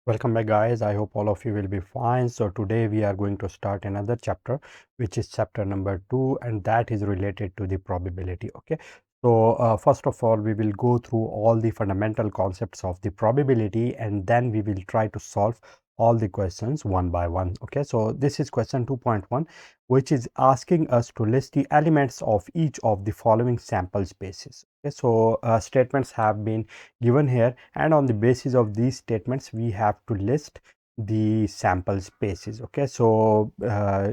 Welcome back, guys. I hope all of you will be fine. So today we are going to start another chapter, which is chapter number 2, and that is related to the probability. Okay, so first of all we will go through all the fundamental concepts of the probability, and then we will try to solve all the questions one by one. Okay, so this is question 2.1, which is asking us to list the elements of each of the following sample spaces. Okay, so statements have been given here, and on the basis of these statements we have to list the sample spaces. Okay, so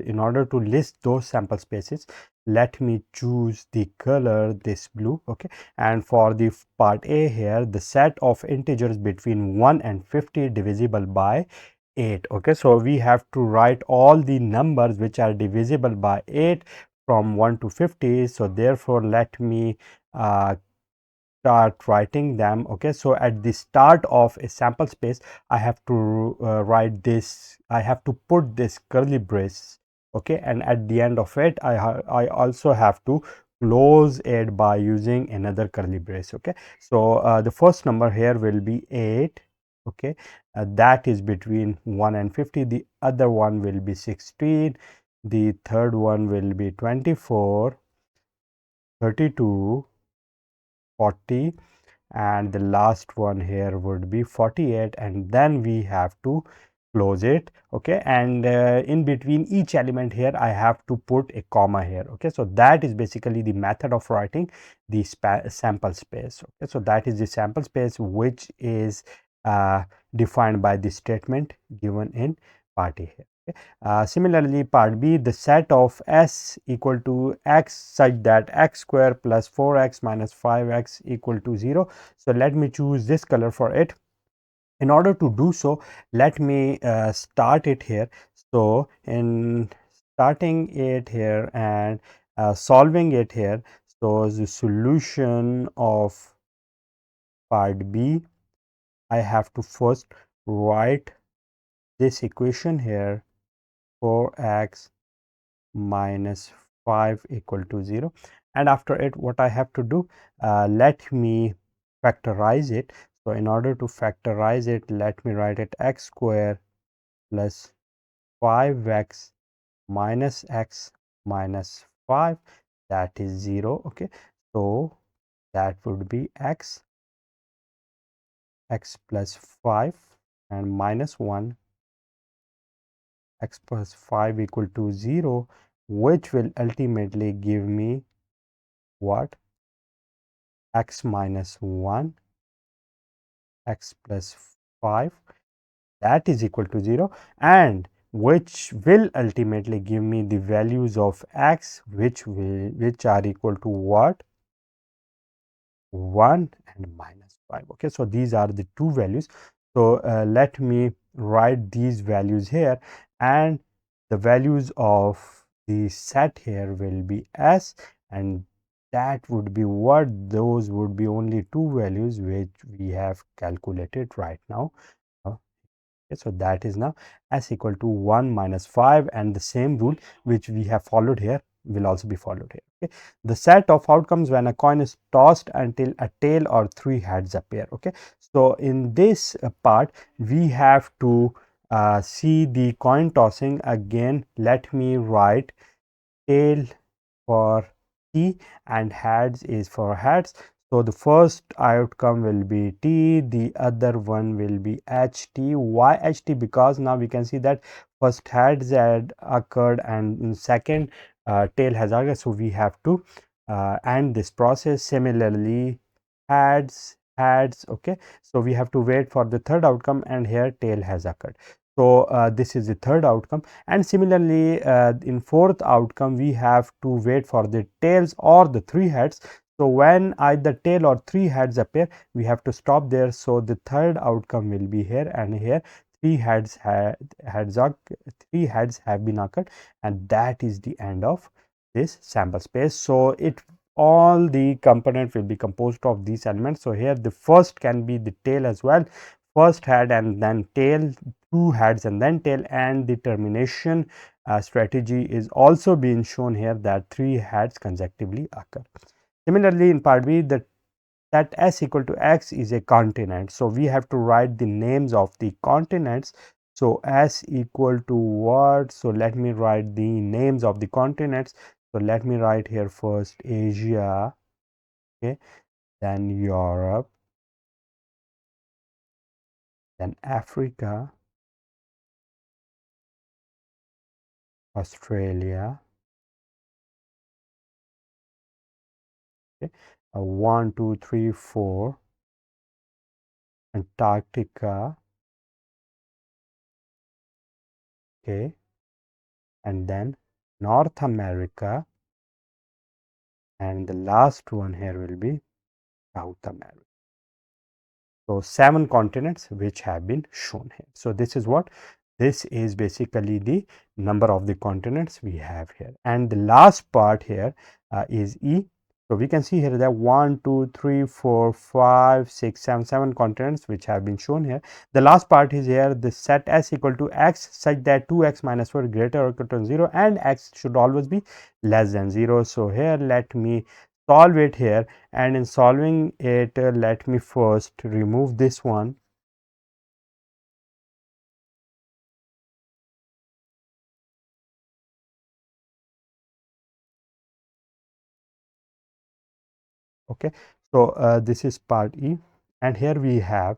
in order to list those sample spaces, let me choose the color this blue. Okay, and for the part A here, the set of integers between 1 and 50 divisible by 8. Okay, so we have to write all the numbers which are divisible by 8 from 1 to 50. So therefore let me start writing them. Okay, so at the start of a sample space I have to write this, I have to put this curly brace. Okay, and at the end of it I also have to close it by using another curly brace. Okay, so the first number here will be 8. Okay, that is between 1 and 50. The other one will be 16. The third one will be 24, 32, 40, and the last one here would be 48, and then we have to close it. Okay, and in between each element here I have to put a comma here. Okay, so that is basically the method of writing the sample space. Okay, so that is the sample space which is defined by the statement given in part A here. Similarly, part B, the set of S equal to X such that X square plus 4X minus 5X equal to 0. So let me choose this color for it. In order to do so, let me start it here. So in starting it here and solving it here, so the solution of part B, I have to first write this equation here, 4X minus 5 equal to 0, and after it what I have to do, let me factorize it. So in order to factorize it, let me write it x square plus 5x minus x minus 5, that is 0. Okay, so that would be x plus 5 and minus 1, x plus 5 equal to 0, which will ultimately give me what? X minus 1, x plus 5, that is equal to 0, and which will ultimately give me the values of x which are equal to what? 1 and minus 5. Okay, so these are the two values. So let me write these values here, and the values of the set here will be S, and that would be what? Those would be only two values which we have calculated right now. Okay, so that is now S equal to 1 minus 5, and the same rule which we have followed here will also be followed here. Okay, the set of outcomes when a coin is tossed until a tail or three heads appear. Okay, so in this part we have to see the coin tossing again. Let me write tail for T and heads is for heads. So the first outcome will be T, the other one will be HT. Why HT? Because now we can see that first heads had occurred and in second tail has occurred. So we have to end this process. Similarly, heads. Okay, so we have to wait for the third outcome, and here tail has occurred. So this is the third outcome, and similarly in fourth outcome we have to wait for the tails or the three heads. So when either tail or three heads appear, we have to stop there. So the third outcome will be here, and here three heads have been occurred, and that is the end of this sample space. So it all the component will be composed of these elements. So here the first can be the tail as well, first head and then tail, two heads and then tail, and the termination strategy is also being shown here that three heads consecutively occur. Similarly, in part B, the set S equal to X is a continent. So we have to write the names of the continents. So S equal to what? So let me write the names of the continents. So let me write here first Asia, okay, then Europe, then Africa, Australia, okay, 1, 2, 3, 4, Antarctica, okay, and then North America, and the last one here will be South America. So 7 continents which have been shown here. So this is what? This is basically the number of the continents we have here. And the last part here is E. So we can see here that 1, 2, 3, 4, 5, 6, 7, 7 continents which have been shown here. The last part is here the set S equal to X such that 2x minus 4 greater or equal to 0 and X should always be less than 0. So here let me solve it here, and in solving it let me first remove this one. Okay, so this is part E, and here we have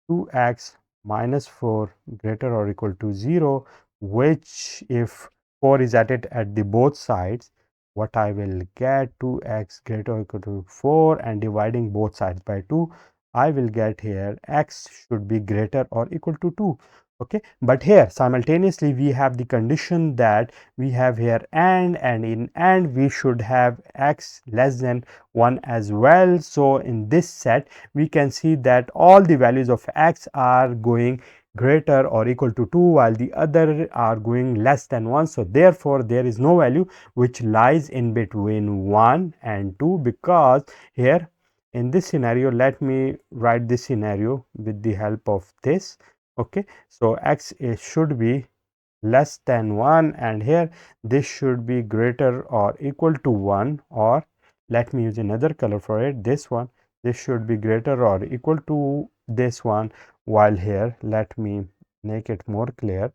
2x minus 4 greater or equal to 0, which if 4 is added at the both sides, what I will get 2x greater or equal to 4, and dividing both sides by 2, I will get here x should be greater or equal to 2. Okay, but here simultaneously we have the condition that we have here and in and we should have x less than 1 as well. So in this set we can see that all the values of x are going greater or equal to 2 while the other are going less than 1. So therefore there is no value which lies in between 1 and 2, because here in this scenario, let me write this scenario with the help of this. Okay, so x should be less than 1, and here this should be greater or equal to 1, or let me use another color for it, this one. This should be greater or equal to this one, while here let me make it more clear.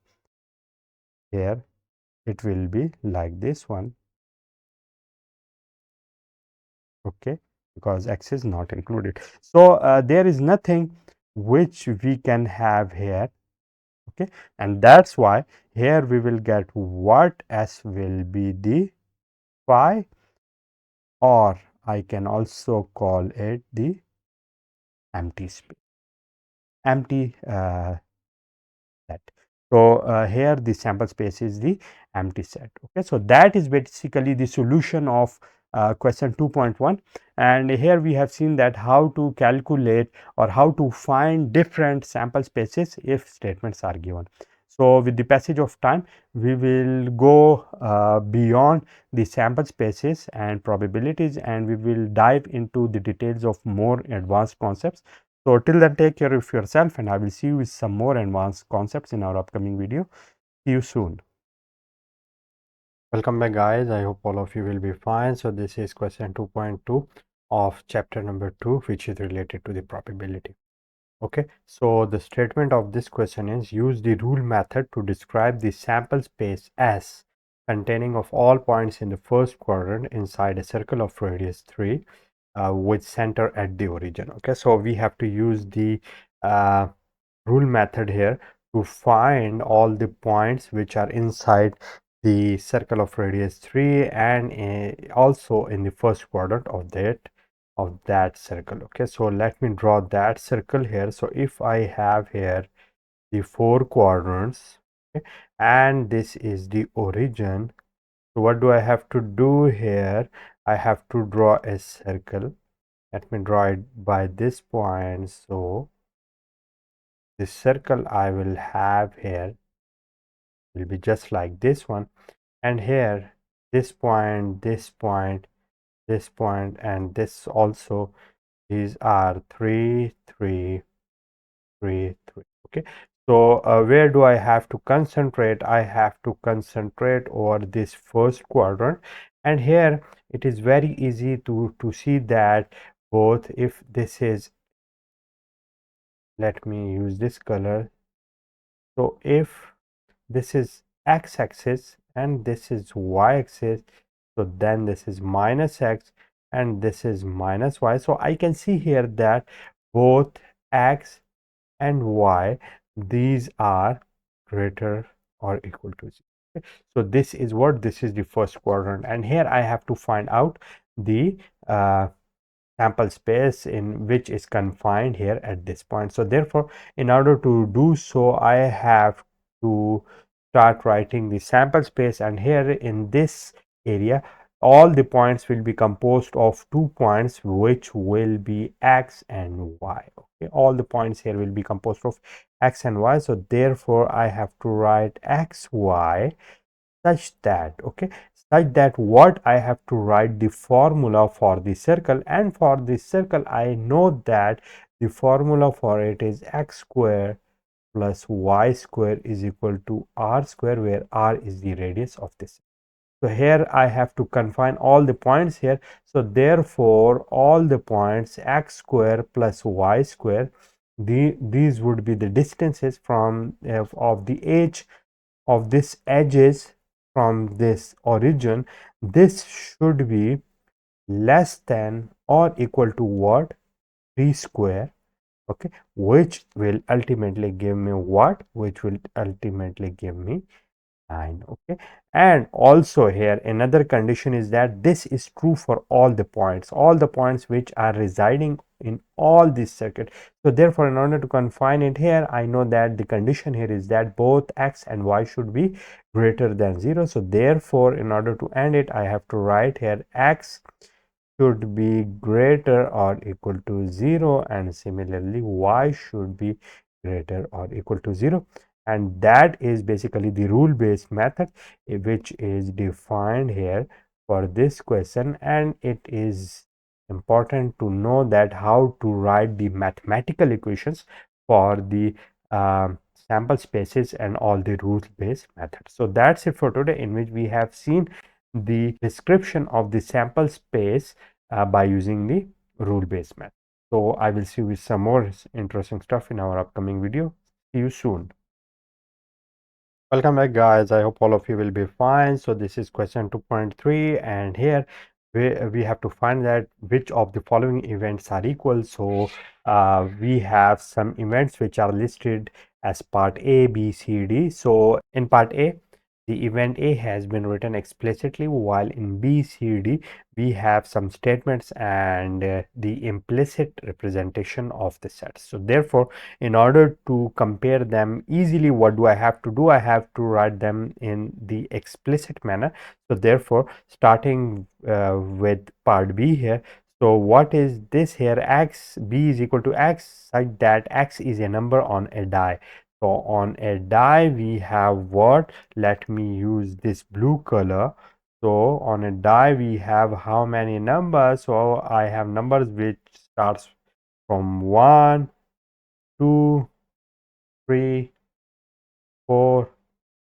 Here it will be like this one. Okay, because x is not included. So there is nothing which we can have here. Okay, and that's why here we will get what S will be the phi, or I can also call it the empty space, empty set. So here the sample space is the empty set. Okay, so that is basically the solution of question 2.1, and here we have seen that how to calculate or how to find different sample spaces if statements are given. So with the passage of time we will go beyond the sample spaces and probabilities, and we will dive into the details of more advanced concepts. So till then, take care of yourself, and I will see you with some more advanced concepts in our upcoming video. See you soon. Welcome back, guys. I hope all of you will be fine. So this is question 2.2 of chapter number 2, which is related to the probability. Okay, so the statement of this question is use the rule method to describe the sample space S containing of all points in the first quadrant inside a circle of radius 3 with center at the origin. Okay, so we have to use the rule method here to find all the points which are inside the circle of radius 3 and also in the first quadrant of that circle. Okay, so let me draw that circle here. So if I have here the 4 quadrants, okay, and this is the origin, so what do I have to do here? I have to draw a circle. Let me draw it by this point. So this circle I will have here will be just like this one, and here this point, this point, this point, and this also, these are 3 3 3 3. Okay, so where do I have to concentrate? I have to concentrate over this first quadrant, and here it is very easy to see that both, if this is, let me use this color. So if this is x-axis and this is y-axis, so then this is minus x and this is minus y. So I can see here that both x and y, these are greater or equal to 0. Okay. So this is what, this is the first quadrant, and here I have to find out the sample space in which is confined here at this point. So therefore, in order to do so, I have to start writing the sample space, and here in this area all the points will be composed of 2 points which will be x and y. Okay, all the points here will be composed of x and y. So therefore, I have to write x y such that, okay, such that what I have to write the formula for the circle, and for the circle I know that the formula for it is x square plus y square is equal to r square, where r is the radius of this. So here I have to confine all the points here. So therefore, all the points x square plus y square, these would be the distances from of the edge of this edges from this origin. This should be less than or equal to what, 3 square, okay, which will ultimately give me what, which will ultimately give me 9. Okay, and also here another condition is that this is true for all the points which are residing in all this circuit. So therefore, in order to confine it here, I know that the condition here is that both x and y should be greater than 0. So therefore, in order to end it, I have to write here x should be greater or equal to 0, and similarly y should be greater or equal to 0. And that is basically the rule based method which is defined here for this question. And it is important to know that how to write the mathematical equations for the sample spaces and all the rule based methods. So that's it for today, in which we have seen the description of the sample space by using the rule based method. So I will see you with some more interesting stuff in our upcoming video. See you soon. Welcome back, guys. I hope all of you will be fine. So this is question 2.3, and here we have to find that which of the following events are equal. So we have some events which are listed as part A, B, C, D. So in part A, the event A has been written explicitly, while in B, C, D we have some statements and the implicit representation of the set. So therefore, in order to compare them easily, what do I have to do? I have to write them in the explicit manner. So therefore, starting with part B here, so what is this here? X, B is equal to x, such that x is a number on a die. So on a die we have what? Let me use this blue color. So on a die we have how many numbers? So I have numbers which starts from 1, 2, 3, 4,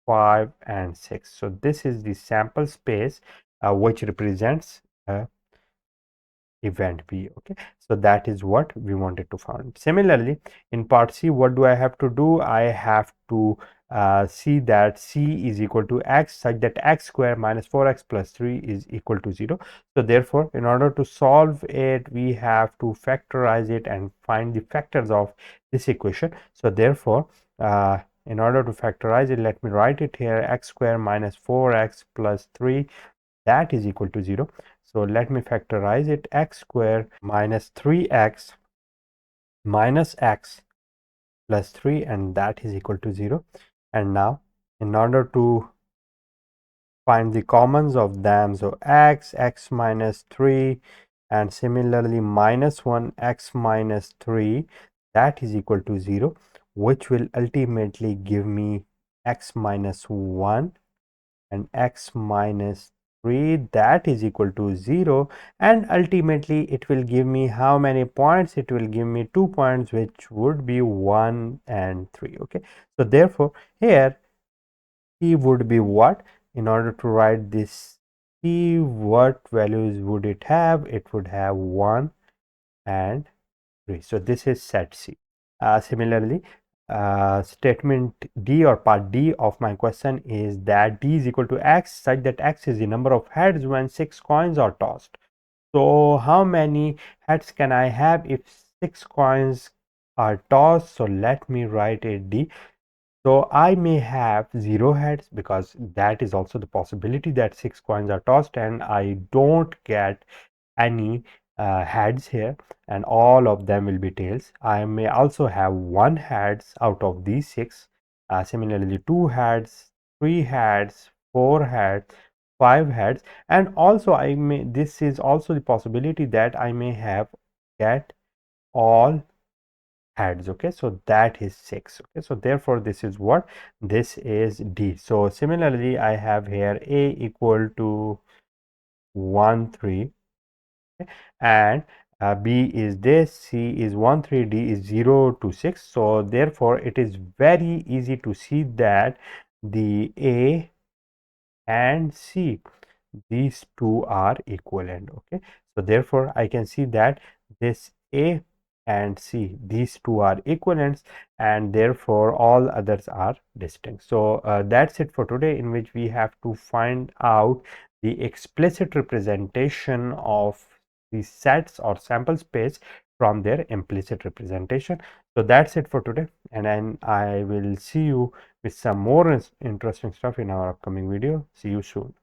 5, and 6. So this is the sample space which represents event B. Okay, so that is what we wanted to find. Similarly, in part C, what do I have to do? I have to see that C is equal to x, such that x square minus 4x plus 3 is equal to 0. So therefore, in order to solve it, we have to factorize it and find the factors of this equation. So therefore, in order to factorize it, let me write it here: x square minus 4x plus 3, that is equal to 0. So let me factorize it: x square minus 3x minus x plus 3, and that is equal to 0. And now, in order to find the commons of them, so x minus 3, and similarly minus 1 x minus 3, that is equal to 0, which will ultimately give me x minus 1 and x minus 3, that is equal to 0, and ultimately it will give me how many points? It will give me 2 points, which would be 1 and 3. Okay, so therefore here C would be what? In order to write this C, what values would it have? It would have 1 and 3. So this is set C. Similarly, statement D or part D of my question is that D is equal to X such that X is the number of heads when 6 coins are tossed. So how many heads can I have if 6 coins are tossed? So let me write it D. So I may have 0 heads because that is also the possibility that 6 coins are tossed and I don't get any heads here, and all of them will be tails. I may also have 1 heads out of these 6. Similarly, 2 heads, 3 heads, 4 heads, 5 heads, and also I may, this is also the possibility that I may have get all heads. Okay, so that is 6. Okay, so therefore this is what, this is D. So similarly, I have here A equal to 1 3, and B is this, C is 1 3, D is 0 to 6. So therefore it is very easy to see that the A and C, these two are equivalent. Okay, so therefore I can see that this A and C, these two are equivalents, and therefore all others are distinct. So that's it for today, in which we have to find out the explicit representation of the sets or sample space from their implicit representation. So that's it for today, and then I will see you with some more interesting stuff in our upcoming video. See you soon.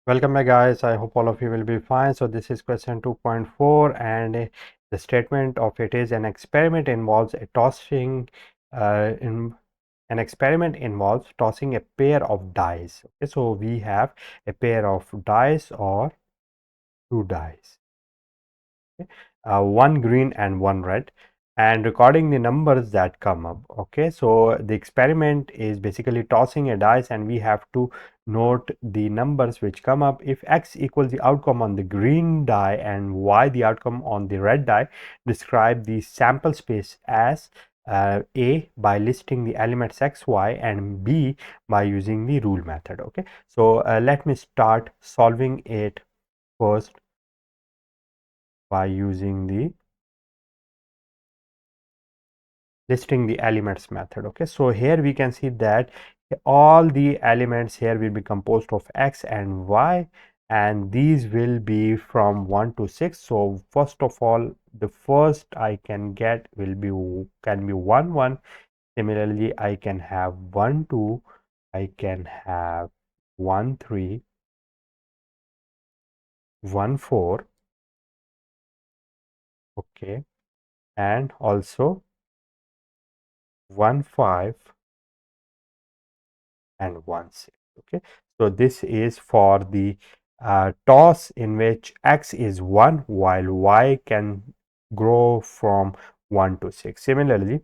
Welcome back, guys. I hope all of you will be fine. So this is question 2.4, and the statement of it is an experiment involves a tossing an experiment involves tossing a pair of dice. Okay, so we have a pair of dice or 2 dice. Okay. One green and one red, and recording the numbers that come up. Okay, so the experiment is basically tossing a dice, and we have to note the numbers which come up. If X equals the outcome on the green die and Y the outcome on the red die, describe the sample space as A by listing the elements X, Y, and B by using the rule method. Okay, so let me start solving it first by using the listing the elements method. Okay, so here we can see that all the elements here will be composed of X and Y, and these will be from 1 to 6. So first of all, the first I can get will be 1 1. Similarly, I can have 1 2, I can have 1 3, 1 4. Okay, and also 1 5 and 1 6. Okay, so this is for the toss in which X is 1 while Y can grow from 1 to 6. Similarly,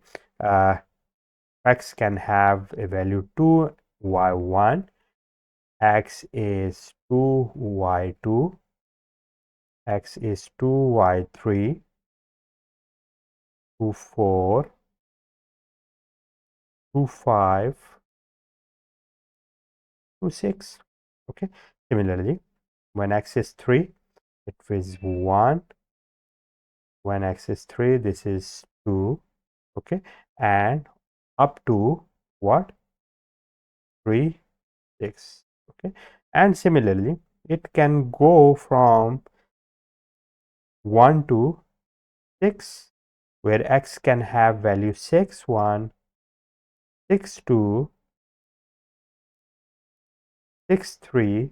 X can have a value 2, Y 1, X is 2, Y 2, X is 2, Y 3, 2 4, 2 5, 2 6. Okay, similarly, when X is 3, it is 1. When X is 3, this is 2. Okay, and up to what, 3 6. Okay, and similarly it can go from 1 to 6, where X can have value 6 1, 6 2, 6 3,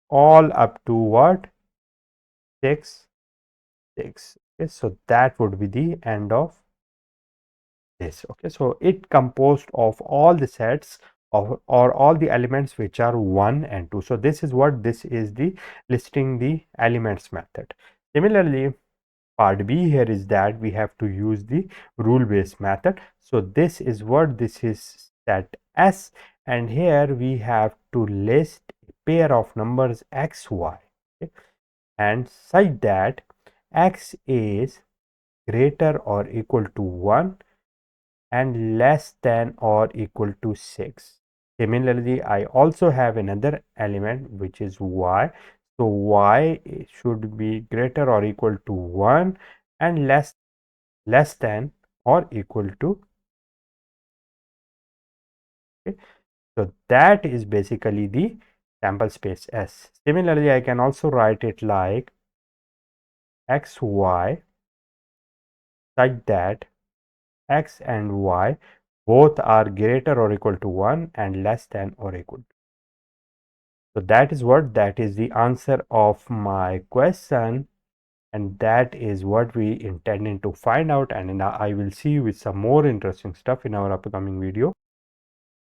all up to what, 6 6. Okay, so that would be the end of this. Okay, so it composed of all the sets of, or all the elements which are 1 and 2. So this is what, this is the listing the elements method. Similarly, part B here is that we have to use the rule based method. So this is what, this is set S, and here we have to list a pair of numbers X Y. Okay, and such that X is greater or equal to 1 and less than or equal to 6. Similarly, I also have another element which is Y. So y should be greater or equal to 1 and less than or equal to. Okay. So that is basically the sample space S. Similarly, I can also write it like xy such that x and y both are greater or equal to 1 and less than or equal to. So that is the answer of my question, and that is what we intended to find out, and I will see you with some more interesting stuff in our upcoming video.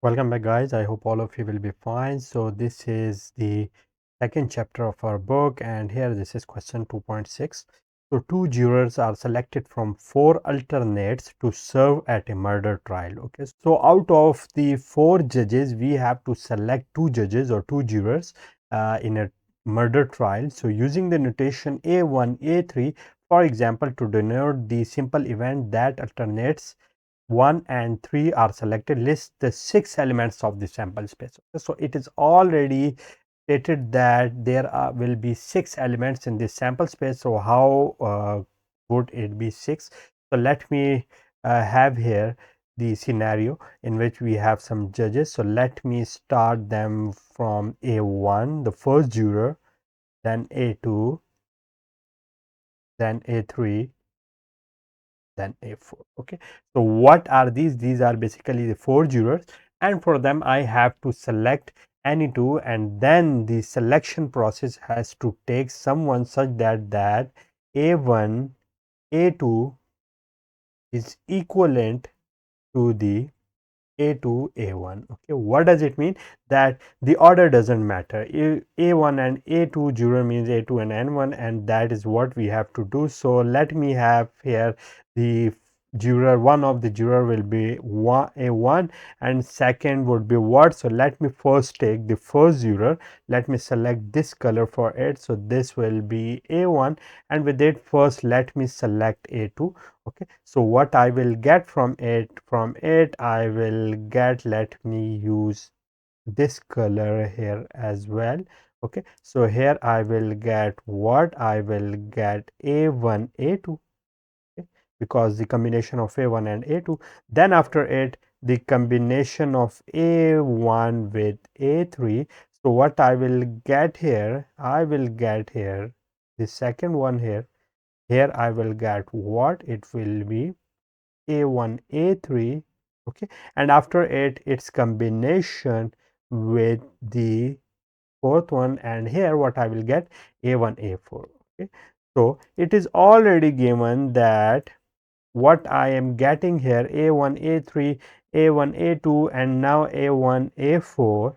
Welcome back, guys. I hope all of you will be fine. So this is the second chapter of our book, and here this is question 2.6. So two jurors are selected from 4 alternates to serve at a murder trial. Okay, so out of the 4 judges, we have to select 2 judges or 2 jurors in a murder trial. So using the notation A1, A3, for example, to denote the simple event that alternates 1 and 3 are selected, list the 6 elements of the sample space. So it is already stated that there will be 6 elements in this sample space. So how would it be 6? So let me have here the scenario in which we have some judges. So let me start them from A1, the first juror, then A2, then A3, then A4. Okay, so what are these? These are basically the 4 jurors, and for them I have to select any 2, and then the selection process has to take someone such that A1, A2 is equivalent to the A2, A1. Okay, what does it mean? That the order doesn't matter. A1 and A2 juror means A2 and N1, and that is what we have to do. So let me have here the juror, one of the juror will be A1 and second would be what? So let me first take the first juror. Let me select this color for it. So this will be A1, and with it first let me select A2. Okay, so what I will get from it I will get, let me use this color here as well. Okay, so here I will get what? I will get A1, A2. Okay, because the combination of A1 and A2, then after it the combination of A1 with A3. So what I will get here? I will get here the second one here. Here I will get what? It will be A1, A3. Okay, and after it its combination with the fourth one, and here what I will get? A1, A4. Okay, so it is already given that what I am getting here, A1, A3, A1, A2, and now A1, A4,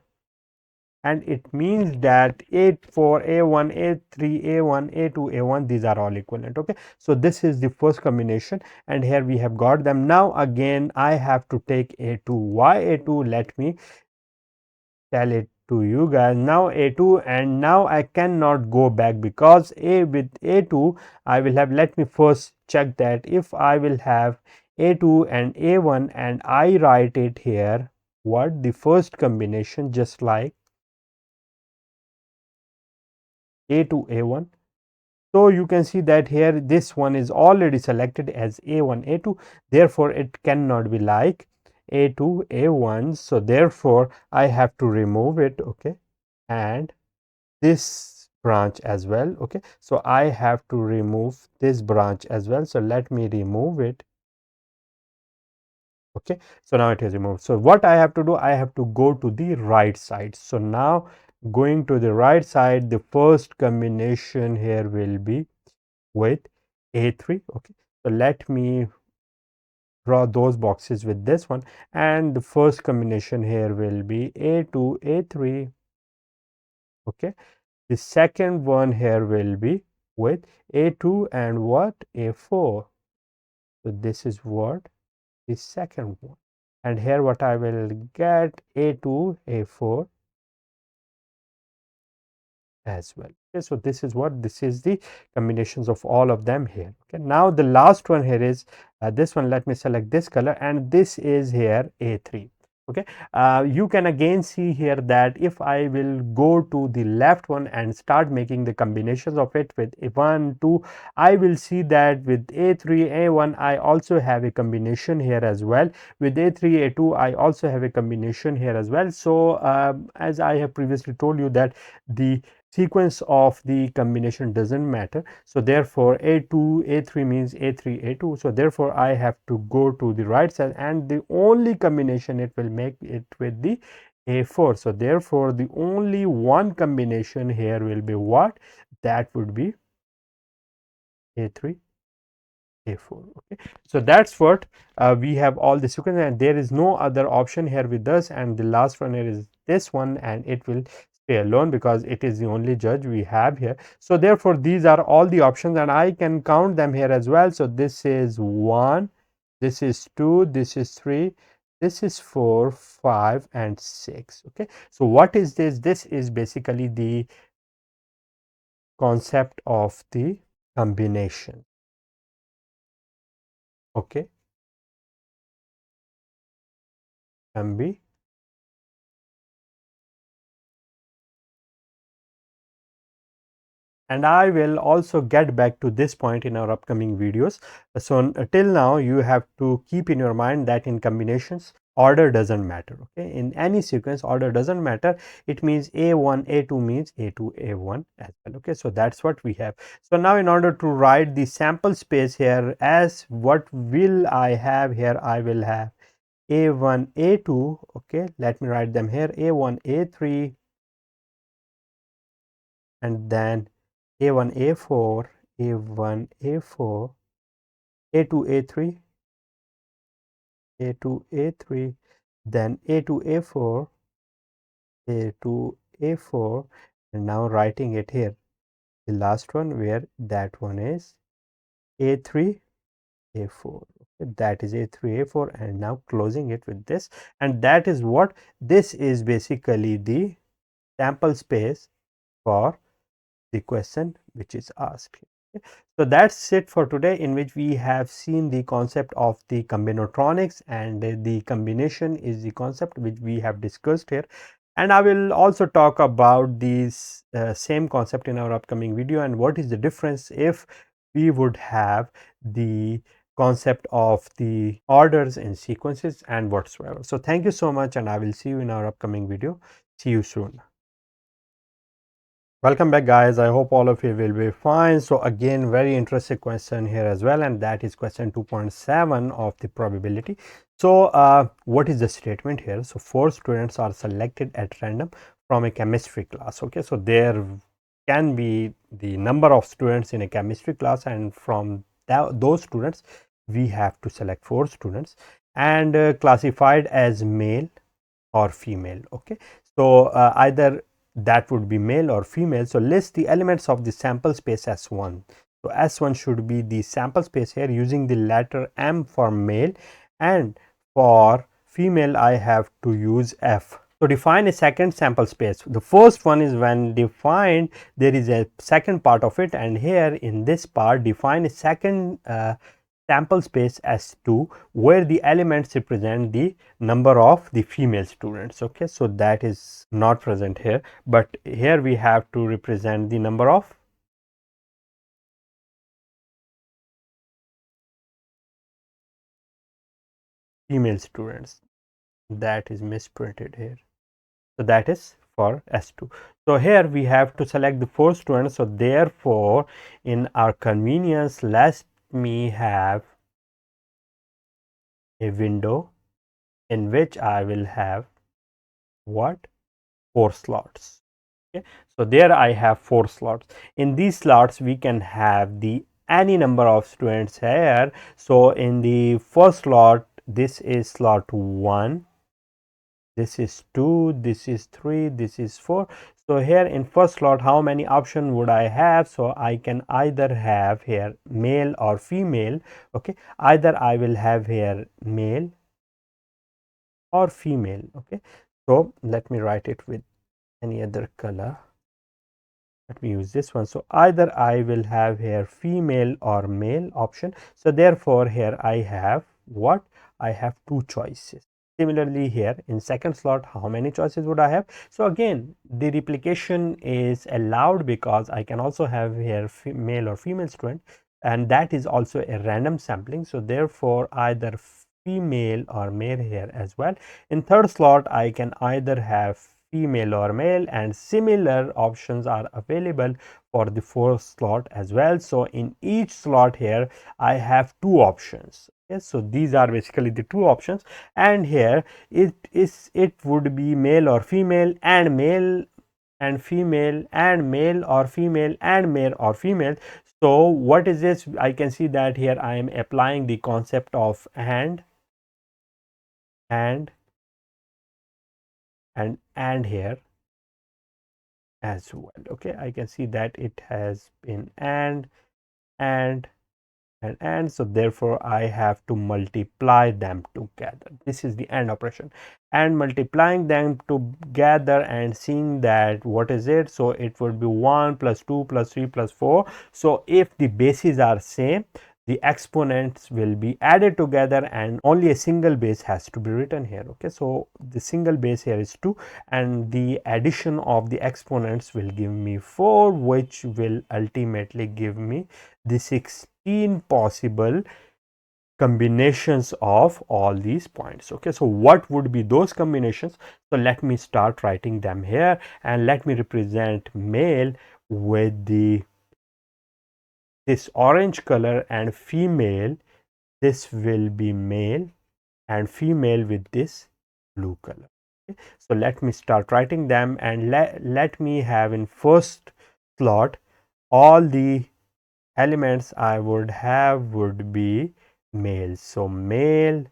and it means that A4, A1, A3, A1, A2, A1, these are all equivalent. Okay, so this is the first combination, and here we have got them. Now again I have to take A2. Why A2? Let me tell it to you guys. Now A2, and now I cannot go back because with A2 I will have, let me first check that if I will have A2 and A1 and I write it here, what? The first combination, just like A2, A1. So you can see that here this one is already selected as A1, A2, therefore it cannot be like A2, A1. So therefore I have to remove it. Okay, and this branch as well. Okay, so I have to remove this branch as well. So let me remove it. Okay, so now it is removed. So what I have to do? I have to go to the right side. So now going to the right side, the first combination here will be with A3. Okay, so let me draw those boxes with this one, and the first combination here will be A2, A3. Okay, the second one here will be with A2 and what? A4. So this is what? The second one, and here what I will get? A2, A4 as well. Okay, so this is what? This is the combinations of all of them here. Okay, now the last one here is this one. Let me select this color, and this is here A3. Okay, you can again see here that if I will go to the left one and start making the combinations of it with a1 2, I will see that with a3 a1 I also have a combination here as well. With a3 a2 I also have a combination here as well. So as I have previously told you that the sequence of the combination doesn't matter, so therefore a2 a3 means a3 a2, so therefore I have to go to the right side and the only combination it will make it with the a4. So therefore the only one combination here will be what? That would be a3 a4. Okay, so that's what we have all the sequence, and there is no other option here with us, and the last one here is this one, and it will stay alone because it is the only judge we have here. So therefore these are all the options, and I can count them here as well. So this is 1, this is 2, this is 3, this is 4, 5 and 6. Okay, so what is this? This is basically the concept of the combination. Okay, can be. And I will also get back to this point in our upcoming videos. So till now you have to keep in your mind that in combinations order doesn't matter. Okay, in any sequence order doesn't matter. It means a1 a2 means a2 a1 as well. Okay, so that's what we have. So now in order to write the sample space here, as what will I have here? I will have a1 a2. Okay, let me write them here, a1 a3 and then a1 a4 a1 a4 a2 a3 a2 a3 then a2 a4 a2 a4 and now writing it here the last one where that one is a3 a4. Okay, that is a3 a4 and now closing it with this, and that is what this is basically the sample space for the question which is asked here. Okay. So that's it for today, in which we have seen the concept of the combinatorics, and the combination is the concept which we have discussed here. And I will also talk about these same concept in our upcoming video, and what is the difference if we would have the concept of the orders and sequences and whatsoever. So thank you so much, and I will see you in our upcoming video. See you soon. Welcome back guys, I hope all of you will be fine. So again, very interesting question here as well, and that is question 2.7 of the probability. So what is the statement here? So 4 students are selected at random from a chemistry class. Okay, so there can be the number of students in a chemistry class, and from those students we have to select 4 students and classified as male or female. Okay, so either that would be male or female. So list the elements of the sample space S1. So S1 should be the sample space here using the letter M for male, and for female I have to use F. So define a second sample space. The first one is when defined, there is a second part of it, and here in this part define a second sample space S2 where the elements represent the number of the female students. Okay, so that is not present here, but here we have to represent the number of female students. That is misprinted here. So that is for S2. So here we have to select the 4 students. So therefore in our convenience, let me have a window in which I will have what? 4 slots. Okay, so there I have 4 slots. In these slots we can have the any number of students here. So in the first slot, this is slot 1, this is 2, this is 3, this is 4. So here in first slot, how many option would I have? So I can either have here male or female. Okay, either I will have here male or female. Okay, so let me write it with any other color. Let me use this one. So either I will have here female or male option. So therefore here I have what? I have 2 choices. Similarly here in second slot, how many choices would I have? So again, the replication is allowed because I can also have here male or female student, and that is also a random sampling. So therefore either female or male here as well. In third slot, I can either have female or male, and similar options are available for the fourth slot as well. So in each slot here I have two options. Yes, so these are basically the two options, and here it would be male or female, and male and female, and male or female, and male or female. So what is this? I can see that here I am applying the concept of and and here as well. Okay, I can see that it has been and and so therefore I have to multiply them together. This is the AND operation, and multiplying them together and seeing that what is it, so it would be 1 plus 2 plus 3 plus 4. So if the bases are same, the exponents will be added together and only a single base has to be written here. Okay, so the single base here is 2, and the addition of the exponents will give me 4, which will ultimately give me the 16 possible combinations of all these points. Okay, so what would be those combinations? So let me start writing them here, and let me represent male with this orange color, and female, this will be male, and female with this blue color. Okay, so let me start writing them, and let me have in first slot all the elements I would have would be male. So male,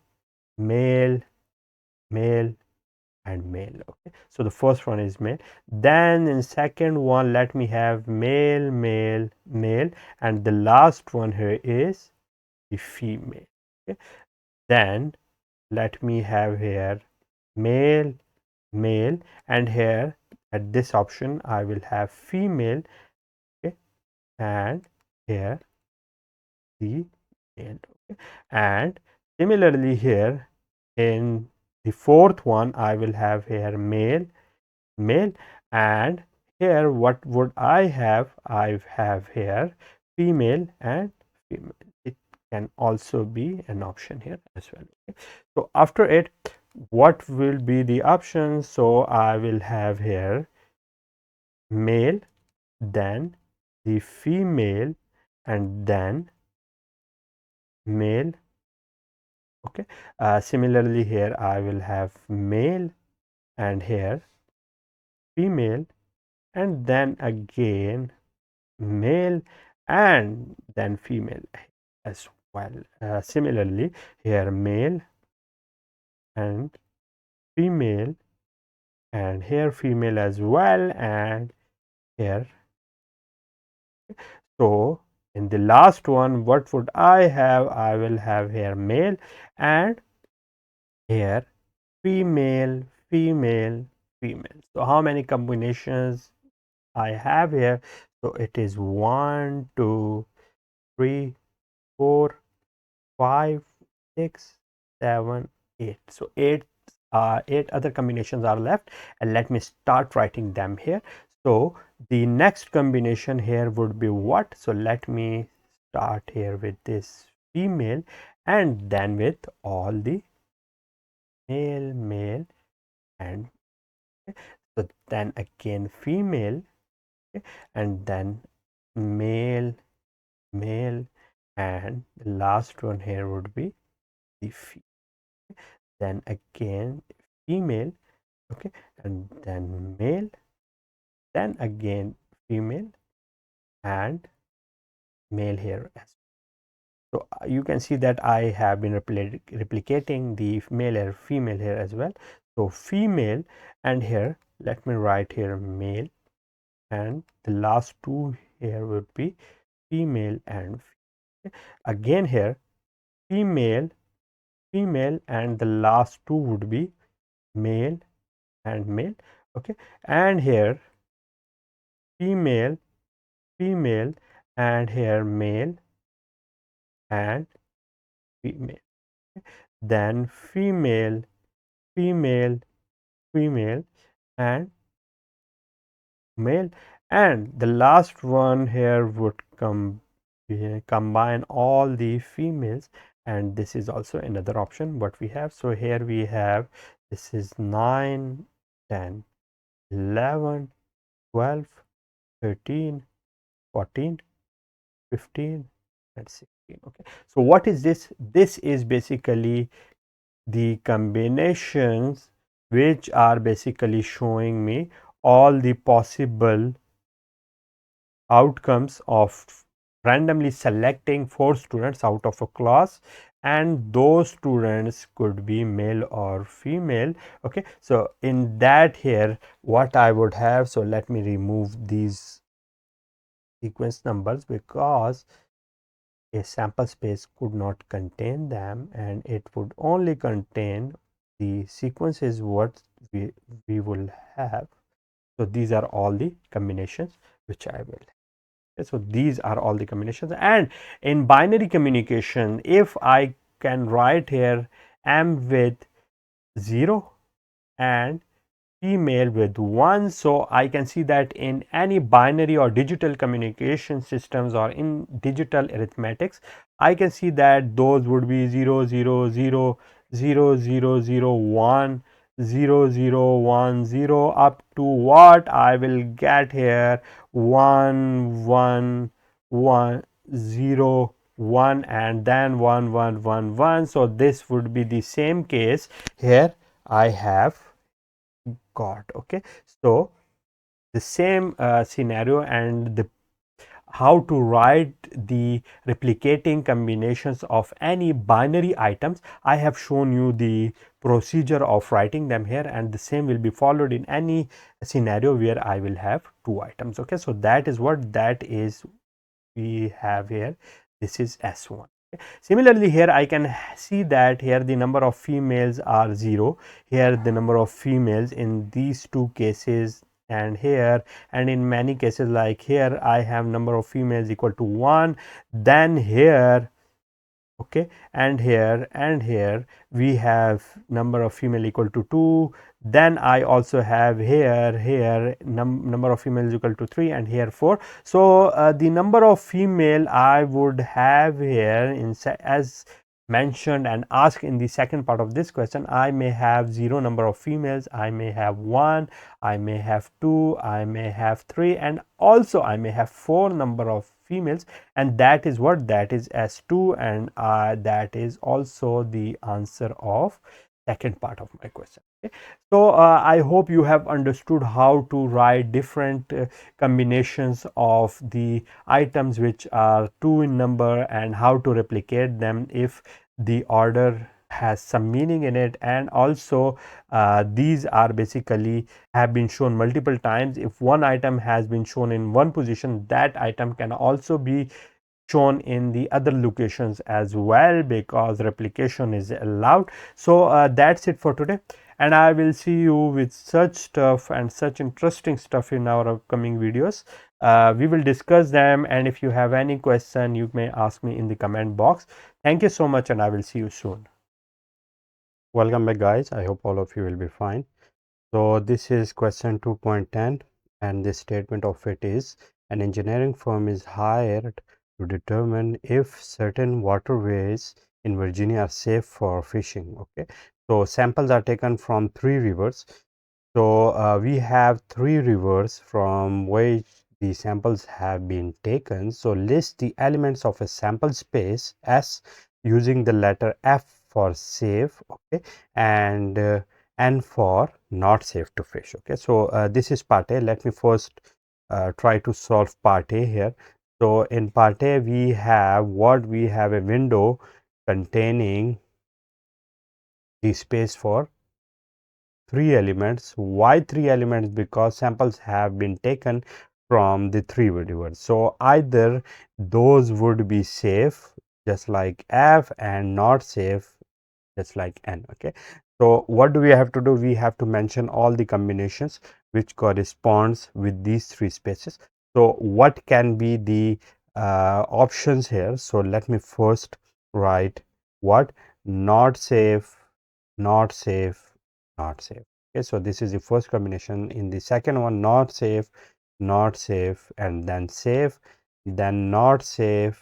male, male, and male. Okay, so the first one is male. Then in second one, let me have male, male, male, and the last one here is the female. Okay, then let me have here male, male, and here at this option I will have female. Okay, and here the male. Okay, and similarly here in the fourth one I will have here male, male, and here what would I have? I have here female and female. It can also be an option here as well. Okay, so after it, what will be the options? So I will have here male, then the female, and then male. Okay, similarly here I will have male, and here female, and then again male, and then female as well. Similarly here male and female, and here female as well, and here. So in the last one, what would I have? I will have here male, and here female, female, female. So how many combinations I have here? So it is 1, 2, 3, 4, 5, 6, 7, 8. So 8 other combinations are left, and let me start writing them here. So the next combination here would be what? So let me start here with this female, and then with all the male, male, and okay. So then again female, okay, and then male, male, and the last one here would be the female. Then again female, okay, and then male, then again female, and male here as well. So you can see that I have been replicating the male or female here as well. So female, and here let me write here male, and the last two here would be female and female. Again here female, female, and the last two would be male and male. Okay, and here female, female, and here male and female. Then female, female, female, and male, and the last one here would combine all the females, and this is also another option what we have. So here we have, this is 9, 10, 11, 12, 13, 14, 15, and 16. Okay, so what is this? This is basically the combinations which are basically showing me all the possible outcomes of randomly selecting 4 students out of a class, and those students could be male or female. Okay, so in that here what I would have, so let me remove these sequence numbers because a sample space could not contain them, and it would only contain the sequences what we will have. So these are all the combinations which I will. So these are all the combinations, and in binary communication, if I can write here m with 0 and female with 1, so I can see that in any binary or digital communication systems or in digital arithmetics, I can see that those would be 0 0 0 0 0 0 1 0 0 1 0 up to what I will get here 1 1 1 0 1 and then 1 1 1 1. So this would be the same case here I have got. Okay, so the same scenario, and the how to write the replicating combinations of any binary items, I have shown you the procedure of writing them here, and the same will be followed in any scenario where I will have 2 items. Okay, so that is what that is we have here. This is S1. Similarly, here I can see that here the number of females are 0, here the number of females in these two cases, and here, and in many cases like here I have number of females equal to 1, then here, okay, and here we have number of female equal to 2, then I also have here number of females equal to 3, and here 4. So the number of female I would have here in as mentioned and asked in the second part of this question, I may have 0 number of females, I may have 1, I may have 2, I may have 3, and also I may have 4 number of females, and that is what that is S2, and that is also the answer of second part of my question. Okay. So I hope you have understood how to write different combinations of the items which are 2 in number, and how to replicate them if the order has some meaning in it, and also these are basically have been shown multiple times. If one item has been shown in one position, that item can also be shown in the other locations as well, because replication is allowed. So that's it for today, and I will see you with such stuff and such interesting stuff in our upcoming videos. We will discuss them, and if you have any question, you may ask me in the comment box. Thank you so much, and I will see you soon. Welcome back, guys. I hope all of you will be fine. So this is question 2.10, and the statement of it is, an engineering firm is hired to determine if certain waterways in Virginia are safe for fishing. Okay, so samples are taken from 3 rivers. So we have 3 rivers from which the samples have been taken. So list the elements of a sample space S using the letter F for safe, okay, and N for not safe to fish. Okay, so this is part A. Let me first try to solve part A here. So in part A, we have what we have a window containing the space for 3 elements. Why 3 elements? Because samples have been taken from the 3 rivers. So either those would be safe, just like F, and not safe, just like N. Okay, so what do we have to do? We have to mention all the combinations which corresponds with these 3 spaces. So what can be the options here? So let me first write what not safe, not safe, not safe. Okay, so this is the first combination. In the second one, not safe, and then safe, then not safe,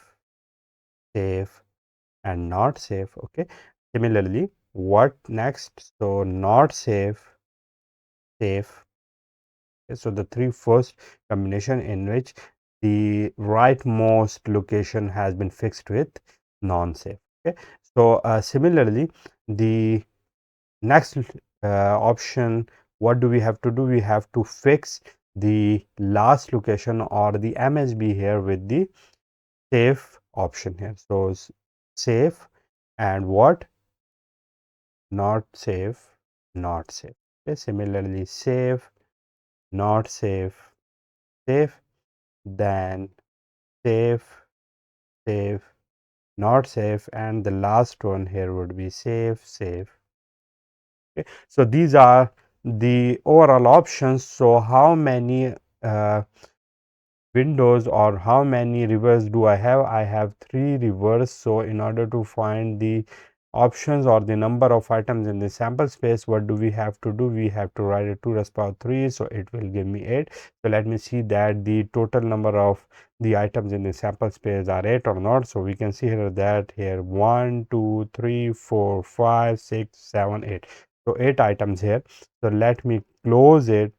safe, and not safe. Okay, similarly, what next? So not safe, safe. Okay, so the three first combination in which the rightmost location has been fixed with non-safe. Okay, so similarly, the next option, what do we have to do? We have to fix the last location or the MSB here with the safe option here. So safe and what? Not safe, not safe. Okay, similarly, safe, not safe, safe, then safe, safe, not safe, and the last one here would be safe, safe. Okay. So these are the overall options. So how many windows or how many rivers do I have? I have 3 rivers. So in order to find the options or the number of items in the sample space, what do we have to do? We have to write it 2 raised power 3, so it will give me 8. So let me see that the total number of the items in the sample space are 8 or not. So we can see here that here 1 2 3 4 5 6 7 8. So 8 items here. So let me close it,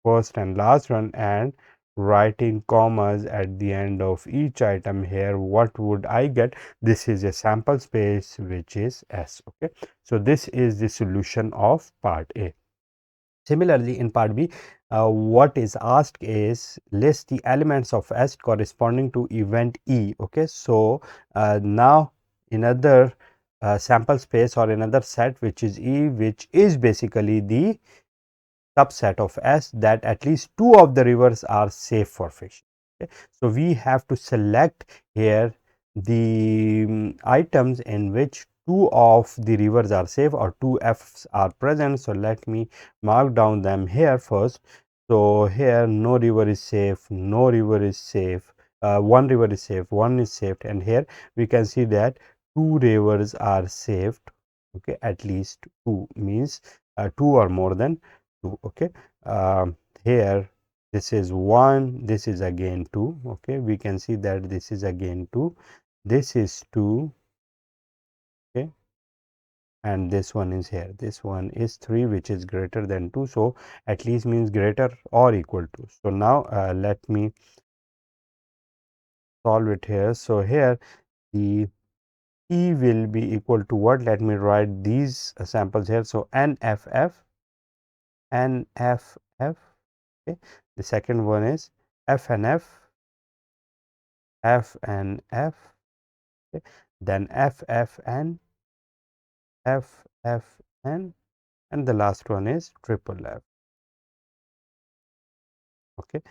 first and last one, and writing commas at the end of each item here. What would I get? This is a sample space which is S. Okay, so this is the solution of part A. Similarly, in part B, what is asked is list the elements of S corresponding to event E. Okay, so now another sample space or another set which is E, which is basically the subset of S, that at least 2 of the rivers are safe for fishing. Okay. So we have to select here the items in which 2 of the rivers are safe or 2 F's are present. So let me mark down them here first. So here no river is safe, no river is safe, one river is safe, one is saved, and here we can see that 2 rivers are saved. Okay, at least 2 means 2 or more than 2. Okay, here this is 1, this is again 2. Okay, we can see that this is again 2, this is 2. Okay, and this one is here, this one is 3, which is greater than 2. So at least means greater or equal to. So now let me solve it here. So here the E will be equal to what? Let me write these samples here. So NFF, NFF. Okay, the second one is FNF, F and F. Okay, then FFN, FFN, and the last one is triple F. Okay,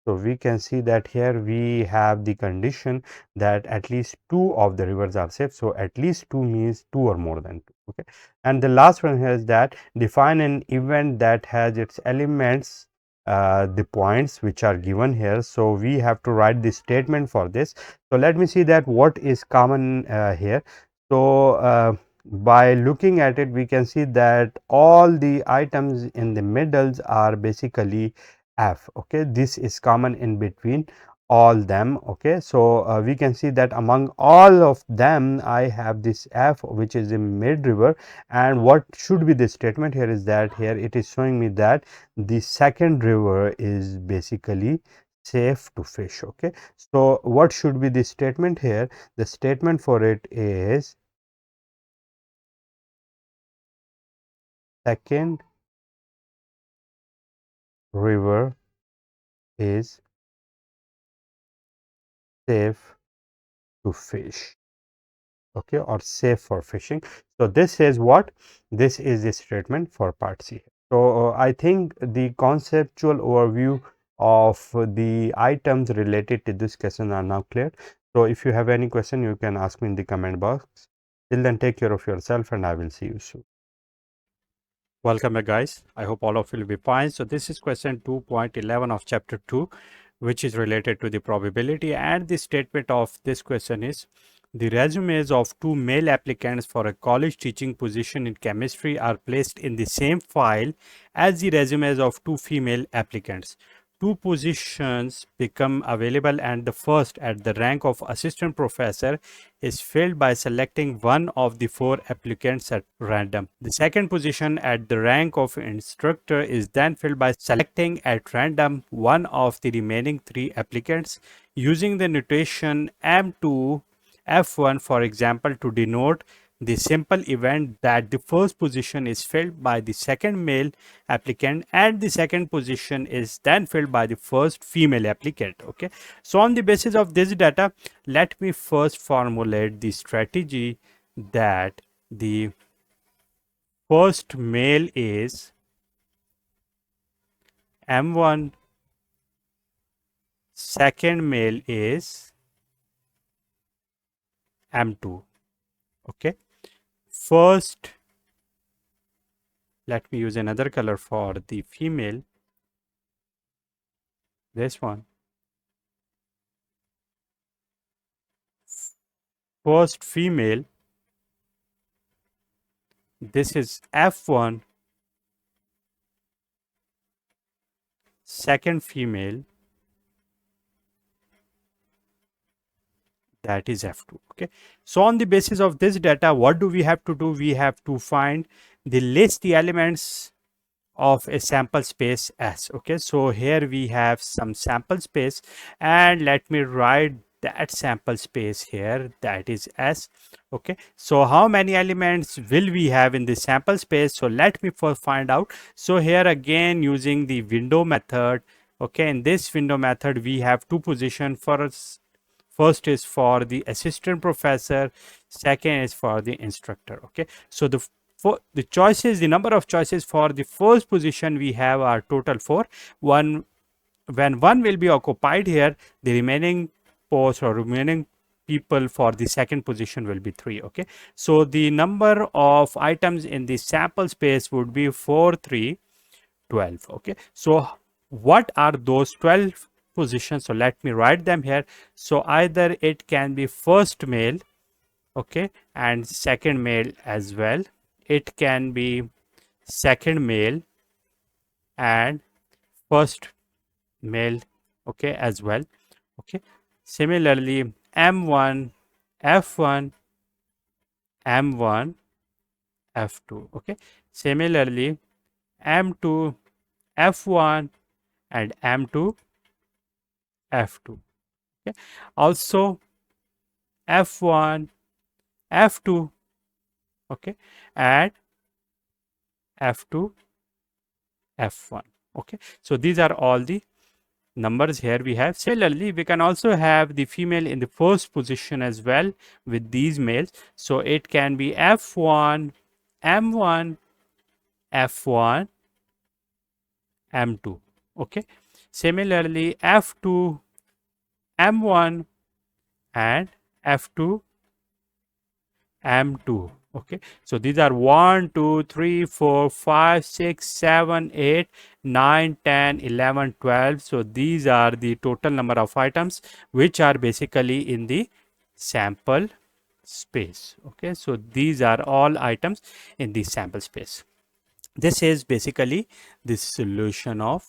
so we can see that here we have the condition that at least 2 of the rivers are safe. So at least 2 means 2 or more than 2. Okay, and the last one here is that define an event that has its elements the points which are given here. So we have to write the statement for this. So let me see that what is common here. So by looking at it, we can see that all the items in the middles are basically F. Okay, this is common in between all them. Okay, so we can see that among all of them I have this F, which is in mid river. And what should be the statement here is that here it is showing me that the second river is basically safe to fish. Okay, so what should be the statement here? The statement for it is second river is safe to fish. Okay, or safe for fishing. So this is what? This is the statement for part C. So I think the conceptual overview of the items related to this question are now clear. So if you have any question, you can ask me in the comment box. Till then, take care of yourself and I will see you soon. Welcome back, guys. I hope all of you will be fine. So this is question 2.11 of chapter 2, which is related to the probability, and the statement of this question is The resumes of two male applicants for a college teaching position in chemistry are placed in the same file as the resumes of two female applicants. Two positions become available, and the first, at the rank of assistant professor, is filled by selecting one of the four applicants at random. The second position, at the rank of instructor, is then filled by selecting at random one of the remaining three applicants using the notation M2 F1, for example, to denote the simple event that the first position is filled by the second male applicant and the second position is then filled by the first female applicant. Okay, so on the basis of this data, let me first formulate the strategy that the first male is M1, second male is M2. Okay, first, let me use another color for the female, this one. First female, this is F1, second female, that is F2. Okay, so on the basis of this data, what do we have to do? We have to find the list the elements of a sample space S. Okay, so here we have some sample space, and let me write that sample space here, that is S. Okay, so how many elements will we have in the sample space? So let me first find out. So here again, using the window method, okay, in this window method we have two positions. First is for the assistant professor, second is for the instructor. Okay, so the choices, the number of choices for the first position we have are total 4. When one will be occupied here, the remaining posts or remaining people for the second position will be 3. Okay, so the number of items in the sample space would be 4, 3, 12. Okay, so what are those 12 positions? So let me write them here. So either it can be first male, okay, and second male as well. It can be second male and first male, okay, as well. Okay, similarly M1, F1, M1, F2. Okay, similarly M2, F1 and M2, F2. Okay, also F1, F2, okay, and F2, F1. Okay, so these are all the numbers here we have. Similarly, we can also have the female in the first position as well with these males. So it can be F1, M1, F1, M2. Okay, similarly F2, M1 and F2, M2. Okay, so these are 1, 2, 3, 4, 5, 6, 7, 8, 9, 10, 11, 12. So these are the total number of items which are basically in the sample space. Okay, so these are all items in the sample space. This is basically the solution of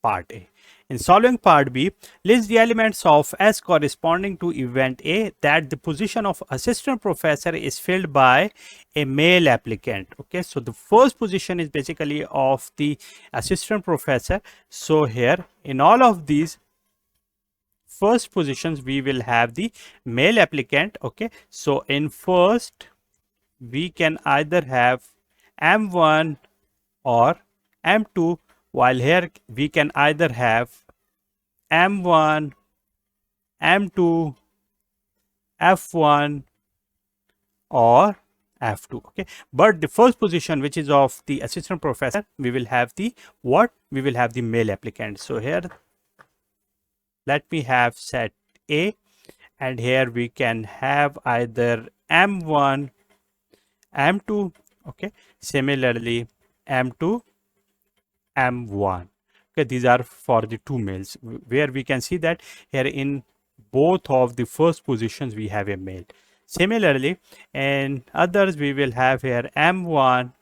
part A. In solving part B, list the elements of S corresponding to event A that the position of assistant professor is filled by a male applicant. Okay, so the first position is basically of the assistant professor. So here in all of these first positions we will have the male applicant. Okay, so in first we can either have M1 or M2, while here we can either have M1, M2, F1 or F2. Okay, but the first position, which is of the assistant professor, we will have the what? We will have the male applicant. So here let me have set A, and here we can have either M1, M2. Okay, similarly M2, M1. Okay, these are for the two males, where we can see that here in both of the first positions we have a male. Similarly, in others we will have here M1,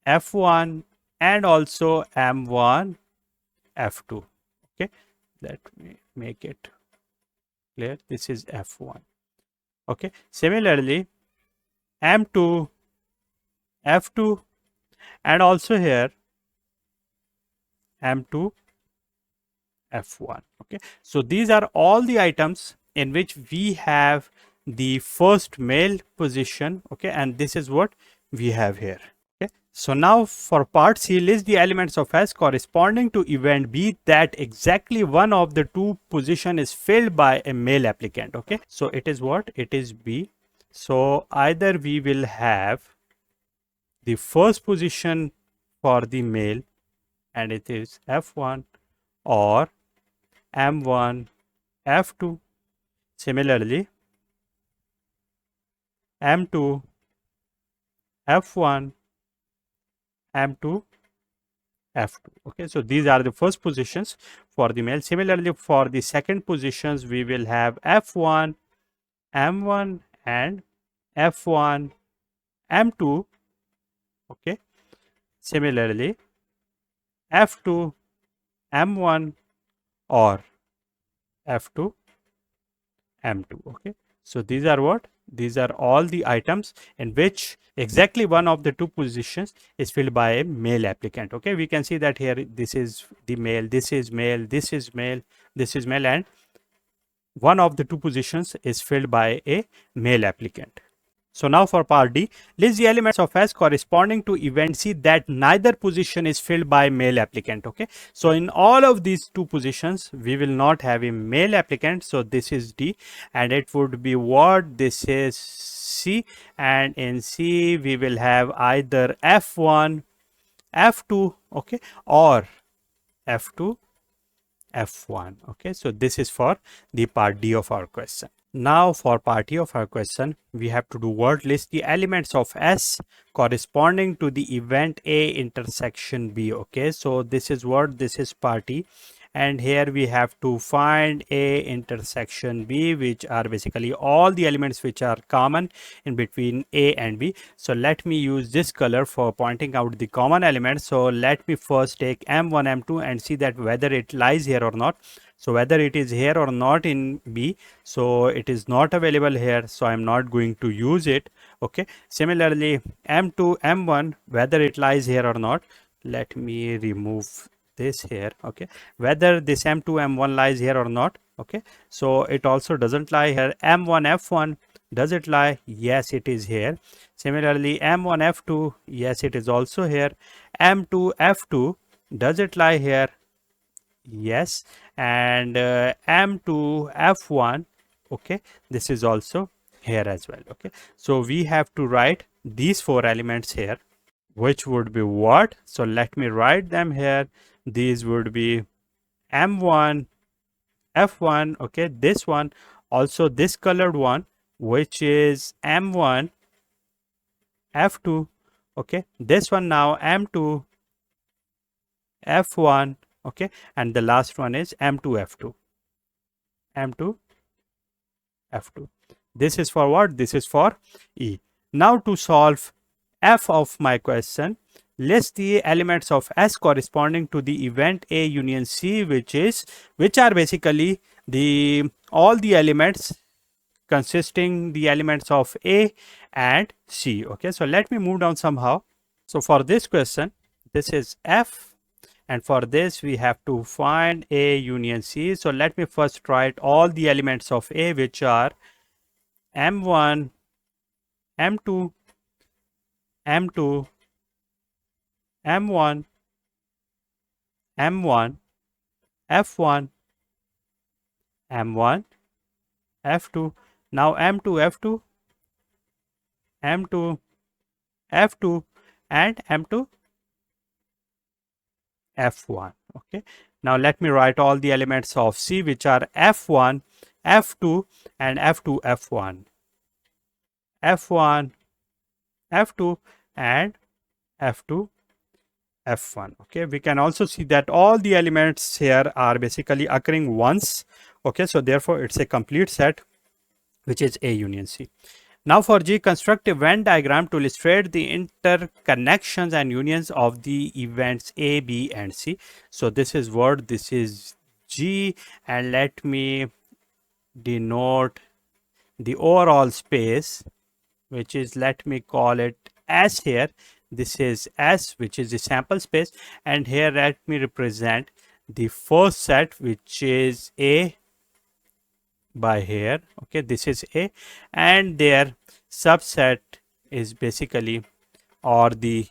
F1 and also M1, F2. Okay, let me make it clear. This is F1. Okay, similarly M2, F2 and also here M2, F1. Okay, so these are all the items in which we have the first male position. Okay, and this is what we have here. Okay, so now for part C, list the elements of S corresponding to event B that exactly one of the two position is filled by a male applicant. Okay, so it is what? It is B. So either we will have the first position for the male and it is F1 or M1, F2. Similarly, M2, F1, M2, F2. Okay, so these are the first positions for the male. Similarly, for the second positions, we will have F1, M1 and F1, M2. Okay, similarly, F2, M1 or F2, M2. Okay, so these are what? These are all the items in which exactly one of the two positions is filled by a male applicant. Okay, we can see that here this is the male, this is male, this is male, this is male, and one of the two positions is filled by a male applicant. So now for part D, list the elements of S corresponding to event C that neither position is filled by male applicant. Okay, so in all of these two positions, we will not have a male applicant. So this is D and it would be what? This is C, and in C we will have either F1, F2, okay, or F2, F1. Okay, so this is for the part D of our question. Now for part E of our question, we have to do what? List the elements of S corresponding to the event A intersection B. Okay, so this is what? This is part E, and here we have to find A intersection B, which are basically all the elements which are common in between A and B. So let me use this color for pointing out the common elements. So let me first take M1, M2 and see that whether it lies here or not. So whether it is here or not in B, so it is not available here, so I'm not going to use it. Okay, similarly M2, M1, whether it lies here or not, let me remove this here. Okay, whether this M2, M1 lies here or not. Okay, so it also doesn't lie here. M1, F1, does it lie? Yes, it is here. Similarly M1, F2, yes, it is also here. M2, F2, does it lie here? Yes, and M2, F1, okay, this is also here as well. Okay, so we have to write these four elements here, which would be what? So let me write them here. These would be M1, F1, okay, this one, also this colored one, which is M1, F2, okay, this one now M2, F1, okay, and the last one is M2, F2, M2, F2. This is for what? This is for E. Now to solve F of my question, list the elements of S corresponding to the event A union C, which are basically the all the elements consisting the elements of A and C. Okay, so let me move down somehow. So for this question, this is F, and for this we have to find A union C. So let me first write all the elements of A, which are M1, M2, M2, M1, M1, F1, M1, F2. Now M2, F2, M2, F2, and M2, F1. Okay. Now let me write all the elements of C, which are F1, F2, and F2, F1. F1, F2, and F2, F1. Okay, we can also see that all the elements here are basically occurring once. Okay, so therefore it's a complete set, which is A union C. Now for G, construct a Venn diagram to illustrate the interconnections and unions of the events A, B, and C. So this is what, this is G, and let me denote the overall space, which is, let me call it S here. This is S, which is the sample space, and here let me represent the first set, which is A by here. Okay, this is A, and their subset is basically, or the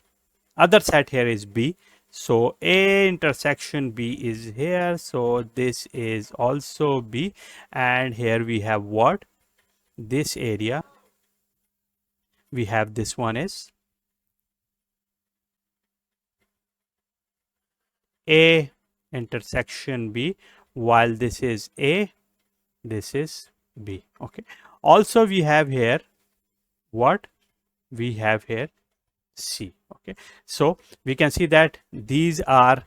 other set here is B. So A intersection B is here, so this is also B, and here we have what, this area, we have this one is A intersection B, while this is A, this is B. Okay, also we have here what, we have here C. Okay, so we can see that these are,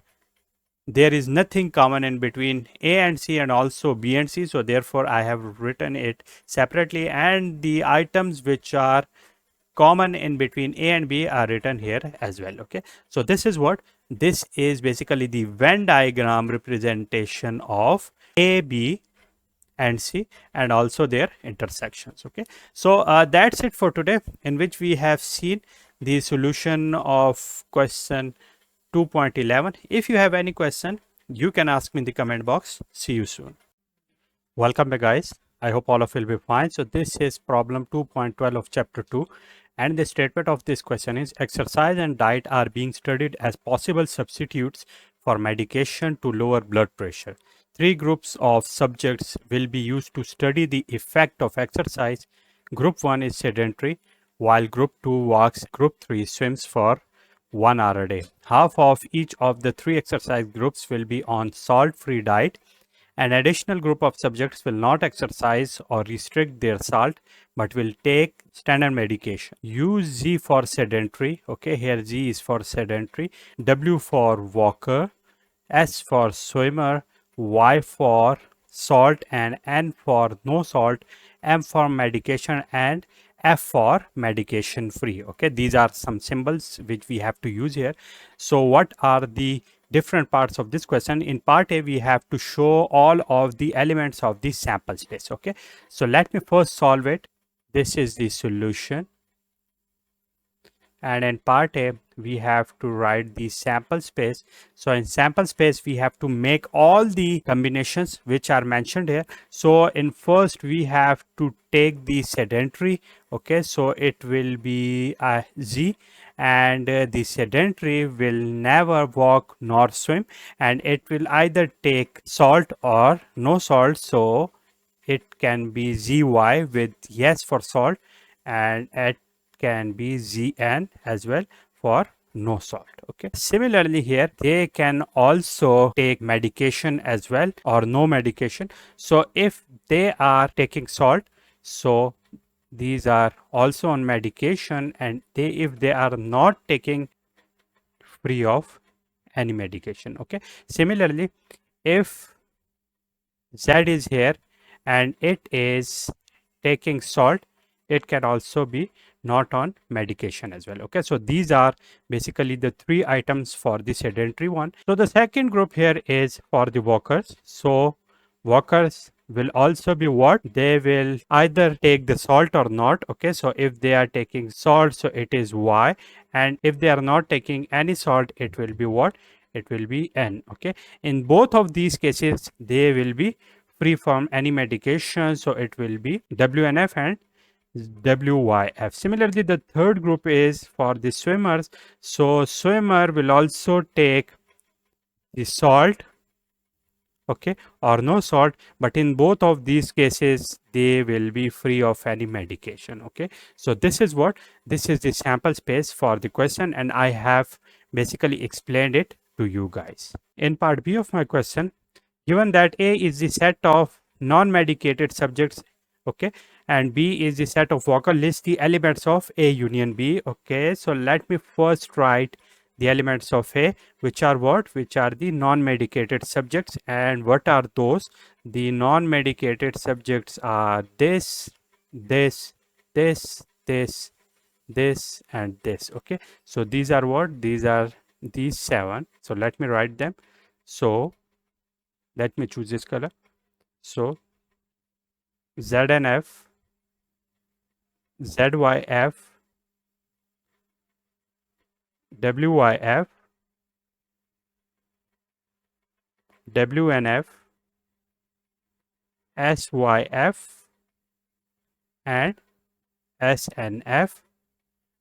there is nothing common in between A and C and also B and C, so therefore I have written it separately, and the items which are common in between A and B are written here as well. Okay, so this is what, this is basically the Venn diagram representation of A, B, and C, and also their intersections. Okay, so that's it for today, in which we have seen the solution of question 2.11. If you have any question, you can ask me in the comment box. See you soon. Welcome back, guys. I hope all of you will be fine. So this is problem 2.12 of chapter 2, and the statement of this question is, exercise and diet are being studied as possible substitutes for medication to lower blood pressure. Three groups of subjects will be used to study the effect of exercise. Group 1 is sedentary, while group 2 walks, group 3 swims for 1 hour a day. Half of each of the three exercise groups will be on salt-free diet. An additional group of subjects will not exercise or restrict their salt, but will take standard medication. Use Z for sedentary. Okay, here Z is for sedentary, W for walker, S for swimmer, Y for salt, and N for no salt, M for medication, and F for medication free. Okay, these are some symbols which we have to use here. So what are the different parts of this question? In part A, we have to show all of the elements of the sample space. Okay, so let me first solve it. This is the solution, and in part A we have to write the sample space. So in sample space we have to make all the combinations which are mentioned here. So in first we have to take the sedentary. Okay, so it will be Z, and the sedentary will never walk nor swim, and it will either take salt or no salt. So it can be ZY with yes for salt, and it can be ZN as well for no salt. Okay, similarly here they can also take medication as well or no medication. So if they are taking salt, so these are also on medication, and they, if they are not taking free of any medication. Okay, similarly if Z is here and it is taking salt, it can also be not on medication as well. Okay, so these are basically the three items for the sedentary one. So the second group here is for the walkers. So walkers will also be what, they will either take the salt or not. Okay, so if they are taking salt, so it is Y, and if they are not taking any salt, it will be what, it will be N. Okay, in both of these cases they will be free from any medication, so it will be WNF and WYF. Similarly, the third group is for the swimmers. So swimmer will also take the salt, okay, or no salt, but in both of these cases they will be free of any medication. Okay, so this is what, this is the sample space for the question, and I have basically explained it to you guys. In part B of my question, given that A is the set of non-medicated subjects, okay, and B is the set of walker, list the elements of A union B. Okay, so let me first write the elements of A, which are what? Which are the non-medicated subjects. And what are those? The non-medicated subjects are this, this, this, and this. Okay, so these are what? These are these 7. So let me write them. So let me choose this color. So ZNF, ZYF, WYF, WNF, SYF, and SNF,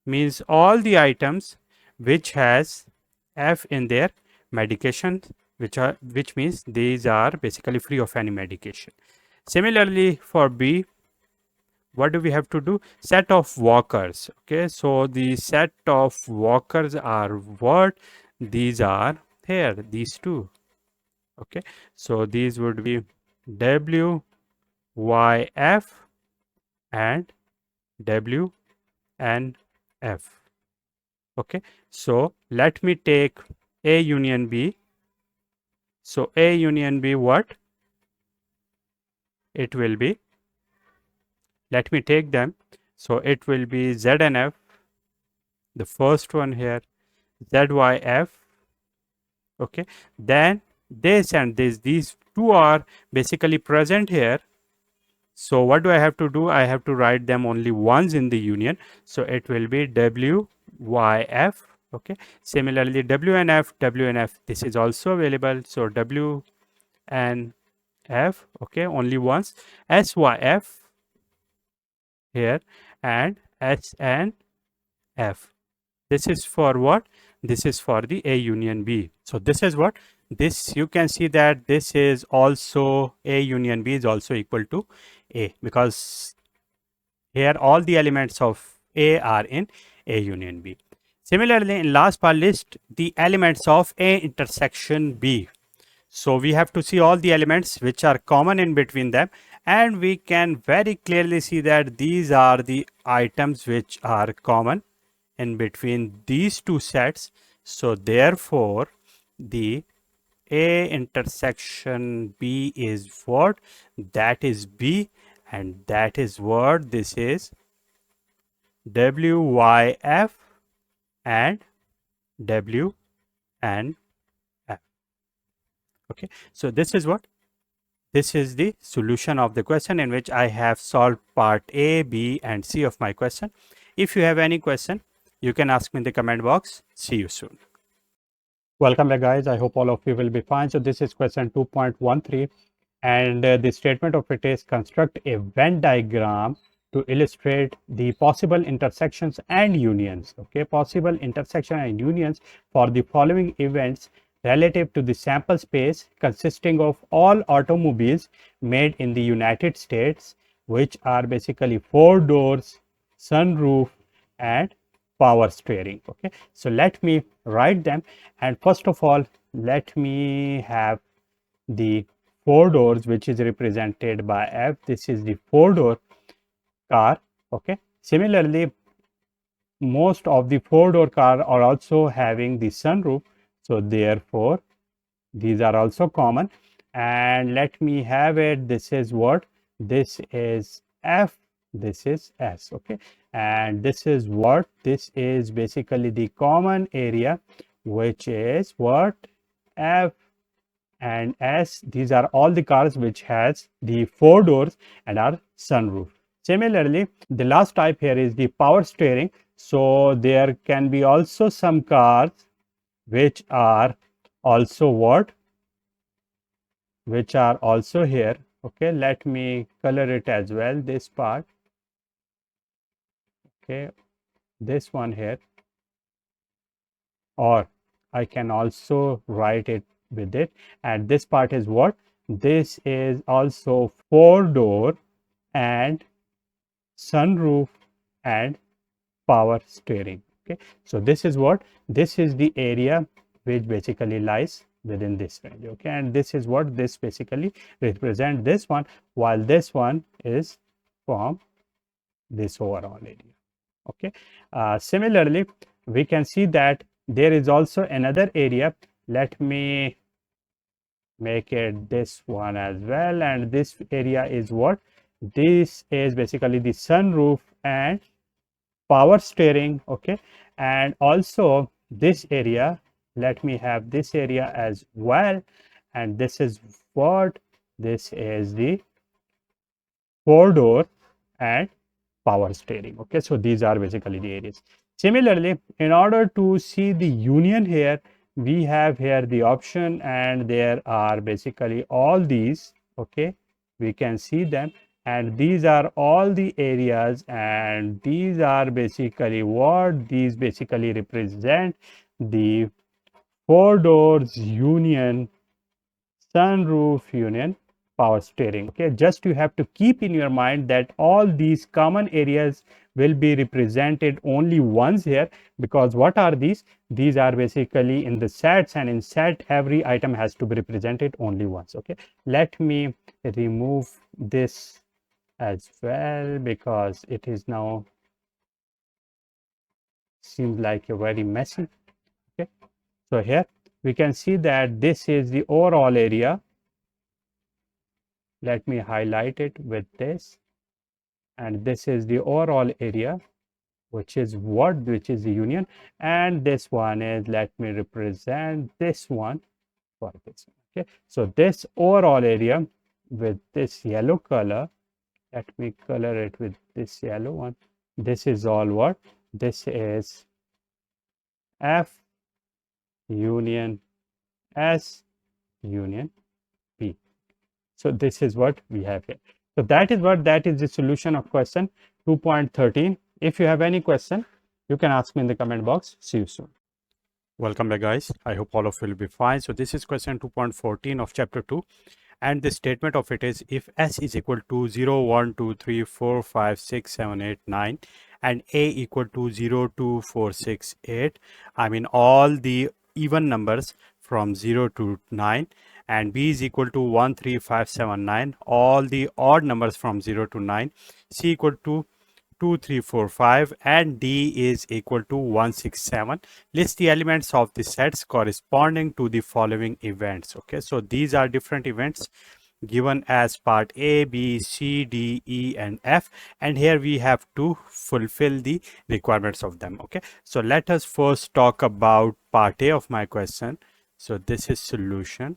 means all the items which has F in their medication, which means these are basically free of any medication. Similarly for B, what do we have to do? Set of walkers. Okay, so the set of walkers are what? These are here, these two. Okay, so these would be W, Y, F and W and F. Okay, so let me take A union B. So A union B, what? It will be, let me take them. So it will be Z and F, the first one here, ZYF. Okay, then this and this, these two are basically present here. So what do I have to do? I have to write them only once in the union. So it will be WYF. Okay, similarly WNF, WNF, this is also available. So W and F, okay, only once. SYF here and S and F. This is for what? This is for the A union B. So this is what? This, you can see that this is also A union B is also equal to A, because here all the elements of A are in A union B. Similarly, in last part, list the elements of A intersection B. So we have to see all the elements which are common in between them, and we can very clearly see that these are the items which are common in between these two sets. So therefore the A intersection B is what? That is B, and that is what? This is WYF and W and F. Okay, so this is what? This is the solution of the question in which I have solved part A, B and C of my question. If you have any question, you can ask me in the comment box. See you soon. Welcome back, guys. I hope all of you will be fine. So this is question 2.13, and the statement of it is construct a Venn diagram to illustrate the possible intersections and unions. Okay, possible intersection and unions for the following events relative to the sample space consisting of all automobiles made in the United States, which are basically 4 doors, sunroof and power steering. Okay, so let me write them, and first of all let me have the 4 doors, which is represented by F. This is the 4-door car. Okay, similarly most of the 4-door car are also having the sunroof, so therefore these are also common. And let me have it, this is what? This is F, this is S. Okay, and this is what? This is basically the common area, which is what? F and S. These are all the cars which has the 4 doors and are sunroof. Similarly, the last type here is the power steering. So there can be also some cars which are also what? Which are also here. Okay, let me color it as well, this part. Okay, this one here, or I can also write it with it. And this part is what? This is also 4-door and sunroof and power steering. Okay, so this is what? This is the area which basically lies within this range. Okay, and this is what? This basically represent this one, while this one is from this overall area. Okay, similarly we can see that there is also another area. Let me make it this one as well, and this area is what? This is basically the sunroof and power steering. Okay, and also this area, let me have this area as well, and this is what? This is the 4-door and power steering. Okay, so these are basically the areas. Similarly, in order to see the union here, we have here the option, and there are basically all these. Okay, we can see them, and these are all the areas, and these are basically what? These basically represent the 4 doors union, sunroof union, power steering. Okay, just you have to keep in your mind that all these common areas will be represented only once here, because what are these are basically in the sets, and in set every item has to be represented only once. Okay, let me remove this as well, because it is now seems like a very messy. Okay, so here we can see that this is the overall area. Let me highlight it with this, and this is the overall area, which is what? Which is the union, and this one is, let me represent this one for this one. Okay, so this overall area with this yellow color, let me color it with this yellow one. This is all what? This is F union S union P. So this is what we have here. So that is the solution of question 2.13. If you have any question, you can ask me in the comment box. See you soon. Welcome back, guys. I hope all of you will be fine. So this is question 2.14 of chapter 2, and the statement of it is, if S is equal to 0, 1, 2, 3, 4, 5, 6, 7, 8, 9, and A equal to 0, 2, 4, 6, 8, I mean all the even numbers from 0 to 9, and B is equal to 1, 3, 5, 7, 9, all the odd numbers from 0 to 9, C equal to 2, 3, 4, 5, and D is equal to 1, 6, 7. List the elements of the sets corresponding to the following events. Okay, so these are different events given as part A, B, C, D, E, and F, and here we have to fulfill the requirements of them. Okay, so let us first talk about part A of my question. So this is solution,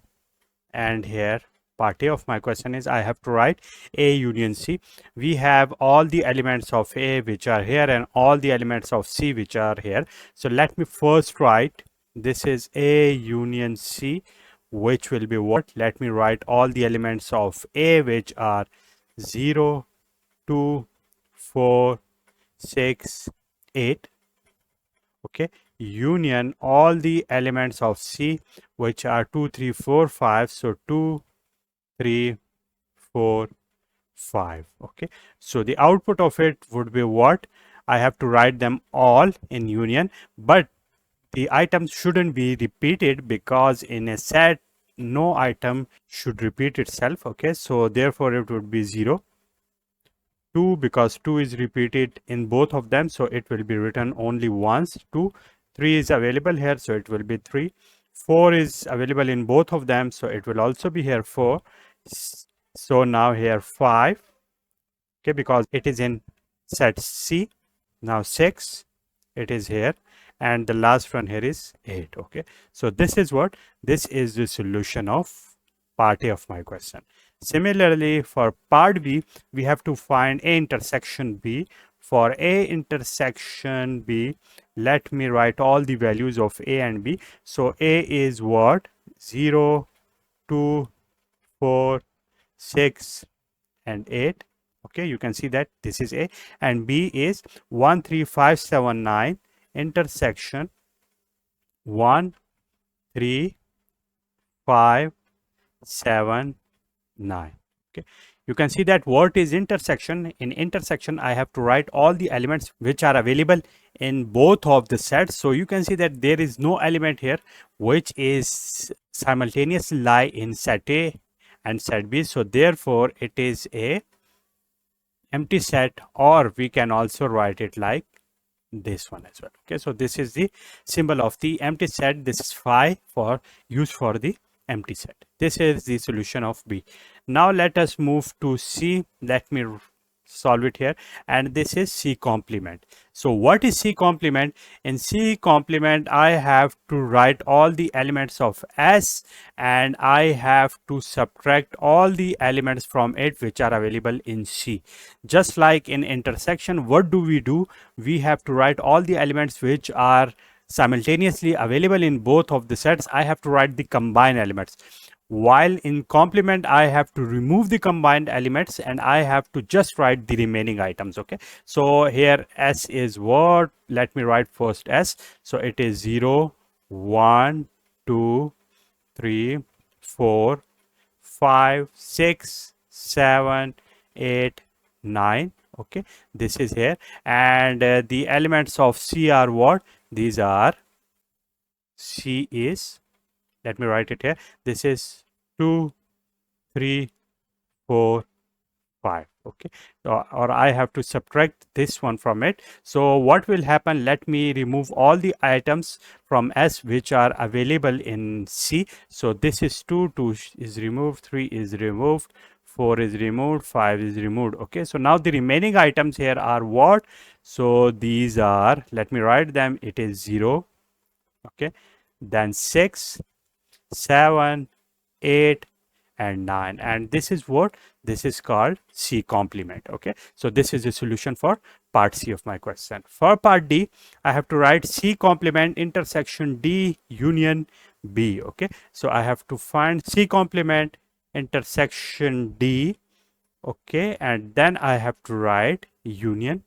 and here part A of my question is, I have to write A union C. We have all the elements of A which are here, and all the elements of C which are here. So let me first write, this is A union C, which will be what? Let me write all the elements of A which are 0, 2, 4, 6, 8. Okay, union all the elements of C which are 2, 3, 4, 5. So 2, 3, 4, 5. Okay, so the output of it would be what? I have to write them all in union, but the items shouldn't be repeated, because in a set no item should repeat itself. Okay, so therefore it would be 0, 2, because 2 is repeated in both of them, so it will be written only once. 2, 3 is available here, so it will be 3. 4 is available in both of them, so it will also be here 4. So now here 5, okay, because it is in set C. Now 6, it is here, and the last one here is 8. Okay, so this is what? This is the solution of part A of my question. Similarly, for part B, we have to find A intersection B. For A intersection B, let me write all the values of A and B. So A is what? 0, 2, 4, 6, and 8. Okay, you can see that this is A, and B is 1, 3, 5, 7, 9 intersection 1, 3, 5, 7, 9. Okay, you can see that what is intersection? In intersection, I have to write all the elements which are available in both of the sets. So you can see that there is no element here which is simultaneously lie in set A and set B. So therefore it is a empty set, or we can also write it like this one as well. Okay, so this is the symbol of the empty set. This is phi for used for the empty set. This is the solution of B. Now let us move to C. Let me solve it here, and this is C complement. So what is C complement? In C complement, I have to write all the elements of S, and I have to subtract all the elements from it which are available in C. Just like in intersection, what do? We have to write all the elements which are simultaneously available in both of the sets. I have to write the combined elements, while in complement I have to remove the combined elements and I have to just write the remaining items. Okay, so here S is what? Let me write first S. So it is 0, 1, 2, 3, 4, 5, 6, 7, 8, 9. Okay, this is here, and the elements of C are what? These are, C is, let me write it here, this is 2, 3, 4, 5. Okay, or I have to subtract this one from it. So what will happen? Let me remove all the items from S which are available in C. So this is 2, 2 is removed, 3 is removed, 4 is removed, 5 is removed. Okay, so now the remaining items here are what? So these are, let me write them, it is 0, okay, then 6, 7, 8, and 9, and this is what? This is called C complement. Okay, so this is the solution for part C of my question. For part D, I have to write C complement intersection D union B. Okay, so I have to find C complement intersection D. Okay, and then I have to write union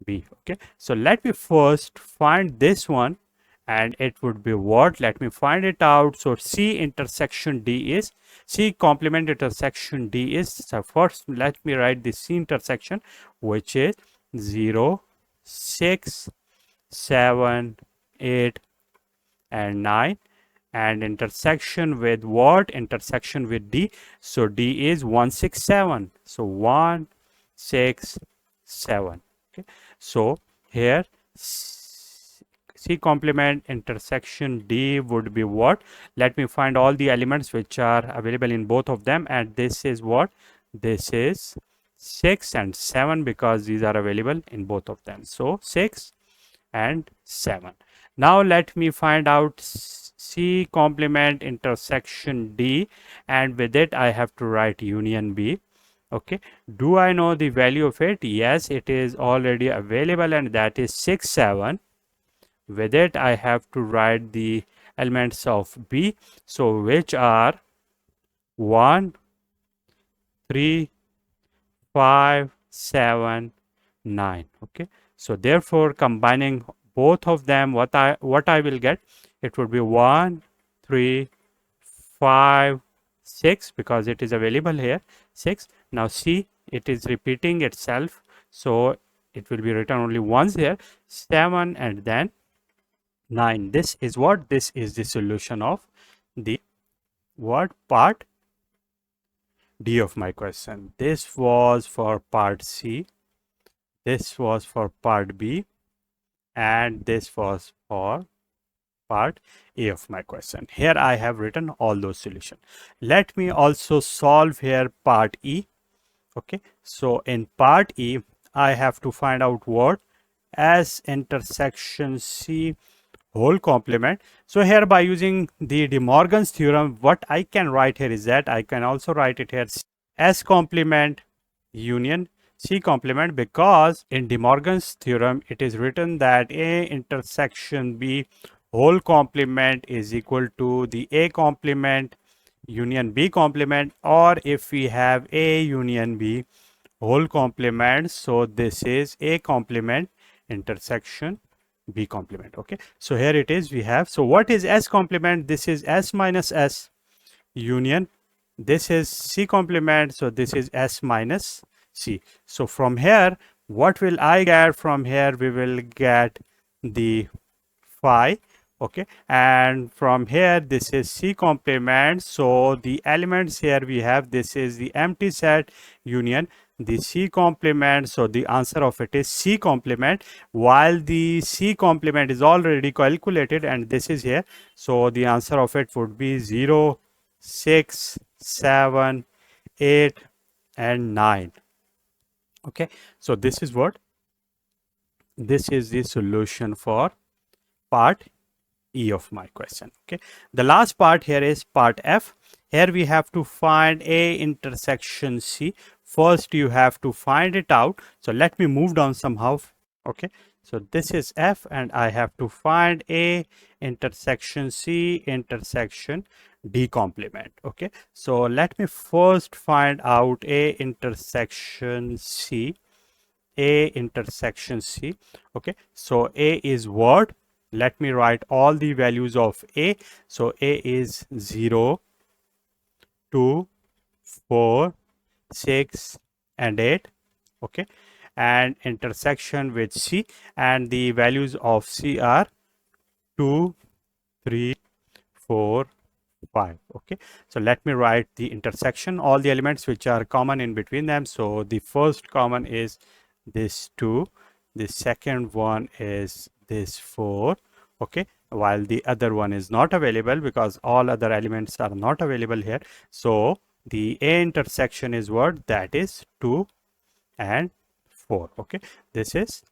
B. Okay, so let me first find this one, and it would be what? Let me find it out. So C intersection D is, C complement intersection D is, so first let me write the C intersection, which is 0, 6, 7, 8, and 9, and intersection with what? Intersection with D. So D is 1, 6, 7. So 1, 6, 7. Okay, so here C complement intersection D would be what? Let me find all the elements which are available in both of them, and this is what? This is 6 and 7 because these are available in both of them. So 6 and 7. Now let me find out C complement intersection D, and with it I have to write union B. Okay, do I know the value of it? Yes, it is already available, and that is 6, 7. With it I have to write the elements of B, so which are 1, 3, 5, 7, 9. Okay, so therefore combining both of them, what I will get, it would be 1, 3, 5, 6, because it is available here, 6. Now see, it is repeating itself, so it will be written only once here, 7, and then 9. This is what? This is the solution of the what? Part D of my question. This was for part C, this was for part B, and this was for part A of my question. Here I have written all those solutions. Let me also solve here part E. Okay, so in part E, I have to find out what? S intersection C whole complement. So here, by using the De Morgan's theorem, what I can write here is that I can also write it here S complement union C complement, because in De Morgan's theorem it is written that A intersection B whole complement is equal to the A complement union B complement, or if we have A union B whole complement, so this is A complement intersection B complement. Okay, so here it is, we have, so what is S complement? This is S minus S union, this is C complement, so this is S minus C. So from here, what will I get? From here we will get the phi. Okay, and from here this is C complement, so the elements here we have, this is the empty set union the C complement. So the answer of it is C complement, while the C complement is already calculated and this is here. So the answer of it would be 0, 6, 7, 8 and 9. Okay, so this is what, this is the solution for part E of my question. Okay, the last part here is part F. Here we have to find A intersection C. First you have to find it out. So let me move down somehow. Okay, so this is F and I have to find A intersection C intersection D complement. Okay, so let me first find out A intersection C. A intersection C. Okay, so A is what? Let me write all the values of A. So A is 0, 2, 4, 6 and 8. Okay, and intersection with C, and the values of C are 2, 3, 4, 5. Okay, so let me write the intersection, all the elements which are common in between them. So the first common is this 2, the second one is this 4. Okay, while the other one is not available because all other elements are not available here. So the A intersection is what? That is 2 and 4. Okay, this is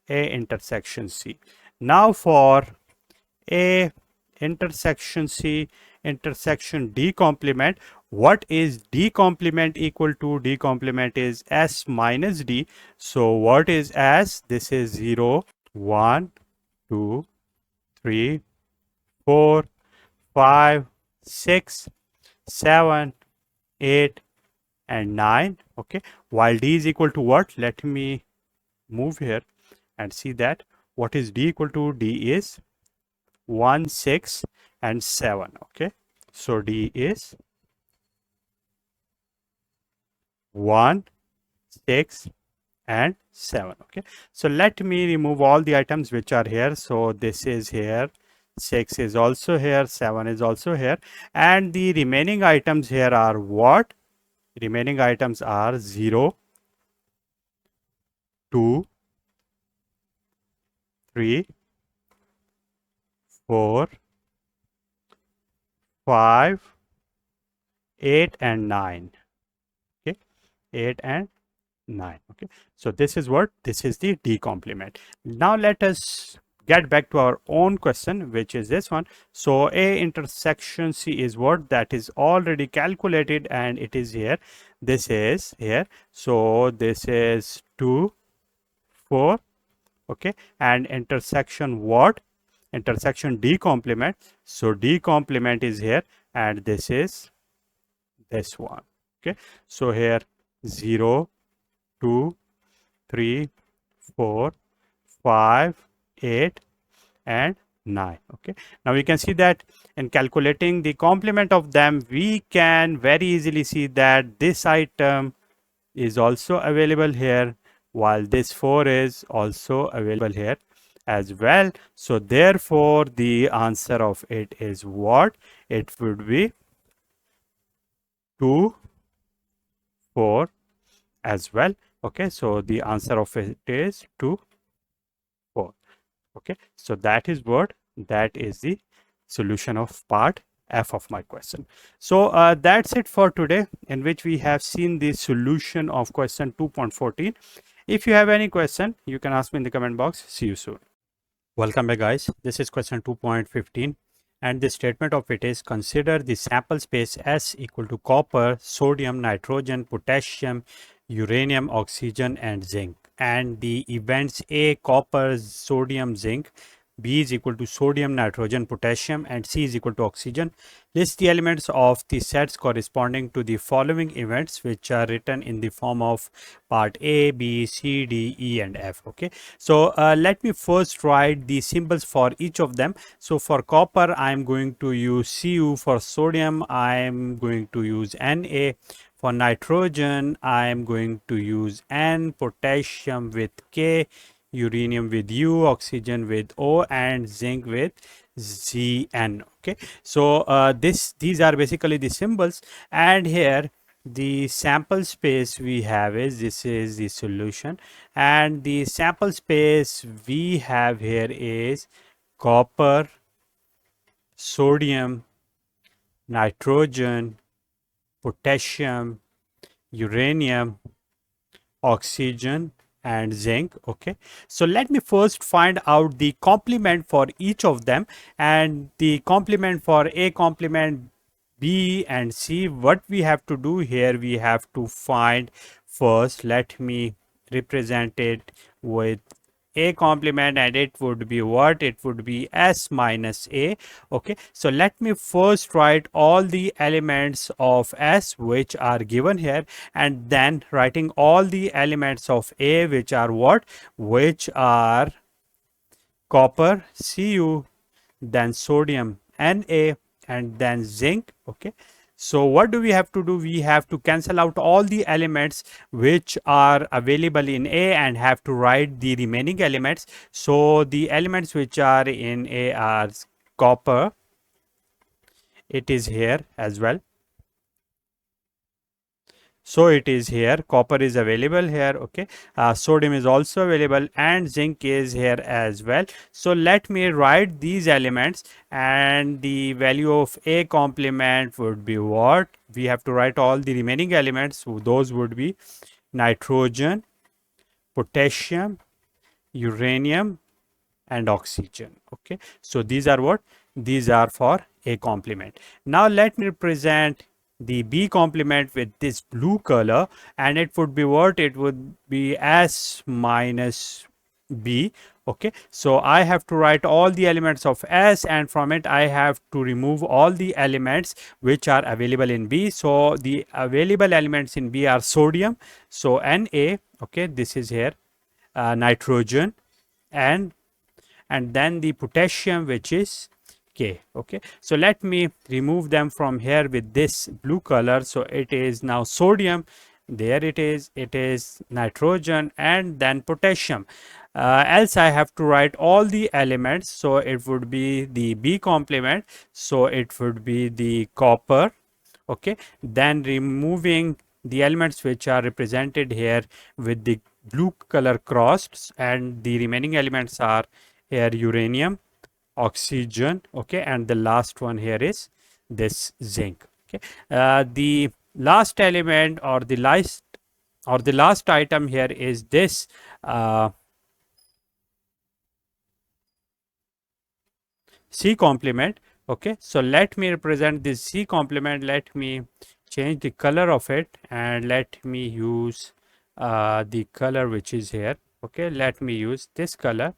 A intersection C. Now for A intersection C intersection D complement. What is D complement equal to? D complement is S minus D. So what is S? This is 0, 1, 2, 3, 4, 5, 6, 7, 8 and 9. Okay, while D is equal to what? Let me move here and see that what is D equal to. D is 1, 6 and 7. Okay, so D is 1, 6 and 7. Okay, so let me remove all the items which are here. So this is here, 6 is also here, 7 is also here, and the remaining items here are what? Remaining items are 0, 2, 3, 4, 5, 8 and 9. Okay, 8 and 9. Okay, so this is what? This is the D complement. Now let us get back to our own question, which is this one. So A intersection C is what? That is already calculated and it is here. This is here. So this is 2, 4. Okay, and intersection what? Intersection D complement. So D complement is here and this is this one. Okay, so here 0, 2, 3, 4, 5, 8 and 9. Okay, now we can see that in calculating the complement of them, we can very easily see that this item is also available here, while this 4 is also available here as well. So therefore the answer of it is what? It would be 2, 4 as well. Okay, so the answer of it is 2, 4. Okay, so that is what? That is the solution of part F of my question. So that's it for today, in which we have seen the solution of question 2.14. If you have any question, you can ask me in the comment box. See you soon. Welcome back, guys. This is question 2.15 and the statement of it is: consider the sample space S equal to copper, sodium, nitrogen, potassium, uranium, oxygen and zinc, and the events A copper, sodium, zinc, B is equal to sodium, nitrogen, potassium and C is equal to oxygen. List the elements of the sets corresponding to the following events, which are written in the form of part A, B, C, D, E and F. Okay, so let me first write the symbols for each of them. So for copper I am going to use Cu, for sodium I am going to use Na, for nitrogen I am going to use N, potassium with K, uranium with U, oxygen with O and zinc with Zn. Okay, so these are basically the symbols, and here the sample space we have is, this is the solution, and the sample space we have here is copper, sodium, nitrogen, potassium, uranium, oxygen, and zinc. Okay, so let me first find out the complement for each of them, and the complement for A complement, B and C. What we have to do here, we have to find first, let me represent it with A complement, and it would be what? It would be S minus A. Okay, so let me first write all the elements of S which are given here, and then writing all the elements of A which are what? Which are copper Cu, then sodium Na, and then zinc. Okay, so what do we have to do? We have to cancel out all the elements which are available in A and have to write the remaining elements. So the elements which are in A are copper, it is here as well. So it is here, copper is available here. Okay, sodium is also available, and zinc is here as well. So let me write these elements, and the value of A complement would be what? We have to write all the remaining elements, so those would be nitrogen, potassium, uranium, and oxygen. Okay, so these are what? These are for A complement. Now let me represent the B complement with this blue color, and it would be what? It would be S minus B. Okay, so I have to write all the elements of S, and from it I have to remove all the elements which are available in B. So the available elements in B are sodium, so Na. Okay, this is here, nitrogen, and then the potassium, which is K. Okay, so let me remove them from here with this blue color. So it is now sodium, there it is nitrogen, and then potassium. Else I have to write all the elements, so it would be the B complement, so it would be the copper. Okay, then removing the elements which are represented here with the blue color crossed, and the remaining elements are here uranium, oxygen. Okay, and the last one here is this zinc. Okay, the last element, or the last item here is this C complement. Okay, so let me represent this C complement. Let me change the color of it, and let me use the color which is here. Okay, let me use this color.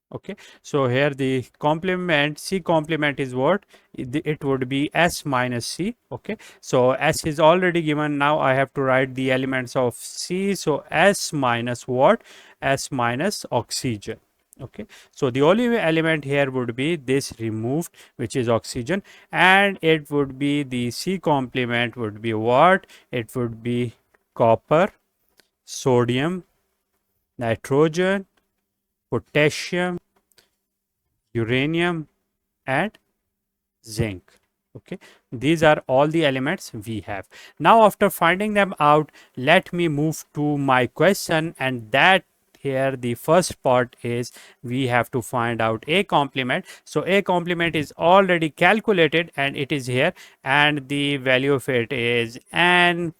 Okay, so here the complement, C complement is what? It would be S minus C. Okay, so S is already given. Now I have to write the elements of C. So S minus what? S minus oxygen. Okay, so the only element here would be this removed, which is oxygen, and it would be the C complement would be what? It would be copper, sodium, nitrogen, potassium, uranium, and zinc. Okay, these are all the elements we have. Now after finding them out, let me move to my question, and that here the first part is we have to find out A complement. So A complement is already calculated, and it is here, and the value of it is N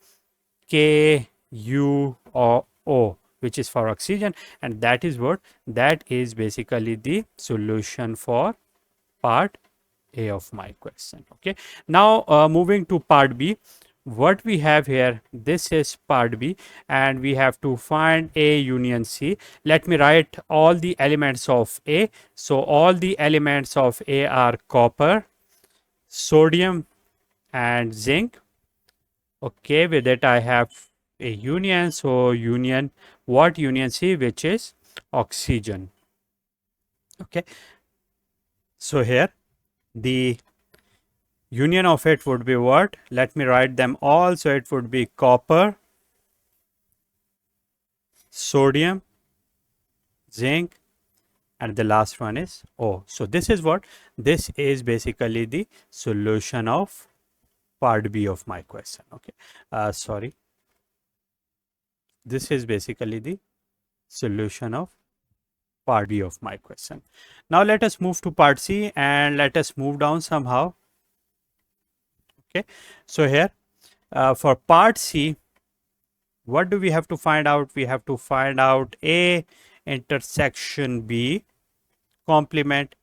K U O, which is for oxygen, and that is what? That is basically the solution for part A of my question. Okay, now moving to part B, what we have here, this is part B, and we have to find A union C. Let me write all the elements of A. So all the elements of A are copper, sodium, and zinc. Okay, with it I have a union, so union, what? Union C, which is oxygen. Okay, so here the union of it would be what? Let me write them all. So it would be copper, sodium, zinc, and the last one is O. So this is what? This is basically the solution of part B of my question. Okay, sorry, this is basically the solution of part B of my question. Now let us move to part C and let us move down somehow. Okay, so here for part C, what do we have to find out? We have to find out A intersection B complement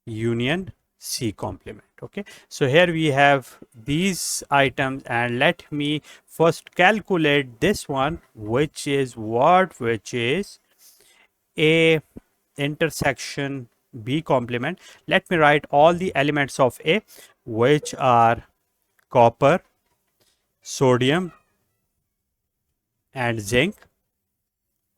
union C complement. Okay, so here we have these items, and let me first calculate this one, which is what? Which is A intersection B complement. Let me write all the elements of A, which are copper, sodium, and zinc.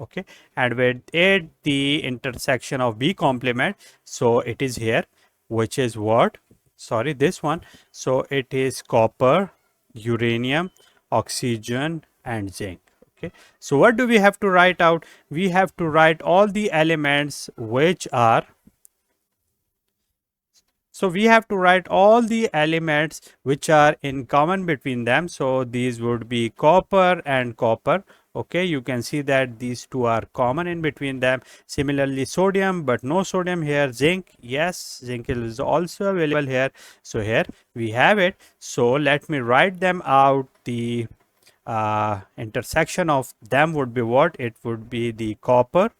Okay, and with it the intersection of B complement, so it is here, which is what? Sorry, this one. So it is copper, uranium, oxygen, and zinc. Okay, so what do we have to write out? We have to write all the elements which are, so we have to write all the elements which are in common between them. So these would be copper and copper. Okay, you can see that these two are common in between them. Similarly, sodium, but no sodium here. Zinc, yes, zinc is also available here. So here we have it. So let me write them out. The intersection of them would be what? It would be the copper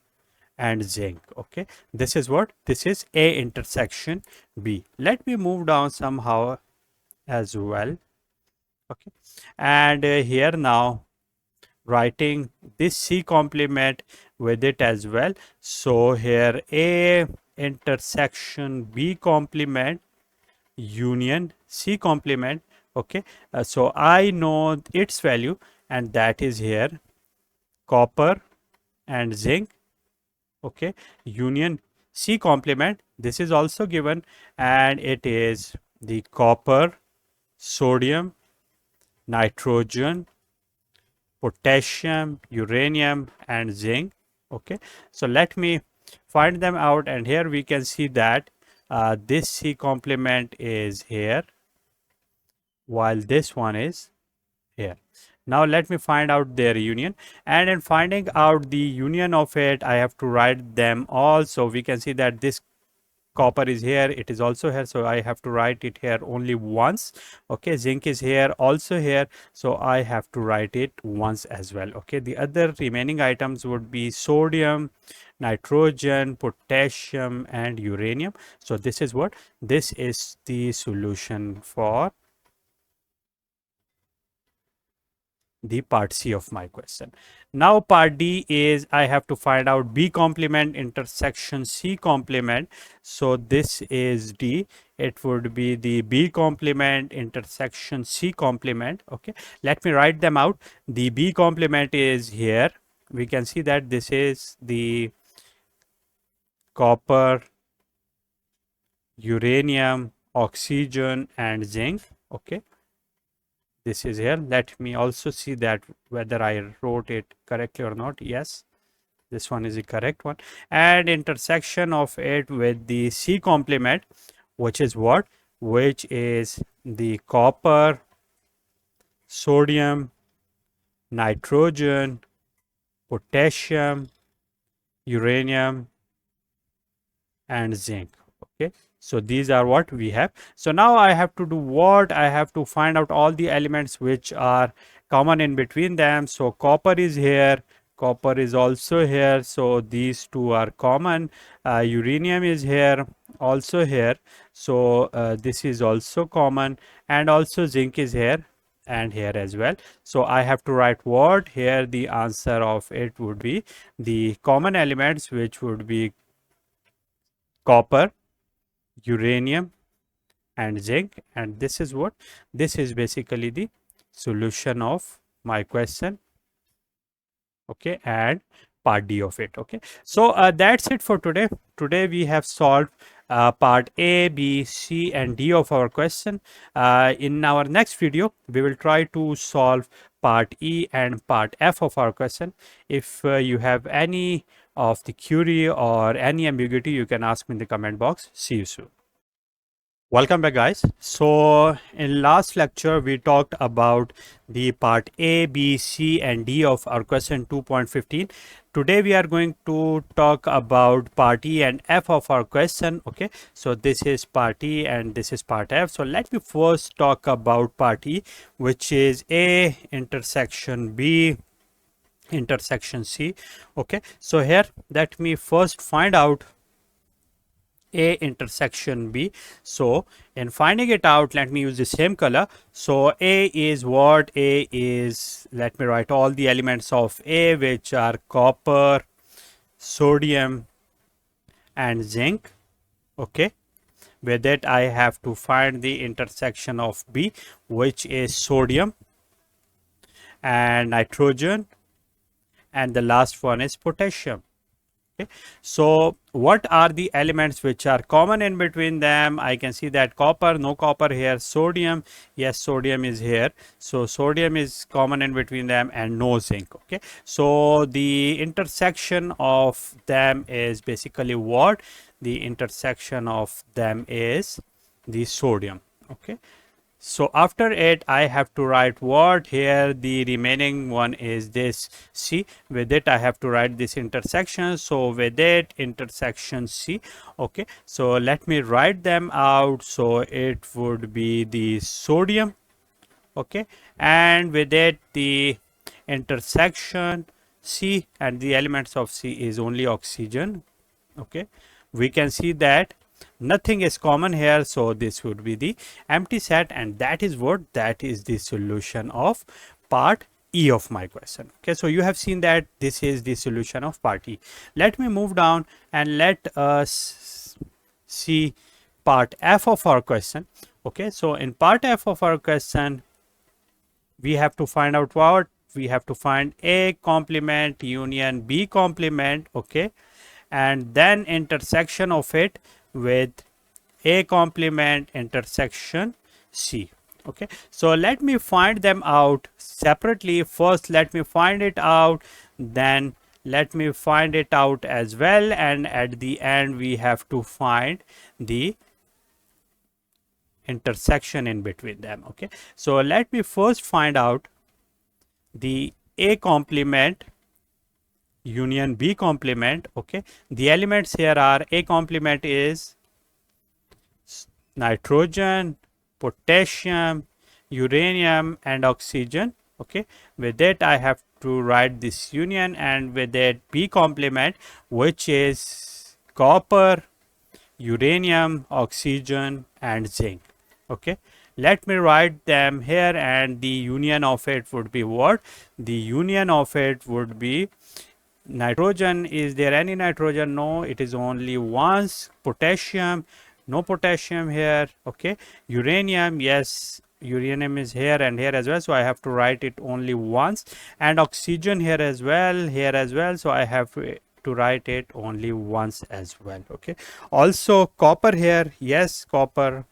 and zinc. Okay, this is what? This is A intersection B. Let me move down somehow as well. Okay, and here now writing this C complement with it as well. So here A intersection B complement union C complement. Okay, so I know its value, and that is here copper and zinc. Okay, union C complement, this is also given, and it is the copper, sodium, nitrogen, potassium, uranium, and zinc. Okay, so let me find them out, and here we can see that this C complement is here, while this one is here. Now let me find out their union, and in finding out the union of it, I have to write them all. So we can see that this copper is here, it is also here, so I have to write it here only once. Okay, zinc is here, also here, so I have to write it once as well. Okay, the other remaining items would be sodium, nitrogen, potassium, and uranium. So this is what? This is the solution for the part C of my question. Now part D is I have to find out B complement intersection C complement. So this is D. It would be the B complement intersection C complement. Okay, let me write them out. The B complement is here. We can see that this is the copper, uranium, oxygen, and zinc. Okay, this is here. Let me also see that whether I wrote it correctly or not. Yes, this one is the correct one. And intersection of it with the C complement, which is what? Which is the copper, sodium, nitrogen, potassium, uranium, and zinc. Okay, so these are what we have. So now I have to do what? I have to find out all the elements which are common in between them. So copper is here, copper is also here, so these two are common. Uranium is here, also here, so this is also common, and also zinc is here and here as well. So I have to write what? Here the answer of it would be the common elements, which would be copper, uranium, and zinc, and this is what? This is basically the solution of my question. Okay, and part D of it. Okay, so that's it for today. Today we have solved part A, B, C, and D of our question. In our next video we will try to solve part E and part F of our question. If you have any of the query or any ambiguity, you can ask me in the comment box. See you soon. Welcome back, guys. So in last lecture we talked about the part A, B, C and D of our question 2.15. Today we are going to talk about part E and F of our question. Okay, so this is part E and this is part F. So let me first talk about part E, which is A intersection B intersection C. Okay, so here let me first find out A intersection B. So in finding it out, let me use the same color. So A is what? A is, let me write all the elements of A, which are copper, sodium and zinc. Okay, with it I have to find the intersection of B, which is sodium and nitrogen, and the last one is potassium. Okay, so what are the elements which are common in between them? I can see that copper, no copper here. Sodium, yes, sodium is here. So sodium is common in between them, and no zinc. Okay, so the intersection of them is basically what? The intersection of them is the sodium. Okay, so after it I have to write what? Here the remaining one is this C. With it I have to write this intersection. So with it intersection C. Okay, so let me write them out. So it would be the sodium. Okay, and with it the intersection C, and the elements of C is only oxygen. Okay, we can see that nothing is common here, so this would be the empty set, and that is what? That is the solution of part E of my question. Okay, so you have seen that this is the solution of part E. Let me move down and let us see part F of our question. Okay, so in part F of our question we have to find out what? We have to find A complement union B complement. Okay, and then intersection of it with A complement intersection C. Okay, so let me find them out separately. First let me find it out, then let me find it out as well, and at the end we have to find the intersection in between them. Okay, so let me first find out the A complement union B complement. Okay, the elements here are A complement is nitrogen, potassium, uranium and oxygen. Okay, with it I have to write this union, and with it B complement, which is copper, uranium, oxygen and zinc. Okay, let me write them here, and the union of it would be what? The union of it would be nitrogen. Is there any nitrogen? No, it is only once. Potassium, no potassium here. Okay, uranium, yes, uranium is here and here as well, so I have to write it only once, and oxygen here as well, here as well, so I have to write it only once as well. Okay, also copper here, yes, copper.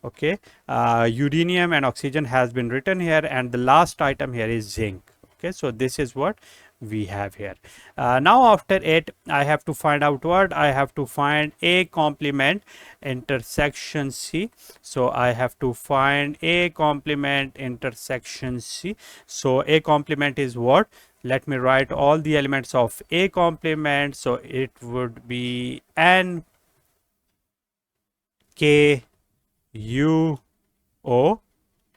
Okay, uranium and oxygen has been written here, and the last item here is zinc. Okay, so this is what we have here. Now after it I have to find out what? I have to find A complement intersection C. So I have to find A complement intersection C. So A complement is what? Let me write all the elements of A complement. So it would be N, K, U, O.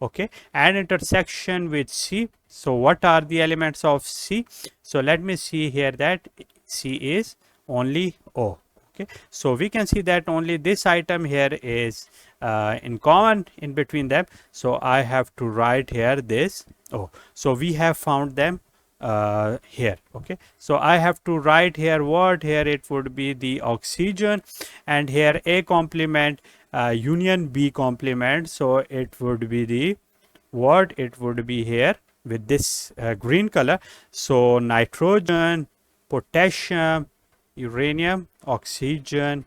Okay, and intersection with C. So what are the elements of C? So let me see here that C is only O. Okay, so we can see that only this item here is in common in between them, so I have to write here this O. So we have found them here. Okay, so I have to write here what? Here it would be the oxygen, and here A complement union B complement, so it would be the what? It would be here with this green color. So nitrogen, potassium, uranium, oxygen,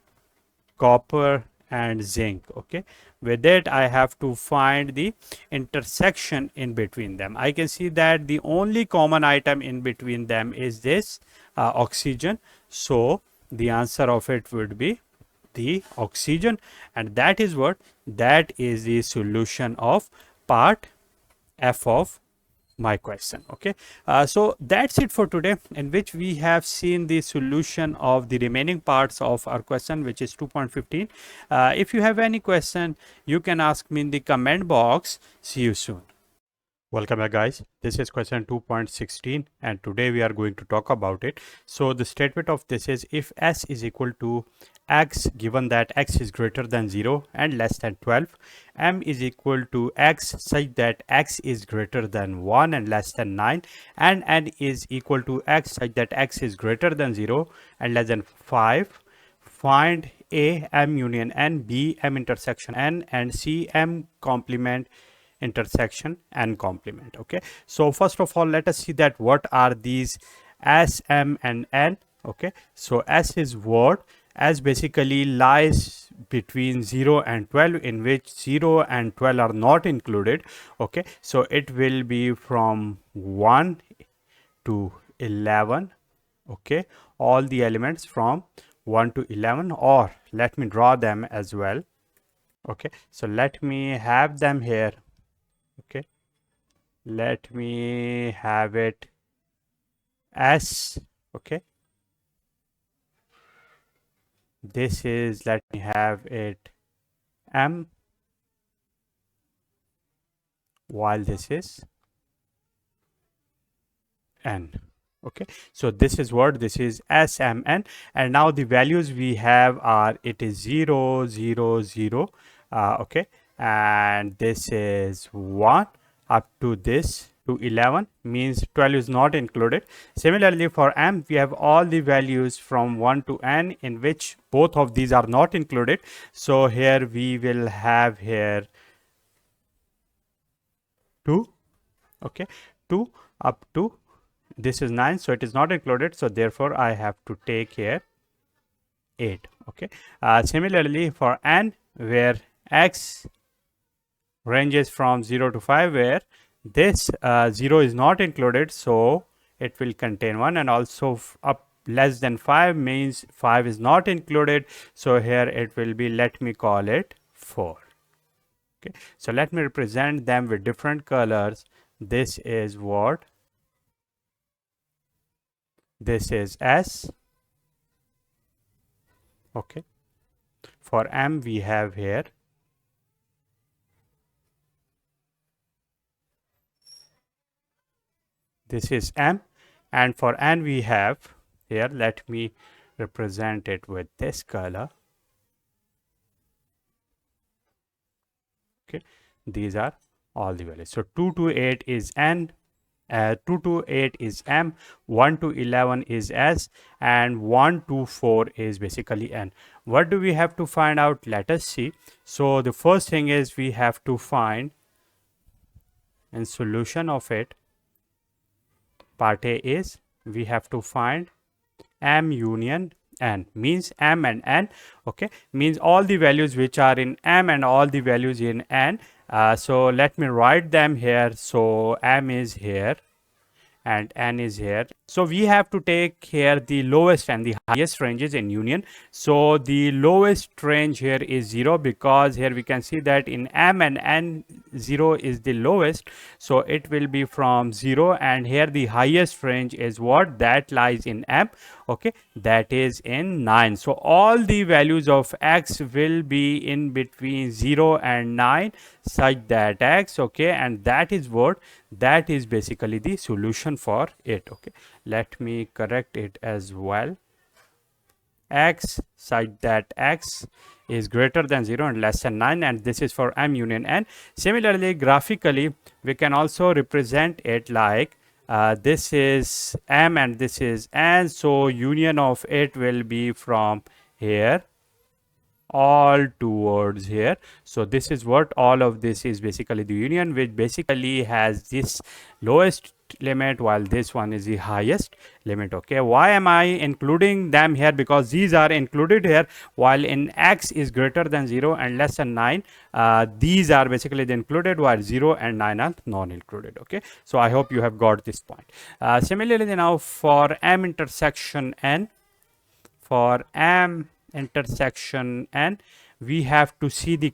copper and zinc. Okay, with it I have to find the intersection in between them. I can see that the only common item in between them is this oxygen, so the answer of it would be the oxygen, and that is what, that is the solution of part F of my question. Okay, so that's it for today, in which we have seen the solution of the remaining parts of our question, which is 2.15. If you have any question, you can ask me in the comment box. See you soon. Welcome back, guys. This is question 2.16 and today we are going to talk about it. So the statement of this is, if s is equal to x given that x is greater than 0 and less than 12, m is equal to x such that x is greater than 1 and less than 9, and n is equal to x such that x is greater than 0 and less than 5. Find A m union n, B m intersection n, and C m complement intersection and complement. Okay, so first of all, let us see that what are these S, M and N. Okay, so S is what? S basically lies between 0 and 12, in which 0 and 12 are not included. Okay, so it will be from 1 to 11. Okay, all the elements from 1 to 11, or let me draw them as well. Okay, so let me have them here. Okay, let me have it S. Okay, this is, let me have it M, while this is N. Okay, so this is what, this is S, M, N, and now the values we have are, it is 0 0 0, okay, and this is 1 up to this to 11, means 12 is not included. Similarly for M, we have all the values from 1 to N, in which both of these are not included. So here we will have here 2, okay, 2 up to this is 9, so it is not included, so therefore I have to take here 8. Okay, similarly for N, where X ranges from 0 to 5, where this 0 is not included, so it will contain 1, and also up less than 5 means 5 is not included, so here it will be, let me call it 4. Okay, so let me represent them with different colors. This is what, this is S. Okay, for M we have here this is M, and for N we have here, let me represent it with this color. Okay, these are all the values. So 2 to 8 is N, 2 to 8 is M, 1 to 11 is S, and 1 to 4 is basically N. What do we have to find out? Let us see. So the first thing is, we have to find in solution of it, part A is, we have to find M union N, means M and N. Okay, means all the values which are in M and all the values in N. So let me write them here. So M is here and N is here. So we have to take here the lowest and the highest ranges in union. So the lowest range here is 0, because here we can see that in M and N 0 is the lowest, so it will be from 0, and here the highest range is what, that lies in M. Okay, that is in 9. So all the values of X will be in between 0 and 9, such that X, okay, and that is what, that is basically the solution for it. Okay, let me correct it as well. X such that X is greater than 0 and less than 9, and this is for M union N. Similarly, graphically we can also represent it like this is M and this is N, so union of it will be from here all towards here. So this is what, all of this is basically the union, which basically has this lowest limit while this one is the highest limit. Okay, why am I including them here? Because these are included here, while in X is greater than 0 and less than 9, these are basically the included, while 0 and 9 are non included. Okay, so I hope you have got this point. Similarly now for M intersection N, for M intersection n, we have to see the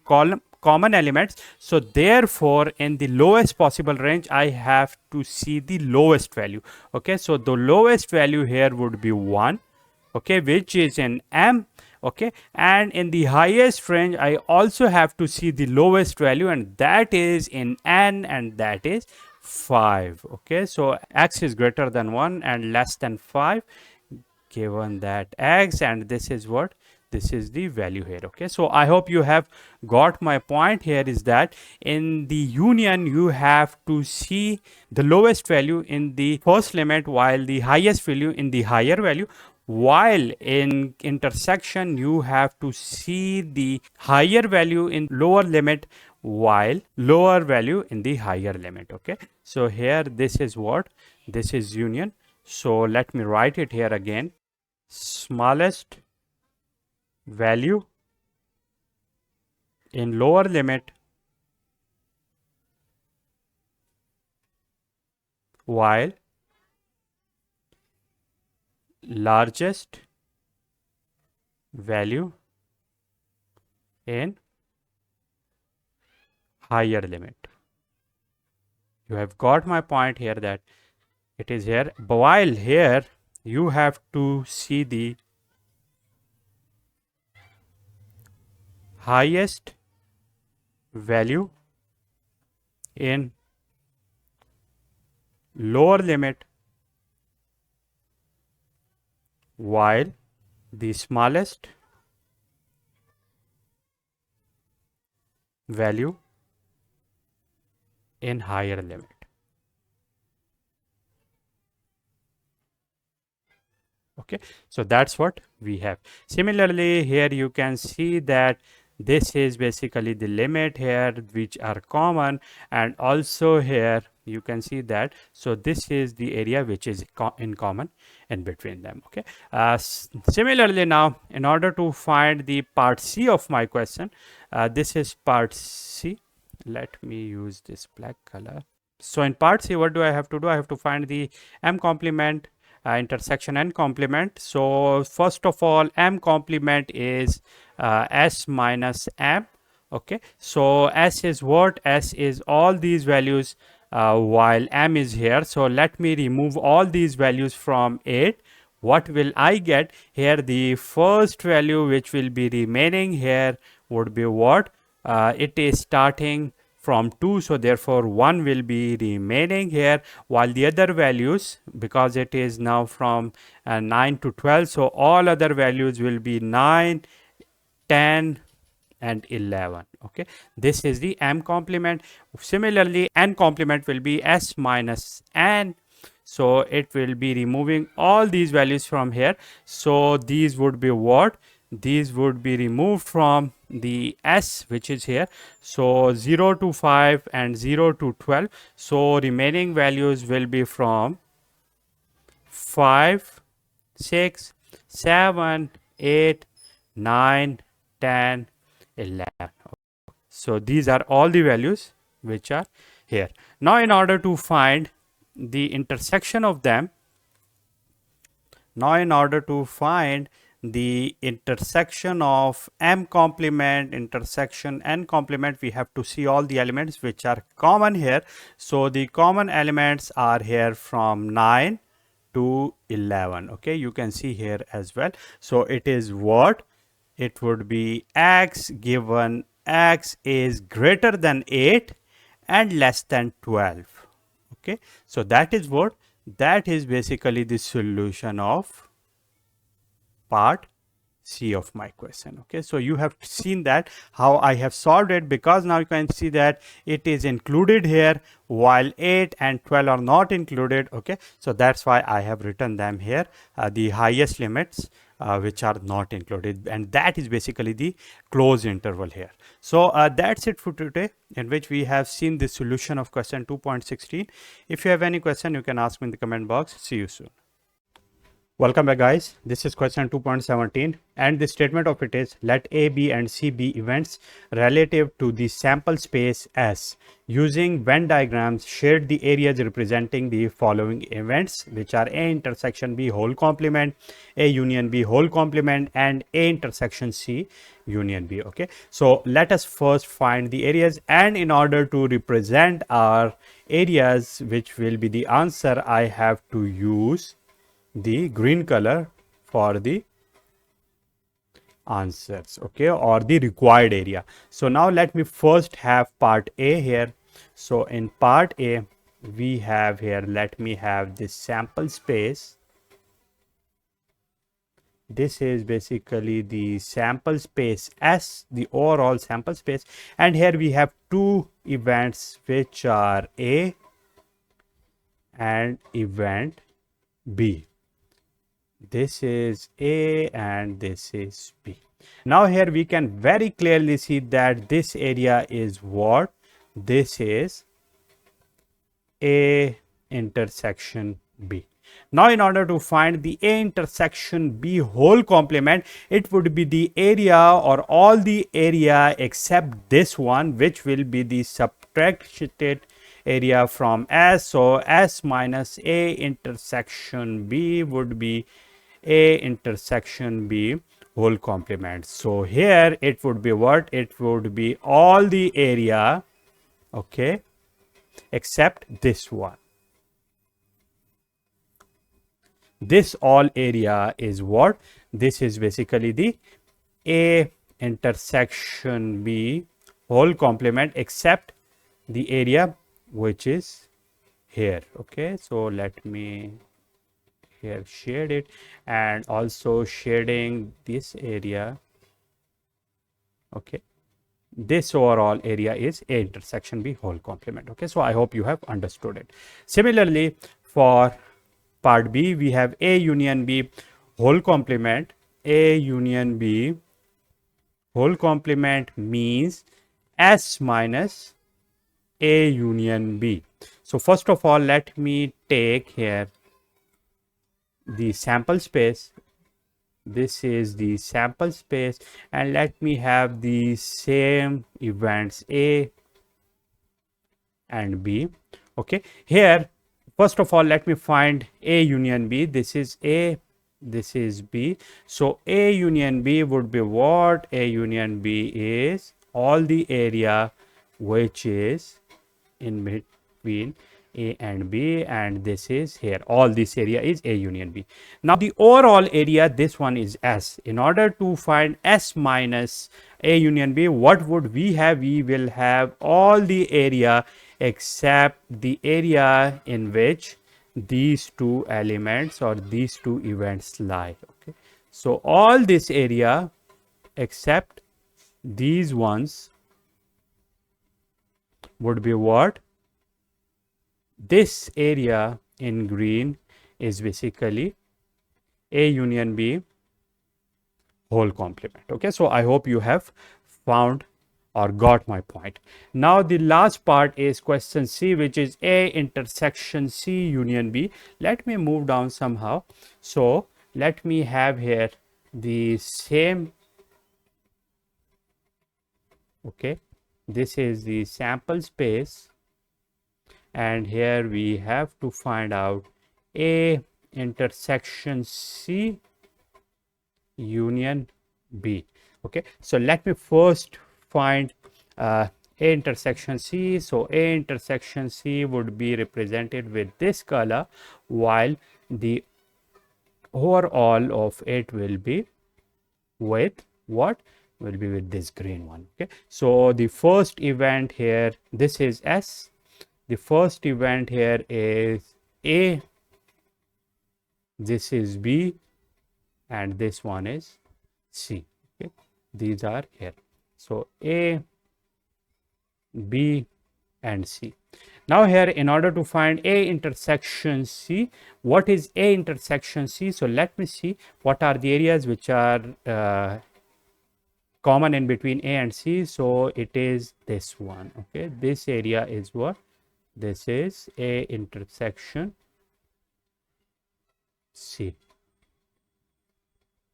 common elements. So therefore in the lowest possible range I have to see the lowest value. Okay, so the lowest value here would be 1, okay, which is in m. Okay, and in the highest range I also have to see the lowest value, and that is in n, and that is 5. Okay, so x is greater than 1 and less than 5, given that x, and this is what, this is the value here. Okay, so I hope you have got my point here, is that in the union you have to see the lowest value in the first limit while the highest value in the higher value, while in intersection you have to see the higher value in lower limit while lower value in the higher limit. Okay, so here this is what, this is union. So let me write it here again. Smallest value in lower limit while largest value in higher limit. You have got my point here, that it is here, while here you have to see the highest value in lower limit while the smallest value in higher limit. Okay, so that's what we have. Similarly here you can see that this is basically the limit here which are common, and also here you can see that, so this is the area which is in common in between them. Okay, similarly now in order to find the part C of my question, this is part C. Let me use this black color. So in part C, what do I have to do? I have to find the m complement, intersection n complement. So first of all, m complement is s minus m. Okay, so s is what? S is all these values while m is here. So let me remove all these values from 8. What will I get here? The first value which will be remaining here would be what? It is starting from 2, so therefore 1 will be remaining here, while the other values, because it is now from 9 to 12, so all other values will be 9, 10 and 11. Okay, this is the m complement. Similarly n complement will be s minus n, so it will be removing all these values from here. So these would be what? These would be removed from the s which is here. So 0 to 5 and 0 to 12. So remaining values will be from 5, 6, 7, 8, 9, 10, 11. So these are all the values which are here. Now in order to find the intersection of them, the intersection of m complement, intersection n complement, we have to see all the elements which are common here. So the common elements are here from 9 to 11. Okay, you can see here as well. So it is what? It would be x, given x is greater than 8 and less than 12. Okay, so that is what? That is basically the solution of part C of my question. Okay, so you have seen that how I have solved it, because now you can see that it is included here while 8 and 12 are not included. Okay, so that's why I have written them here, the highest limits which are not included, and that is basically the closed interval here. So that's it for today, in which we have seen the solution of question 2.16. If you have any question, you can ask me in the comment box. See you soon. Welcome back, guys. This is question 2.17 and the statement of it is let A, B and C be events relative to the sample space S. Using Venn diagrams, shade the areas representing the following events, which are A intersection B whole complement, A union B whole complement and A intersection C union B. Okay, so let us first find the areas, and in order to represent our areas, which will be the answer, I have to use the green color for the answers, okay, or the required area. So now let me first have part A here. So in part A we have here, let me have this sample space. This is basically the sample space S, the overall sample space, and here we have two events which are A and event B. This is A and this is B. Now here we can very clearly see that this area is what? This is A intersection B. Now in order to find the A intersection B whole complement, it would be the area or all the area except this one, which will be the subtracted area from S. So S minus A intersection B would be A intersection B whole complement. So here it would be what? It would be all the area, okay, except this one. This all area is what? This is basically the A intersection B whole complement except the area which is here. Okay, so let me here shade it, and also shading this area. Okay, this overall area is A intersection B whole complement. Okay, so I hope you have understood it. Similarly, for part B we have A union B whole complement. A union B whole complement means S minus A union B. So first of all, let me take here the sample space. This is the sample space, and let me have the same events A and B. Okay, here first of all let me find A union B. This is A, this is B. So A union B would be what? A union B is all the area which is in between A and B, and this is here, all this area is A union B. Now the overall area, this one is S. In order to find S minus A union B, what would we have? We will have all the area except the area in which these two elements or these two events lie. Okay, so all this area except these ones would be what? This area in green is basically A union B whole complement. Okay, so I hope you have found or got my point. Now the last part is question C, which is A intersection C union B. Let me move down somehow. So let me have here the same. Okay, this is the sample space, and here we have to find out A intersection C union B. Okay, so let me first find A intersection C. So A intersection C would be represented with this color, while the overall of it will be with what? Will be with this green one. Okay, so the first event here, this is S. The first event here is A, this is B, and this one is C. Okay, these are here. So A, B, and C. Now here, in order to find A intersection C, what is A intersection C? So let me see what are the areas which are common in between A and C. So it is this one. Okay, this area is what? This is A intersection C.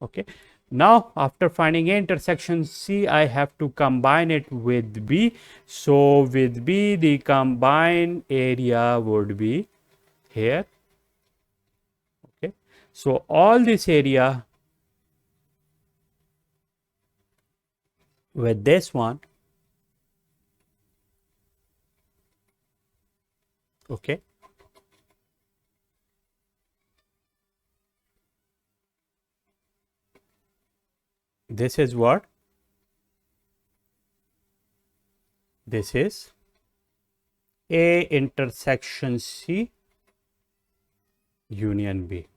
Okay. Now after finding A intersection C, I have to combine it with B. So with B, the combined area would be here. Okay. So all this area with this one, okay, this is what? This is A intersection C union B,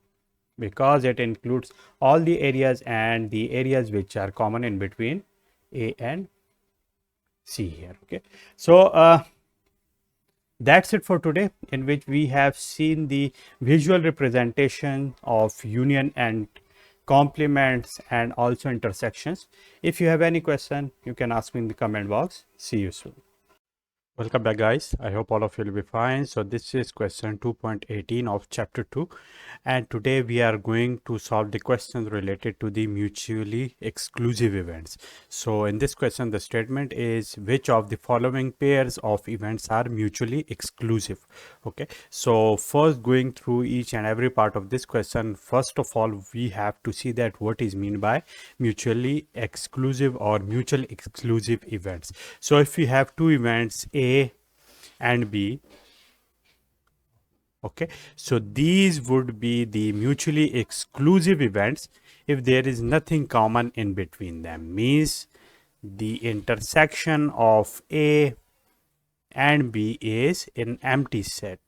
because it includes all the areas and the areas which are common in between A and C here. Okay. So that's it for today, in which we have seen the visual representation of union and complements and also intersections. If you have any question, you can ask me in the comment box. See you soon. Welcome back, guys. I hope all of you will be fine. So this is question 2.18 of chapter 2, and today we are going to solve the questions related to the mutually exclusive events. So in this question, the statement is, which of the following pairs of events are mutually exclusive? Okay, so first, going through each and every part of this question, first of all, we have to see that what is meant by mutually exclusive or mutually exclusive events. So if we have two events A and B, okay, so these would be the mutually exclusive events if there is nothing common in between them, means the intersection of A and B is an empty set.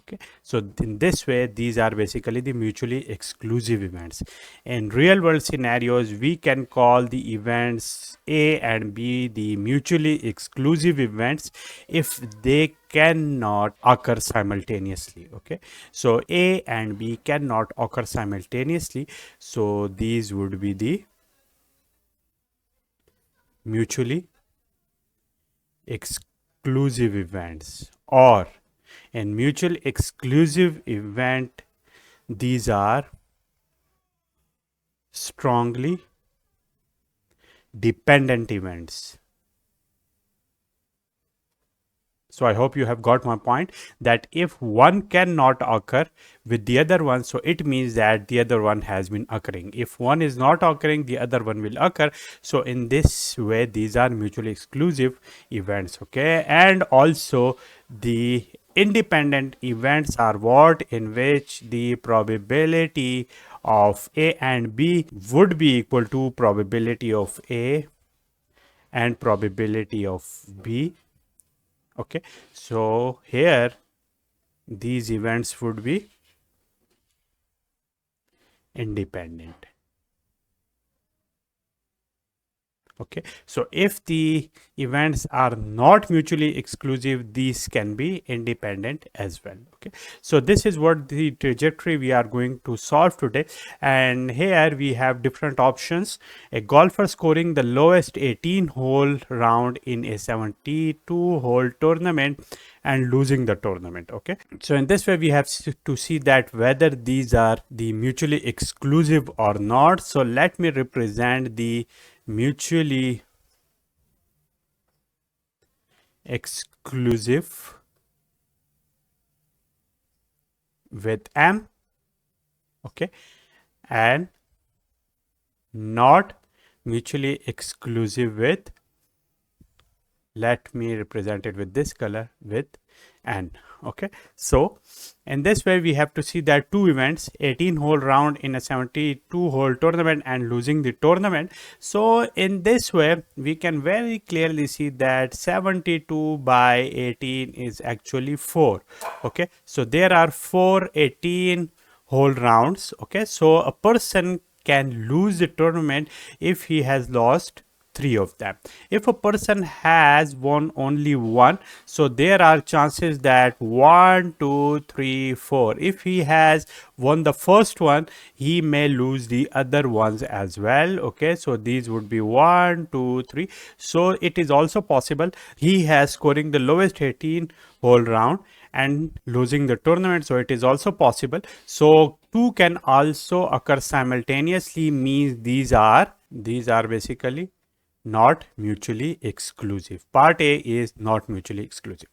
Okay, so in this way, these are basically the mutually exclusive events. In real world scenarios, we can call the events A and B the mutually exclusive events if they cannot occur simultaneously. Okay, so A and B cannot occur simultaneously, so these would be the mutually exclusive events. Or in mutual exclusive event, these are strongly dependent events. So I hope you have got my point, that if one cannot occur with the other one, so it means that the other one has been occurring. If one is not occurring, the other one will occur. So in this way, these are mutually exclusive events. Okay, and also the independent events are what, in which the probability of A and B would be equal to probability of A and probability of B. Okay, so here these events would be independent. Okay, so if the events are not mutually exclusive, these can be independent as well. Okay, so this is what the trajectory we are going to solve today, and here we have different options. A golfer scoring the lowest 18 hole round in a 72 hole tournament and losing the tournament. Okay, so in this way we have to see that whether these are the mutually exclusive or not. So let me represent the mutually exclusive with M, okay, and not mutually exclusive with, let me represent it with this color, with N. Okay, so in this way we have to see that two events, 18 hole round in a 72 hole tournament and losing the tournament. So in this way we can very clearly see that 72 by 18 is actually 4. Okay, so there are 4 18 hole rounds. Okay, so a person can lose the tournament if he has lost 3 of them. If a person has won only one, so there are chances that 1 2 3 4, if he has won the first one, he may lose the other ones as well. Okay, so these would be 1 2 3. So it is also possible he has scoring the lowest 18 hole round and losing the tournament. So it is also possible. So two can also occur simultaneously, means these are basically not mutually exclusive. Part A is not mutually exclusive.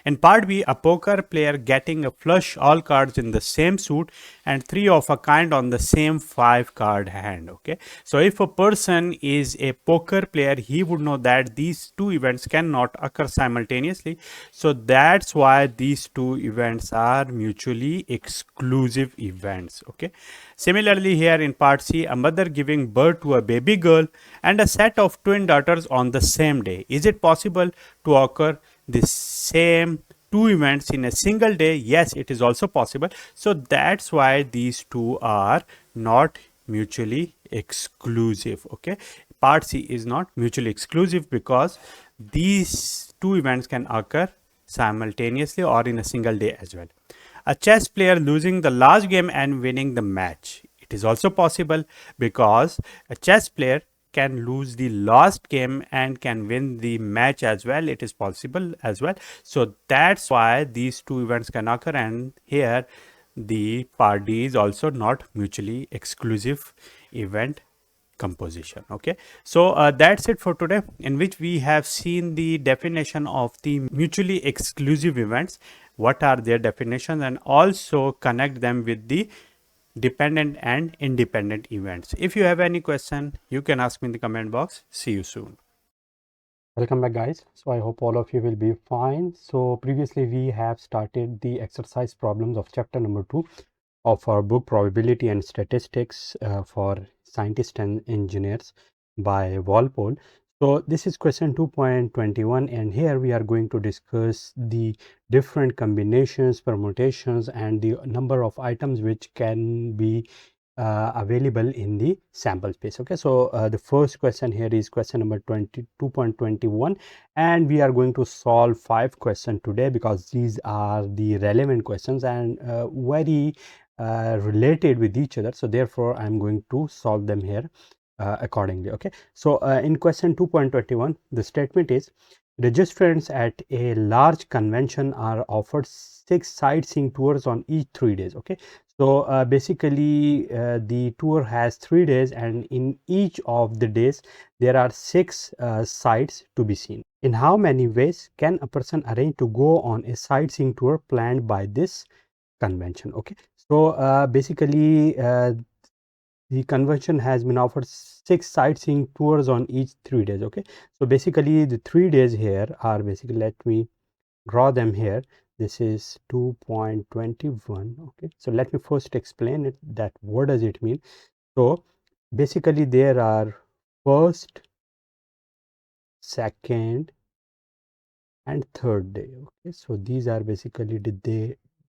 In part B, a poker player getting a flush all cards in the same suit and three of a kind on the same 5 card hand. Okay, so if a person is a poker player, he would know that these two events cannot occur simultaneously. So that's why these two events are mutually exclusive events. Okay, similarly, here in part C, a mother giving birth to a baby girl and a set of twin daughters on the same day. Is it possible to occur the same two events in a single day? Yes, it is also possible. So that's why these two are not mutually exclusive. Okay, part C is not mutually exclusive because these two events can occur simultaneously or in a single day as well. A chess player losing the last game and winning the match, it is also possible because a chess player can lose the last game and can win the match as well. It is possible as well. So that's why these two events can occur, and here the part D is also not mutually exclusive event composition. Okay, so that's it for today, in which we have seen the definition of the mutually exclusive events, what are their definitions, and also connect them with the dependent and independent events. If you have any question, you can ask me in the comment box. See you soon. Welcome back, guys. So I hope all of you will be fine. So previously we have started the exercise problems of chapter number 2 of our book Probability and Statistics for Scientists and Engineers by Walpole. So this is question 2.21, and here we are going to discuss the different combinations, permutations, and the number of items which can be available in the sample space. Okay, so the first question here is question number 22.21, and we are going to solve 5 questions today because these are the relevant questions and very related with each other. So therefore I'm going to solve them here accordingly. Okay, so in question 2.21, the statement is registrants at a large convention are offered 6 sightseeing tours on each 3 days. Okay, so basically the tour has 3 days, and in each of the days there are 6 sites to be seen. In how many ways can a person arrange to go on a sightseeing tour planned by this convention? Okay, so basically the convention has been offered 6 sightseeing tours on each 3 days. Okay, so basically the 3 days here are basically, let me draw them here. This is 2.21. okay, so let me first explain it, that what does it mean. So basically there are first, second and third day. Okay, so these are basically the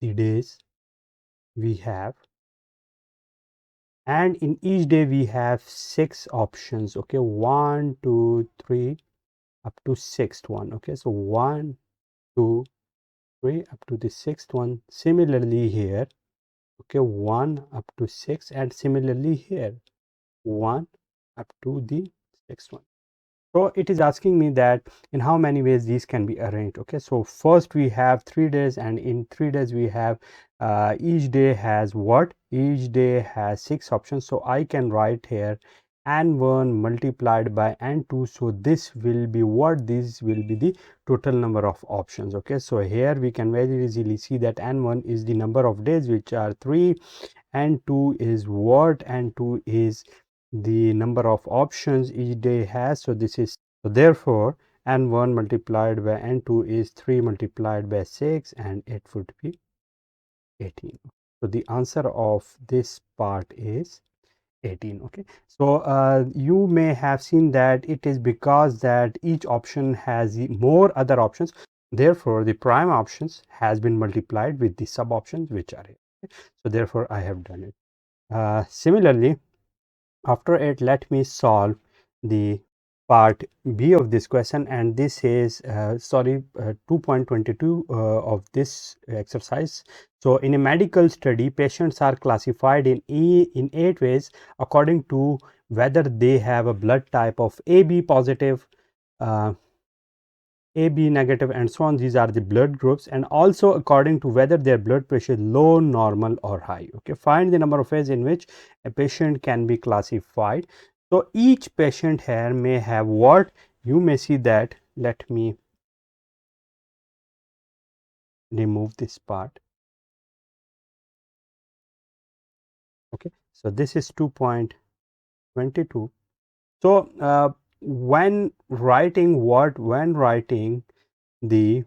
days we have, and in each day we have 6 options. Okay, 1 2 3 up to 6th one. Okay, so 1 2 3 up to the 6th one. Similarly here, okay, 1 up to 6, and similarly here 1 up to the 6th one. So it is asking me that in how many ways these can be arranged. Okay, so first we have 3 days, and in 3 days we have each day has what? Each day has 6 options. So I can write here n1 multiplied by n2. So this will be what? This will be the total number of options. Okay, so here we can very easily see that n1 is the number of days, which are 3, n2 is what? n2 is the number of options each day has. So this is, so therefore n1 multiplied by n2 is 3 multiplied by 6, and it would be 18. So the answer of this part is 18. Okay, so you may have seen that it is because that each option has more other options, therefore the prime options has been multiplied with the sub options which are here. Okay? So therefore I have done it. Similarly, after it, let me solve the part B of this question, and this is 2.22 of this exercise. So in a medical study, patients are classified in 8 ways according to whether they have a blood type of AB positive, uh, AB negative and so on. These are the blood groups, and also according to whether their blood pressure is low, normal or high. Okay, find the number of ways in which a patient can be classified. So each patient here may have what you may see that. Let me remove this part. Okay, so this is 2.22. So when writing the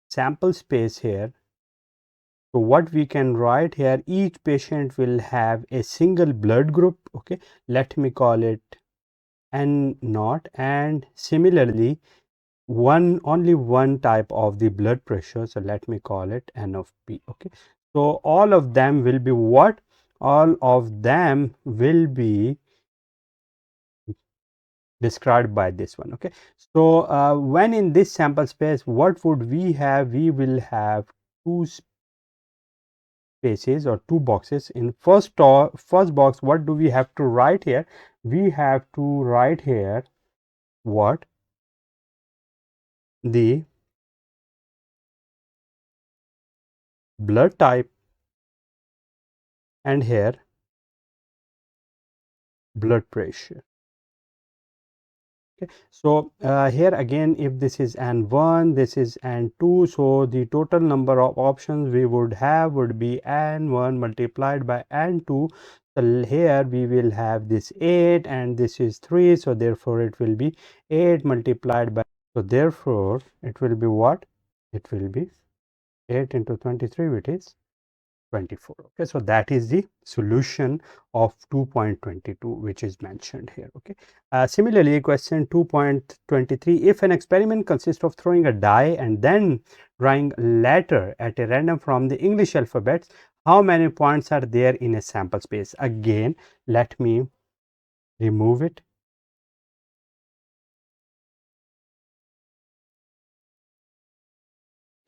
sample space here, so what we can write here, each patient will have a single blood group. Okay, let me call it N naught, and similarly only one type of the blood pressure, so let me call it N of P. Okay, so all of them will be what? All of them will be described by this one. Okay, so when in this sample space, what would we have? We will have two spaces or two boxes. In first box, what do we have to write here? We have to write here what? The blood type, and here blood pressure. Okay, so here again, if this is N1, this is N2, so the total number of options we would have would be N1 multiplied by N2. So here we will have this 8 and this is 3, so therefore it will be 8 multiplied by, so therefore it will be what? It will be 8 into 23, which is 24. Okay, so that is the solution of 2.22 which is mentioned here. Okay, similarly, question 2.23, if an experiment consists of throwing a die and then drawing a letter at a random from the English alphabets, how many points are there in a sample space? Again, let me remove it.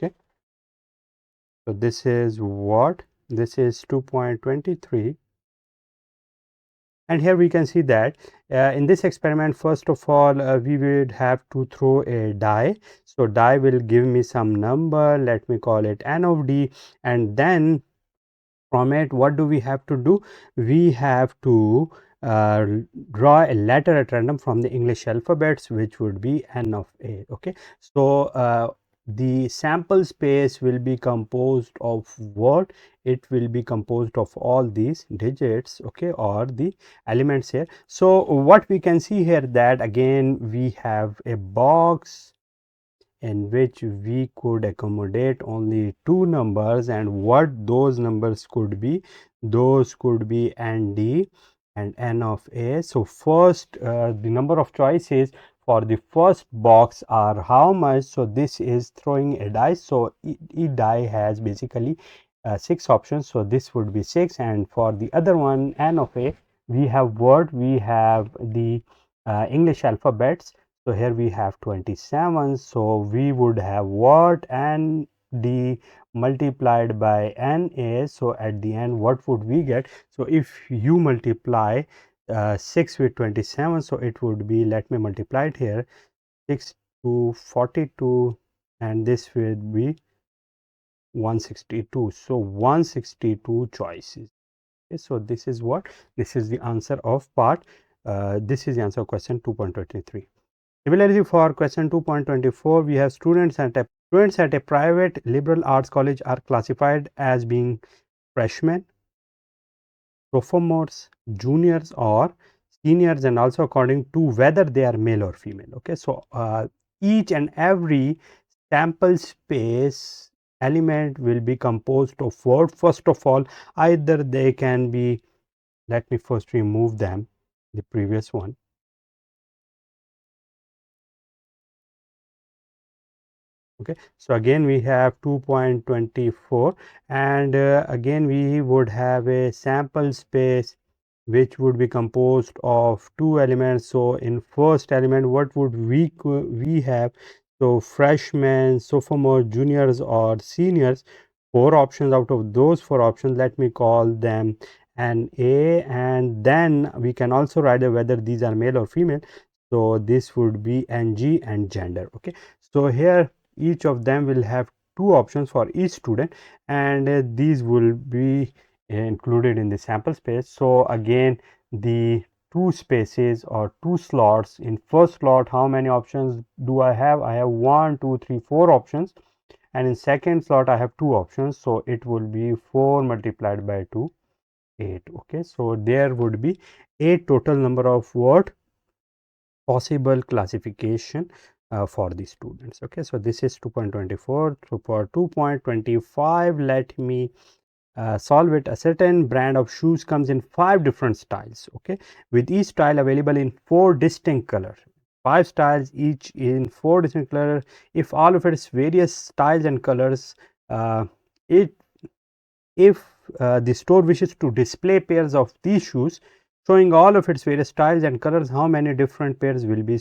Okay, so this is what? This is 2.23. And here we can see that in this experiment, first of all, we would have to throw a die. So die will give me some number, let me call it N of D, and then from it, what do we have to do? We have to uh, draw a letter at random from the English alphabets, which would be N of A. Okay, so the sample space will be composed of what? It will be composed of all these digits, okay, or the elements here. So what we can see here, that again we have a box in which we could accommodate only two numbers, and what those numbers could be? Those could be ND and N of A. So first, the number of choices for the first box are how much? So this is throwing a dice, so each die has basically 6 options, so this would be 6. And for the other one, N of A, we have what? We have the English alphabets. So here we have 27, so we would have what? And D multiplied by NA. So at the end, what would we get? So if you multiply 6 with 27, so it would be, let me multiply it here, 6 to 42, and this will be 162. So 162 choices. Okay, so this is what? This is the answer of part. This is the answer of question 2.23. Similarly, for question 2.24, we have students at a private liberal arts college are classified as being freshmen, sophomores, juniors, or seniors, and also according to whether they are male or female. Okay, so each and every sample space element will be composed of what? First of all, either they can be, let me first remove them, the previous one. Okay, so again we have 2.24, and again we would have a sample space which would be composed of two elements. So in first element, what would we have? So freshmen, sophomore, juniors, or seniors. 4 options. Out of those 4 options, let me call them an A, and then we can also write whether these are male or female. So this would be NG and gender. Okay, So here each of them will have two options for each student, and these will be included in the sample space. So again, the two spaces or two slots. In first slot, how many options do I have? I have 1 2 3 4 options, and in second slot I have two options, so it will be 4 multiplied by 2, 8. Okay, so there would be 8 total number of what possible classification for the students. Okay, so this is 2.24. So for 2.25, let me solve it. A certain brand of shoes comes in 5 different styles, okay, with each style available in 4 distinct colors. 5 styles, each in 4 distinct colors. If all of its various styles and colors, uh, it if the store wishes to display pairs of these shoes showing all of its various styles and colors, how many different pairs will be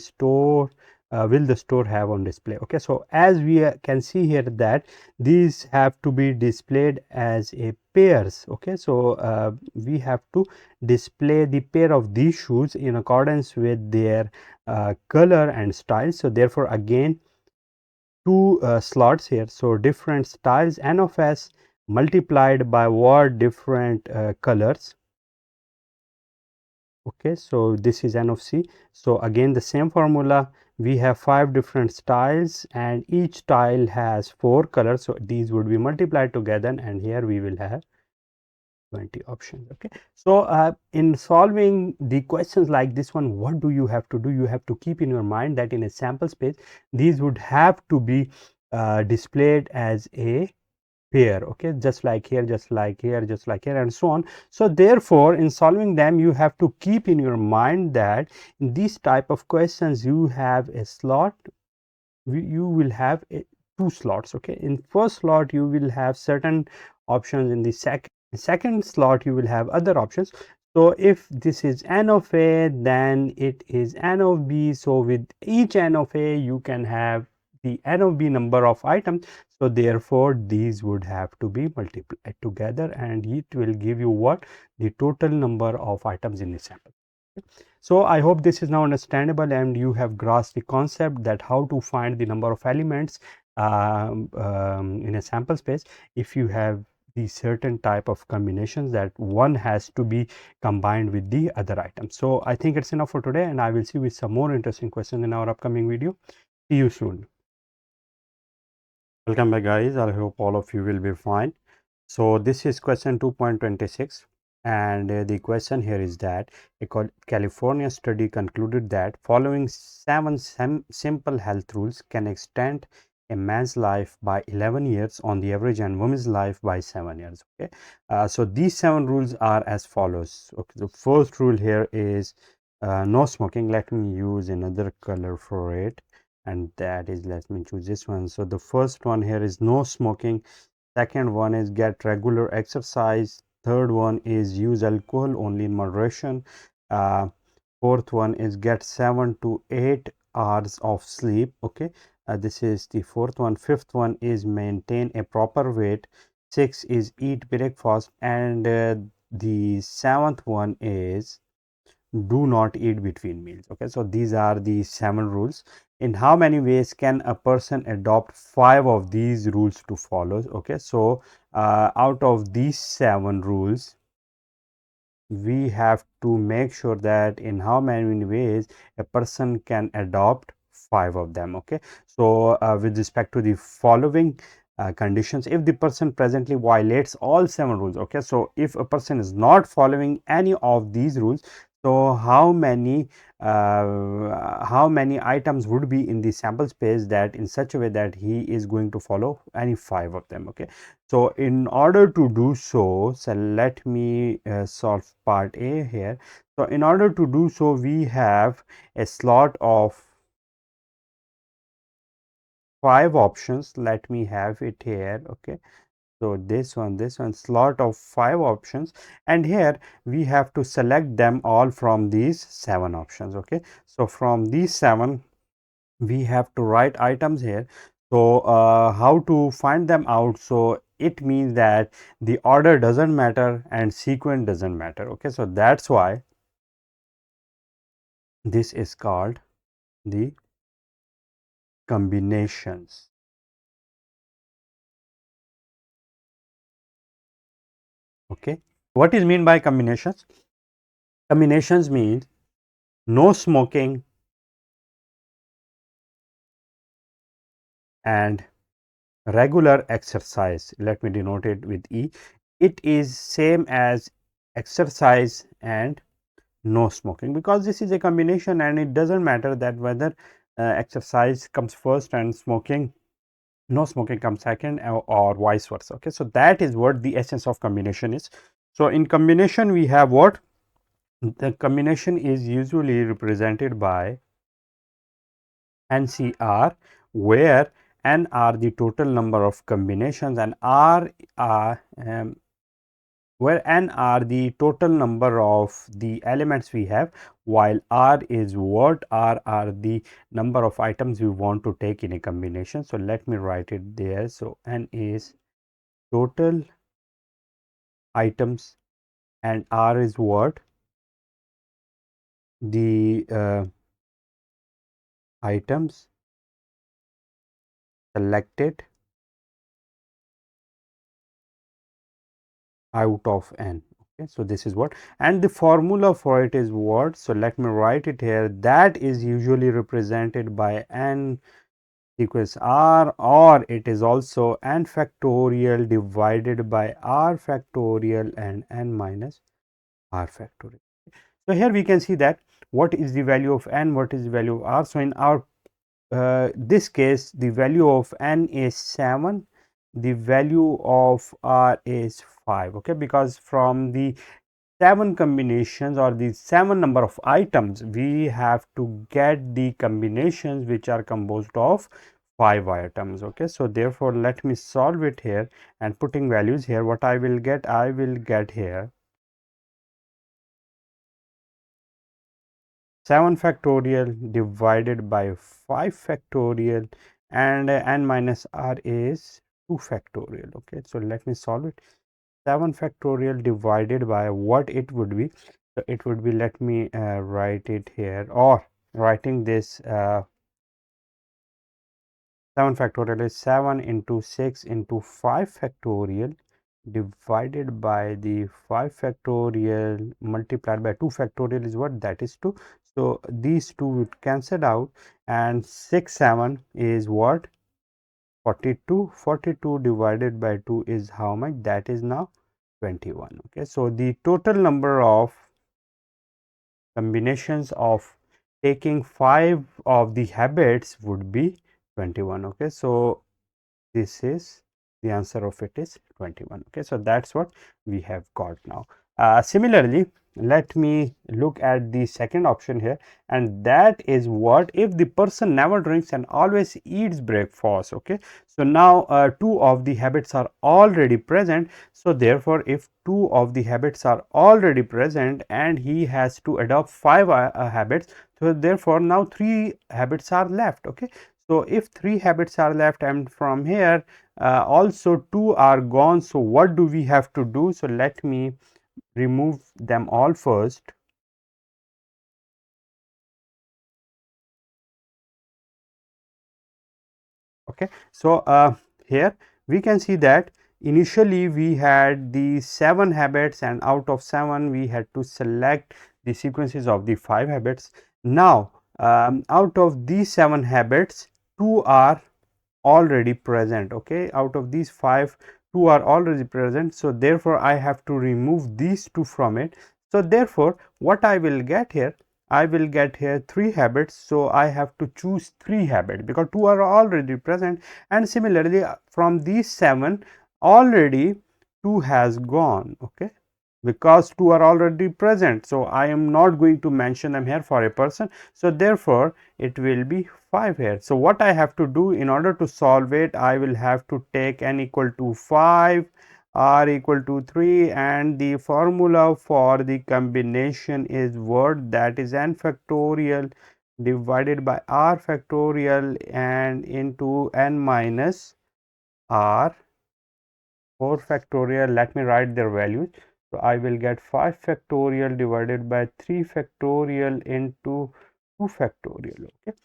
will the store have on display? Okay, so as we can see here that these have to be displayed as a pairs. Okay, so we have to display the pair of these shoes in accordance with their color and style. So therefore again, two slots here, so different styles n of s multiplied by what different colors. Okay, so this is n of c. So again the same formula, we have 5 different styles and each style has 4 colors, so these would be multiplied together and here we will have 20 options. Okay, so in solving the questions like this one, what do you have to do? You have to keep in your mind that in a sample space these would have to be displayed as a pair. Okay, just like here, just like here, just like here, and so on. So therefore in solving them, you have to keep in your mind that in these type of questions you have a slot, you will have two slots. Okay, in first slot you will have certain options, in the second slot you will have other options. So if this is n of a, then it is n of b. So with each n of a you can have the n of b number of items. So therefore these would have to be multiplied together and it will give you what the total number of items in the sample. So I hope this is now understandable and you have grasped the concept that how to find the number of elements in a sample space if you have the certain type of combinations that one has to be combined with the other item. So I think it's enough for today and I will see you with some more interesting questions in our upcoming video. See you soon. Welcome back guys, I hope all of you will be fine. So this is question 2.26 and the question here is that a California study concluded that following 7 simple health rules can extend a man's life by 11 years on the average and woman's life by 7 years. Okay, so these 7 rules are as follows. Okay, the first rule here is no smoking. Let me use another color for it, and that is, let me choose this one. So the first one here is no smoking. Second one is get regular exercise. Third one is use alcohol only in moderation. Fourth one is get 7 to 8 hours of sleep. Okay, this is the fourth one. Fifth one is maintain a proper weight. Six is eat breakfast, and the seventh one is do not eat between meals. Okay, so these are the 7 rules. In how many ways can a person adopt 5 of these rules to follow? Okay, so out of these 7 rules, we have to make sure that in how many ways a person can adopt 5 of them. Okay, so with respect to the following conditions, if the person presently violates all 7 rules. Okay, so if a person is not following any of these rules, so how many items would be in the sample space that in such a way that he is going to follow any 5 of them. Okay, so in order to do so, let me solve part A here. So in order to do so, we have a slot of 5 options. Let me have it here. Okay, so this one slot of 5 options, and here we have to select them all from these 7 options. Okay, so from these 7 we have to write items here. So how to find them out? So it means that the order doesn't matter and sequence doesn't matter. Okay, so that's why this is called the combinations. Okay, what is mean by combinations? Combinations means no smoking and regular exercise. Let me denote it with E. It is same as exercise and no smoking, because this is a combination and it doesn't matter that whether exercise comes first and no smoking comes second, or vice versa. Okay, so that is what the essence of combination is. So in combination we have what? The combination is usually represented by NCR, where N are the total number of combinations and R are where N are the total number of the elements we have, while R is what? R are the number of items we want to take in a combination. So let me write it there. So N is total items and R is what? The items selected out of N. Okay, so this is what, and the formula for it is what? So let me write it here. That is usually represented by N equals R, or it is also N factorial divided by R factorial and N minus R factorial. So here we can see that what is the value of N, what is the value of R. So in our this case, the value of N is 7, the value of R is 5. Okay, because from the 7 combinations or the 7 number of items, we have to get the combinations which are composed of 5 items. Okay, so therefore let me solve it here and putting values here. What I will get? I will get here 7 factorial divided by 5 factorial, and N minus R is 2 factorial. Okay, so let me solve it. 7 factorial divided by what it would be? So it would be, let me write it here, or writing this 7 factorial is 7 into 6 into 5 factorial divided by the 5 factorial multiplied by 2 factorial is what? That is 2. So these two would cancel out, and 6 7 is what? 42. 42 divided by 2 is how much? That is now 21. Okay, so the total number of combinations of taking 5 of the habits would be 21. Okay, so this is the answer of it is 21. Okay, so that's what we have got now. Similarly, let me look at the second option here, and that is what? If the person never drinks and always eats breakfast. Okay, so now 2 of the habits are already present. So therefore if 2 of the habits are already present and he has to adopt 5 habits, so therefore now 3 habits are left. Okay, so if 3 habits are left and from here also 2 are gone, so what do we have to do? So let me remove them all first. Okay, so here we can see that initially we had the 7 habits, and out of 7 we had to select the sequences of the 5 habits. Now out of these 7 habits, 2 are already present. Okay, out of these 5, 2 are already present, so therefore I have to remove these 2 from it. So therefore what I will get here? I will get here 3 habits, so I have to choose 3 habits because 2 are already present, and similarly from these 7 already 2 has gone. Okay, because 2 are already present, so I am not going to mention them here for a person, so therefore it will be 5 here. So what I have to do in order to solve it? I will have to take N equal to 5, R equal to 3, and the formula for the combination is what? That is N factorial divided by R factorial and into N minus R 4 factorial. Let me write their values. So I will get 5 factorial divided by 3 factorial into 2 factorial. Okay,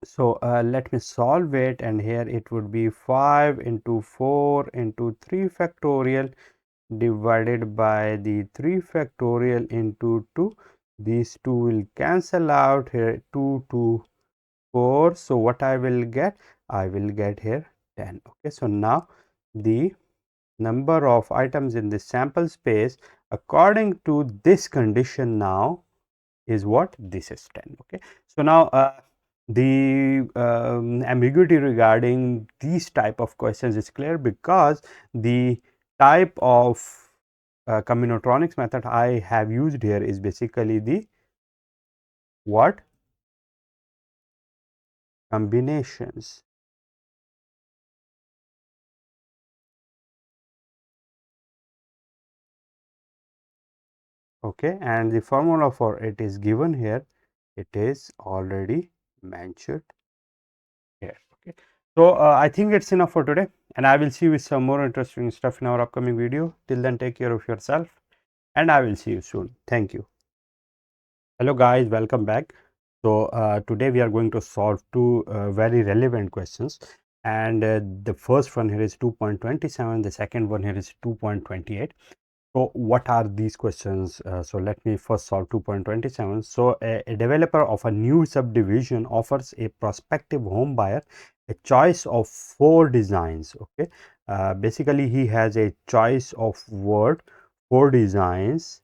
So let me solve it, and here it would be 5 into 4 into 3 factorial divided by the 3 factorial into 2. These two will cancel out here, 2 to 4. So what I will get? I will get here 10. Okay, so now the number of items in the sample space according to this condition now is what? This is 10. Okay, so now the ambiguity regarding these type of questions is clear, because the type of combinatorics method I have used here is basically the what? Combinations. Okay, and the formula for it is given here. It is already mentioned here. Okay, so I think it's enough for today, and I will see you with some more interesting stuff in our upcoming video. Till then, take care of yourself, and I will see you soon. Thank you. Hello guys, welcome back. So today we are going to solve two very relevant questions, and the first one here is 2.27, the second one here is 2.28. So what are these questions? So let me first solve 2.27. So a developer of a new subdivision offers a prospective home buyer a choice of 4 designs. Okay, basically he has a choice of 4 designs.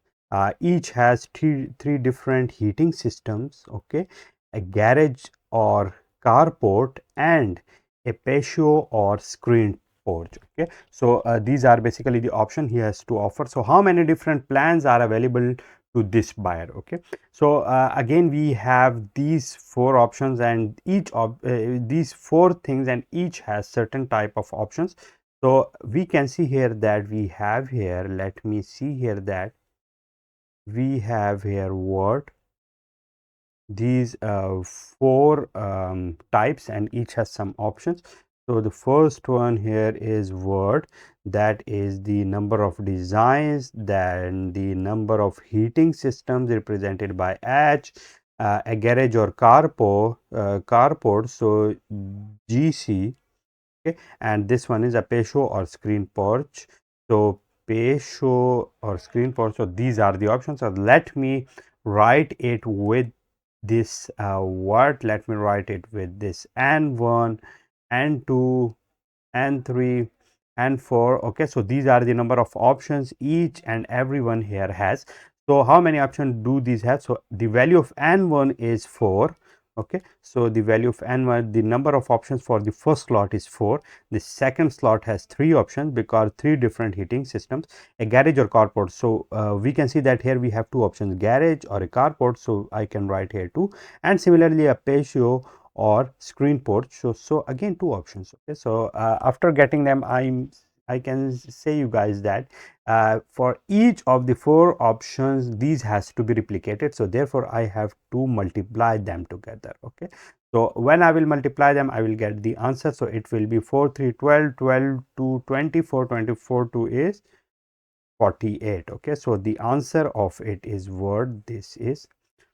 Each has three different heating systems. Okay, a garage or carport and a patio or screen porch. Okay, so these are basically the option he has to offer. So how many different plans are available to this buyer? Okay, so again we have these 4 options, and each of these 4 things, and each has certain type of options. So we can see here that we have here, let me see here, that we have here what? These 4 types, and each has some options. So the first one here is word, that is the number of designs, then the number of heating systems represented by H, a garage or carport, so GC. Okay, and this one is a patio or screen porch, so patio or screen porch. So these are the options. So let me write it with this word. Let me write it with this N1, N2, N3, and 4. Okay, so these are the number of options each and every one here has. So how many options do these have? So the value of N1 is 4. Okay, so the value of N1, the number of options for the first slot is 4. The second slot has 3 options because 3 different heating systems. A garage or carport, so we can see that here we have 2 options, garage or a carport, so I can write here 2. And similarly a patio or screen porch, so again 2 options. Okay, so after getting them, I can say you guys that for each of the 4 options these has to be replicated, so therefore I have to multiply them together. Okay, so when I will multiply them, I will get the answer. So it will be 4 3 12, 12 to 24, 24 to is 48. Okay, so the answer of it is word, this is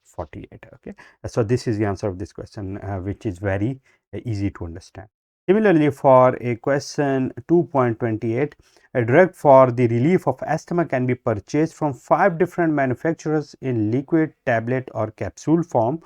48. Okay, so this is the answer of this question, which is very easy to understand. Similarly, for a question 2.28, a drug for the relief of asthma can be purchased from 5 different manufacturers in liquid, tablet or capsule form,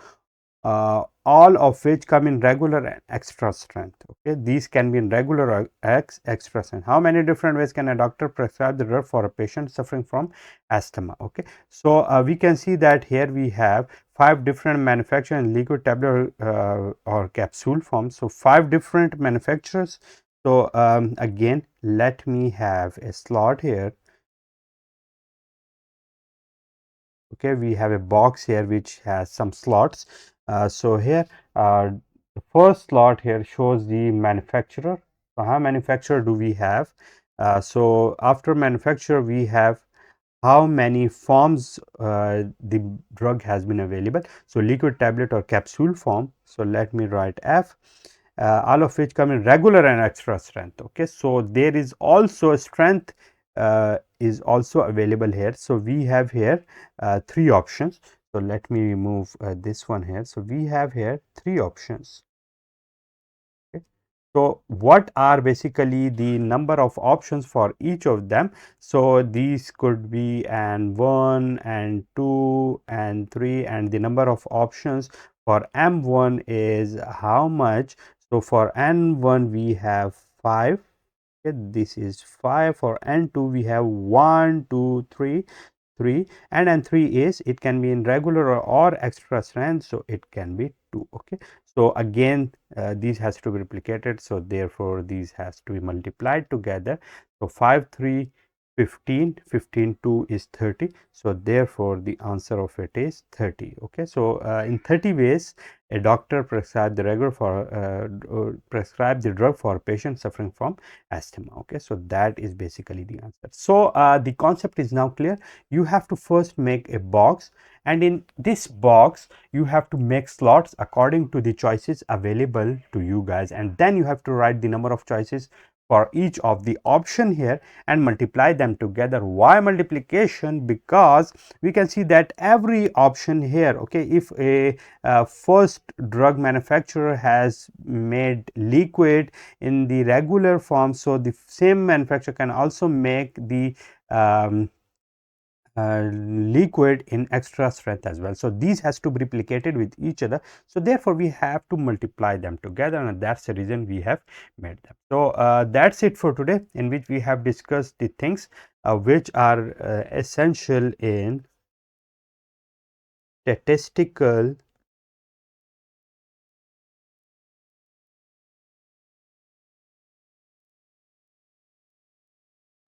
all of which come in regular and extra strength. Okay, these can be in regular or extra strength. How many different ways can a doctor prescribe the drug for a patient suffering from asthma? Okay, so we can see that here we have 5 different manufacturers in liquid, tablet or capsule form. So 5 different manufacturers. So again, let me have a slot here. Okay, we have a box here which has some slots. So here the first slot here shows the manufacturer. So how manufacturer do we have? So after manufacturer we have how many forms the drug has been available. So liquid, tablet or capsule form. So let me write F, all of which come in regular and extra strength. Okay, so there is also a strength is also available here. So we have here 3 options. So let me remove this one here. So we have here 3 options. So what are basically the number of options for each of them? So these could be and 1 and 2 and 3, and the number of options for M1 is how much? So for N1 we have 5. Okay, this is 5. For N2 we have 1 2 3 3, and N3 is, it can be in regular or extra strength, so it can be 2. Okay, so again these has to be replicated, so therefore these has to be multiplied together. So 5 3 15, 15 2 is 30, so therefore the answer of it is 30. Okay, so in 30 ways a doctor prescribe the prescribe the drug for patients suffering from asthma. Okay, so that is basically the answer. So the concept is now clear. You have to first make a box, and in this box you have to make slots according to the choices available to you guys, and then you have to write the number of choices for each of the option here and multiply them together. Why multiplication? Because we can see that every option here, okay, if a first drug manufacturer has made liquid in the regular form, so the same manufacturer can also make the liquid in extra strength as well. So these has to be replicated with each other, so therefore we have to multiply them together, and that's the reason we have made them. So that's it for today, in which we have discussed the things which are essential in statistical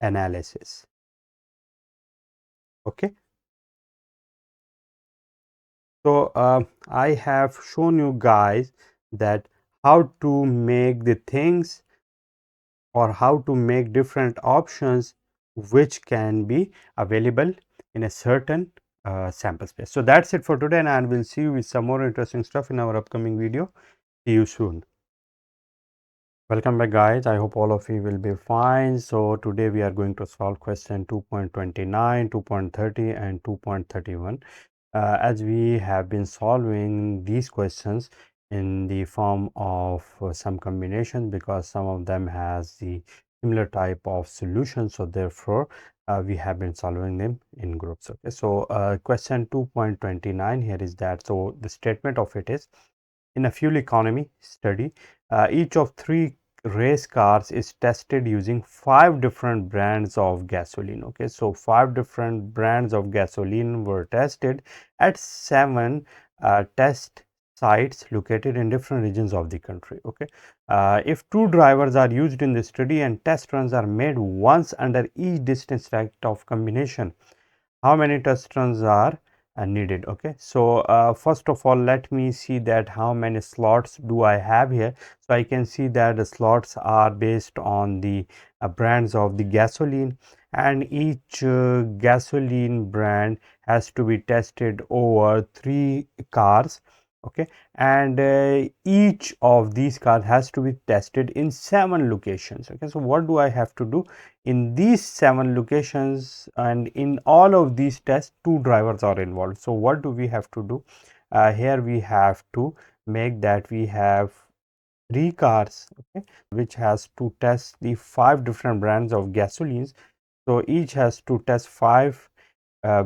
analysis. Okay, so I have shown you guys that how to make the things, or how to make different options which can be available in a certain sample space. So that's it for today, and I will see you with some more interesting stuff in our upcoming video. See you soon. Welcome back guys, I hope all of you will be fine. So today we are going to solve question 2.29, 2.30 and 2.31. As we have been solving these questions in the form of some combination, because some of them has the similar type of solution, so therefore we have been solving them in groups. Okay, so question 2.29 here is that, so the statement of it is, in a fuel economy study, each of 3 race cars is tested using 5 different brands of gasoline. Okay, so 5 different brands of gasoline were tested at 7 test sites located in different regions of the country. Okay, if 2 drivers are used in the study and test runs are made once under each distance fact of combination, how many test runs are needed? Okay, so first of all let me see that how many slots do I have here. So I can see that the slots are based on the brands of the gasoline, and each gasoline brand has to be tested over 3 cars. Okay, and each of these cars has to be tested in 7 locations. Okay, so what do I have to do? In these 7 locations and in all of these tests, 2 drivers are involved. So what do we have to do? Here we have to make that we have 3 cars, okay, which has to test the 5 different brands of gasolines. So each has to test 5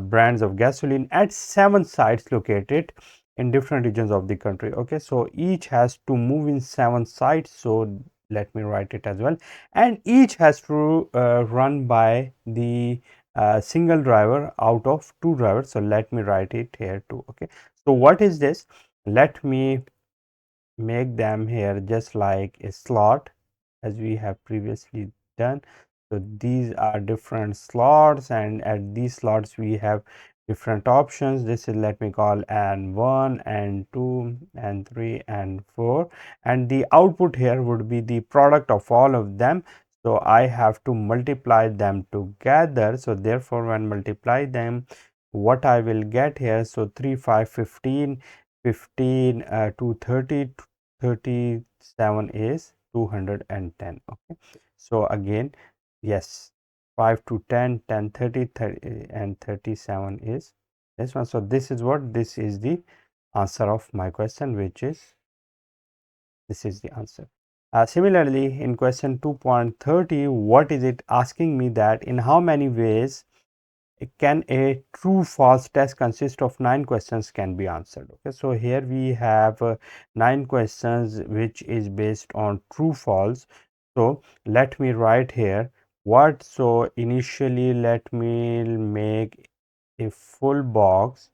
brands of gasoline at 7 sites located in different regions of the country. Okay, so each has to move in 7 sites, so let me write it as well, and each has to run by the single driver out of 2 drivers. So let me write it here too. Okay, so what is this? Let me make them here just like a slot as we have previously done. So these are different slots, and at these slots we have different options. This is, let me call, and 1 and 2 and 3 and 4, and the output here would be the product of all of them. So I have to multiply them together, so therefore when multiply them, what I will get here, so 3 5 15, 15 to 30, 37 is 210. Okay, so again, yes, 5 to 10, 10 30, 30 and 37 is this one. So this is what, this is the answer of my question, which is, this is the answer. Similarly, in question 2.30, what is it asking me that in how many ways can a true false test consist of 9 questions can be answered. Okay, so here we have 9 questions which is based on true false. So let me write here what. So initially let me make a full box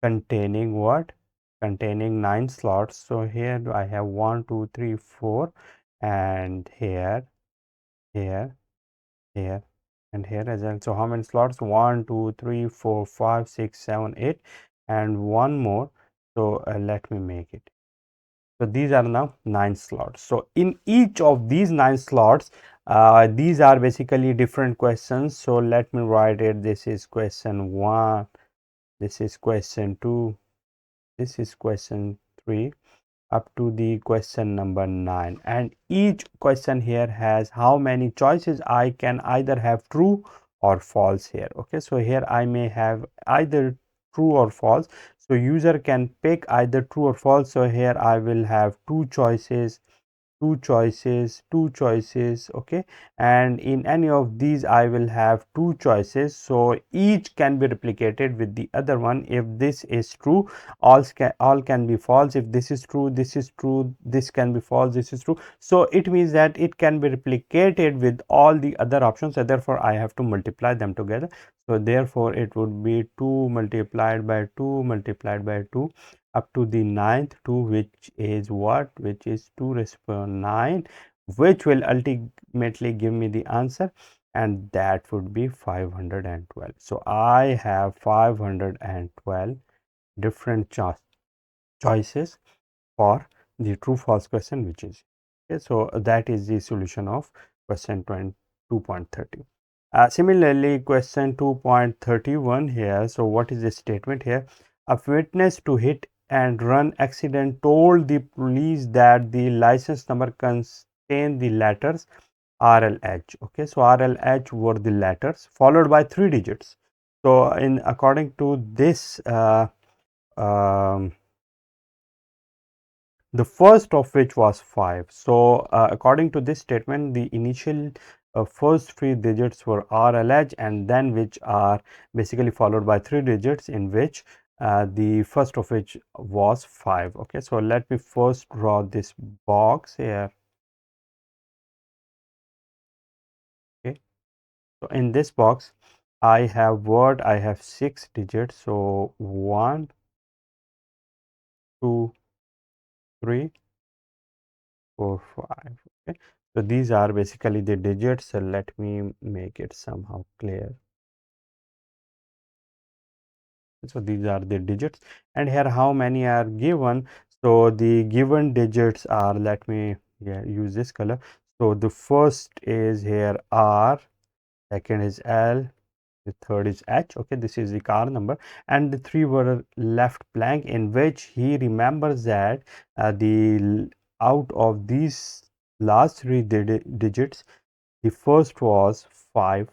containing what, containing 9 slots. So here I have 1 2 3 4, and here, here, here, and here as well. So how many slots? 1 2 3 4 5 6 7 8, and one more. So let me make it. So these are now 9 slots. So in each of these 9 slots, these are basically different questions. So let me write it. This is question 1, this is question 2, this is question 3, up to the question number 9, and each question here has how many choices. I can either have true or false here. Okay, so here I may have either true or false, so user can pick either true or false. So here I will have two choices, two choices, two choices. Okay, and in any of these I will have two choices, so each can be replicated with the other one. If this is true, all can be false. If this is true, this is true, this can be false, this is true. So it means that it can be replicated with all the other options, so therefore I have to multiply them together. So therefore it would be 2 multiplied by 2 multiplied by 2 up to the ninth 2, which is what, which is 2 raised to power 9, which will ultimately give me the answer, and that would be 512. So I have 512 different choices for the true false question, which is okay. So that is the solution of question 2.30. Similarly, question 2.31 here. So what is the statement here? A witness to hit and run accident told the police that the license number contained the letters RLH. Okay, so RLH were the letters followed by 3 digits. So in according to this the first of which was 5. So according to this statement, the initial first 3 digits were RLH, and then which are basically followed by 3 digits, in which the first of which was 5. Okay, so let me first draw this box here. Okay, so in this box I have what, I have 6 digits. So 1 2 3 4 5. Okay, so these are basically the digits. So let me make it somehow clear. So these are the digits, and here how many are given. So the given digits are, let me use this color. So the first is here R, second is L, the third is H. Okay, this is the car number, and the 3 were left blank, in which he remembers that the out of these last 3 digits, the first was 5.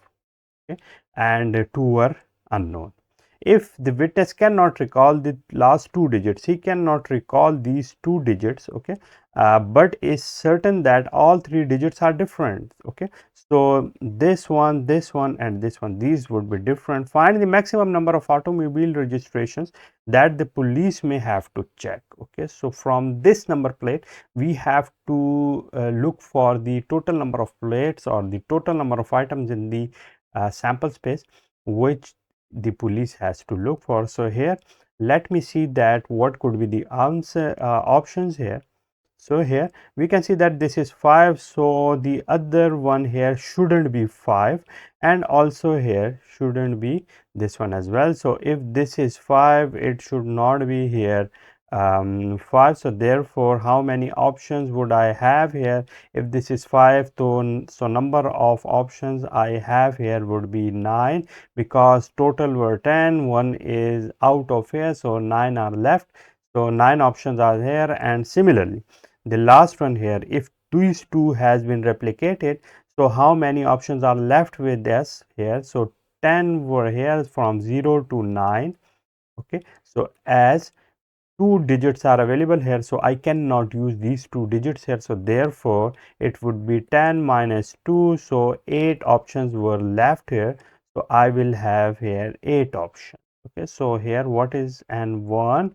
Okay, and 2 were unknown. If the witness cannot recall the last 2 digits, he cannot recall these 2 digits. Okay, but is certain that all 3 digits are different. Okay, so this one, and this one, these would be different. Find the maximum number of automobile registrations that the police may have to check. Okay, so from this number plate we have to look for the total number of plates or the total number of items in the sample space which the police has to look for. So here let me see that what could be the answer options here. So here we can see that this is 5, so the other one here shouldn't be 5, and also here shouldn't be this one as well. So if this is 5, it should not be here 5. So therefore how many options would I have here? If this is 5, so number of options I have here would be 9, because total were 10, one is out of here, so 9 are left. So 9 options are here. And similarly the last one here, if these two has been replicated, so how many options are left with us here? So 10 were here from 0 to 9. Okay, so as two digits are available here, so I cannot use these two digits here, so therefore it would be 10 minus 2, so 8 options were left here, so I will have here 8 options. Okay, so here what is and 1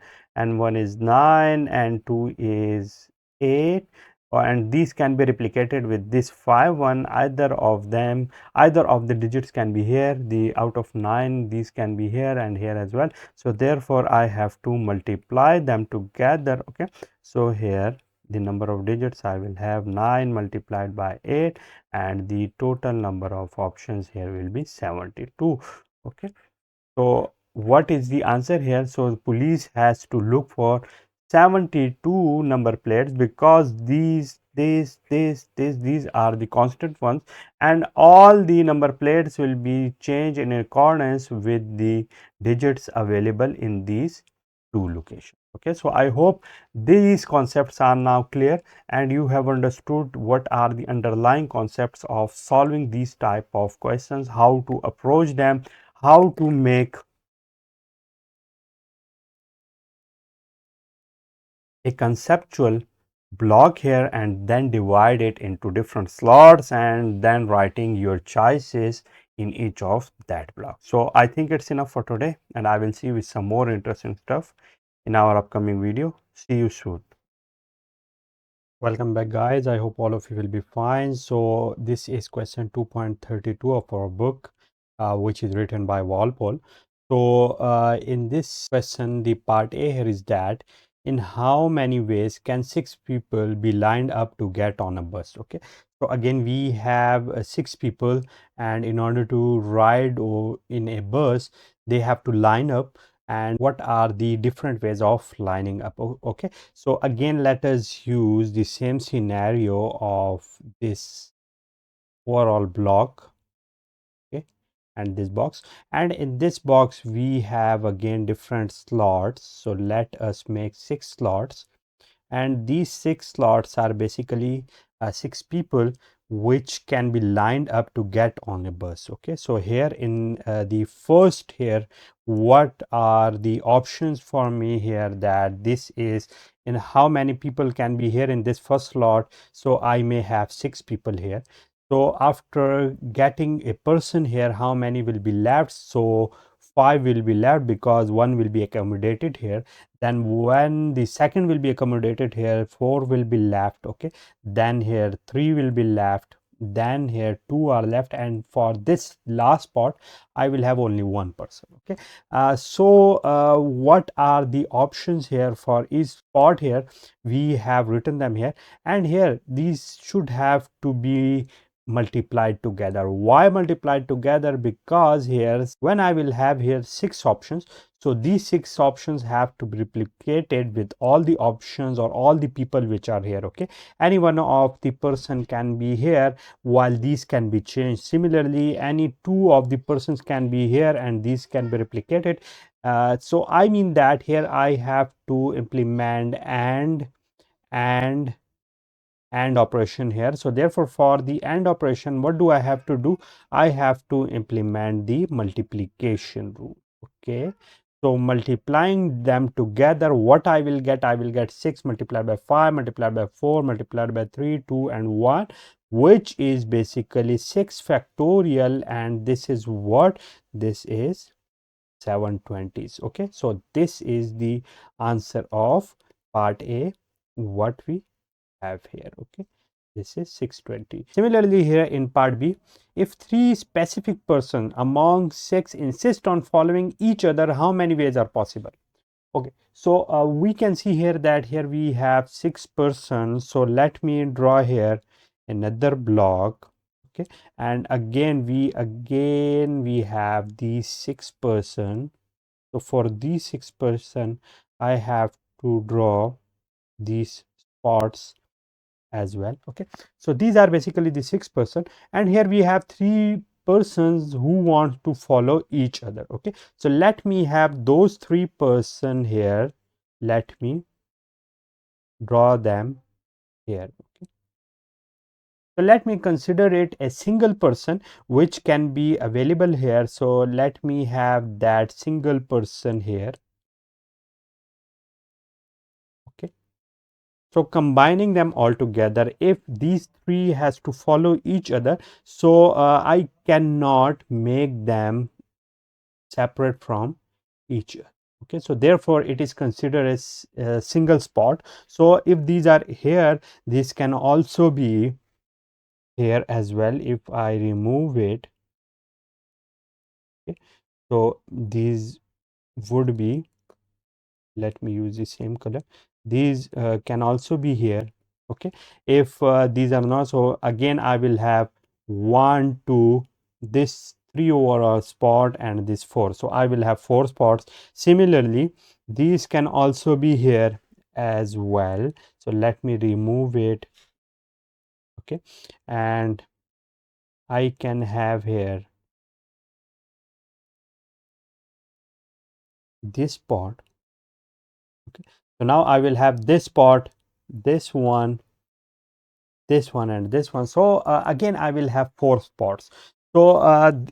is 9 and 2 is 8, and these can be replicated with this 5 1, either of the digits can be here, the out of 9 these can be here and here as well, so therefore I have to multiply them together. Okay, so here the number of digits I will have 9 multiplied by 8, and the total number of options here will be 72. Okay, so what is the answer here? So police has to look for 72 number plates, because these are the constant ones, and all the number plates will be changed in accordance with the digits available in these two locations. Okay, so I hope these concepts are now clear and you have understood what are the underlying concepts of solving these type of questions, how to approach them, how to make a conceptual block here and then divide it into different slots and then writing your choices in each of that block. So I think it's enough for today, and I will see you with some more interesting stuff in our upcoming video. See you soon. Welcome back, guys. I hope all of you will be fine. So this is question 2.32 of our book, which is written by Walpole. So in this question, the part A here is that in how many ways can 6 people be lined up to get on a bus? Okay, so again we have 6 people, and in order to ride in a bus, they have to line up. And what are the different ways of lining up? Okay, so again let us use the same scenario of this overall block, okay, and this box, and in this box we have again different slots. So let us make 6 slots, and these 6 slots are basically 6 people which can be lined up to get on a bus. Okay, so here in the first here, what are the options for me here? That this is in how many people can be here in this first slot, so I may have 6 people here. So after getting a person here, how many will be left? So 5 will be left because 1 will be accommodated here. Then when the second will be accommodated here, 4 will be left. Okay, then here 3 will be left, then here 2 are left, and for this last spot I will have only 1 person. Okay, what are the options here for each spot? Here we have written them here, and here these should have to be multiplied together. Why multiplied together? Because here when I will have here 6 options, so these 6 options have to be replicated with all the options or all the people which are here. Okay, any one of the person can be here while these can be changed. Similarly, any 2 of the persons can be here and these can be replicated. So I mean that here I have to implement and operation here. So therefore for the AND operation, what do I have to do? I have to implement the multiplication rule. Okay, so multiplying them together, what I will get? I will get 6 multiplied by 5 multiplied by 4 multiplied by 3, 2 and 1, which is basically 6 factorial, and this is what? This is 720s. Okay, so this is the answer of part A, what we have here. Okay, this is 620. Similarly here in part B, if 3 specific person among 6 insist on following each other, how many ways are possible? Okay, so we can see here that here we have 6 persons. So let me draw here another block. Okay, and again we have these 6 person. So for these 6 person, I have to draw these spots as well. Okay, so these are basically the 6 person, and here we have 3 persons who want to follow each other. Okay, so let me have those 3 person here, let me draw them here. Okay, so let me consider it a single person which can be available here. So let me have that single person here. So combining them all together, if these three has to follow each other, so I cannot make them separate from each other. Okay, so therefore it is considered as a single spot. So if these are here, this can also be here as well. If I remove it, okay, so these would be, let me use the same color, these can also be here. Okay, if these are not, so again I will have 1 2 this 3 overall spot and this 4, so I will have 4 spots. Similarly, these can also be here as well, so let me remove it. Okay, and I can have here this spot. Okay, so now I will have this spot, this one, this one and this one. So again I will have 4 spots. So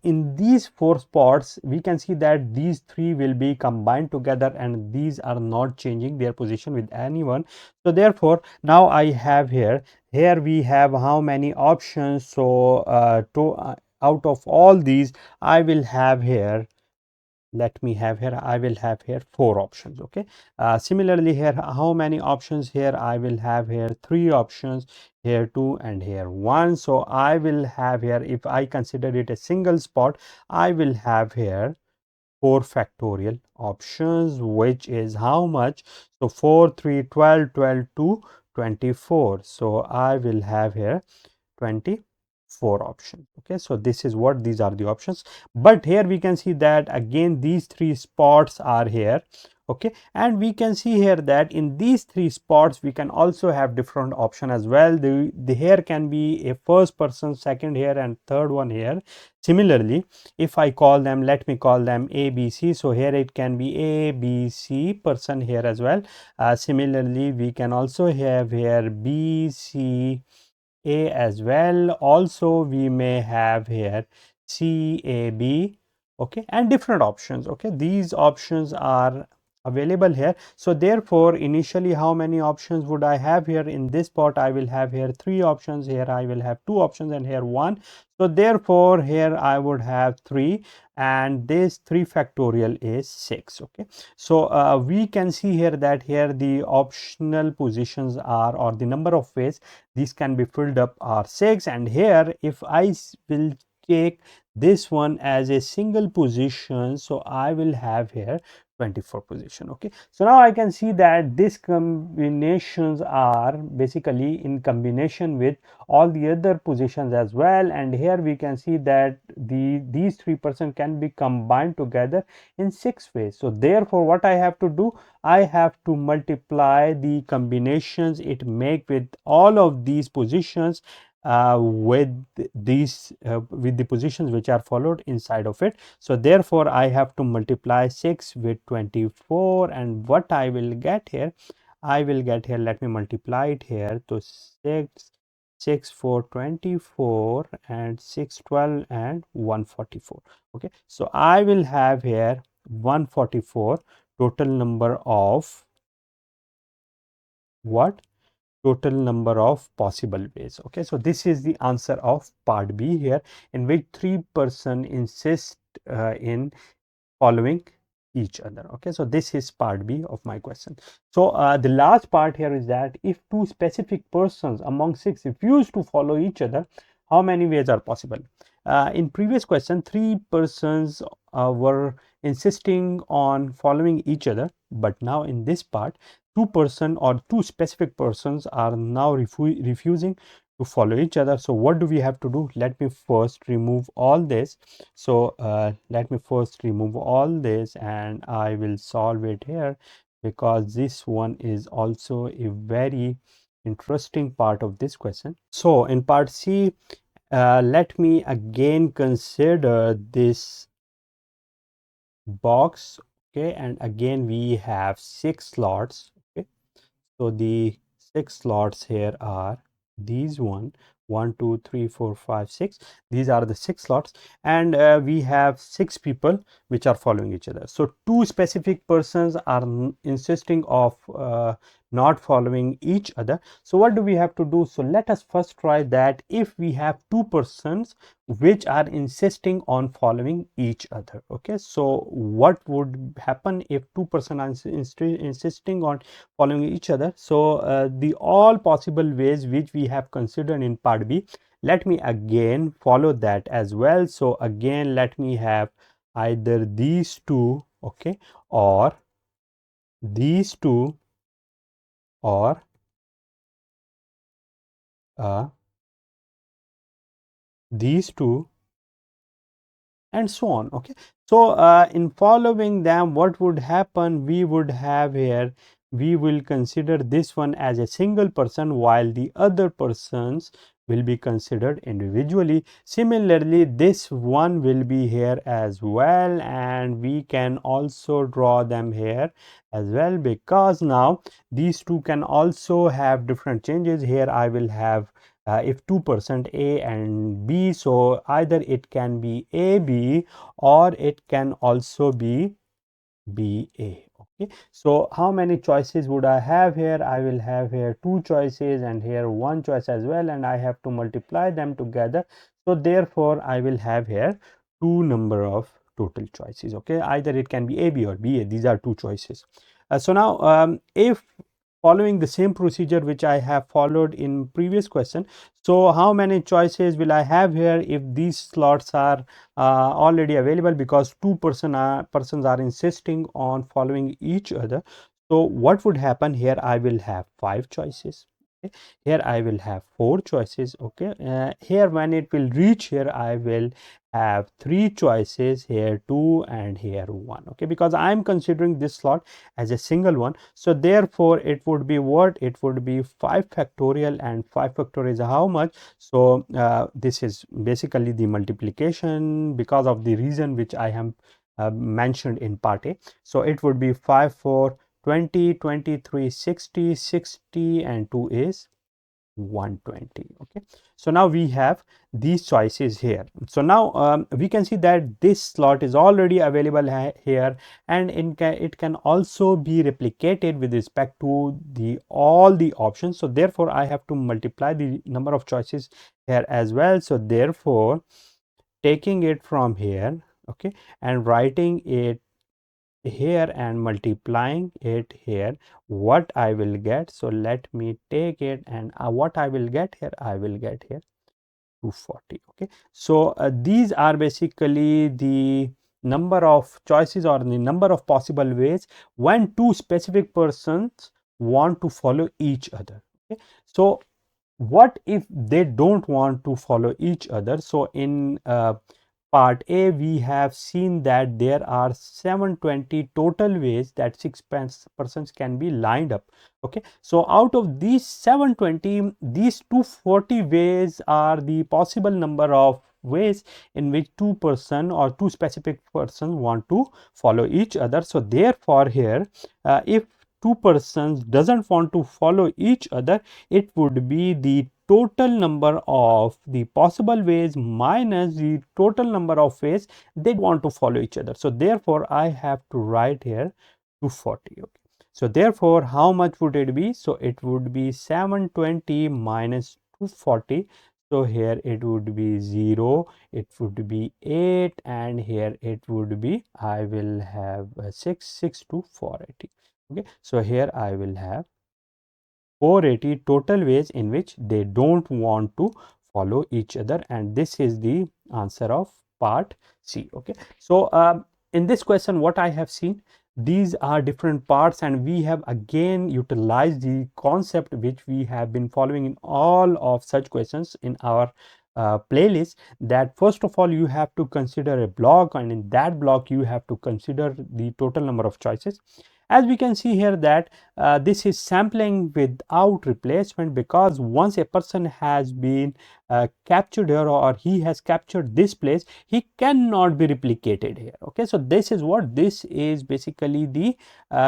in these 4 spots we can see that these 3 will be combined together and these are not changing their position with anyone. So therefore now I have here we have how many options. So out of all these I will have here, let me have here, I will have here 4 options. Okay, similarly here how many options, here I will have here 3 options, here 2 and here 1. So I will have here, if I consider it a single spot, I will have here 4 factorial options, which is how much? So 4 3 12 12 2 24. So I will have here 24 options. Okay, so this is what, these are the options. But here we can see that again these 3 spots are here. Okay, and we can see here that in these 3 spots we can also have different option as well. The here can be a first person, second here and third one here. Similarly, if I call them, let me call them A B C, so here it can be A B C person here as well. Similarly, we can also have here B C A as well. Also we may have here CAB. Okay, and different options. Okay, these options are available here. So therefore initially how many options would I have here? In this part I will have here 3 options, here I will have 2 options and here 1. So therefore here I would have 3 and this 3 factorial is 6. Okay, so we can see here that here the optional positions are, or the number of ways these can be filled up are 6, and here if I will take this one as a single position, so I will have here 24 position. Okay, so now I can see that these combinations are basically in combination with all the other positions as well, and here we can see that these 3% can be combined together in 6 ways. So therefore what I have to do, I have to multiply the combinations it make with all of these positions with the positions which are followed inside of it. So therefore I have to multiply 6 with 24, and what I will get here, I will get here, let me multiply it here. So 6 4 24 and 6 12 and 144. Okay, so I will have here 144 total number of what, total number of possible ways. Okay, so this is the answer of part B here, in which 3% insist in following each other. Okay, so this is part B of my question. So the last part here is that if 2 specific persons among 6 refuse to follow each other, how many ways are possible? In previous question 3 persons were insisting on following each other, but now in this part 2 person or 2 specific persons are now refusing to follow each other. So what do we have to do? Let me first remove all this. So let me first remove all this and I will solve it here, because this one is also a very interesting part of this question. So in part C, let me again consider this box. Okay, and again we have 6 slots. Okay, so the 6 slots here are these 1 2 3 4 5 6. These are the 6 slots, and we have 6 people which are following each other. So 2 specific persons are insisting of not following each other. So what do we have to do? So let us first try that if we have two persons which are insisting on following each other. Okay, so what would happen if two persons are insisting on following each other? So the all possible ways which we have considered in part B, let me again follow that as well. So again, let me have either these two, okay, or these two, or these two, and so on. Okay, so in following them, what would happen? We would have here, we will consider this one as a single person while the other persons will be considered individually. Similarly, this one will be here as well, and we can also draw them here as well, because now these two can also have different changes. Here I will have if 2% A and B, so either it can be AB or it can also be BA. Okay, so how many choices would I have here? I will have here two choices and here one choice as well, and I have to multiply them together. So therefore I will have here two number of total choices. Okay, either it can be AB or BA. These are two choices. So now if following the same procedure which I have followed in previous question, so how many choices will I have here if these slots are already available, because persons are insisting on following each other? So what would happen here? I will have five choices. Okay, here I will have four choices. Okay, here when it will reach here, I will have three choices, here two and here one. Okay, because I am considering this slot as a single one, so therefore it would be what? It would be 5 factorial, and 5 factorial is how much? So this is basically the multiplication because of the reason which I have mentioned in part A. So it would be 5 for 20, 23, 60, 60, and 2 is 120. Okay, so now we have these choices here. So now we can see that this slot is already available here, and it can also be replicated with respect to the all the options. So therefore I have to multiply the number of choices here as well. So therefore taking it from here, okay, and writing it here and multiplying it here, what I will get? So let me take it, and what I will get here? I will get here 240. Okay, so these are basically the number of choices or the number of possible ways when two specific persons want to follow each other. Okay, so what if they don't want to follow each other? So in part A, we have seen that there are 720 total ways that six persons can be lined up. Okay, so out of these 720, these 240 ways are the possible number of ways in which two specific persons want to follow each other. So therefore here if two persons doesn't want to follow each other, it would be the total number of the possible ways minus the total number of ways they want to follow each other. So therefore I have to write here 240. Okay, so therefore how much would it be? So it would be 720 minus 240. So here it would be 0, it would be 8, and here it would be, I will have 6 to 480. Okay, so here I will have 480 total ways in which they don't want to follow each other, and this is the answer of part C. Okay, so in this question what I have seen, these are different parts, and we have again utilized the concept which we have been following in all of such questions in our playlist, that first of all you have to consider a block, and in that block you have to consider the total number of choices. As we can see here that this is sampling without replacement, because once a person has been captured here, or he has captured this place, he cannot be replicated here. Okay, so this is what this is basically the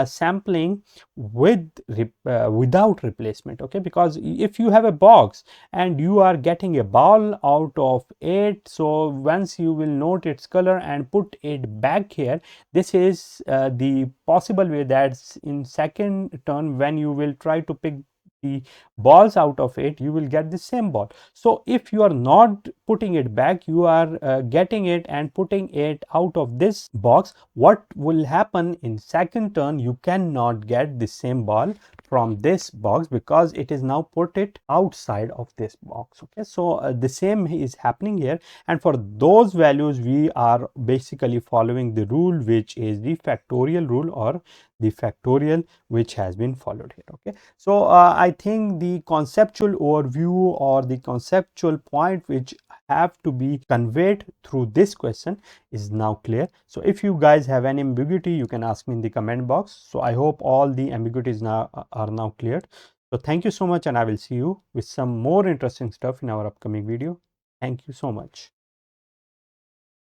sampling without replacement. Okay, because if you have a box and you are getting a ball out of it, so once you will note its color and put it back here, this is the possible way that in second turn when you will try to pick the balls out of it, you will get the same ball. So if you are not putting it back, you are getting it and putting it out of this box, what will happen in second turn? You cannot get the same ball from this box because it is now put it outside of this box. Okay, so the same is happening here, and for those values we are basically following the rule, which is the factorial rule or the factorial which has been followed here. Okay, so I think the conceptual overview or the conceptual point which have to be conveyed through this question is now clear. So if you guys have any ambiguity, you can ask me in the comment box. So I hope all the ambiguities now are now cleared. So thank you so much, and I will see you with some more interesting stuff in our upcoming video. Thank you so much.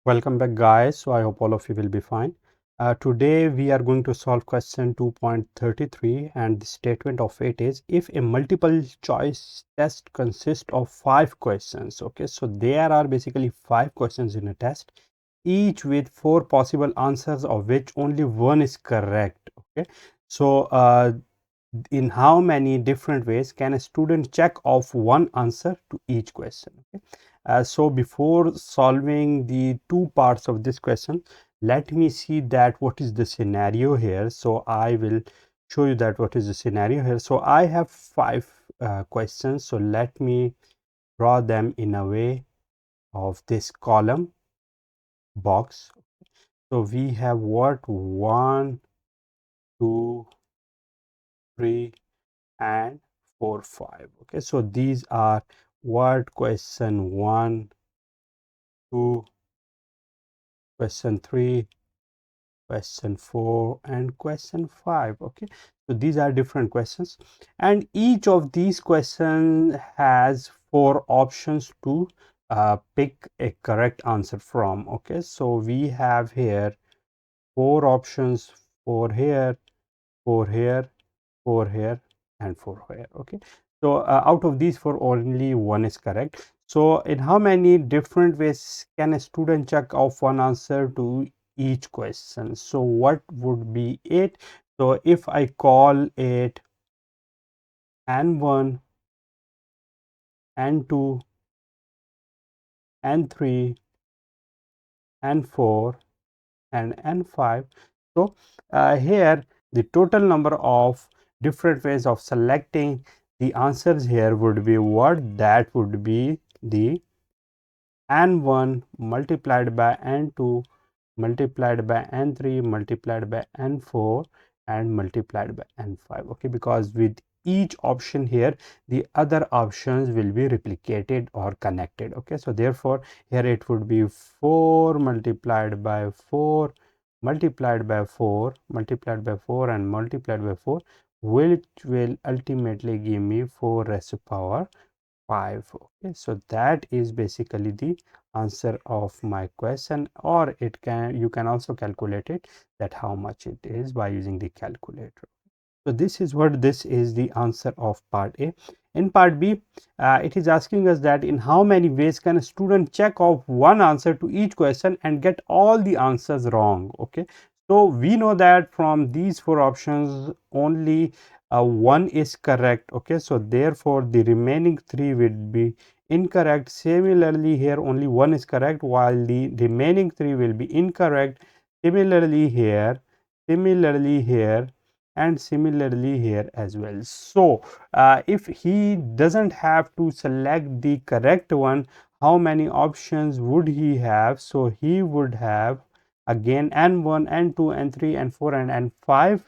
Welcome back, guys. So I hope all of you will be fine. Today we are going to solve question 2.33, and the statement of it is, if a multiple choice test consists of 5 questions. Okay, so there are basically 5 questions in a test, each with 4 possible answers of which only one is correct. Okay, so in how many different ways can a student check off one answer to each question? Okay, so before solving the two parts of this question, let me see that what is the scenario here. So I will show you that what is the scenario here. So I have 5 questions, so let me draw them in a way of this column box. So we have what, 1, 2, 3 and 4, 5. Okay, so these are what, question 1, 2, question 3, question 4 and question 5. Okay, so these are different questions, and each of these questions has 4 options to pick a correct answer from. Okay, so we have here 4 options, 4 here, 4 here, 4 here and 4 here. Okay, so out of these 4, only one is correct. So in how many different ways can a student check off one answer to each question? So what would be it? So if I call it N1, N2, N3, N4 and N5, so here the total number of different ways of selecting the answers here would be what? That would be the N1 multiplied by N2 multiplied by N3 multiplied by N4 and multiplied by N5. Okay, because with each option here the other options will be replicated or connected. Okay, so therefore here it would be 4 multiplied by 4 multiplied by 4 multiplied by 4 and multiplied by 4, which will ultimately give me 4 raised to power 5. Okay, so that is basically the answer of my question, or it can, you can also calculate it, that how much it is by using the calculator. So this is what, this is the answer of part A. In part B, it is asking us that in how many ways can a student check off one answer to each question and get all the answers wrong. Okay, so we know that from these 4 options only one is correct. Okay, so therefore the remaining 3 will be incorrect. Similarly here only one is correct while the remaining 3 will be incorrect. Similarly here, similarly here and similarly here as well. So if he doesn't have to select the correct one, how many options would he have? So he would have again N1, N2, N3, N4 and N5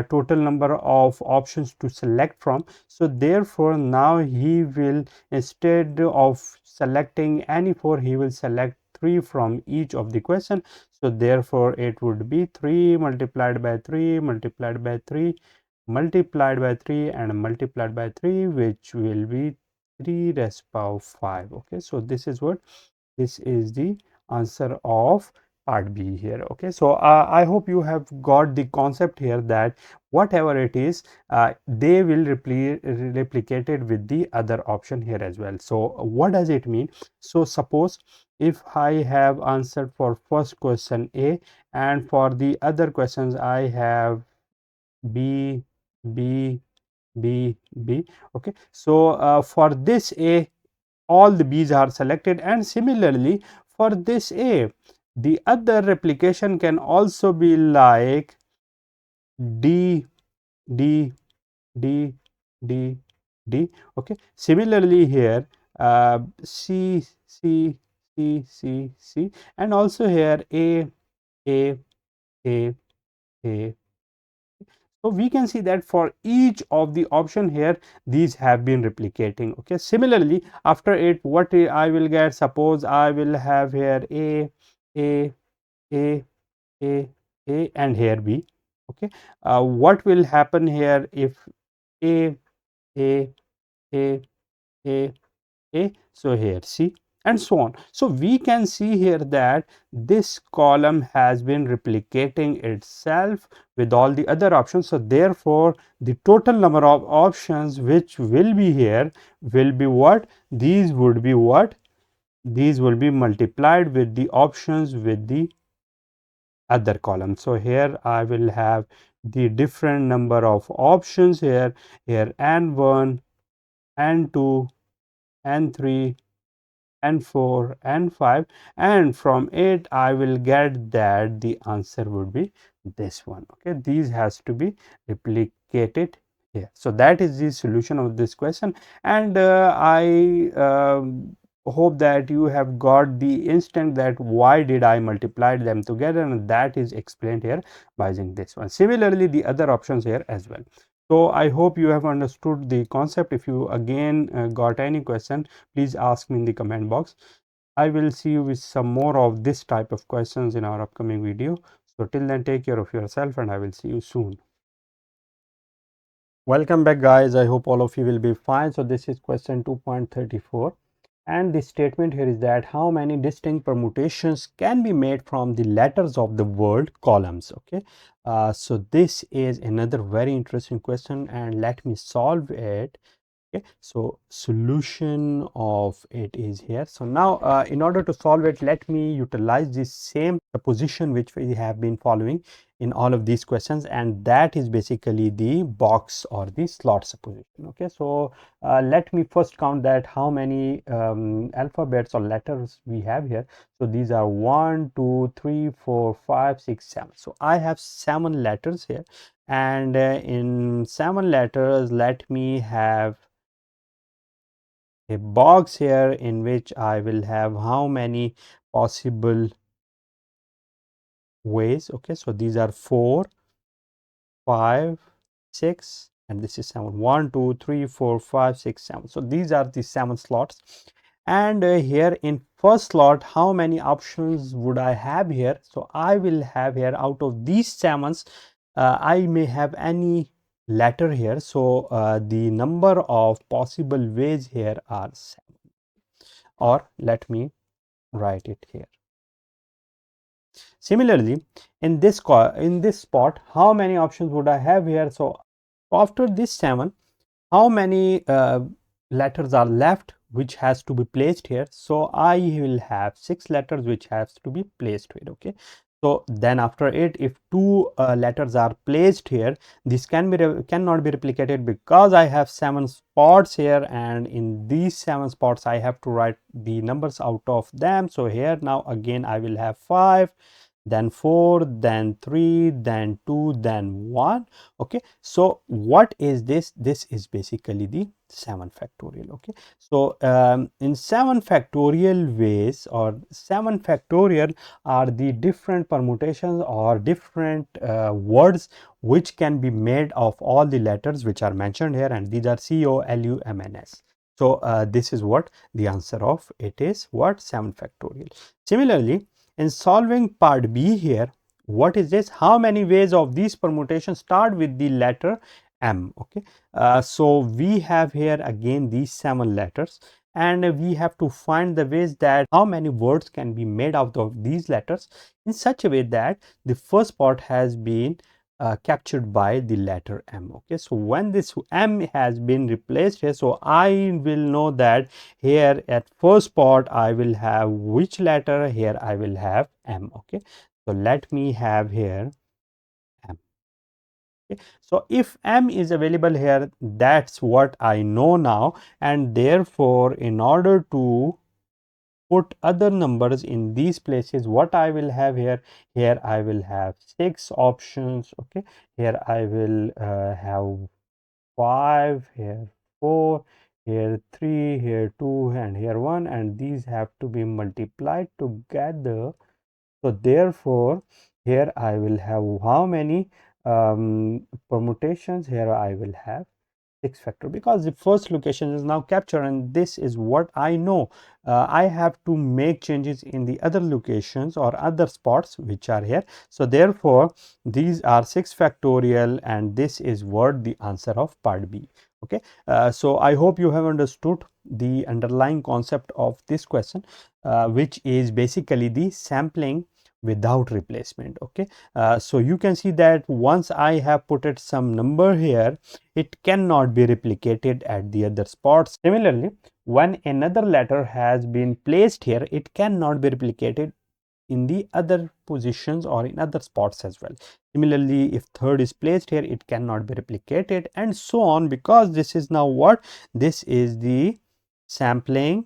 total number of options to select from. So therefore now he will, instead of selecting any 4, he will select 3 from each of the question. So therefore it would be 3 multiplied by 3 multiplied by 3 multiplied by 3 and multiplied by 3, which will be 3 raised power 5. Okay, so this is what, this is the answer of part B here. Okay, so I hope you have got the concept here that whatever it is, they will replicate it with the other option here as well. So what does it mean? So suppose if I have answered for first question A and for the other questions I have B, B, B, B. Okay. So for this A, all the B's are selected, and similarly for this A, the other replication can also be like D, D, D, D, D. Okay. Similarly here, C, C, C, C, C, and also here A, A, A, A. So we can see that for each of the option here, these have been replicating. Okay. Similarly, after it, what I will get? Suppose I will have here A, A, A, A, and here B. Okay. What will happen here if A, A, A, A, A? So here C, and so on. So we can see here that this column has been replicating itself with all the other options. So therefore, the total number of options which will be here will be what? These would be what? These will be multiplied with the options with the other column. So here I will have the different number of options here, n1, n2, n3, and 4 and 5, and from it I will get that the answer would be this one. Okay, these has to be replicated here. So that is the solution of this question, and I hope that you have got the instant that why did I multiply them together, and that is explained here by using this one. Similarly, the other options here as well. So I hope you have understood the concept. If you again got any question, please ask me in the comment box. I will see you with some more of this type of questions in our upcoming video. So till then, take care of yourself, and I will see you soon. Welcome back, guys. I hope all of you will be fine. So this is question 2.34, and the statement here is that how many distinct permutations can be made from the letters of the word columns. Okay, so this is another very interesting question, and let me solve it. Okay, so solution of it is here. So now in order to solve it, let me utilize the same supposition which we have been following in all of these questions, and that is basically the box or the slot supposition. Okay, so let me first count that how many alphabets or letters we have here. So these are 1 2 3 4 5 6 7. So I have 7 letters here, and in 7 letters, let me have a box here in which I will have how many possible ways. Okay, so these are 4, 5, 6, and this is 7. 1 2 3 4 5 6 7. So these are the 7 slots, and here in first slot, how many options would I have here? So I will have here, out of these 7s, I may have any letter here. So the number of possible ways here are 7, or let me write it here. Similarly, in this spot, how many options would I have here? So after this 7, how many letters are left which has to be placed here? So I will have 6 letters which has to be placed here. Okay, so then after it, if 2 letters are placed here, this cannot be replicated because I have 7 spots here, and in these 7 spots I have to write the numbers out of them. So here now again I will have 5, then 4, then 3, then 2, then 1. Okay, so what is this? This is basically the 7 factorial. Okay, so in 7 factorial ways, or 7 factorial are the different permutations or different words which can be made of all the letters which are mentioned here, and these are C O L U M N S. So this is what the answer of it is, what? 7 factorial. Similarly, in solving part B here, what is this? How many ways of these permutations start with the letter M? Okay, so we have here again these 7 letters, and we have to find the ways that how many words can be made out of these letters in such a way that the first part has been captured by the letter M. Okay, so when this M has been replaced here, so I will know that here at first part I will have which letter? Here I will have M. Okay, so let me have here M. Okay. So if m is available here, that's what I know now, and therefore in order to put other numbers in these places, what I will have here, here I will have 6 options. Okay, here I will have 5, here 4, here 3, here 2, and here 1, and these have to be multiplied together. So therefore here I will have how many permutations? Here I will have 6 factor, because the first location is now captured, and this is what I know. I have to make changes in the other locations or other spots which are here. So therefore these are 6 factorial, and this is what the answer of part B. Okay, so I hope you have understood the underlying concept of this question, which is basically the sampling without replacement. Okay, so you can see that once I have put it some number here, it cannot be replicated at the other spots. Similarly, when another letter has been placed here, it cannot be replicated in the other positions or in other spots as well. Similarly, if third is placed here, it cannot be replicated, and so on, because this is now what? This is the sampling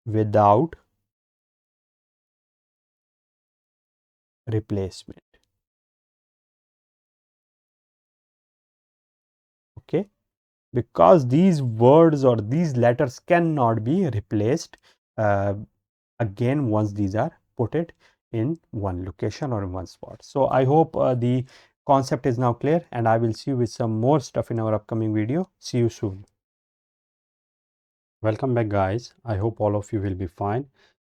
without replacement. Okay, because these words or these letters cannot be replaced again once these are put it in one location or in one spot. So I hope the concept is now clear, and I will see you with some more stuff in our upcoming video. See you soon. Welcome back, guys. I hope all of you will be fine.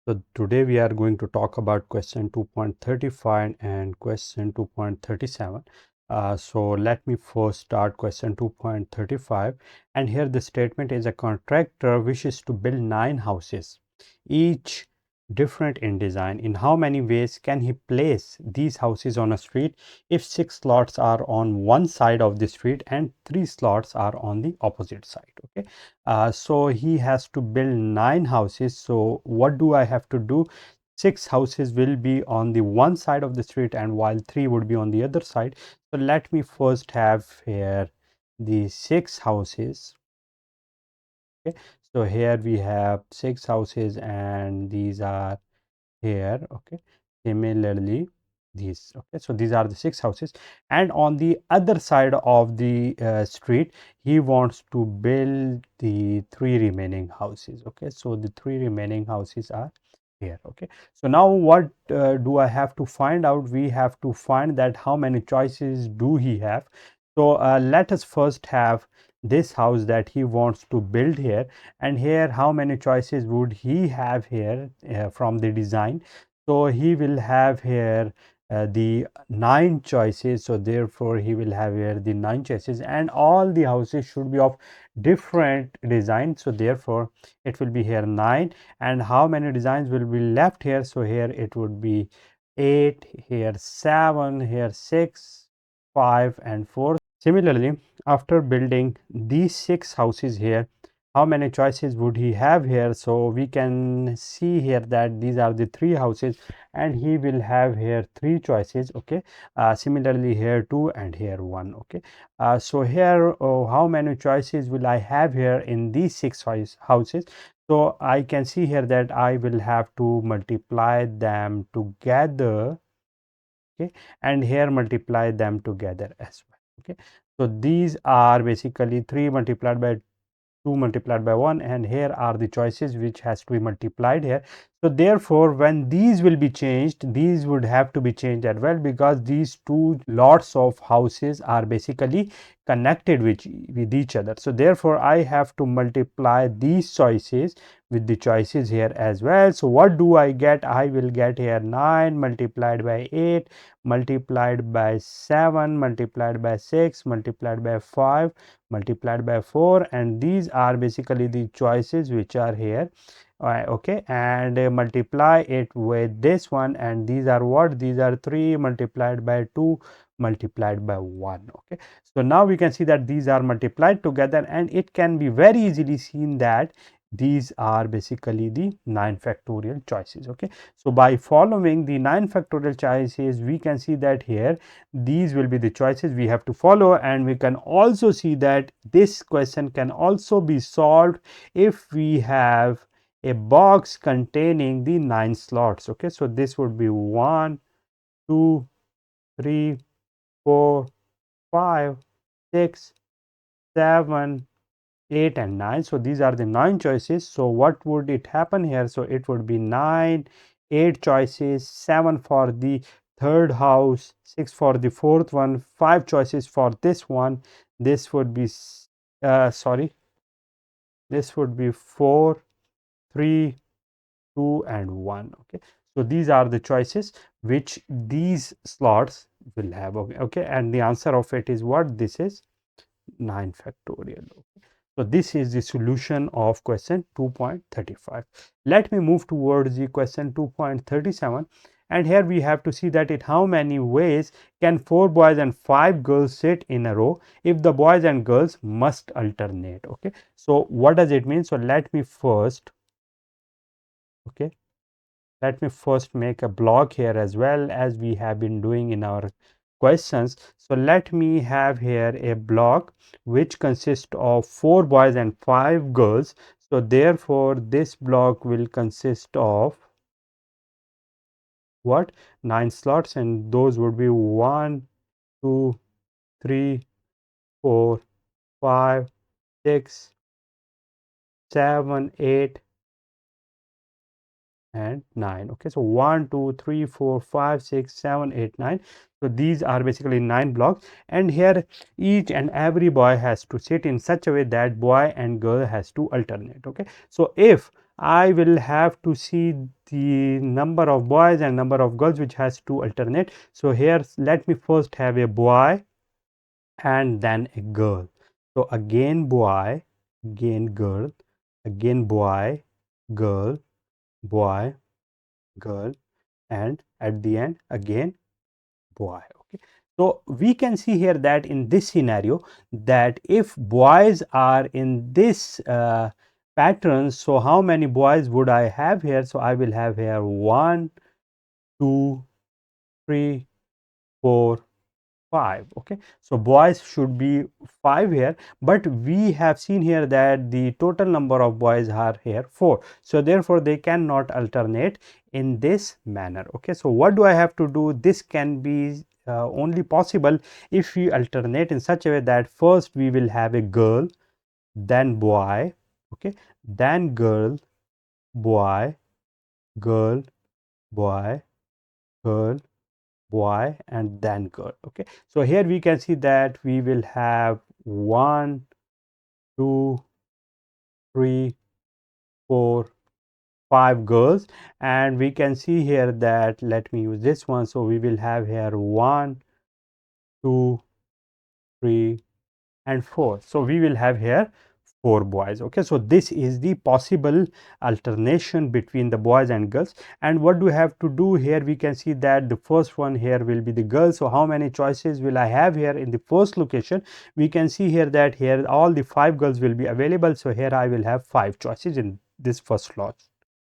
So today we are going to talk about question 2.35 and question 2.37. So let me first start question 2.35, and here the statement is: a contractor wishes to build 9 houses, each different in design. In how many ways can he place these houses on a street if 6 slots are on one side of the street and 3 slots are on the opposite side? Okay, so he has to build 9 houses. So what do I have to do? 6 houses will be on the one side of the street, and while 3 would be on the other side. So let me first have here the 6 houses. Okay, so here we have 6 houses, and these are here. Okay, similarly these. Okay, so these are the 6 houses, and on the other side of the street he wants to build the 3 remaining houses. Okay, so the 3 remaining houses are here. Okay, so now what do I have to find out? We have to find that how many choices do he have. So let us first have this house that he wants to build here, and here how many choices would he have here from the design? So he will have here the 9 choices. So therefore he will have here the 9 choices, and all the houses should be of different design. So therefore it will be here 9, and how many designs will be left here? So here it would be 8, here 7, here 6, 5, and 4. Similarly, after building these 6 houses here, how many choices would he have here? So we can see here that these are the 3 houses, and he will have here 3 choices. Okay, similarly here 2, and here 1. Okay, so here how many choices will I have here in these 6 houses? So I can see here that I will have to multiply them together. Okay, and here multiply them together as well. Okay, so these are basically 3 multiplied by 2 multiplied by 1, and here are the choices which has to be multiplied here. So therefore when these will be changed, these would have to be changed as well, because these two lots of houses are basically connected with each other. So therefore I have to multiply these choices with the choices here as well. So what do I get? I will get here 9 multiplied by 8 multiplied by 7 multiplied by 6 multiplied by 5 multiplied by 4, and these are basically the choices which are here. Okay, and multiply it with this one, and these are what? These are 3 multiplied by 2 multiplied by 1. Okay, so now we can see that these are multiplied together, and it can be very easily seen that these are basically the 9 factorial choices. Okay, so by following the 9 factorial choices, we can see that here these will be the choices we have to follow, and we can also see that this question can also be solved if we have a box containing the 9 slots. Okay, so this would be 1, 2, 3, 4, 5, 6, 7, 8 and 9. So these are the 9 choices. So what would it happen here? So it would be 9, 8 choices, 7 for the third house, 6 for the fourth one, 5 choices for this one. This would be sorry, this would be 4, 3, 2 and 1. Okay, so these are the choices which these slots will have. Okay, and the answer of it is what? This is 9 factorial. Okay. So this is the solution of question 2.35. Let me move towards the question 2.37, and here we have to see that in how many ways can 4 boys and 5 girls sit in a row if the boys and girls must alternate. Okay, so what does it mean? So let me first, okay, let me first make a block here as well, as we have been doing in our questions. So let me have here a block which consists of 4 boys and 5 girls. So therefore this block will consist of what? 9 slots, and those would be 1, 2, 3, 4, 5, 6, 7, 8 and 9. Okay, so 1, 2, 3, 4, 5, 6, 7, 8, 9. So these are basically 9 blocks, and here each and every boy has to sit in such a way that boy and girl has to alternate. Okay, so if I will have to see the number of boys and number of girls which has to alternate, so here let me first have a boy and then a girl. So again boy, again girl, again boy, girl, boy, girl, and at the end again boy. Okay, so we can see here that in this scenario, that if boys are in this pattern, so how many boys would I have here? So I will have here 1, 2, 3, 4, 5. Okay, so boys should be 5 here, but we have seen here that the total number of boys are here 4, so therefore they cannot alternate in this manner. Okay, so what do I have to do? This can be only possible if we alternate in such a way that first we will have a girl, then boy, okay, then girl, boy, girl, boy, girl, boy, and then girl. Okay, so here we can see that we will have 1, 2, 3, 4, 5 girls, and we can see here that, let me use this one, so we will have here 1, 2, 3 and 4. So we will have here 4 boys. Okay, so this is the possible alternation between the boys and girls. And what do we have to do here? We can see that the first one here will be the girl. So how many choices will I have here in the first location? We can see here that here all the 5 girls will be available. So here I will have 5 choices in this first slot.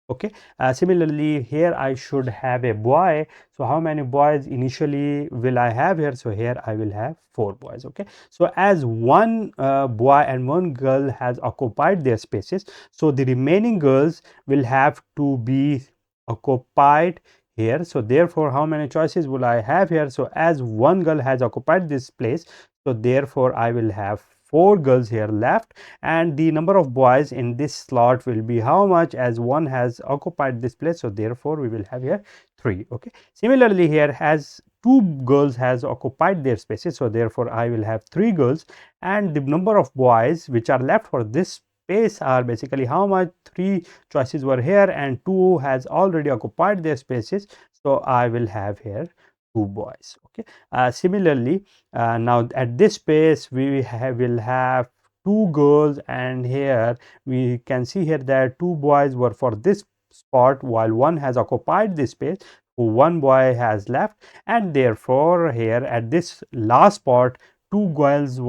Okay, similarly here I should have a boy. So how many boys initially will I have here? So here I will have 4 boys. Okay, so as one boy and one girl has occupied their spaces, so the remaining girls will have to be occupied here. So therefore how many choices will I have here? So as one girl has occupied this place, so therefore I will have 4 girls here left, and the number of boys in this slot will be how much, as one has occupied this place, so therefore we will have here 3. Okay, similarly here as 2 girls has occupied their spaces, so therefore I will have 3 girls, and the number of boys which are left for this space are basically how much? 3 choices were here and 2 has already occupied their spaces, so I will have here 2 boys. Okay, similarly now at this space we will have 2 girls, and here we can see here that 2 boys were for this spot while one has occupied this space, 1 boy has left, and therefore here at this last spot 2 girls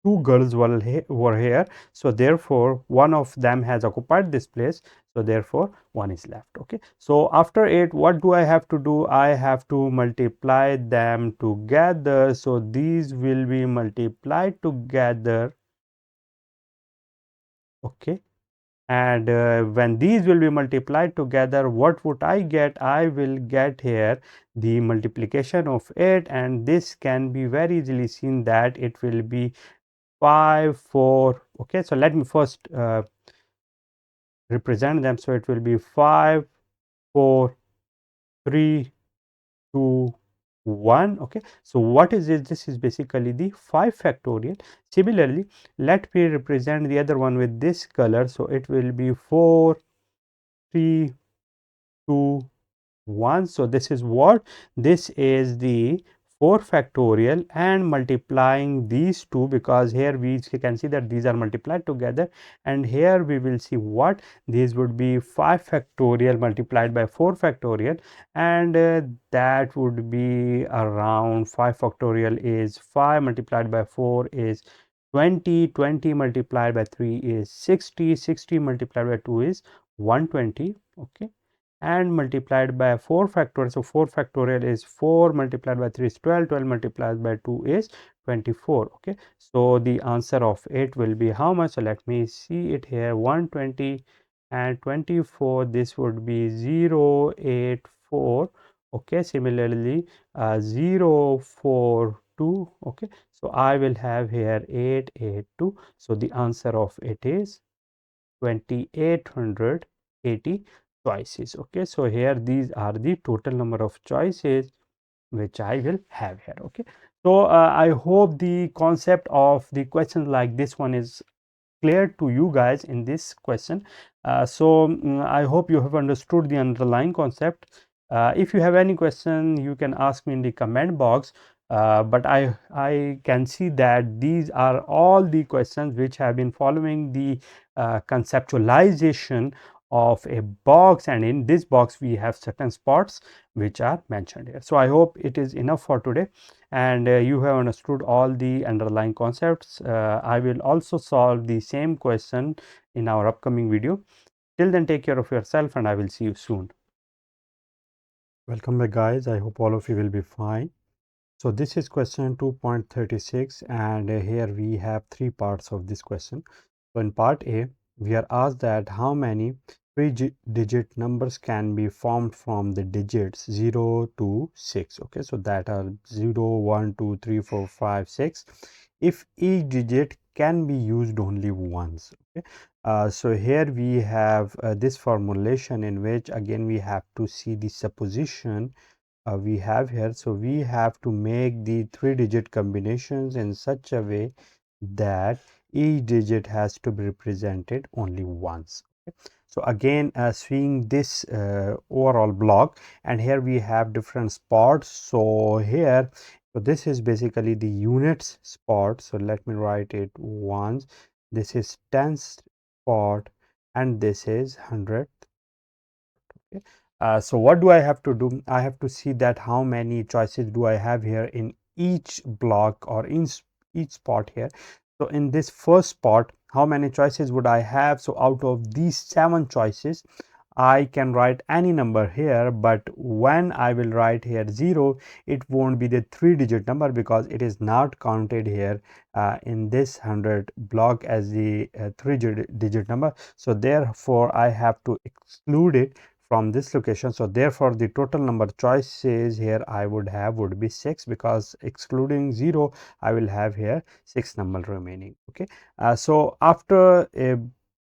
two girls were here, so therefore one of them has occupied this place, so therefore one is left. Okay, so after 8, what do I have to do? I have to multiply them together, so these will be multiplied together. Okay, and when these will be multiplied together, what would I get? I will get here the multiplication of 8, and this can be very easily seen that it will be 5 4. Okay, so let me first represent them. So it will be 5 4 3 2 1. Okay, so what is this? This is basically the 5 factorial. Similarly, let me represent the other one with this color, so it will be 4 3 2 1. So this is what? This is the 4 factorial, and multiplying these two, because here we can see that these are multiplied together, and here we will see what these would be 5 factorial multiplied by 4 factorial, and that would be around 5 factorial is 5 multiplied by 4 is 20, 20 multiplied by 3 is 60, 60 multiplied by 2 is 120. Okay, and multiplied by 4 factorial. So 4 factorial is 4 multiplied by 3 is 12, 12 multiplied by 2 is 24. Okay, so the answer of it will be how much? So let me see it here, 120 and 24, this would be 084. Okay, similarly 042. Okay, so I will have here 882. So the answer of it is 2880 choices. Okay, so here these are the total number of choices which I will have here. Okay, so I hope the concept of the questions like this one is clear to you guys in this question. I hope you have understood the underlying concept. If you have any question, you can ask me in the comment box. But I can see that these are all the questions which have been following the conceptualization of a box, and in this box we have certain spots which are mentioned here. So I hope it is enough for today, and you have understood all the underlying concepts. I will also solve the same question in our upcoming video. Till then, take care of yourself, and I will see you soon. Welcome back, guys. I hope all of you will be fine. So this is question 2.36, and here we have three parts of this question. So in part A, we are asked that how many three-digit numbers can be formed from the digits 0 to 6. Okay, so that are 0, 1, 2, 3, 4, 5, 6. If each digit can be used only once. Okay, so here we have this formulation in which again we have to see the supposition we have here. So we have to make the three-digit combinations in such a way that each digit has to be represented only once. Okay. So again, seeing this overall block, and here we have different spots. So here, so this is basically the units spot. So let me write it once. This is tenth spot, and this is 100th. Okay. So what do I have to do? I have to see that how many choices do I have here in each block or in each spot here. So in this first spot, how many choices would I have? So out of these 7 choices, I can write any number here, but when I will write here 0, it won't be the 3-digit number because it is not counted here in this 100 block as the 3-digit number. So therefore, I have to exclude it from this location. So therefore, the total number choices here I would have would be 6, because excluding 0, I will have here 6 number remaining. Okay, so after a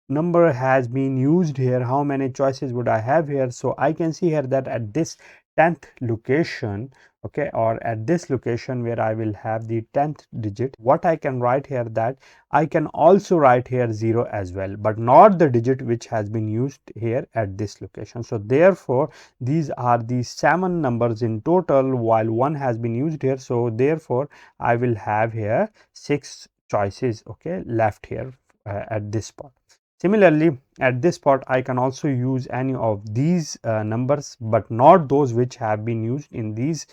number has been used here, how many choices would I have here? So I can see here that at this 10th location, okay, or at this location where I will have the 10th digit, what I can write here, that I can also write here 0 as well, but not the digit which has been used here at this location. So therefore, these are the 7 numbers in total, while 1 has been used here. So therefore, I will have here 6 choices, okay, left here at this spot. Similarly, at this spot, I can also use any of these numbers, but not those which have been used in these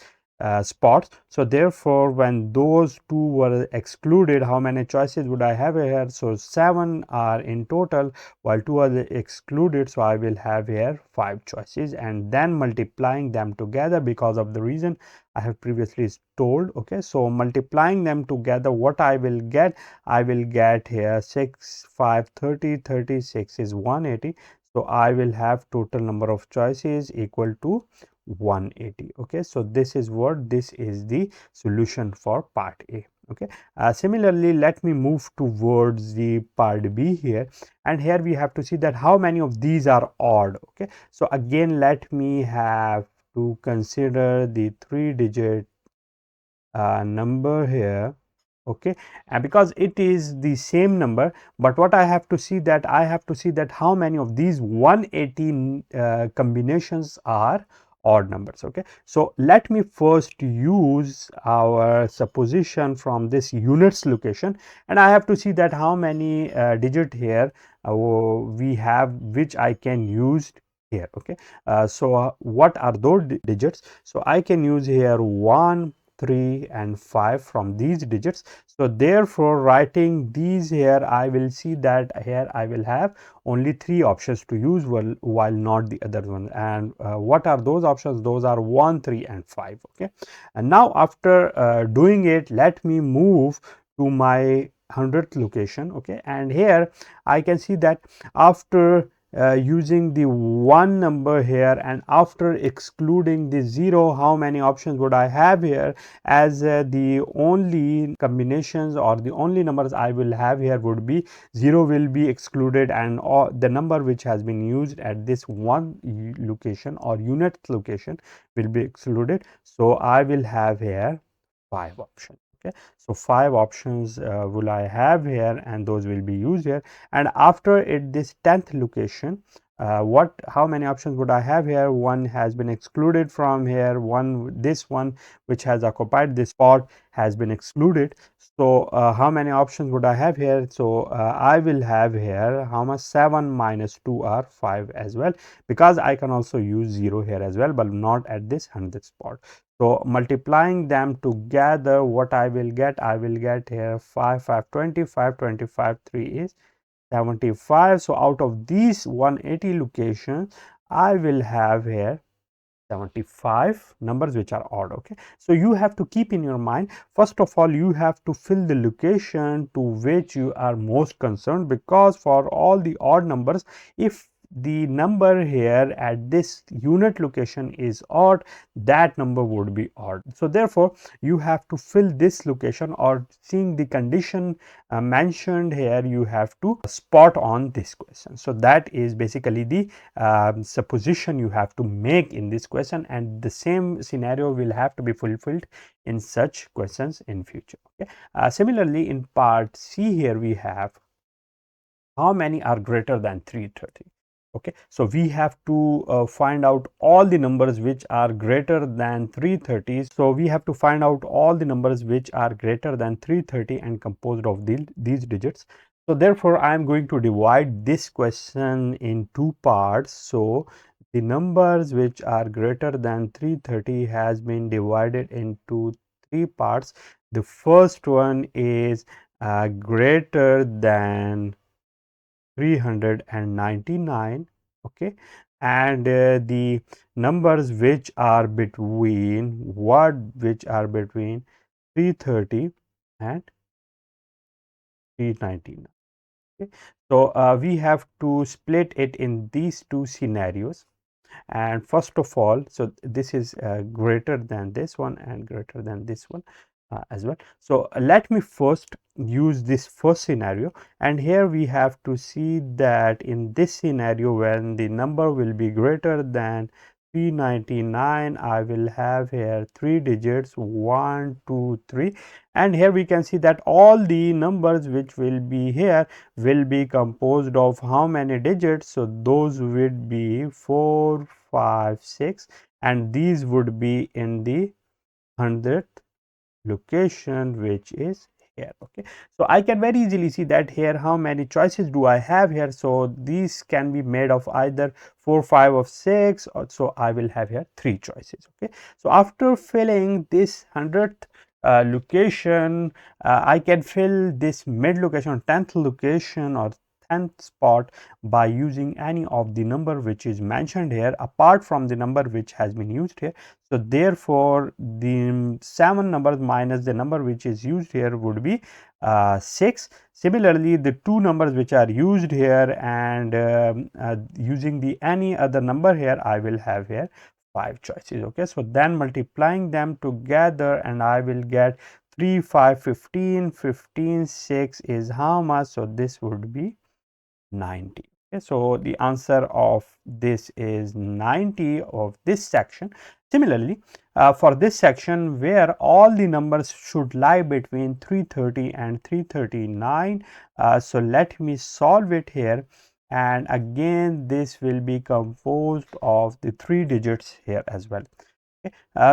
spots. So therefore, when those two were excluded, how many choices would I have here? So 7 are in total, while 2 are excluded. So I will have here 5 choices, and then multiplying them together because of the reason I have previously told. Okay, so multiplying them together, what I will get? I will get here 6, 5, 30, 36 is 180. So I will have total number of choices equal to 180. Okay, so this is the solution for part A. Okay, similarly, let me move towards the part B here, and here we have to see that how many of these are odd. Okay, so again, let me have to consider the 3-digit number here. Okay, and because it is the same number, but what I have to see that how many of these 180 combinations are odd numbers. Okay, so let me first use our supposition from this units location, and I have to see that how many digit here we have which I can use here. Okay, so what are those digits? So I can use here 1, 3 and 5 from these digits. So therefore, writing these here, I will see that here I will have only 3 options to use, while not the other one. And what are those options? Those are 1, 3 and 5. Okay, and now after doing it, let me move to my 100th location. Okay, and here I can see that after using the one number here and after excluding the 0, how many options would I have here? As the only combinations or the only numbers I will have here would be 0 will be excluded, and all the number which has been used at this one location or unit location will be excluded. So I will have here 5 options. Okay, so 5 options will I have here, and those will be used here. And after it, this 10th location, how many options would I have here? One has been excluded from here, this one which has occupied this spot has been excluded. So how many options would I have here? So I will have here how much? 7 minus 2 are 5 as well, because I can also use 0 here as well, but not at this 100th spot. So multiplying them together, what I will get? I will get here 5, 5, 25, 25, 3 is 75. So out of these 180 locations, I will have here 75 numbers which are odd. Okay, so you have to keep in your mind, first of all, you have to fill the location to which you are most concerned, because for all the odd numbers, if the number here at this unit location is odd, that number would be odd. So therefore, you have to fill this location, or seeing the condition mentioned here, you have to spot on this question. So that is basically the supposition you have to make in this question, and the same scenario will have to be fulfilled in such questions in future. Okay, similarly, in part C here we have how many are greater than 330. Okay, so we have to find out all the numbers which are greater than 330. So we have to find out all the numbers which are greater than 330 and composed of these digits. So therefore, I am going to divide this question in 2 parts. So the numbers which are greater than 330 has been divided into 3 parts. The first one is greater than 399. Okay, and the numbers which are between 330 and 399. Okay, so we have to split it in these 2 scenarios. And first of all, so this is greater than this one and greater than this one as well. So let me first use this first scenario, and here we have to see that in this scenario, when the number will be greater than 399, I will have here 3 digits 1, 2, 3, and here we can see that all the numbers which will be here will be composed of how many digits? So those would be 4, 5, 6, and these would be in the 100th location, which is here. Okay, so I can very easily see that here how many choices do I have here. So these can be made of either 4, 5 or 6, or so I will have here 3 choices. Okay, so after filling this 100th location, I can fill this mid location, 10th location or 10th spot by using any of the number which is mentioned here apart from the number which has been used here. So therefore the 7 numbers minus the number which is used here would be 6. Similarly, the two numbers which are used here and using the any other number here, I will have here 5 choices. Okay, so then multiplying them together and I will get 3, 5, 15, 15, 6 is how much? So this would be 90. Okay, so the answer of this is 90 of this section. Similarly, for this section where all the numbers should lie between 330 and 339, so let me solve it here, and again this will be composed of the 3 digits here as well.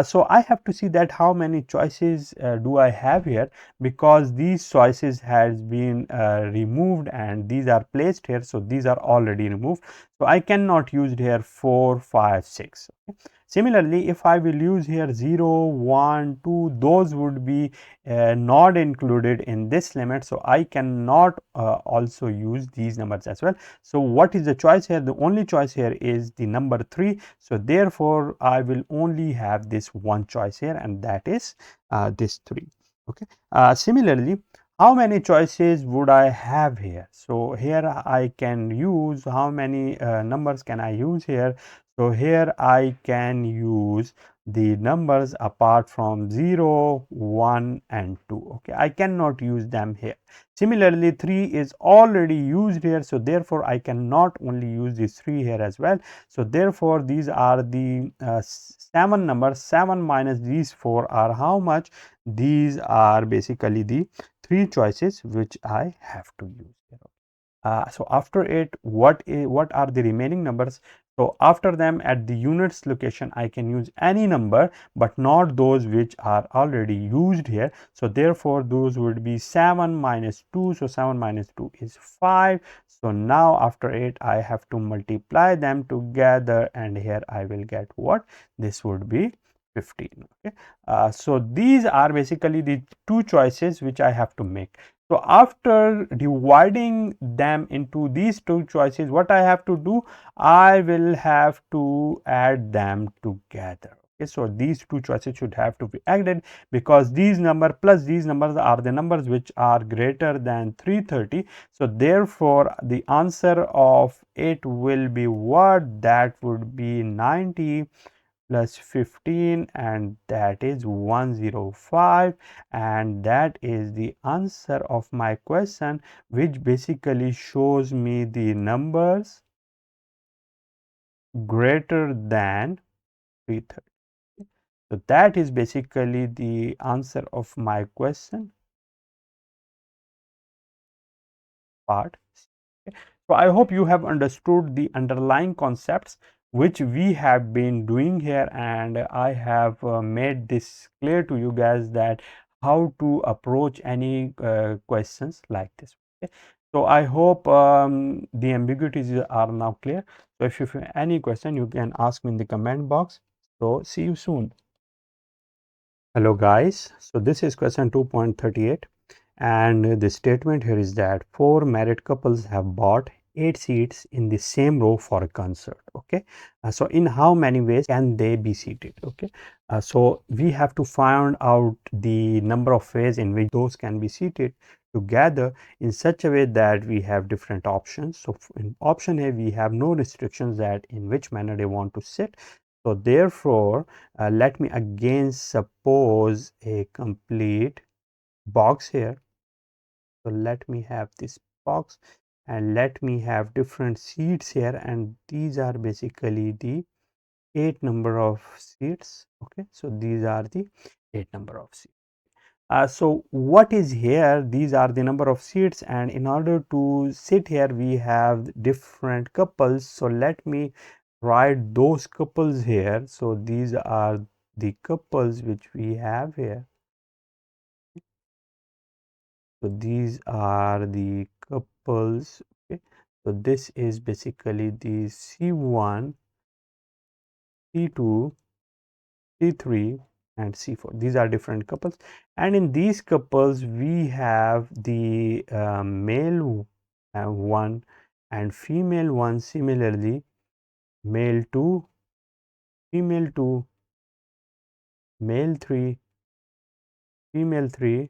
So I have to see that how many choices do I have here, because these choices has been removed and these are placed here. So these are already removed. So I cannot use here 4, 5, 6. Okay. Similarly, if I will use here 0, 1, 2, those would be not included in this limit. So I cannot also use these numbers as well. So what is the choice here? The only choice here is the number 3. So therefore I will only have this one choice here, and that is this 3. Okay, similarly, how many choices would I have here? So here I can use how many numbers can I use here? So here I can use the numbers apart from 0, 1 and 2. Okay, I cannot use them here. Similarly, 3 is already used here, so therefore I cannot only use this 3 here as well. So therefore these are the 7 numbers. 7 minus these 4 are how much? These are basically the 3 choices which I have to use here. So after it, what are the remaining numbers? So after them, at the units location, I can use any number, but not those which are already used here. So therefore those would be 7 minus 2. So 7 minus 2 is 5. So now after it, I have to multiply them together, and here I will get what? This would be 15. Okay, so these are basically the two choices which I have to make. So after dividing them into these two choices, what I have to do? I will have to add them together. Okay, so these two choices should have to be added, because these number plus these numbers are the numbers which are greater than 330. So therefore the answer of it will be what? That would be 90 plus 15, and that is 105, and that is the answer of my question, which basically shows me the numbers greater than 330. So that is basically the answer of my question part. So I hope you have understood the underlying concepts which we have been doing here, and I have made this clear to you guys that how to approach any questions like this. Okay? So I hope the ambiguities are now clear. So if you have any question, you can ask me in the comment box. So see you soon. Hello guys. So this is question 2.38. And the statement here is that 4 married couples have bought 8 seats in the same row for a concert. Okay, so in how many ways can they be seated? Okay, so we have to find out the number of ways in which those can be seated together in such a way that we have different options. So in option A, we have no restrictions that in which manner they want to sit. So therefore, let me again suppose a complete box here. So let me have this box, and let me have different seats here, and these are basically the 8 number of seats. Okay, so these are the 8 number of seats. So what is here? These are the number of seats, and in order to sit here we have different couples. So let me write those couples here. So these are the couples which we have here. So these are the couples. Okay, so this is basically the C1, C2, C3 and C4. These are different couples, and in these couples we have the male one and female one. Similarly, male 2, female 2, male 3, female 3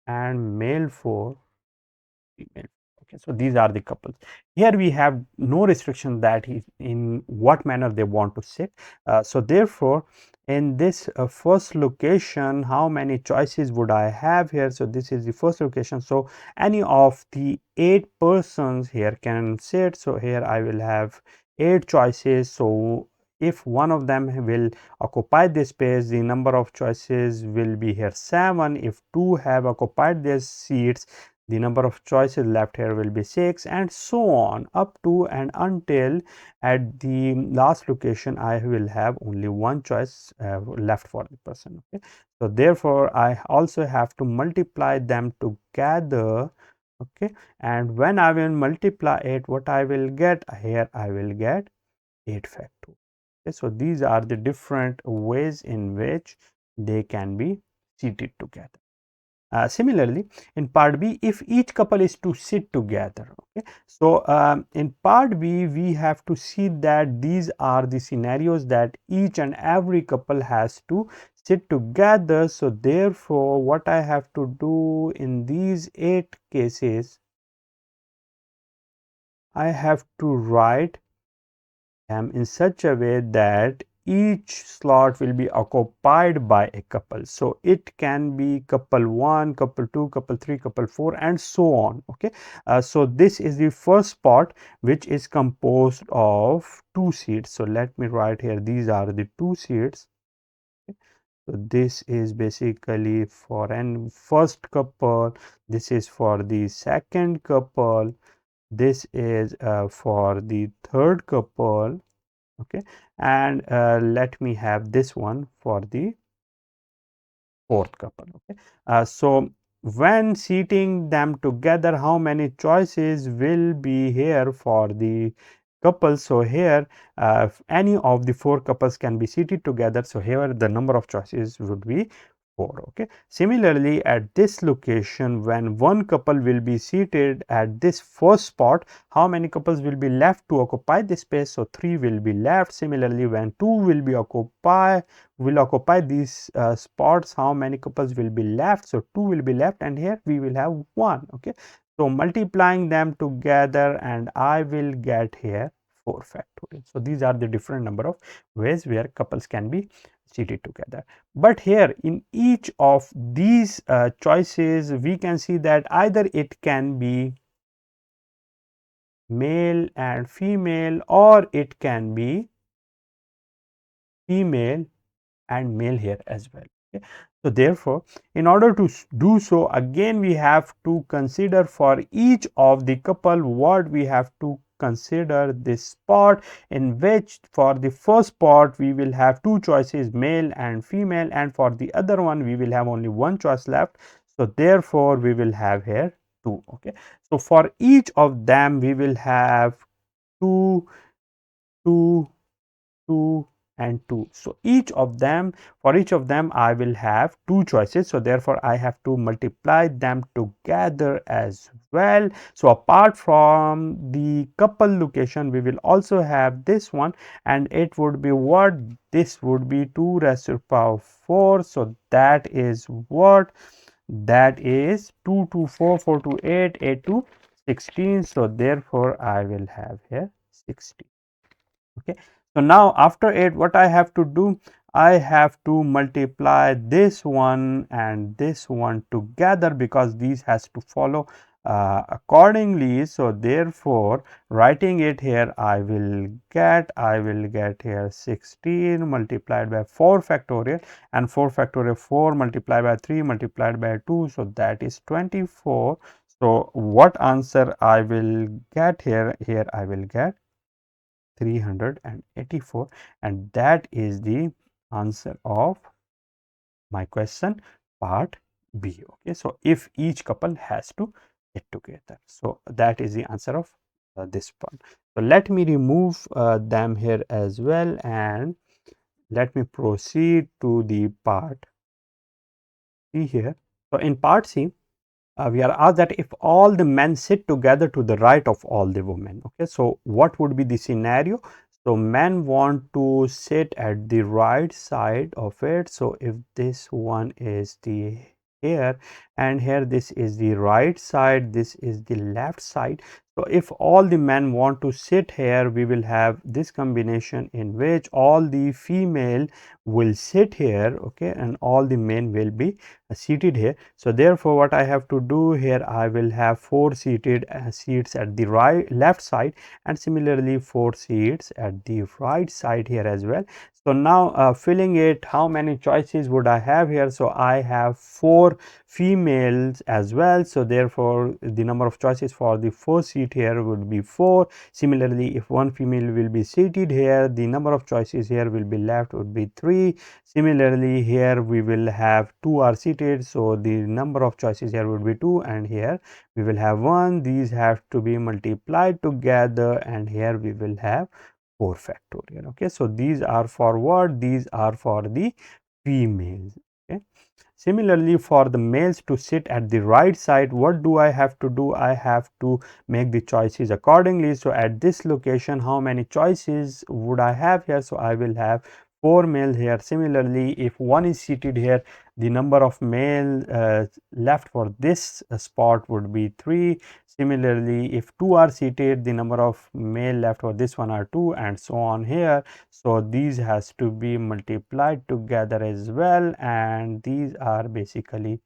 and male 4, female. Okay, so these are the couples. Here we have no restriction that in what manner they want to sit. So therefore, in this first location, how many choices would I have here? So this is the first location. So any of the 8 persons here can sit. So here I will have 8 choices. So if one of them will occupy this space, the number of choices will be here 7. If 2 have occupied their seats, the number of choices left here will be 6, and so on up to and until at the last location I will have only one choice left for the person. Okay, so therefore I also have to multiply them together. Okay, and when I will multiply it, what I will get here, I will get 8 factorial. Okay, so these are the different ways in which they can be seated together. Similarly, in part B, if each couple is to sit together, okay, so in part B, we have to see that these are the scenarios that each and every couple has to sit together. So therefore, what I have to do in these 8 cases, I have to write in such a way that each slot will be occupied by a couple. So it can be couple 1, couple 2, couple 3, couple 4 and so on. Okay, so this is the first spot which is composed of 2 seats. So let me write here, these are the 2 seats. So this is basically for an first couple, this is for the second couple, this is for the third couple. Okay, and let me have this one for the fourth couple. Okay, so when seating them together, how many choices will be here for the couple? So here any of the 4 couples can be seated together, so here the number of choices would be 4. Okay, similarly at this location, when one couple will be seated at this first spot, how many couples will be left to occupy this space? So 3 will be left. Similarly, when 2 will occupy these spots, how many couples will be left? So 2 will be left, and here we will have 1. Okay, so multiplying them together and I will get here 4 factorial. So these are the different number of ways where couples can be seated together. But here in each of these choices, we can see that either it can be male and female, or it can be female and male here as well. Okay, so therefore, in order to do so, again we have to consider for each of the couple what we have to consider this spot, in which for the first spot we will have 2 choices, male and female, and for the other one we will have only one choice left. So therefore we will have here 2. Okay, so for each of them we will have 2, 2, 2 and 2. So each of them, for each of them I will have 2 choices, so therefore I have to multiply them together as well. So apart from the couple location, we will also have this one, and it would be what? This would be 2 raised to the power 4. So that is what? That is 2 to 4, 4 to 8, 8 to 16. So therefore I will have here 16. Okay, so now after 8, what I have to do? I have to multiply this one and this one together, because these has to follow accordingly. So therefore, writing it here, I will get here 16 multiplied by 4 factorial, and 4 factorial 4 multiplied by 3 multiplied by 2, so that is 24. So what answer I will get here? Here I will get 384, and that is the answer of my question part B. Okay, so if each couple has to get together, so that is the answer of this one. So let me remove them here as well, and let me proceed to the part C here. So in part C, we are asked that if all the men sit together to the right of all the women. Okay, so what would be the scenario? So men want to sit at the right side of it. So if this one is the here, and here this is the right side, this is the left side. So if all the men want to sit here, we will have this combination in which all the female will sit here, okay, and all the men will be seated here. So therefore what I have to do here, I will have 4 seated seats at the left side, and similarly 4 seats at the right side here as well. So now filling it, how many choices would I have here? So I have 4 females as well, so therefore the number of choices for the first seat here would be 4. Similarly, if one female will be seated here, the number of choices here will be left would be 3. Similarly, here we will have 2 are seated, so the number of choices here would be 2, and here we will have 1. These have to be multiplied together, and here we will have 4 factorial. Okay, so these are for what? These are for the females. Okay. Similarly, for the males to sit at the right side, what do I have to do? I have to make the choices accordingly. So at this location, how many choices would I have here? So I will have 4 male here. Similarly, if one is seated here, the number of male left for this spot would be 3. Similarly, if 2 are seated, the number of male left for this one are 2, and so on here. So these has to be multiplied together as well, and these are basically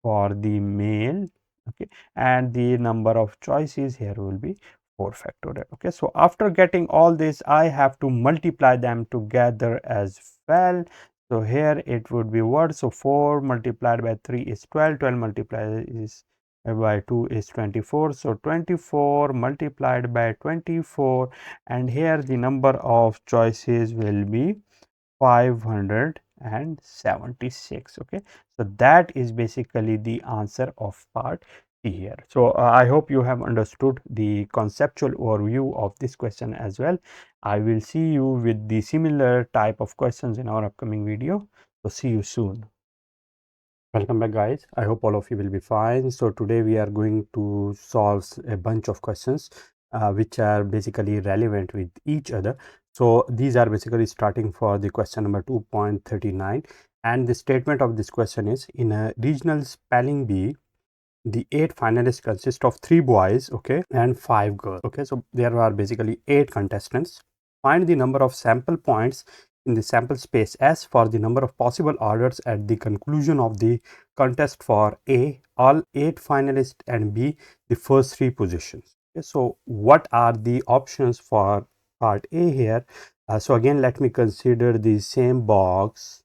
for the male. Okay, and the number of choices here will be 4 factorial. Okay, so after getting all this, I have to multiply them together as well. So here it would be what? So 4 multiplied by 3 is 12, 12 multiplied is by 2 is 24. So 24 multiplied by 24, and here the number of choices will be 576. Okay, so that is basically the answer of part C here. So I hope you have understood the conceptual overview of this question as well. I will see you with the similar type of questions in our upcoming video. So see you soon. Welcome back, guys. I hope all of you will be fine. So today we are going to solve a bunch of questions which are basically relevant with each other. So these are basically starting for the question number 2.39, and the statement of this question is: in a regional spelling bee, the 8 finalists consist of 3 boys, okay, and 5 girls. Okay, so there are basically 8 contestants. Find the number of sample points in the sample space S for the number of possible orders at the conclusion of the contest for A, all 8 finalists, and B, the first 3 positions. Okay, so what are the options for part A here? So again, let me consider the same box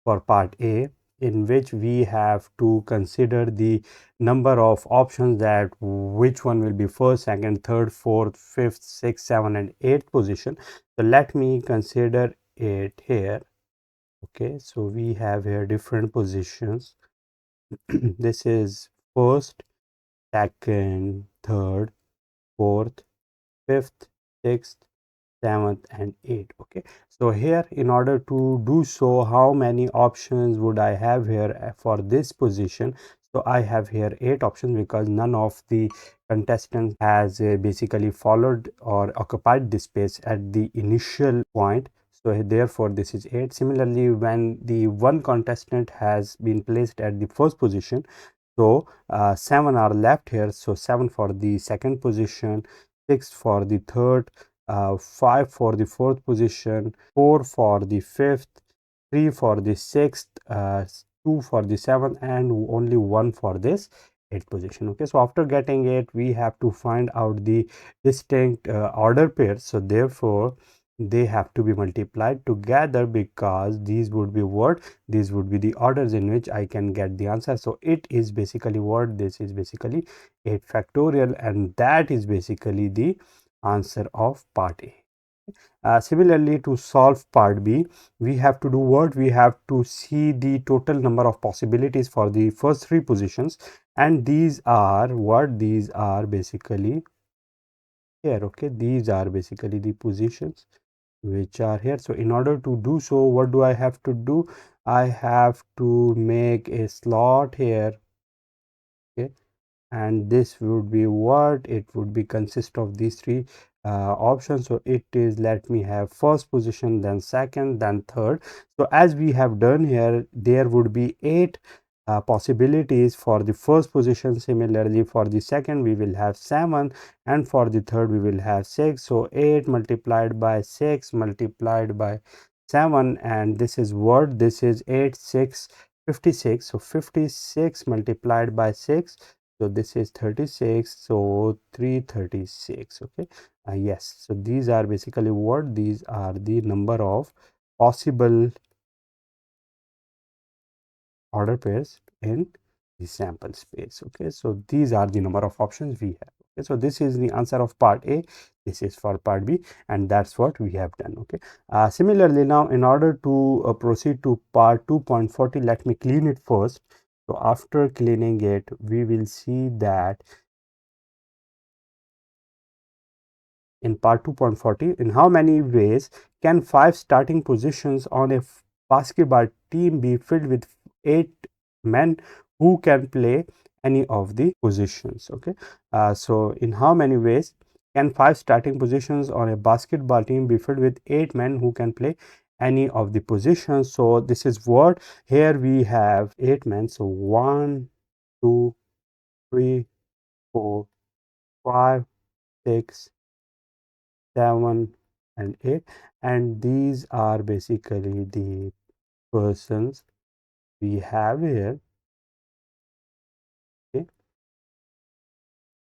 for part A, in which we have to consider the number of options, that which one will be first, second, third, fourth, fifth, sixth, seventh, and eighth position. So let me consider it here. Okay, so we have here different positions. This is first, second, third, fourth, fifth, sixth, 7th, and 8th. Okay, so here, in order to do so, how many options would I have here for this position? So I have here 8 options, because none of the contestants has basically followed or occupied this space at the initial point. So therefore this is 8. Similarly, when the one contestant has been placed at the first position, so 7 are left here. So 7 for the second position, 6 for the third, 5 for the fourth position, 4 for the fifth, 3 for the sixth, 2 for the seventh, and only 1 for this eighth position. Okay, so after getting it, we have to find out the distinct order pairs. So therefore they have to be multiplied together, because these would be what? These would be the orders in which I can get the answer. So it is basically what? This is basically 8 factorial, and that is basically the answer of part A. Similarly, to solve part B, we have to do what? We have to see the total number of possibilities for the first three positions, and these are what? These are basically here. Okay, these are basically the positions which are here. So in order to do so, what do I have to do? I have to make a slot here. Okay, and this would be what? It would be consist of these three options. So it is, let me have first position, then second, then third. So as we have done here, there would be 8 possibilities for the first position. Similarly, for the second we will have 7, and for the third we will have 6. So 8 multiplied by 6 multiplied by 7, and this is what? This is 8 6 56. So 56 multiplied by 6, so this is 36, so 336. Okay, yes, so these are basically what? These are the number of possible order pairs in the sample space. Okay, so these are the number of options we have. Okay, so this is the answer of part A, this is for part B, and that's what we have done. Okay, similarly, now in order to proceed to part 2.40, let me clean it first. So after cleaning it, we will see that in part 2.40, in how many ways can 5 starting positions on a basketball team be filled with 8 men who can play any of the positions? Okay, so in how many ways can 5 starting positions on a basketball team be filled with 8 men who can play any of the positions? So this is what, here we have 8 men. So 1 2 3 4 5 6 7 and 8, and these are basically the persons we have here. Okay,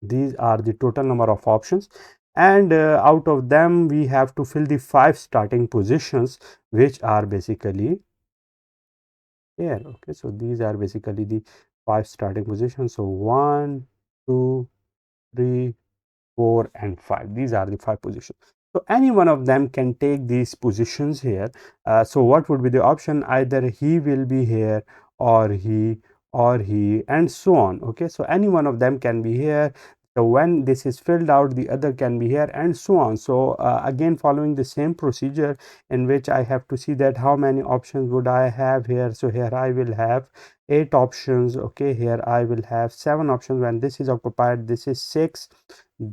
these are the total number of options, and out of them we have to fill the 5 starting positions which are basically here. Okay, so these are basically the 5 starting positions. So 1 2 3 4 and 5, these are the 5 positions. So any one of them can take these positions here. So what would be the option? Either he will be here, or he, and so on. Okay, so any one of them can be here. So when this is filled out, the other can be here, and so on. So again, following the same procedure, in which I have to see that how many options would I have here. So here I will have 8 options. Okay, here I will have 7 options. When this is occupied, this is 6,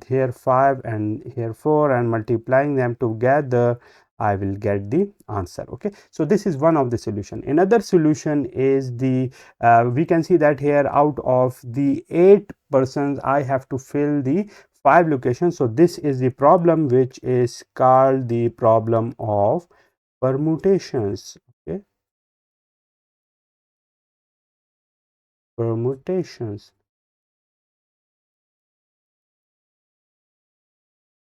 here 5, and here 4, and multiplying them together I will get the answer. Okay, so this is one of the solution. Another solution is the we can see that here out of the 8 persons I have to fill the 5 locations. So this is the problem which is called the problem of permutations. Okay, permutations.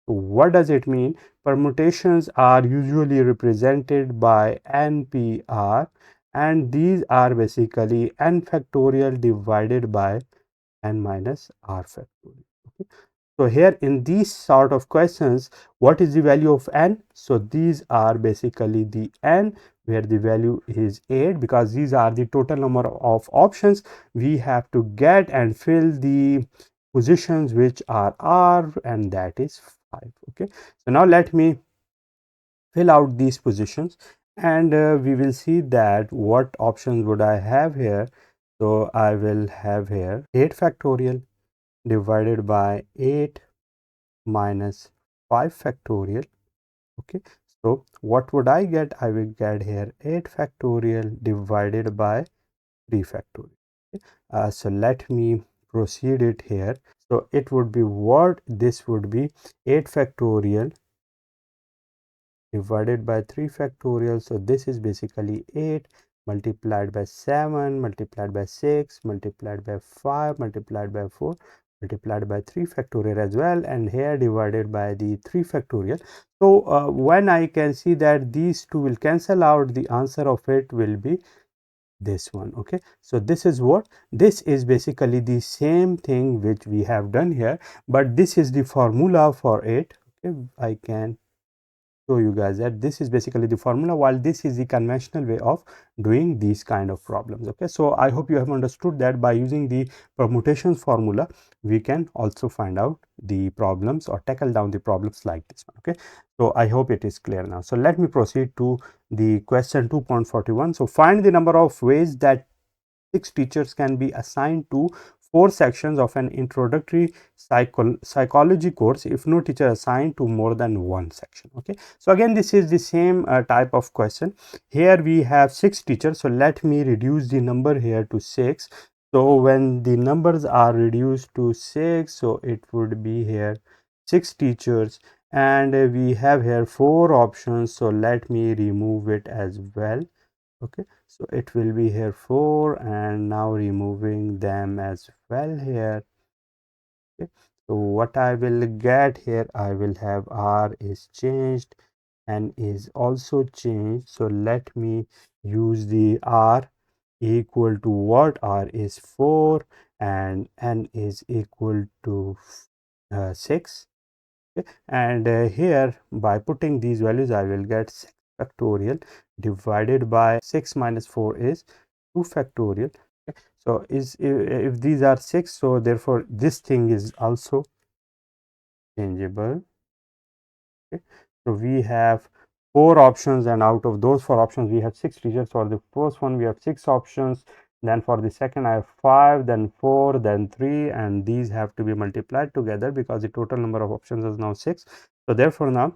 What does it mean? Permutations are usually represented by NPR, and these are basically n factorial divided by n minus r factorial. Okay. So here in these sort of questions, what is the value of n? So these are basically the n where the value is 8, because these are the total number of options we have to get and fill the positions which are r, and that is 5. Okay, so now let me fill out these positions, and we will see that what options would I have here. So I will have here 8 factorial divided by 8 minus 5 factorial. Okay, so what would I get? I will get here 8 factorial divided by 3 factorial. Okay. So let me proceed it here. So it would be what? This would be 8 factorial divided by 3 factorial. So this is basically 8 multiplied by 7 multiplied by 6 multiplied by 5 multiplied by 4 multiplied by 3 factorial as well, and here divided by the 3 factorial. So when I can see that these two will cancel out, the answer of it will be this one. Okay, so this is what? This is basically the same thing which we have done here, but this is the formula for it. Okay, I can show you guys that this is basically the formula, while this is the conventional way of doing these kind of problems. Okay, so I hope you have understood that by using the permutations formula we can also find out the problems or tackle down the problems like this one. Okay, so I hope it is clear now. So let me proceed to the question 2.41. So find the number of ways that 6 teachers can be assigned to 4 sections of an introductory psychology course if no teacher assigned to more than one section. Okay, so again this is the same type of question. Here we have 6 teachers, so let me reduce the number here to 6. So when the numbers are reduced to 6, so it would be here 6 teachers, and we have here 4 options, so let me remove it as well. Okay, so it will be here 4, and now removing them as well here. Okay, so what I will get here, I will have R is changed and is also changed. So let me use the R equal to what? R is 4 and N is equal to 6. Okay, and here by putting these values I will get 6 factorial divided by 6 minus 4 is 2 factorial. Okay, so if these are 6, so therefore this thing is also changeable. Okay, so we have 4 options, and out of those 4 options we have 6 teachers. For the first one we have 6 options, then for the second I have 5, then 4, then 3, and these have to be multiplied together because the total number of options is now 6. So therefore now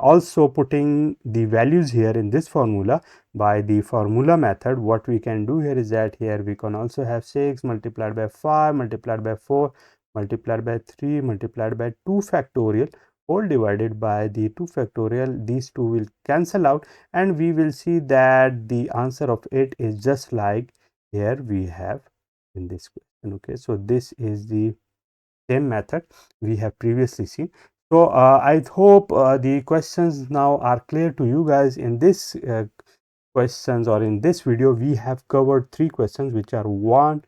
also putting the values here in this formula by the formula method, what we can do here is that here we can also have 6 multiplied by 5 multiplied by 4 multiplied by 3 multiplied by 2 factorial whole divided by the 2 factorial. These two will cancel out, and we will see that the answer of it is just like here we have in this question. Okay, so this is the same method we have previously seen. So I hope the questions now are clear to you guys. In this questions or in this video we have covered 3 questions, which are 1,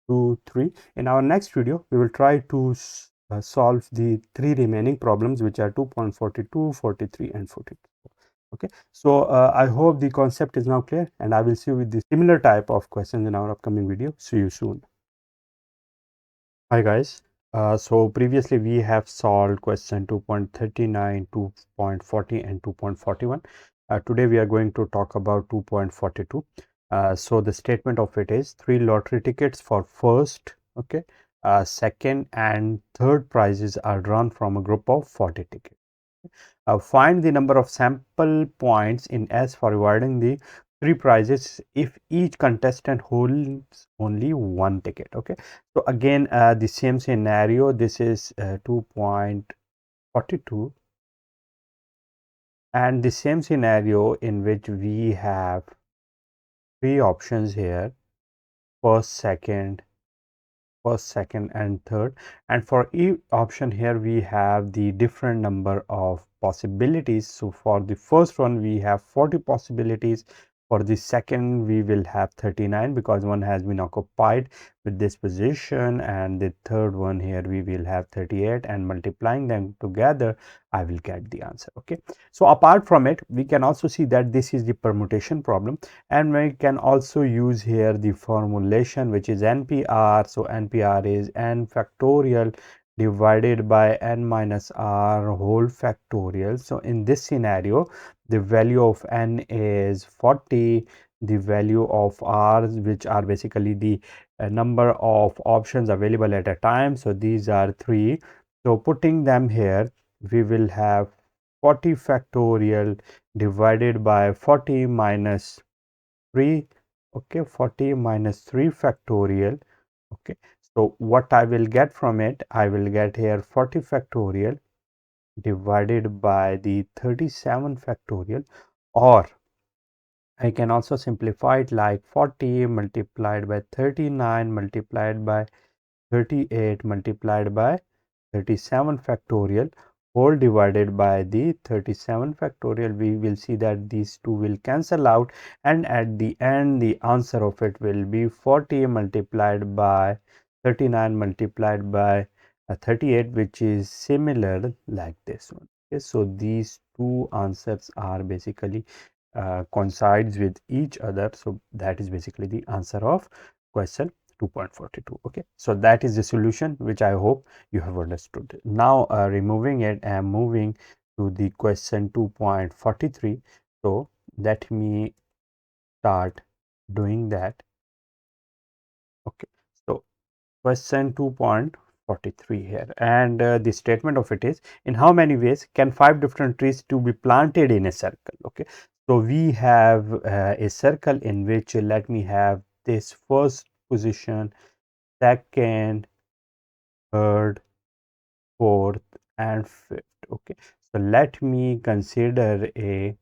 2, 3. In our next video we will try to solve the 3 remaining problems, which are 2.42, 43 and 42. Okay, so I hope the concept is now clear, and I will see you with the similar type of questions in our upcoming video. See you soon. Hi guys. So previously we have solved question 2.39, 2.40 and 2.41. Today we are going to talk about 2.42. So the statement of it is 3 lottery tickets for first, okay, second and third prizes are drawn from a group of 40 tickets. Find the number of sample points in S for rewarding the 3 prizes if each contestant holds only 1 ticket. Okay, so again the same scenario. This is 2.42, and the same scenario in which we have 3 options here: first, second and third, and for each option here we have the different number of possibilities. So for the first one we have 40 possibilities, for the second we will have 39 because one has been occupied with this position, and the third one here we will have 38, and multiplying them together I will get the answer. Okay, so apart from it we can also see that this is the permutation problem, and we can also use here the formulation, which is NPR. So NPR is n factorial divided by n minus r whole factorial. So in this scenario the value of n is 40, the value of r, which are basically the number of options available at a time, so these are 3. So putting them here we will have 40 factorial divided by 40 minus 3. Okay, 40 minus 3 factorial. Okay, so what I will get from it, I will get here 40 factorial divided by the 37 factorial, or I can also simplify it like 40 multiplied by 39 multiplied by 38 multiplied by 37 factorial whole divided by the 37 factorial. We will see that these two will cancel out, and at the end the answer of it will be 40 multiplied by 39 multiplied by 38, which is similar like this one. Okay, so these two answers are basically coincides with each other. So that is basically the answer of question 2.42. Okay, so that is the solution, which I hope you have understood. Now removing it and moving to the question 2.43. So let me start doing that. Okay, so question 2.43 here, and the statement of it is, in how many ways can 5 different trees to be planted in a circle? Okay, so we have a circle in which let me have this first position, second, third, fourth and fifth. Okay, so let me consider a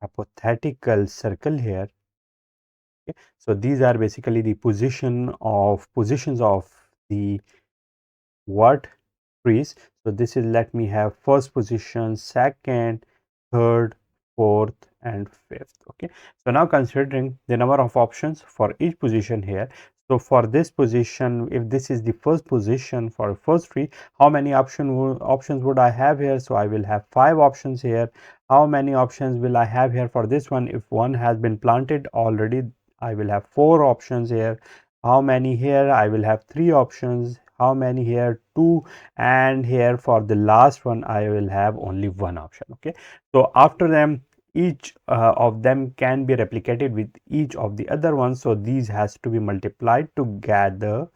hypothetical circle here. Okay, so these are basically the positions of the what trees. So this is, let me have first position, second, third, fourth and fifth. Okay, so now considering the number of options for each position here. So for this position, if this is the first position for first tree, how many options would I have here? So I will have 5 options here. How many options will I have here for this one? If one has been planted already, I will have 4 options here. How many here? I will have 3 options. How many here? 2. And here for the last one, I will have only 1 option. Okay, so after them, each of them can be replicated with each of the other ones, so these has to be multiplied together.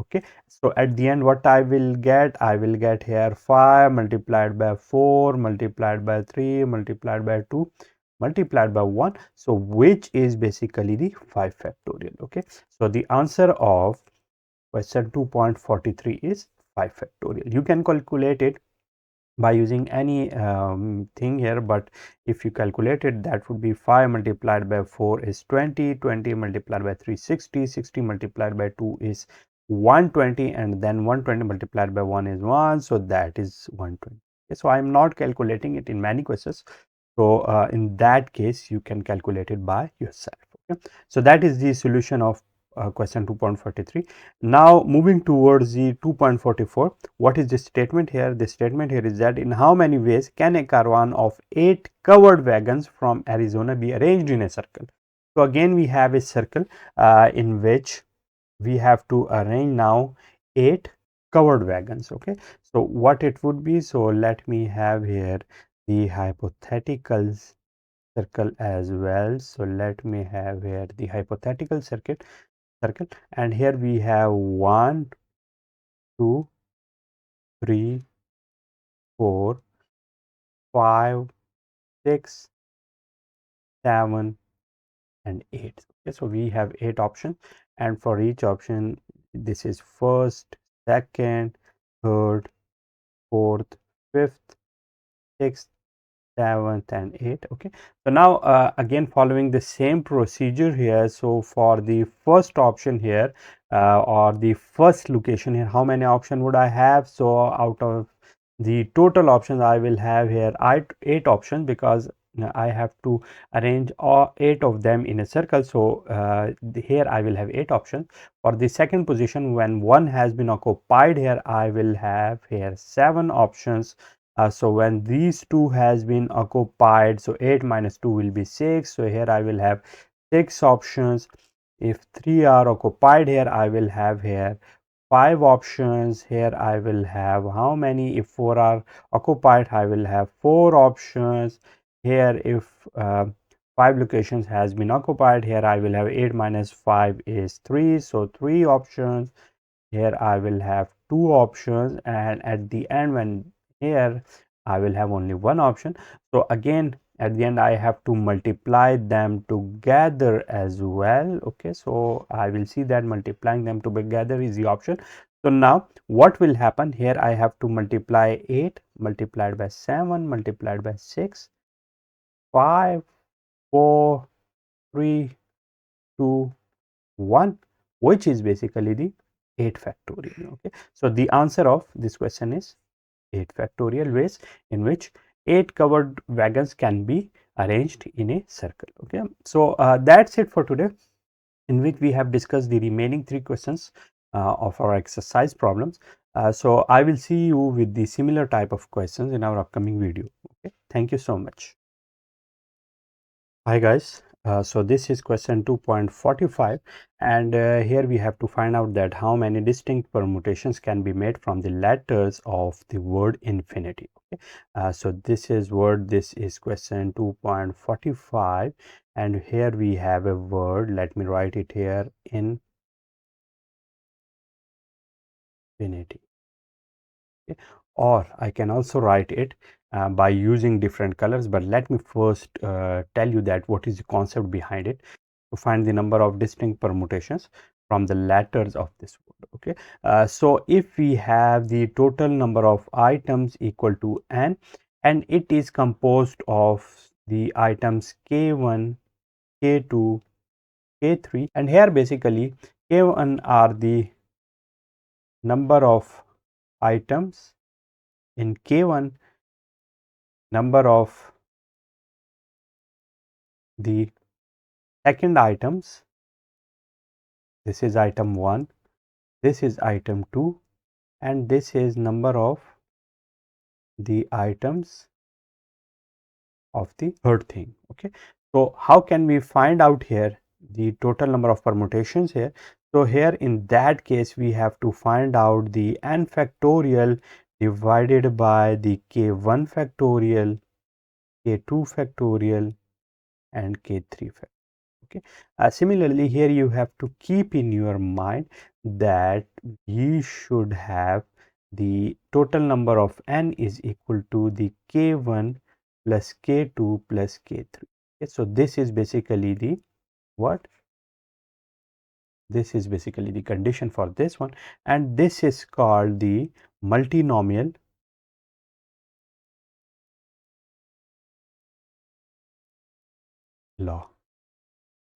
Okay, so at the end, what I will get here 5 multiplied by 4 multiplied by 3 multiplied by 2 multiplied by 1, so which is basically the 5 factorial. Okay, so the answer of question 2.43 is 5 factorial. You can calculate it by using any thing here, but if you calculate it, that would be 5 multiplied by 4 is 20, 20 multiplied by 3 60, 60 multiplied by 2 is 120, and then 120 multiplied by 1 is 1, so that is 120. Okay, so I am not calculating it in many questions, so in that case you can calculate it by yourself. Okay, so that is the solution of question 2.43. Now moving towards the 2.44, what is the statement here? The statement here is that in how many ways can a caravan of 8 covered wagons from Arizona be arranged in a circle? So again we have a circle in which we have to arrange now 8 covered wagons. Okay, so what it would be? So let me have here the hypothetical circle as well. So let me have here the hypothetical circle, and here we have 1, 2, 3, 4, 5, 6, 7 and 8. Okay, so we have 8 options, and for each option this is first, second, third, fourth, fifth, sixth, 7th and 8th. Okay, so now again following the same procedure here. So for the first option here or the first location here, how many option would I have? So out of the total options, I will have here 8 options, because I have to arrange all 8 of them in a circle. So here I will have 8 options. For the second position, when one has been occupied, here I will have here 7 options. So when these two has been occupied, so 8 minus 2 will be 6. So here I will have 6 options. If 3 are occupied, here I will have here 5 options. Here I will have how many? If 4 are occupied, I will have 4 options. Here if 5 locations has been occupied, here I will have 8 minus 5 is 3, so 3 options. Here I will have 2 options, and at the end, when here I will have only 1 option. So again at the end I have to multiply them together as well. Okay, so I will see that multiplying them together is the option. So now what will happen here? I have to multiply 8 multiplied by 7 multiplied by 6, 5, 4, 3, 2, 1, which is basically the 8 factorial. Okay, so the answer of this question is 8 factorial ways in which 8 covered wagons can be arranged in a circle. Okay, so that's it for today, in which we have discussed the remaining 3 questions of our exercise problems. So I will see you with the similar type of questions in our upcoming video. Thank you so much. Hi guys, so this is question 2.45, and here we have to find out that how many distinct permutations can be made from the letters of the word infinity. Okay, so this is question 2.45, and here we have a word. Let me write it here, infinity. Okay. Or I can also write it by using different colors, but let me first tell you that what is the concept behind it, to find the number of distinct permutations from the letters of this word. Okay, so if we have the total number of items equal to n, and it is composed of the items k1, k2, k3, and here basically k1 are the number of items in k1, number of the second items, this is item 1, this is item 2, and this is number of the items of the third thing. Okay, so how can we find out here the total number of permutations here? So here in that case we have to find out the n factorial divided by the k1 factorial, k2 factorial, and k3 factorial. Okay, similarly here you have to keep in your mind that you should have the total number of n is equal to the k1 plus k2 plus k3. Okay, so this is basically the what, this is basically the condition for this one, and this is called the multinomial law,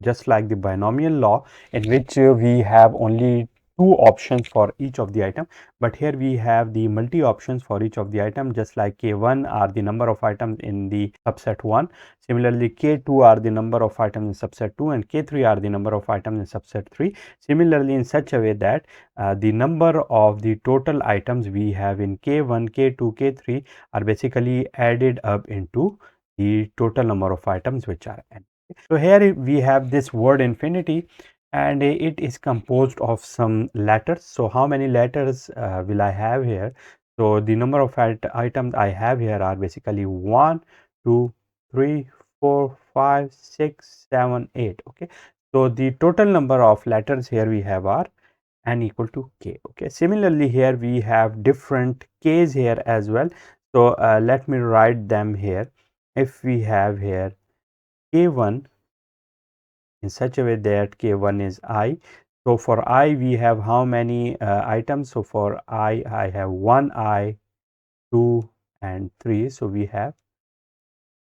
just like the binomial law, in which we have only two options for each of the item, but here we have the multi options for each of the item, just like k1 are the number of items in the subset 1, similarly k2 are the number of items in subset 2, and k3 are the number of items in subset 3, similarly in such a way that the number of the total items we have in k1, k2, k3 are basically added up into the total number of items, which are n. So here we have this word infinity, and it is composed of some letters. So how many letters will I have here? So the number of items I have here are basically 1, 2, 3, 4, 5, 6, 7, 8. Okay, so the total number of letters here we have are n equal to k. Okay, similarly here we have different k's here as well. So let me write them here. If we have here k1 in such a way that k1 is I. So for I we have how many items? So for I have 1 I, 2 and 3. So we have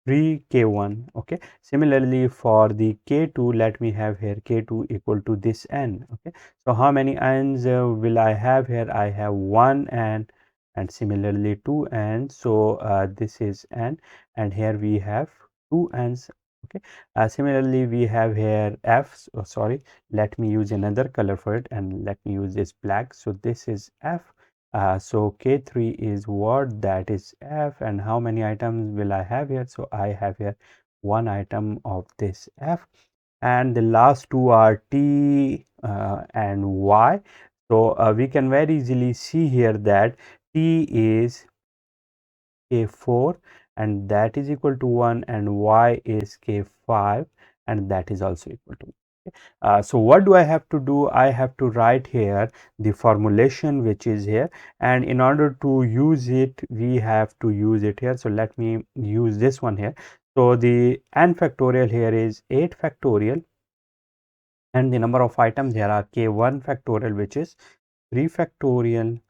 3 k1. Okay, similarly for the k2, let me have here k2 equal to this n. Okay, so how many n's will I have here? I have 1 n, and similarly 2 n. So this is n, and here we have 2 n's. Okay, similarly we have here f. Sorry, let me use another color for it, and let me use this black. So this is f. So k3 is what, that is f, and how many items will I have here? So I have here one item of this f, and the last two are t and y. So we can very easily see here that t is k4, and that is equal to 1, and y is k5, and that is also equal to 1. So what do I have to do? I have to write here the formulation which is here, and in order to use it we have to use it here. So let me use this one here. So the n factorial here is 8 factorial, and the number of items here are k1 factorial, which is 3 factorial.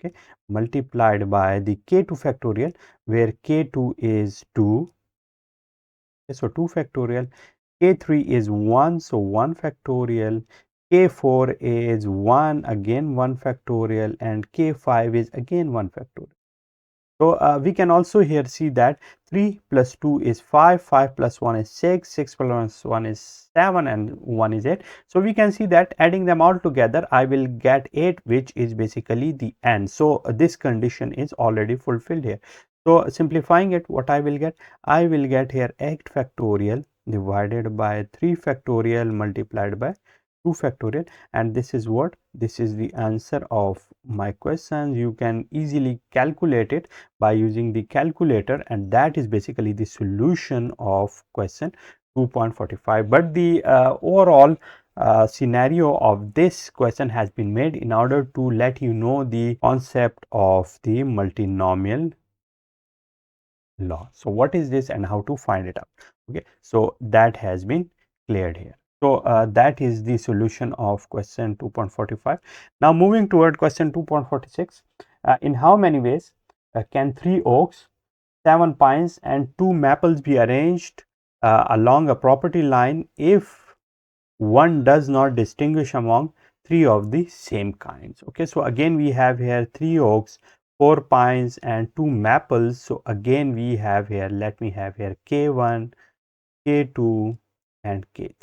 Okay, multiplied by the k2 factorial, where k2 is 2. Okay, so 2 factorial, k3 is 1, so 1 factorial, k4 is 1, again 1 factorial, and k5 is again 1 factorial. So we can also here see that 3 plus 2 is 5, 5 plus 1 is 6, 6 plus 1 is 7, and 1 is 8. So we can see that adding them all together I will get 8, which is basically the n. So this condition is already fulfilled here. So simplifying it, what I will get? I will get here 8 factorial divided by 3 factorial multiplied by 2 factorial, and this is what? This is the answer of my question. You can easily calculate it by using the calculator, and that is basically the solution of question 2.45. But the overall scenario of this question has been made in order to let you know the concept of the multinomial law. So what is this and how to find it out? Okay, so that has been cleared here. So that is the solution of question 2.45. Now moving toward question 2.46. In how many ways can 3 oaks, 7 pines and 2 maples be arranged along a property line if one does not distinguish among 3 of the same kinds? Okay, so again we have here 3 oaks, 4 pines and 2 maples. So again we have here, let me have here K1, K2 and K3.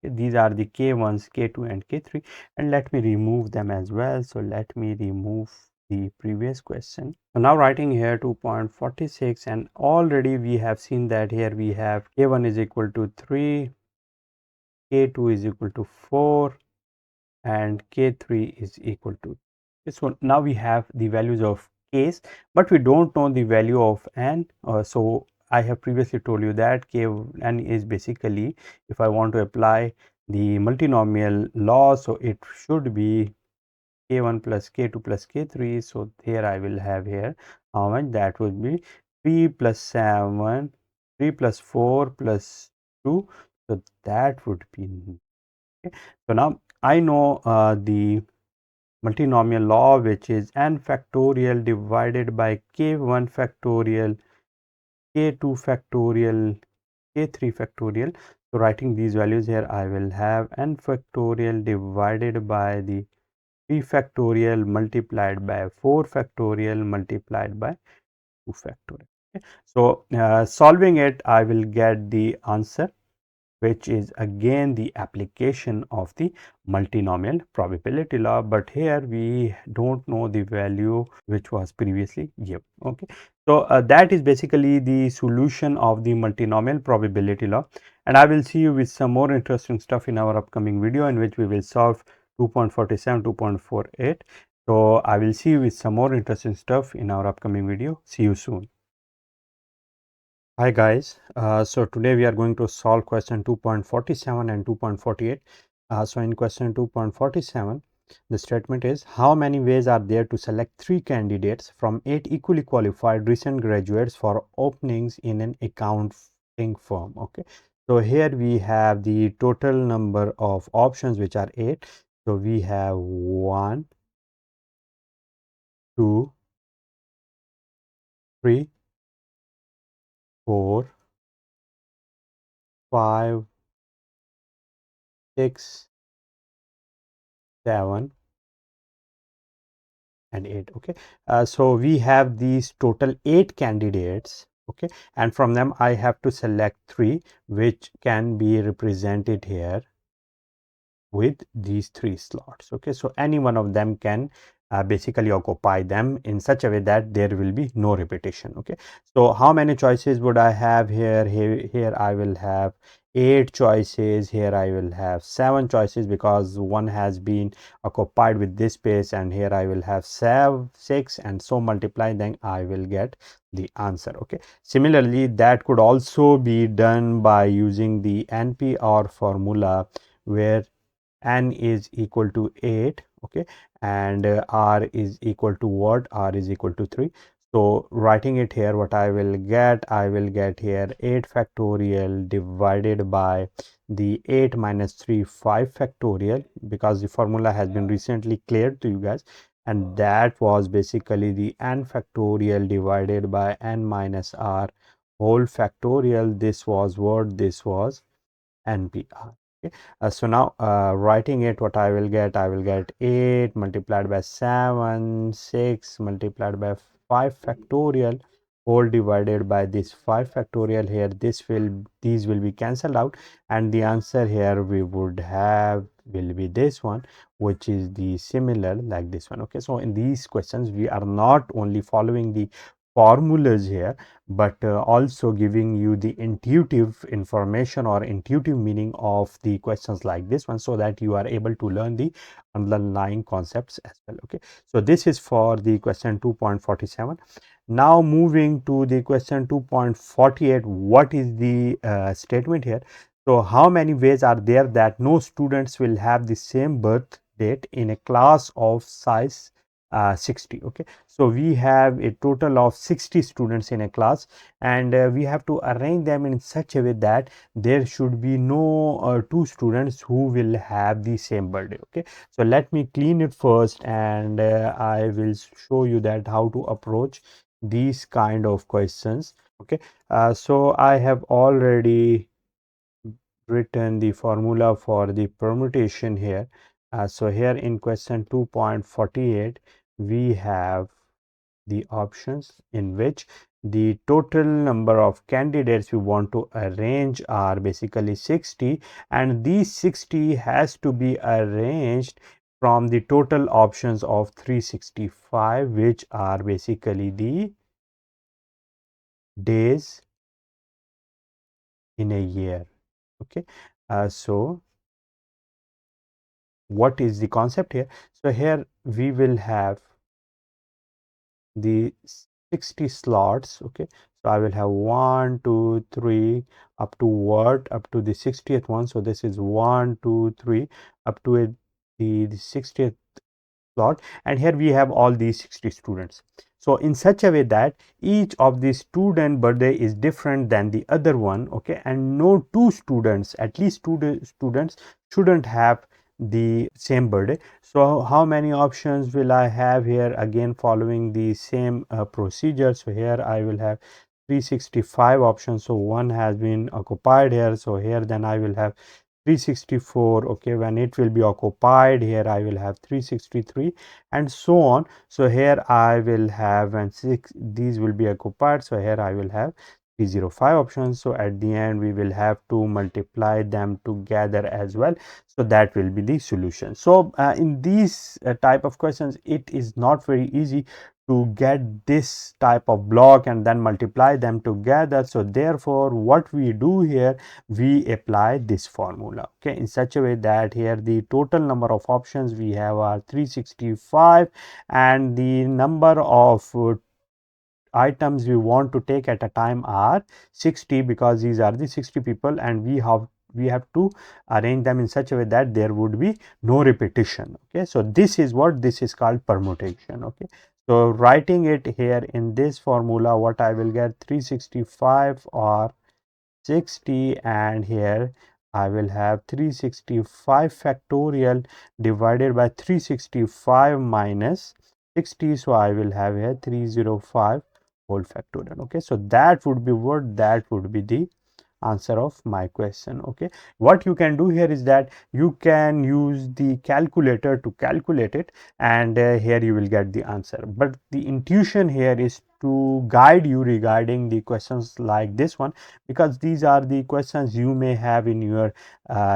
These are the K1s, K2 and K3, and let me remove them as well. So let me remove the previous question. So now writing here 2.46, and already we have seen that here we have K1 is equal to 3, K2 is equal to 4 and K3 is equal to. So now we have the values of K's, but we don't know the value of N. So I have previously told you that Kn is basically, if I want to apply the multinomial law, so it should be K1 plus K2 plus K3. So here I will have here how much? That would be 3 plus 7, 3 plus 4 plus 2. So that would be. Okay. So now I know the multinomial law, which is n factorial divided by k1 factorial, k2 factorial, k3 factorial. So writing these values here, I will have n factorial divided by the 3 factorial multiplied by 4 factorial multiplied by 2 factorial. Okay. So solving it, I will get the answer, which is again the application of the multinomial probability law, but here we don't know the value which was previously given. Okay, so that is basically the solution of the multinomial probability law, and I will see you with some more interesting stuff in our upcoming video, in which we will solve 2.47, 2.48. So I will see you with some more interesting stuff in our upcoming video. See you soon. Hi guys, so today we are going to solve question 2.47 and 2.48. So in question 2.47, the statement is, how many ways are there to select 3 candidates from 8 equally qualified recent graduates for openings in an accounting firm? Okay, so here we have the total number of options, which are 8. So we have 1, 2, 3, 4, 5, 6, 7 and 8. Okay, so we have these total 8 candidates. Okay, and from them I have to select 3, which can be represented here with these 3 slots. Okay, so any one of them can basically occupy them in such a way that there will be no repetition. Okay, so how many choices would I have here? Here I will have 8 choices. Here I will have 7 choices because one has been occupied with this space, and here I will have 6, and so multiply, then I will get the answer. Okay, similarly that could also be done by using the NP-R formula, where n is equal to 8. Okay, and r is equal to what? R is equal to 3. So writing it here, what I will get? I will get here 8 factorial divided by the 8 minus 3, 5 factorial, because the formula has been recently cleared to you guys, and that was basically the n factorial divided by n minus r whole factorial. This was what? This was NPR. Okay. So now writing it, what I will get? I will get 8 multiplied by 7, 6 multiplied by 5 factorial whole divided by this 5 factorial. Here these will be cancelled out, and the answer here we would have will be this one, which is the similar like this one. Okay, so in these questions we are not only following the formulas here, but also giving you the intuitive information or intuitive meaning of the questions like this one, so that you are able to learn the underlying concepts as well. Okay, so this is for the question 2.47. Now moving to the question 2.48, what is the statement here? So how many ways are there that no students will have the same birth date in a class of size 60? Okay, so we have a total of 60 students in a class, and we have to arrange them in such a way that there should be no two students who will have the same birthday. Okay, so let me clean it first, and I will show you that how to approach these kind of questions. Okay, so I have already written the formula for the permutation here. So here in question 2.48 we have the options in which the total number of candidates we want to arrange are basically 60, and these 60 has to be arranged from the total options of 365, which are basically the days in a year. Okay, so what is the concept here? So here we will have the 60 slots. Okay, so I will have 1 2 3 up to what, up to the 60th one. So this is 1 2 3 up to the 60th slot, and here we have all these 60 students. So in such a way that each of the student birthday is different than the other one. Okay, and no two students, at least two students shouldn't have the same birthday. So how many options will I have here? Again, following the same procedure. So here I will have 365 options. So one has been occupied here. So here then I will have 364. Okay, when it will be occupied, here I will have 363, and so on. So here I will have, and these will be occupied, so here I will have 305 options. So at the end we will have to multiply them together as well, so that will be the solution. So in these type of questions, it is not very easy to get this type of block and then multiply them together. So therefore what we do here, we apply this formula, okay, in such a way that here the total number of options we have are 365, and the number of items we want to take at a time are 60, because these are the 60 people, and we have to arrange them in such a way that there would be no repetition. Okay, so this is what this is called permutation. Okay, so writing it here in this formula, what I will get, 365 or 60, and here I will have 365 factorial divided by 365 minus 60. So I will have here 305 whole factorial. Okay, so that would be what, that would be the answer of my question. Okay, what you can do here is that you can use the calculator to calculate it, and here you will get the answer. But the intuition here is to guide you regarding the questions like this one, because these are the questions you may have in your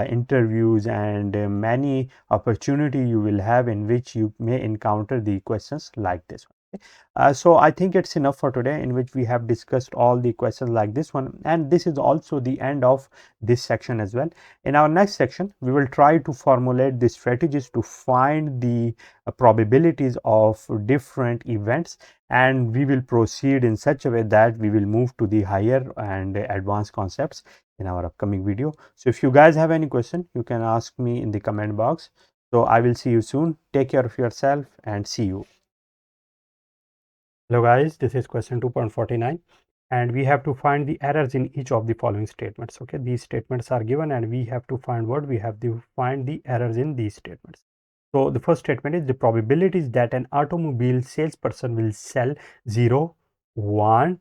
interviews, and many opportunity you will have in which you may encounter the questions like this one. So I think it's enough for today, in which we have discussed all the questions like this one, and this is also the end of this section as well. In our next section, we will try to formulate the strategies to find the probabilities of different events, and we will proceed in such a way that we will move to the higher and advanced concepts in our upcoming video. So if you guys have any question, you can ask me in the comment box. So I will see you soon. Take care of yourself, and see you. Hello guys, this is question 2.49, and we have to find the errors in each of the following statements. Okay, these statements are given, and we have to find what, we have to find the errors in these statements. So the first statement is the probabilities that an automobile salesperson will sell 0, 1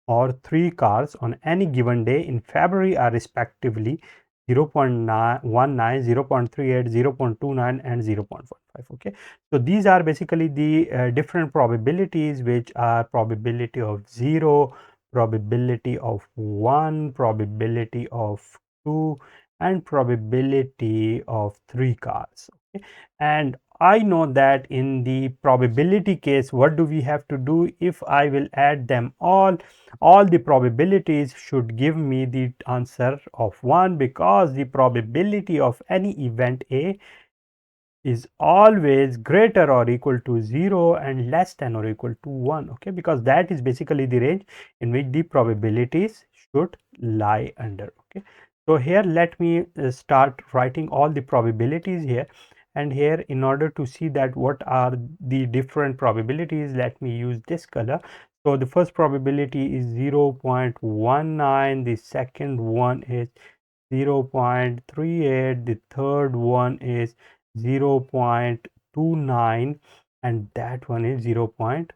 or 3 cars on any given day in February are respectively 0.19, 0.38, 0.29 and 0.15. Okay, so these are basically the different probabilities, which are probability of 0, probability of 1, probability of 2 and probability of 3 cars. Okay, and I know that in the probability case, what do we have to do? If I will add them all the probabilities should give me the answer of 1, because the probability of any event A is always greater or equal to 0 and less than or equal to 1, okay, because that is basically the range in which the probabilities should lie under, okay. So here let me start writing all the probabilities here, and here in order to see that what are the different probabilities, let me use this color. So the first probability is 0.19, the second one is 0.38, the third one is 0.29, and that one is 0.15,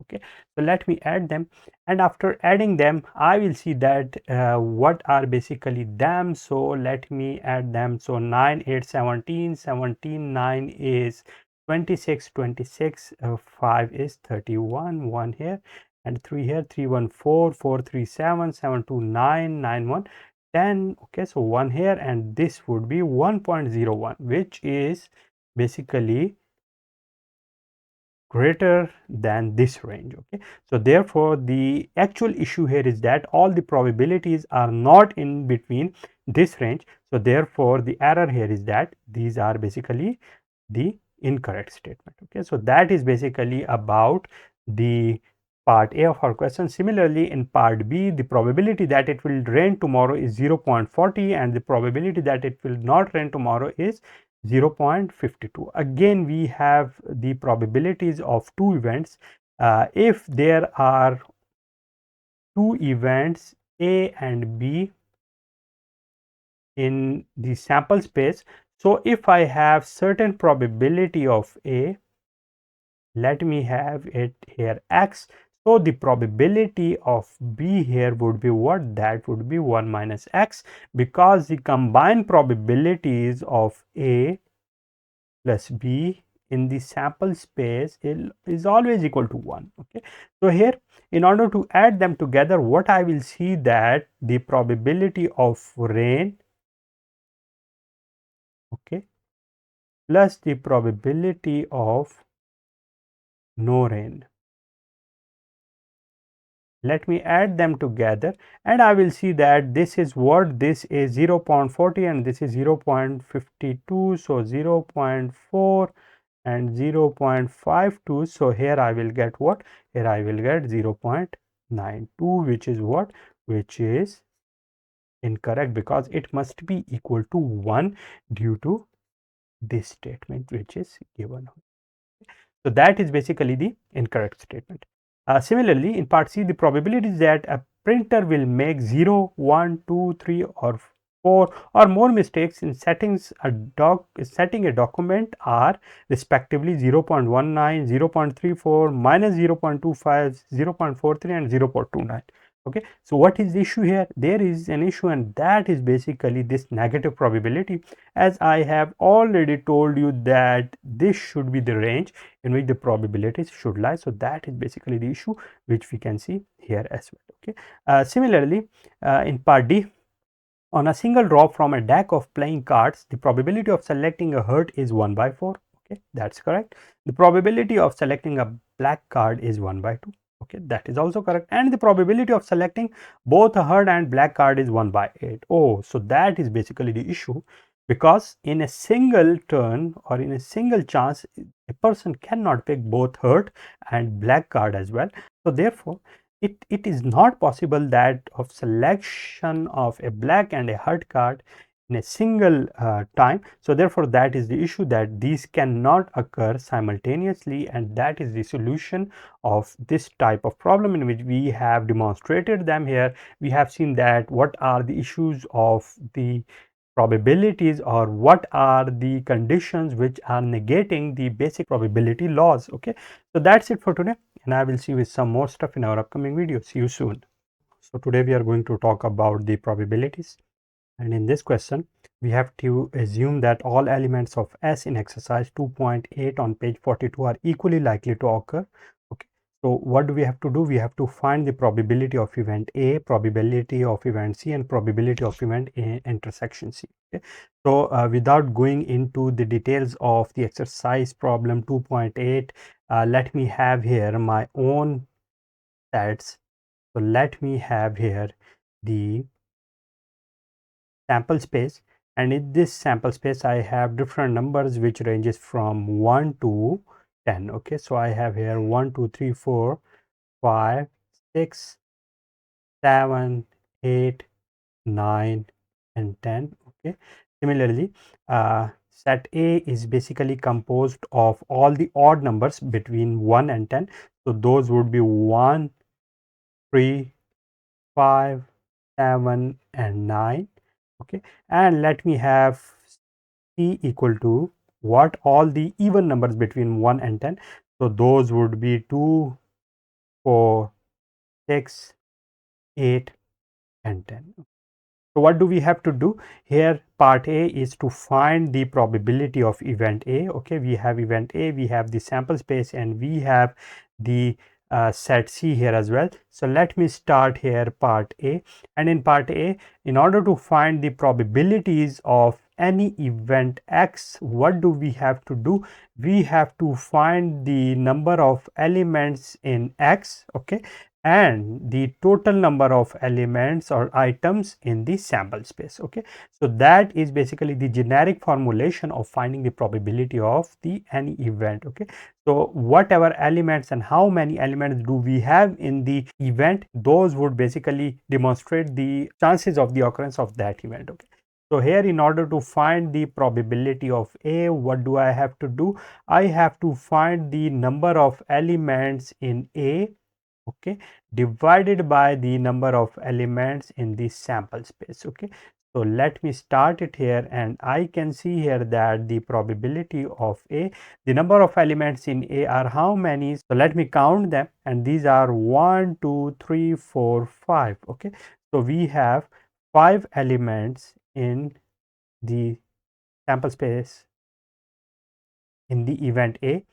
okay. So let me add them, and after adding them I will see that what are basically them. So let me add them. So 9, 8, 17, 17, 9 is 26, 26, 5 is 31, 1 here and 3 here, 3, 1, 4, 4, 3, 7, 7, 2, 9, 9, 1, 10, okay. So 1 here, and this would be 1.01, which is basically greater than this range, okay. So therefore the actual issue here is that all the probabilities are not in between this range. So therefore the error here is that these are basically the incorrect statement, okay. So that is basically about the part A of our question. Similarly, in part B, the probability that it will rain tomorrow is 0.40, and the probability that it will not rain tomorrow is 0.52. Again, we have the probabilities of two events. If there are two events A and B in the sample space, so if I have certain probability of A, let me have it here x, so the probability of B here would be what? That would be 1 minus x, because the combined probabilities of A plus B in the sample space is always equal to 1, okay. So here in order to add them together, what I will see that the probability of rain, okay, plus the probability of no rain, let me add them together, and I will see that this is what? This is 0.40 and this is 0.52, so 0.4 and 0.52. So here I will get what? Here I will get 0.92, which is what? Which is incorrect, because it must be equal to 1 due to this statement which is given. So that is basically the incorrect statement. Similarly, in part C, the probabilities that a printer will make 0, 1, 2, 3 or 4 or more mistakes in setting a document are respectively 0.19, 0.34, minus 0.25, 0.43 and 0.29. Okay, so what is the issue here? There is an issue, and that is basically this negative probability. As I have already told you that this should be the range in which the probabilities should lie. So that is basically the issue which we can see here as well, okay. Similarly, in part D, on a single drop from a deck of playing cards, the probability of selecting a hurt is 1 by 4, okay, that's correct. The probability of selecting a black card is 1 by 2, okay, that is also correct. And the probability of selecting both a hurt and black card is 1 by 8. Oh, so that is basically the issue, because in a single turn or in a single chance, a person cannot pick both hurt and black card as well. So therefore it is not possible that of selection of a black and a hurt card in a single time. So therefore that is the issue, that these cannot occur simultaneously, and that is the solution of this type of problem, in which we have demonstrated them here. We have seen that what are the issues of the probabilities, or what are the conditions which are negating the basic probability laws, okay. So that's it for today, and I will see you with some more stuff in our upcoming video. See you soon. So today we are going to talk about the probabilities, and in this question we have to assume that all elements of S in exercise 2.8 on page 42 are equally likely to occur, okay. So what do we have to do? We have to find the probability of event A, probability of event C, and probability of event A intersection C. Okay. So without going into the details of the exercise problem 2.8, let me have here my own sets. So let me have here the sample space, and in this sample space I have different numbers which ranges from 1 to 10. Okay, so I have here 1 2 3 4 5 6 7 8 9 and 10. Okay, similarly set A is basically composed of all the odd numbers between 1 and 10, so those would be 1 3 5 7 and 9. Okay, and let me have C equal to what? All the even numbers between 1 and 10, so those would be 2 4 6 8 and 10. So what do we have to do here? Part A is to find the probability of event A. Okay, we have event A, we have the sample space, and we have the set C here as well. So let me start here part A, and in part A, in order to find the probabilities of any event X, what do we have to do? We have to find the number of elements in X, okay, and the total number of elements or items in the sample space. Okay, so that is basically the generic formulation of finding the probability of the any event. Okay, so whatever elements and how many elements do we have in the event, those would basically demonstrate the chances of the occurrence of that event. Okay, so here in order to find the probability of A, what do I have to do? I have to find the number of elements in A, okay, divided by the number of elements in the sample space. Okay, so let me start it here, and I can see here that the probability of A, the number of elements in A are how many? So let me count them, and these are 1 2 3 4 5. Okay, so we have 5 elements in the sample space in the event A.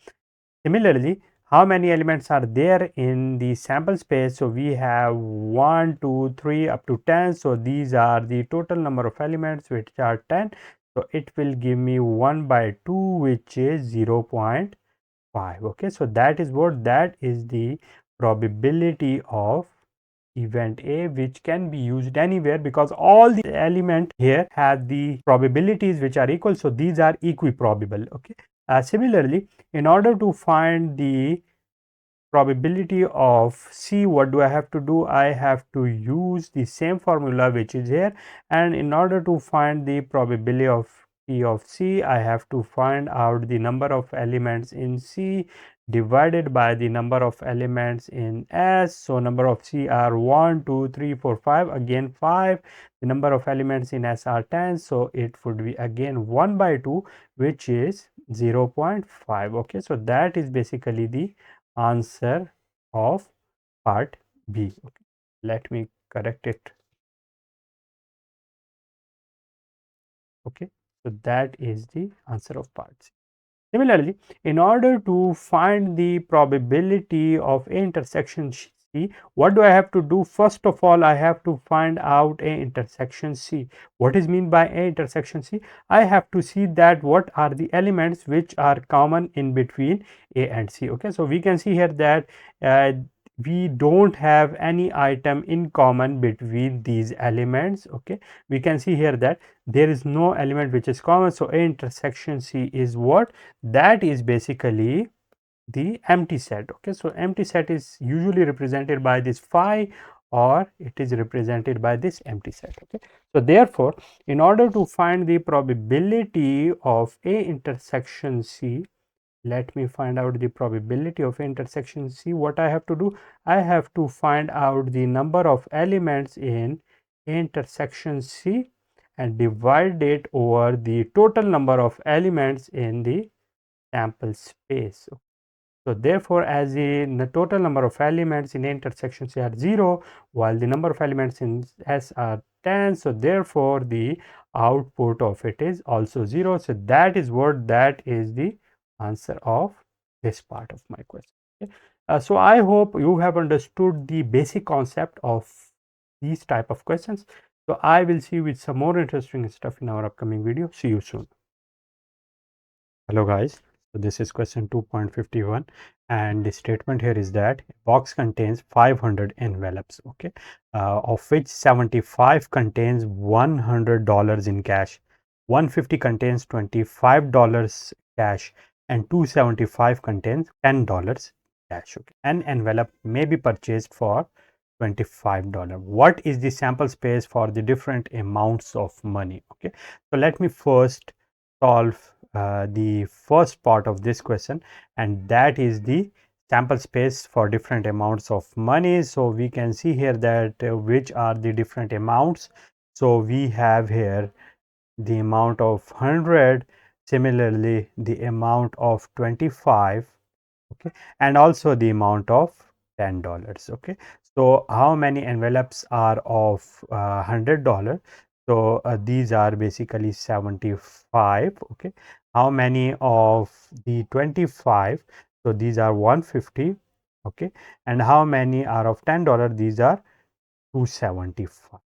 Similarly, how many elements are there in the sample space? So we have 1 2 3 up to 10, so these are the total number of elements which are 10, so it will give me 1 by 2, which is 0.5. okay, so that is what, that is the probability of event A, which can be used anywhere because all the element here have the probabilities which are equal, so these are equiprobable. Okay, similarly, in order to find the probability of C, what do I have to do? I have to use the same formula which is here, and in order to find the probability of P of C, I have to find out the number of elements in C divided by the number of elements in S. So number of C are 1 2 3 4 5, again 5. The number of elements in S are 10, so it would be again 1 by 2, which is 0.5. okay, so that is basically the answer of part B. Okay, let me correct it. Okay, so that is the answer of part C. Similarly, in order to find the probability of A intersection C, what do I have to do? First of all, I have to find out A intersection C. What is mean by A intersection C? I have to see that what are the elements which are common in between A and C. Okay, so we can see here that we don't have any item in common between these elements. Okay, we can see here that there is no element which is common, so A intersection C is what? That is basically the empty set. Okay, so empty set is usually represented by this phi, or it is represented by this empty set. Okay, so therefore, in order to find the probability of A intersection C, let me find out the probability of intersection C. What I have to do? I have to find out the number of elements in intersection C and divide it over the total number of elements in the sample space. So therefore, as the total number of elements in intersection C are 0, while the number of elements in S are 10, so therefore the output of it is also 0. So that is what, that is the answer of this part of my question. Okay. So I hope you have understood the basic concept of these type of questions. So I will see you with some more interesting stuff in our upcoming video. See you soon. Hello guys, so this is question 2.51 and the statement here is that a box contains 500 envelopes, okay, of which 75 contains $100 in cash, 150 contains $25 cash, and 275 contains $10 cash. Okay. An envelope may be purchased for $25. What is the sample space for the different amounts of money? Okay, so let me first solve the first part of this question, and that is the sample space for different amounts of money. So we can see here that which are the different amounts. So we have here the amount of 100, similarly the amount of 25, okay, and also the amount of $10. Okay, so how many envelopes are of $100? So these are basically 75. Okay, how many of the 25? So these are 150. Okay, and how many are of $10? These are 275.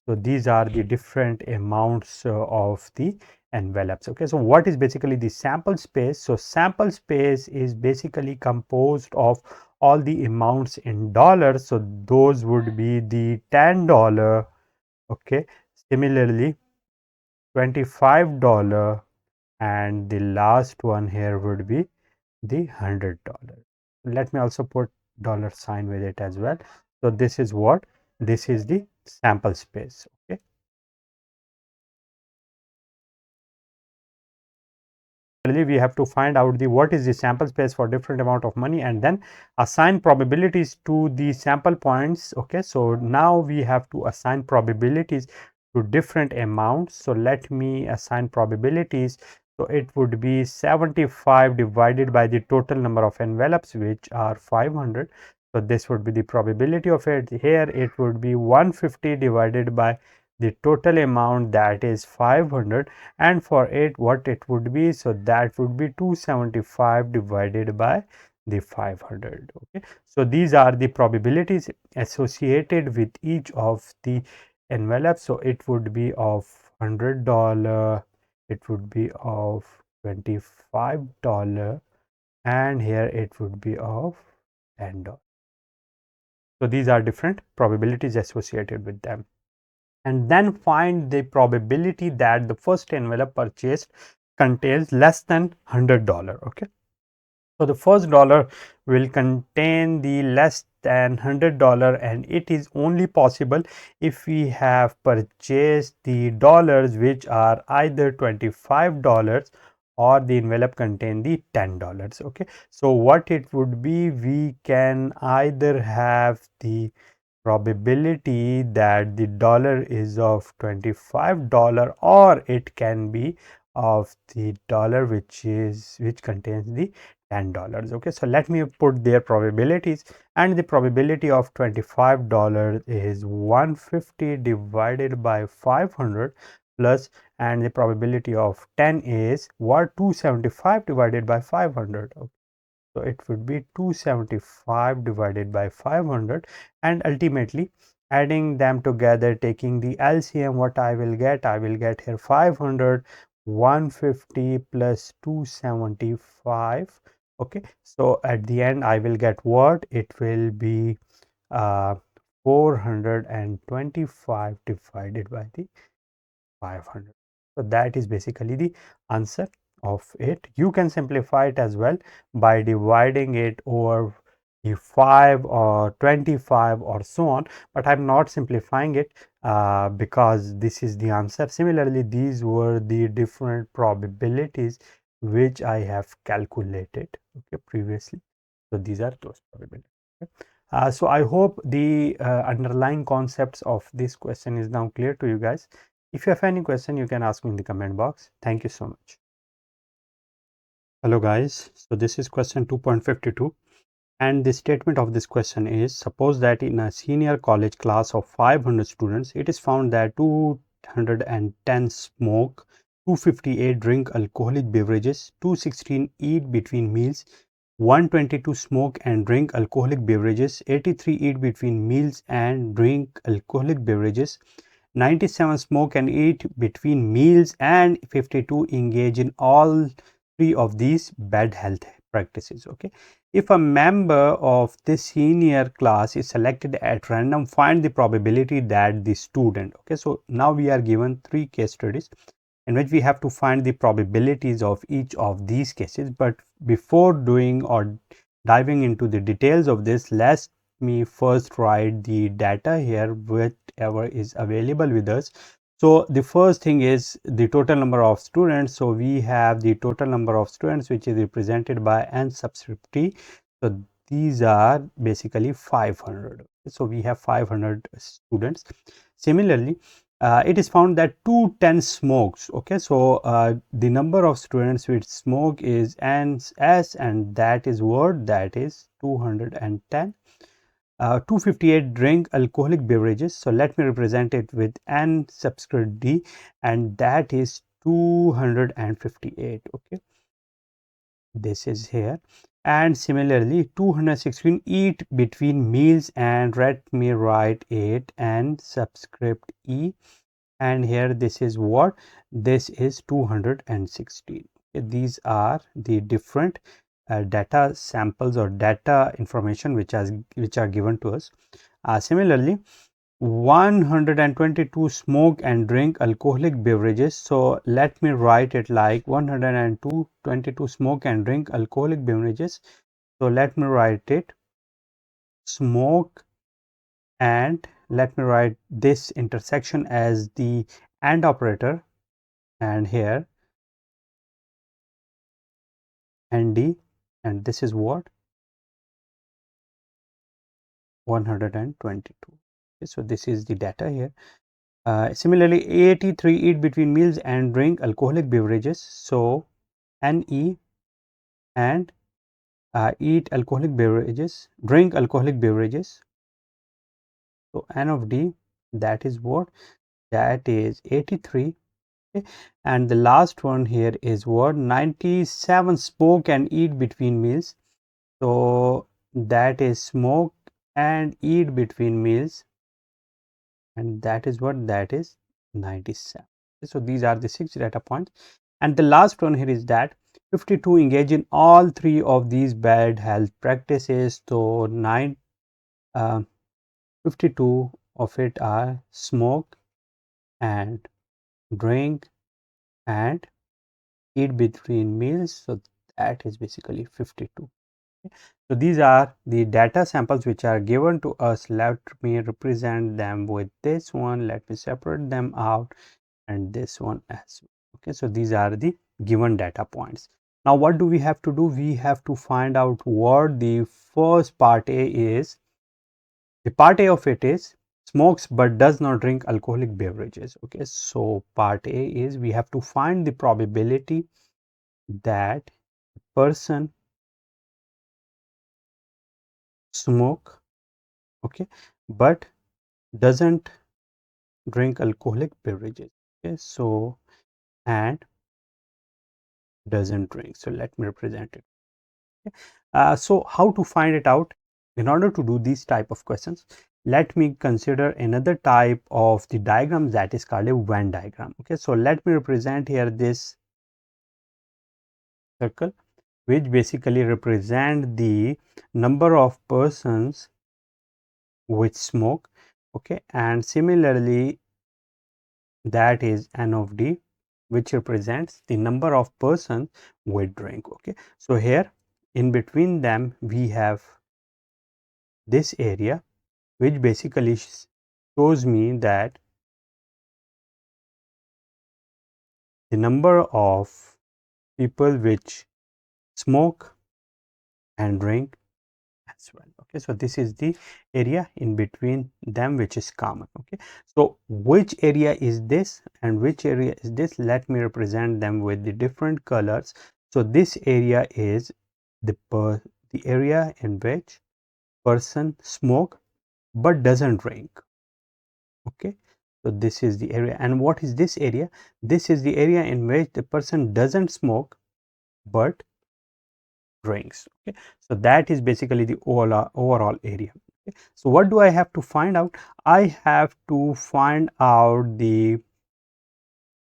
So these are the different amounts of the envelopes. Okay, so what is basically the sample space? So sample space is basically composed of all the amounts in dollars. So those would be the $10. Okay, similarly $25, and the last one here would be the $100. Let me also put dollar sign with it as well. So this is what, this is the sample space. Okay, we have to find out the what is the sample space for different amount of money and then assign probabilities to the sample points. Okay, so now we have to assign probabilities to different amounts. So let me assign probabilities. So it would be 75 divided by the total number of envelopes, which are 500. So this would be the probability of it. Here it would be 150 divided by the total amount, that is 500, and for it what it would be, so that would be 275 divided by the 500. Okay, so these are the probabilities associated with each of the envelopes. So it would be of $100, it would be of $25, and here it would be of $10. So these are different probabilities associated with them, and then find the probability that the first envelope purchased contains less than $100. Okay, so the first dollar will contain the less than $100, and it is only possible if we have purchased the dollars which are either $25 or the envelope contain the $10. Okay, so what it would be, we can either have the probability that the dollar is of $25, or it can be of the dollar which contains the $10. Okay, so let me put their probabilities, and the probability of $25 is 150 divided by 500 plus, and the probability of 10 is what, 275 divided by 500. Okay, so it would be 275 divided by 500, and ultimately adding them together, taking the LCM, what I will get here 500, 150 plus 275. Okay, so at the end I will get what, it will be 425 divided by the 500. So that is basically the answer of it. You can simplify it as well by dividing it over the 5 or 25 or so on, but I'm not simplifying it because this is the answer. Similarly, these were the different probabilities which I have calculated, okay, previously. So these are those probabilities. Okay. So I hope the underlying concepts of this question is now clear to you guys. If you have any question, you can ask me in the comment box. Thank you so much. Hello guys, so this is question 2.52, and the statement of this question is, suppose that in a senior college class of 500 students, it is found that 210 smoke, 258 drink alcoholic beverages, 216 eat between meals, 122 smoke and drink alcoholic beverages, 83 eat between meals and drink alcoholic beverages, 97 smoke and eat between meals, and 52 engage in all three of these bad health practices. Okay, if a member of this senior class is selected at random, find the probability that the student. Okay, so now we are given three case studies in which we have to find the probabilities of each of these cases. But before doing or diving into the details of this, let me first write the data here, whatever is available with us. So the first thing is the total number of students. So we have the total number of students, which is represented by n subscript t. So these are basically 500. So we have 500 students. Similarly, it is found that 210 smokes. Okay, so the number of students with smoke is s, and that is what, that is 210. 258 drink alcoholic beverages. So let me represent it with n subscript d, and that is 258. Okay, this is here. And similarly, 216 eat between meals, and let me write it and subscript e, and here this is what, this is 216. These are the different data samples or data information which are given to us. Similarly, 122 smoke and drink alcoholic beverages. So let me write it like 122 smoke and drink alcoholic beverages. So let me write it smoke, and let me write this intersection as the AND operator, and here and d, and this is what, 122. Okay, so this is the data here. Similarly, 83 eat between meals and drink alcoholic beverages. So NE and eat alcoholic beverages, drink alcoholic beverages. So N of D, that is what, that is 83. Okay. And the last one here is what, 97 smoke and eat between meals. So that is smoke and eat between meals, and that is what, that is 97. So these are the 6 data points, and the last one here is that 52 engage in all three of these bad health practices. So 52 of it are smoke and drink and eat between meals. So that is basically 52. So these are the data samples which are given to us. Let me represent them with this one. Let me separate them out, and this one as well. Okay, so these are the given data points. Now what do we have to do? We have to find out what the first part A is. The part A of it is smokes but does not drink alcoholic beverages. Okay, so part A is we have to find the probability that person smoke, okay, but doesn't drink alcoholic beverages. Okay, so and doesn't drink. So let me represent it. Okay. So how to find it out? In order to do these type of questions, let me consider another type of the diagram that is called a Venn diagram. Okay, so let me represent here this circle, which basically represent the number of persons which smoke. Okay, and similarly that is N of D, which represents the number of persons with drink. Okay, so here in between them we have this area, which basically shows me that the number of people which smoke and drink as well. Okay, so this is the area in between them which is common. Okay, so which area is this and which area is this? Let me represent them with the different colors. So this area is the area in which person smoke but doesn't drink. Okay, so this is the area. And what is this area? This is the area in which the person doesn't smoke but drinks. Okay, so that is basically the overall area. Okay, so what do I have to find out? I have to find out the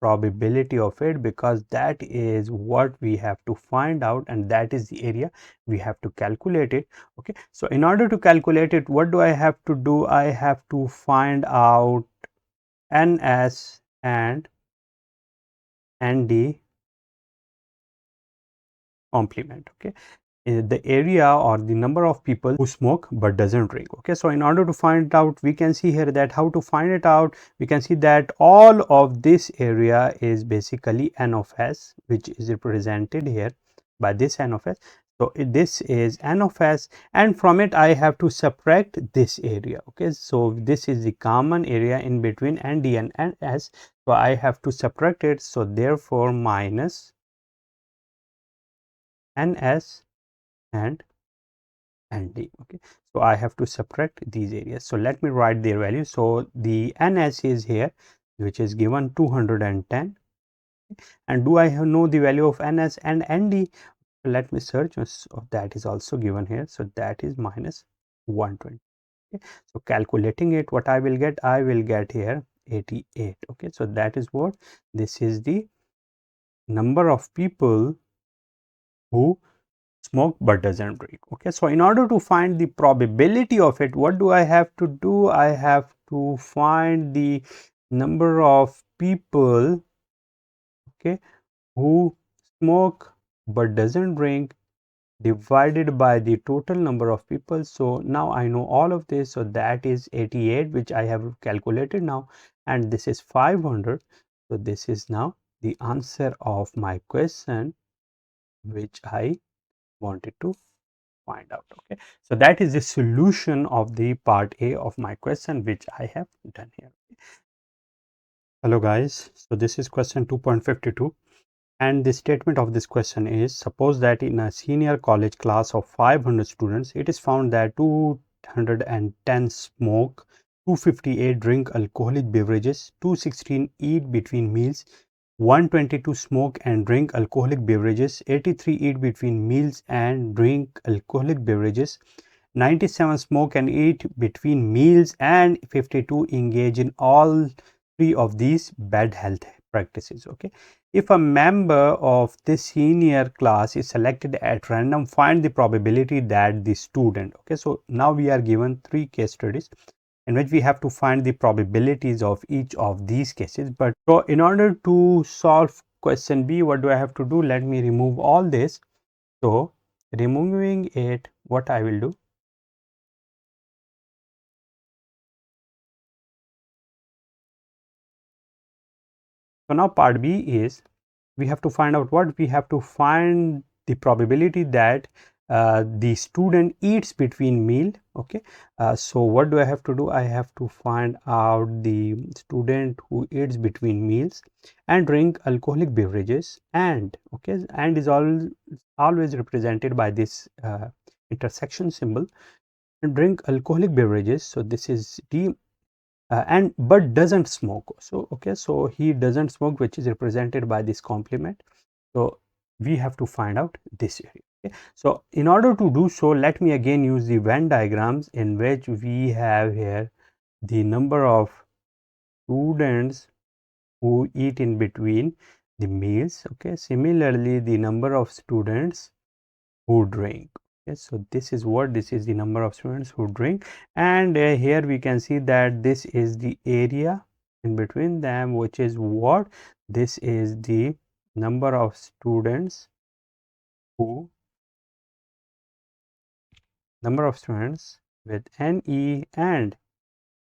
probability of it, because that is what we have to find out, and that is the area we have to calculate it. Okay, so in order to calculate it, what do I have to do? I have to find out ns and nd complement. Okay, the area or the number of people who smoke but doesn't drink. Okay, so in order to find out, we can see here that how to find it out. We can see that all of this area is basically n of s, which is represented here by this n of s. So this is n of s, and from it I have to subtract this area. Okay, so this is the common area in between nd and s, so I have to subtract it. So therefore minus ns and d. Okay, so I have to subtract these areas. So let me write their value. So the ns is here, which is given 210, and do I know the value of ns and nd? Let me search. So that is also given here, so that is minus 120. Okay, so calculating it, what I will get? I will get here 88. Okay, so that is what, this is the number of people who smoke but doesn't drink. Okay, so in order to find the probability of it, what do I have to do? I have to find the number of people, okay, who smoke but doesn't drink divided by the total number of people. So now I know all of this, so that is 88, which I have calculated now, and this is 500. So this is now the answer of my question, which I wanted to find out. Okay, so that is the solution of the part A of my question, which I have done here. Hello guys, so this is question 2.52, and the statement of this question is: suppose that in a senior college class of 500 students, it is found that 210 smoke, 258 drink alcoholic beverages, 216 eat between meals, 122 smoke and drink alcoholic beverages, 83 eat between meals and drink alcoholic beverages, 97 smoke and eat between meals, and 52 engage in all three of these bad health practices. Okay, if a member of this senior class is selected at random, find the probability that the student. Okay, so now we are given three case studies in which we have to find the probabilities of each of these cases. But so in order to solve question B, what do I have to do? Let me remove all this. So removing it, what I will do? So now part B is, we have to find out what? We have to find the probability that the student eats between meal. Okay, so what do I have to do? I have to find out the student who eats between meals and drink alcoholic beverages, and okay, and is always represented by this intersection symbol, and drink alcoholic beverages. So this is D, and but doesn't smoke. So okay, so he doesn't smoke, which is represented by this complement. So we have to find out this area. Okay, so in order to do so, let me again use the Venn diagrams, in which we have here the number of students who eat in between the meals. Okay, similarly the number of students who drink. Okay, so this is what, this is the number of students who drink, and here we can see that this is the area in between them, which is what, this is the number of students who, with NE, and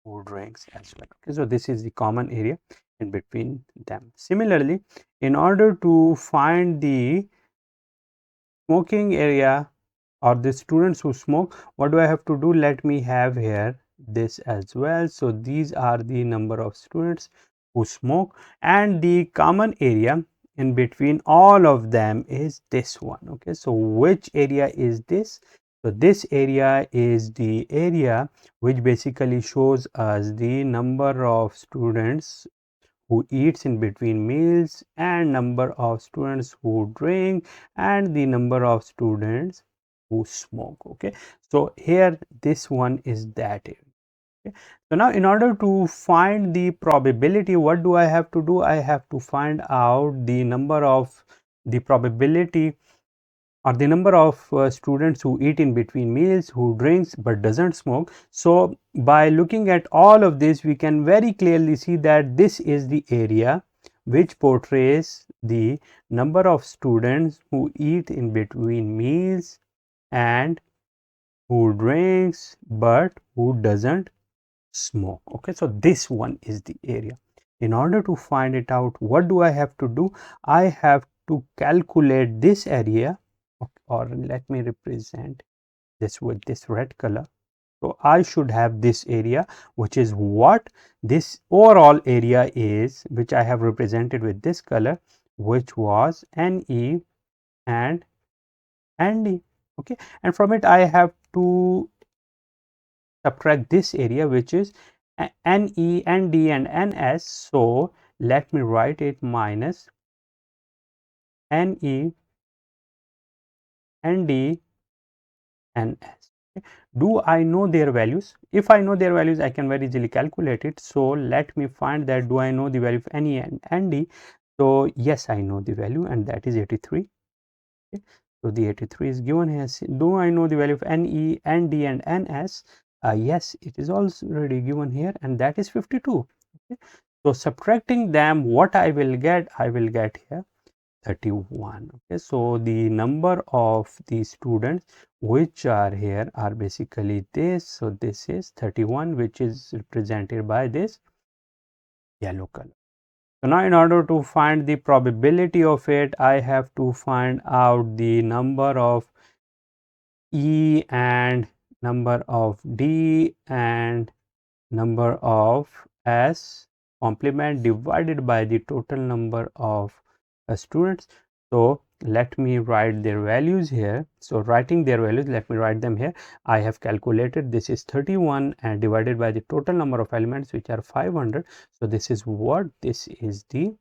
who drinks as well. Okay, so this is the common area in between them. Similarly, in order to find the smoking area or the students who smoke, what do I have to do? Let me have here this as well. So these are the number of students who smoke, and the common area in between all of them is this one. Okay, so which area is this? So this area is the area which basically shows us the number of students who eats in between meals, and number of students who drink, and the number of students who smoke. Okay, so here this one is that area. Okay. So now in order to find the probability, what do I have to do? I have to find out the number of the probability or the number of students who eat in between meals, who drinks but doesn't smoke. So by looking at all of this, we can very clearly see that this is the area which portrays the number of students who eat in between meals and who drinks but who doesn't smoke. Okay, so this one is the area. In order to find it out, what do I have to do? I have to calculate this area, or let me represent this with this red color. So I should have this area, which is what this overall area is, which I have represented with this color, which was NE and ND. Okay, and from it I have to subtract this area, which is NE, ND and NS. So let me write it minus NE, ND and S. Do I know their values? If I know their values, I can very easily calculate it. So let me find that. Do I know the value of NE and ND? So yes, I know the value, and that is 83. Okay. So the 83 is given here. Do I know the value of NE, ND and NS? Yes, it is already given here, and that is 52. Okay. So subtracting them, what I will get? I will get here 31. Okay, so the number of the students which are here are basically this. So this is 31, which is represented by this yellow color. So now in order to find the probability of it, I have to find out the number of E and number of D and number of S complement divided by the total number of students. So let me write their values here. So writing their values, let me write them here. I have calculated this is 31 and divided by the total number of elements, which are 500. So this is the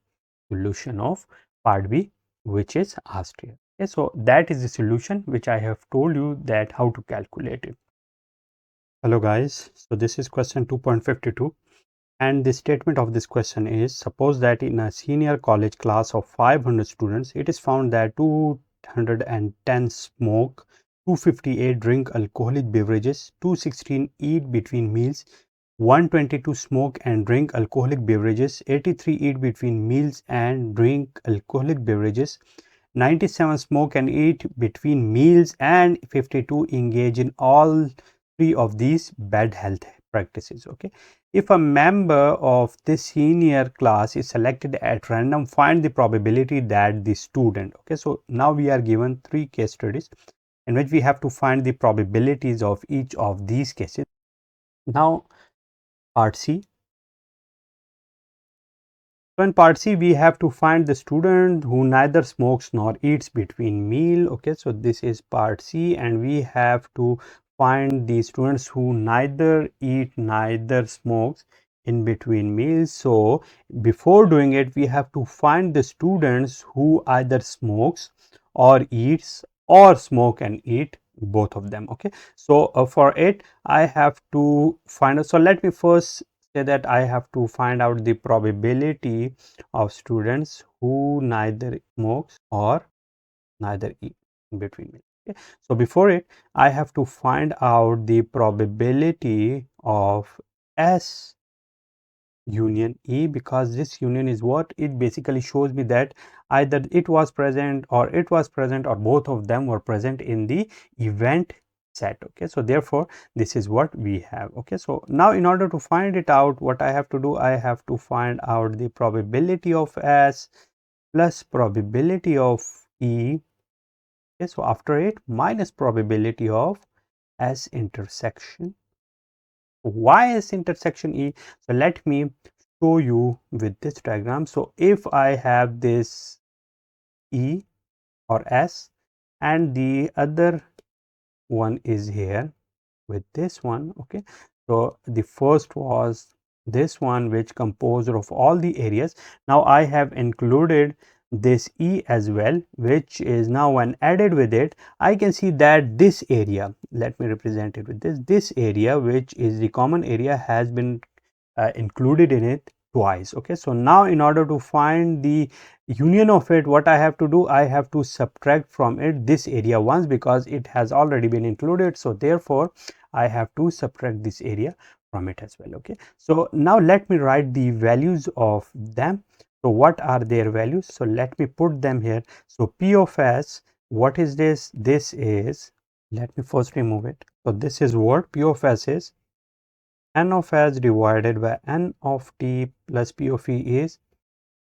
solution of part B, which is asked here. Okay, so that is the solution which I have told you that how to calculate it. Hello guys, so this is question 2.52. And the statement of this question is, suppose that in a senior college class of 500 students, it is found that 210 smoke, 258 drink alcoholic beverages, 216 eat between meals, 122 smoke and drink alcoholic beverages, 83 eat between meals and drink alcoholic beverages, 97 smoke and eat between meals, and 52 engage in all three of these bad health practices. Okay, if a member of this senior class is selected at random, find the probability that the student. Okay, so now we are given three case studies in which we have to find the probabilities of each of these cases. Now part C. So in part C, we have to find the student who neither smokes nor eats between meal. Okay, so this is part C, and we have to find the students who neither eat neither smokes in between meals. So before doing it, we have to find the students who either smokes or eats, or smoke and eat both of them. Okay, so for it, I have to find. So let me first say that I have to find out the probability of students who neither smokes or neither eat in between meals. Okay. So before it, I have to find out the probability of S union E, because this union is what it basically shows me that either it was present or both of them were present in the event set. Okay, so therefore this is what we have. Okay, so now in order to find it out, what I have to do, I have to find out the probability of S plus probability of E. Okay, so after it, minus probability of S intersection. Why is intersection E? So let me show you with this diagram. So if I have this E or S, and the other one is here with this one. Okay, so the first was this one which composed of all the areas. Now I have included this E as well, which is now when added with it, I can see that this area, let me represent it with this area, which is the common area, has been included in it twice. Okay, so now in order to find the union of it, what I have to do, I have to subtract from it this area once, because it has already been included, so therefore I have to subtract this area from it as well. Okay, so now let me write the values of them. So what are their values? So let me put them here. So P of S, what is this? This is, let me first remove it. So this is what P of S is. N of S divided by N of T plus P of E is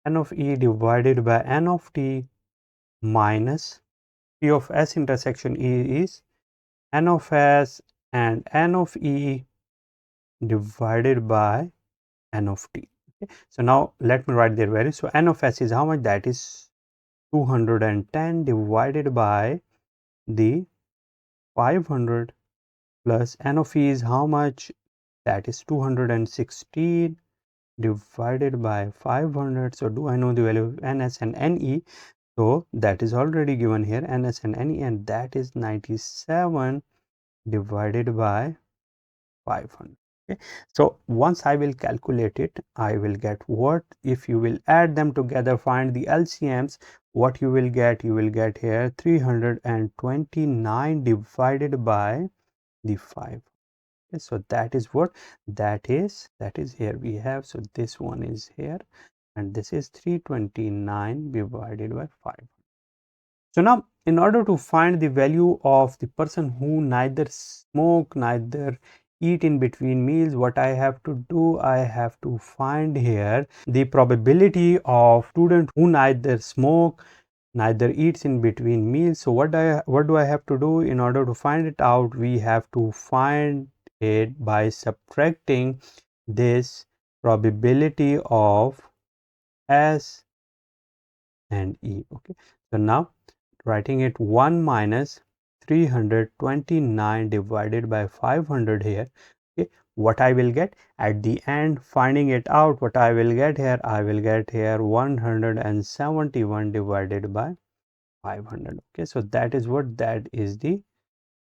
N of E divided by N of T minus P of S intersection E is N of S and N of E divided by N of T. Okay. So now let me write their values. So N of S is how much? That is 210 divided by the 500 plus N of E is how much? That is 216 divided by 500. So do I know the value of NS and NE? So that is already given here, NS and NE, and that is 97 divided by 500. Okay, so once I will calculate it, I will get what, if you will add them together, find the LCMs, what you will get here 329 divided by the 5. Okay, so that is what that is here we have. So this one is here, and this is 329 divided by 5. So now in order to find the value of the person who neither smoke neither eat in between meals, what I have to do, I have to find here the probability of student who neither smoke neither eats in between meals. So what do I have to do in order to find it out? We have to find it by subtracting this probability of S and E. Okay, so now writing it 1 minus 329 divided by 500 here. Okay, what I will get at the end, finding it out, what I will get here, I will get here 171 divided by 500. Okay, so that is what, that is the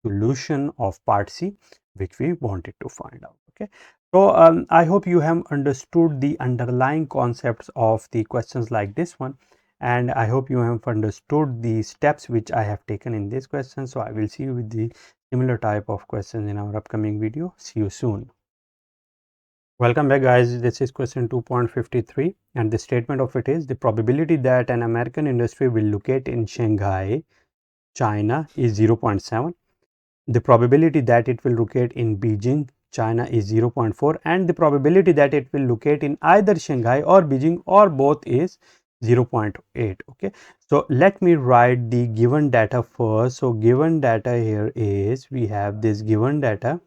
solution of part C which we wanted to find out. Okay, so I hope you have understood the underlying concepts of the questions like this one, and I hope you have understood the steps which I have taken in this question. So I will see you with the similar type of questions in our upcoming video. See you soon. Welcome back guys, this is question 2.53, and the statement of it is the probability that an American industry will locate in Shanghai, China is 0.7. The probability that it will locate in Beijing, China is 0.4, and the probability that it will locate in either Shanghai or Beijing or both is 0.8. Okay, so let me write the given data first. So given data here is, we have this given data,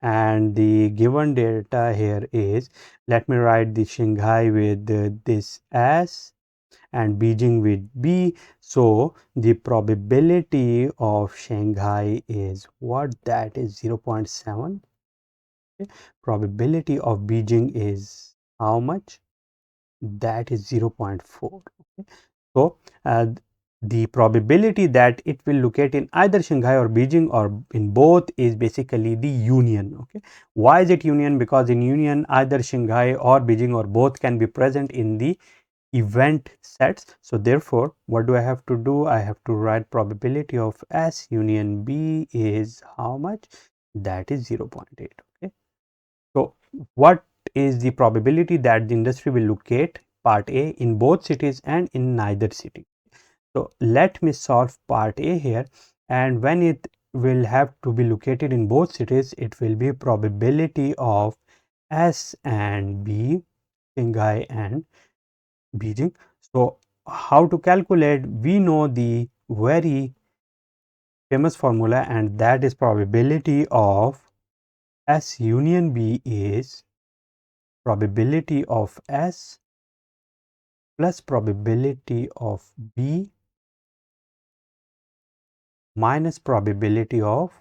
and the given data here is, let me write the Shanghai with this S and Beijing with B. So the probability of Shanghai is what? That is 0.7. Okay. Probability of Beijing is how much? That is 0.4. Okay. So the probability that it will locate in either Shanghai or Beijing or in both is basically the union. Okay, why is it union? Because in union either Shanghai or Beijing or both can be present in the event sets. So therefore what do I have to do? I have to write probability of S union B is how much? That is 0.8. Okay, so what is the probability that the industry will locate part A in both cities and in neither city? So let me solve part A here, and when it will have to be located in both cities, it will be probability of S and B, Shanghai and Beijing. So how to calculate? We know the very famous formula, and that is probability of S union B is probability of S plus probability of B minus probability of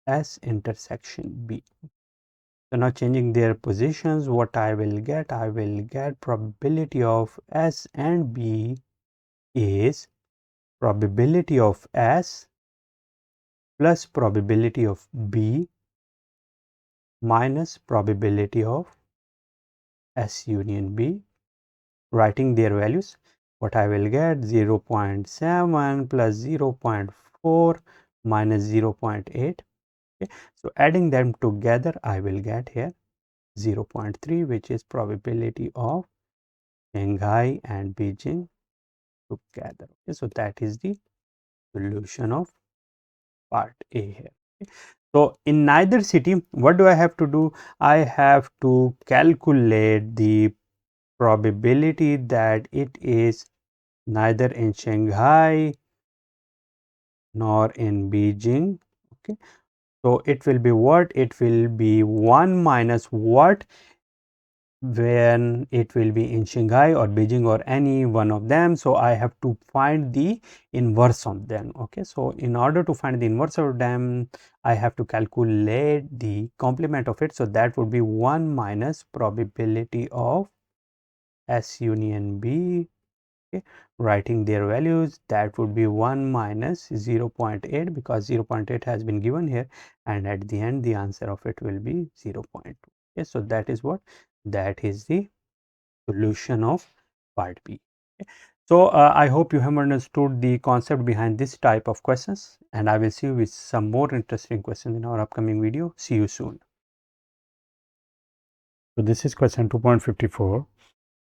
S intersection B. So now changing their positions, what I will get probability of S and B is probability of S plus probability of B minus probability of S union B. Writing their values, what I will get 0.7 plus 0.4 minus 0.8. Okay. So adding them together, I will get here 0.3, which is probability of Shanghai and Beijing together. Okay. So that is the solution of part A here. Okay. So in neither city, what do I have to do? I have to calculate the probability that it is neither in Shanghai nor in Beijing. Okay. So it will be what? It will be 1 minus what when it will be in Shanghai or Beijing or any one of them. So I have to find the inverse of them. Okay. So in order to find the inverse of them, I have to calculate the complement of it. So that would be 1 minus probability of S union B. Okay. Writing their values, that would be 1 minus 0.8 because 0.8 has been given here, and at the end the answer of it will be 0.2. Okay. So that is what? That is the solution of part B. Okay. So I hope you have understood the concept behind this type of questions, and I will see you with some more interesting questions in our upcoming video. See you soon. So this is question 2.54,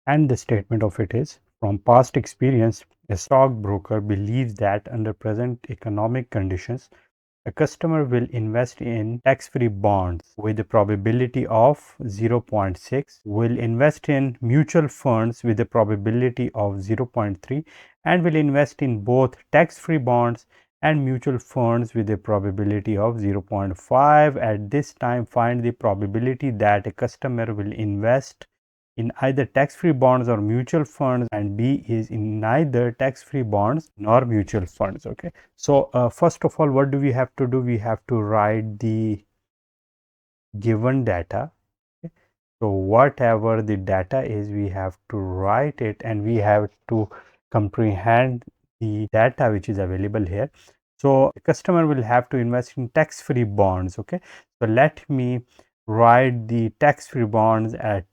and the statement of it is, from past experience, a stockbroker believes that under present economic conditions, a customer will invest in tax-free bonds with a probability of 0.6, will invest in mutual funds with a probability of 0.3, and will invest in both tax-free bonds and mutual funds with a probability of 0.5. At this time, find the probability that a customer will invest in either tax-free bonds or mutual funds, and B is in neither tax-free bonds nor mutual funds. Okay. So first of all, what do we have to do? We have to write the given data. Okay. So whatever the data is, we have to write it, and we have to comprehend the data which is available here. So the customer will have to invest in tax-free bonds. Okay. So let me write the tax-free bonds at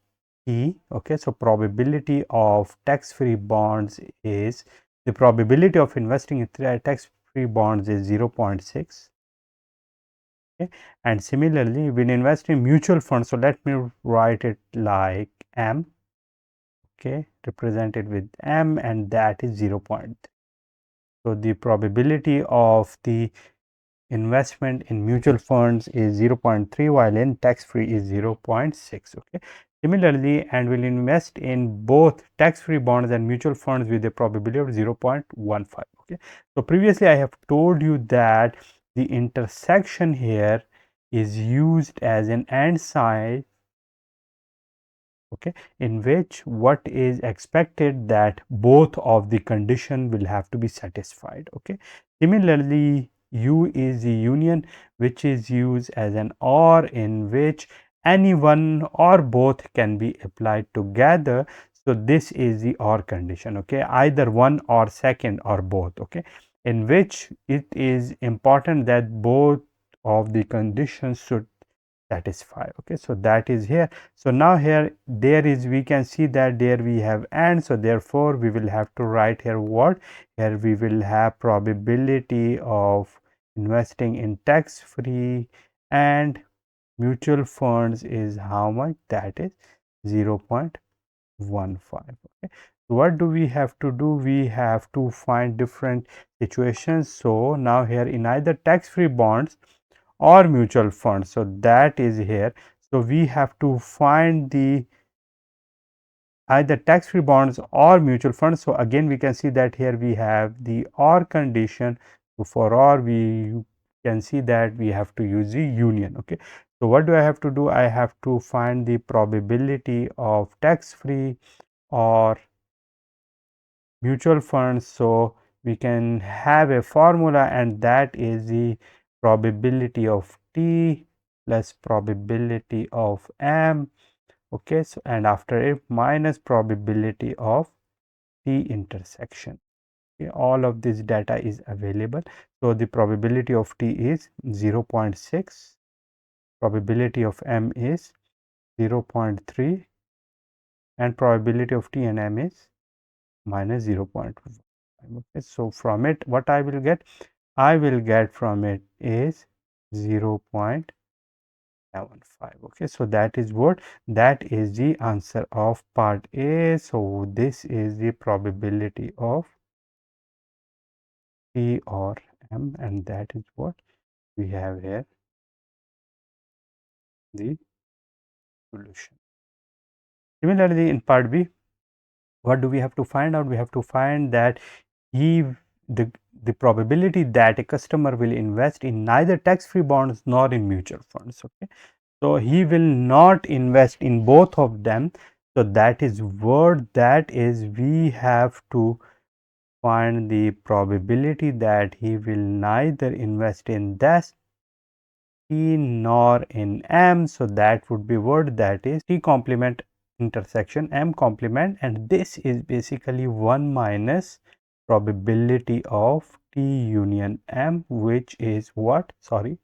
T. Okay. So probability of tax-free bonds is, the probability of investing in tax-free bonds is 0.6. Okay. And similarly, when invest in mutual funds, so let me write it like M. Okay. Represented with M, and that is 0.3. So the probability of the investment in mutual funds is 0.3, while in tax free is 0.6. Okay. Similarly, and will invest in both tax free bonds and mutual funds with a probability of 0.15. Okay. So previously I have told you that the intersection here is used as an and sign, okay, in which what is expected that both of the condition will have to be satisfied. Okay. Similarly, U is the union, which is used as an or, in which any one or both can be applied together. So this is the or condition. Okay. Either one or second or both. Okay. In which it is important that both of the conditions should satisfy. Okay. So that is here. So now here there is, we can see that there we have and, so therefore we will have to write here what? Here we will have probability of investing in tax free and mutual funds is how much? That is 0.15. Okay. So what do we have to do? We have to find different situations. So now here in either tax free bonds or mutual funds, so that is here. So we have to find the either tax free bonds or mutual funds. So again we can see that here we have the or condition. So for or we can see that we have to use the union. Okay. So what do I have to do? I have to find the probability of tax free or mutual funds. So we can have a formula, and that is the probability of T plus probability of m, okay, so and after it minus probability of t intersection. Okay, all of this data is available. So the probability of t is 0.6, probability of m is 0.3, and probability of t and m is minus 0.1. Okay, so from it what I will get? I will get from it is 0.75. Okay, so that is what? That is the answer of part A. So this is the probability of T or M, and that is what we have here, the solution. Similarly, in part B, what do we have to find out? We have to find that he the the probability that a customer will invest in neither tax-free bonds nor in mutual funds. Okay, so he will not invest in both of them. So that is what, that is we have to find the probability that he will neither invest in this T nor in M. So that would be what? That is T complement intersection M complement, and this is basically 1 minus probability of T union M, which is what? Sorry,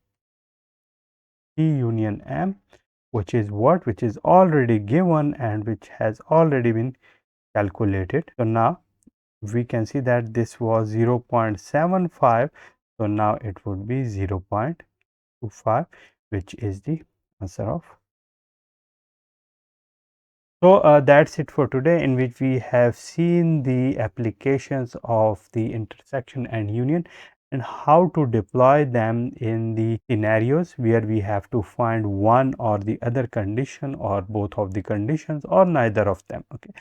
T union M, which is what? Which is already given and which has already been calculated. So now we can see that this was 0.75. So now it would be 0.25, which is the answer of. So that's it for today, in which we have seen the applications of the intersection and union and how to deploy them in the scenarios where we have to find one or the other condition or both of the conditions or neither of them. Okay,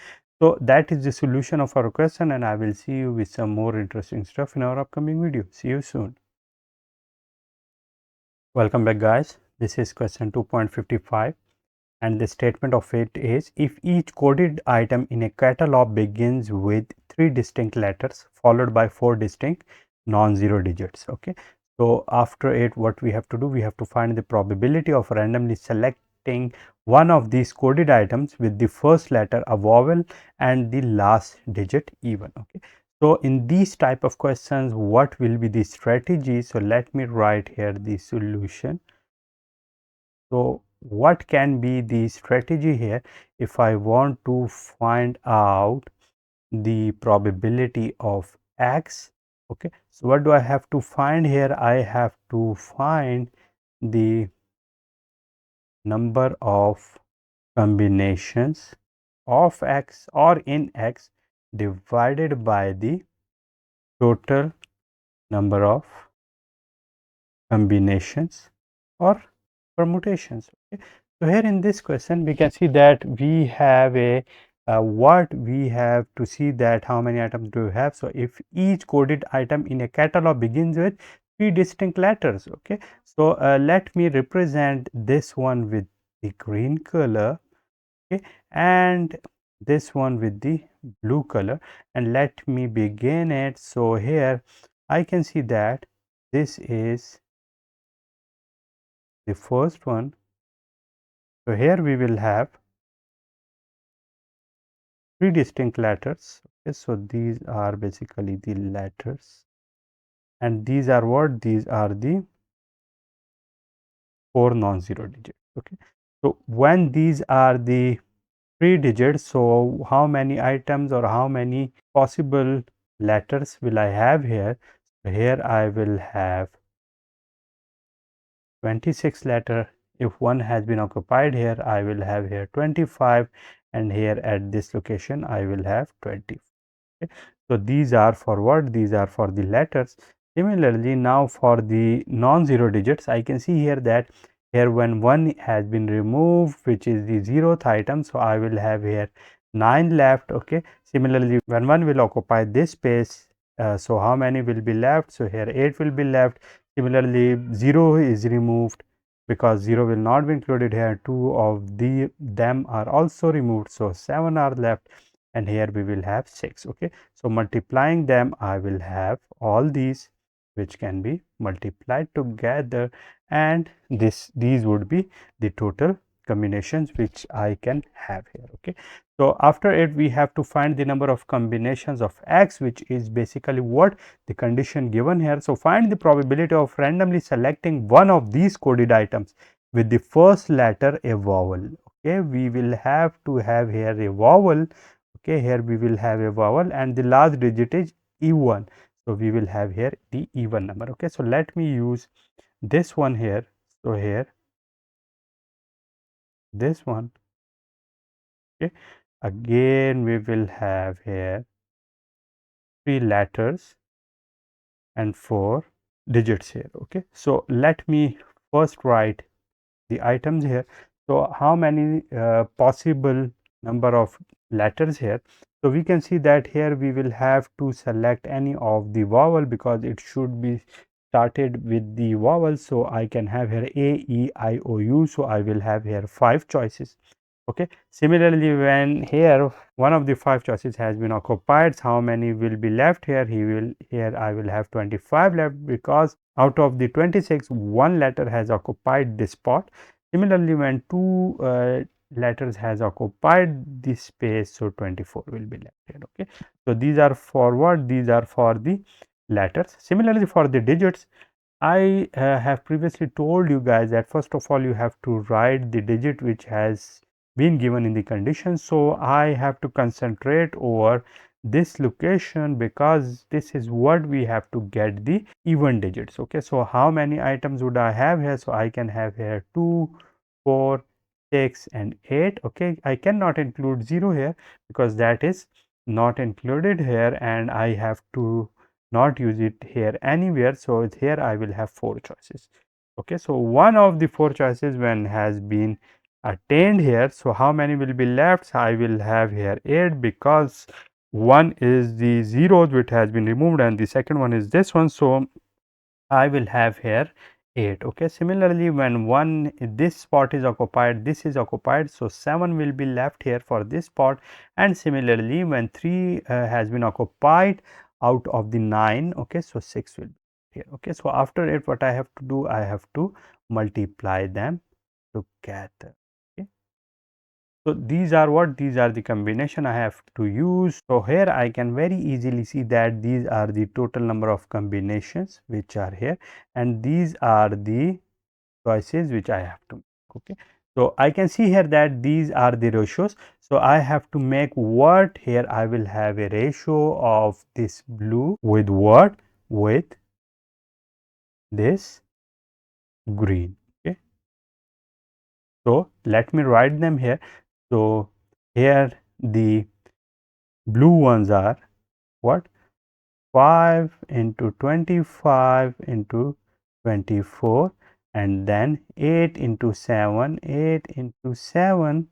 so that is the solution of our question, and I will see you with some more interesting stuff in our upcoming video. See you soon. Welcome back, guys. This is question 2.55. And the statement of it is, if each coded item in a catalog begins with 3 distinct letters followed by 4 distinct non-zero digits. Okay, so after it what we have to do, we have to find the probability of randomly selecting one of these coded items with the first letter a vowel and the last digit even. Okay, so in these type of questions, what will be the strategy? So let me write here the solution. So what can be the strategy here if I want to find out the probability of x? Okay, so what do I have to find here? I have to find the number of combinations of x or in x divided by the total number of combinations or permutations. Okay. So here in this question we can see that we have a what we have to see that how many items do we have. So if each coded item in a catalog begins with 3 distinct letters. Okay, so let me represent this one with the green color, okay, and this one with the blue color, and let me begin it. So here I can see that this is the first one. So here we will have 3 distinct letters. Okay, so these are basically the letters, and these are what? These are the 4 non-zero digits. Okay, so when these are the 3 digits, so how many items or how many possible letters will I have here? So here I will have 26 letter. If one has been occupied here, I will have here 25, and here at this location I will have 20. Okay. So these are for what? These are for the letters. Similarly, now for the non-zero digits, I can see here that here when 1 has been removed, which is the 0th item, so I will have here 9 left. Okay, similarly when 1 will occupy this space, so how many will be left? So here 8 will be left. Similarly 0 is removed because 0 will not be included here. 2 of them are also removed, so 7 are left, and here we will have 6. Okay, so multiplying them I will have all these which can be multiplied together, and these would be the total combinations which I can have here. Okay, so after it we have to find the number of combinations of x, which is basically what the condition given here. So find the probability of randomly selecting one of these coded items with the first letter a vowel. Okay, we will have to have here a vowel. Okay, here we will have a vowel and the last digit is even. So we will have here the even number. Okay, so let me use this one here. So here this one. Okay, again we will have here 3 letters and 4 digits here. Okay, so let me first write the items here. So how many possible number of letters here? So we can see that here we will have to select any of the vowel because it should be started with the vowel. So I can have here A, E, I, O, U. So I will have here 5 choices. Okay, similarly when here one of the 5 choices has been occupied, how many will be left here? Here I will have 25 left because out of the 26 one letter has occupied this spot. Similarly when 2 letters has occupied this space, so 24 will be left here. Okay, so these are for what? These are for the letters. Similarly for the digits, I have previously told you guys that first of all you have to write the digit which has been given in the condition. So I have to concentrate over this location because this is what we have to get the even digits. Okay, so how many items would I have here? So I can have here 2, 4, 6 and 8. Okay, I cannot include 0 here because that is not included here and I have to not use it here anywhere. So here I will have 4 choices. Okay, so one of the 4 choices when has been attained here. So how many will be left? So I will have here 8 because one is the zeros which has been removed and the second one is this one. So I will have here 8. Okay, similarly when one this spot is occupied, this is occupied, so 7 will be left here for this spot, and similarly when 3 has been occupied out of the 9. Okay, so 6 will be here. Okay, so after it what I have to do, I have to multiply them together. Okay, so these are what? These are the combination I have to use. So here I can very easily see that these are the total number of combinations which are here, and these are the choices which I have to make. Okay, so I can see here that these are the ratios. So I have to make what? Here I will have a ratio of this blue with what? With this green. Okay, so let me write them here. So here the blue ones are what? 5 into 25 into 24 and then 8 into 7, 8 into 7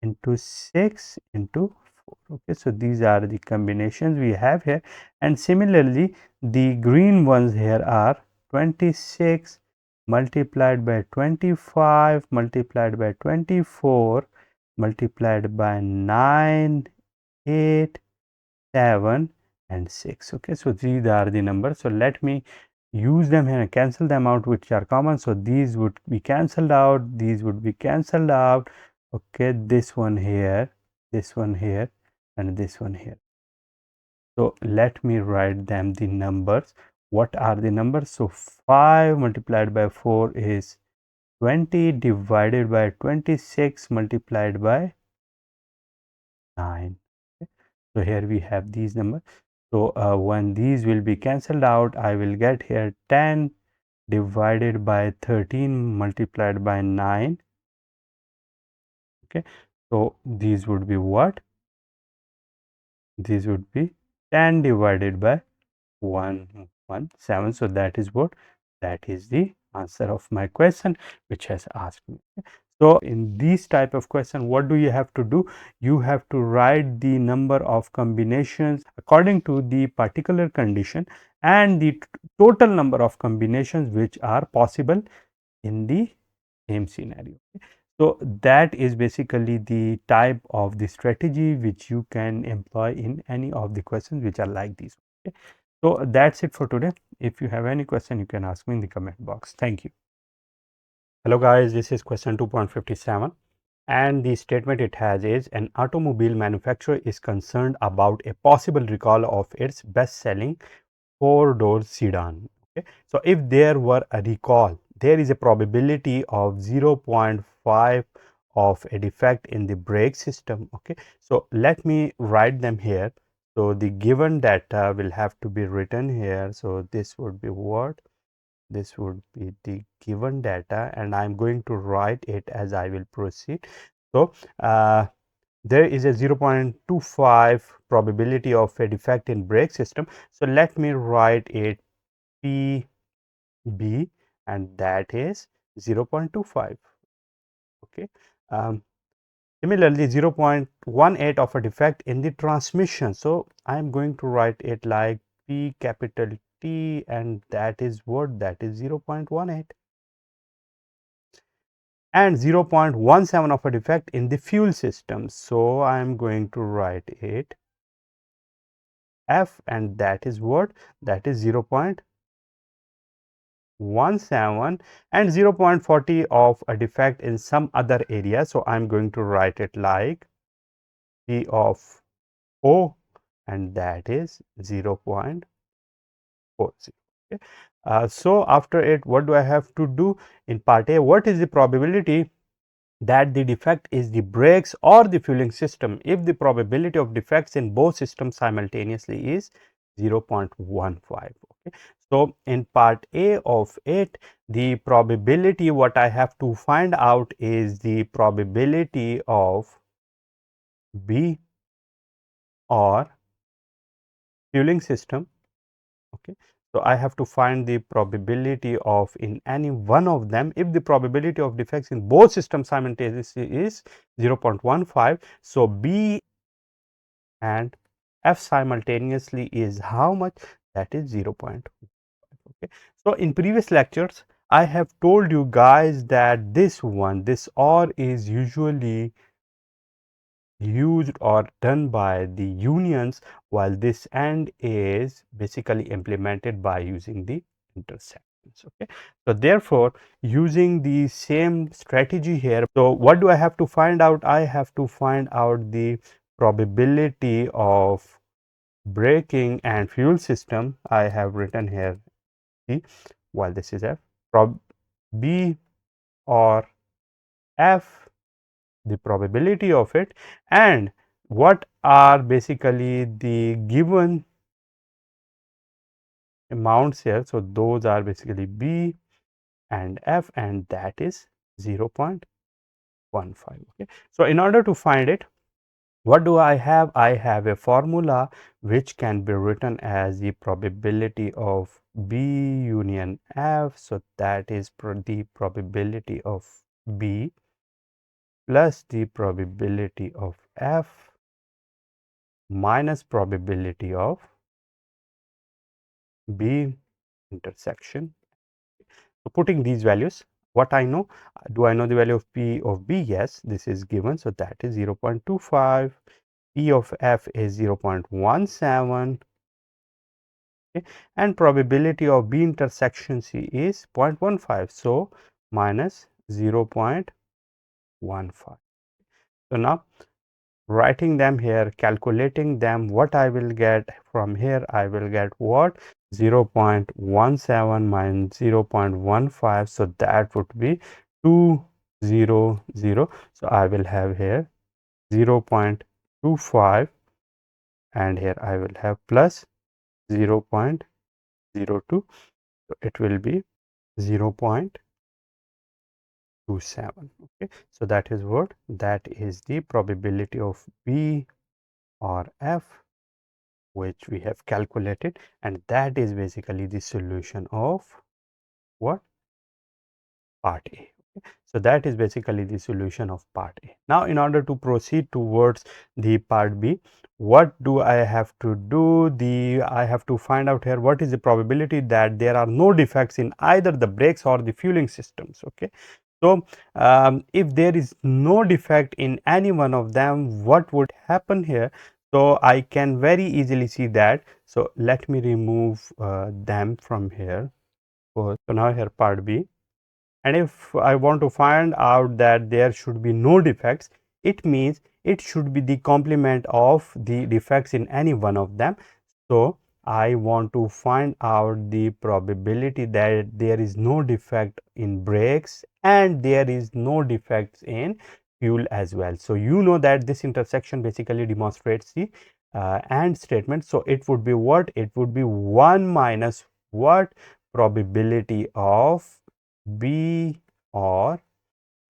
into 6 into 4. Okay, so these are the combinations we have here, and similarly the green ones here are 26 multiplied by 25 multiplied by 24 multiplied by 9, 8, 7 and 6. Okay, so these are the numbers. So let me use them here and cancel them out which are common. So these would be cancelled out, these would be cancelled out. Okay, this one here, this one here and this one here. So let me write them the numbers. What are the numbers? So 5 multiplied by 4 is 20 divided by 26 multiplied by 9. Okay. So here we have these numbers. So when these will be cancelled out, I will get here 10 divided by 13 multiplied by 9. Okay, so these would be what? These would be 10 divided by 117. So that is what? That is the answer of my question which has asked me. So in this type of question, what do you have to do? You have to write the number of combinations according to the particular condition and the total number of combinations which are possible in the same scenario. So that is basically the type of the strategy which you can employ in any of the questions which are like these. Okay. So that's it for today. If you have any question, you can ask me in the comment box. Thank you. Hello guys, this is question 2.57, and the statement it has is an automobile manufacturer is concerned about a possible recall of its best selling 4-door sedan. Okay. So, if there were a recall, there is a probability of 0.5 of a defect in the brake system. Okay. So, let me write them here. So, the given data will have to be written here. So, this would be what? This would be the given data, and I am going to write it as I will proceed. So, there is a 0.25 probability of a defect in brake system. So, let me write it PB, and that is 0.25. Okay. Similarly, 0.18 of a defect in the transmission. So, I am going to write it like P capital T, and that is what? That is 0.18. And 0.17 of a defect in the fuel system. So, I am going to write it F, and that is what? That is 0.17, and 0.40 of a defect in some other area. So, I am going to write it like P of O, and that is 0.40. Okay. So, after it, what do I have to do in part A? What is the probability that the defect is the brakes or the fueling system if the probability of defects in both systems simultaneously is 0.15. Okay. So, in part A of it, the probability what I have to find out is the probability of B or fueling system. Okay. So, I have to find the probability of in any one of them if the probability of defects in both systems simultaneously is 0.15. So, B and F simultaneously is how much? That is 0.5. Okay. So, in previous lectures, I have told you guys that this OR is usually used or done by the unions, while this AND is basically implemented by using the intersections. Okay. So, therefore, using the same strategy here. So, what do I have to find out? I have to find out the probability of braking and fuel system. I have written here C, while this is F. B or F, the probability of it, and what are basically the given amounts here. So, those are basically B and F, and that is 0.15. Okay. So, in order to find it, what do I have? I have a formula which can be written as the probability of B union F. So, that is the probability of B plus the probability of F minus probability of B intersection. So, putting these values, what I know? Do I know the value of P of B? Yes, this is given. So, that is 0.25. P of F is 0.17. Okay, and probability of B intersection C is 0.15. So, minus 0.15. So, now writing them here, calculating them, what I will get from here? I will get what? 0.17 minus 0.15. So, that would be 200. So, I will have here 0.25, and here I will have plus 0.02. So, it will be 0.27. Okay. So, that is what? That is the probability of B or F which we have calculated, and that is basically the solution of what? Part A. Okay. So, that is basically the solution of part A. Now, in order to proceed towards the part B, what do I have to do? I have to find out here what is the probability that there are no defects in either the brakes or the fueling systems. Okay. So, if there is no defect in any one of them, what would happen here? So I can very easily see that. So let me remove them from here. So now here part B. And if I want to find out that there should be no defects, it means it should be the complement of the defects in any one of them. So I want to find out the probability that there is no defect in brakes and there is no defects in fuel as well. So you know that this intersection basically demonstrates the AND statement. So it would be what? It would be 1 minus what? Probability of B or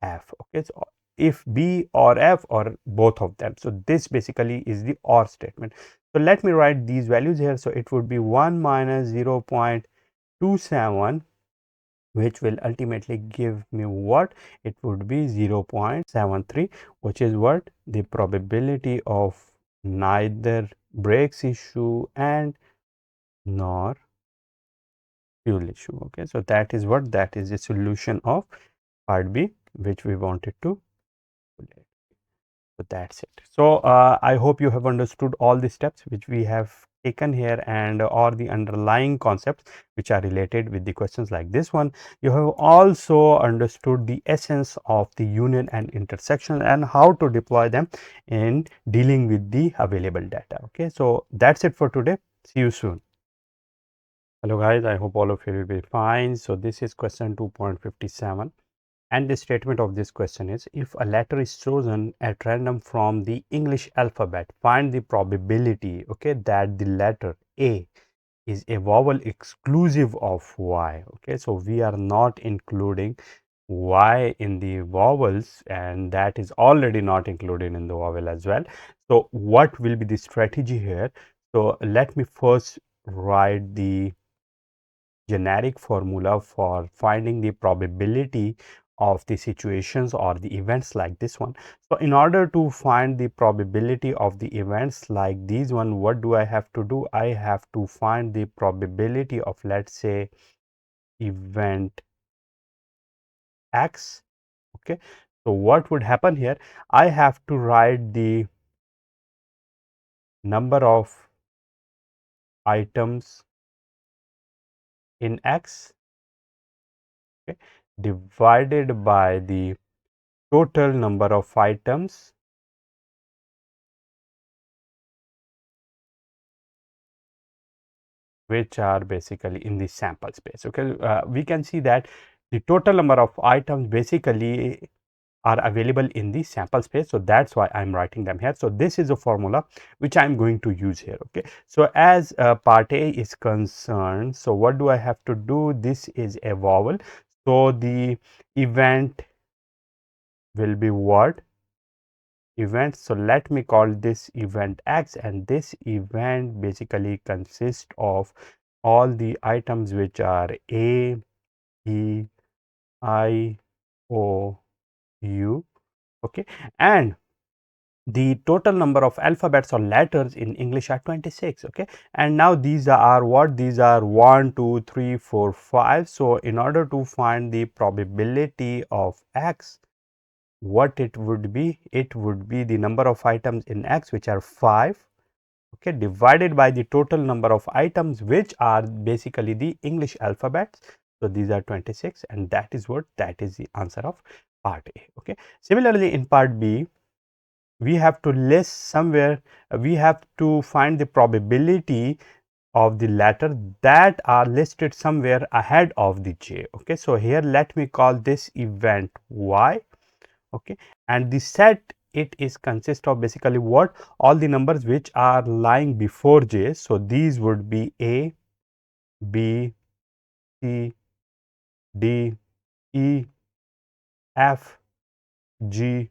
F. Okay, so if B or F or both of them. So this basically is the OR statement. So let me write these values here. So it would be 1 minus 0.27, which will ultimately give me what? It would be 0.73, which is what? The probability of neither brakes issue and nor fuel issue. Okay, so that is what? That is the solution of part B, which we wanted to calculate. So that's it. So I hope you have understood all the steps which we have taken here and or the underlying concepts which are related with the questions like this one. You have also understood the essence of the union and intersection and how to deploy them in dealing with the available data. Okay, so that's it for today. See you soon. Hello guys, I hope all of you will be fine. So this is question 2.57. And the statement of this question is, if a letter is chosen at random from the English alphabet, find the probability, okay, that the letter A is a vowel exclusive of Y. Okay, so we are not including Y in the vowels, and that is already not included in the vowel as well. So what will be the strategy here? So let me first write the generic formula for finding the probability of the situations or the events like this one. So in order to find the probability of the events like these one, what do I have to do? I have to find the probability of, let's say, event X. Okay, so what would happen here? I have to write the number of items in X, okay, divided by the total number of items which are basically in the sample space. Okay, we can see that the total number of items basically are available in the sample space. So that's why I'm writing them here. So this is a formula which I'm going to use here. Okay, so as part A is concerned, so what do I have to do? This is a vowel, so the event will be what? Event. So let me call this event X, and this event basically consists of all the items which are A, E, I, O, U. Okay, and the total number of alphabets or letters in English are 26. Okay, and now these are what? These are 1, 2, 3, 4, 5. So in order to find the probability of X, what it would be? It would be the number of items in X, which are 5, okay, divided by the total number of items which are basically the English alphabets. So these are 26, and that is what? That is the answer of part A. Okay, similarly in part B, we have to list somewhere, we have to find the probability of the letter that are listed somewhere ahead of the J. Okay, so here let me call this event Y. Okay, and the set it is consist of basically what? All the numbers which are lying before J. So these would be A, B, C, D, E, F, G,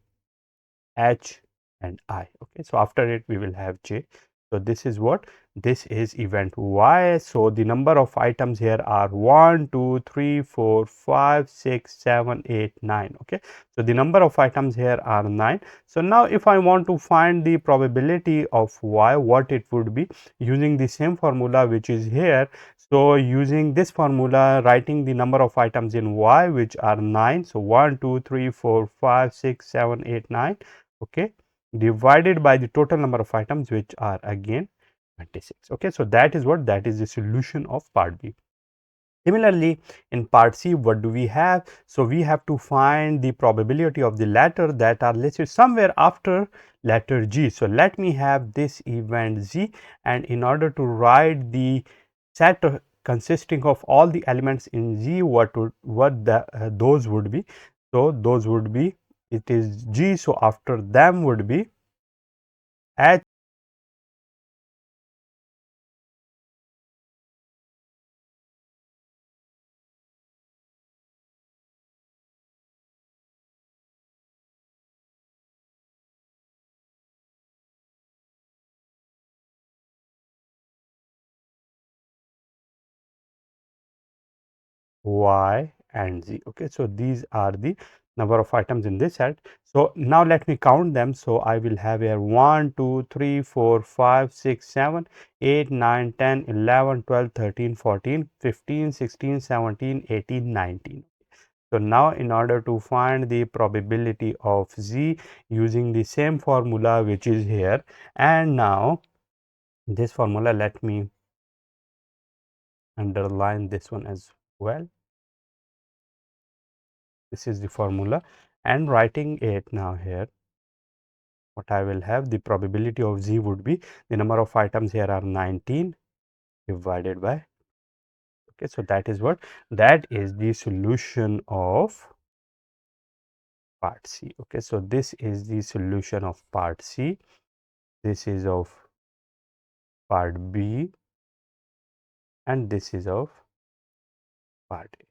H, and I. Okay, so after it we will have J. So this is what? This is event Y. So the number of items here are 1, 2, 3, 4, 5, 6, 7, 8, 9. Okay, so the number of items here are 9. So now if I want to find the probability of Y, what it would be? Using the same formula which is here. So using this formula, writing the number of items in Y, which are 9. So 1, 2, 3, 4, 5, 6, 7, 8, 9. Okay, divided by the total number of items, which are again 26. Okay, so that is what, that is the solution of part B. Similarly, in part C, what do we have? So we have to find the probability of the letter that are listed somewhere after letter G. So let me have this event Z, and in order to write the set consisting of all the elements in Z, those would be? So those would be, it is G, so after them would be H, Y, and Z. Okay, so these are the number of items in this set. So now let me count them. So I will have here 1, 2, 3, 4, 5, 6, 7, 8, 9, 10, 11, 12, 13, 14, 15, 16, 17, 18, 19. So now in order to find the probability of Z using the same formula which is here, and now this formula, let me underline this one as well. This is the formula, and writing it now here, what I will have, the probability of Z would be, the number of items here are 19 divided by, okay, so that is what, that is the solution of part C. Okay, so this is the solution of part C, this is of part B, and this is of part A.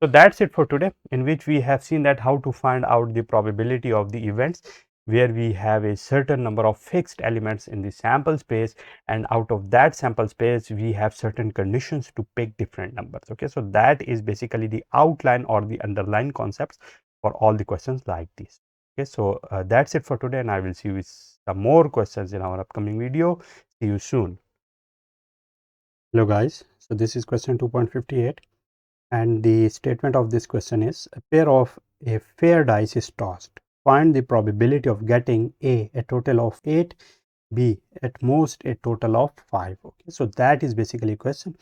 So that's it for today, in which we have seen that how to find out the probability of the events where we have a certain number of fixed elements in the sample space, and out of that sample space we have certain conditions to pick different numbers. Okay, so that is basically the outline or the underlying concepts for all the questions like this. Okay, so that's it for today, and I will see you with some more questions in our upcoming video. See you soon. Hello guys, so this is question 2.58. And the statement of this question is, a pair of a fair dice is tossed. Find the probability of getting a total of 8, B, at most a total of 5. Okay, so that is basically a question.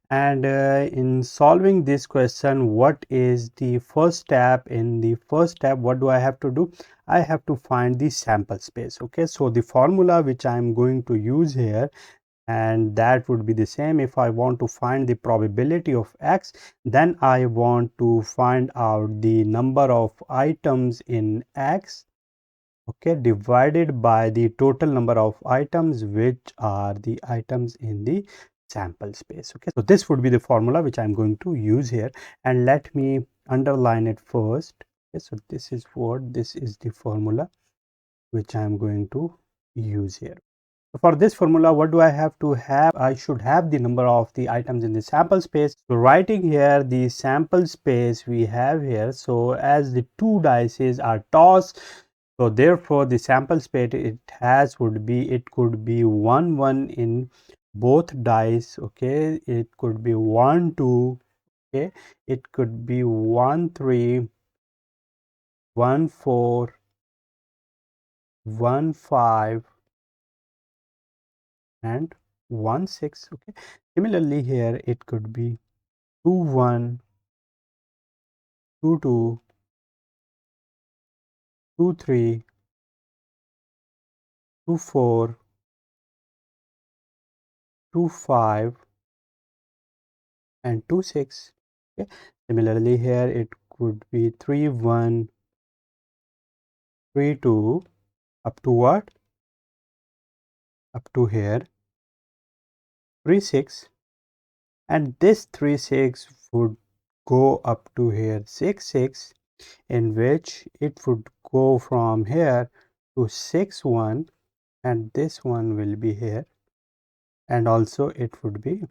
And in solving this question, what is the first step? In the first step, what do I have to do? I have to find the sample space. Okay, so the formula which I am going to use here, and that would be the same. If I want to find the probability of X, then I want to find out the number of items in X, okay, divided by the total number of items which are the items in the sample space. Okay, so this would be the formula which I'm going to use here, and let me underline it first. Okay, so this is the formula which I'm going to use here. For this formula, what do I have to have? I should have the number of the items in the sample space. So writing here the sample space we have here. So as the two dice are tossed, so therefore the sample space it has would be, it could be 1 1 in both dice. Okay, it could be 1 2. Okay, it could be 1 3, 1 4, 1 5, and 1 6. Okay, similarly here it could be 2 1, 2 2, 2 3, 2 4, 2 5, and 2 6. Okay, similarly here it could be 3 1, 3 2, up to what, up to here 3 6, and this 3 6 would go up to here 6 6, in which it would go from here to 6 1, and this one will be here, and also it would be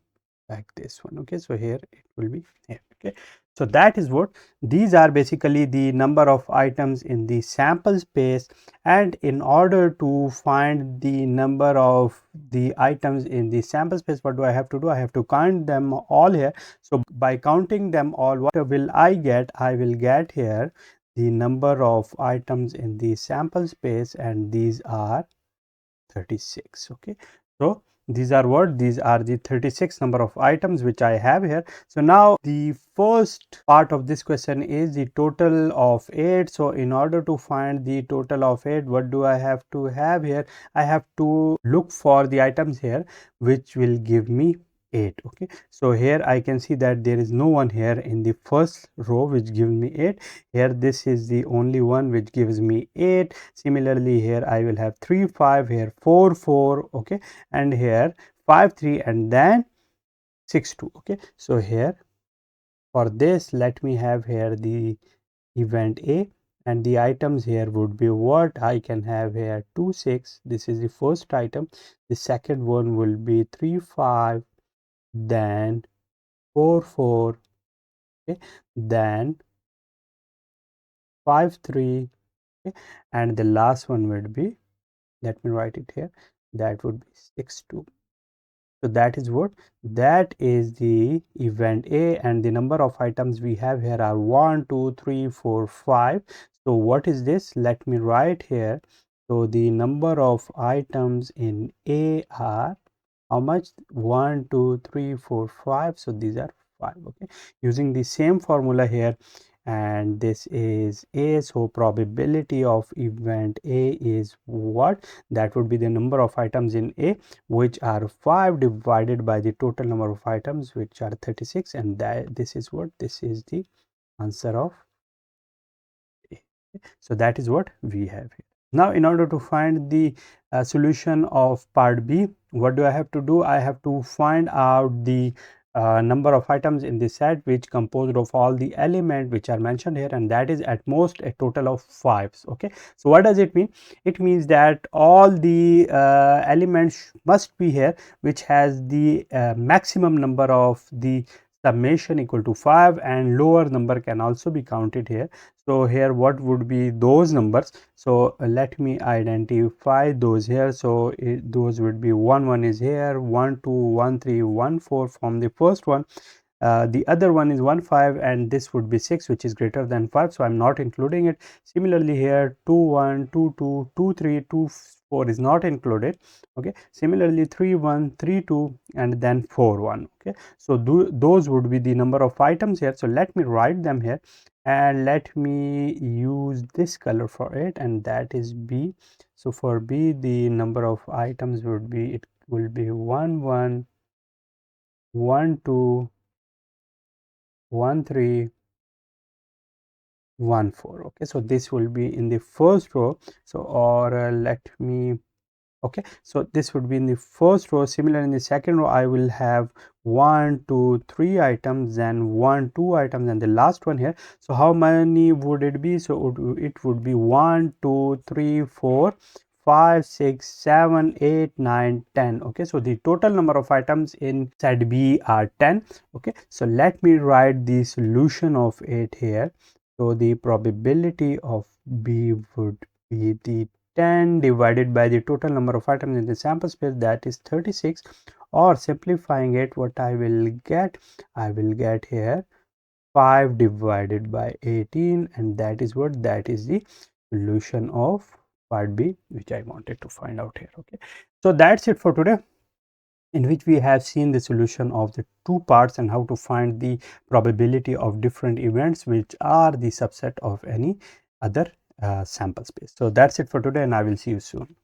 like this one. Okay, so here it will be here. Okay, so that is what, these are basically the number of items in the sample space, and in order to find the number of the items in the sample space, what do I have to do? I have to count them all here. So by counting them all, what will I get? I will get here the number of items in the sample space, and these are 36. Okay, so these are what? These are the 36 number of items which I have here. So now the first part of this question is the total of 8. So in order to find the total of 8, what do I have to have here? I have to look for the items here which will give me 8. Okay, so here I can see that there is no one here in the first row which gives me 8. Here this is the only one which gives me 8. Similarly here I will have 3 5, here 4 4. Okay, and here 5 3, and then 6 2. Okay, so here for this, let me have here the event A, and the items here would be what I can have here: 2 6. This is the first item. The second one will be 3 5, then 4 4. Okay, then 5 3. Okay, and the last one would be, let me write it here, that would be 6 2. So that is what? That is the event A, and the number of items we have here are 1 2 3 4 5. So what is this? Let me write here. So the number of items in A are how much? 1 2 3 4 5. So these are 5. Okay, using the same formula here, and this is A. So probability of event A is what? That would be the number of items in A, which are 5 divided by the total number of items, which are 36, and that this is what? This is the answer of A. So that is what we have here. Now in order to find the solution of part B, what do I have to do? I have to find out the number of items in the set which composed of all the elements which are mentioned here, and that is at most a total of 5. Okay, so what does it mean? It means that all the elements must be here which has the maximum number of the summation equal to 5, and lower number can also be counted here. So here what would be those numbers? So let me identify those here. So those would be 1 1 is here, 1 2 1 3 1 4 from the first one. The other one is 1 5, and this would be 6, which is greater than 5, so I'm not including it. Similarly here 2 1 2 2 2 3 2 4 is not included. Okay, similarly 3 1 3 2, and then 4 1. Okay, so those would be the number of items here. So let me write them here, and let me use this color for it, and that is B. So for B, the number of items would be, it will be 1 1 1 2 1 3 1 4. Okay, so this will be in the first row. So or let me, okay, so this would be in the first row. Similar in the second row, I will have 1 2 3 items, and 1 2 items, and the last one here. So how many would it be? So it would be 1 2 3 4 5 6 7 8 9 10. Okay, so the total number of items in set B are 10. Okay, so let me write the solution of it here. So the probability of B would be the 10 divided by the total number of items in the sample space, that is 36. Or simplifying it, what I will get? I will get here 5 divided by 18, and that is what? That is the solution of part B, which I wanted to find out here. Okay, so that's it for today, in which we have seen the solution of the two parts and how to find the probability of different events which are the subset of any other sample space. So that's it for today, and I will see you soon.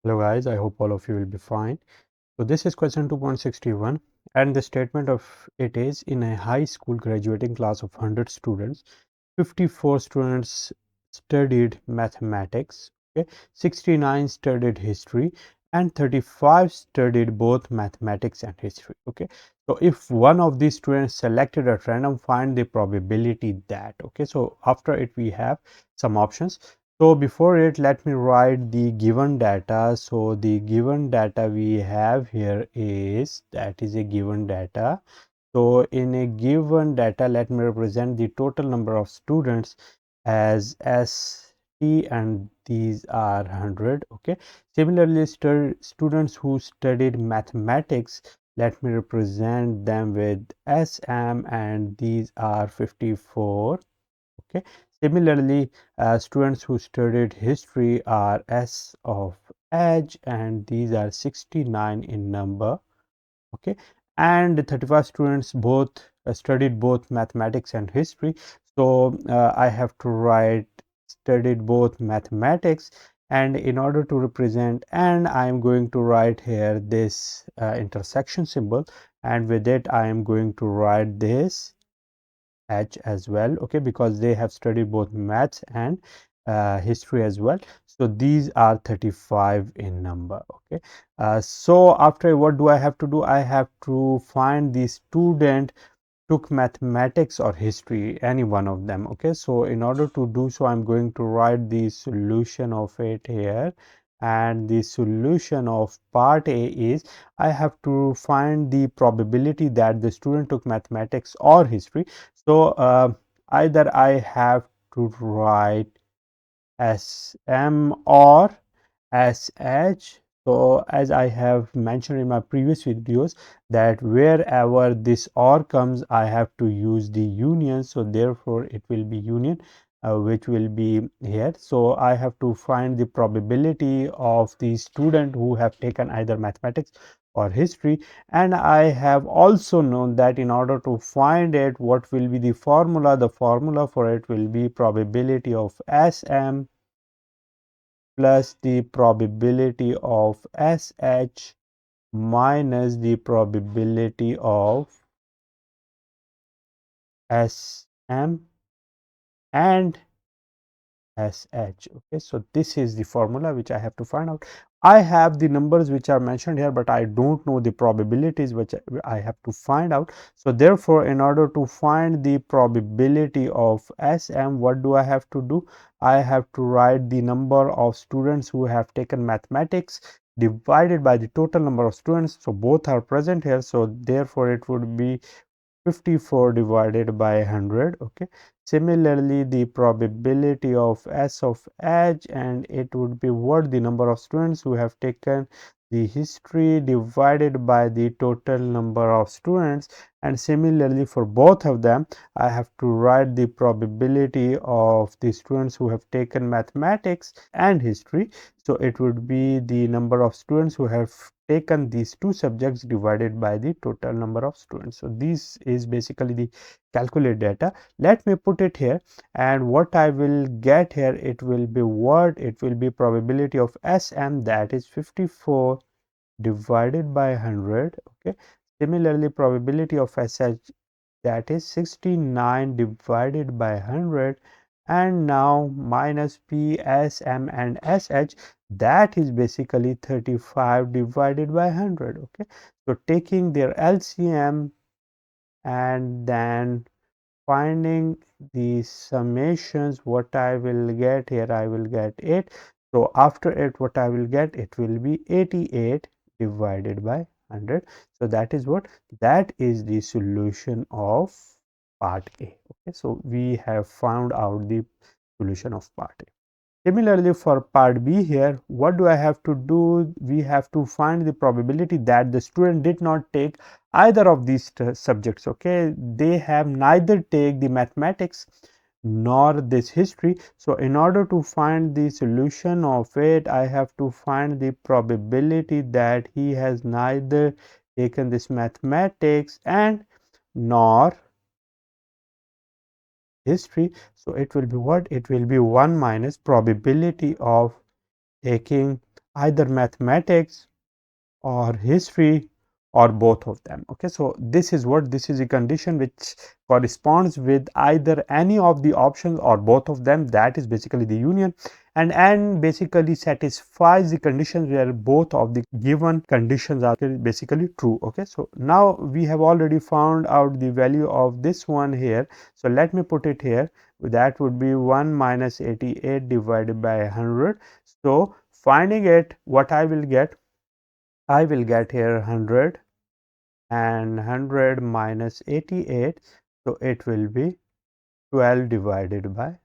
Hello guys, I hope all of you will be fine. So this is question 2.61, and the statement of it is: in a high school graduating class of 100 students, 54 students studied mathematics, okay, 69 studied history, and 35 studied both mathematics and history. Okay, so if one of these students selected at random, find the probability that. Okay, so after it we have some options. So before it, let me write the given data. So the given data we have here is, that is a given data. So in a given data, let me represent the total number of students as ST, and these are 100. Okay, similarly students who studied mathematics, let me represent them with SM, and these are 54. Okay, Similarly, students who studied history are S of H, and these are 69 in number. Okay, and 35 students both studied both mathematics and history. So I have to write studied both mathematics, and in order to represent, and I am going to write here this intersection symbol, and with it I am going to write this H as well. Okay, because they have studied both maths and history as well. So these are 35 in number. Okay, so after, what do I have to do? I have to find the student took mathematics or history, any one of them. Okay, so in order to do so, I'm going to write the solution of it here, and the solution of part A is I have to find the probability that the student took mathematics or history. So either I have to write SM or SH. So as I have mentioned in my previous videos, that wherever this or comes, I have to use the union. So therefore it will be union, which will be here. So I have to find the probability of the student who have taken either mathematics or history, and I have also known that in order to find it, what will be the formula? The formula for it will be probability of SM plus the probability of SH minus the probability of SM and SH. Okay, so this is the formula which I have to find out. I have the numbers which are mentioned here, but I don't know the probabilities which I have to find out. So therefore, in order to find the probability of SM, what do I have to do? I have to write the number of students who have taken mathematics divided by the total number of students. So both are present here. So therefore, it would be 54 divided by 100. Okay, similarly the probability of S of H, and it would be what? The number of students who have taken the history divided by the total number of students. And similarly for both of them, I have to write the probability of the students who have taken mathematics and history. So it would be the number of students who have taken these two subjects divided by the total number of students. So this is basically the calculate data. Let me put it here, and what I will get here, it will be what? It will be probability of SM, that is 54 divided by 100. Okay, similarly probability of SH, that is 69 divided by 100, and now minus P, SM and SH, that is basically 35 divided by 100. Okay, so taking their LCM and then finding the summations, what I will get here, I will get 8. So after it, what I will get, it will be 88 divided by 100. So that is what? That is the solution of part A. Okay, so we have found out the solution of part A. Similarly, for part B here, what do I have to do? We have to find the probability that the student did not take either of these subjects. Okay, they have neither take the mathematics nor this history. So in order to find the solution of it, I have to find the probability that he has neither taken this mathematics and nor history. So it will be what? It will be 1 minus probability of taking either mathematics or history or both of them. Okay, so this is what? This is a condition which corresponds with either any of the options or both of them, that is basically the union, and basically satisfies the conditions where both of the given conditions are basically true. Okay, so now we have already found out the value of this one here, so let me put it here. That would be 1 minus 88 divided by 100. So finding it, what I will get, I will get here 100, and 100 minus 88, so it will be 12 divided by.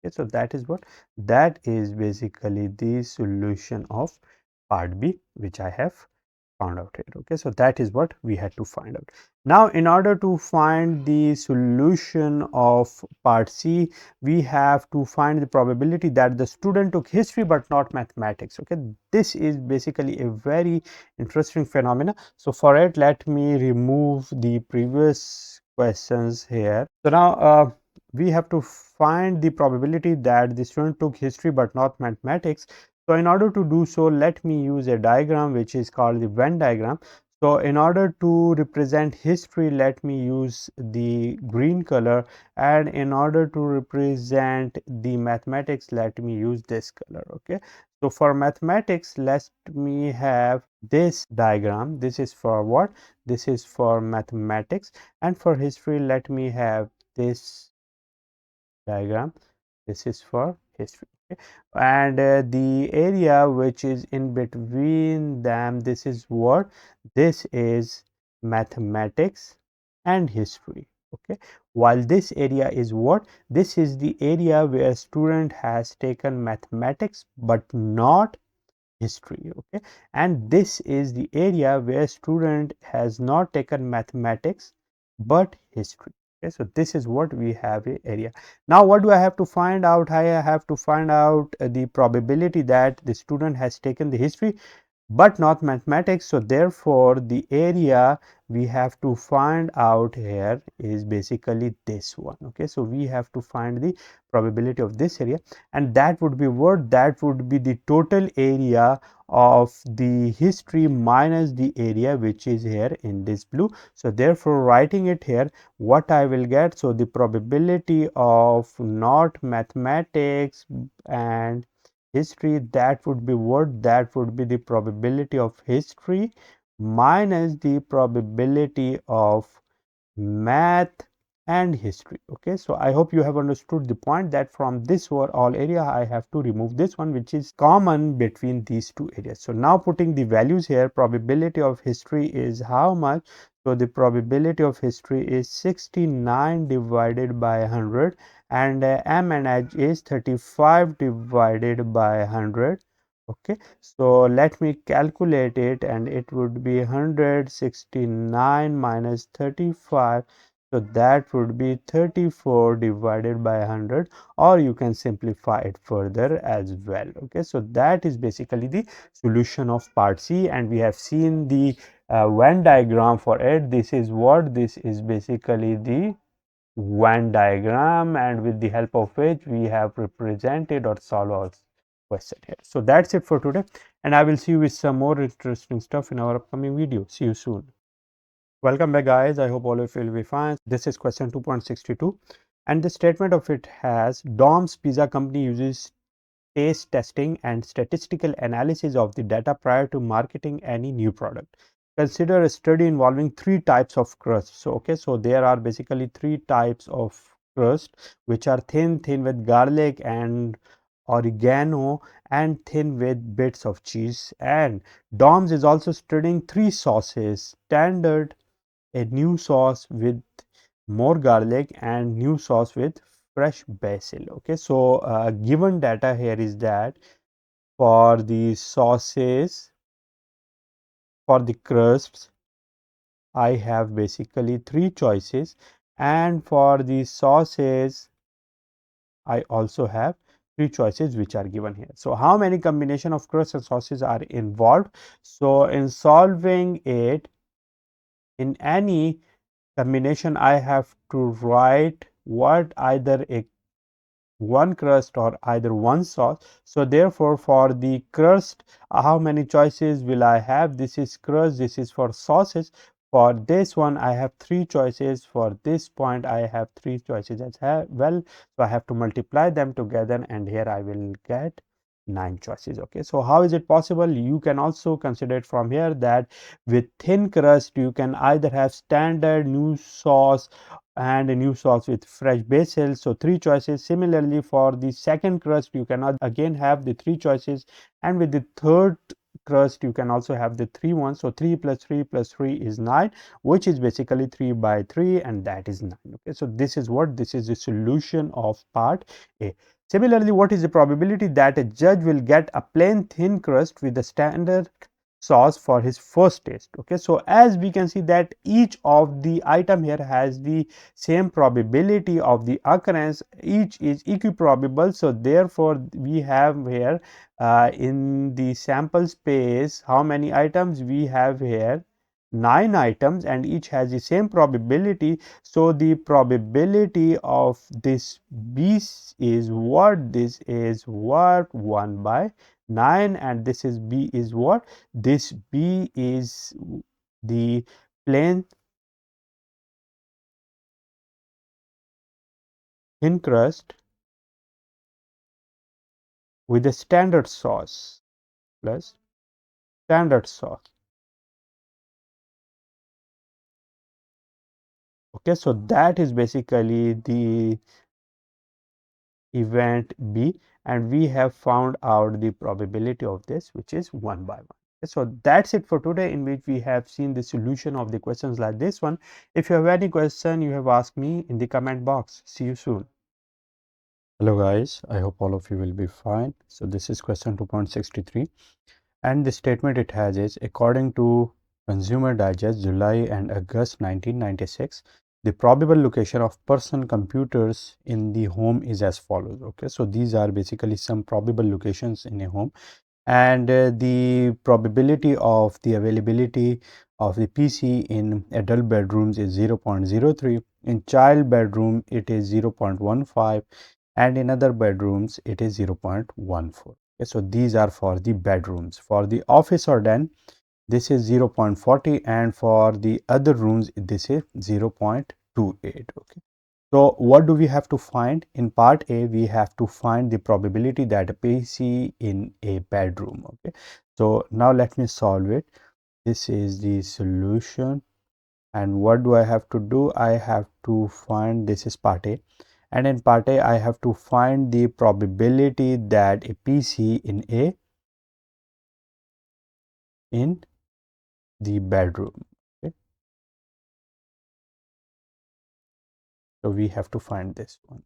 Okay, so that is what? That is basically the solution of part B which I have found out here. Okay, so that is what we had to find out. Now in order to find the solution of part C, we have to find the probability that the student took history but not mathematics. Okay, this is basically a very interesting phenomena. So for it, let me remove the previous questions here. So now we have to find the probability that the student took history but not mathematics. So in order to do so, let me use a diagram which is called the Venn diagram. So in order to represent history, let me use the green color, and in order to represent the mathematics, let me use this color. Okay, so for mathematics, let me have this diagram. This is for what? This is for mathematics. And for history, let me have this diagram. This is for history. Okay, and the area which is in between them, this is what? This is mathematics and history. Okay, while this area is what? This is the area where student has taken mathematics but not history. Okay, and this is the area where student has not taken mathematics but history. Okay, so this is what we have a area. Now what do I have to find out? I have to find out the probability that the student has taken the history but not mathematics. So therefore the area we have to find out here is basically this one. Okay, so we have to find the probability of this area, and that would be what? That would be the total area of the history minus the area which is here in this blue. So therefore writing it here, what I will get? So the probability of not mathematics and history, that would be what? That would be the probability of history minus the probability of math and history. Okay, so I hope you have understood the point that from this overall area I have to remove this one which is common between these two areas. So now putting the values here, probability of history is how much? So the probability of history is 69 divided by 100, and m and h is 35 divided by 100. Okay, so let me calculate it, and it would be 169 minus 35. So that would be 34 divided by 100, or you can simplify it further as well. Okay, so that is basically the solution of part C, and we have seen the Venn diagram for it. This is what? This is basically the Venn diagram, and with the help of which we have represented or solved our question here. So that's it for today, and I will see you with some more interesting stuff in our upcoming video. See you soon. Welcome back, guys. I hope all of you will be fine. This is question 2.62, and the statement of it has: Dom's Pizza Company uses taste testing and statistical analysis of the data prior to marketing any new product. Consider a study involving three types of crust. So okay, so there are basically three types of crust, which are thin with garlic and oregano, and thin with bits of cheese. And Dom's is also studying three sauces: standard, a new sauce with more garlic, and new sauce with fresh basil. Okay, so given data here is that for the sauces, for the crusts, I have basically three choices, and for the sauces I also have three choices which are given here. So how many combination of crusts and sauces are involved? So in solving it, in any combination I have to write what? Either a one crust or either one sauce. So therefore for the crust, how many choices will I have? This is crust, this is for sauces. For this one I have three choices. For this point I have three choices as well. So I have to multiply them together, and here I will get 9 choices. Okay, so how is it possible? You can also consider it from here that with thin crust you can either have standard, new sauce, and a new sauce with fresh basil. So three choices. Similarly for the second crust you cannot again have the three choices, and with the third crust you can also have the three ones. So 3 plus 3 plus 3 is 9, which is basically 3 by 3, and that is 9. Okay, so this is what? This is the solution of part A. Similarly, what is the probability that a judge will get a plain thin crust with a standard sauce for his first taste. Okay, so as we can see that each of the item here has the same probability of the occurrence, each is equiprobable. So therefore we have here in the sample space, how many items we have here? 9 items, and each has the same probability. So the probability of this B is what? This is what? 1 by 9, and this is B is what? This B is the plain thin crust with a standard sauce plus standard sauce. Okay, so that is basically the event B, and we have found out the probability of this, which is 1 by 1. So that's it for today, in which we have seen the solution of the questions like this one. If you have any question, you have asked me in the comment box. See you soon. Hello guys, I hope all of you will be fine. So this is question 2.63, and the statement it has is, according to Consumer Digest, July and August 1996, the probable location of personal computers in the home is as follows. Okay, so these are basically some probable locations in a home, and the probability of the availability of the PC in adult bedrooms is 0.03, in child bedroom it is 0.15, and in other bedrooms it is 0.14. Okay, so these are for the bedrooms. For the office or den, this is 0.40, and for the other rooms this is 0.28. Okay, so what do we have to find? In part A, we have to find the probability that a PC in a bedroom. Okay, so now let me solve it. This is the solution, and what do I have to do? I have to find, this is part A, and in part A I have to find the probability that a PC in the bedroom. Okay, so we have to find this one.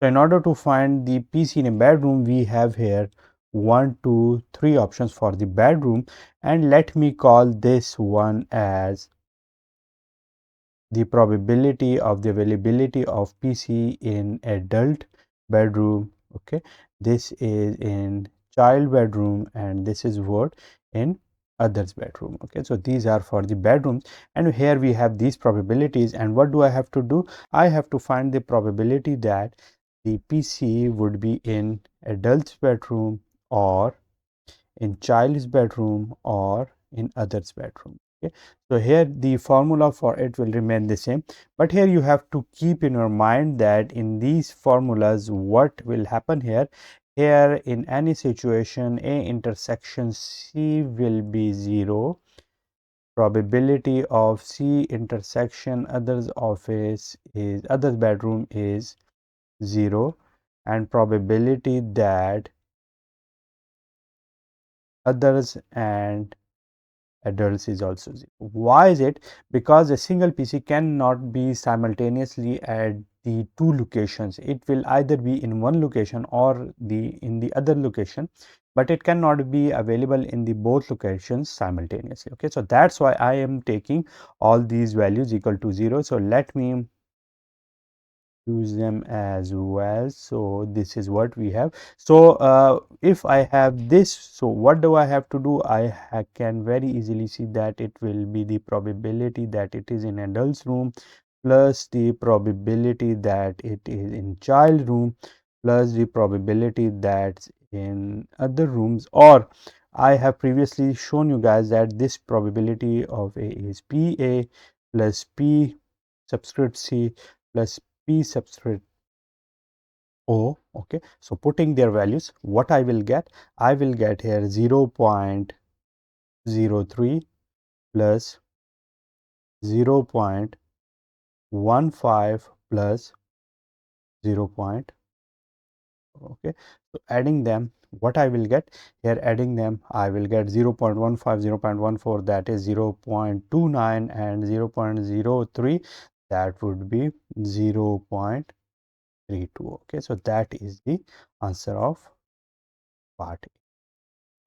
So in order to find the PC in a bedroom, we have here 1, 2, 3 options for the bedroom, and let me call this one as the probability of the availability of PC in adult bedroom. Okay, this is in child bedroom, and this is what? In others bedroom. Okay, so these are for the bedrooms, and here we have these probabilities, and what do I have to do? I have to find the probability that the PC would be in adult's bedroom, or in child's bedroom, or in others bedroom. Okay, so here the formula for it will remain the same, but here you have to keep in your mind that in these formulas what will happen here. Here in any situation, A intersection C will be 0, probability of C intersection others office is others bedroom is 0, and probability that others and adults is also 0. Why is it? Because a single PC cannot be simultaneously at the two locations. It will either be in one location or in the other location, but it cannot be available in the both locations simultaneously. Okay, so that's why I am taking all these values equal to 0. So let me use them as well. So this is what we have. So if I have this, so what do I have to do? I can very easily see that it will be the probability that it is in adult's room plus the probability that it is in child room plus the probability that's in other rooms, or I have previously shown you guys that this probability of A is PA plus P subscript C plus P subscript O. Okay, so putting their values, what I will get? I will get here 0.03 plus 0.15 plus 0. Okay, so adding them, what I will get here, adding them, I will get 0.15, 0.14, that is 0.29, and 0.03, that would be 0.32. Okay, so that is the answer of part A.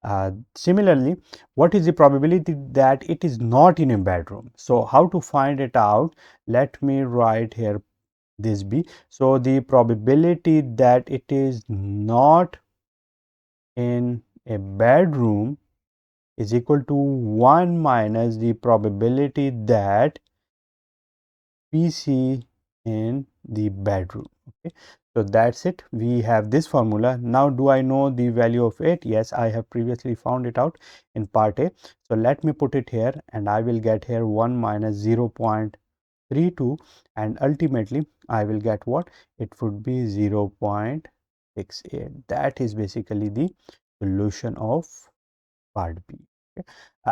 Similarly, what is the probability that it is not in a bedroom? So how to find it out? Let me write here this b. So the probability that it is not in a bedroom is equal to 1 minus the probability that PC in the bedroom. Okay, so that's it. We have this formula. Now, do I know the value of it? Yes, I have previously found it out in part A. So let me put it here, and I will get here 1 minus 0.32, and ultimately I will get what? It would be 0.68. That is basically the solution of part B. Okay.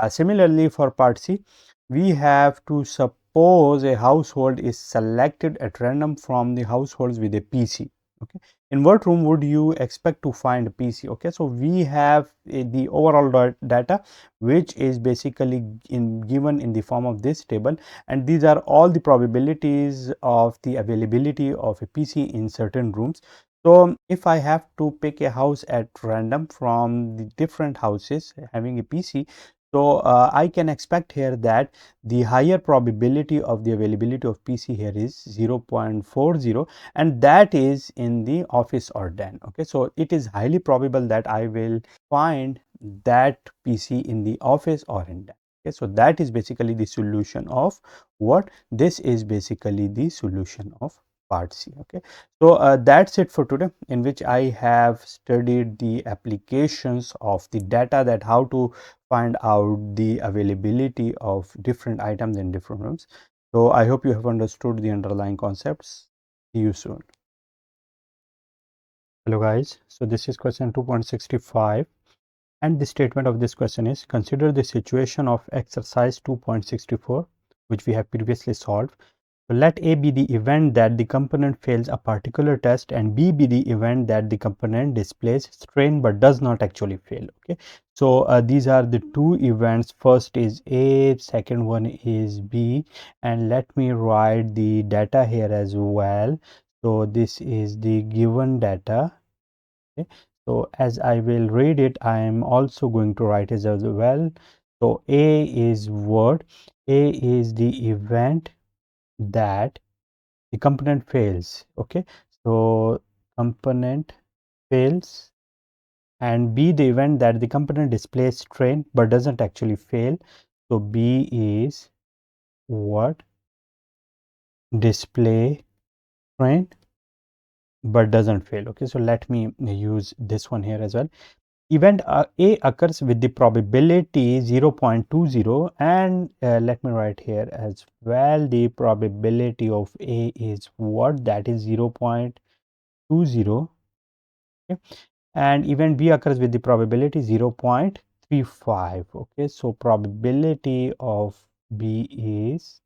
Similarly, for part C, we have to suppose a household is selected at random from the households with a PC. Okay, in what room would you expect to find a PC? Okay, so we have the overall data, which is basically given in the form of this table, and these are all the probabilities of the availability of a PC in certain rooms. So if I have to pick a house at random from the different houses having a PC, so I can expect here that the higher probability of the availability of PC here is 0.40, and that is in the office or den. Okay, so it is highly probable that I will find that PC in the office or in den. Okay, so that is basically the solution of what? This is basically the solution of part C. Okay, so that's it for today, in which I have studied the applications of the data, that how to find out the availability of different items in different rooms. So I hope you have understood the underlying concepts. See you soon. Hello guys, so this is question 2.65, and the statement of this question is: consider the situation of exercise 2.64, which we have previously solved. So let A be the event that the component fails a particular test, and B be the event that the component displays strain but does not actually fail. Okay, so these are the two events. First is A, second one is B, and let me write the data here as well. So this is the given data. Okay, so as I will read it, I am also going to write it as well. So A is what? A is the event that the component fails. Okay, so component fails, and B the event that the component displays strain but doesn't actually fail. So B is what? Display strain but doesn't fail. Okay, so let me use this one here as well. Event A occurs with the probability 0.20, and let me write here as well, the probability of A is what? That is 0.20. Okay, and event B occurs with the probability 0.35. Okay, so probability of B is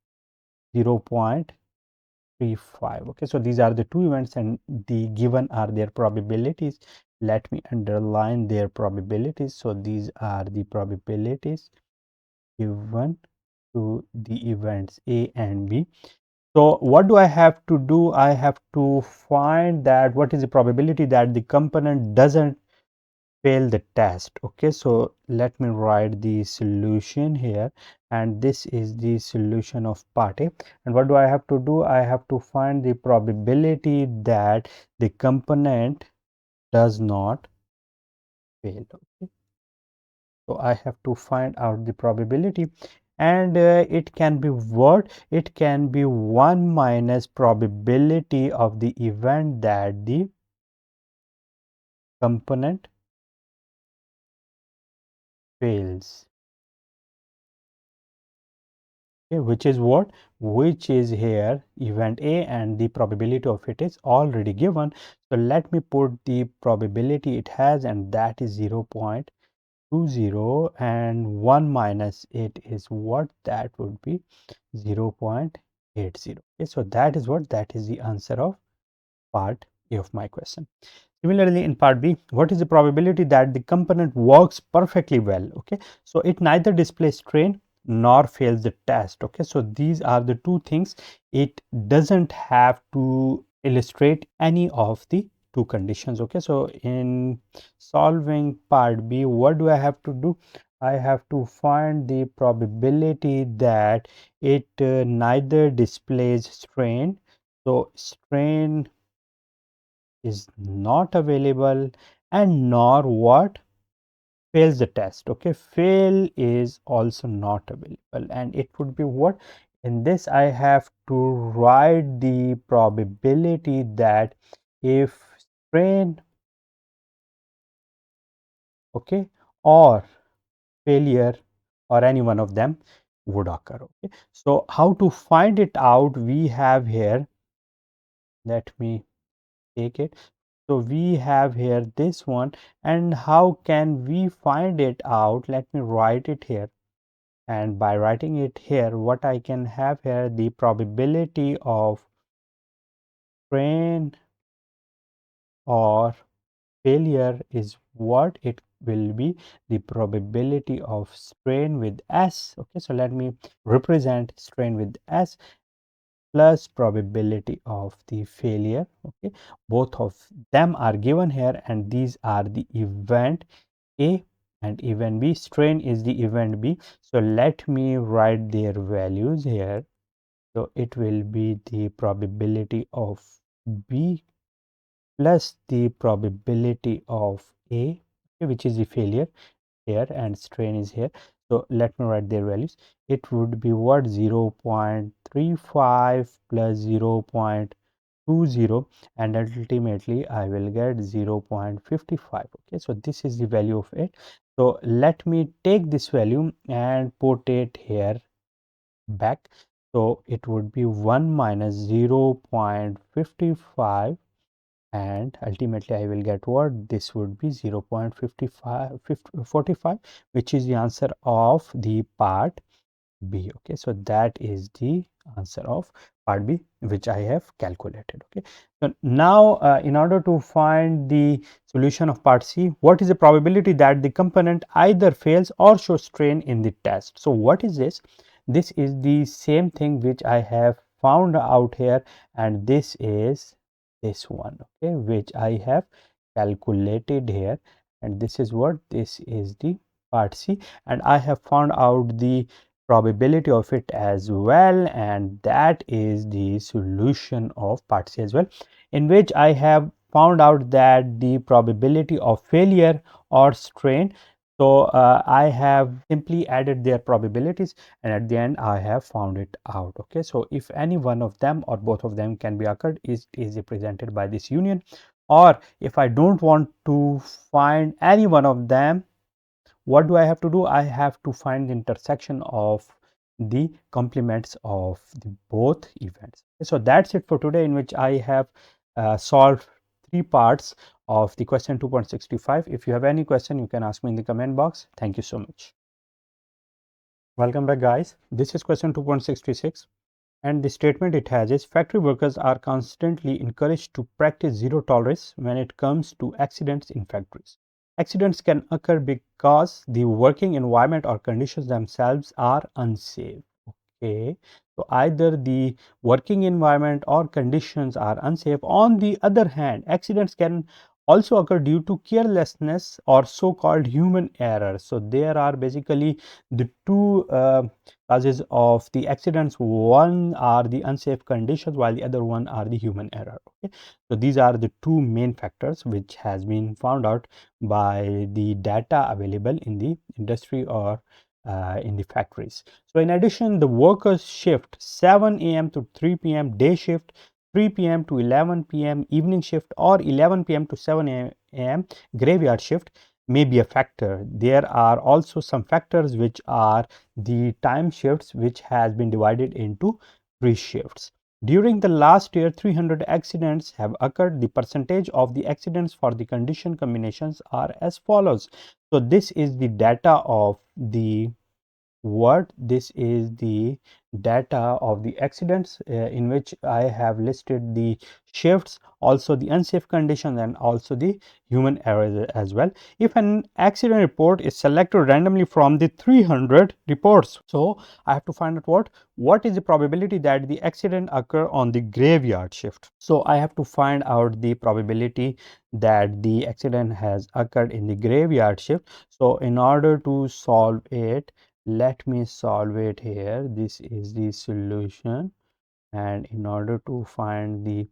0.35. Okay, so these are the two events, and the given are their probabilities. Let me underline their probabilities. So these are the probabilities given to the events A and B. So what do I have to do? I have to find that what is the probability that the component doesn't fail the test. Okay, so let me write the solution here, and this is the solution of part A. And what do I have to do? I have to find the probability that the component does not fail. Okay, so I have to find out the probability, and it can be what? It can be 1 minus probability of the event that the component fails. Okay, which is what? Which is here event A, and the probability of it is already given. So let me put the probability it has, and that is 0.20, and 1 minus it is what? That would be 0.80. Okay, so that is what? That is the answer of part A of my question. Similarly, in part B, what is the probability that the component works perfectly well? Okay, so it neither displays strain nor fails the test. Okay, so these are the two things. It doesn't have to illustrate any of the two conditions. Okay, so in solving part B, what do I have to do? I have to find the probability that it neither displays strain, so strain is not available, and nor what fails the test. Okay, fail is also not available, and it would be what? In this I have to write the probability that if strain, okay, or failure, or any one of them would occur. Okay, so how to find it out? We have here, let me take it. So we have here this one, and how can we find it out? Let me write it here. And by writing it here, what I can have here, the probability of strain or failure is what it will be, the probability of strain with S. Okay, so let me represent strain with S plus probability of the failure. Okay, both of them are given here, and these are the event A and event B. Strain is the event B. So let me write their values here. So it will be the probability of B plus the probability of A, which is the failure here, and strain is here. So let me write their values. It would be what? 0.35 plus 0.20, and ultimately I will get 0.55. Okay, so this is the value of it. So let me take this value and put it here back. So it would be 1 minus 0.55, and ultimately I will get what? This would be 0.45, which is the answer of the part B. Okay, so that is the answer of part B, which I have calculated. Okay, so now in order to find the solution of part C, what is the probability that the component either fails or shows strain in the test? So what is this? This is the same thing which I have found out here, and this is this one, okay, which I have calculated here, and this is what? This is the part C, and I have found out the probability of it as well, and that is the solution of part C as well, in which I have found out that the probability of failure or strain. So I have simply added their probabilities, and at the end I have found it out. Okay, so if any one of them or both of them can be occurred, is represented by this union, or if I don't want to find any one of them, what do I have to do? I have to find the intersection of the complements of the both events. So that's it for today, in which I have solved three parts of the question 2.65. If you have any question, you can ask me in the comment box. Thank you so much. Welcome back, guys. This is question 2.66. And the statement it has is factory workers are constantly encouraged to practice zero tolerance when it comes to accidents in factories. Accidents can occur because the working environment or conditions themselves are unsafe. Okay, so either the working environment or conditions are unsafe. On the other hand, accidents can also occur due to carelessness or so-called human error. So there are basically the two causes of the accidents. One are the unsafe conditions, while the other one are the human error. Okay, so these are the two main factors which has been found out by the data available in the industry or in the factories. So in addition, the workers shift 7 a.m. to 3 p.m. day shift, 3 p.m. to 11 p.m. evening shift, or 11 p.m. to 7 a.m. graveyard shift may be a factor. There are also some factors which are the time shifts, which has been divided into 3 shifts. During the last year, 300 accidents have occurred. The percentage of the accidents for the condition combinations are as follows. So this is the data of the what this is the data of the accidents in which I have listed the shifts, also the unsafe conditions, and also the human errors as well. If an accident report is selected randomly from the 300 reports, so I have to find out what is the probability that the accident occur on the graveyard shift. So I have to find out the probability that the accident has occurred in the graveyard shift. So in order to solve it, let me solve it here. This is the solution, and in order to find the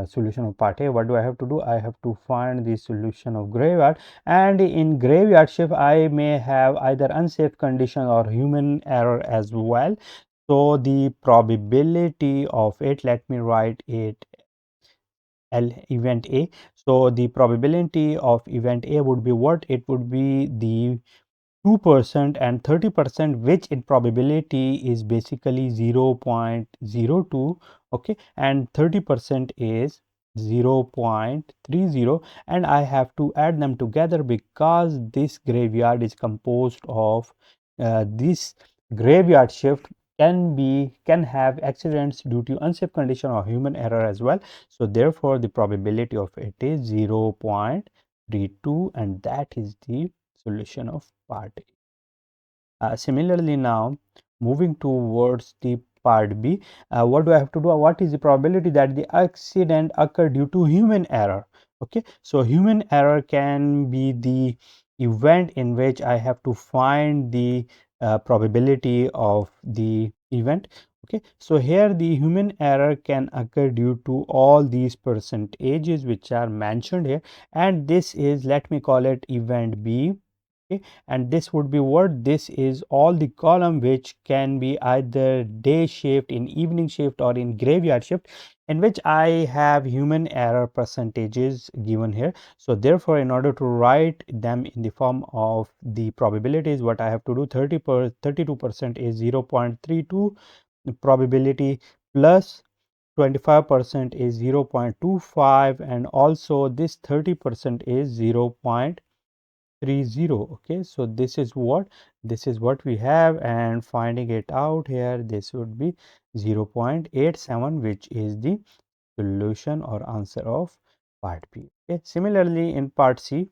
solution of part A, what do I have to do? I have to find the solution of graveyard, and in graveyard shift I may have either unsafe condition or human error as well. So the probability of it, let me write it event A. So the probability of event A would be what? It would be the 2% and 30%, which in probability is basically 0.02, okay, and 30% is 0.30, and I have to add them together because this graveyard is composed of this graveyard shift can have accidents due to unsafe condition or human error as well. So therefore the probability of it is 0.32, and that is the solution of part A. Similarly, now moving towards the part B, what do I have to do? What is the probability that the accident occurred due to human error? Okay, so human error can be the event in which I have to find the probability of the event. Okay, so here the human error can occur due to all these percentages which are mentioned here, and this is, let me call it event B. Okay, and this would be what? This is all the column which can be either day shift, in evening shift, or in graveyard shift, in which I have human error percentages given here. So therefore in order to write them in the form of the probabilities, what I have to do, 32% is 0.32 probability, plus 25% is 0.25, and also this 30% is 0.30. Okay, so this is what we have, and finding it out here, this would be 0.87, which is the solution or answer of part B. Okay, similarly in part C,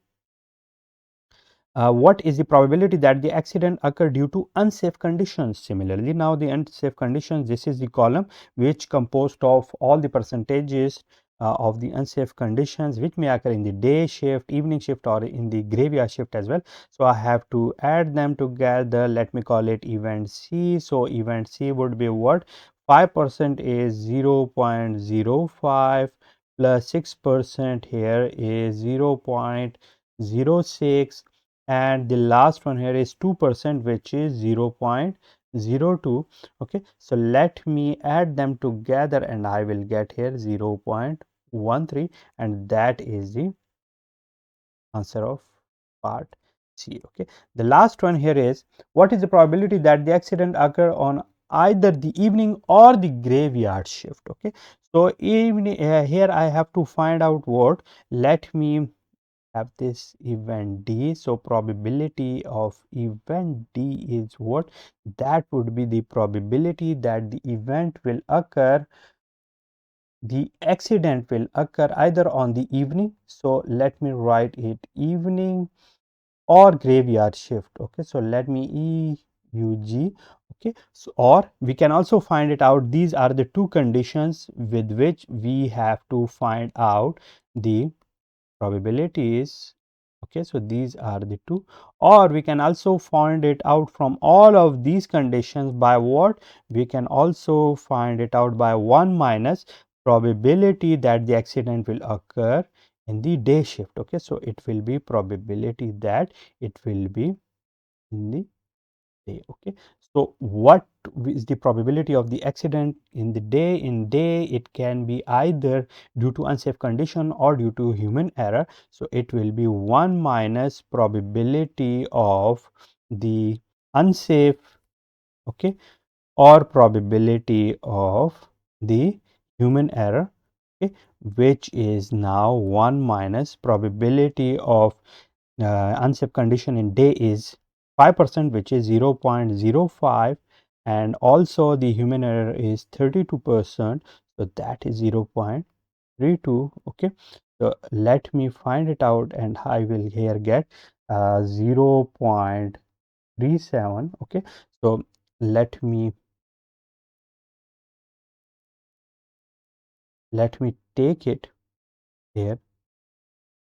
what is the probability that the accident occurred due to unsafe conditions? Similarly, now the unsafe conditions, this is the column which composed of all the percentages of the unsafe conditions which may occur in the day shift, evening shift, or in the graveyard shift as well. So I have to add them together. Let me call it event C. So event C would be what? 5% is 0.05, plus 6% here is 0.06, and the last one here is 2%, which is 0.02. okay, so let me add them together and I will get here 0.13, and that is the answer of part C. Okay, the last one here is, what is the probability that the accident occur on either the evening or the graveyard shift? Okay, so evening, here I have to find out what. Let me have this event D. So probability of event D is what? That would be the probability that the event will occur, the accident will occur either on the evening. So let me write it evening or graveyard shift. Okay, so let me EUG. Okay, so or we can also find it out. These are the two conditions with which we have to find out the probabilities. Okay, so these are the two, or we can also find it out from all of these conditions by what? We can also find it out by 1 minus probability that the accident will occur in the day shift. Okay, so it will be probability that it will be in the day. Okay, so what is the probability of the accident in the day? In day, it can be either due to unsafe condition or due to human error. So it will be 1 minus probability of the unsafe, okay, or probability of the human error, okay, which is now 1 minus probability of unsafe condition in day is 5%, which is 0.05, and also the human error is 32%, so that is 0.32. okay, so let me find it out, and I will here get 0.37. okay, so let me take it here,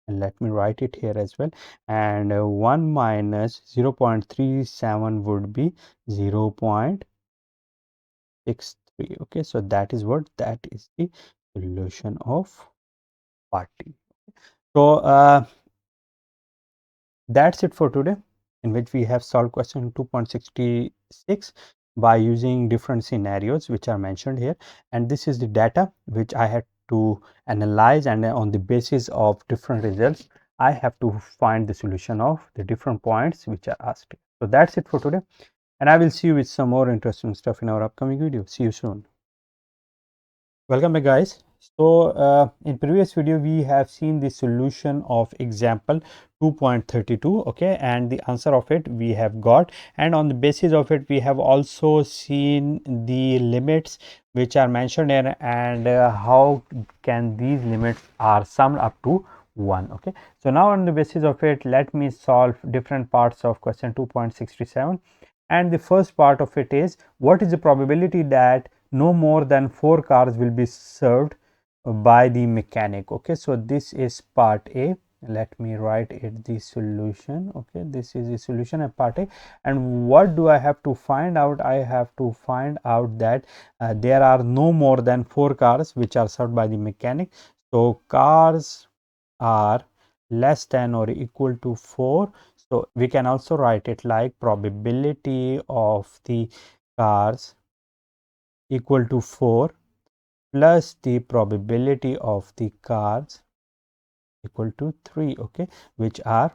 and let me write it here as well, and 1 minus 0.37 would be 0.63. okay, so that is the solution of part D. So that's it for today, in which we have solved question 2.66 by using different scenarios which are mentioned here, and this is the data which I had to analyze, and on the basis of different results I have to find the solution of the different points which are asked. So that's it for today, and I will see you with some more interesting stuff in our upcoming video. See you soon. Welcome back, guys. So in previous video we have seen the solution of example 2.32, okay, and the answer of it we have got, and on the basis of it we have also seen the limits which are mentioned here, and how can these limits are summed up to 1. okay, so now on the basis of it, let me solve different parts of question 2.67, and the first part of it is, what is the probability that no more than 4 cars will be served by the mechanic. okay, so this is part A. Let me write it the solution. okay, this is the solution of part A, and what do I have to find out? I have to find out that there are no more than 4 cars which are served by the mechanic. So cars are less than or equal to 4, so we can also write it like probability of the cars equal to 4 plus the probability of the cars equal to 3. okay, which are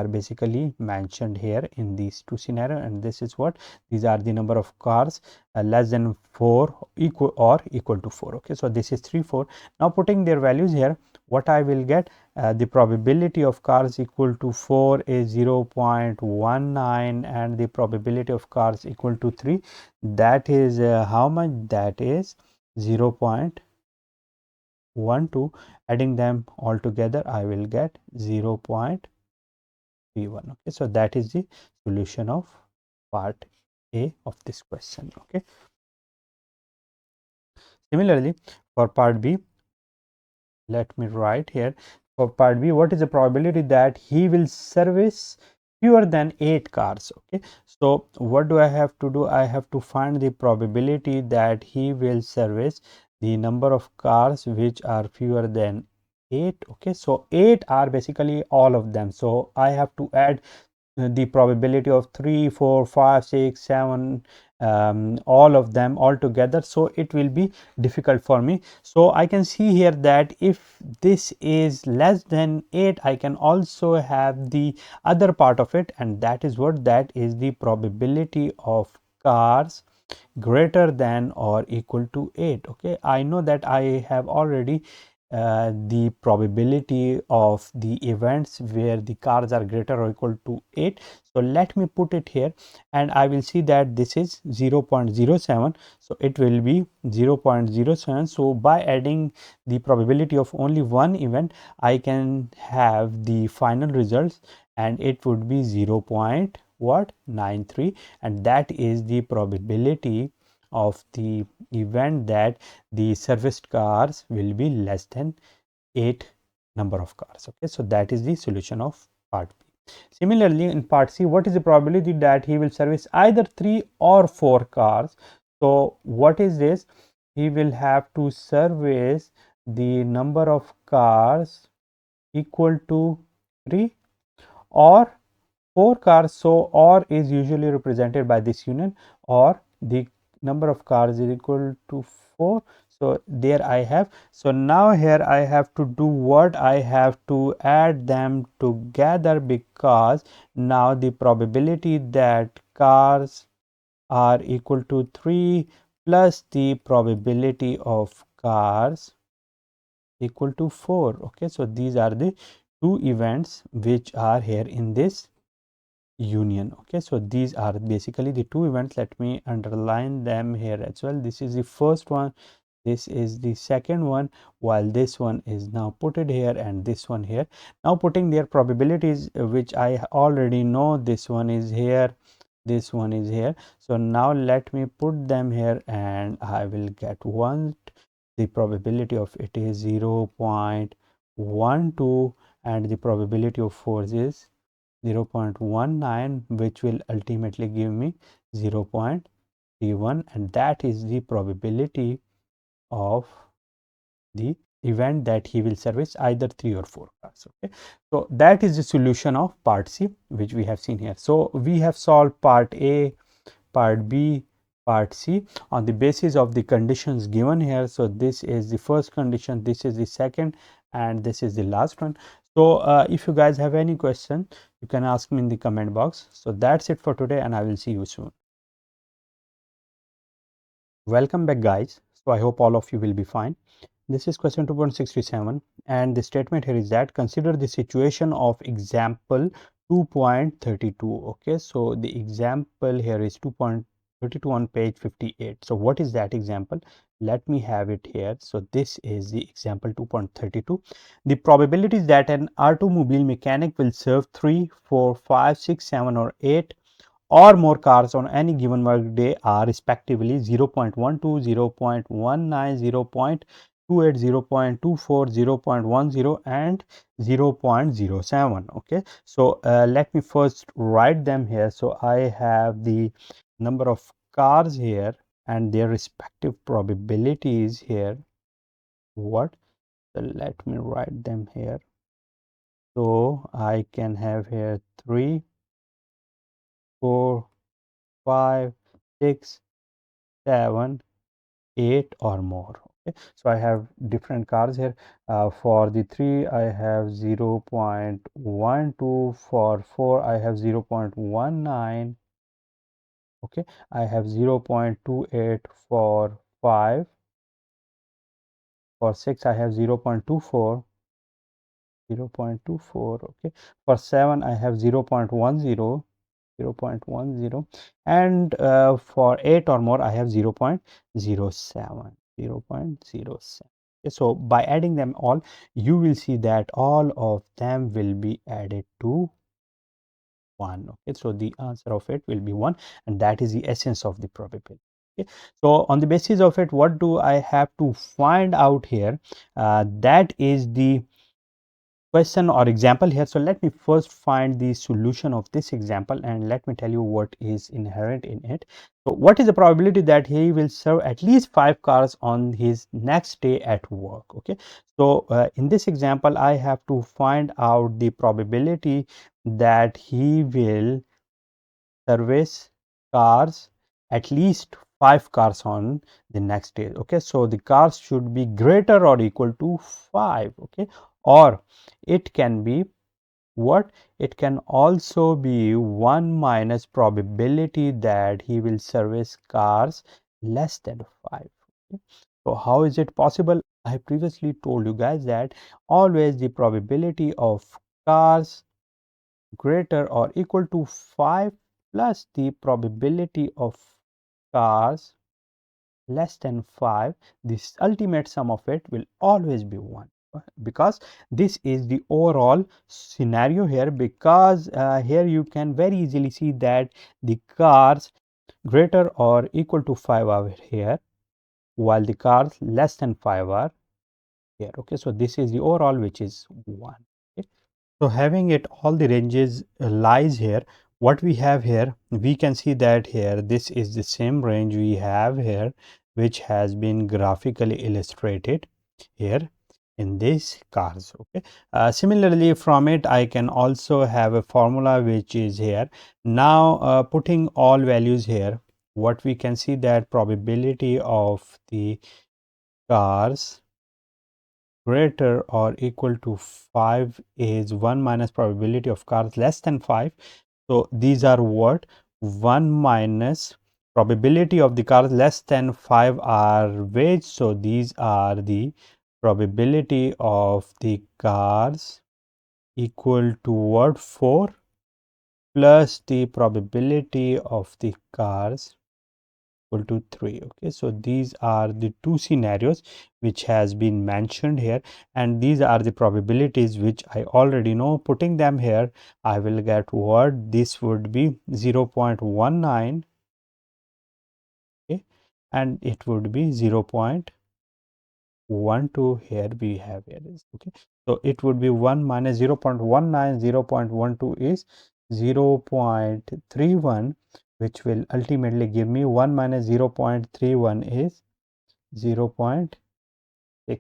basically mentioned here in these two scenarios, and this is what these are the number of cars less than 4 equal to 4. okay, so this is 3, 4. Now putting their values here, what I will get, the probability of cars equal to 4 is 0.19, and the probability of cars equal to 3, that is how much? That is 0.12. Adding them all together, I will get 0.31. okay, so that is the solution of part A of this question. okay, similarly for part B, let me write here, for part B, what is the probability that he will service fewer than 8 cars? okay, so what do I have to do? I have to find the probability that he will service the number of cars which are fewer than 8. okay, so 8 are basically all of them, so I have to add the probability of 3, 4, 5, 6, 7, all of them all together, so it will be difficult for me. So I can see here that if this is less than 8, I can also have the other part of it, and that is what? That is the probability of cars greater than or equal to 8. okay, I know that I have already the probability of the events where the cars are greater or equal to 8. So let me put it here, and I will see that this is 0.07, so it will be 0.07. so by adding the probability of only one event, I can have the final results, and it would be 0.93, and that is the probability of the event that the serviced cars will be less than 8 number of cars. okay, so that is the solution of part B. Similarly in part C, what is the probability that he will service either 3 or 4 cars? So what is this? He will have to service the number of cars equal to 3 or 4 cars. So or is usually represented by this union, or the number of cars is equal to 4. So there I have. So now here I have to do what? I have to add them together, because now the probability that cars are equal to 3 plus the probability of cars equal to 4. okay, so these are the two events which are here in this union. Okay, so these are basically the two events. Let me underline them here as well. This is the first one, this is the second one, while this one is now put it here and this one here. Now putting their probabilities, which I already know, this one is here, this one is here. So now let me put them here and I will get one. The probability of it is 0.12 and the probability of force is 0.19, which will ultimately give me 0.31, and that is the probability of the event that he will service either 3 or 4 cars. Okay, so that is the solution of part C, which we have seen here. So we have solved part A, part B, part C on the basis of the conditions given here. So this is the first condition, this is the second, and this is the last one. So if you guys have any question, you can ask me in the comment box. So that's it for today, and I will see you soon. Welcome back, guys. So I hope all of you will be fine. This is question 2.67, and the statement here is that consider the situation of example 2.32. Okay, so the example here is 2.32 on page 58. So what is that example? Let me have it here. So this is the example 2.32. The probabilities that an automobile mechanic will serve 3, 4, 5, 6, 7, or 8 or more cars on any given workday are respectively 0.12, 0.19, 0.28, 0.24, 0.10, and 0.07. Okay, so let me first write them here. So I have the number of cars here and their respective probabilities here. What? So let me write them here. So I can have here 3, 4, 5, 6, 7, 8 or more. Okay, so I have different cars here. For the 3 I have 0.12, for 4 I have 0.19. Okay, I have 0.28 for 5, for 6 I have 0.24, 0.24. Okay, for 7 I have 0.10, 0.10, and for 8 or more I have 0.07, 0.07. Okay, so by adding them all, you will see that all of them will be added to 1. Okay, so the answer of it will be 1, and that is the essence of the probability. Okay, so on the basis of it, what do I have to find out here? That is the question or example here. So let me first find the solution of this example, and let me tell you what is inherent in it. So what is the probability that he will serve at least 5 cars on his next day at work? Okay, so in this example I have to find out the probability that he will service cars, at least 5 cars on the next day. Okay, so the cars should be greater or equal to 5. Okay, or it can be what? It can also be 1 minus probability that he will service cars less than 5. Okay, so how is it possible? I previously told you guys that always the probability of cars greater or equal to 5 plus the probability of cars less than 5, this ultimate sum of it will always be 1, because this is the overall scenario here. Because here you can very easily see that the cars greater or equal to 5 are here, while the cars less than 5 are here. Okay, so this is the overall, which is 1. Okay, so having it all the ranges lies here, what we have here, we can see that here this is the same range we have here, which has been graphically illustrated here in these cars. Okay, similarly from it I can also have a formula which is here. Now putting all values here, what we can see that probability of the cars greater or equal to 5 is 1 minus probability of cars less than 5. So these are what? 1 minus probability of the cars less than 5 are which? So these are the probability of the cars equal to what? 4 plus the probability of the cars equal to 3. Okay, so these are the two scenarios which has been mentioned here, and these are the probabilities which I already know. Putting them here, I will get what this would be 0.19, okay, and it would be 0.12. Here we have here is okay, so it would be 1 minus 0.19, 0.12 is 0.31, which will ultimately give me 1 minus 0.31 is 0.6. Okay.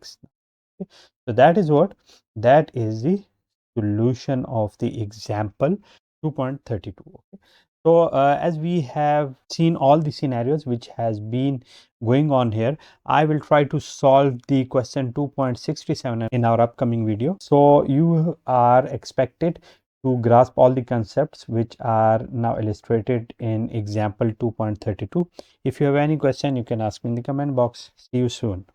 So that is what, that is the solution of the example 2.32. Okay. So as we have seen all the scenarios which has been going on here, I will try to solve the question 2.67 in our upcoming video. So you are expected to grasp all the concepts which are now illustrated in example 2.32. If you have any question, you can ask me in the comment box. See you soon.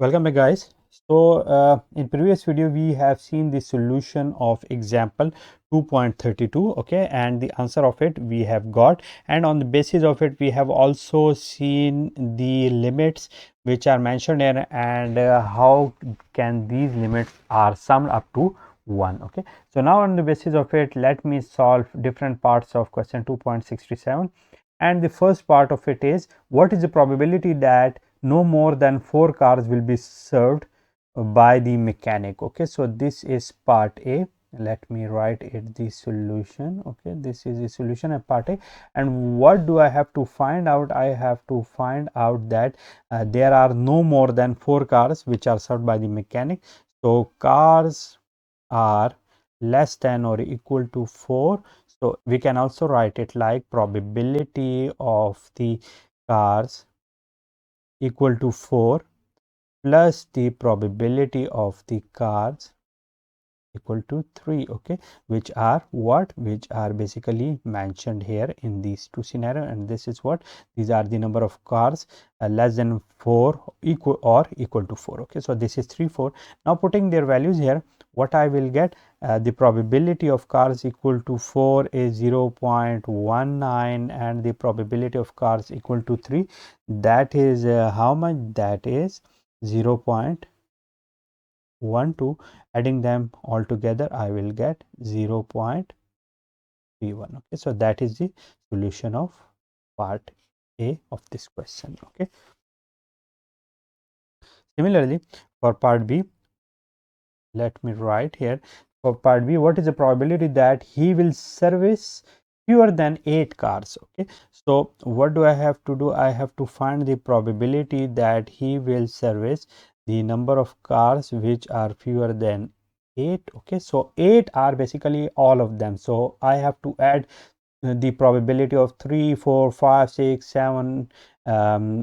Welcome back, guys. So in previous video we have seen the solution of example 2.32, okay, and the answer of it we have got, and on the basis of it we have also seen the limits which are mentioned here, and how can these limits are summed up to 1. Okay, so now on the basis of it, let me solve different parts of question 2.67, and the first part of it is, what is the probability that no more than 4 cars will be served by the mechanic. Okay, so this is part A. Let me write it the solution. Okay, this is the solution of part A, and what do I have to find out? I have to find out that there are no more than 4 cars which are served by the mechanic. So cars are less than or equal to 4. So we can also write it like probability of the cars equal to 4 plus the probability of the cars equal to 3. Okay, which are what, which are basically mentioned here in these two scenarios, and this is what, these are the number of cars less than 4 equal to 4. Okay, so this is 3, 4. Now putting their values here, what I will get, the probability of cars equal to 4 is 0.19, and the probability of cars equal to 3, that is how much, that is 0.12. Adding them all together, I will get 0.31. Okay, so that is the solution of part A of this question. Okay, similarly for part B, let me write here, for part B, what is the probability that he will service fewer than 8 cars? Okay, so what do I have to do? I have to find the probability that he will service the number of cars which are fewer than 8. Okay, so 8 are basically all of them, so I have to add the probability of 3, 4, 5, 6, 7,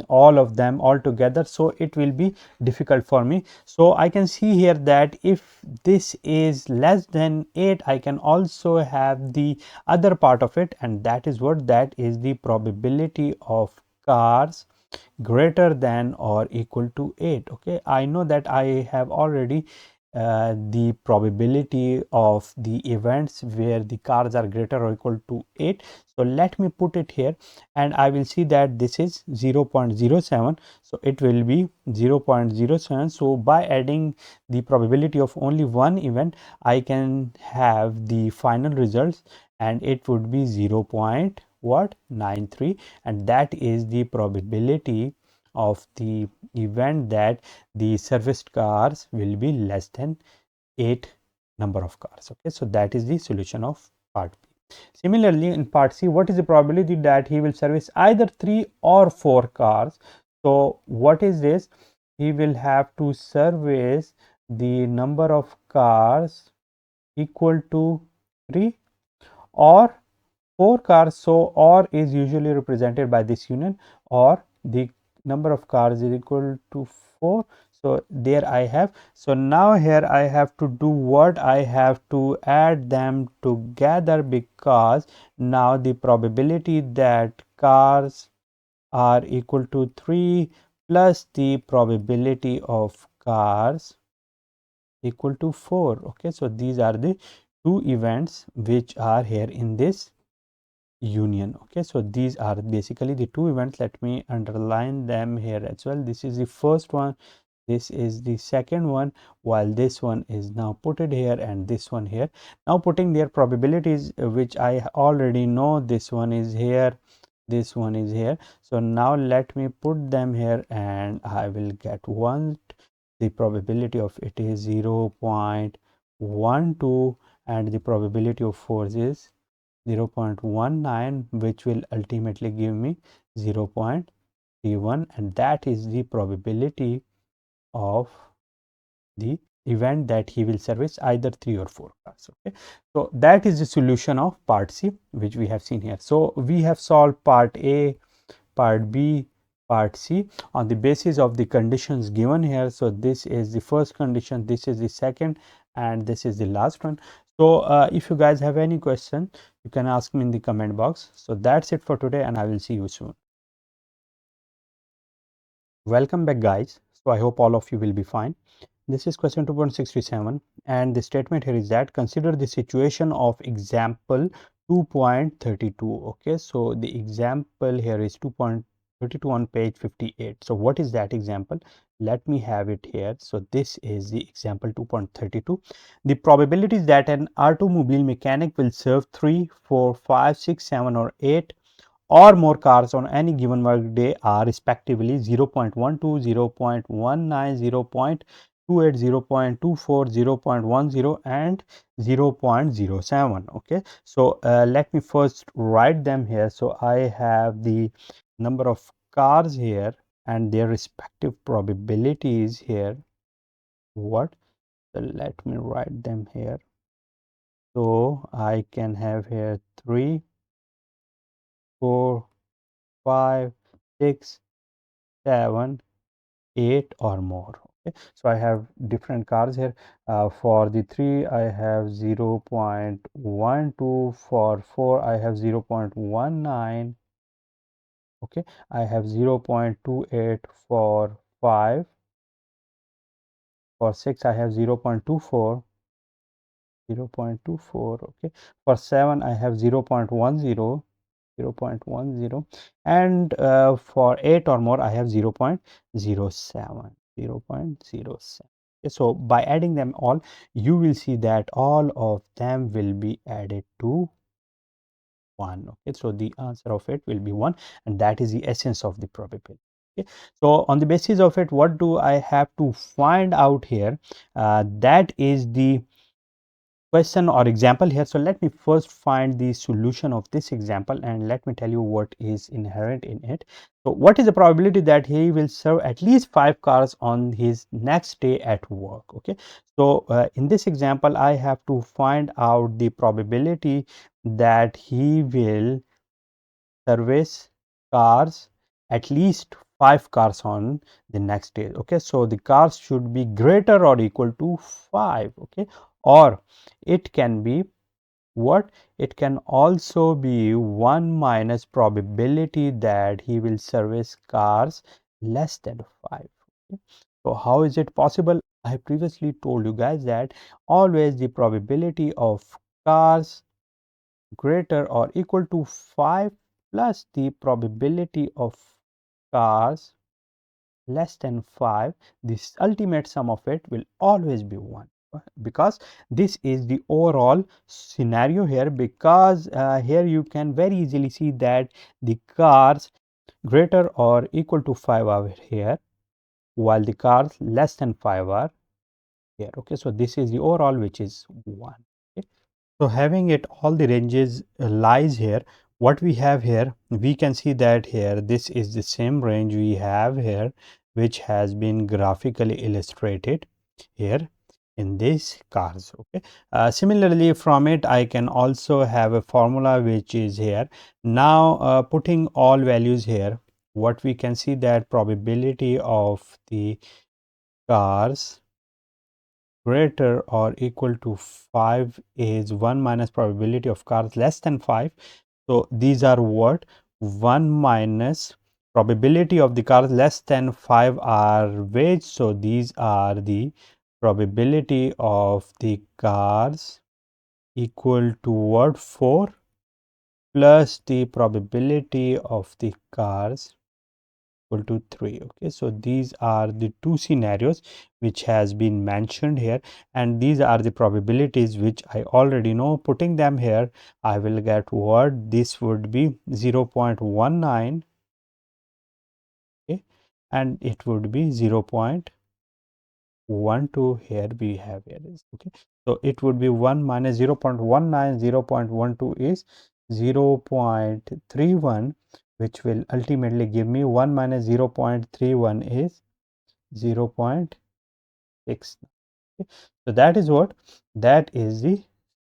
all of them all together, so it will be difficult for me. So I can see here that if this is less than 8, I can also have the other part of it, and that is what, that is the probability of cars greater than or equal to 8. Okay, I know that I have already the probability of the events where the cars are greater or equal to 8. So let me put it here, and I will see that this is 0.07, so it will be 0.07. so by adding the probability of only one event, I can have the final results, and it would be 0.93, and that is the probability of the event that the serviced cars will be less than 8 number of cars. Okay, so that is the solution of part B. Similarly in part C, what is the probability that he will service either 3 or 4 cars? So what is this? He will have to service the number of cars equal to 3 or 4 cars. So or is usually represented by this union, or the number of cars is equal to 4. So there I have. So now here I have to do what, I have to add them together, because now the probability that cars are equal to 3 plus the probability of cars equal to 4. Okay, so these are the two events which are here in this union. Okay, so these are basically the two events. Let me underline them here as well. This is the first one, this is the second one, while this one is now put it here and this one here. Now putting their probabilities, which I already know, this one is here, this one is here. So now let me put them here and I will get one. The probability of it is 0.12 and the probability of force is 0.19, which will ultimately give me 0.31, and that is the probability of the event that he will service either 3 or 4 cars. Okay, so that is the solution of part C, which we have seen here. So we have solved part A, part B, part C on the basis of the conditions given here. So this is the first condition, this is the second, and this is the last one. So if you guys have any question, you can ask me in the comment box. So that's it for today, and I will see you soon. Welcome back, guys. So I hope all of you will be fine. This is question 2.67, and the statement here is that consider the situation of example 2.32. Okay, so the example here is 2.32 on page 58. So what is that example? Let me have it here. So this is the example 2.32. The probabilities that an automobile mechanic will serve 3, 4, 5, 6, 7, or 8 or more cars on any given work day are respectively 0.12, 0.19, 0.28, 0.24, 0.10, and 0.07. Okay, so let me first write them here. So I have the number of cars here and their respective probabilities here. What? So let me write them here. So I can have here 3, 4, 5, 6, 7, 8 or more. Okay, so I have different cars here. For the 3 I have 0.12, for 4 I have 0.19. Okay, I have 0.28 for 5, for 6 I have 0.24, 0.24. Okay, for 7 I have 0.10, 0.10, and for 8 or more I have 0.07, 0.07. Okay, so by adding them all, you will see that all of them will be added to 1. Okay, so the answer of it will be 1, and that is the essence of the probability. Okay, so on the basis of it, what do I have to find out here? That is the question or example here. So let me first find the solution of this example and let me tell you what is inherent in it. So what is the probability that he will serve at least 5 cars on his next day at work? Okay, so in this example I have to find out the probability that he will service cars, at least 5 cars on the next day. Okay, so the cars should be greater or equal to 5. Okay, or it can be what? It can also be 1 minus probability that he will service cars less than 5. Okay, so how is it possible? I previously told you guys that always the probability of cars greater or equal to 5 plus the probability of cars less than 5, this ultimate sum of it will always be 1, because this is the overall scenario here. Because here you can very easily see that the cars greater or equal to 5 are here, while the cars less than 5 are here. Okay, so this is the overall, which is 1. Okay, so having it all the ranges lies here. What we have here, we can see that here this is the same range we have here, which has been graphically illustrated here in these cars. Okay, similarly from it I can also have a formula which is here. Now putting all values here, what we can see that probability of the cars greater or equal to 5 is 1 minus probability of cars less than 5. So these are what? 1 minus probability of the cars less than 5 are which? So these are the probability of the cars equal to what? 4 plus the probability of the cars equal to 3. Okay, so these are the two scenarios which has been mentioned here, and these are the probabilities which I already know. Putting them here, I will get what? This would be 0.19, okay, and it would be 0.12. Here we have here is okay, so it would be 1 minus 0.19. 0.12 is 0.31, which will ultimately give me 1 minus 0.31 is 0.6. Okay. So that is what? That is the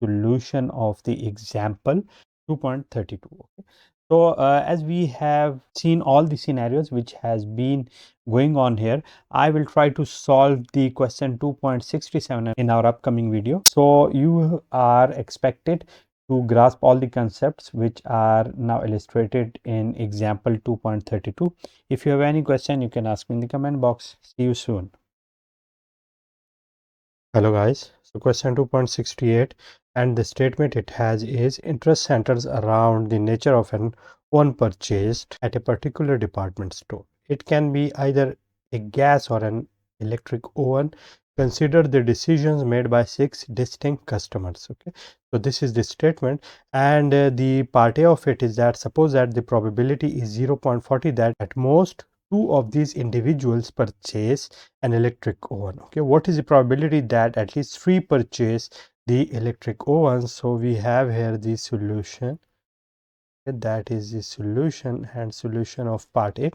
solution of the example 2.32. Okay. So as we have seen all the scenarios which has been going on here, I will try to solve the question 2.67 in our upcoming video. So you are expected to grasp all the concepts which are now illustrated in example 2.32. If you have any question, you can ask me in the comment box. See you soon. Hello guys, so question 2.68, and the statement it has is interest centers around the nature of an one purchased at a particular department store. It can be either a gas or an electric oven. Consider the decisions made by 6 distinct customers. Okay, so this is the statement, and the part A of it is that suppose that the probability is 0.40 that at most two of these individuals purchase an electric oven. Okay, what is the probability that at least 3 purchase the electric oven? So we have here the solution. Okay, that is the solution and solution of part A,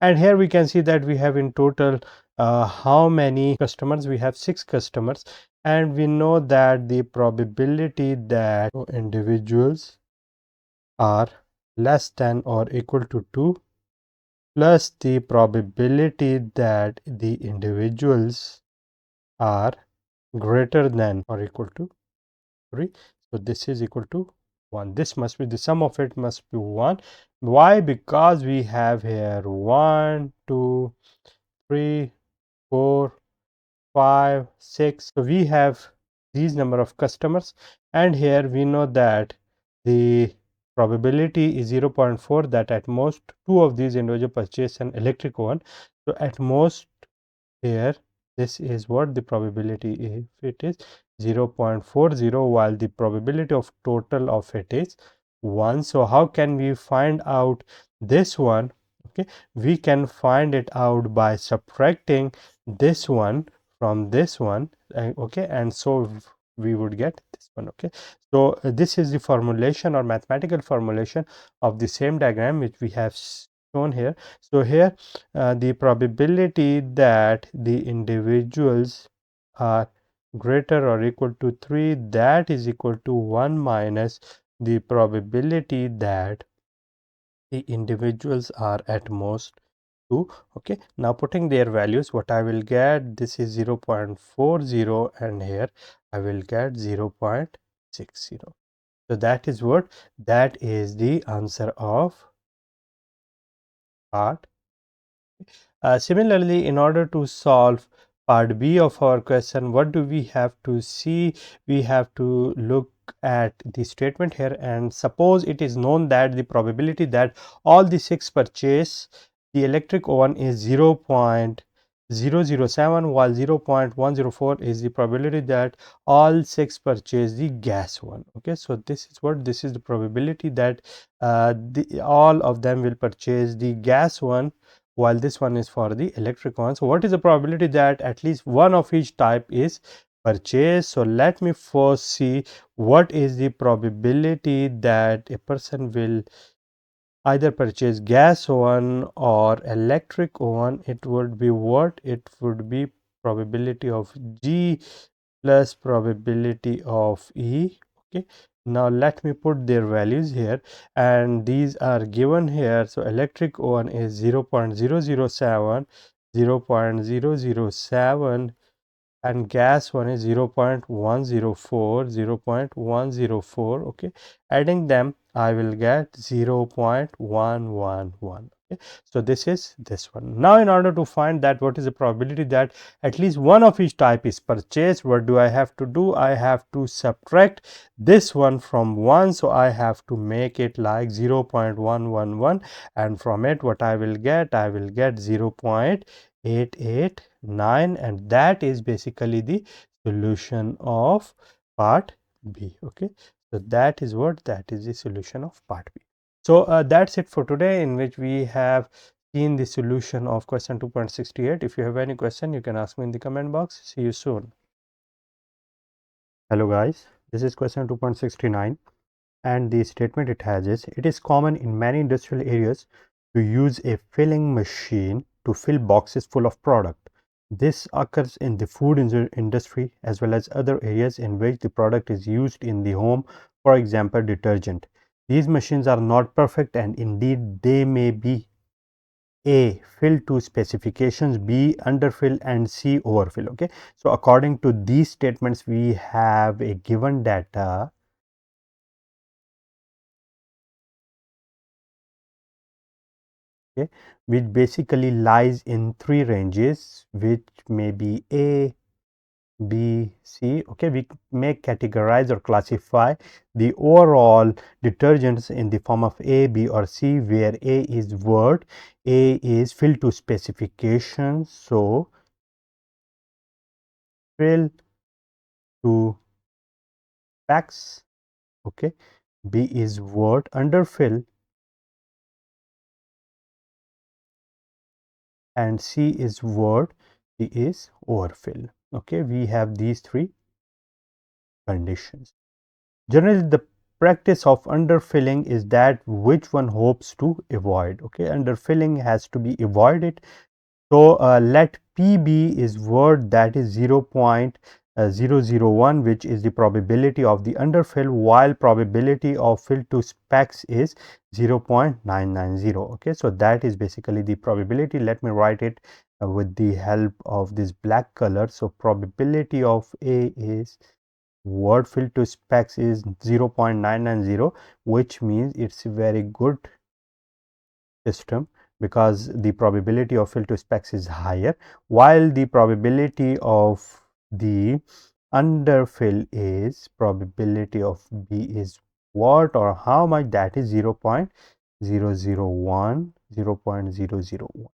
and here we can see that we have in total how many customers? We have 6 customers, and we know that the probability that individuals are less than or equal to 2 plus the probability that the individuals are greater than or equal to 3. So this is equal to 1. This must be the sum of it must be 1. Why? Because we have here 1, 2, 3, 4, 5, 6. So we have these number of customers, and here we know that the probability is 0.4 that at most two of these individual purchase an electric one. So at most here this is what the probability if it is 0.40, while the probability of total of it is 1. So how can we find out this one? Okay, we can find it out by subtracting this one from this one, okay, and so we would get this one. Okay, so this is the formulation or mathematical formulation of the same diagram which we have shown here. So here the probability that the individuals are greater or equal to 3, that is equal to 1 minus the probability that the individuals are at most 2. Okay, now putting their values, what I will get, this is 0.40 and here I will get 0.60. So that is what? That is the answer of part. Similarly, in order to solve part B of our question, what do we have to see? We have to look at the statement here, and suppose it is known that the probability that all the 6 purchase the electric oven is 0.007, while 0.104 is the probability that all 6 purchase the gas one. Okay, so this is what? This is the probability that all of them will purchase the gas one, while this one is for the electric one. So what is the probability that at least one of each type is purchased? So let me first see what is the probability that a person will either purchase gas oven or electric oven. It would be what? It would be probability of G plus probability of E. Okay, now let me put their values here, and these are given here. So electric oven is 0.007, 0.007, and gas one is 0.104, 0.104. Okay, adding them I will get 0.111. So this is this one. Now in order to find that what is the probability that at least one of each type is purchased, what do I have to do? I have to subtract this one from 1. So I have to make it like 0.111, and from it what I will get? I will get 0.889, and that is basically the solution of part B. Okay, so that is what, that is the solution of part B. So that's it for today, in which we have seen the solution of question 2.68. If you have any question, you can ask me in the comment box. See you soon. Hello guys, this is question 2.69, and the statement it has is, it is common in many industrial areas to use a filling machine to fill boxes full of product. This occurs in the food industry as well as other areas in which the product is used in the home, for example detergent. These machines are not perfect, and indeed they may be A, fill to specifications, B, underfill, and C, overfill. Okay, so according to these statements we have a given data, okay, which basically lies in three ranges, which may be A, B, C. Okay, we may categorize or classify the overall detergents in the form of A, B, or C, where A is word, A is fill to specifications, so fill to specs. Okay, B is word, underfill, and C is word, D is overfill. Okay, we have these three conditions. Generally, the practice of underfilling is that which one hopes to avoid. Okay, underfilling has to be avoided. So let PB is word, that is 0.001, which is the probability of the underfill, while probability of fill to specs is 0.990. Okay, so that is basically the probability. Let me write it with the help of this black color. So probability of A is word fill to specs is 0.990, which means it's a very good system because the probability of fill to specs is higher, while the probability of the underfill is, probability of B is what or how much, that is 0.001, 0.001.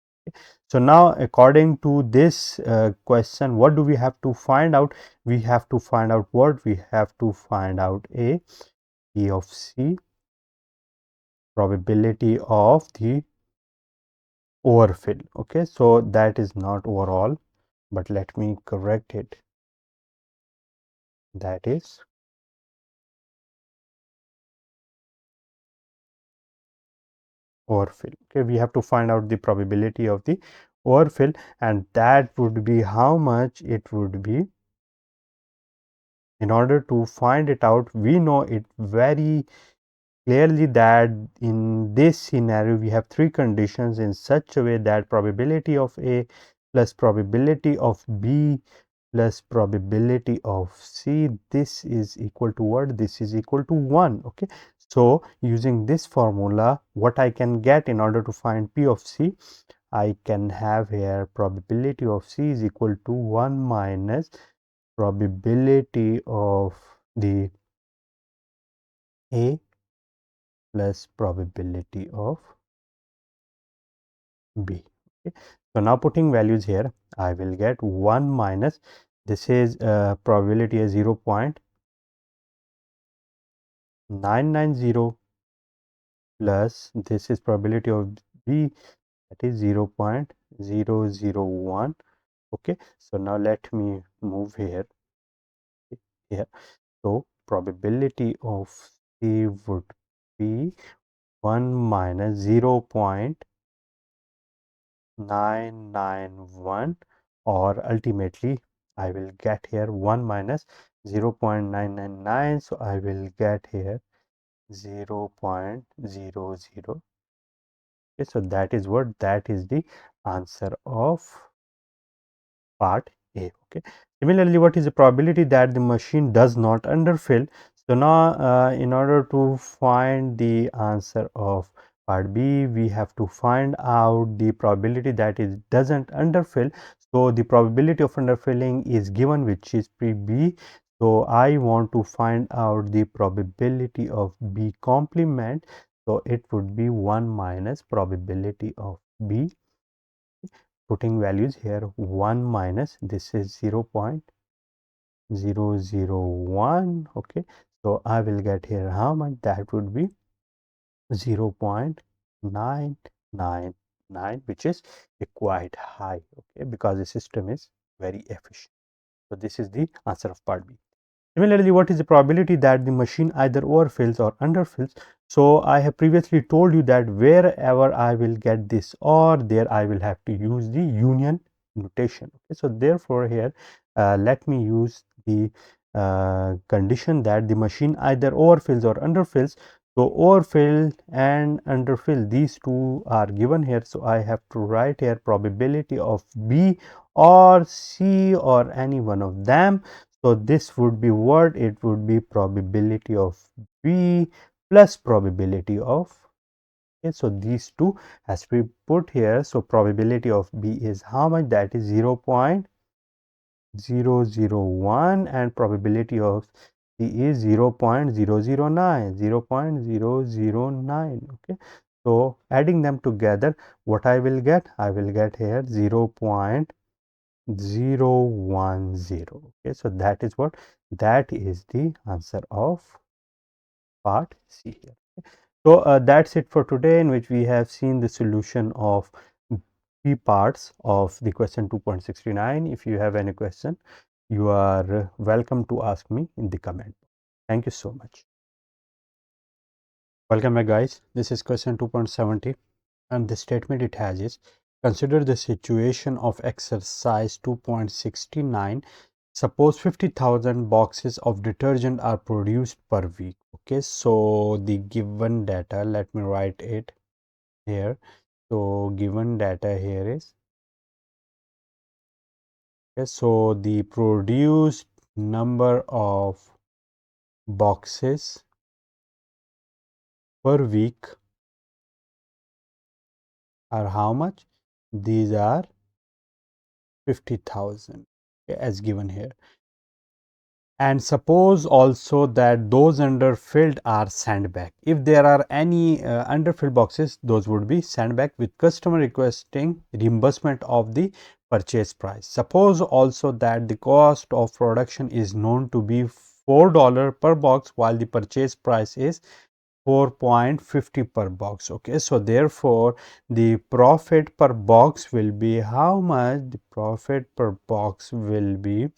So now according to this question, what do we have to find out? We have to find out what? We have to find out A, P of C, probability of the overfill. Okay, so that is not overall, but let me correct it, that is overfill. Okay, we have to find out the probability of the overfill, and that would be how much it would be. In order to find it out, we know it very clearly that in this scenario we have three conditions in such a way that probability of A plus probability of B plus probability of C, this is equal to what? This is equal to 1. Okay, so using this formula, what I can get in order to find P of C, I can have here probability of C is equal to 1 minus probability of the A plus probability of B. Okay. So now putting values here, I will get 1 minus, this is probability is 0.990 plus this is probability of B, that is 0.001. Okay, so now let me move here. So probability of C would be 1 minus 0.991, or ultimately I will get here 1 minus 0.999, so I will get here 0.00. Okay, so that is what, that is the answer of part A. Okay, similarly, what is the probability that the machine does not underfill? So now in order to find the answer of Part B, we have to find out the probability that it doesn't underfill. So the probability of underfilling is given, which is B. So I want to find out the probability of B complement. So it would be 1 minus probability of B. Putting values here, 1 minus, this is 0.001. Okay, so I will get here how much? That would be 0.999, which is quite high, okay, because the system is very efficient. So this is the answer of part B. Similarly, what is the probability that the machine either overfills or underfills? So I have previously told you that wherever I will get this or, there I will have to use the union notation. Okay, so therefore here let me use the condition that the machine either overfills or underfills. So overfill and underfill, these two are given here. So I have to write here probability of B or C or any one of them. So this would be what? It would be probability of B plus probability of, okay, so these two has to be put here. So probability of B is how much? That is 0.001 and probability of C is 0.009, 0.009. Okay, so adding them together, what I will get? I will get here 0.010. Okay, so that is what? That is the answer of part C here. So that's it for today, in which we have seen the solution of three parts of the question 2.69. If you have any question, you are welcome to ask me in the comment. Thank you so much. Welcome back, guys. This is question 2.70, and the statement it has is: consider the situation of exercise 2.69. Suppose 50,000 boxes of detergent are produced per week. Okay, so the given data, let me write it here. So given data here is, okay, so the produced number of boxes per week are how much? These are 50,000, okay, as given here. And suppose also that those underfilled are sent back. If there are any underfilled boxes, those would be sent back with customer requesting reimbursement of the purchase price. Suppose also that the cost of production is known to be $4 per box, while the purchase price is 4.50 per box. Okay, so therefore the profit per box will be how much? The profit per box will be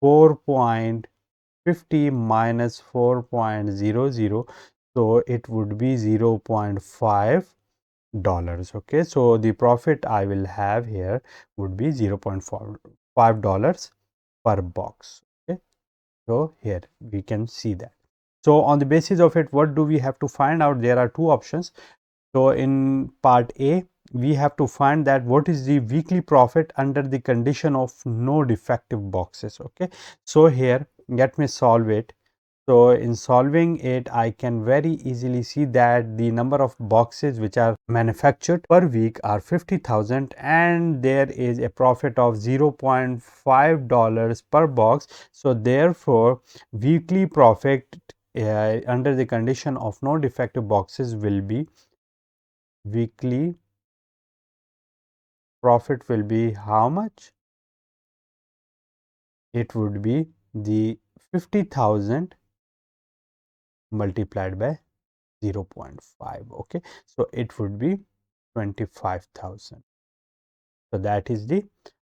4.50 minus 4.00, so it would be $0.5. Okay, so the profit I will have here would be $0.5 per box. Okay, so here we can see that. So on the basis of it, what do we have to find out? There are two options. So in part A, we have to find that what is the weekly profit under the condition of no defective boxes. Okay, so here let me solve it. So in solving it, I can very easily see that the number of boxes which are manufactured per week are 50,000, and there is a profit of $0.5 per box. So therefore weekly profit under the condition of no defective boxes will be, weekly profit will be how much? It would be the 50,000 multiplied by 0.5. Okay, so it would be 25,000. So that is the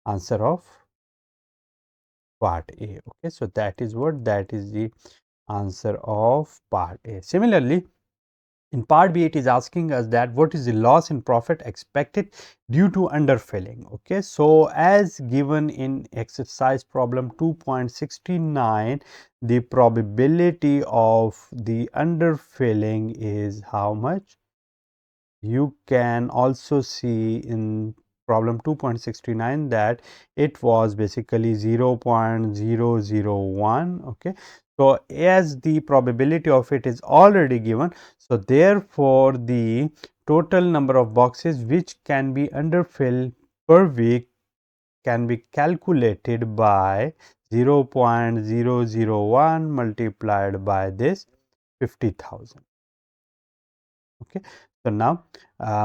answer of part A. Okay, so that is what? That is the answer of part A. Similarly, in part B, it is asking us that what is the loss in profit expected due to underfilling. Okay, so as given in exercise problem 2.69, the probability of the underfilling is how much? You can also see in problem 2.69 that it was basically 0.001. Okay, So, as the probability of it is already given, so therefore, the total number of boxes which can be underfilled per week can be calculated by 0.001 multiplied by this 50,000. Okay. So, now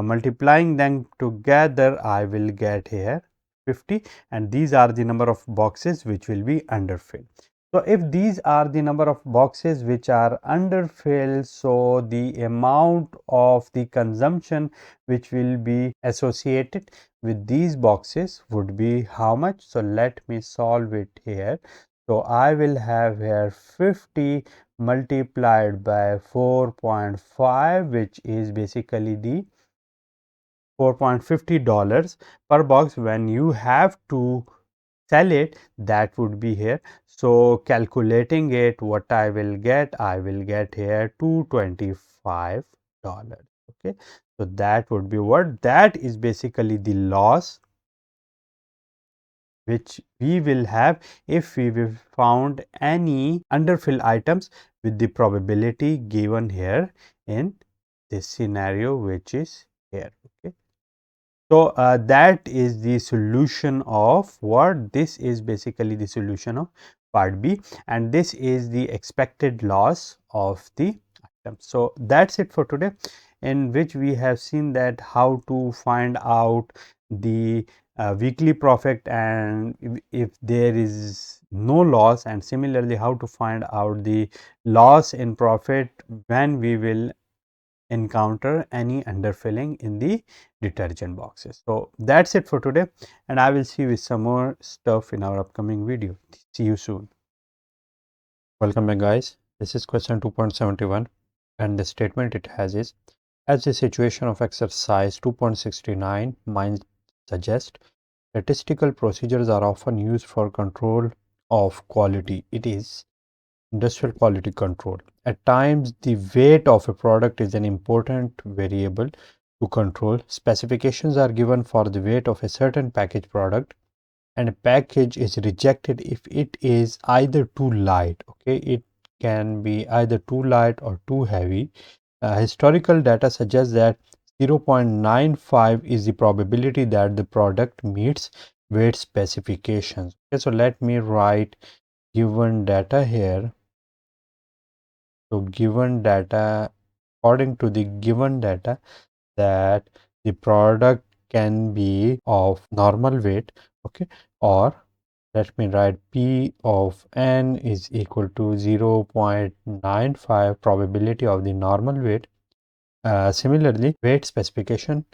multiplying them together, I will get here 50, and these are the number of boxes which will be underfilled. So, if these are the number of boxes which are underfilled, so the amount of the consumption which will be associated with these boxes would be how much? So, let me solve it here. So, I will have here 50 multiplied by 4.5, which is basically the $4.50 per box. When you have to sell it, that would be here. So, calculating it, what I will get here $225. Okay. So, that would be what? That is basically the loss which we will have if we will found any underfill items with the probability given here in this scenario, which is here. Okay. So, that is the solution of what? This is basically the solution of part B, and this is the expected loss of the item. So, that is it for today, in which we have seen that how to find out the weekly profit, and if there is no loss, and similarly how to find out the loss in profit when we will encounter any underfilling in the detergent boxes. So, that is it for today, and I will see you with some more stuff in our upcoming video. See you soon. Welcome back, guys. This is question 2.71, and the statement it has is, as the situation of exercise 2.69 might suggest, statistical procedures are often used for control of quality. It is industrial quality control. At times, the weight of a product is an important variable to control. Specifications are given for the weight of a certain packaged product, and a package is rejected if it is either too light. Okay, it can be either too light or too heavy. Historical data suggests that 0.95 is the probability that the product meets weight specifications. Okay, so let me write given data here. So, given data, according to the given data, that the product can be of normal weight, okay, or let me write P of n is equal to 0.95 probability of the normal weight. Similarly, weight specification,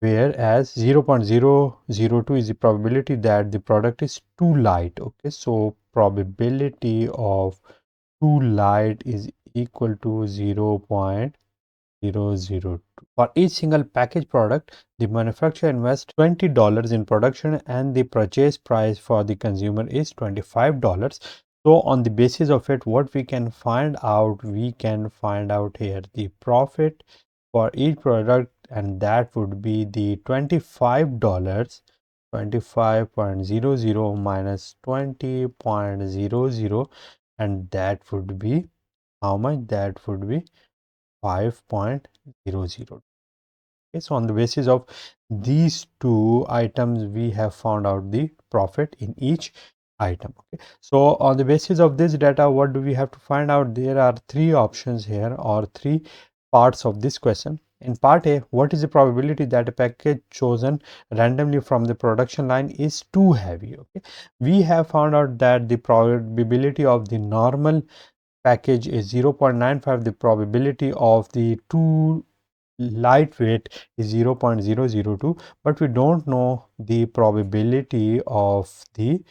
whereas 0.002 is the probability that the product is too light. Okay, so probability of too light is equal to 0.002. For each single package product, the manufacturer invests $20 in production, and the purchase price for the consumer is $25. So, on the basis of it, what we can find out? We can find out here the profit for each product, and that would be the $25, 25.00 minus 20.00, and that would be how much? That would be 5.00. Okay, so on the basis of these two items, we have found out the profit in each item. Okay, so on the basis of this data, what do we have to find out? There are three options here, or three parts of this question. In part A, what is the probability that a package chosen randomly from the production line is too heavy? Okay, we have found out that the probability of the normal package is 0.95. The probability of the too lightweight is 0.002, but we don't know the probability of the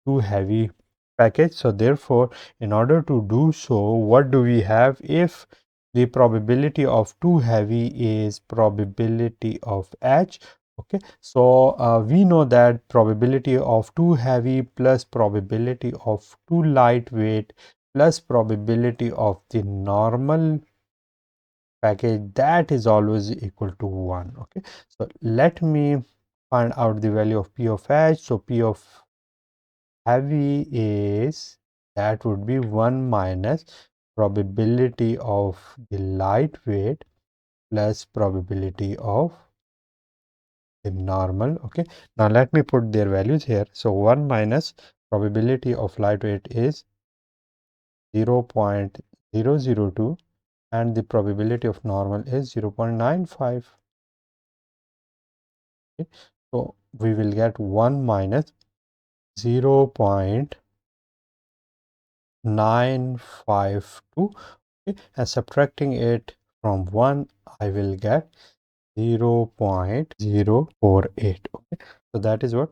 too heavy package. So, therefore, in order to do so, what do we have? If the probability of too heavy is probability of H. Okay, so we know that probability of too heavy plus probability of too lightweight plus probability of the normal package, that is always equal to 1. Okay, so let me find out the value of P of H. So, P of heavy is that would be 1 minus probability of the lightweight plus probability of the normal. Okay, now let me put their values here. So 1 minus probability of lightweight is 0.002 and the probability of normal is 0.95. Okay. So we will get 1 minus 0.952. Okay. And subtracting it from 1, I will get 0.048. Okay. So that is what?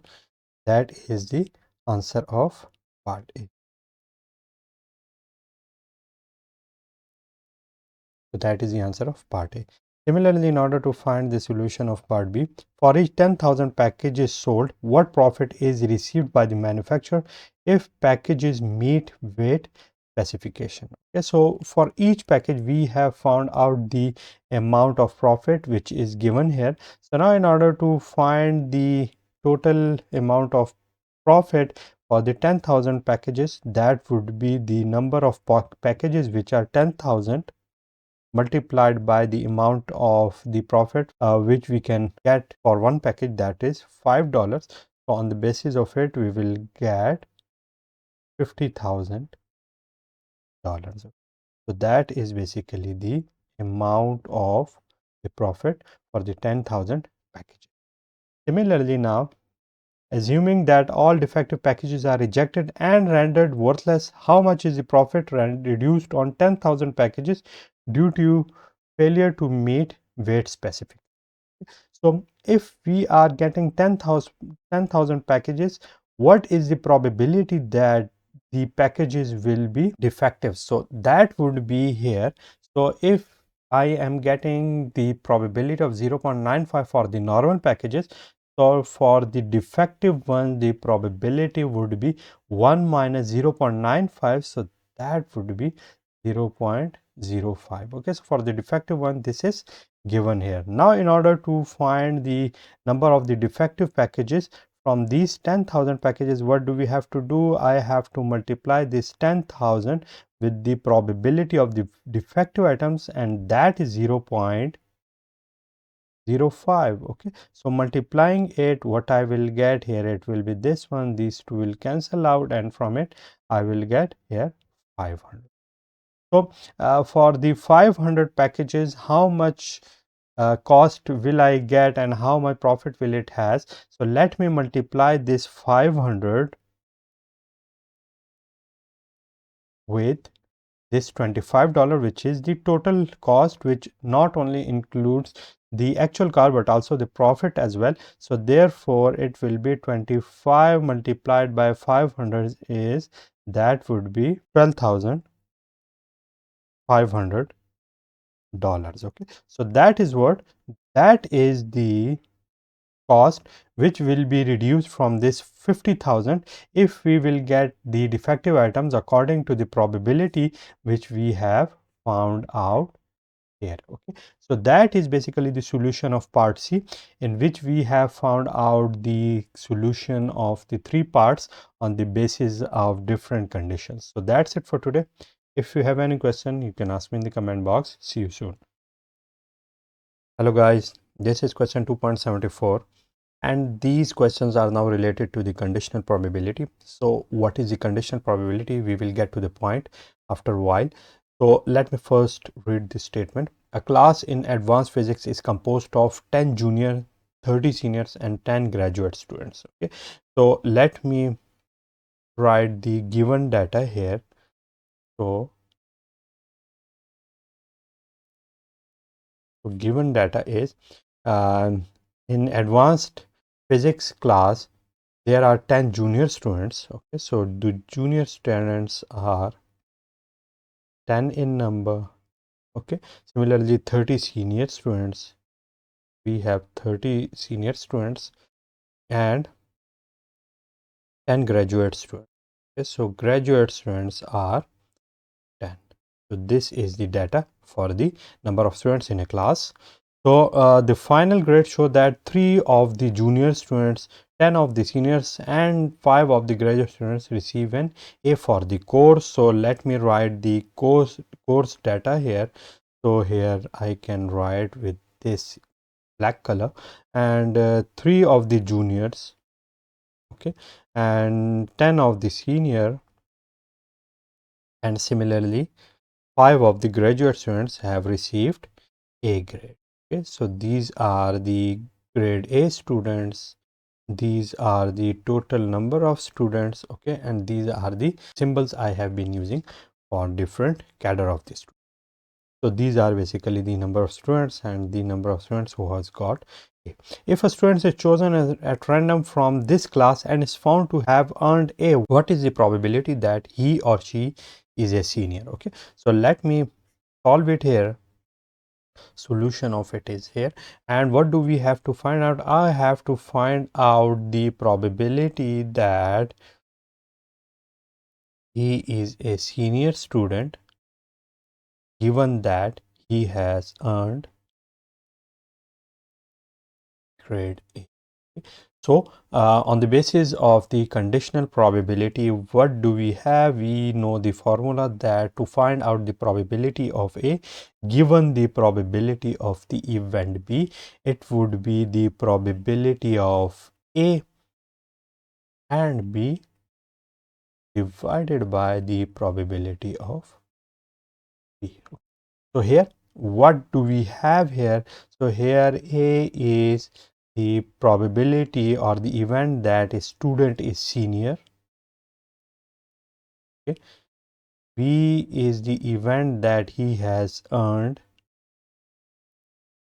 That is the answer of part A. So that is the answer of part A. Similarly, in order to find the solution of part B, for each 10,000 packages sold, what profit is received by the manufacturer if packages meet weight specification? Okay, so for each package, we have found out the amount of profit which is given here. So now in order to find the total amount of profit for the 10,000 packages, that would be the number of packages which are 10,000 multiplied by the amount of the profit which we can get for one package, that is $5. So on the basis of it, we will get $50,000. So that is basically the amount of the profit for the 10,000 packages. Similarly, now assuming that all defective packages are rejected and rendered worthless, how much is the profit reduced on 10,000 packages due to failure to meet weight specific? So if we are getting 10,000 packages, what is the probability that the packages will be defective? So that would be here. So if I am getting the probability of 0.95 for the normal packages, so for the defective one, the probability would be 1 minus 0.95. So that would be 0.05. Okay, so for the defective one, this is given here. Now in order to find the number of the defective packages from these 10,000 packages, what do we have to do? I have to multiply this 10,000 with the probability of the defective items, and that is 0.05. Okay, so multiplying it, what I will get here, it will be this one, these two will cancel out, and from it I will get here 500. So for the 500 packages, how much cost will I get and how much profit will it has? So let me multiply this 500 with this $25, which is the total cost, which not only includes the actual car but also the profit as well. So therefore it will be 25 multiplied by 500 is, that would be $12,500. Okay, so that is what, that is the cost which will be reduced from this 50,000 if we will get the defective items according to the probability which we have found out here. Okay, so that is basically the solution of part C, in which we have found out the solution of the three parts on the basis of different conditions. So that's it for today. If you have any question, you can ask me in the comment box. See you soon. Hello guys, this is question 2.74. And these questions are now related to the conditional probability. So what is the conditional probability? We will get to the point after a while. So let me first read this statement. A class in advanced physics is composed of 10 junior, 30 seniors and 10 graduate students. Okay, so let me write the given data here. So given data is in advanced physics class, there are 10 junior students. Okay, so the junior students are 10 in number. Okay, similarly 30 senior students, we have 30 senior students and 10 graduate students. Okay, so graduate students are 10. So this is the data for the number of students in a class. So the final grade show that 3 of the junior students 10 of the seniors and 5 of the graduate students receive an A for the course. So let me write the course data here. So here I can write with this black color, and 3 of the juniors, okay, and 10 of the senior, and similarly 5 of the graduate students have received A grade. Okay, so these are the grade A students, these are the total number of students, okay, and these are the symbols I have been using for different cadre of the student. So these are basically the number of students and the number of students who has got A. If a student is chosen at random from this class and is found to have earned A, what is the probability that he or she is a senior? Okay, so let me solve it here. Solution of it is here, and what do we have to find out? I have to find out the probability that he is a senior student given that he has earned grade A. So on the basis of the conditional probability, what do we have? We know the formula that to find out the probability of A, given the probability of the event B, it would be the probability of A and B divided by the probability of B. So here, what do we have here? So here A is the probability or the event that a student is senior. Okay. B is the event that he has earned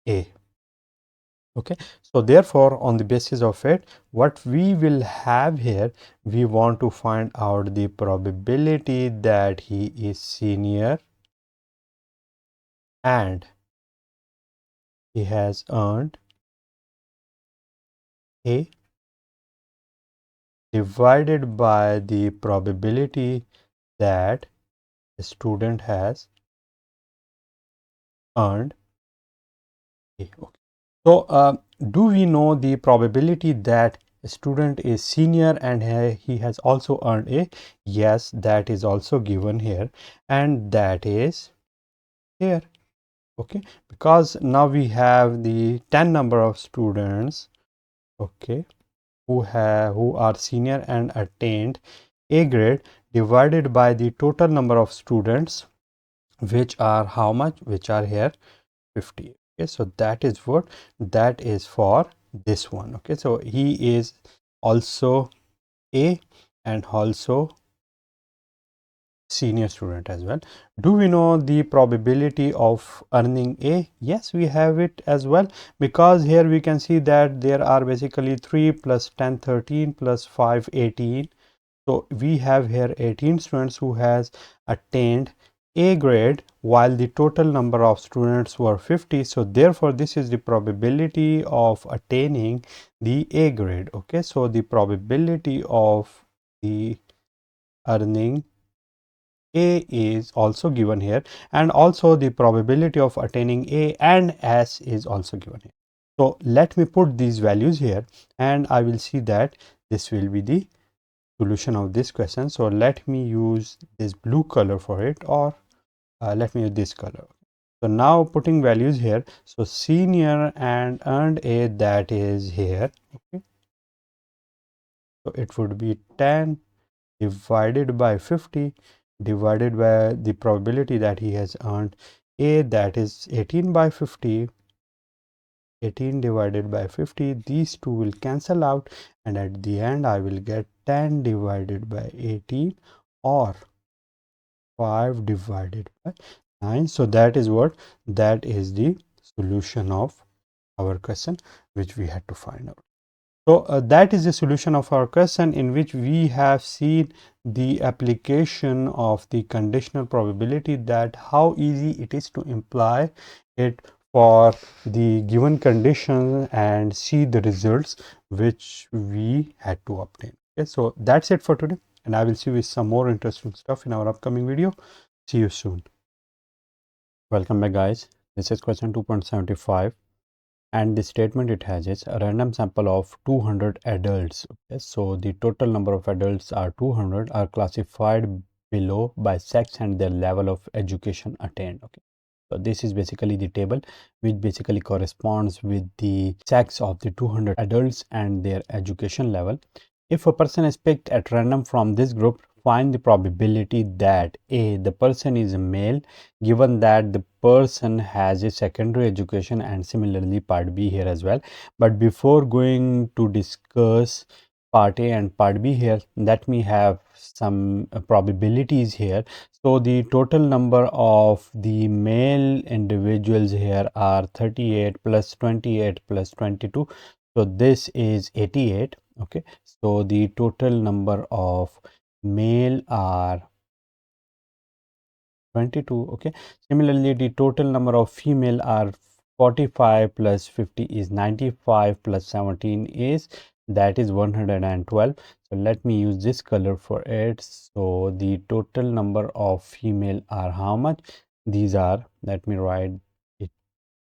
A. Okay, so therefore on the basis of it, what we will have here, we want to find out the probability that he is senior and he has earned A divided by the probability that the student has earned A. Okay. So do we know the probability that a student is senior and he has also earned A? Yes, that is also given here, and that is here. Okay, because now we have the 10 number of students, okay, who are senior and attained A grade divided by the total number of students, which are how much? Which are here 50. Okay, so that is what that is for this one. Okay, so he is also A and also senior student as well. Do we know the probability of earning A? Yes, we have it as well, because here we can see that there are basically 3 plus 10 13 plus 5 18. So we have here 18 students who has attained A grade while the total number of students were 50. So therefore this is the probability of attaining the A grade. Okay, so the probability of the earning A is also given here, and also the probability of attaining A and S is also given here. So let me put these values here and I will see that this will be the solution of this question. So let me use this blue color for it, or let me use this color. So now putting values here, so senior and earned A, that is here. Okay, so it would be 10 divided by 50 divided by the probability that he has earned A, that is 18 by 50. 18 divided by 50, these two will cancel out, and at the end I will get 10 divided by 18 or 5 divided by 9. So that is what, that is the solution of our question which we had to find out. So that is the solution of our question, in which we have seen the application of the conditional probability, that how easy it is to imply it for the given condition and see the results which we had to obtain. Okay, so that's it for today, and I will see you with some more interesting stuff in our upcoming video. See you soon. Welcome back, guys. This is question 2.75, and the statement it has is a random sample of 200 adults. Okay, so the total number of adults are 200, are classified below by sex and their level of education attained. Okay, so this is basically the table which basically corresponds with the sex of the 200 adults and their education level. If a person is picked at random from this group, find the probability that A, the person is a male, given that the person has a secondary education, and similarly part B here as well. But before going to discuss part A and part B here, let me have some probabilities here. So the total number of the male individuals here are 38 plus 28 plus 22. So this is 88. Okay, so the total number of male are 22. Okay, similarly the total number of female are 45 plus 50 is 95 plus 17 is, that is 112. So let me use this color for it. So the total number of female are how much? These are, let me write it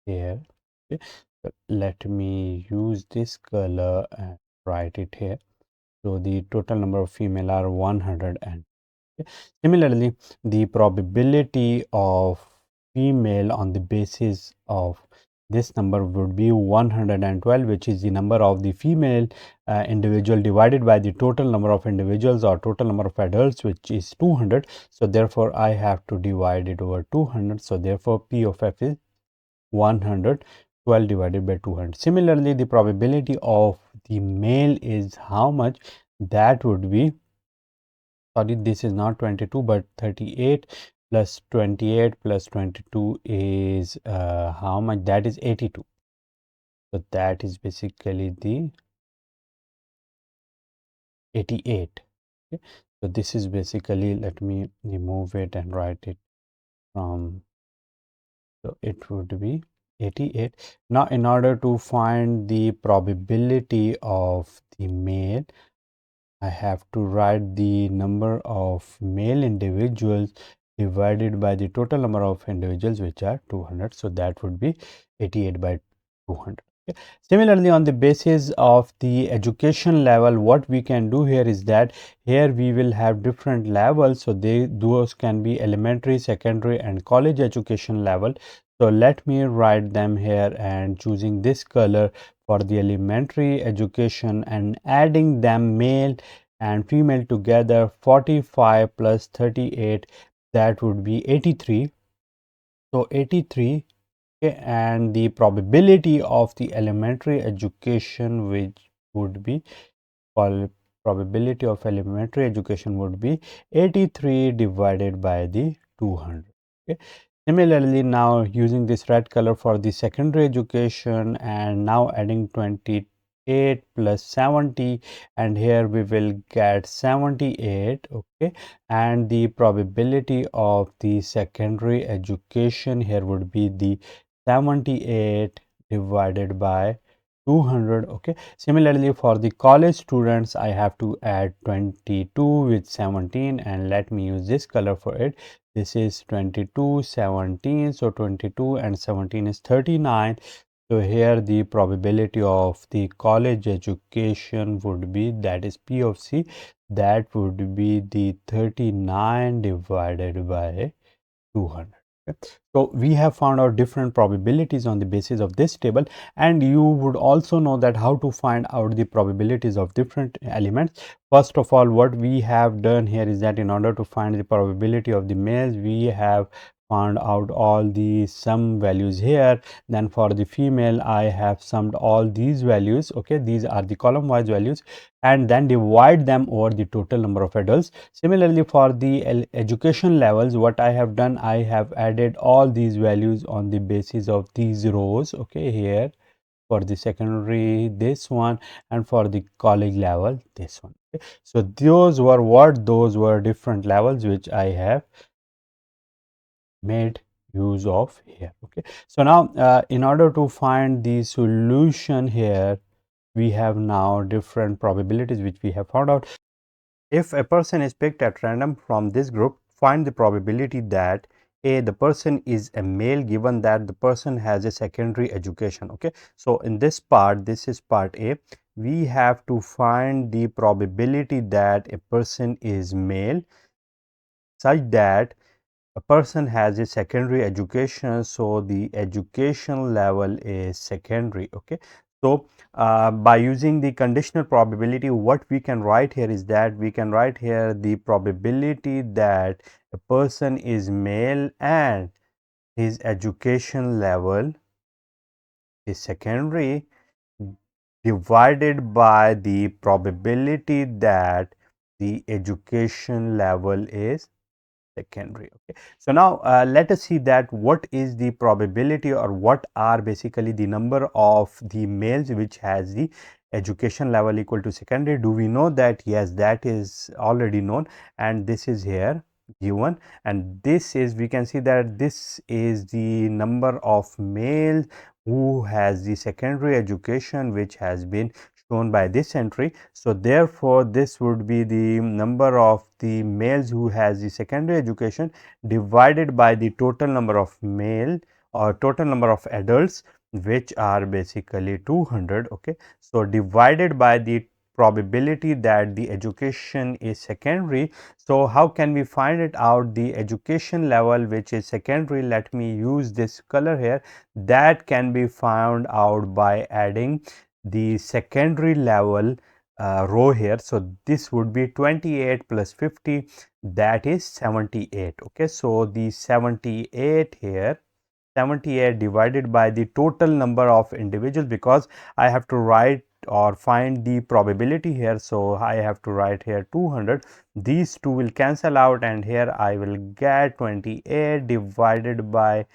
here. Okay, so let me use this color and write it here. So the total number of female are 100. And similarly, the probability of female on the basis of this number would be 112, which is the number of the female individual divided by the total number of individuals or total number of adults, which is 200. So therefore, I have to divide it over 200. So therefore, P of F is 112 divided by 200. Similarly, the probability of the male is how much? That would be, sorry, this is not 22 but 38 plus 28 plus 22 is how much? That is 82. So that is basically the 88. Okay, so this is basically, let me remove it and write it from, so it would be 88. Now in order to find the probability of the male, I have to write the number of male individuals divided by the total number of individuals, which are 200. So that would be 88 by 200. Okay. Similarly, on the basis of the education level, what we can do here is that here we will have different levels. So those can be elementary, secondary and college education level. So let me write them here and choosing this color for the elementary education and adding them male and female together, 45 plus 38, that would be 83. So 83. Okay, and the probability of the elementary education, which would be probability of elementary education would be 83 divided by the 200. Okay. Similarly, now using this red color for the secondary education and now adding 28 plus 70, and here we will get 78. Okay, and the probability of the secondary education here would be the 78 divided by 200. Okay, similarly for the college students I have to add 22 with 17, and let me use this color for it. This is 22 17, so 22 and 17 is 39. So here the probability of the college education would be, that is P of C, that would be the 39 divided by 200. Okay. So we have found out different probabilities on the basis of this table, and you would also know that how to find out the probabilities of different elements. First of all, what we have done here is that in order to find the probability of the males, we have found out all the sum values here. Then for the female, I have summed all these values. Okay, these are the column wise values, and then divide them over the total number of adults. Similarly, for the education levels, what I have done, I have added all these values on the basis of these rows. Okay, here for the secondary this one, and for the college level this one. Okay. So those were what? Those were different levels which I have made use of here. Okay, so now in order to find the solution here, we have now different probabilities which we have found out. If a person is picked at random from this group, find the probability that A, the person is a male given that the person has a secondary education. Okay, so in this part, this is part A, we have to find the probability that a person is male such that a person has a secondary education, so the education level is secondary. Okay, so by using the conditional probability, what we can write here is that we can write here the probability that a person is male and his education level is secondary divided by the probability that the education level is secondary. Okay, so now let us see that what is the probability or what are basically the number of the males which has the education level equal to secondary. Do we know that? Yes, that is already known, and this is here given, and this is, we can see that this is the number of males who has the secondary education which has been shown by this entry. So therefore this would be the number of the males who has the secondary education divided by the total number of male or total number of adults, which are basically 200. Okay, so divided by the probability that the education is secondary. So how can we find it out? The education level which is secondary, let me use this color here, that can be found out by adding the secondary level row here. So this would be 28 plus 50, that is 78. Okay, so the 78 here, 78 divided by the total number of individuals, because I have to write or find the probability here, so I have to write here 200. These two will cancel out, and here I will get 28 divided by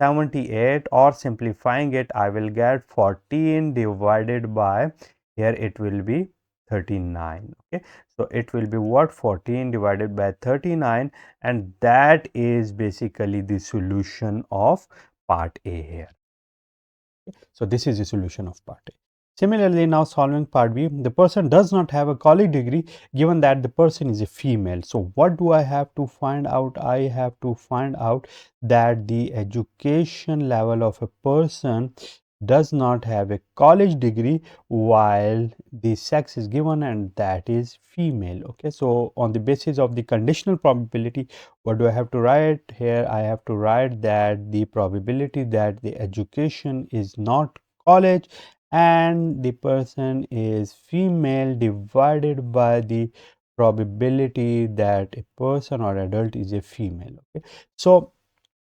78, or simplifying it I will get 14 divided by, here it will be 39. Okay, so it will be what, 14 divided by 39, and that is basically the solution of part A here. So this is the solution of part A. Similarly, now solving part B, the person does not have a college degree given that the person is a female. So what do I have to find out? I have to find out that the education level of a person does not have a college degree while the sex is given, and that is female. Okay, so on the basis of the conditional probability, what do I have to write here? I have to write that the probability that the education is not college and the person is female divided by the probability that a person or adult is a female. Okay, so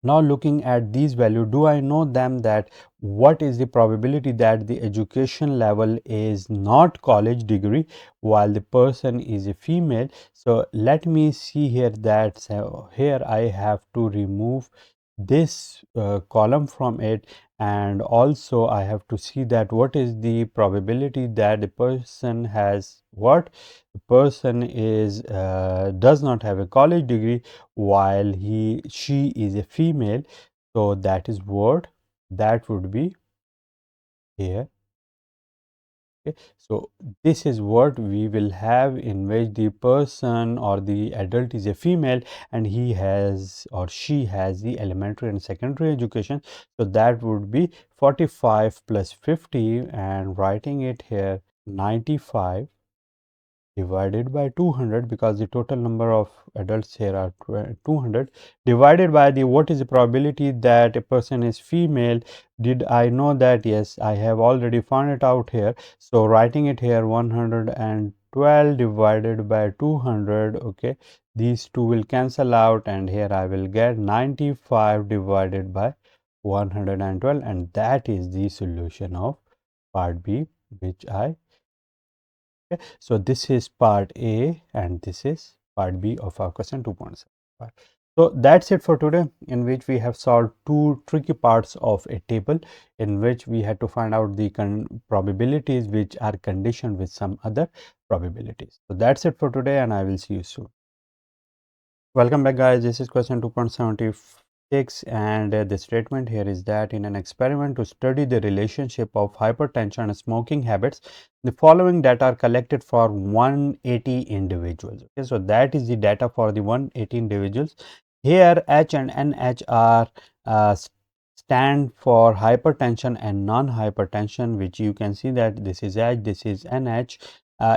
now looking at these values, do I know them that what is the probability that the education level is not college degree while the person is a female? So let me see here that, so here I have to remove this column from it, and also I have to see that what is the probability that the person has what, the person is does not have a college degree while she is a female. So that is what, that would be here. Okay, so this is what we will have, in which the person or the adult is a female and he has or she has the elementary and secondary education. So that would be 45 plus 50, and writing it here 95 divided by 200, because the total number of adults here are 200, divided by the, what is the probability that a person is female? Did I know that? Yes, I have already found it out here. So writing it here 112 divided by 200. Okay, these two will cancel out, and here I will get 95 divided by 112, and that is the solution of part B, which I. Okay, so this is part A and this is part B of our question 2.75. So that's it for today, in which we have solved two tricky parts of a table in which we had to find out the probabilities which are conditioned with some other probabilities. So that's it for today, and I will see you soon. Welcome back, guys. This is question 2.76, and the statement here is that in an experiment to study the relationship of hypertension and smoking habits, the following data are collected for 180 individuals. Okay, so that is the data for the 180 individuals, Here H and NH are stand for hypertension and non-hypertension, which you can see that this is H, this is NH.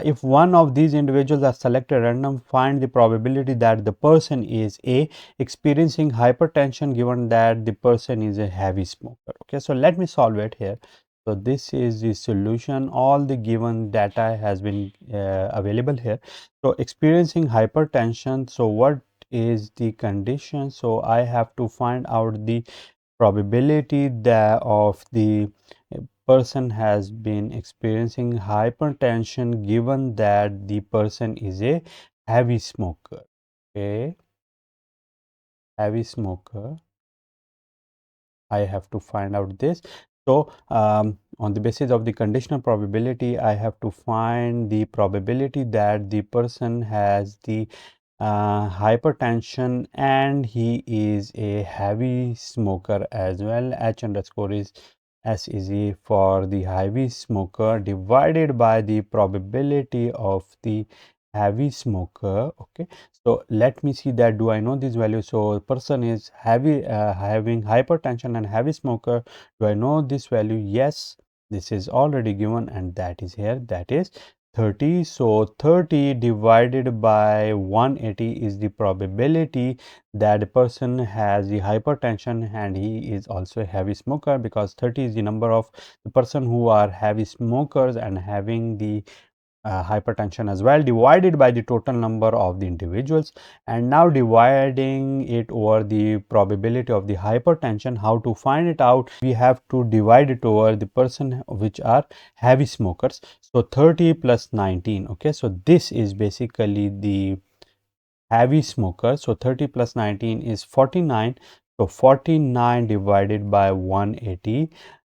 If one of these individuals are selected random, find the probability that the person is A, experiencing hypertension, given that the person is a heavy smoker. Okay, so let me solve it here. So this is the solution. All the given data has been available here. So experiencing hypertension, so what is the condition? So I have to find out the probability that of the person has been experiencing hypertension, given that the person is a heavy smoker. Okay, heavy smoker, I have to find out this. So on the basis of the conditional probability, I have to find the probability that the person has the hypertension and he is a heavy smoker as well. H underscore is S is E for the heavy smoker divided by the probability of the heavy smoker. Okay, so let me see that do I know this value. So person is heavy having hypertension and heavy smoker. Do I know this value? Yes, this is already given, and that is here, that is 30. So 30 divided by 180 is the probability that a person has the hypertension and he is also a heavy smoker, because 30 is the number of the person who are heavy smokers and having the hypertension as well, divided by the total number of the individuals. And now dividing it over the probability of the hypertension, how to find it out? We have to divide it over the person which are heavy smokers. So 30 plus 19. Okay, so this is basically the heavy smoker. So 30 plus 19 is 49. So 49 divided by 180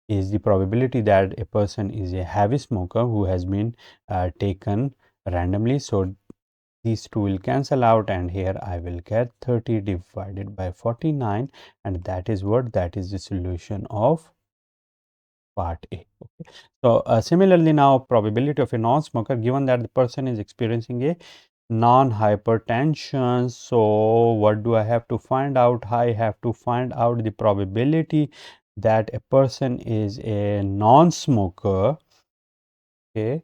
is the probability that a person is a heavy smoker who has been taken randomly. So these two will cancel out, and here I will get 30 divided by 49, and that is what, that is the solution of part A. Okay. So similarly, now probability of a non-smoker, given that the person is experiencing a non-hypertension. So what do I have to find out? I have to find out the probability that a person is a non-smoker. Okay,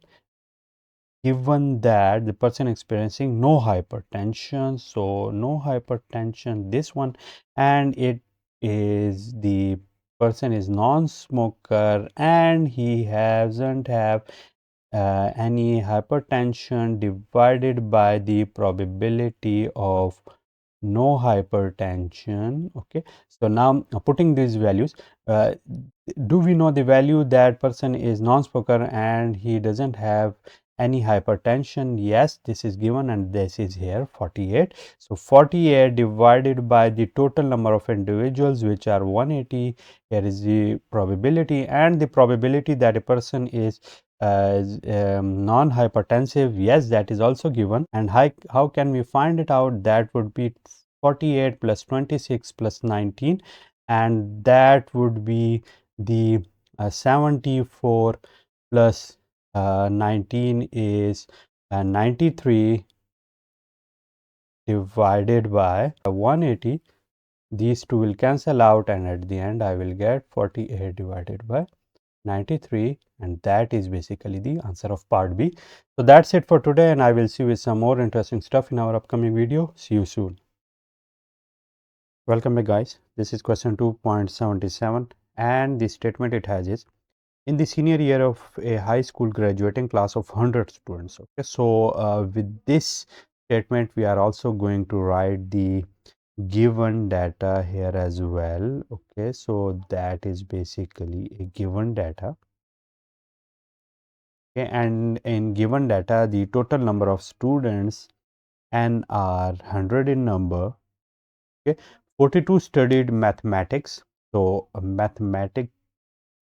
given that the person experiencing no hypertension. So no hypertension, this one, and it is the person is non-smoker and he hasn't have any hypertension, divided by the probability of no hypertension. Okay, so now putting these values, uh, do we know the value that person is non-smoker and he doesn't have any hypertension? Yes, this is given, and this is here 48. So 48 divided by the total number of individuals, which are 180. Here is the probability, and the probability that a person is non-hypertensive, yes, that is also given. And how can we find it out? That would be 48 plus 26 plus 19, and that would be the 74 plus 19 is 93 divided by 180. These two will cancel out, and at the end I will get 48 divided by 93, and that is basically the answer of part B. So that's it for today, and I will see you with some more interesting stuff in our upcoming video. See you soon. Welcome back, guys. This is question 2.77, and the statement it has is, in the senior year of a high school graduating class of 100 students. Okay, so with this statement we are also going to write the given data here as well. Okay, so that is basically a given data. Okay, and in given data the total number of students n are 100 in number. Okay, 42 studied mathematics. So mathematics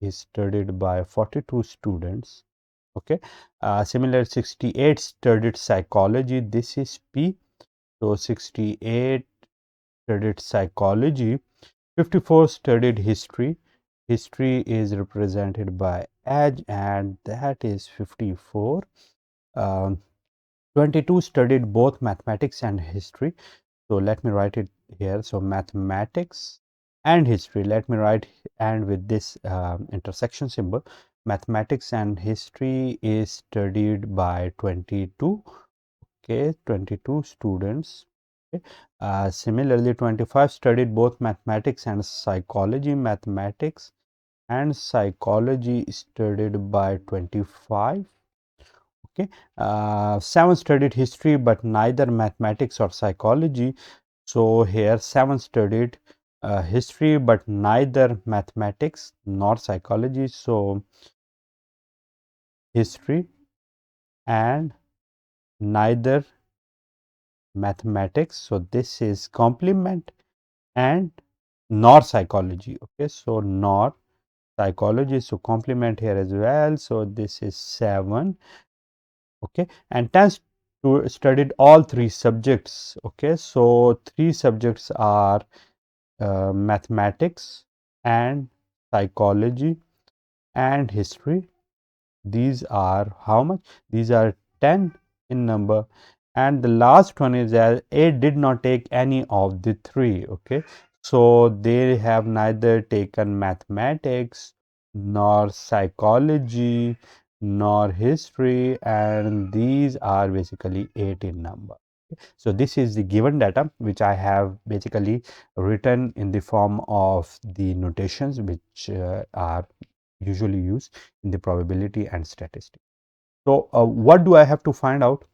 is studied by 42 students. Okay, similar 68 studied psychology. This is P. So 68 studied psychology. 54 studied history. History is represented by H, and that is 54. 22 studied both mathematics and history. So let me write it here. So mathematics and history, let me write and with this intersection symbol. Mathematics and history is studied by 22, okay, 22 students. Okay. Similarly, 25 studied both mathematics and psychology. Mathematics and psychology studied by 25. Okay. 7 studied history but neither mathematics or psychology. So here 7 studied history but neither mathematics nor psychology. So history and neither mathematics. So this is complement and nor psychology. Okay. So nor psychology. So complement here as well. So this is 7. Okay. And 10 studied all 3 subjects. Okay. So 3 subjects are mathematics and psychology and history. These are how much? These are 10 in number, and the last one is that A did not take any of the 3. Okay, so they have neither taken mathematics nor psychology nor history, and these are basically 8 in number. So this is the given data which I have basically written in the form of the notations which are usually used in the probability and statistics. So what do I have to find out?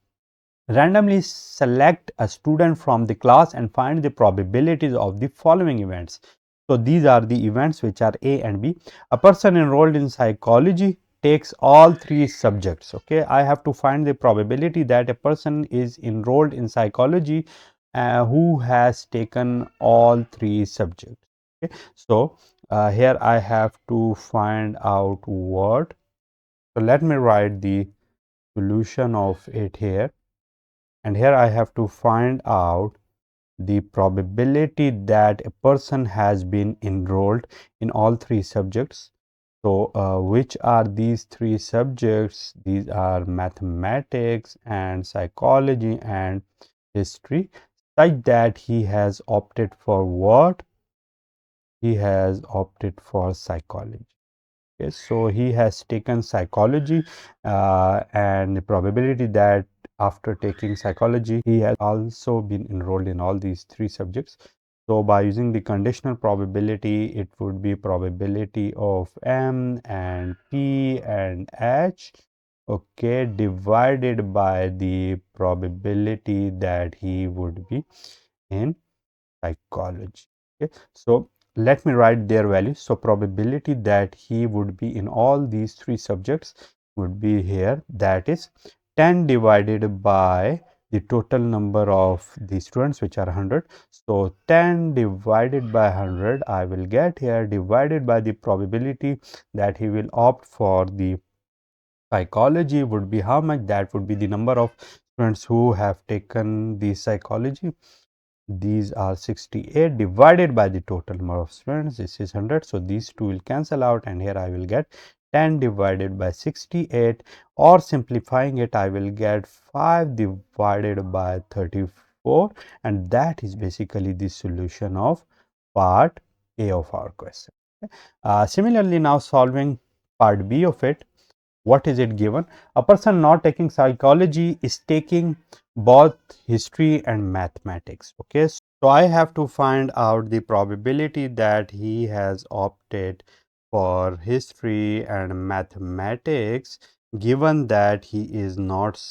Randomly select a student from the class and find the probabilities of the following events. So these are the events which are A and B. A person enrolled in psychology takes all 3 subjects. Okay, I have to find the probability that a person is enrolled in psychology who has taken all 3 subjects. Okay, so here I have to find out what. So let me write the solution of it here, and here I have to find out the probability that a person has been enrolled in all 3 subjects. So which are these 3 subjects? These are mathematics and psychology and history, such that he has opted for what? He has opted for psychology. Okay, so he has taken psychology, and the probability that after taking psychology he has also been enrolled in all these 3 subjects. So by using the conditional probability, it would be probability of M and P and H, okay, divided by the probability that he would be in psychology. Okay, so let me write their values. So probability that he would be in all these 3 subjects would be here, that is 10 divided by the total number of the students, which are 100. So 10 divided by 100 I will get here, divided by the probability that he will opt for the psychology would be how much? That would be the number of students who have taken the psychology. These are 68 divided by the total number of students. This is 100. So these two will cancel out, and here I will get 10 divided by 68, or simplifying it, I will get 5 divided by 34, and that is basically the solution of part A of our question. Similarly, now solving part B of it. What is it given? A person not taking psychology is taking both history and mathematics. Okay, so I have to find out the probability that he has opted for history and mathematics, given that he is not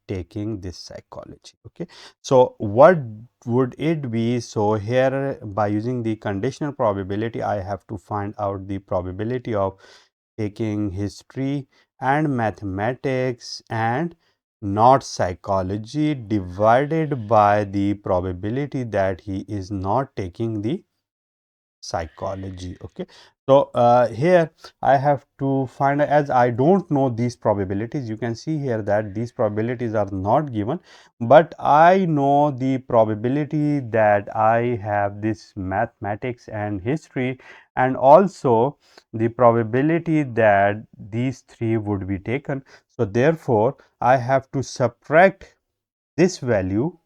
taking this psychology. Okay, so what would it be? So here, by using the conditional probability, I have to find out the probability of taking history and mathematics and not psychology, divided by the probability that he is not taking the psychology. Okay, so here I have to find, as I don't know these probabilities, you can see here that these probabilities are not given, but I know the probability that I have this mathematics and history, and also the probability that these 3 would be taken. So therefore I have to subtract this value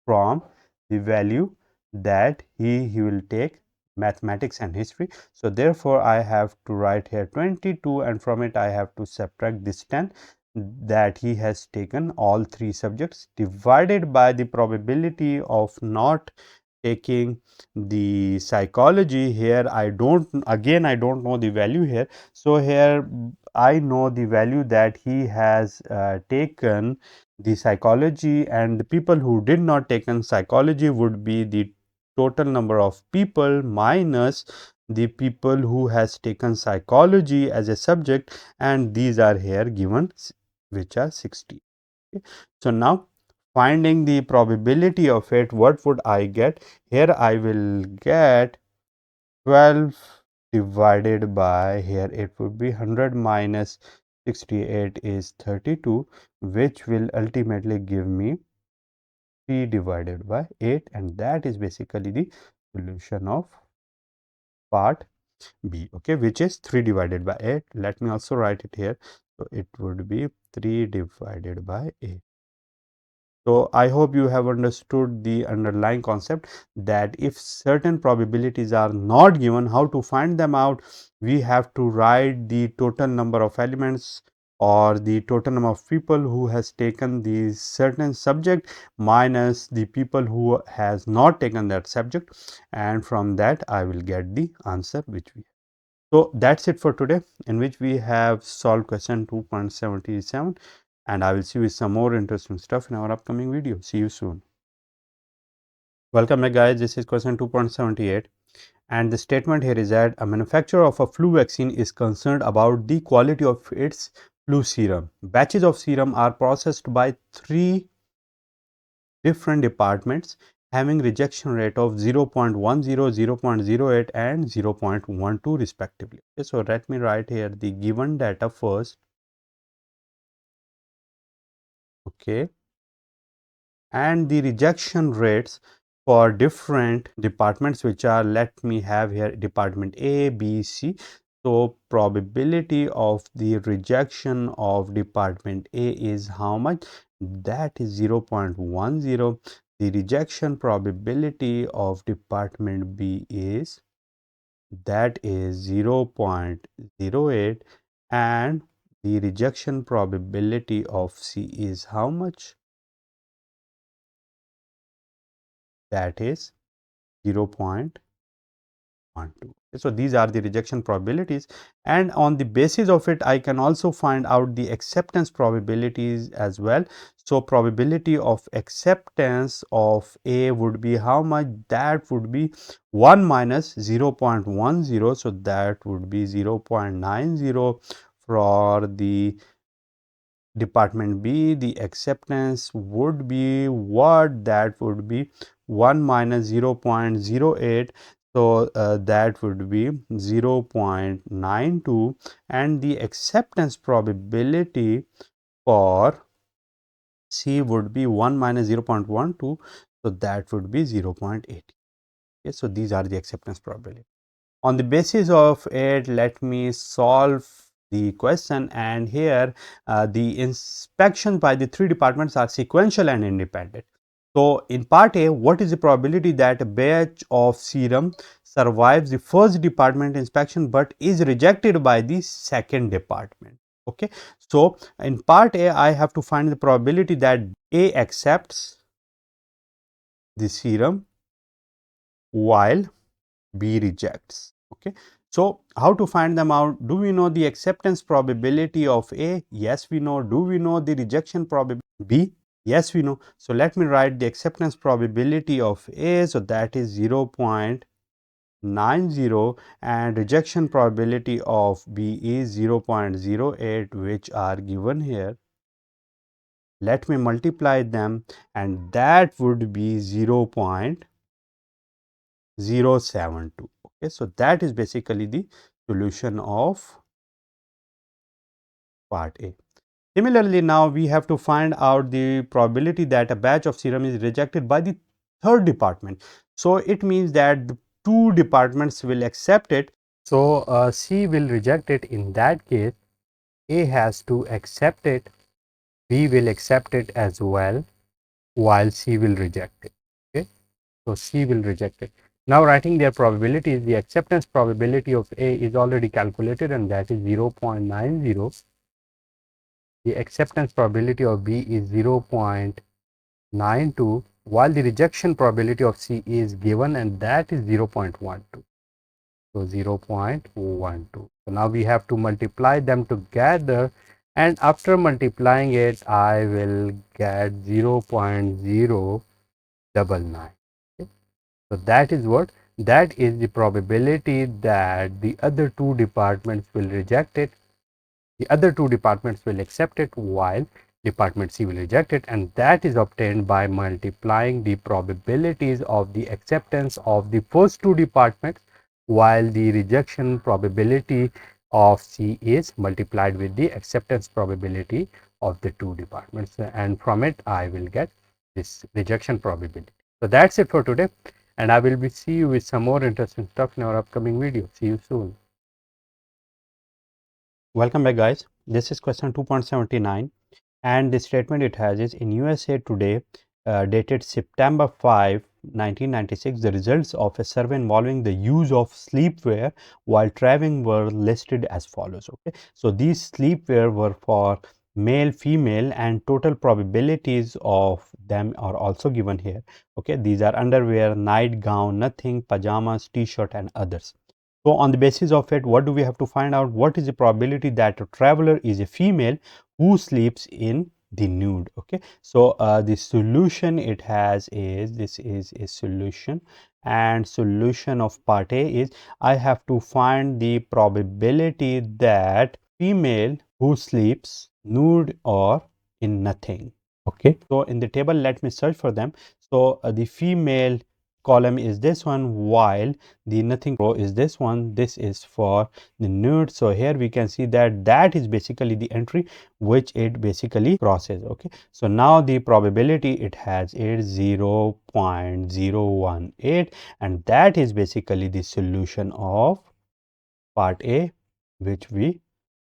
from the value that he will take mathematics and history. So therefore I have to write here 22, and from it I have to subtract this 10 that he has taken all three subjects, divided by the probability of not taking the psychology. Here I don't know the value here. So here I know the value that he has taken the psychology, and the people who did not taken psychology would be the total number of people minus the people who has taken psychology as a subject, and these are here given, which are 60. Okay. So now finding the probability of it, what would I get? Here I will get 12 divided by, here it would be 100 minus 68 is 32, which will ultimately give me 3 divided by 8, and that is basically the solution of part B, okay, which is 3 divided by 8. Let me also write it here. So it would be 3 divided by 8. So I hope you have understood the underlying concept, that if certain probabilities are not given, how to find them out. We have to write the total number of elements or the total number of people who has taken the certain subject minus the people who has not taken that subject, and from that I will get the answer which we have. So that's it for today, in which we have solved question 2.77, and I will see you with some more interesting stuff in our upcoming video. See you soon. Welcome back, guys. This is question 2.78, and the statement here is that a manufacturer of a flu vaccine is concerned about the quality of its flu serum. Batches of serum are processed by 3 different departments having rejection rate of 0.10, 0.08 and 0.12 respectively. Okay, so let me write here the given data first. Okay, and the rejection rates for different departments, which are, let me have here department A, B, C. So probability of the rejection of department A is how much? That is 0.10. The rejection probability of department B is, that is 0.08, and the rejection probability of C is how much? That is 0.12. So these are the rejection probabilities, and on the basis of it I can also find out the acceptance probabilities as well. So probability of acceptance of A would be how much? That would be 1 minus 0.10, so that would be 0.90. For the department B, the acceptance would be what? That would be 1 minus 0.08, so that would be 0.92, and the acceptance probability for C would be 1 minus 0.12, so that would be 0.80. Okay, so these are the acceptance probability. On the basis of it, let me solve the question, and here the inspections by the 3 departments are sequential and independent. So in part A, what is the probability that a batch of serum survives the first department inspection but is rejected by the second department? Okay, so in part A I have to find the probability that A accepts the serum while B rejects. Okay, so how to find them out? Do we know the acceptance probability of A? Yes, we know. Do we know the rejection probability B? Yes, we know. So let me write the acceptance probability of A. So that is 0.90, and rejection probability of B is 0.08, which are given here. Let me multiply them, and that would be 0.072. Okay, so that is basically the solution of part A. Similarly, now we have to find out the probability that a batch of serum is rejected by the third department. So it means that the 2 departments will accept it. So C will reject it. In that case, A has to accept it, B will accept it as well, while C will reject it. Okay. So C will reject it. Now writing their probabilities, the acceptance probability of A is already calculated and that is 0.90. The acceptance probability of B is 0.92 while the rejection probability of C is given and that is 0.12. So 0.12. So now we have to multiply them together and after multiplying it I will get 0.099. Okay. So that is what? That is the probability that the other two departments will reject it. The other two departments will accept it while department C will reject it, and that is obtained by multiplying the probabilities of the acceptance of the first two departments while the rejection probability of C is multiplied with the acceptance probability of the two departments, and from it I will get this rejection probability. So that's it for today, and I will be see you with some more interesting stuff in our upcoming video. See you soon. Welcome back, guys. This is question 2.79 and the statement it has is in USA Today dated September 5, 1996, the results of a survey involving the use of sleepwear while traveling were listed as follows. Okay, so these sleepwear were for male, female, and total probabilities of them are also given here. Okay, these are underwear, nightgown, nothing, pajamas, t-shirt, and others. So on the basis of it, what do we have to find out? What is the probability that a traveler is a female who sleeps in the nude? Okay, so the solution it has is, this is a solution, and solution of part A is I have to find the probability that female who sleeps nude or in nothing. Okay, so in the table let me search for them. So the female column is this one while the nothing row is this one. This is for the nude. So here we can see that that is basically the entry which it basically crosses. Okay, so now the probability it has is 0.018 and that is basically the solution of part A which we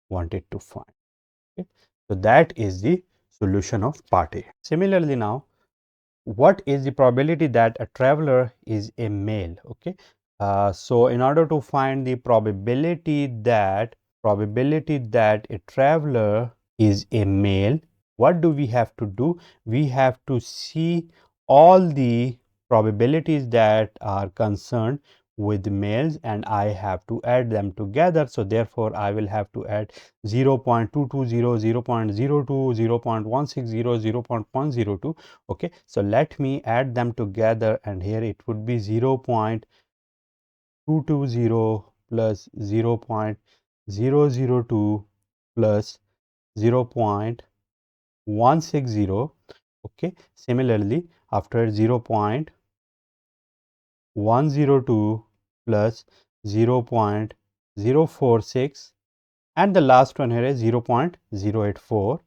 wanted to find. Okay, so that is the solution of part A. Similarly, now what is the probability that a traveler is a male? Okay, so in order to find the probability that a traveler is a male, what do we have to do? We have to see all the probabilities that are concerned with males and I have to add them together. So therefore I will have to add 0.220, 0.02, 0.160, 0.102. Okay, so let me add them together and here it would be 0.220 plus 0.002 plus 0.160. Okay, similarly after 0.102 plus 0.046 and the last one here is 0.084,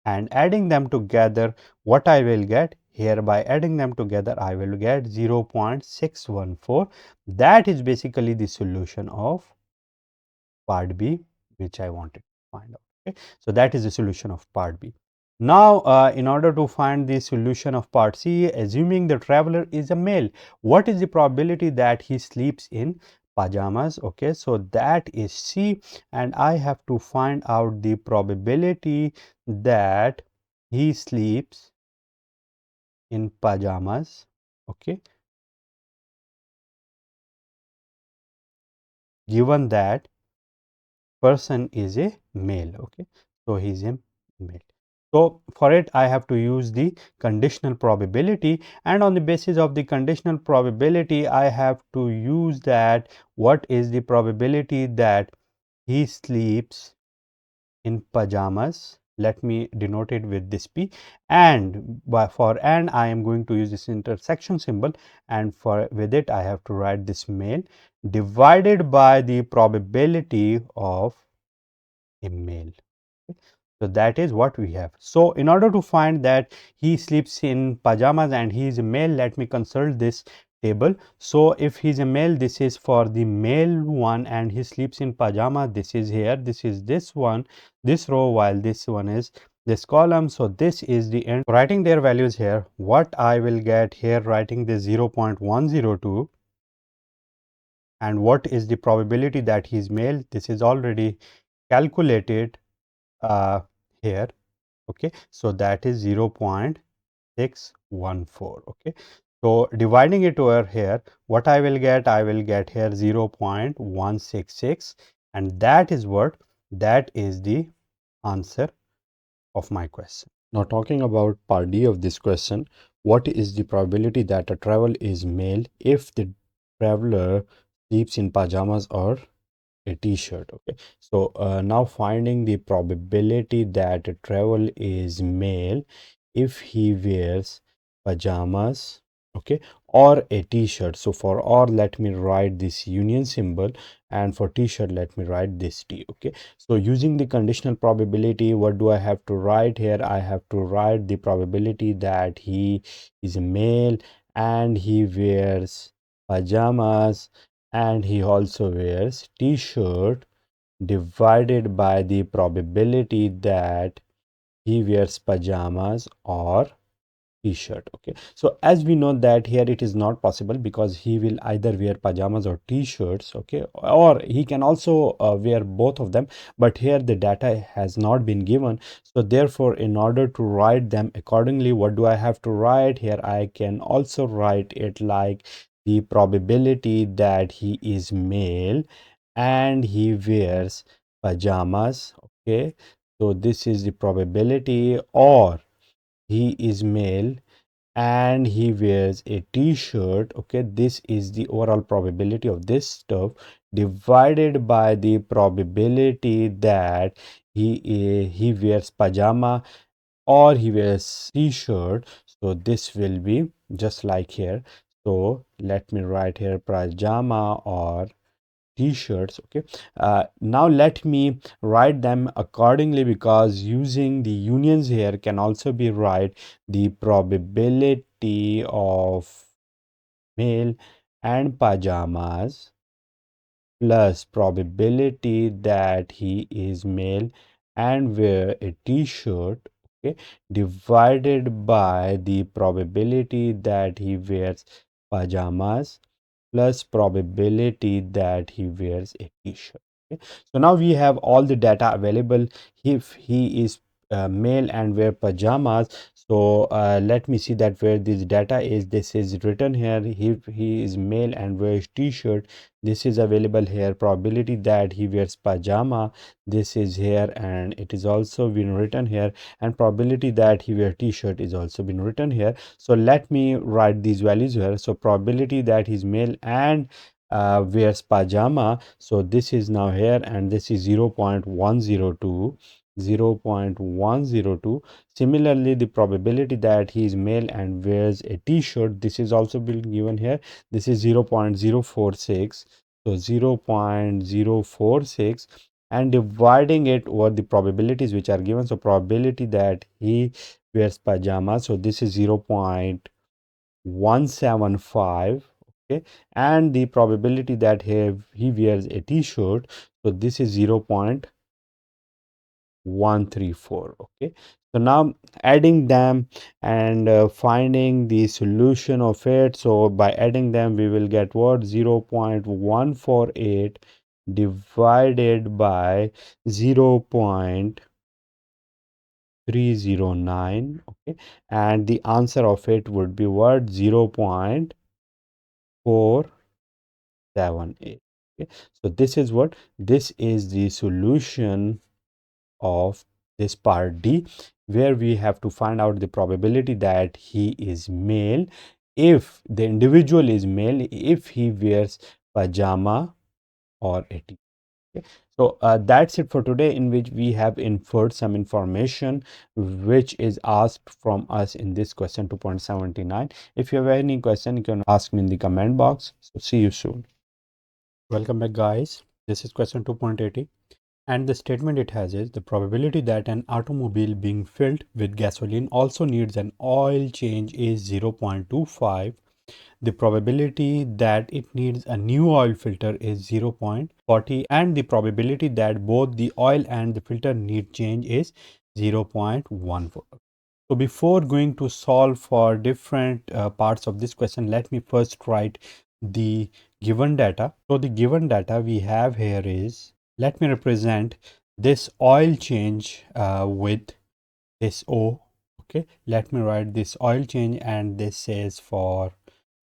and adding them together what I will get here, by adding them together I will get 0.614. that is basically the solution of part B which I wanted to find out. Okay, so that is the solution of part B. Now in order to find the solution of part C, assuming the traveler is a male, what is the probability that he sleeps in pajamas? Okay, so that is C and I have to find out the probability that he sleeps in pajamas. Okay, given that person is a male. Okay, so he is a male. So for it I have to use the conditional probability, and on the basis of the conditional probability I have to use that what is the probability that he sleeps in pajamas. Let me denote it with this P, and for and I am going to use this intersection symbol, and for with it I have to write this male divided by the probability of a male. So that is what we have. So in order to find that he sleeps in pajamas and he is a male, let me consult this table. So if he is a male, this is for the male one, and he sleeps in pajama. This is here, this is this one, this row, while this one is this column. So this is the end. Writing their values here, what I will get here, writing this 0.102, and what is the probability that he is male, this is already calculated here. Okay, so that is 0.614. Okay, so dividing it over here, what I will get here 0.166, and that is the answer of my question. Now talking about part D of this question, what is the probability that a travel is male if the traveler sleeps in pajamas or a t-shirt? Okay, so now finding the probability that a travel is male if he wears pajamas, okay, or a t-shirt. So for or, let me write this union symbol, and for t-shirt let me write this t. Okay, so using the conditional probability, what do I have to write here? I have to write the probability that he is a male and he wears pajamas and he also wears t-shirt, divided by the probability that he wears pajamas or t-shirt. Okay, so as we know that here it is not possible because he will either wear pajamas or t-shirts, okay, or he can also wear both of them, but here the data has not been given. So therefore, in order to write them accordingly, what do I have to write here? I can also write it like the probability that he is male and he wears pajamas. Okay, so this is the probability, or he is male and he wears a t-shirt. Okay, this is the overall probability of this stuff, divided by the probability that he wears pajama or he wears t-shirt. So this will be just like here. So let me write here pajama or t-shirts. Okay, now let me write them accordingly, because using the unions here can also be write the probability of male and pajamas plus probability that he is male and wear a t-shirt, okay, divided by the probability that he wears pajamas plus probability that he wears a t-shirt. Okay, so now we have all the data available. If he is male and wear pajamas, so let me see that where this data is. This is written here. If he is male and wears t-shirt, this is available here. Probability that he wears pajama, this is here, and it is also been written here, and probability that he wear t-shirt is also been written here. So let me write these values here. So probability that he's male and wears pajama, so this is now here, and this is 0.102. 0.102. Similarly, the probability that he is male and wears a t-shirt, this is also been given here. This is 0.046. So 0.046, and dividing it over the probabilities which are given. So probability that he wears pajamas, so this is 0.175. Okay, and the probability that he wears a t-shirt, so this is 0.134. Okay, so now adding them and finding the solution of it. So by adding them we will get what? 0.148 divided by 0.309. Okay, and the answer of it would be what? 0.478. Okay, so this is what? This is the solution of this part D, where we have to find out the probability that he is male if the individual is male, if he wears pajama or a t. Okay. So that's it for today, in which we have inferred some information which is asked from us in this question 2.79. If you have any question, you can ask me in the comment box. So see you soon. Welcome back, guys. This is question 2.80. And the statement it has is the probability that an automobile being filled with gasoline also needs an oil change is 0.25. The probability that it needs a new oil filter is 0.40, and the probability that both the oil and the filter need change is 0.14. So before going to solve for different parts of this question, let me first write the given data. So the given data we have here is, let me represent this oil change with this O. Okay, let me write this oil change, and this says for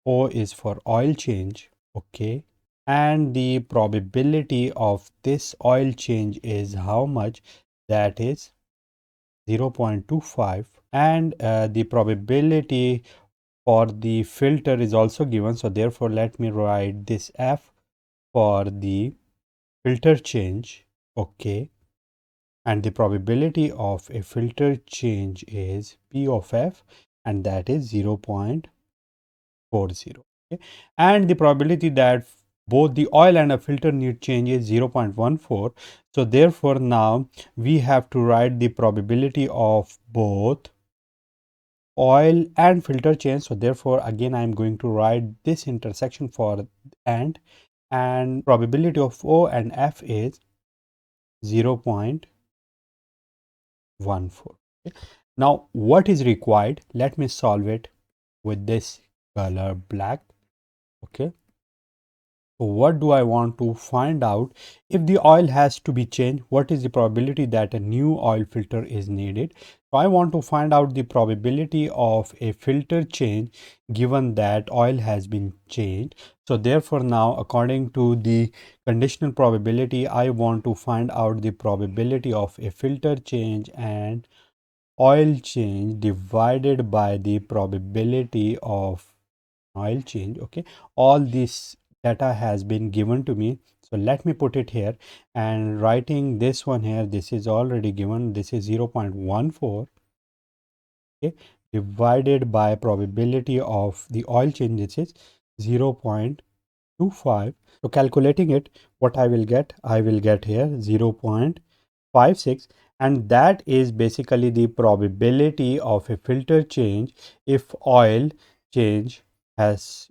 O is for oil change. Okay, and the probability of this oil change is how much? That is 0.25, and the probability for the filter is also given. So therefore let me write this F for the filter change. Okay, and the probability of a filter change is P of F, and that is 0.40. Okay, and the probability that both the oil and a filter need change is 0.14. So therefore now we have to write the probability of both oil and filter change. So therefore again I'm going to write this intersection for and probability of O and F is 0.14. Okay. Now what is required? Let me solve it with this color black. Okay, so what do I want to find out? If the oil has to be changed, what is the probability that a new oil filter is needed? So I want to find out the probability of a filter change given that oil has been changed. So therefore now according to the conditional probability, I want to find out the probability of a filter change and oil change divided by the probability of oil change. Okay, all this data has been given to me, so let me put it here, and writing this one here, this is already given, this is 0.14. Okay, divided by probability of the oil change, this is 0.25. So calculating it, what I will get here 0.56, and that is basically the probability of a filter change if oil has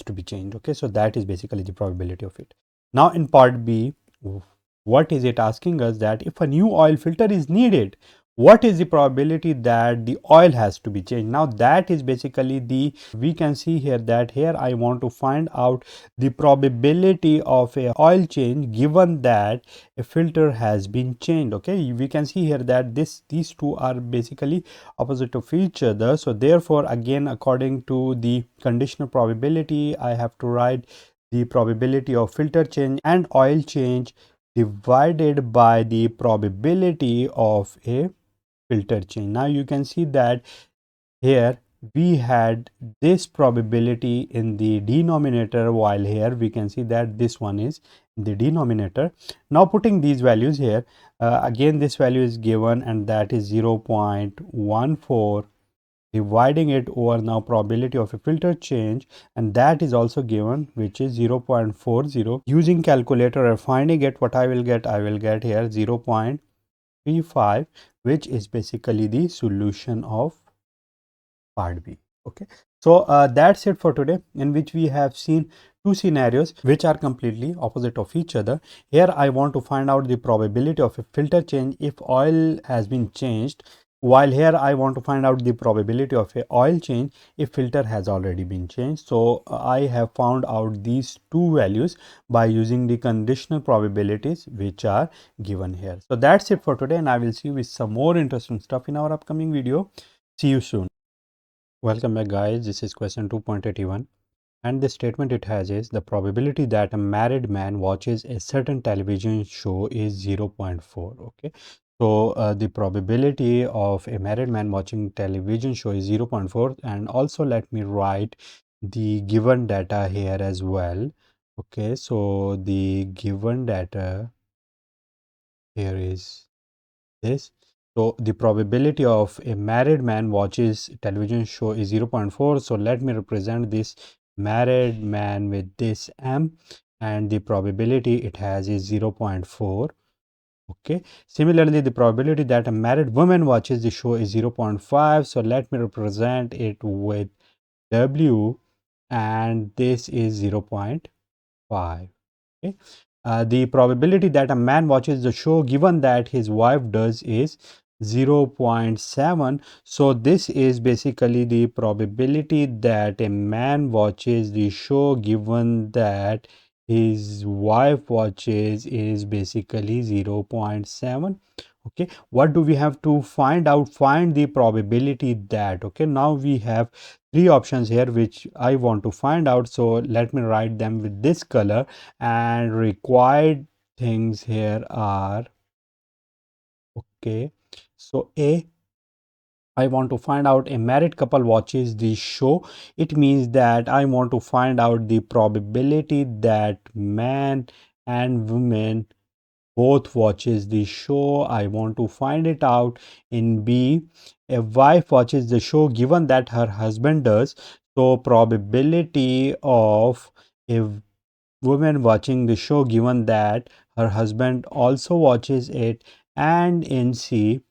to be changed. Okay, so that is basically the probability of it. Now in part B, what is it asking us? That if a new oil filter is needed, what is the probability that the oil has to be changed? Now that is basically the, we can see here that here I want to find out the probability of a oil change given that a filter has been changed. Okay, we can see here that these two are basically opposite of each other. So therefore again according to the conditional probability, I have to write the probability of filter change and oil change divided by the probability of a filter change. Now you can see that here we had this probability in the denominator, while here we can see that this one is the denominator. Now putting these values here, again this value is given, and that is 0.14, dividing it over now probability of a filter change, and that is also given, which is 0.40. Using calculator or finding it, what I will get here 0.35, which is basically the solution of part B. Okay, so that's it for today, in which we have seen two scenarios which are completely opposite of each other. Here I want to find out the probability of a filter change if oil has been changed, while here I want to find out the probability of a oil change if filter has already been changed. So I have found out these two values by using the conditional probabilities which are given here. So that's it for today, and I will see you with some more interesting stuff in our upcoming video. See you soon. Welcome back guys, this is question 2.81, and the statement it has is the probability that a married man watches a certain television show is 0.4. Okay, so the probability of a married man watching television show is 0.4, and also let me write the given data here as well. Okay, so the given data here is this. So the probability of a married man watches television show is 0.4. So let me represent this married man with this M, and the probability it has is 0.4. Okay, similarly the probability that a married woman watches the show is 0.5. So let me represent it with W, and this is 0.5. Okay, the probability that a man watches the show given that his wife does is 0.7. So this is basically the probability that a man watches the show given that his wife watches is basically 0.7. Okay, what do we have to find out? Find the probability that. Okay, now we have three options here which I want to find out, so let me write them with this color. And required things here are, okay, so A, I want to find out a married couple watches the show. It means that I want to find out the probability that man and woman both watches the show. I want to find it out. In B, a wife watches the show given that her husband does. So probability of a woman watching the show given that her husband also watches it. And in C,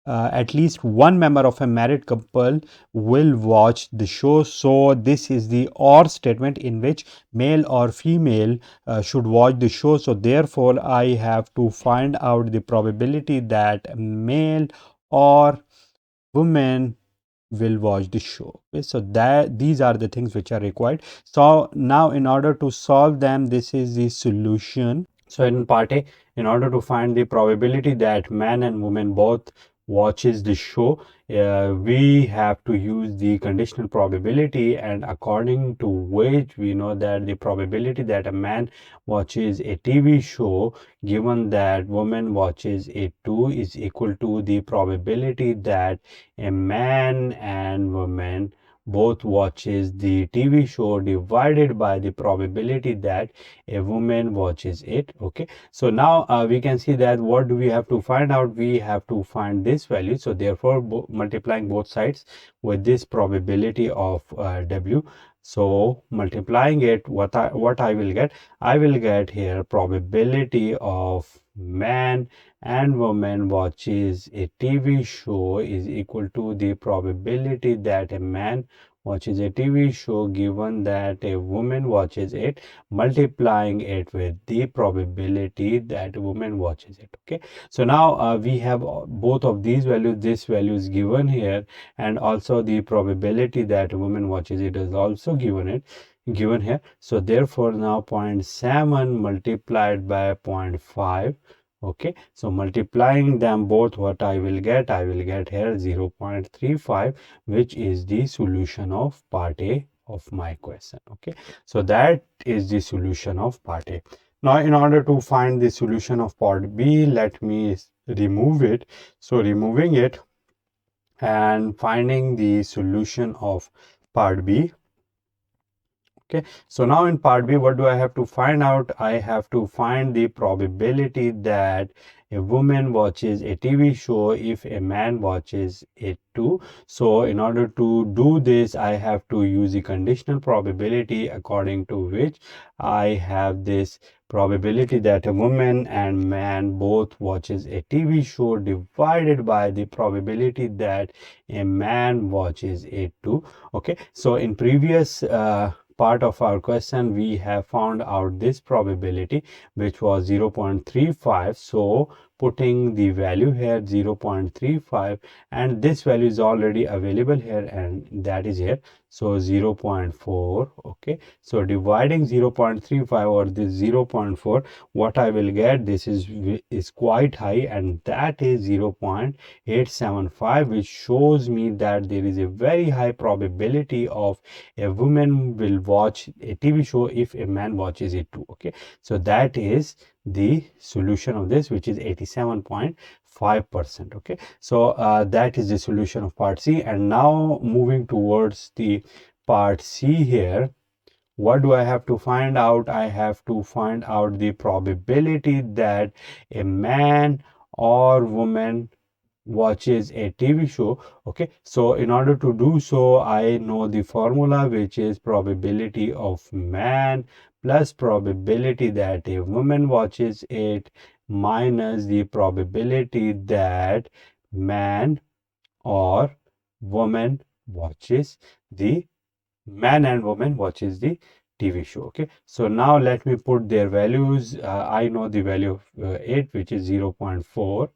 at least one member of a married couple will watch the show. So this is the or statement in which male or female should watch the show. So therefore I have to find out the probability that male or woman will watch the show. Okay, so that these are the things which are required. So now in order to solve them, this is the solution. So in part A, in order to find the probability that man and woman both watches the show, we have to use the conditional probability, and according to which we know that the probability that a man watches a TV show given that woman watches it too is equal to the probability that a man and woman both watches the TV show divided by the probability that a woman watches it. Okay, so now we can see that what do we have to find out? We have to find this value. So therefore multiplying both sides with this probability of W, so multiplying it, what I will get, I will get here probability of man and woman watches a TV show is equal to the probability that a man watches a TV show given that a woman watches it, multiplying it with the probability that a woman watches it. Okay, so now we have both of these values. This value is given here, and also the probability that a woman watches it is also given here. So therefore now 0.7 multiplied by 0.5. Okay, so multiplying them both, what I will get here 0.35, which is the solution of part A of my question. Okay, so that is the solution of part A. Now in order to find the solution of part B, let me remove it. So removing it and finding the solution of part B. Okay, so now in part B, what do I have to find out? I have to find the probability that a woman watches a TV show if a man watches it too. So in order to do this, I have to use the conditional probability, according to which I have this probability that a woman and man both watches a TV show divided by the probability that a man watches it too. Okay, so in previous part of our question, we have found out this probability, which was 0.35. So putting the value here 0.35, and this value is already available here, and that is here, so 0.4. Okay, so dividing 0.35 or this 0.4, what I will get, this is quite high, and that is 0.875, which shows me that there is a very high probability of a woman will watch a TV show if a man watches it too. Okay, so that is the solution of this, which is 87.5%. Okay, so that is the solution of part C. And now moving towards the part C here, what do I have to find out? I have to find out the probability that a man or woman watches a TV show. Okay, so in order to do so, I know the formula, which is probability of man plus probability that a woman watches it minus the probability that man or woman watches the man and woman watches the TV show. Okay, so now let me put their values. I know the value of 8, which is 0.4.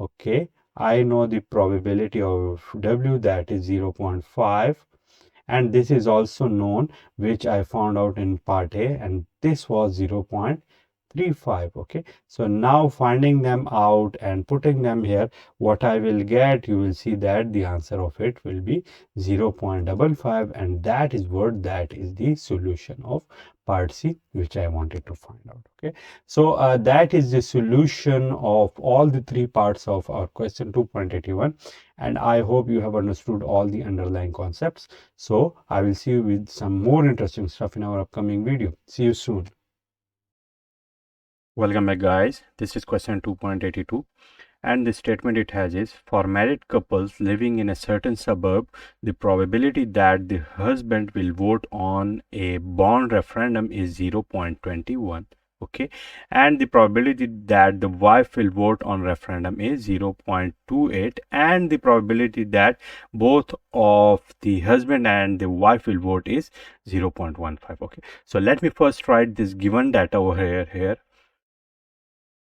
Okay, I know the probability of W, that is 0.5, and this is also known, which I found out in part A, and this was 0.35. Okay, so now finding them out and putting them here, what I will get, you will see that the answer of it will be 0.55, and that is the solution of part C, which I wanted to find out. Okay, so that is the solution of all the three parts of our question 2.81, and I hope you have understood all the underlying concepts. So I will see you with some more interesting stuff in our upcoming video. See you soon. Welcome back, guys. This is question 2.82, and the statement it has is, for married couples living in a certain suburb, the probability that the husband will vote on a bond referendum is 0.21. Okay, and the probability that the wife will vote on referendum is 0.28, and the probability that both of the husband and the wife will vote is 0.15. Okay, so let me first write this given data over here.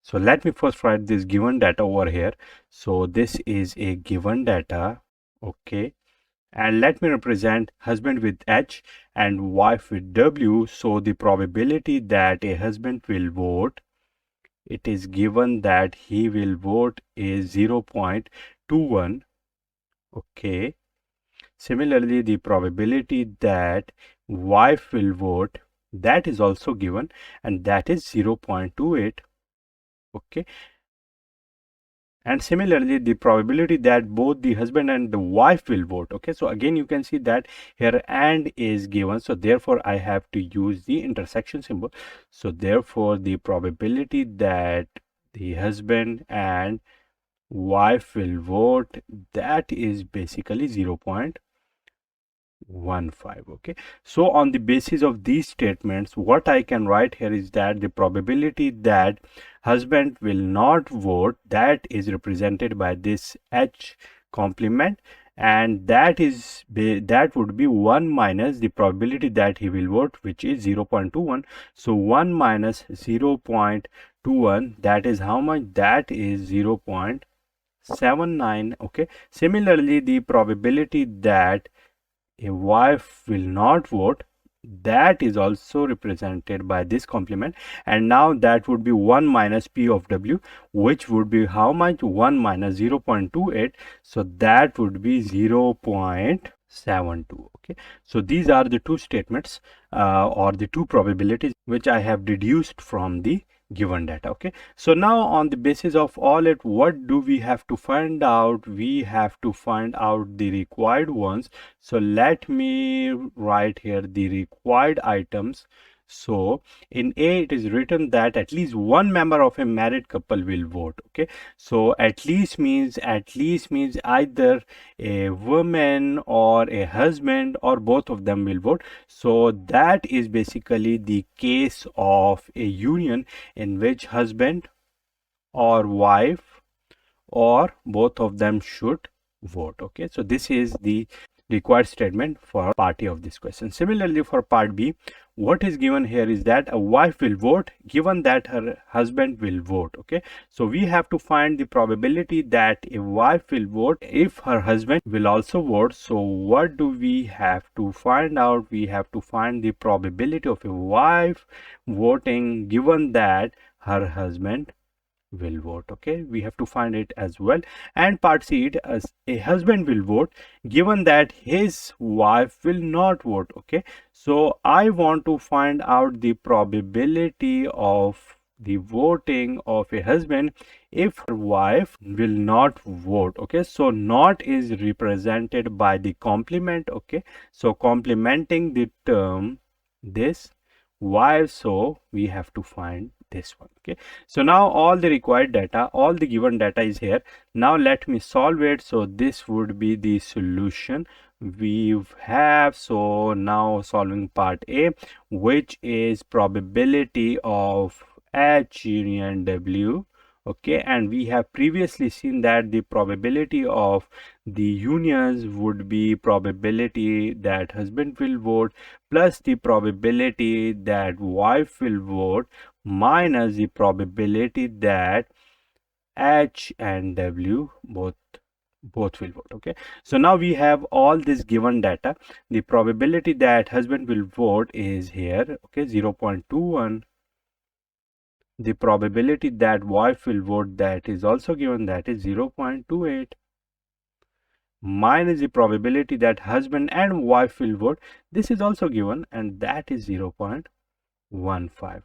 So let me first write this given data over here. So this is a given data. Okay, and let me represent husband with H and wife with W. So the probability that a husband will vote, it is given that he will vote is 0.21. Okay, similarly the probability that wife will vote, that is also given, and that is 0.28. Okay, and similarly the probability that both the husband and the wife will vote. Okay, so again you can see that here and is given, so therefore I have to use the intersection symbol. So therefore the probability that the husband and wife will vote, that is basically 0.15. Okay, so on the basis of these statements, what I can write here is that the probability that husband will not vote, that is represented by this H complement, and that would be 1 minus the probability that he will vote, which is 0.21. So 1 minus 0.21, that is how much? That is 0.79. Okay, similarly the probability that a wife will not vote, that is also represented by this complement, and now that would be 1 minus P of W, which would be how much? 1 minus 0.28, so that would be 0.72. Okay, so these are the two statements or the two probabilities which I have deduced from the given data. Okay, so now on the basis of all it, what do we have to find out? We have to find out the required ones. So let me write here the required items. So in A it is written that at least one member of a married couple will vote. Okay, so at least means either a woman or a husband or both of them will vote. So that is basically the case of a union in which husband or wife or both of them should vote. Okay, so this is the required statement for part A of this question. Similarly for part B, what is given here is that a wife will vote given that her husband will vote. Okay, so we have to find the probability that a wife will vote if her husband will also vote. So what do we have to find out? We have to find the probability of a wife voting given that her husband will vote. Okay, we have to find it as well. And part C, it as a husband will vote given that his wife will not vote. Okay, so I want to find out the probability of the voting of a husband if her wife will not vote. Okay, so not is represented by the complement. Okay, so complementing the term this wife, so we have to find this one. Okay, so now all the required data, all the given data is here. Now let me solve it. So this would be the solution we have. So now solving part A, which is probability of H union W. Okay, and we have previously seen that the probability of the unions would be probability that husband will vote plus the probability that wife will vote minus the probability that H and W both will vote. Okay, so now we have all this given data. The probability that husband will vote is here, okay, 0.21. The probability that wife will vote, that is also given, that is 0.28, minus the probability that husband and wife will vote, this is also given, and that is 0.15.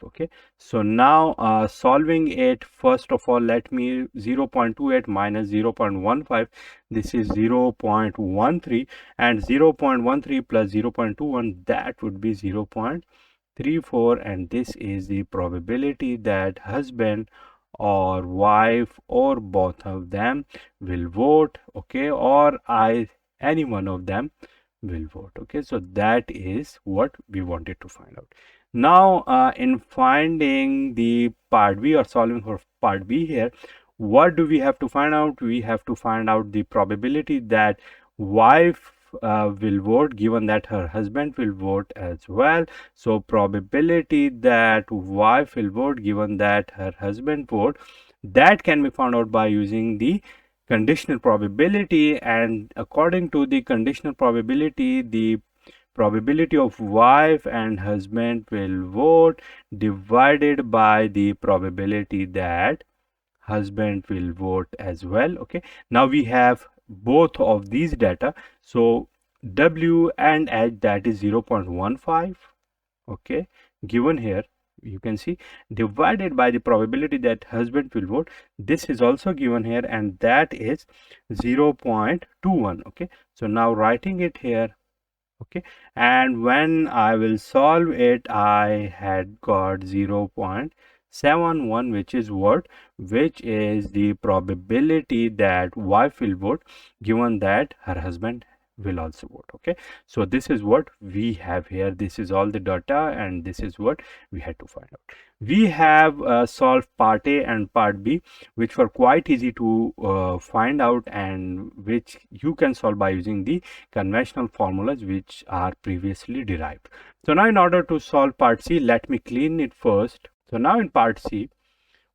Okay, so now solving it, first of all, let me 0.28 minus 0.15, this is 0.13, and 0.13 plus 0.21, that would be 0.34, and this is the probability that husband or wife or both of them will vote, okay, or any one of them will vote. Okay, so that is what we wanted to find out. Now in finding the part B, or solving for part B here, what do we have to find out? We have to find out the probability that wife will vote, given that her husband will vote as well. So probability that wife will vote, given that her husband vote, that can be found out by using the conditional probability. And according to the conditional probability, the probability of wife and husband will vote divided by the probability that husband will vote as well. Okay, now we have both of these data, so W and H, that is 0.15, okay, given here, you can see, divided by the probability that husband will vote, this is also given here, and that is 0.21. okay, so now writing it here, okay, and when I will solve it, I had got 0.71, which is what, which is the probability that wife will vote, given that her husband will also vote. Okay, so this is what we have here, this is all the data, and this is what we had to find out. We have solved part A and part B, which were quite easy to find out, and which you can solve by using the conventional formulas which are previously derived. So now in order to solve part C, let me clean it first. So now in part C,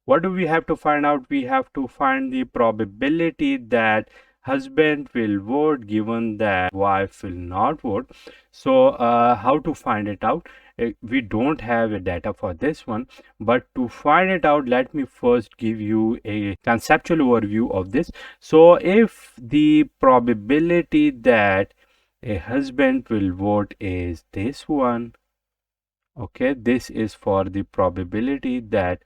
what do we have to find out? We have to find the probability that husband will vote, given that wife will not vote. So how to find it out? We don't have a data for this one, but to find it out, let me first give you a conceptual overview of this. So if the probability that a husband will vote is this one, okay, this is for the probability that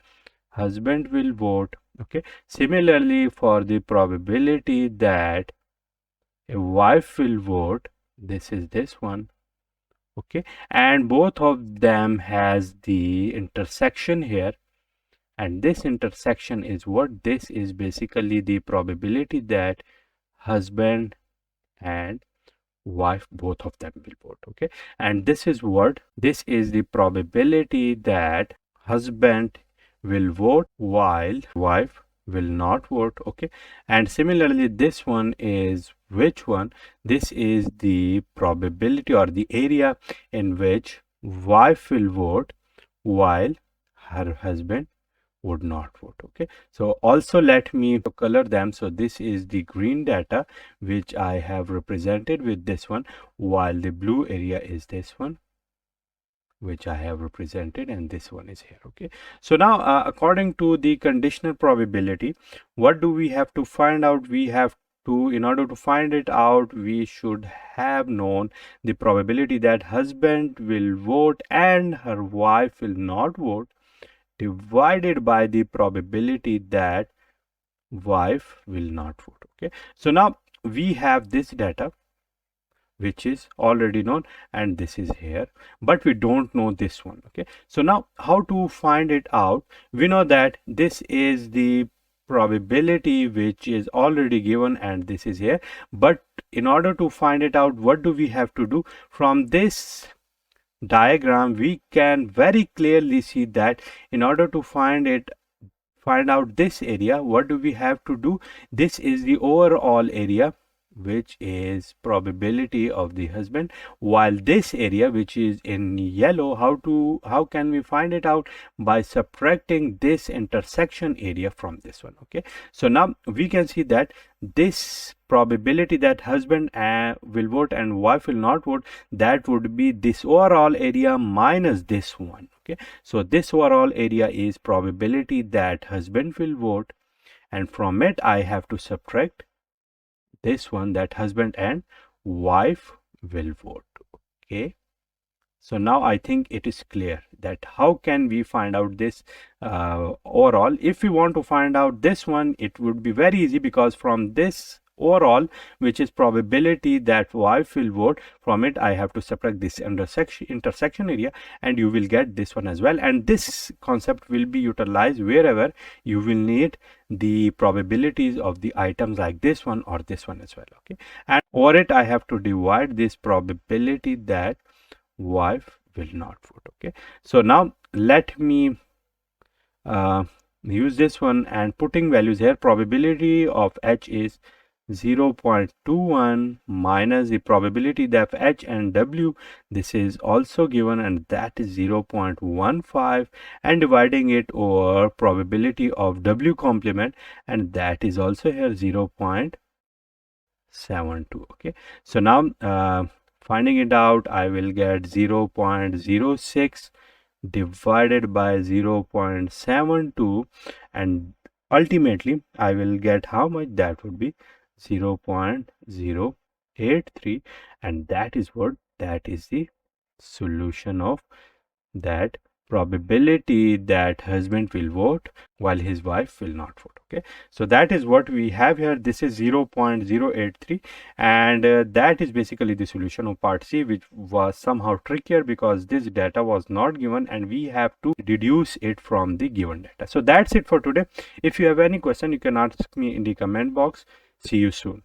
husband will vote. Okay, similarly, for the probability that a wife will vote, this is this one. Okay, and both of them has the intersection here, and this intersection is what, this is basically the probability that husband and wife, both of them will vote. Okay, and this is what, this is the probability that husband will vote while wife will not vote. Okay, and similarly this one is which one, this is the probability or the area in which wife will vote while her husband would not vote. Okay, so also let me color them. So this is the green data which I have represented with this one, while the blue area is this one which I have represented, and this one is here. Okay, so now according to the conditional probability, what do we have to find out? We have to, in order to find it out, we should have known the probability that husband will vote and her wife will not vote, divided by the probability that wife will not vote. Okay, so now we have this data which is already known, and this is here, but we don't know this one. Okay, so now how to find it out? We know that this is the probability which is already given, and this is here, but in order to find it out, what do we have to do? From this diagram we can very clearly see that in order to find out this area, what do we have to do? This is the overall area, which is probability of the husband, while this area which is in yellow, how can we find it out? By subtracting this intersection area from this one. Okay, so now we can see that this probability that husband will vote and wife will not vote, that would be this overall area minus this one. Okay, so this overall area is probability that husband will vote, and from it I have to subtract this one, that husband and wife will vote. Okay, so now I think it is clear that how can we find out this overall. If we want to find out this one, it would be very easy, because from this overall, which is probability that wife will vote, from it I have to subtract this intersection area, and you will get this one as well. And this concept will be utilized wherever you will need the probabilities of the items like this one or this one as well. Okay, and over it I have to divide this probability that wife will not vote. Okay, so now let me use this one and putting values here. Probability of H is 0.21 minus the probability that H and W, this is also given, and that is 0.15, and dividing it over probability of W complement, and that is also here 0.72. Okay, so now finding it out, I will get 0.06 divided by 0.72, and ultimately I will get how much? That would be 0.083, and that is what, that is the solution of that probability that husband will vote while his wife will not vote. Okay, so that is what we have here. This is 0.083, and that is basically the solution of part C, which was somehow trickier because this data was not given and we have to deduce it from the given data. So that's it for today. If you have any question, you can ask me in the comment box. See you soon.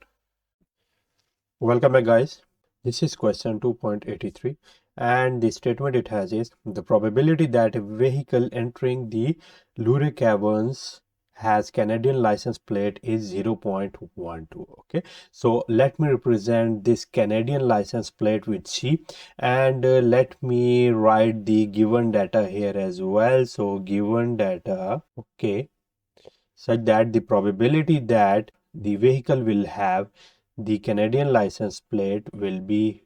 Welcome back, guys. This is question 2.83, and the statement it has is the probability that a vehicle entering the Luray Caverns has Canadian license plate is 0.12. Okay, so let me represent this Canadian license plate with C, and let me write the given data here as well. So given data, okay, such that the probability that the vehicle will have the Canadian license plate will be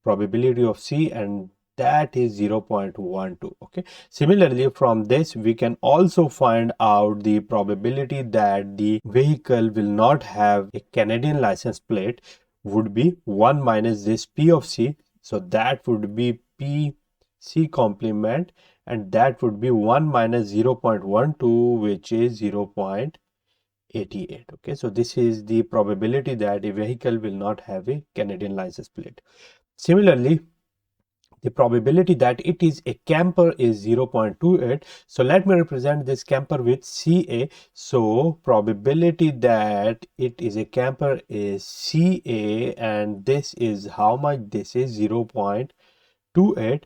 probability of C, and that is 0.12. Okay, similarly from this we can also find out the probability that the vehicle will not have a Canadian license plate would be 1 minus this P of C, so that would be P C complement, and that would be 1 minus 0.12, which is 0.88. Okay, so this is the probability that a vehicle will not have a Canadian license plate. Similarly, the probability that it is a camper is 0.28. So let me represent this camper with CA. So probability that it is a camper is CA, and this is how much? This is 0.28.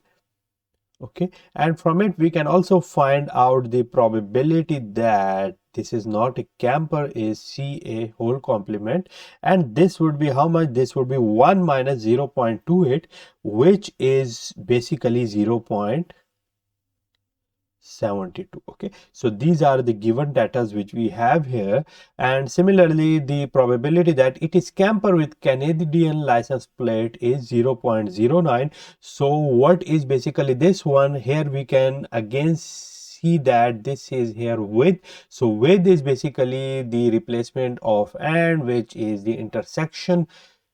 Okay, and from it we can also find out the probability that this is not a camper is CA whole complement, and this would be how much? This would be 1 minus 0.28, which is basically 0.72. Okay, so these are the given data which we have here, and similarly the probability that it is camper with Canadian license plate is 0.09. so what is basically this one? Here we can again see that this is here with, so with is basically the replacement of and, which is the intersection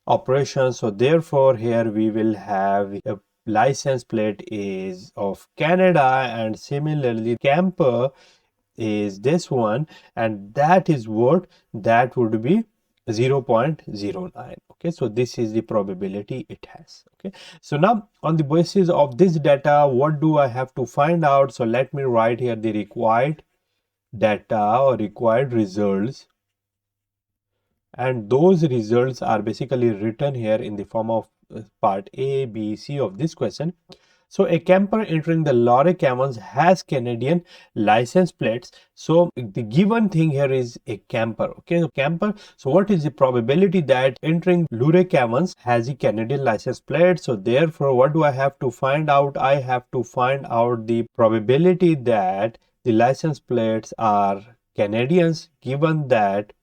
operation. So therefore here we will have a license plate is of Canada, and similarly camper is this one, and that is what? That would be 0.09. Okay, so this is the probability it has. Okay, so now on the basis of this data, what do I have to find out? So let me write here the required data or required results, and those results are basically written here in the form of part A, B, C of this question. So a camper entering the Lorry Caverns has Canadian license plates. So the given thing here is a camper. Okay, so camper. So what is the probability that entering Lure Caverns has a Canadian license plate? So therefore, what do I have to find out? I have to find out the probability that the license plates are Canadians, given that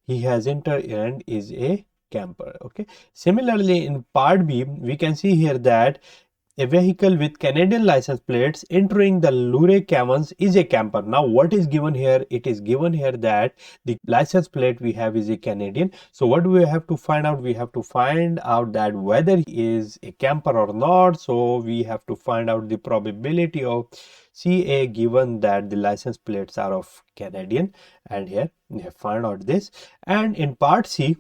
he has entered and is a camper. Okay, similarly in part B we can see here that a vehicle with Canadian license plates entering the Lure Caverns is a camper. Now what is given here? It is given here that the license plate we have is a Canadian. So what do we have to find out? We have to find out that whether he is a camper or not. So we have to find out the probability of CA given that the license plates are of Canadian, and here we have found out this. And in part C,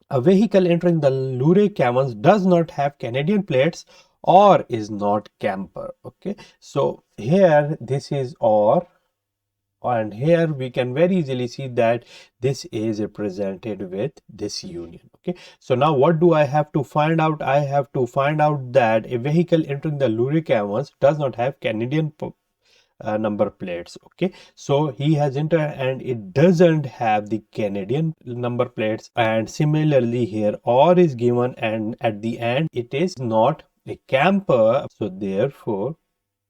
a vehicle entering the Lure Caverns does not have Canadian plates or is not camper. Okay, so here this is or, and here we can very easily see that this is represented with this union. Okay, so now what do I have to find out? I have to find out that a vehicle entering the Lure Caverns does not have Canadian number plates. Okay, so he has entered and it doesn't have the Canadian number plates, and similarly here or is given and at the end it is not a camper. So therefore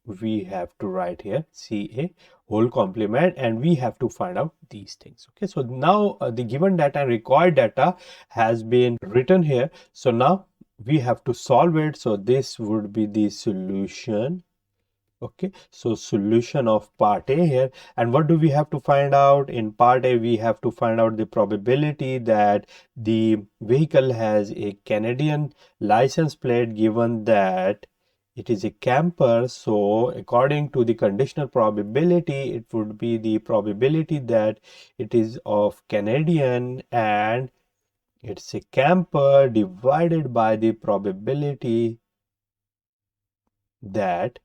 we have to write here CA whole complement, and we have to find out these things. Okay, so now the given data and required data has been written here. So now we have to solve it. So this would be the solution. Okay, so solution of part A here, and what do we have to find out? In part A we have to find out the probability that the vehicle has a Canadian license plate given that it is a camper. So according to the conditional probability, it would be the probability that it is of Canadian and it's a camper divided by the probability that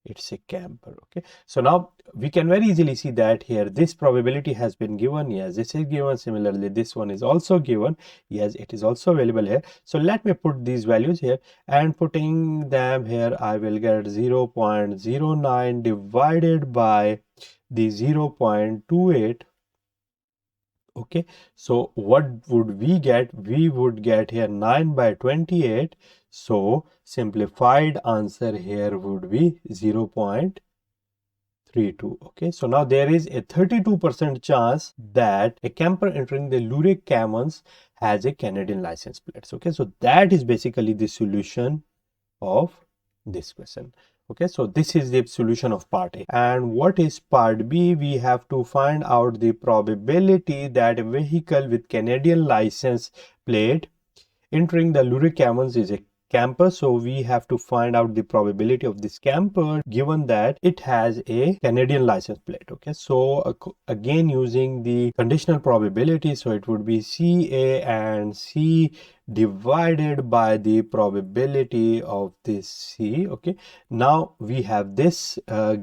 it's a camper. Okay, so now we can very easily see that here this probability has been given. Yes, this is given. Similarly this one is also given. Yes, it is also available here. So let me put these values here, and putting them here I will get 0.09 divided by the 0.28. Okay, so what would we get? We would get here 9 by 28. So simplified answer here would be 0.32. Okay, so now there is a 32% chance that a camper entering the Lure Caverns has a Canadian license plate. Okay, so that is basically the solution of this question. Okay, so this is the solution of part A. And what is part B? We have to find out the probability that a vehicle with Canadian license plate entering the Lure Caverns is a camper. So we have to find out the probability of this camper given that it has a Canadian license plate. Okay, so again using the conditional probability, so it would be CA and C divided by the probability of this C. Okay, now we have this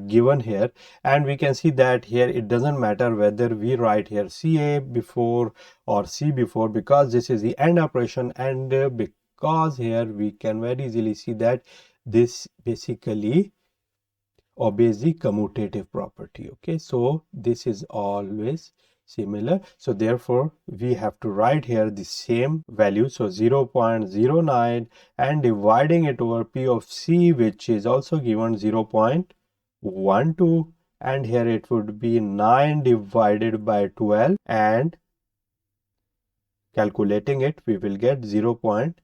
given here, and we can see that here it doesn't matter whether we write here CA before or C before, because this is the AND operation, and because here we can very easily see that this basically obeys the commutative property. Okay, so this is always similar. So therefore we have to write here the same value, so 0.09, and dividing it over P of C, which is also given 0.12, and here it would be 9 divided by 12, and calculating it we will get 0.75.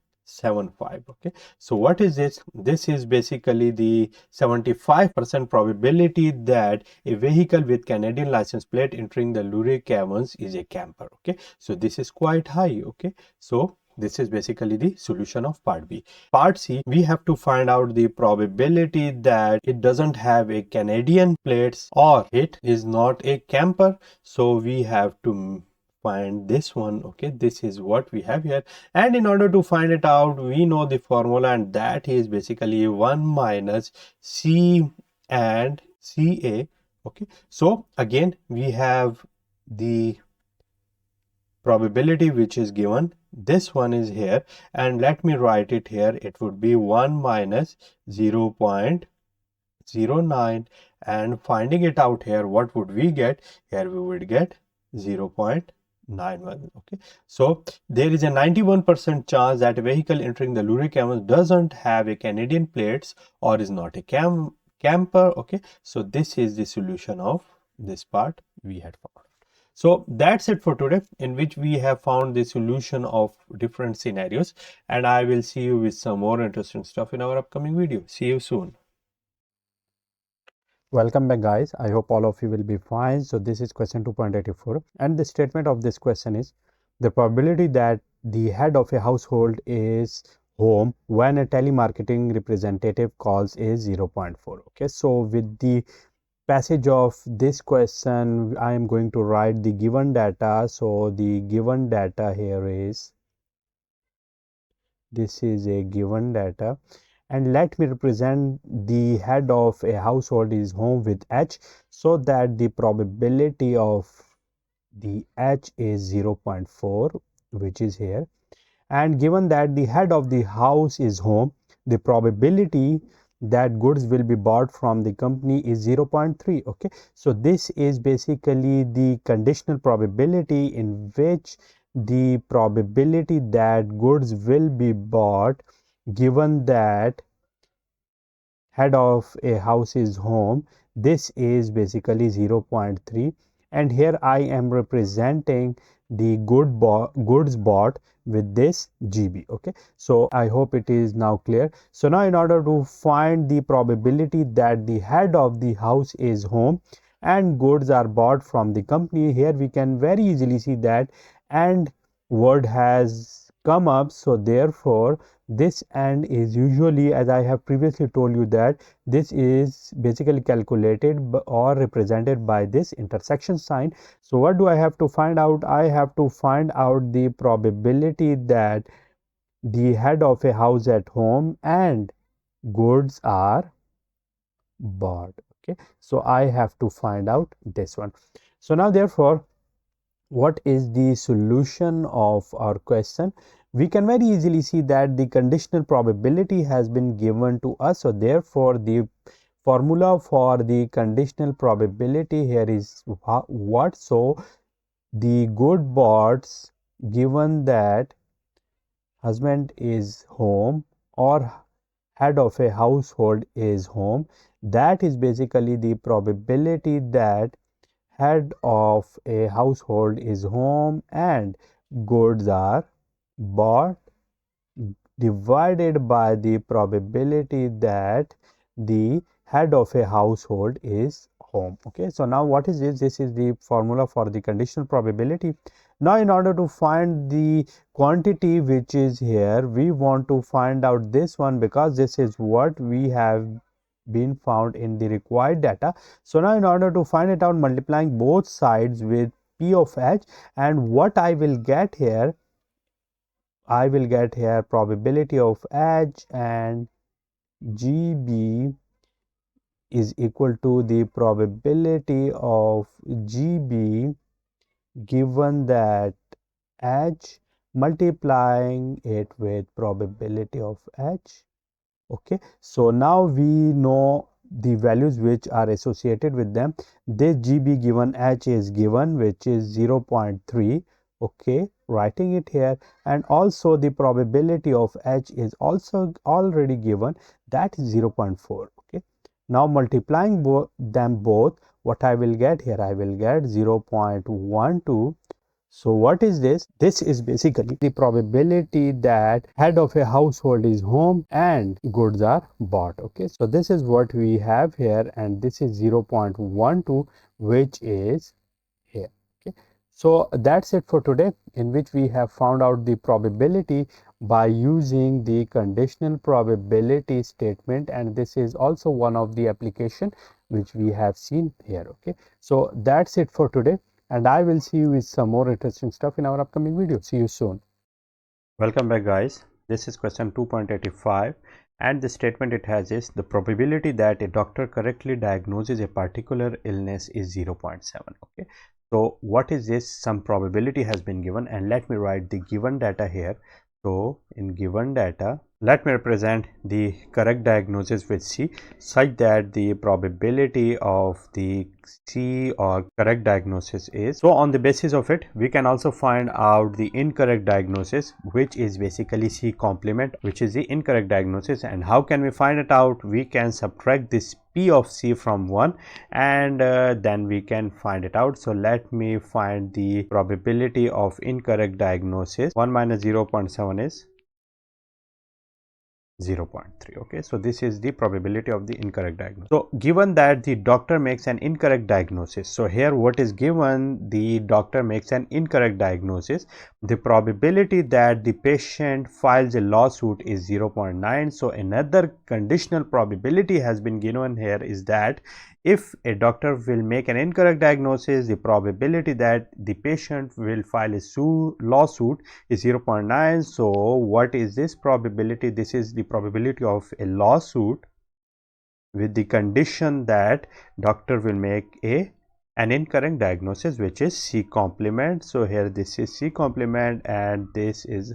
Okay, so what is this? This is basically the 75% probability that a vehicle with Canadian license plate entering the Lure Caverns is a camper. Okay, so this is quite high. Okay, so this is basically the solution of part B. Part C, we have to find out the probability that it doesn't have a Canadian plates or it is not a camper. So we have to find this one. Okay, this is what we have here, and in order to find it out we know the formula, and that is basically 1 minus C and CA. Okay, so again we have the probability which is given, this one is here, and let me write it here. It would be 1 minus 0.09, and finding it out here, what would we get? Here we would get 0.91. Okay, so there is a 91% chance that a vehicle entering the Lurie canvas doesn't have a Canadian plates or is not a camper. Okay, so this is the solution of this part we had found. So that's it for today, in which we have found the solution of different scenarios, and I will see you with some more interesting stuff in our upcoming video. See you soon. Welcome back, guys. I hope all of you will be fine. So this is question 2.84, and the statement of this question is the probability that the head of a household is home when a telemarketing representative calls is 0.4. Okay, so with the passage of this question, I am going to write the given data. So the given data here is, this is a given data, and let me represent the head of a household is home with H, so that the probability of the H is 0.4, which is here. And given that the head of the house is home, the probability that goods will be bought from the company is 0.3. Okay, so this is basically the conditional probability, in which the probability that goods will be bought, given that head of a house is home, this is basically 0.3, and here I am representing the goods bought with this GB. Okay, so I hope it is now clear. So now in order to find the probability that the head of the house is home and goods are bought from the company, here we can very easily see that and word has come up, so therefore this and is usually, as I have previously told you, that this is basically calculated or represented by this intersection sign. So what do I have to find out? I have to find out the probability that the head of a house at home and goods are bought. Okay, so I have to find out this one. So now therefore, what is the solution of our question? We can very easily see that the conditional probability has been given to us. So therefore, the formula for the conditional probability here is what? So the good bots, given that husband is home or head of a household is home, that is basically the probability that head of a household is home and goods are bought, divided by the probability that the head of a household is home. Okay, so now what is this? This is the formula for the conditional probability. Now in order to find the quantity which is here, we want to find out this one, because this is what we have been found in the required data. So now in order to find it out, multiplying both sides with P of H, and what I will get here, I will get here probability of H and GB is equal to the probability of GB given that H multiplying it with probability of H. Okay, so now we know the values which are associated with them. This GB given H is given, which is 0.3. Okay, writing it here, and also the probability of H is also already given, that is 0.4. Okay, now multiplying them both, what I will get here, I will get 0.12. So what is this? This is basically the probability that head of a household is home and goods are bought. Okay, so this is what we have here, and this is 0.12, which is here. Okay, so that's it for today, in which we have found out the probability by using the conditional probability statement, and this is also one of the application which we have seen here. Okay, so that's it for today, and I will see you with some more interesting stuff in our upcoming video. See you soon. Welcome back, guys. This is question 2.85, and the statement it has is the probability that a doctor correctly diagnoses a particular illness is 0.7. Okay, So what is this? Some probability has been given, and let me write the given data here. So in given data, let me represent the correct diagnosis with C such that the probability of the C or correct diagnosis is. So on the basis of it, we can also find out the incorrect diagnosis, which is basically C complement, which is the incorrect diagnosis. And how can we find it out? We can subtract this P of C from 1 and then we can find it out. So let me find the probability of incorrect diagnosis. 1 minus 0.7 is 0.3. Okay, so this is the probability of the incorrect diagnosis. So given that the doctor makes an incorrect diagnosis, so here what is given, the doctor makes an incorrect diagnosis, the probability that the patient files a lawsuit is 0.9. so another conditional probability has been given here is that if a doctor will make an incorrect diagnosis, the probability that the patient will file a lawsuit is 0.9. so what is this probability? This is the probability of a lawsuit with the condition that doctor will make an incorrect diagnosis, which is C complement. So here this is C complement and this is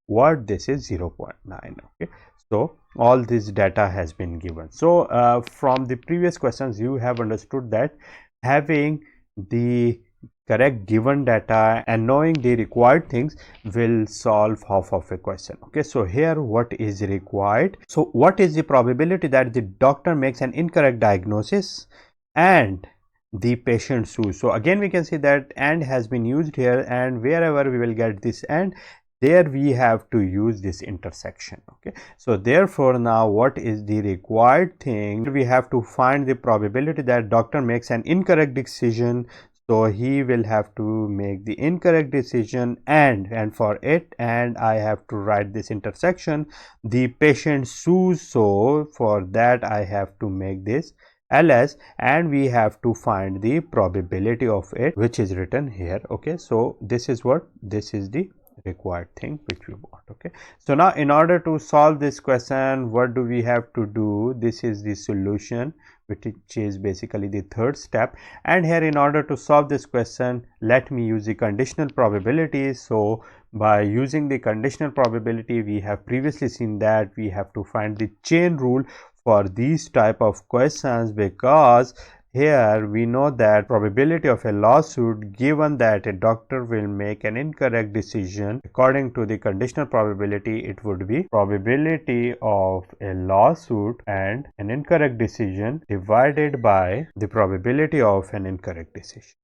what? This is 0.9. Okay, so all this data has been given. So from the previous questions you have understood that having the correct given data and knowing the required things will solve half of a question. Okay, so here what is required? So what is the probability that the doctor makes an incorrect diagnosis and the patient sues? So again we can see that and has been used here, and wherever we will get this and, there we have to use this intersection. Okay, so therefore now what is the required thing? We have to find the probability that doctor makes an incorrect decision. So he will have to make the incorrect decision and for it, and I have to write this intersection, the patient sues. So for that I have to make this ls, and we have to find the probability of it, which is written here. Okay, so this is what, this is the required thing which we want. Okay, so now in order to solve this question, what do we have to do? This is the solution, which is basically the third step. And here in order to solve this question, let me use the conditional probability. So by using the conditional probability, we have previously seen that we have to find the chain rule for these type of questions, because here we know that probability of a lawsuit, given that a doctor will make an incorrect decision, according to the conditional probability, it would be probability of a lawsuit and an incorrect decision divided by the probability of an incorrect decision.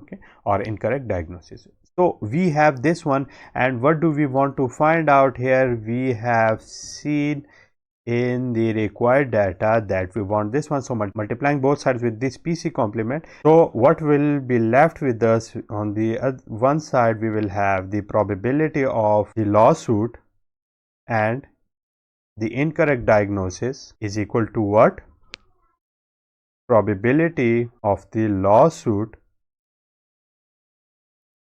Okay, or incorrect diagnosis. So we have this one, and what do we want to find out here? We have seen in the required data that we want this one. So multiplying both sides with this PC complement. So what will be left with us on the one side, we will have the probability of the lawsuit and the incorrect diagnosis is equal to what? Probability of the lawsuit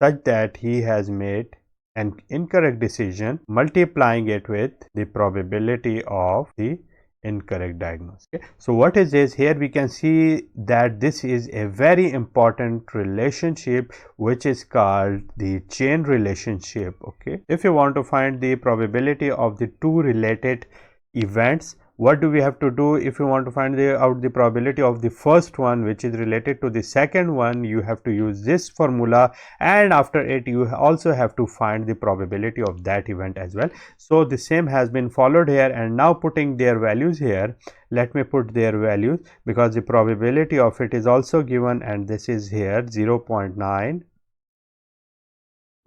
such that he has made an incorrect decision, multiplying it with the probability of the incorrect diagnosis. Okay. So what is this? Here we can see that this is a very important relationship which is called the chain relationship. Okay, if you want to find the probability of the two related events, what do we have to do? If you want to find out the probability of the first one which is related to the second one, you have to use this formula, and after it you also have to find the probability of that event as well. So the same has been followed here, and now putting their values here, let me put their values, because the probability of it is also given, and this is here 0.9,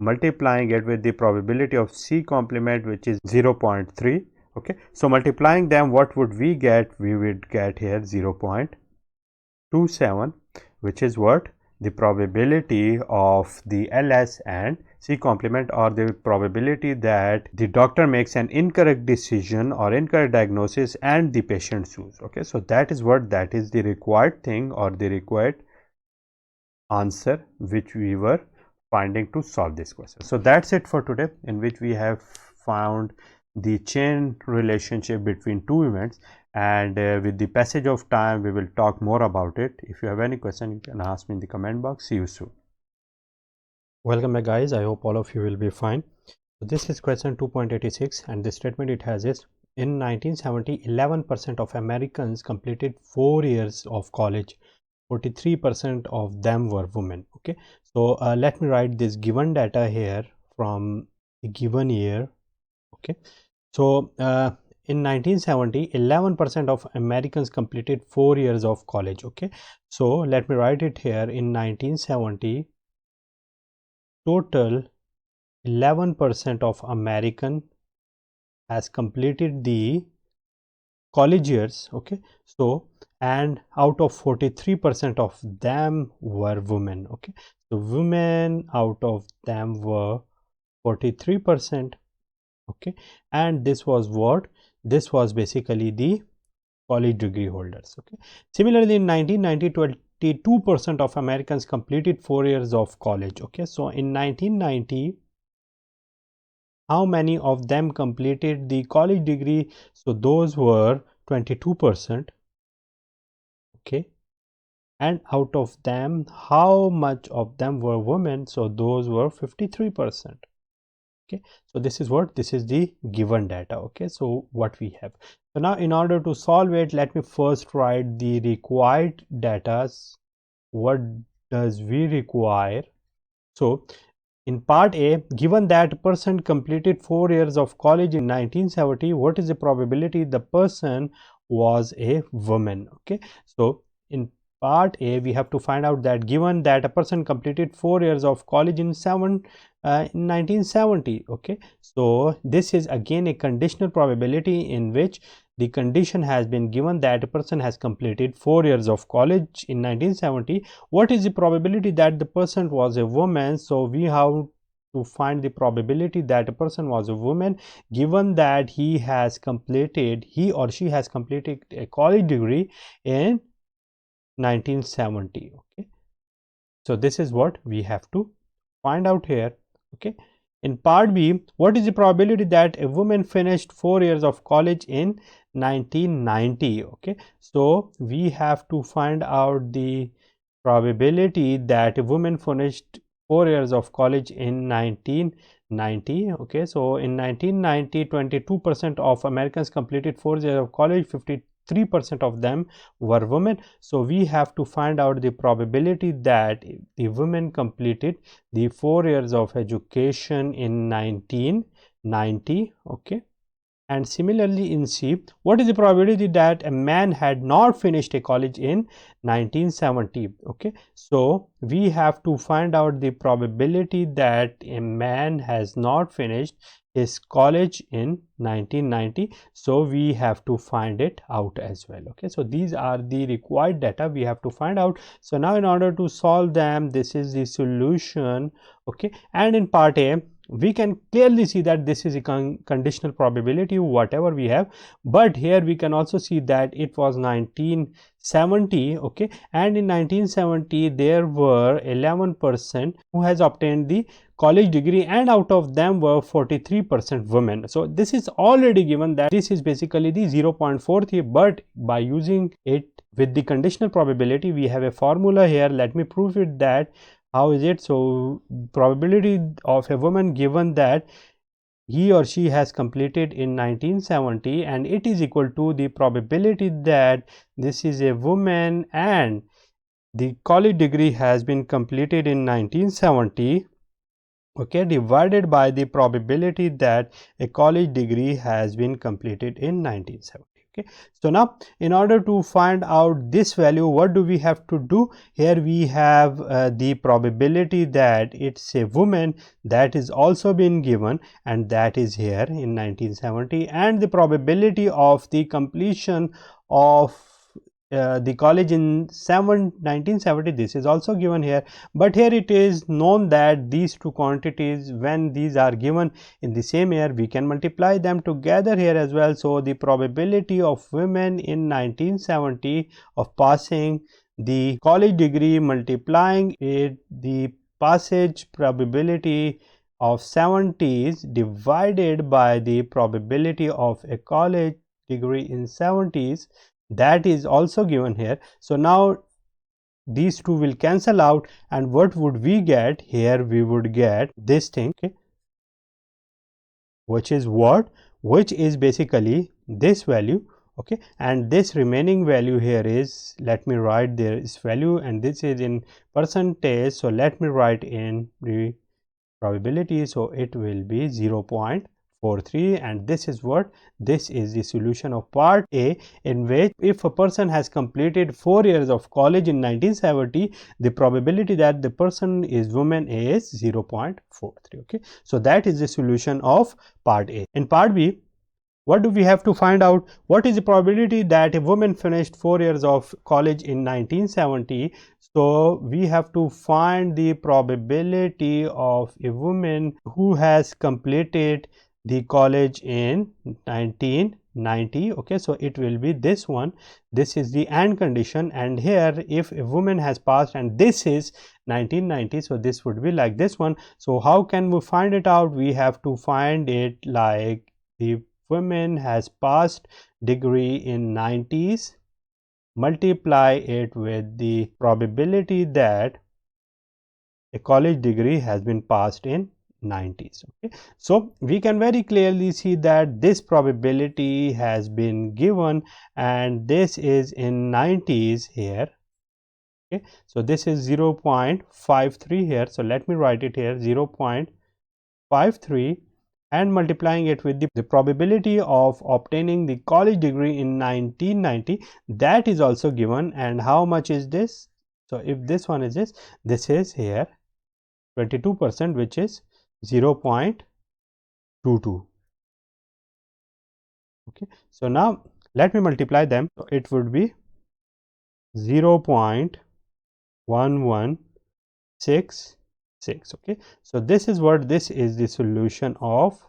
multiplying it with the probability of C complement, which is 0.3. Okay, so multiplying them, what would we get? We would get here 0.27, which is what? The probability of the LS and C complement, or the probability that the doctor makes an incorrect decision or incorrect diagnosis and the patient sues. Okay, so that is what, that is the required thing or the required answer which we were finding to solve this question. So that's it for today, in which we have found the chain relationship between two events, and with the passage of time we will talk more about it. If you have any question, you can ask me in the comment box. See you soon. Welcome back, guys. I hope all of you will be fine. So this is question 2.86, and the statement it has is, in 1970 11% of Americans completed 4 years of college. 43% of them were women. Okay, so let me write this given data here from the given year. Okay, so in 1970 11% of Americans completed 4 years of college. Okay, so let me write it here. In 1970 total 11% of American has completed the college years. Okay, so and out of 43% of them were women. Okay, so women out of them were 43%. Okay, and this was what? This was basically the college degree holders. Okay, similarly in 1990 22% of Americans completed 4 years of college. Okay, so in 1990 how many of them completed the college degree? So those were 22%. Okay, and out of them how much of them were women? So those were 53%. Okay, so this is what? This is the given data. Okay, so what we have. So now in order to solve it, let me first write the required data. What does we require? So in part A, given that a person completed 4 years of college in 1970, what is the probability the person was a woman? Okay, so in part A, we have to find out that given that a person completed 4 years of college in 1970. Okay, so this is again a conditional probability in which the condition has been given that a person has completed 4 years of college in 1970. What is the probability that the person was a woman? So we have to find the probability that a person was a woman given that he or she has completed a college degree in 1970. Okay, so this is what we have to find out here. Okay, in part B, what is the probability that a woman finished 4 years of college in 1990? Okay, so we have to find out the probability that a woman finished 4 years of college in 1990. Okay, so in 1990 22% of Americans completed 4 years of college, 53% of them were women. So we have to find out the probability that the women completed the 4 years of education in 1990. Okay, and similarly in C, what is the probability that a man had not finished a college in 1970? Okay, so we have to find out the probability that a man has not finished his college in 1990. So we have to find it out as well. Okay, so these are the required data we have to find out. So now in order to solve them, this is the solution. Okay, and in part A, we can clearly see that this is a conditional probability whatever we have, but here we can also see that it was 1970. Okay, and in 1970 there were 11% who has obtained the college degree, and out of them were 43% women. So this is already given that this is basically the 0.43, but by using it with the conditional probability, we have a formula here. Let me prove it. That how is it? So probability of a woman given that he or she has completed in 1970, and it is equal to the probability that this is a woman and the college degree has been completed in 1970. Okay, divided by the probability that a college degree has been completed in 1970. Okay, so now in order to find out this value, what do we have to do? Here we have the probability that it's a woman that is also been given, and that is here in 1970, and the probability of the completion of the college in 1970, this is also given here, but here it is known that these two quantities, when these are given in the same year, we can multiply them together here as well. So the probability of women in 1970 of passing the college degree, multiplying it the passage probability of 70s divided by the probability of a college degree in 70s, that is also given here. So now these two will cancel out, and what would we get here? We would get this thing, okay, which is what? Which is basically this value, okay, and this remaining value here is, let me write this value, and this is in percentage, so let me write in the probability, so it will be 0.43, and this is what? This is the solution of part A, in which if a person has completed 4 years of college in 1970, the probability that the person is woman is 0.43. okay, so that is the solution of part A. In part B, what do we have to find out? What is the probability that a woman finished 4 years of college in 1970? So we have to find the probability of a woman who has completed the college in 1990. okay, so it will be this one. This is the AND condition, and here if a woman has passed, and this is 1990, so this would be like this one. So how can we find it out? We have to find it like the women has passed degree in 90s, multiply it with the probability that a college degree has been passed in 90s. okay, so we can very clearly see that this probability has been given, and this is in 90s here. okay, so this is 0.53 here, so let me write it here, 0.53, and multiplying it with the probability of obtaining the college degree in 1990, that is also given. And how much is this? So if this one is this is here 22%, which is 0.22. okay, so now let me multiply them, so it would be 0.1166. okay, so this is what? This is the solution of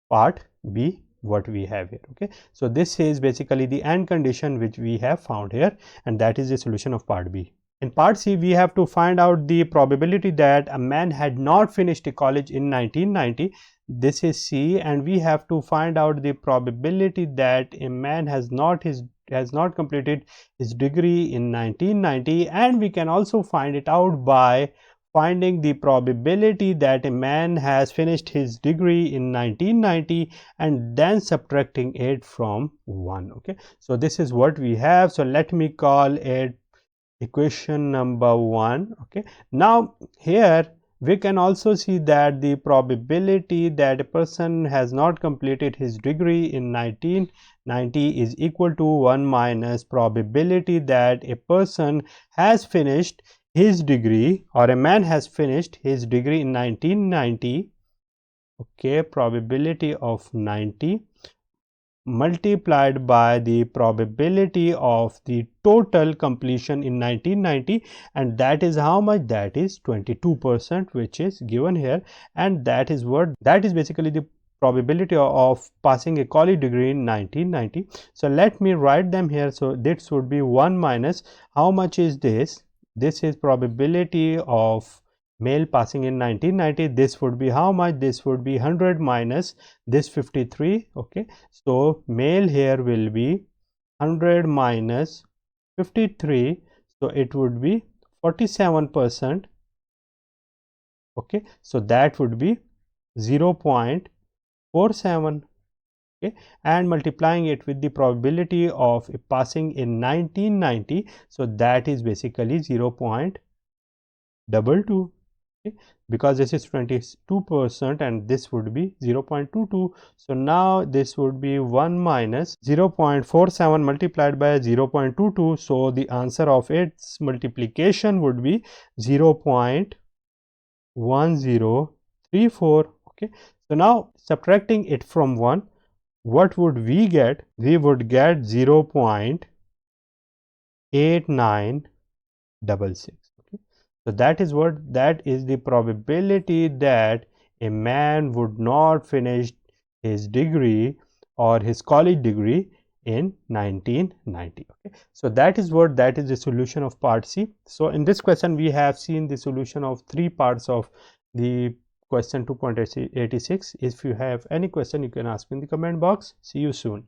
part B, what we have here. okay, so this is basically the AND condition which we have found here, and that is the solution of part B. In part C, we have to find out the probability that a man had not finished a college in 1990. This is C, and we have to find out the probability that a man has not completed his degree in 1990, and we can also find it out by finding the probability that a man has finished his degree in 1990 and then subtracting it from 1. okay, so this is what we have. So let me call it equation number 1. okay, now here we can also see that the probability that a person has not completed his degree in 1990 is equal to 1 minus probability that a person has finished his degree, or a man has finished his degree in 1990. okay, probability of 90 multiplied by the probability of the total completion in 1990, and that is how much? That is 22%, which is given here, and that is what? That is basically the probability of passing a college degree in 1990. So let me write them here. So this would be 1 minus, how much is this? This is probability of male passing in 1990. This would be how much? This would be 100 minus this 53. okay, so male here will be 100 minus 53, so it would be 47%. okay, so that would be 0.47. okay, and multiplying it with the probability of passing in 1990, so that is basically 0.22. okay, because this is 22% and this would be 0.22. so now this would be 1 minus 0.47 multiplied by 0.22, so the answer of its multiplication would be 0.1034. okay, so now subtracting it from 1, what would we get? We would get 0.8966. okay, so that is what? That is the probability that a man would not finish his degree or his college degree in 1990. okay, so that is what? That is the solution of part C. So in this question we have seen the solution of 3 parts of the question 2.86. If you have any question, you can ask me in the comment box. See you soon.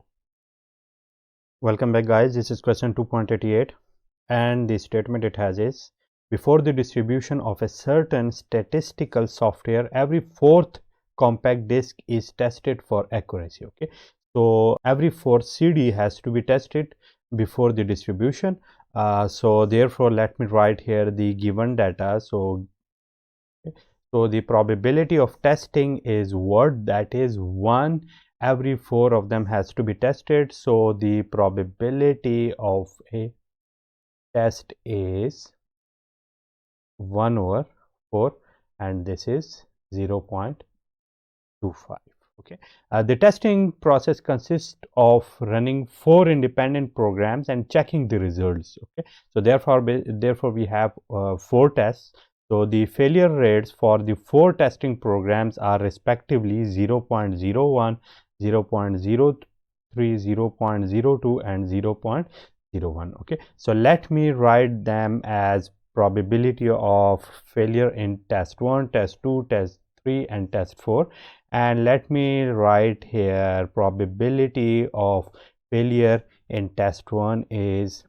Welcome back, guys. This is question 2.88, and the statement it has is, before the distribution of a certain statistical software, every fourth compact disk is tested for accuracy. Okay, so every fourth CD has to be tested before the distribution. So therefore, let me write here the given data. So the probability of testing is what? That is 1. Every 4 of them has to be tested. So the probability of a test is 1 over 4, and this is 0.25. Okay, the testing process consists of running 4 independent programs and checking the results. Okay, so therefore we have 4 tests. So the failure rates for the 4 testing programs are respectively 0.01, 0.03, 0.02 and 0.01. Okay, so let me write them as probability of failure in test 1, test 2, test 3 and test 4. And let me write here probability of failure in test 1 is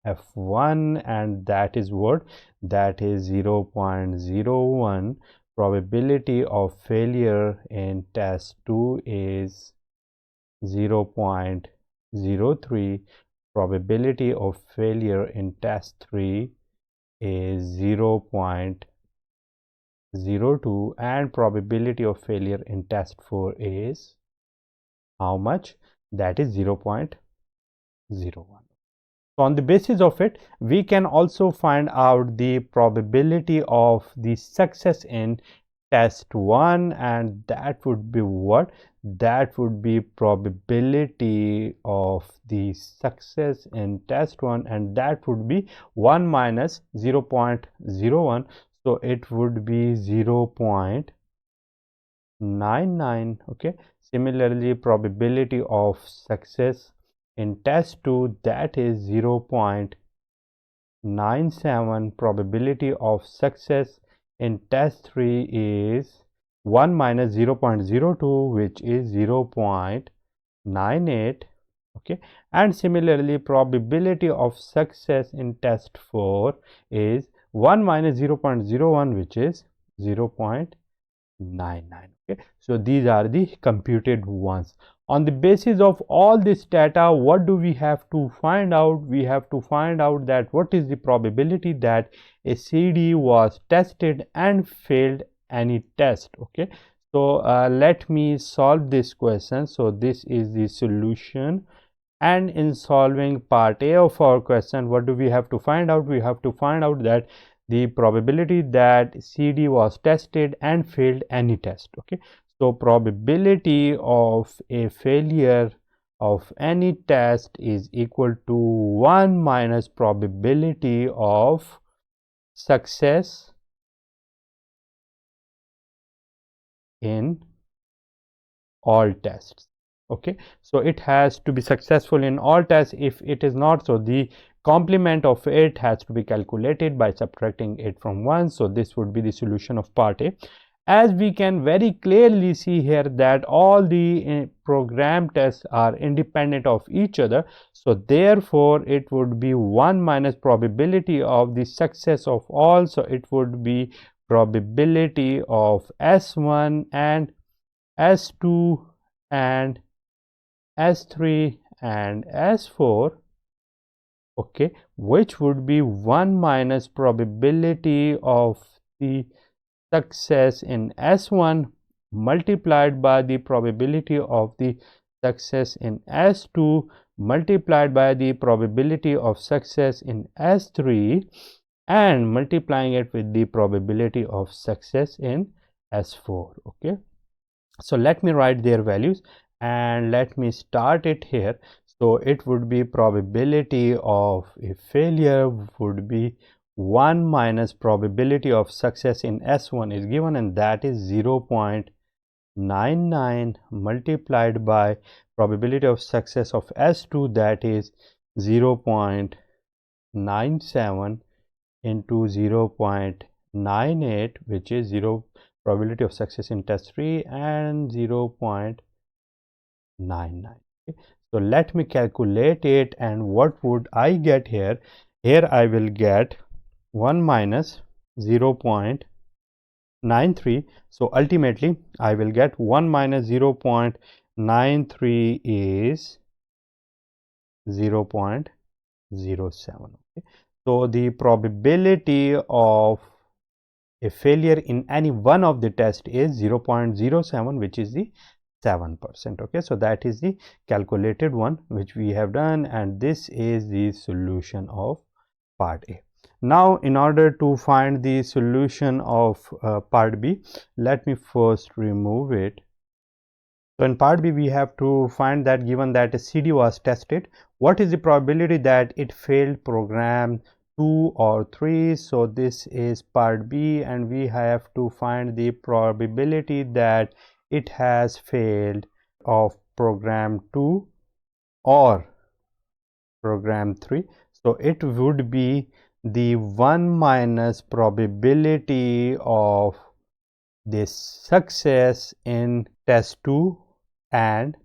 F1, and that is what? That is 0.01. Probability of failure in test 2 is 0.03. Probability of failure in test 3 is 0.02, and probability of failure in test 4 is how much? That is 0.01. So on the basis of it, we can also find out the probability of the success in test 1, and that would be what? That would be probability of the success in test 1, and that would be 1 minus 0.01. So it would be 0.99. Okay, similarly, probability of success in test 2, that is 0.97. Probability of success in test 3 is 1 minus 0.02, which is 0.98. Okay, and similarly, probability of success in test 4 is 1 minus 0.01, which is 0.99. Okay, so these are the computed ones. On the basis of all this data, what do we have to find out? We have to find out that what is the probability that a CD was tested and failed any test. Okay, so let me solve this question. So this is the solution, and in solving part A of our question, what do we have to find out? We have to find out that the probability that CD was tested and failed any test. Okay, so probability of a failure of any test is equal to 1 minus probability of success in all tests. Okay, so it has to be successful in all tests. If it is not, so the complement of it has to be calculated by subtracting it from 1. So this would be the solution of part A. As we can very clearly see here that all the program tests are independent of each other, so therefore it would be 1 minus probability of the success of all. So it would be probability of S1 and S2 and S3 and S4. Okay, which would be 1 minus probability of the success in S1 multiplied by the probability of the success in S2 multiplied by the probability of success in S3 and multiplying it with the probability of success in S4. Okay, so let me write their values and let me start it here. So it would be probability of a failure would be 1 minus probability of success in S1 is given, and that is 0.99 multiplied by probability of success of S2, that is 0.97 into 0.98, which is probability of success in test 3 and 0.99. Okay. So let me calculate it, and what would I get here? Here I will get 1 minus 0.93. So ultimately I will get 1 minus 0.93 is 0.07. Okay. So the probability of a failure in any one of the test is 0.07, which is the 7%. Okay, so that is the calculated one which we have done, and this is the solution of part A. Now in order to find the solution of part B, let me first remove it. So in part B, we have to find that given that a CD was tested, what is the probability that it failed program 2 or 3? So this is part B, and we have to find the probability that it has failed of program 2 or program 3. So it would be the 1 minus probability of this success in test 2 and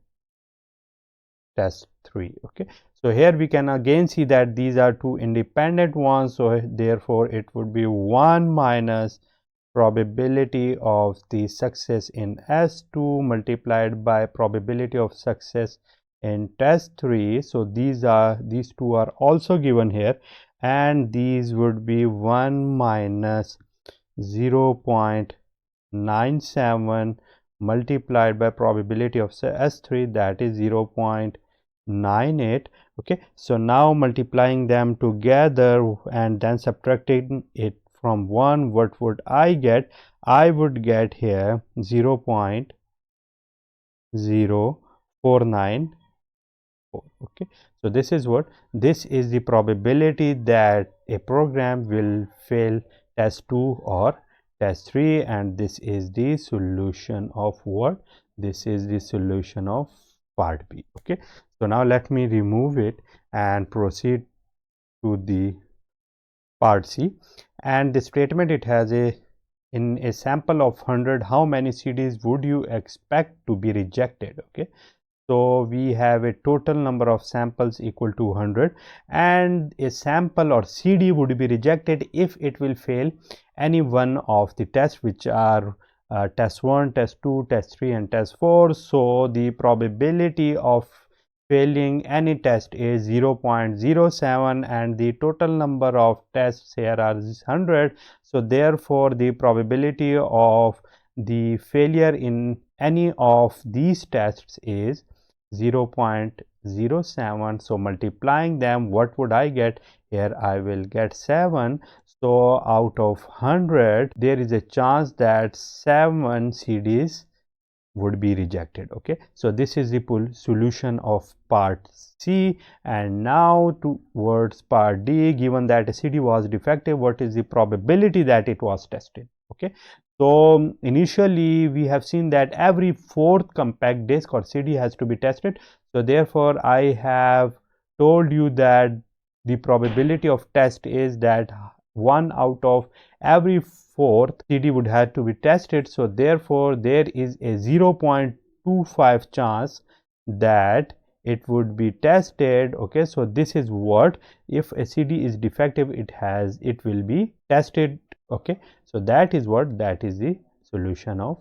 test 3. Okay, so here we can again see that these are two independent ones, so therefore it would be 1 minus probability of the success in S2 multiplied by probability of success in test 3. So these two are also given here, and these would be 1 minus 0.97 multiplied by probability of S3, that is 0.98. Okay, so now multiplying them together and then subtracting it from 1, what would I get? I would get here 0.0494. Okay, so this is the probability that a program will fail test 2 or test 3, and this is the solution of what? This is the solution of part B. Okay, so now let me remove it and proceed to the part C. And the statement, it has in a sample of 100, how many CDs would you expect to be rejected? Okay, so we have a total number of samples equal to 100, and a sample or CD would be rejected if it will fail any one of the tests, which are test 1, test 2, test 3 and test 4. So the probability of failing any test is 0.07, and the total number of tests here are 100. So therefore the probability of the failure in any of these tests is 0.07. So multiplying them, what would I get? Here I will get 7. So out of 100, there is a chance that 7 CDs would be rejected. Okay, so this is the solution of part C. And now towards part D, given that a CD was defective, what is the probability that it was tested? Okay, so initially we have seen that every fourth compact disc or CD has to be tested. So therefore I have told you that the probability of test is that 1 out of every fourth CD would have to be tested. So therefore there is a 0.25 chance that it would be tested. Okay, so this is what, if a CD is defective, it will be tested. Okay, so that is the solution of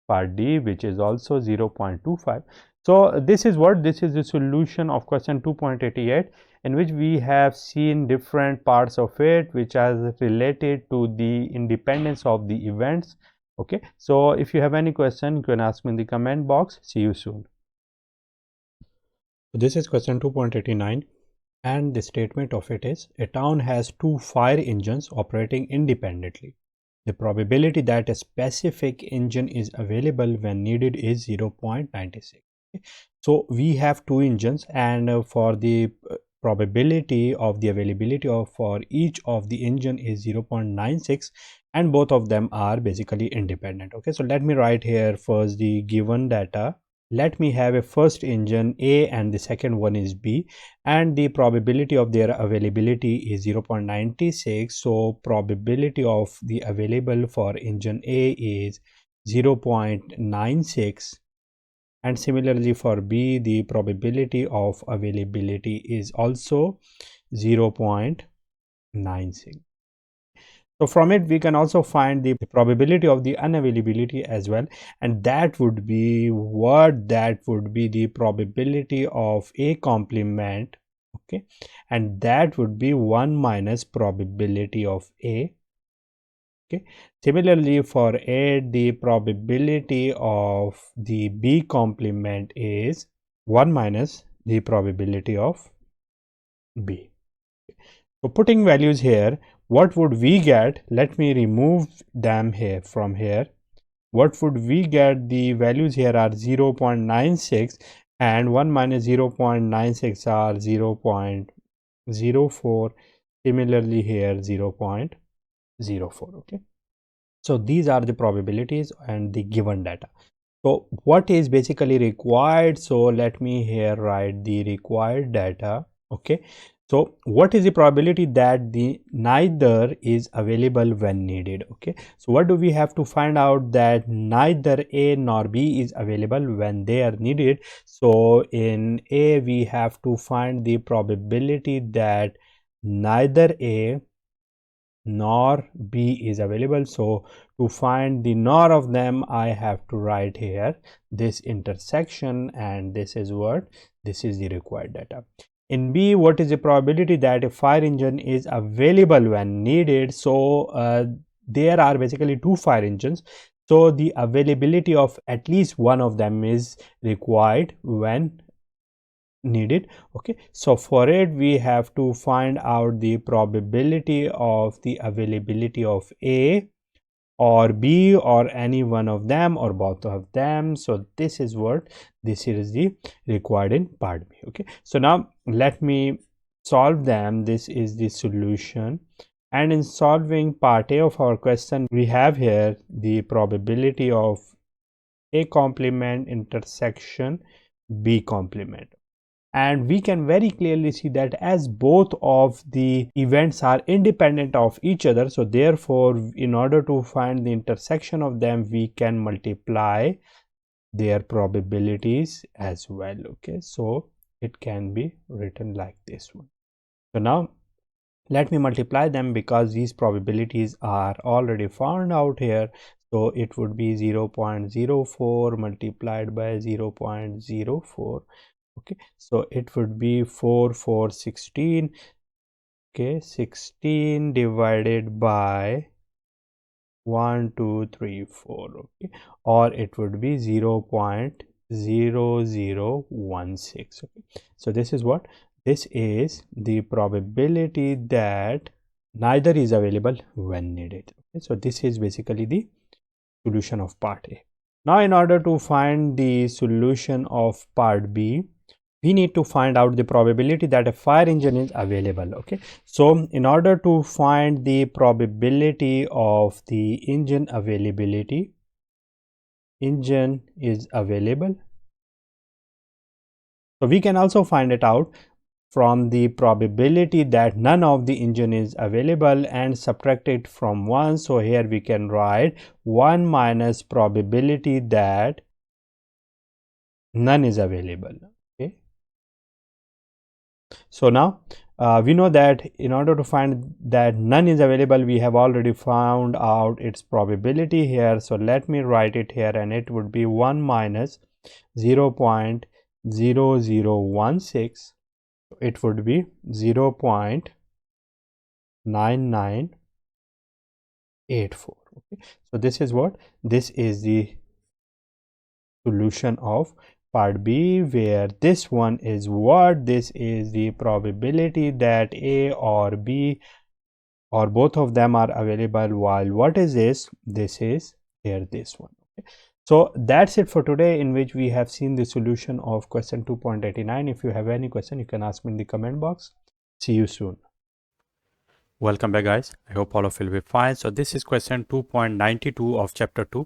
part D, which is also 0.25. So this is the solution of question 2.88, in which we have seen different parts of it which are related to the independence of the events. Okay, so if you have any question, you can ask me in the comment box. See you soon. So this is question 2.89, and the statement of it is, a town has 2 fire engines operating independently. The probability that a specific engine is available when needed is 0.96. Okay. So we have 2 engines, and for the probability of the availability of for each of the engine is 0.96, and both of them are basically independent. Okay, so let me write here first the given data. let me have a first engine A and the second one is B, and the probability of their availability is 0.96. So probability of the available for engine A is 0.96, and similarly for B the probability of availability is also 0.96. So from it we can also find the probability of the unavailability as well, and that would be what, that would be the probability of A complement, okay, and that would be 1 minus probability of A, okay. Similarly for A the probability of the B complement is 1 minus the probability of B. So putting values here, what would we get? Let me remove them here from here. What would we get? The values here are 0.96 and 1 minus 0.96 are 0.04. Similarly here 0.04, okay. So these are the probabilities and the given data. So what is basically required? So let me here write the required data, okay. So what is the probability that the neither is available when needed, okay. So what do we have to find out? That neither A nor B is available when they are needed. So in A we have to find the probability that neither A nor B is available. So to find the nor of them I have to write here this intersection, and this is what, this is the required data. In B, what is the probability that a fire engine is available when needed? So there are basically two fire engines, so the availability of at least one of them is required when needed, okay. So for it we have to find out the probability of the availability of A or B or any one of them or both of them. So this is what, this is the required in part B, okay. So now let me solve them. This is the solution, and in solving part A of our question we have here the probability of A complement intersection B complement, and we can very clearly see that as both of the events are independent of each other, so therefore in order to find the intersection of them we can multiply their probabilities as well, okay. So it can be written like this one. So now let me multiply them because these probabilities are already found out here. So it would be 0.04 multiplied by 0.04, okay. So it would be 16, okay, 16 divided by 1 2 3 4, okay, or it would be 0.0016, okay. So this is what, this is the probability that neither is available when needed, okay. So this is basically the solution of part A. Now in order to find the solution of part B, we need to find out the probability that a fire engine is available, okay. So in order to find the probability of the engine availability, engine is available, so we can also find it out from the probability that none of the engine is available and subtract it from 1. So here we can write 1 minus probability that none is available, okay. So now we know that in order to find that none is available we have already found out its probability here. So let me write it here, and it would be 1 minus 0.0016, it would be 0.9984, okay. So this is what, this is the solution of part B, where this one is what, this is the probability that A or B or both of them are available, while what is this, this is here this one, okay. So that's it for today, in which we have seen the solution of question 2.89. If you have any question you can ask me in the comment box. See you soon. Welcome back guys, I hope all of you will be fine. So this is question 2.92 of chapter 2,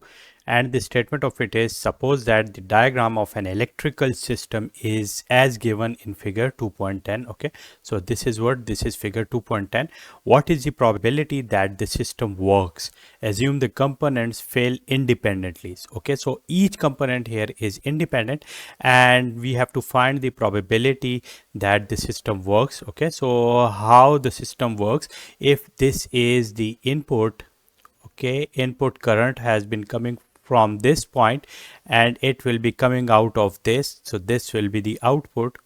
and the statement of it is, suppose that the diagram of an electrical system is as given in figure 2.10. okay, so this is what, this is figure 2.10. what is the probability that the system works? Assume the components fail independently. Okay, so each component here is independent and we have to find the probability that the system works. Okay, so how the system works, if this is the input, okay, input current has been coming from this point and it will be coming out of this, so this will be the output.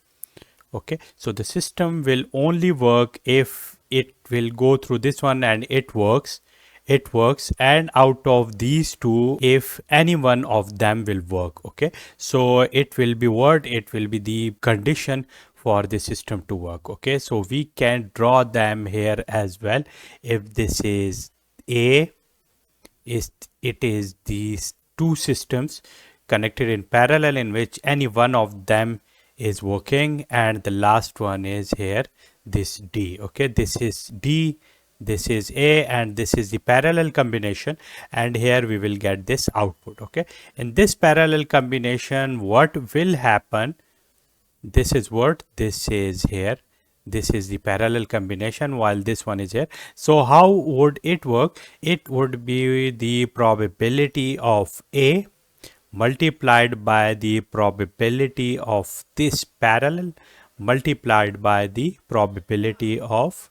Okay, so the system will only work if it will go through this one and it works, and out of these two, if any one of them will work. Okay, so it will be what, it will be the condition for the system to work. Okay, so we can draw them here as well. If this is A, is it is these two systems connected in parallel in which any one of them is working, and the last one is here, this D. Okay, this is D, this is A, and this is the parallel combination, and here we will get this output. Okay, in this parallel combination, what will happen, this is what, this is here, this is the parallel combination while this one is here. So how would it work? It would be the probability of A multiplied by the probability of this parallel multiplied by the probability of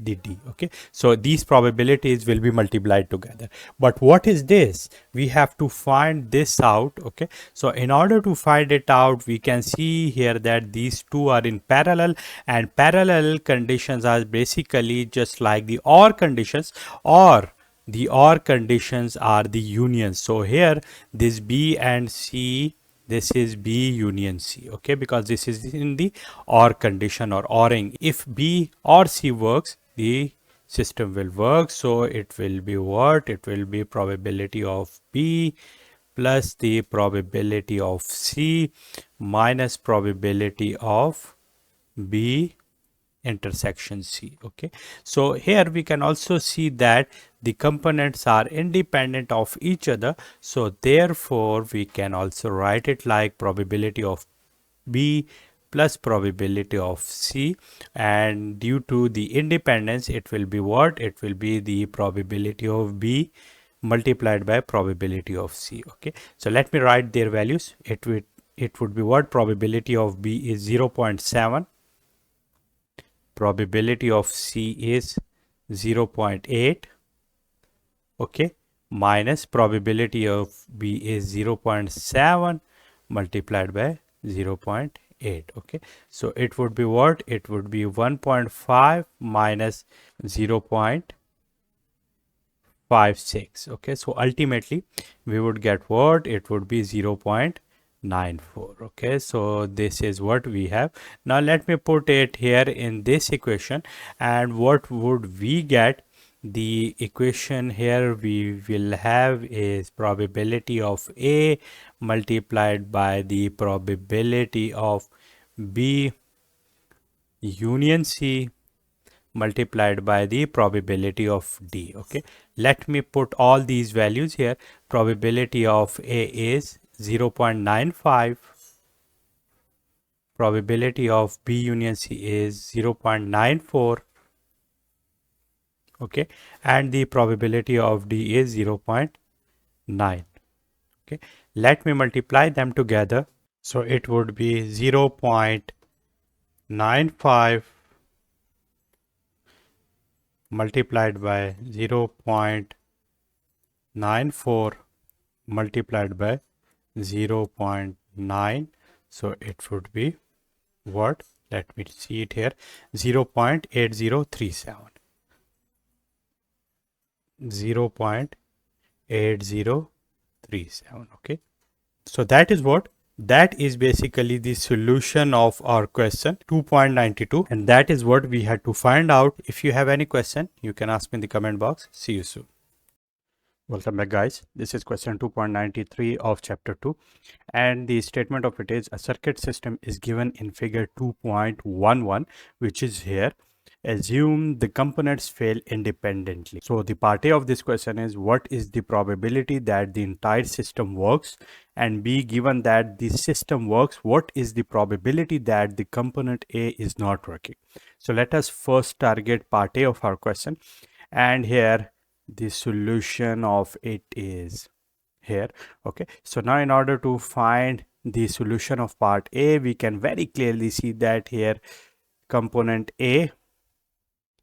the D. Okay, so these probabilities will be multiplied together. But what is this? We have to find this out. Okay, so in order to find it out, we can see here that these two are in parallel, and parallel conditions are basically just like the OR conditions, or the OR conditions are the unions. So here this B and C, this is B union C. Okay, because this is in the OR condition or ORing. If B or C works, the system will work. So it will be what, it will be probability of B plus the probability of C minus probability of B intersection C. Okay, so here we can also see that the components are independent of each other, so therefore we can also write it like probability of B plus probability of C, and due to the independence it will be what, it will be the probability of B multiplied by probability of C. Okay, so let me write their values. It would be what, probability of B is 0.7, probability of C is 0.8, okay, minus probability of B is 0.7 multiplied by 0.8. okay, so it would be what, it would be 1.5 minus 0.56. okay, so ultimately we would get what, it would be 0.94. okay, so this is what we have. Now let me put it here in this equation, and what would we get? The equation here we will have is probability of A multiplied by the probability of B union C multiplied by the probability of D. Okay, let me put all these values here. Probability of A is 0.95, probability of B union C is 0.94, okay, and the probability of D is 0.9. okay, let me multiply them together. So it would be 0.95 multiplied by 0.94 multiplied by 0.9. So it would be what? Let me see it here, 0.8037. 0.8037. okay, so that is what, that is basically the solution of our question 2.92, and that is what we had to find out. If you have any question, you can ask me in the comment box. See you soon. Welcome back, guys. This is question 2.93 of chapter 2, and the statement of it is, a circuit system is given in figure 2.11, which is here, assume the components fail independently. So the part A of this question is, what is the probability that the entire system works? And B, given that the system works, what is the probability that the component A is not working? So let us first target part A of our question. And here the solution of it is here. Okay, so now in order to find the solution of part A, we can very clearly see that here component A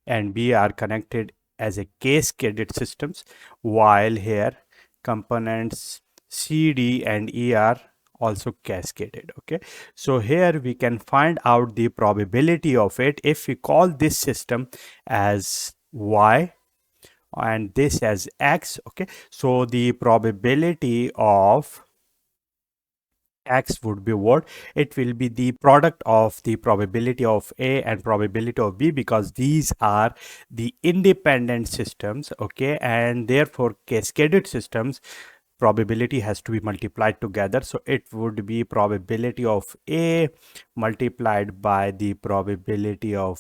and B are connected as a cascaded systems, while here components C, D and E are also cascaded. Okay, so here we can find out the probability of it if we call this system as Y and this as X. Okay, so the probability of X would be what? It will be the product of the probability of A and probability of B, because these are the independent systems. Okay, and therefore cascaded systems probability has to be multiplied together. So it would be probability of A multiplied by the probability of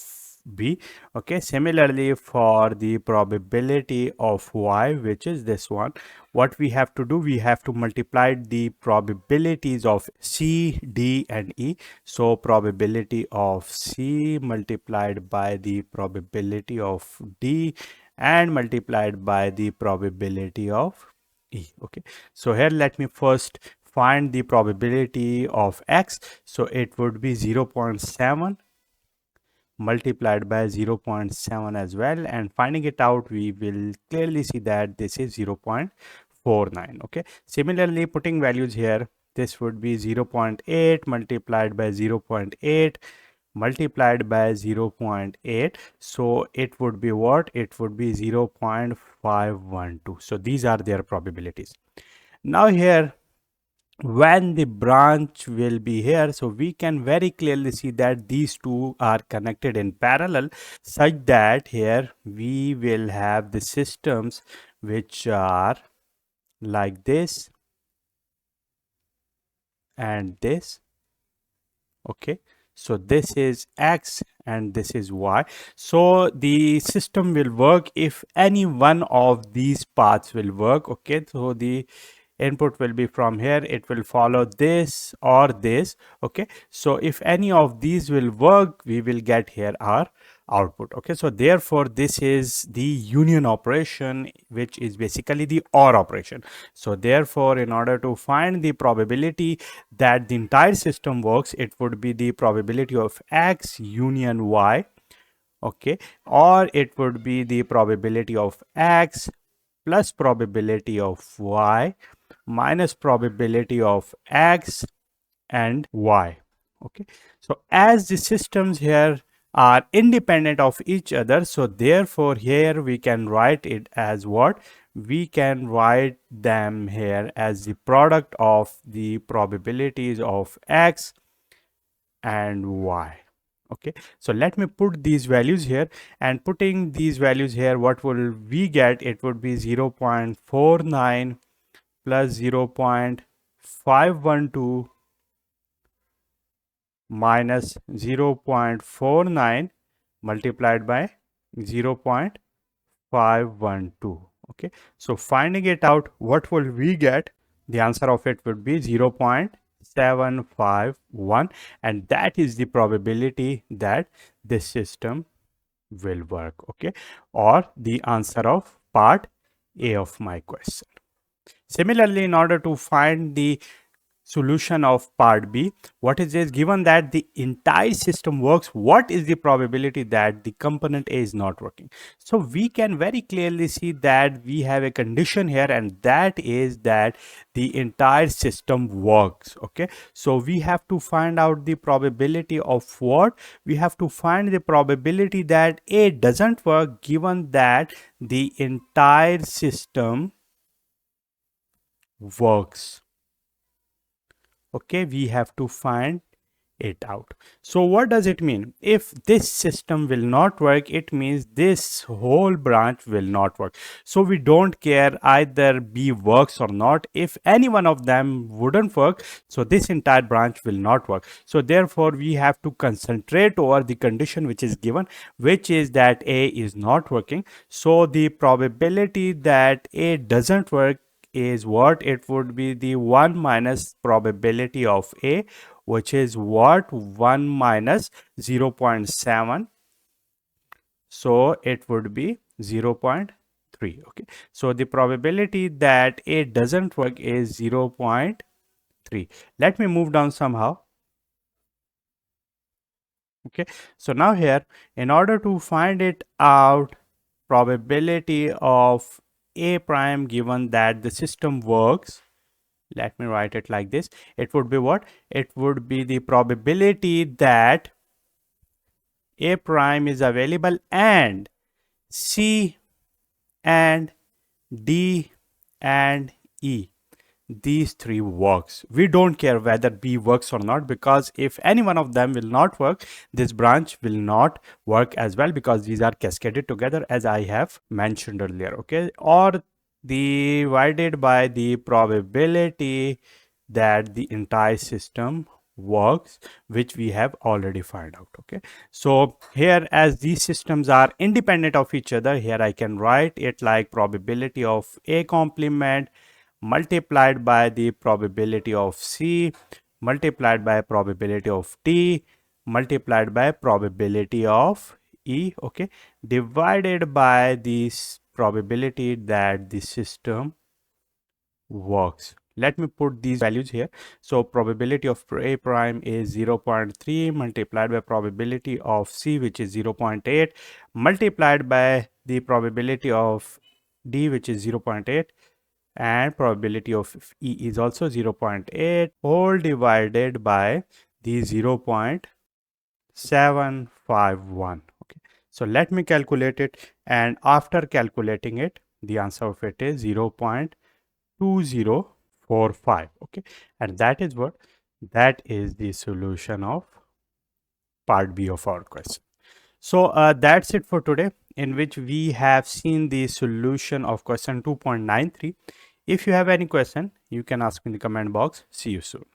B. Okay, similarly for the probability of Y, which is this one, what we have to do, we have to multiply the probabilities of C, D and E. So probability of C multiplied by the probability of D and multiplied by the probability of E. Okay, so here let me first find the probability of X. So it would be 0.7 multiplied by 0.7 as well, and finding it out we will clearly see that this is 0.49. Okay, similarly putting values here, this would be 0.8 multiplied by 0.8 multiplied by 0.8, so it would be what? It would be 0.512. So these are their probabilities. Now here when the branch will be here, so we can very clearly see that these two are connected in parallel, such that here we will have the systems which are like this and this. Okay, so this is X and this is Y. So the system will work if any one of these paths will work. Okay, so the input will be from here, it will follow this or this. Okay, so if any of these will work, we will get here our output. Okay, so therefore this is the union operation, which is basically the OR operation. So therefore in order to find the probability that the entire system works, it would be the probability of X union Y. Okay, or it would be the probability of X plus probability of Y minus probability of X and Y. Okay, so as the systems here are independent of each other, so therefore here we can write it as what? We can write them here as the product of the probabilities of X and Y. Okay, so let me put these values here, and putting these values here, what will we get? It would be 0.49 plus 0.512 minus 0.49 multiplied by 0.512. Okay, so finding it out, what will we get? The answer of it would be 0.751, and that is the probability that this system will work. Okay, or the answer of part A of my question. Similarly, in order to find the solution of part B, what is this? Given that the entire system works, what is the probability that the component A is not working? So we can very clearly see that we have a condition here, and that is that the entire system works. Okay, so we have to find out the probability of what? We have to find the probability that A doesn't work, given that the entire system works. Okay, we have to find it out. So what does it mean? If this system will not work, it means this whole branch will not work. So we don't care either B works or not. If any one of them wouldn't work, so this entire branch will not work. So therefore we have to concentrate over the condition which is given, which is that A is not working. So the probability that A doesn't work is what? It would be the 1 minus probability of A, which is what? 1 minus 0.7. So it would be 0.3. Okay. So the probability that A doesn't work is 0.3. Let me move down somehow. Okay. So now here, in order to find it out, probability of A prime given that the system works, let me write it like this. It would be what? It would be the probability that A prime is available and C and D and E, these three works. We don't care whether B works or not, because if any one of them will not work, this branch will not work as well, because these are cascaded together as I have mentioned earlier. Okay, or divided by the probability that the entire system works, which we have already found out. Okay, so here, as these systems are independent of each other, here I can write it like probability of A complement multiplied by the probability of C multiplied by probability of D multiplied by probability of E, okay, divided by this probability that the system works. Let me put these values here. So probability of A prime is 0.3 multiplied by probability of C, which is 0.8, multiplied by the probability of D, which is 0.8, and probability of E is also 0.8, all divided by the 0.751. Okay, so let me calculate it, and after calculating it, the answer of it is 0.2045. Okay, and that is what? That is the solution of part B of our question. So that's it for today, in which we have seen the solution of question 2.93. If you have any question, you can ask in the comment box. See you soon.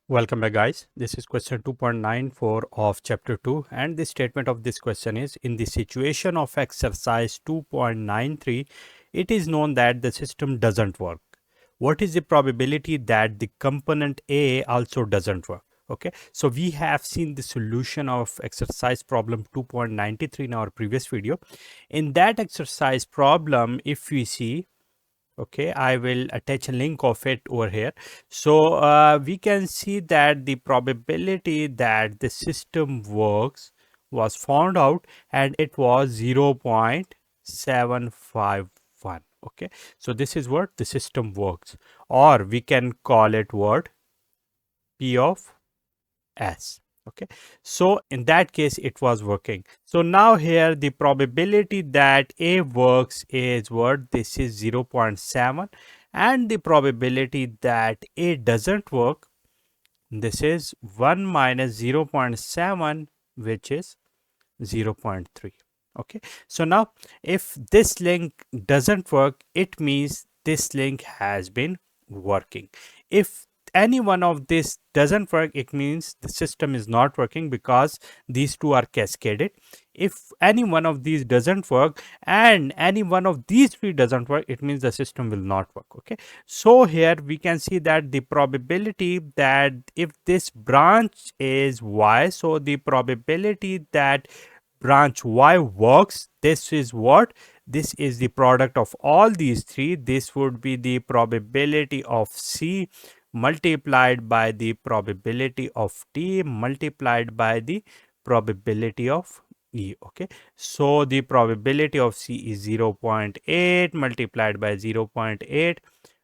Welcome back, guys. This is question 2.94 of chapter 2, and the statement of this question is: in the situation of exercise 2.93, it is known that the system doesn't work. What is the probability that the component A also doesn't work? Okay, so we have seen the solution of exercise problem 2.93 in our previous video. In that exercise problem, if we see, okay, I will attach a link of it over here. So we can see that the probability that the system works was found out, and it was 0.751. Okay, so this is what the system works, or we can call it what? P of S. Okay, so in that case it was working. So now here the probability that A works is what? This is 0.7, and the probability that A doesn't work, this is 1 minus 0.7, which is 0.3. Okay, so now if this link doesn't work, it means this link has been working. If any one of this doesn't work, it means the system is not working, because these two are cascaded. If any one of these doesn't work and any one of these three doesn't work, it means the system will not work. Okay, so here we can see that the probability that if this branch is Y, so the probability that branch Y works, this is what? This is the product of all these three. This would be the probability of C multiplied by the probability of T multiplied by the probability of E. Okay, so the probability of C is 0.8 multiplied by 0.8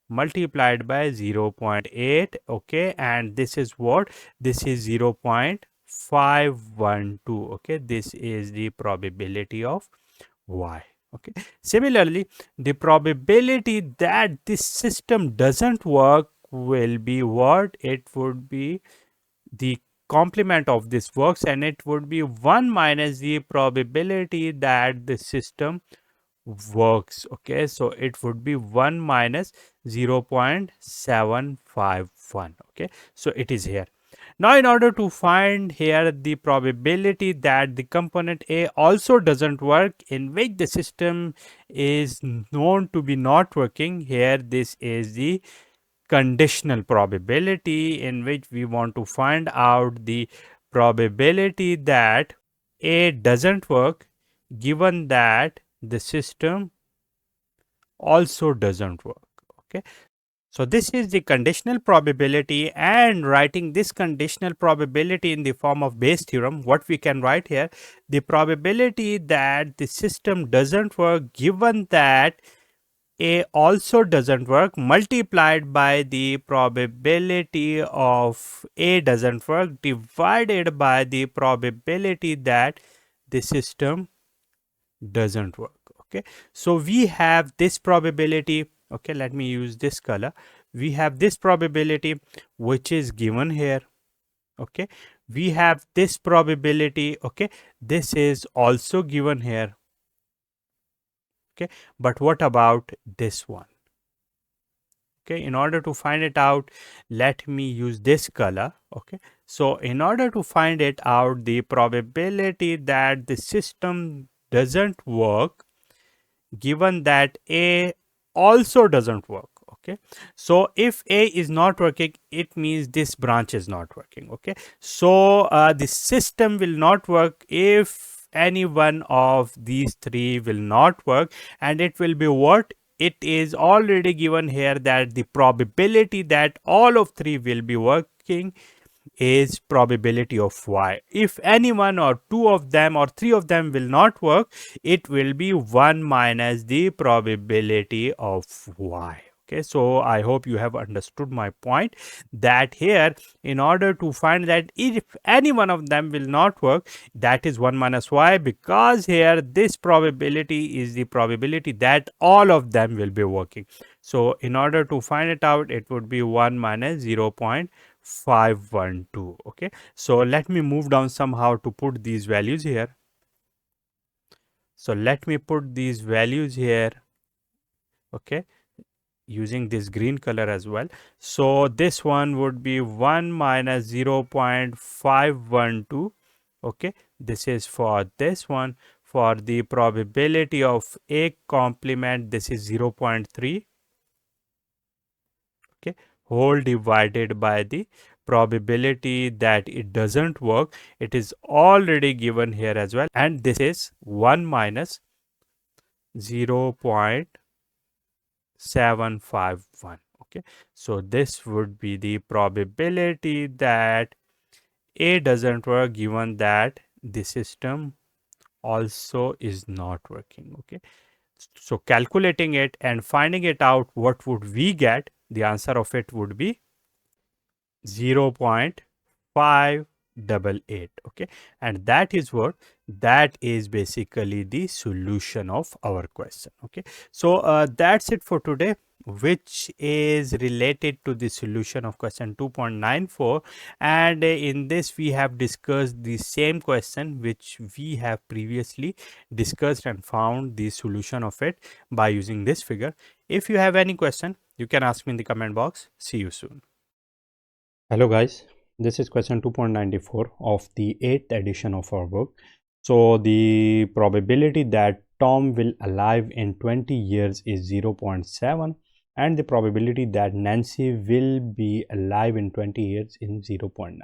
multiplied by 0.8. Okay, and this is what? This is 0.512. Okay, this is the probability of Y. Okay, similarly, the probability that this system doesn't work will be what? It would be the complement of this works, and it would be 1 minus the probability that the system works. Okay, so it would be 1 minus 0.751. Okay, so it is here. Now in order to find here the probability that the component A also doesn't work, in which the system is known to be not working, here this is the conditional probability, in which we want to find out the probability that A doesn't work given that the system also doesn't work. Okay, so this is the conditional probability, and writing this conditional probability in the form of Bayes theorem, what we can write here, the probability that the system doesn't work given that A also doesn't work multiplied by the probability of A doesn't work divided by the probability that the system doesn't work. Okay, so we have this probability. Okay, let me use this color. We have this probability which is given here. Okay, we have this probability. Okay, this is also given here. Okay, but what about this one? Okay, in order to find it out, let me use this color. Okay, so in order to find it out, the probability that the system doesn't work given that A also doesn't work. Okay, so if A is not working, it means this branch is not working. Okay, so the system will not work if any one of these three will not work, and it will be what? It is already given here that the probability that all of three will be working is probability of y. If any one or two of them or three of them will not work, it will be 1 minus the probability of y. Okay, so I hope you have understood my point, that here in order to find that if any one of them will not work, that is 1 minus y, because here this probability is the probability that all of them will be working. So in order to find it out, it would be 1 minus 0.512. Okay, so let me move down somehow to put these values here. So let me put these values here. Okay, using this green color as well. So this one would be 1 minus 0.512. Okay, this is for this one. For the probability of A complement, this is 0.3. Okay, whole divided by the probability that it doesn't work, it is already given here as well, and this is 1 minus 0.751. Okay, so this would be the probability that A doesn't work given that the system also is not working. Okay, so calculating it and finding it out, what would we get? The answer of it would be 0.588. Okay, and that is what, that is basically the solution of our question. Okay, so that's it for today, which is related to the solution of question 2.94, and in this we have discussed the same question which we have previously discussed and found the solution of it by using this figure. If you have any question, you can ask me in the comment box. See you soon. Hello guys, this is question 2.94 of the 8th edition of our book. So the probability that Tom will alive in 20 years is 0.7, and the probability that Nancy will be alive in 20 years is 0.9.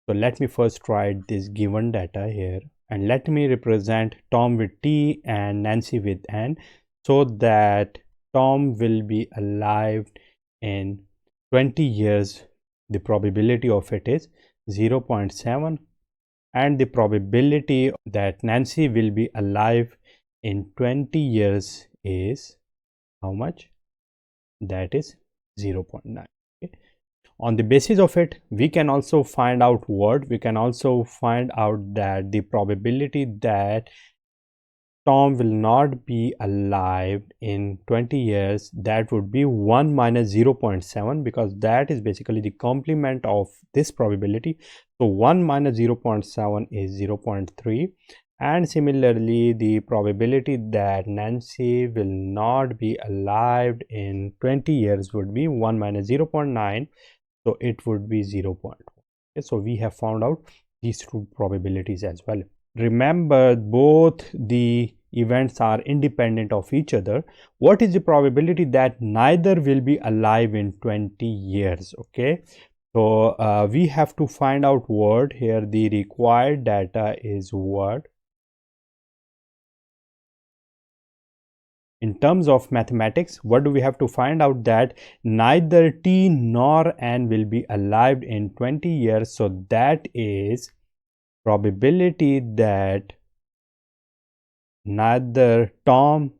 So let me first write this given data here, and let me represent Tom with T and Nancy with N, so that Tom will be alive in 20 years. The probability of it is 0.7, and the probability that Nancy will be alive in 20 years is how much? That is 0.9. Okay. On the basis of it, we can also find out what? We can also find out that the probability that Tom will not be alive in 20 years, that would be 1 minus 0.7, because that is basically the complement of this probability. So 1 minus 0.7 is 0.3. And similarly, the probability that Nancy will not be alive in 20 years would be 1 minus 0.9. So it would be 0.1. Okay, so we have found out these two probabilities as well. Remember, both the events are independent of each other. What is the probability that neither will be alive in 20 years? Okay, so we have to find out what here. The required data is what? In terms of mathematics, what do we have to find out? That neither T nor N will be alive in 20 years. So that is probability that neither Tom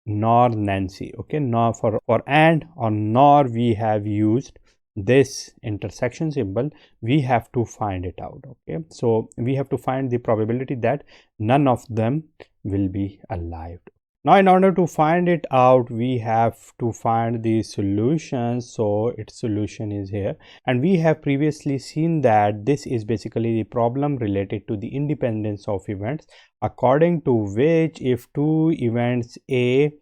nor Nancy, okay, nor for and or nor we have used this intersection symbol, we have to find it out. Okay, so we have to find the probability that none of them will be alive. Now in order to find it out, we have to find the solution. So its solution is here, and we have previously seen that this is basically the problem related to the independence of events, according to which if two events A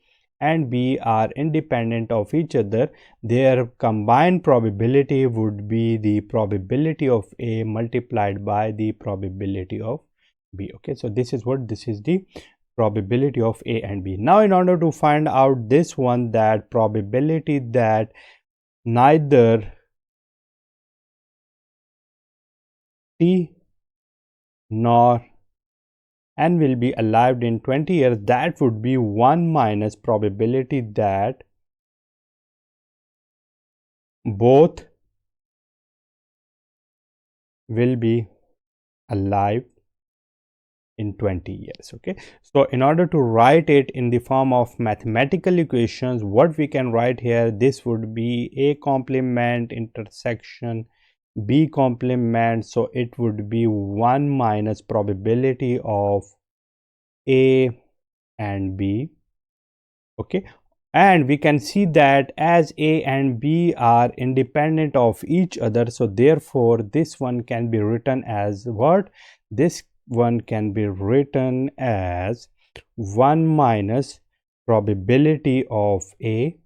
and B are independent of each other, their combined probability would be the probability of A multiplied by the probability of B. Okay, so this is the probability of A and B. Now in order to find out this one, that probability that neither T nor N will be alive in 20 years, that would be 1 minus probability that both will be alive in 20 years. Okay, so in order to write it in the form of mathematical equations, what we can write here, this would be A complement intersection B complement. So it would be 1 minus probability of A and B. Okay, and we can see that as A and B are independent of each other, so therefore this one can be written as what? This one can be written as 1 minus probability of A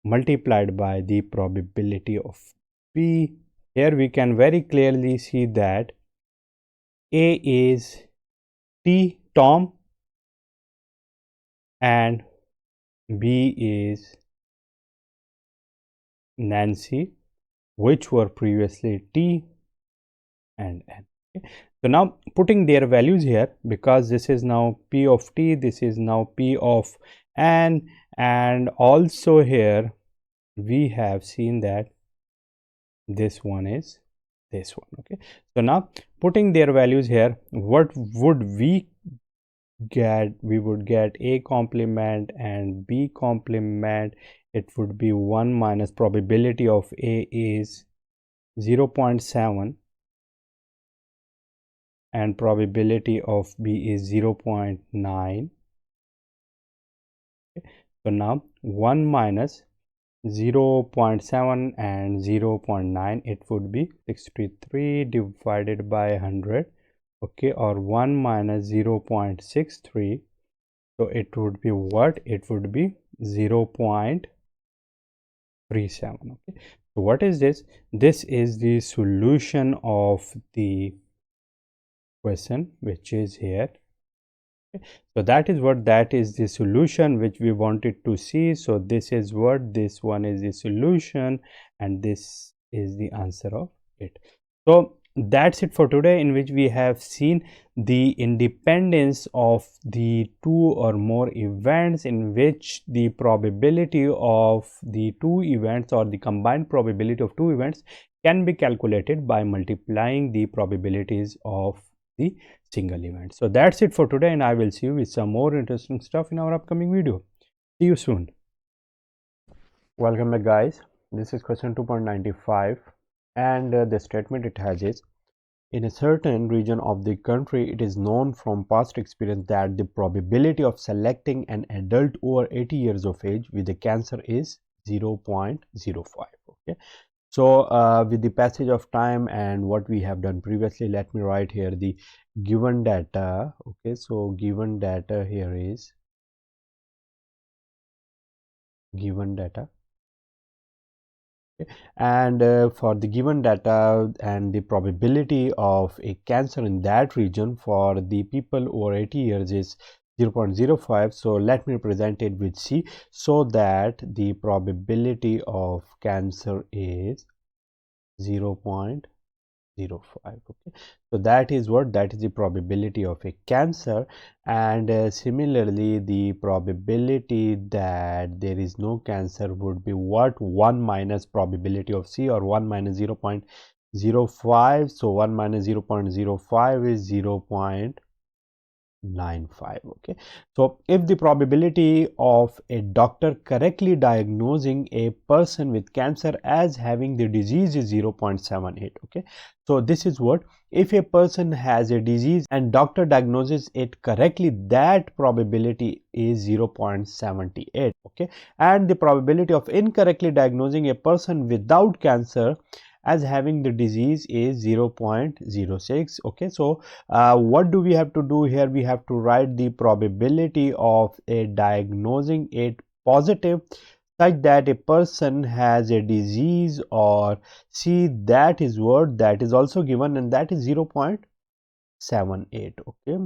multiplied by the probability of B. Here we can very clearly see that A is Tom and B is Nancy, which were previously T and N. Okay. So now putting their values here, because this is now P of T, this is now P of N, and also here we have seen that this one is this one. Okay, so now putting their values here, what would we get? We would get A complement and B complement. It would be 1 minus probability of A is 0.7 and probability of B is 0.9. Okay. So now 1 minus 0.7 and 0.9, it would be 63 divided by 100. Okay, or 1 minus 0.63. So it would be what? It would be 0.37. Okay, so what is this? This is the solution of the question which is here. Okay. So that is the solution which we wanted to see. So this is what, this one is the solution and this is the answer of it. So that's it for today, in which we have seen the independence of the two or more events, in which the probability of the two events or the combined probability of two events can be calculated by multiplying the probabilities of the single event. So that's it for today, and I will see you with some more interesting stuff in our upcoming video. See you soon. Welcome back, guys. This is question 2.95, and the statement it has is in a certain region of the country, it is known from past experience that the probability of selecting an adult over 80 years of age with a cancer is 0.05. Okay, so with the passage of time and what we have done previously, let me write here the given data. Okay, so given data here is given data. And for the given data and the probability of a cancer in that region for the people over 80 years is 0.05. So let me represent it with C, so that the probability of cancer is 0.05. Okay, so that is the probability of a cancer. And similarly, the probability that there is no cancer would be what? 1 minus probability of C, or 1 minus 0.05. So 1 minus 0.05 is 0.95. Okay, so if the probability of a doctor correctly diagnosing a person with cancer as having the disease is 0.78. Okay, so this is what, if a person has a disease and doctor diagnoses it correctly, that probability is 0.78. Okay, and the probability of incorrectly diagnosing a person without cancer as having the disease is 0.06. Okay, so what do we have to do here? We have to write the probability of a diagnosing it positive such that a person has a disease, or see, that is what that is also given, and that is 0.78. Okay,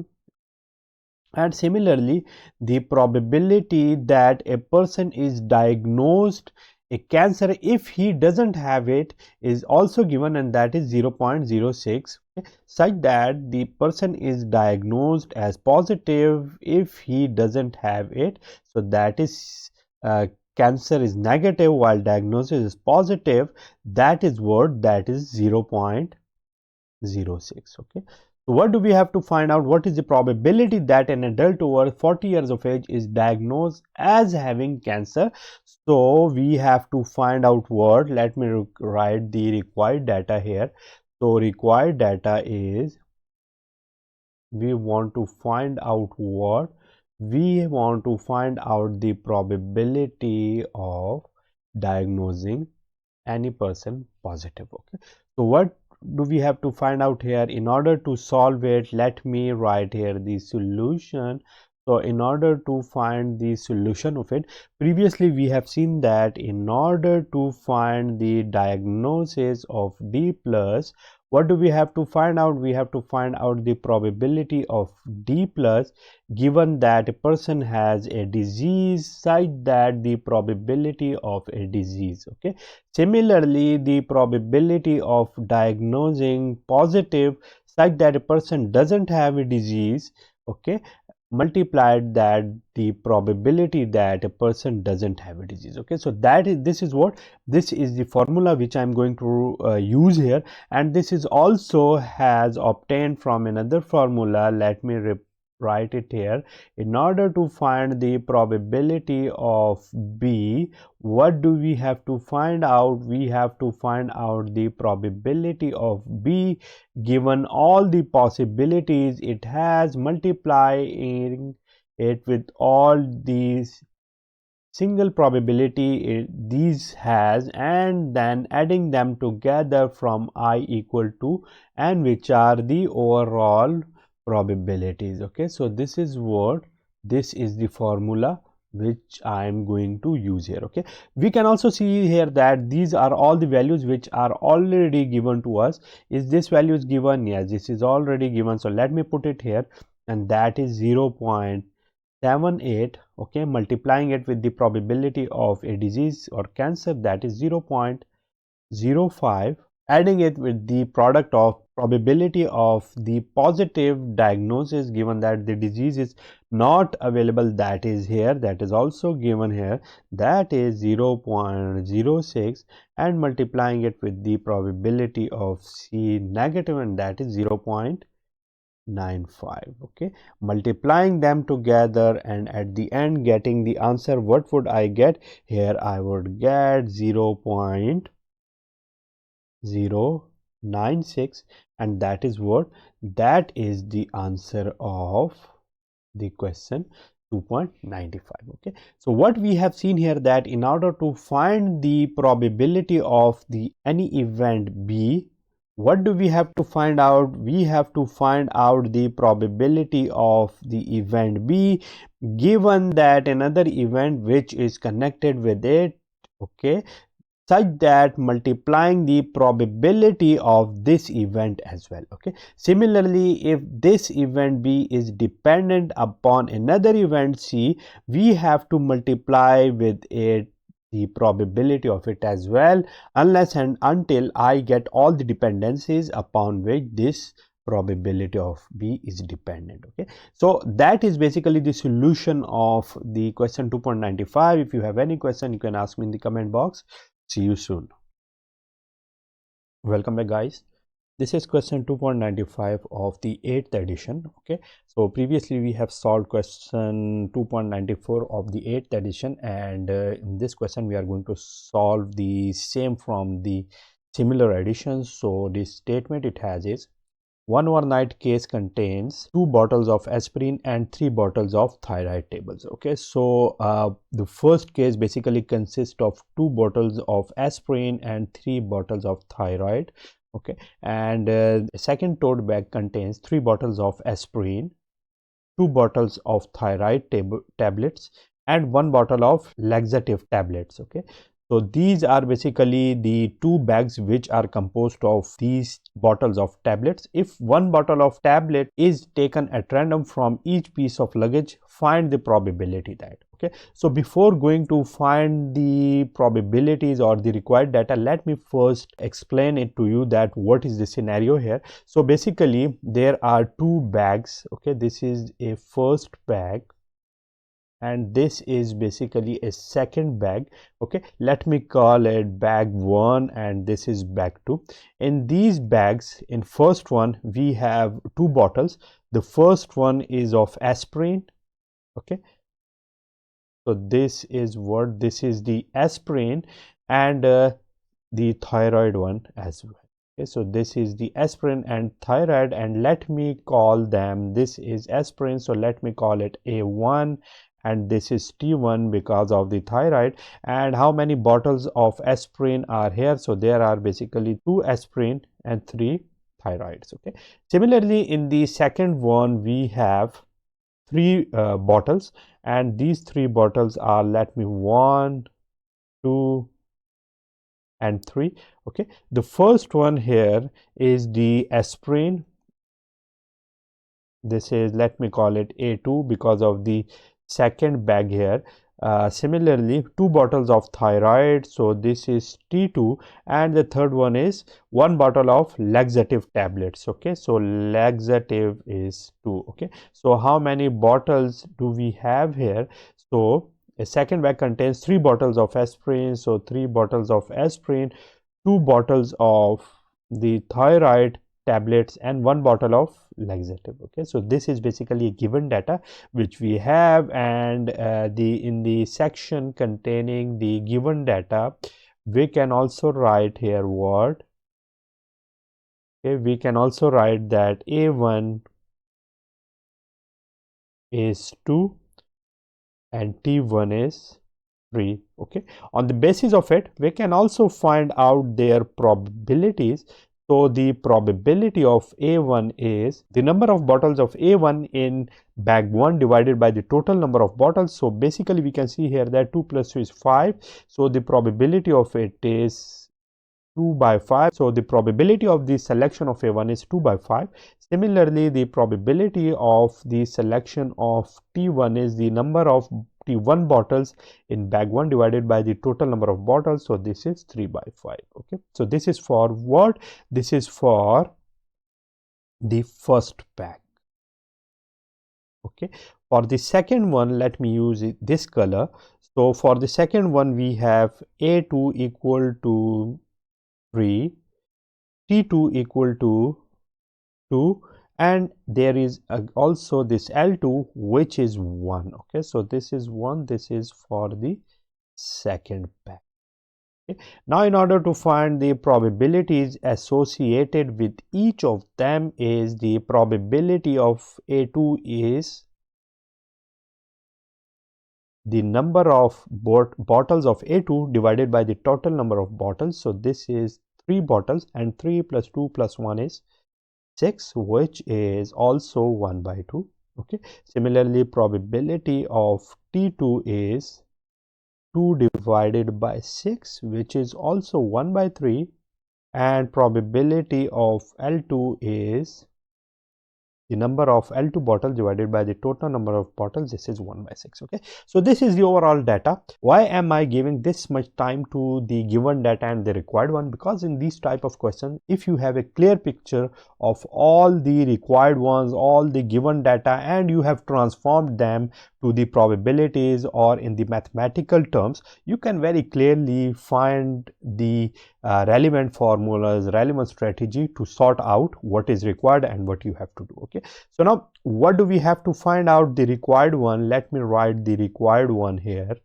and similarly, the probability that a person is diagnosed a cancer if he doesn't have it is also given, and that is 0.06. Such that the person is diagnosed as positive if he doesn't have it. So that is cancer is negative while diagnosis is positive. That is what, that is 0.06. Okay, so what do we have to find out? What is the probability that an adult over 40 years of age is diagnosed as having cancer? So we have to find out what, let me write the required data here. So required data is, we want to find out what, we want to find out the probability of diagnosing any person positive. Okay, so what do we have to find out here? In order to solve it, let me write here the solution. So in order to find the solution of it, previously we have seen that in order to find the diagnosis of D plus, what do we have to find out? We have to find out the probability of D plus given that a person has a disease such that the probability of a disease. Okay, similarly, the probability of diagnosing positive such that a person doesn't have a disease, okay, multiplied that the probability that a person doesn't have a disease. Okay, so that is, this is what, this is the formula which I'm going to use here, and this is also has obtained from another formula. Let me write it here. In order to find the probability of B, what do we have to find out? We have to find out the probability of B given all the possibilities it has, multiplying it with all these single probability these has, and then adding them together from I equal to n, which are the overall probabilities. Okay, so this is what, this is the formula which I am going to use here. Okay, we can also see here that these are all the values which are already given to us. Is this value is given? Yes, this is already given. So let me put it here, and that is 0.78. Okay, multiplying it with the probability of a disease or cancer, that is 0.05, adding it with the product of probability of the positive diagnosis given that the disease is not available, that is here, that is also given here, that is 0.06, and multiplying it with the probability of C negative, and that is 0.95. Okay, multiplying them together and at the end getting the answer, what would I get here? I would get 0.09. 2.96, and that is what? That is the answer of the question 2.95. Okay, so what we have seen here, that in order to find the probability of the any event B, what do we have to find out? We have to find out the probability of the event B given that another event which is connected with it, okay, such that multiplying the probability of this event as well. Okay, similarly, if this event B is dependent upon another event C, we have to multiply with it the probability of it as well, unless and until I get all the dependencies upon which this probability of B is dependent. Okay, so that is basically the solution of the question 2.95. If you have any question, you can ask me in the comment box. See you soon. Welcome back, guys. This is question 2.95 of the 8th edition. Okay, so previously we have solved question 2.94 of the 8th edition, and in this question we are going to solve the same from the similar editions. So the statement it has is: one overnight case contains 2 bottles of aspirin and 3 bottles of thyroid tablets. Okay, so the first case basically consists of 2 bottles of aspirin and 3 bottles of thyroid. Okay, and the second tote bag contains 3 bottles of aspirin, 2 bottles of thyroid tablets, and 1 bottle of laxative tablets. Okay, so these are basically the 2 bags which are composed of these bottles of tablets. If 1 bottle of tablet is taken at random from each piece of luggage, find the probability that. Okay, so before going to find the probabilities or the required data, let me first explain it to you that what is the scenario here. So basically there are 2 bags. Okay, this is a first bag and this is basically a second bag. Okay, let me call it bag 1 and this is bag 2. In these bags, in first one we have 2 bottles. The first one is of aspirin. Okay, so this is what, this is the aspirin, and the thyroid one as well. Okay, so this is the aspirin and thyroid, and let me call them, this is aspirin, so let me call it A1, and this is T1 because of the thyroid. And how many bottles of aspirin are here? So there are basically 2 aspirin and 3 thyroids. Okay, similarly in the second one we have 3 bottles, and these 3 bottles are, let me, 1, 2 and 3. Okay, the first one here is the aspirin. This is, let me call it A2 because of the second bag here. Similarly 2 bottles of thyroid, so this is T2, and the third one is 1 bottle of laxative tablets. Okay, so laxative is 2. Okay, so how many bottles do we have here? So a second bag contains 3 bottles of aspirin, so 3 bottles of aspirin, 2 bottles of the thyroid tablets, and 1 bottle of laxative. Okay, so this is basically a given data which we have, and in the section containing the given data we can also write here what? Okay, we can also write that A1 is 2 and T1 is 3. Okay, on the basis of it we can also find out their probabilities. So the probability of A1 is the number of bottles of A1 in bag 1 divided by the total number of bottles. So basically we can see here that 2 plus 2 is 5. So the probability of it is 2 by 5. So the probability of the selection of A1 is 2 by 5. Similarly, the probability of the selection of T1 is the number of T1 bottles in bag 1 divided by the total number of bottles. So this is 3 by 5. Okay, so this is for what? This is for the first bag. Okay, for the second one, let me use this color. So for the second one we have A2 equal to 3, T2 equal to 2, and there is also this L2 which is 1. Okay, so this is 1, this is for the second bag. Okay. Now in order to find the probabilities associated with each of them is the probability of A2 is the number of bottles of A2 divided by the total number of bottles. So this is 3 bottles, and 3 plus 2 plus 1 is 6, which is also 1 by 2. Okay. Similarly, probability of T2 is 2 divided by 6, which is also 1 by 3, and probability of L2 is the number of L2 bottles divided by the total number of bottles. This is 1 by 6. Okay, so this is the overall data. Why am I giving this much time to the given data and the required one? Because in these type of questions, if you have a clear picture of all the required ones, all the given data, and you have transformed them to the probabilities or in the mathematical terms, you can very clearly find the relevant formulas, relevant strategy to sort out what is required and what you have to do. Okay, so now what do we have to find out the required one? Let me write the required one here.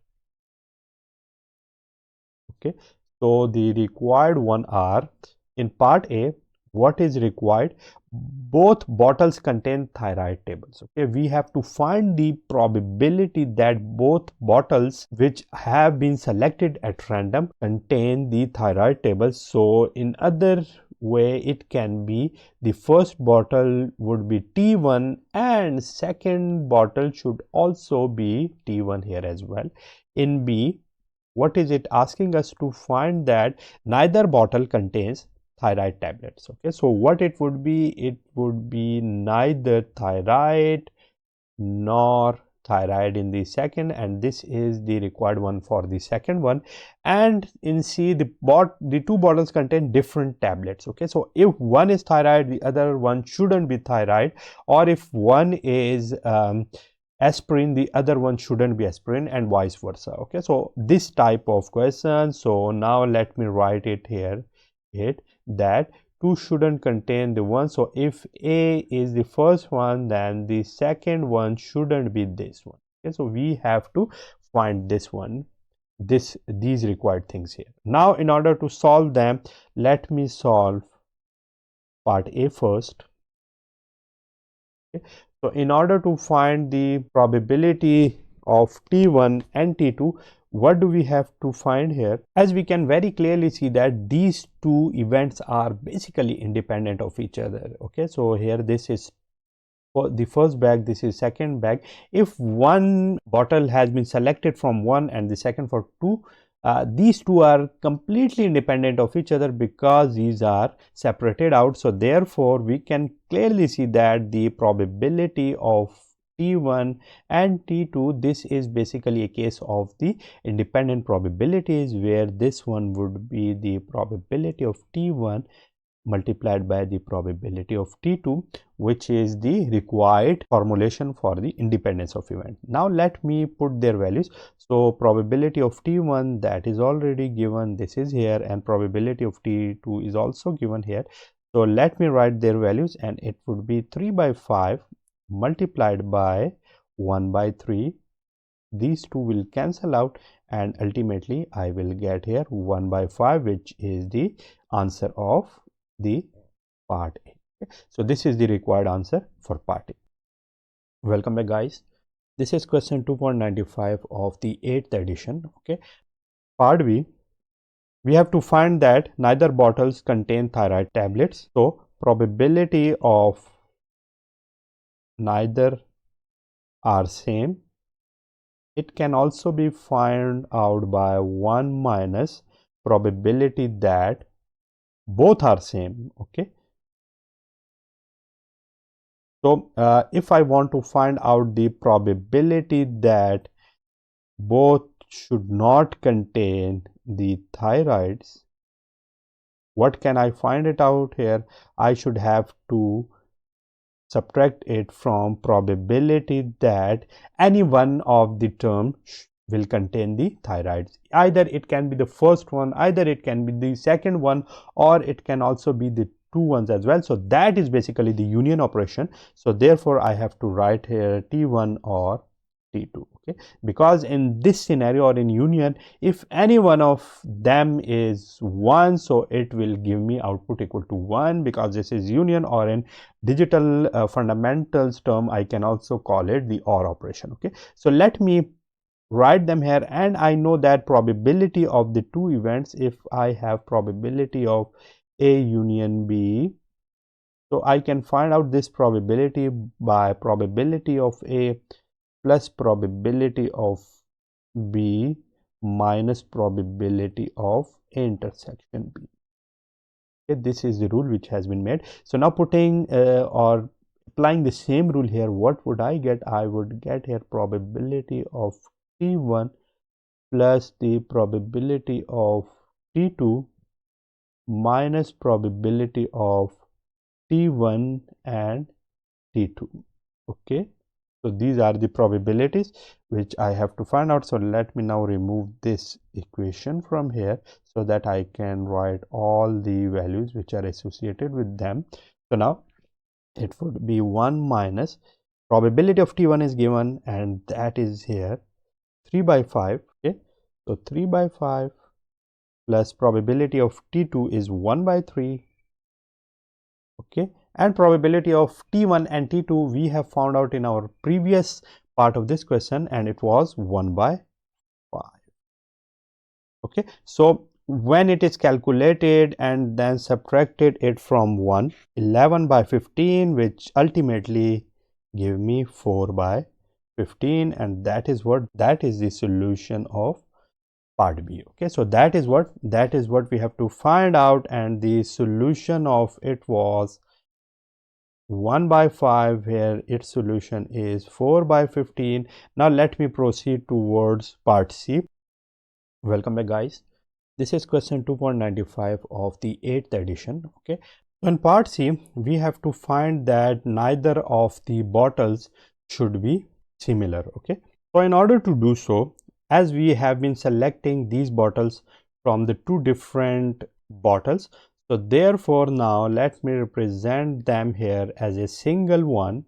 Okay, so the required one are, in part A, what is required? Both bottles contain thyroid tables. Okay, we have to find the probability that both bottles which have been selected at random contain the thyroid tables. So in other way, it can be the first bottle would be T1 and second bottle should also be T1 here as well. In B, what is it asking us to find? That neither bottle contains thyroid tablets. Okay, so what it would be? It would be neither thyroid nor thyroid in the second, and this is the required one for the second one. And in C, the two bottles contain different tablets. Okay, so if one is thyroid, the other one shouldn't be thyroid, or if one is aspirin, the other one shouldn't be aspirin, and vice versa. Okay, so this type of question. So now let me write it here, that 2 shouldn't contain the 1. So if A is the first one, then the second one shouldn't be this one. Okay, so we have to find this one, these required things here. Now in order to solve them, let me solve part A first. Okay. So in order to find the probability of T1 and T2, what do we have to find here? As we can very clearly see that these two events are basically independent of each other. Okay, so here this is for the first bag, this is second bag. If one bottle has been selected from 1 and the second for 2, these two are completely independent of each other because these are separated out. So therefore we can clearly see that the probability of T1 and T2, this is basically a case of the independent probabilities, where this one would be the probability of T1 multiplied by the probability of T2, which is the required formulation for the independence of event. Now let me put their values. So probability of T1, that is already given, this is here, and probability of T2 is also given here. So let me write their values, and it would be 3 by 5 multiplied by 1 by 3. These two will cancel out, and ultimately I will get here 1 by 5, which is the answer of the part A. Okay. So this is the required answer for part A. Welcome back, guys. This is question 2.95 of the 8th edition. Okay, part B, we have to find that neither bottles contain thyroid tablets. So probability of neither are same. It can also be found out by 1 minus probability that both are same. Okay, so if I want to find out the probability that both should not contain the thyroids, what can I find it out here? I should have to subtract it from probability that any one of the term will contain the thyroids. Either it can be the first one, either it can be the second one, or it can also be the two ones as well. So that is basically the union operation. So therefore I have to write here T1 or T2. okay, because in this scenario or in union, if any one of them is 1, so it will give me output equal to 1, because this is union, or in digital fundamentals term I can also call it the OR operation. Okay, so let me write them here, and I know that probability of the two events, if I have probability of A union B, so I can find out this probability by probability of A plus probability of B minus probability of A intersection B. Okay, this is the rule which has been made. So now putting or applying the same rule here, what would I get? I would get here probability of T1 plus the probability of T2 minus probability of T1 and T2. Okay, so these are the probabilities which I have to find out. So let me now remove this equation from here so that I can write all the values which are associated with them. So now it would be 1 minus probability of T1 is given, and that is here 3 by 5. Okay, so 3 by 5 plus probability of T2 is 1 by 3. Okay, and probability of T1 and T2 we have found out in our previous part of this question, and it was 1 by 5. Okay, so when it is calculated and then subtracted it from 1, 11 by 15, which ultimately give me 4 by 15, and that is the solution of part B. Okay, so that is what we have to find out, and the solution of it was 1 by 5, where its solution is 4 by 15. Now let me proceed towards part C. Welcome back, guys. This is question 2.95 of the 8th edition. Okay, in part C we have to find that neither of the bottles should be similar. Okay, so in order to do so, as we have been selecting these bottles from the two different bottles, so therefore now let me represent them here as a single one.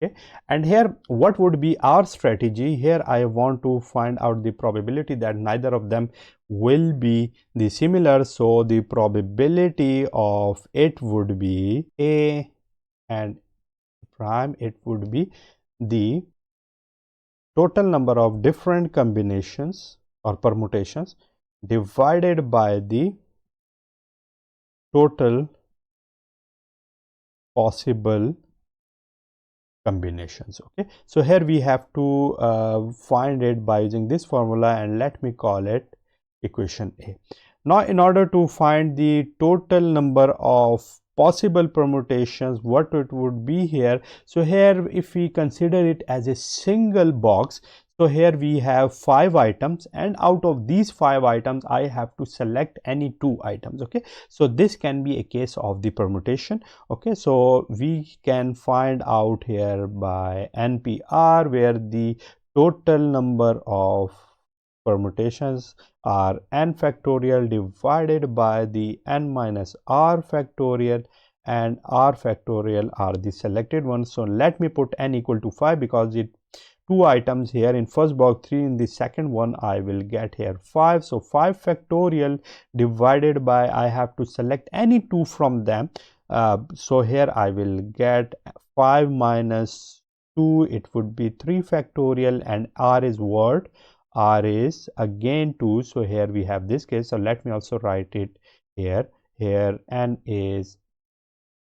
Okay, and here what would be our strategy? Here I want to find out the probability that neither of them will be the similar, so the probability of it would be A and prime, it would be the total number of different combinations or permutations divided by the total possible combinations. Okay, so here we have to find it by using this formula, and let me call it equation A. Now in order to find the total number of possible permutations, what it would be here, so here if we consider it as a single box, so here we have 5 items, and out of these 5 items I have to select any 2 items. Okay, so this can be a case of the permutation. Okay, so we can find out here by NPR, where the total number of permutations are n factorial divided by the n minus r factorial, and r factorial are the selected ones. So let me put n equal to 5, because it 2 items here in first box, 3 in the second one, I will get here 5. So 5 factorial divided by, I have to select any 2 from them. So here I will get 5 minus 2, it would be 3 factorial, and r is what? R is again 2. So here we have this case. So let me also write it here. Here n is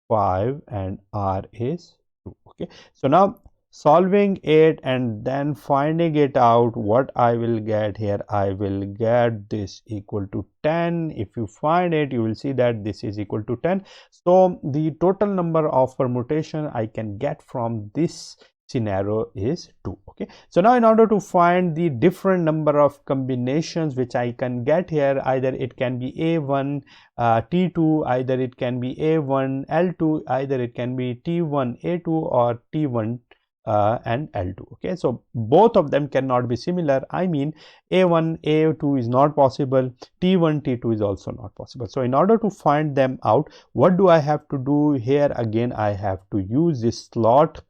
5 and r is 2. Okay, so now solving it and then finding it out, what I will get here, I will get this equal to 10. If you find it, you will see that this is equal to 10. So the total number of permutation I can get from this scenario is 2. Okay, so now in order to find the different number of combinations which I can get here, either it can be A1 T2, either it can be A1 L2, either it can be T1 A2 or T1 and L2. Okay, so both of them cannot be similar. I mean A1 A2 is not possible, T1 T2 is also not possible. So in order to find them out, what do I have to do here? Again I have to use this slot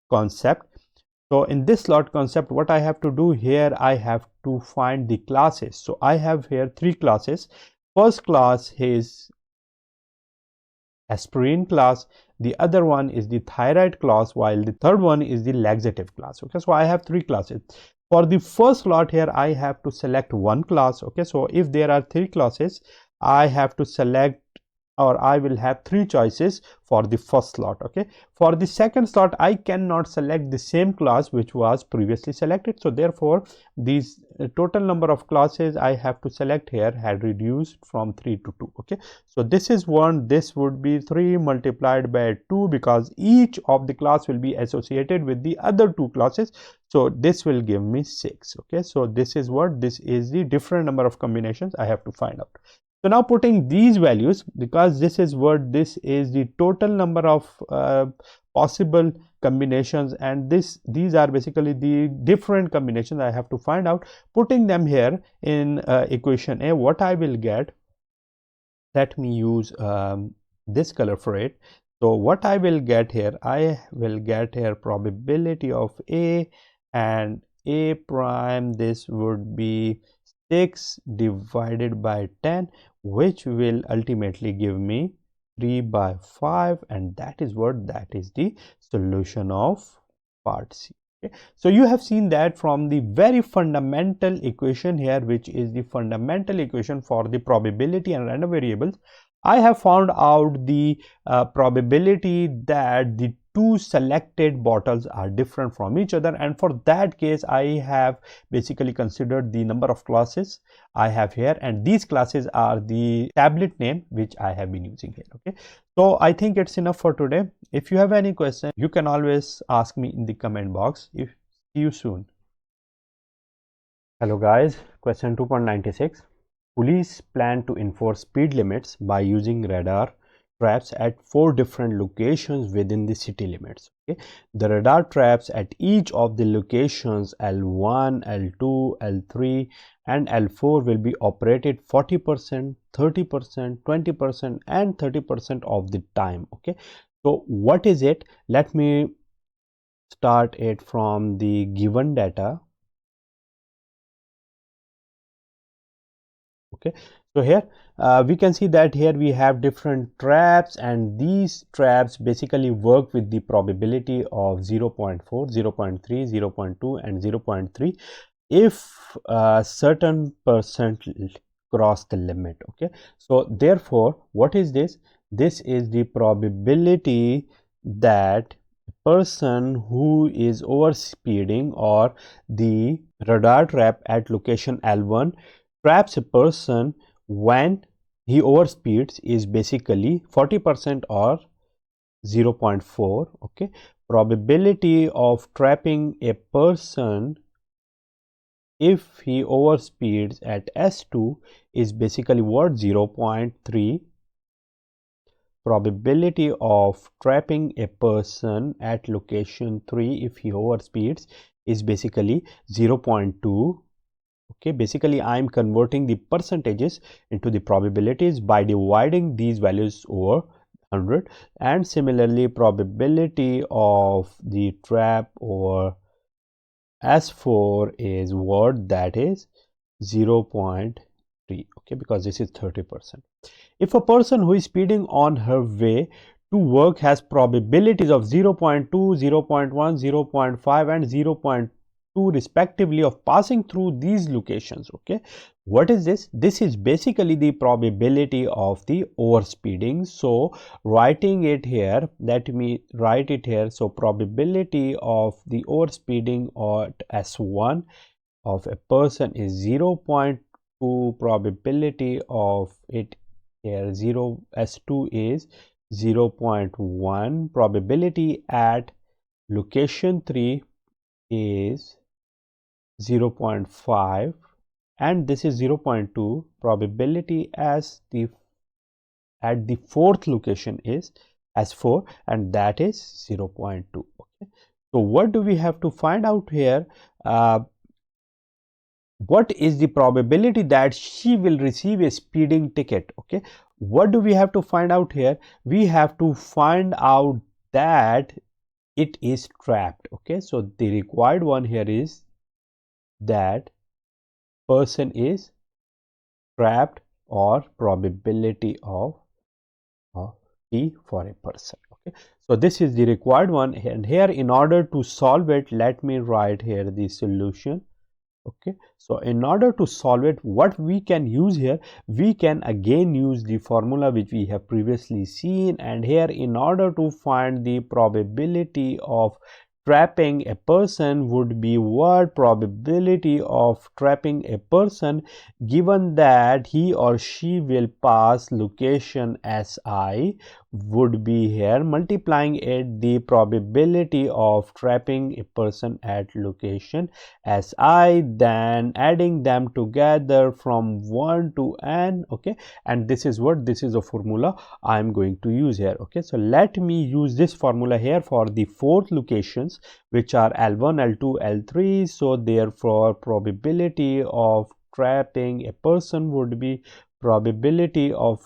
concept. So in this slot concept, what I have to do here, I have to find the classes. So I have here three classes. First class is aspirin class, the other one is the thyroid class, while the third one is the laxative class. Okay, so I have three classes. For the first slot here, I have to select one class. Okay, so if there are three classes, I have to select, or I will have three choices for the first slot. Okay, for the second slot, I cannot select the same class which was previously selected, so therefore these total number of classes I have to select here had reduced from 3 to 2. Okay, so this is 1, this would be 3 multiplied by 2, because each of the class will be associated with the other two classes, so this will give me 6. Okay, so this is what, this is the different number of combinations I have to find out. So now putting these values, because this is what, this is the total number of possible combinations, and these are basically the different combinations I have to find out. Putting them here in equation A, what I will get, let me use this color for it. So what I will get here, I will get here probability of A, and A prime, this would be 6 divided by 10, which will ultimately give me 3 by 5, and that is what, that is the solution of part C. Okay, so you have seen that from the very fundamental equation here, which is the fundamental equation for the probability and random variables, I have found out the probability that the two selected bottles are different from each other, and for that case I have basically considered the number of classes I have here, and these classes are the tablet name which I have been using here. Okay, so I think it's enough for today. If you have any question, you can always ask me in the comment box. See you soon. Hello guys, question 2.96. Police plan to enforce speed limits by using radar traps at 4 different locations within the city limits. Okay, the radar traps at each of the locations L1, L2, L3 and L4 will be operated 40%, 30%, 20% and 30% of the time. Okay, so what is it? Let me start it from the given data. Okay, so here we can see that here we have different traps, and these traps basically work with the probability of 0 0.4, 0 0.3, 0 0.2 and 0 0.3 if a certain percent cross the limit. Okay, so therefore what is this? This is the probability that person who is overspeeding, or the radar trap at location L1 traps a person when he overspeeds is basically 40% or 0 0.4. Okay, probability of trapping a person if he overspeeds at S2 is basically what, 0 0.3. Probability of trapping a person at location 3 if he overspeeds is basically 0 0.2. Okay, basically I am converting the percentages into the probabilities by dividing these values over 100, and similarly probability of the trap over S4 is what, that is 0 0.3. okay, because this is 30%. If a person who is speeding on her way to work has probabilities of 0 0.2, 0 0.1, 0 0.5 and 0 0.2 respectively of passing through these locations. Okay, what is this? This is basically the probability of the overspeeding. So writing it here, let me write it here. So probability of the overspeeding at S1 of a person is 0 0.2, probability of it here 0 S2 is 0 0.1, probability at location 3 is 0 0.5, and this is 0 0.2. probability as the at the fourth location is S4, and that is 0 0.2. Okay, so what do we have to find out here? What is the probability that she will receive a speeding ticket? Okay, what do we have to find out here? We have to find out that it is trapped. Okay, so the required one here is that person is trapped, or probability of T for a person. Okay, so this is the required one, and here in order to solve it, let me write here the solution. Okay, so in order to solve it, what we can use here, we can again use the formula which we have previously seen, and here in order to find the probability of trapping a person would be what? Probability of trapping a person given that he or she will pass location Si would be here multiplying it the probability of trapping a person at location Si, then adding them together from 1 to n. Okay, and this is what, this is a formula I am going to use here. Okay, so let me use this formula here for the fourth locations, which are L1, L2, L3. So therefore probability of trapping a person would be probability of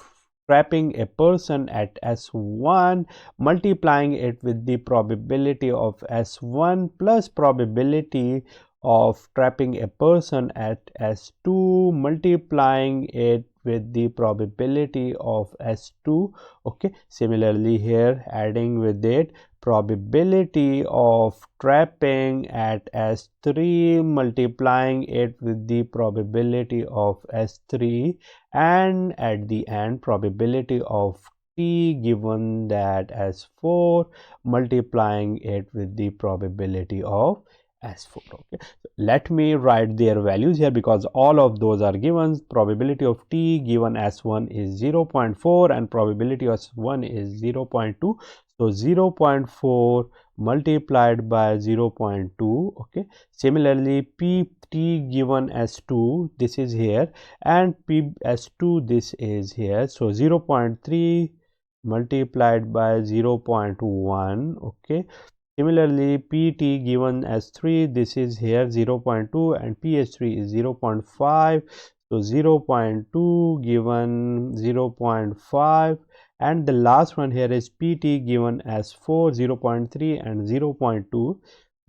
trapping a person at S1 multiplying it with the probability of S1 plus probability of trapping a person at S2 multiplying it with the probability of S2. Okay, similarly here adding with it probability of trapping at S3 multiplying it with the probability of S3, and at the end probability of T given that S4 multiplying it with the probability of S4. Okay, so let me write their values here because all of those are given. Probability of T given S1 is 0.4 and probability of S1 is 0.2. So 0.4 multiplied by 0.2. Okay, similarly PT given S2 this is here, and P S2 this is here. So 0.3 multiplied by 0.1. Okay, similarly PT given as 3 this is here 0.2 and PS3 is 0.5. So 0.2 given 0.5, and the last one here is PT given as 4 0.3 and 0.2,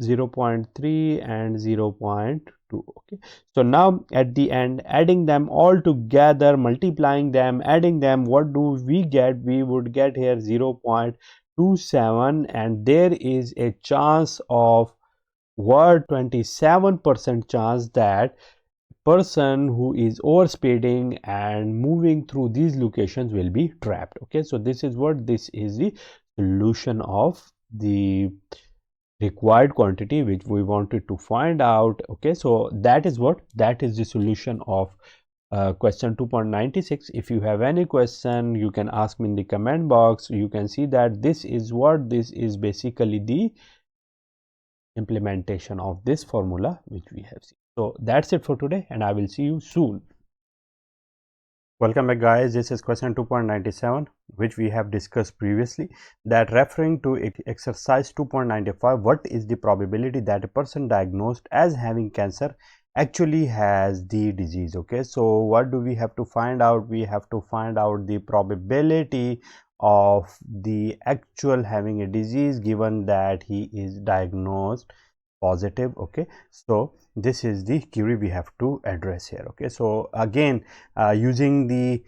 0.3 and 0.2. Okay, so now at the end adding them all together, multiplying them, adding them, what do we get? We would get here 0.27, and there is a chance of what? 27% chance that person who is overspeeding and moving through these locations will be trapped. Okay, so this is what, this is the solution of the required quantity which we wanted to find out. Okay, so that is what, that is the solution of question 2.96. If you have any question you can ask me in the comment box. You can see that this is what, this is basically the implementation of this formula which we have seen. So that's it for today, and I will see you soon. Welcome back guys, this is question 2.97 which we have discussed previously, that referring to exercise 2.95, what is the probability that a person diagnosed as having cancer actually has the disease. Okay, so what do we have to find out? We have to find out the probability of the actual having a disease given that he is diagnosed positive. Okay, so this is the query we have to address here. Okay, so again using the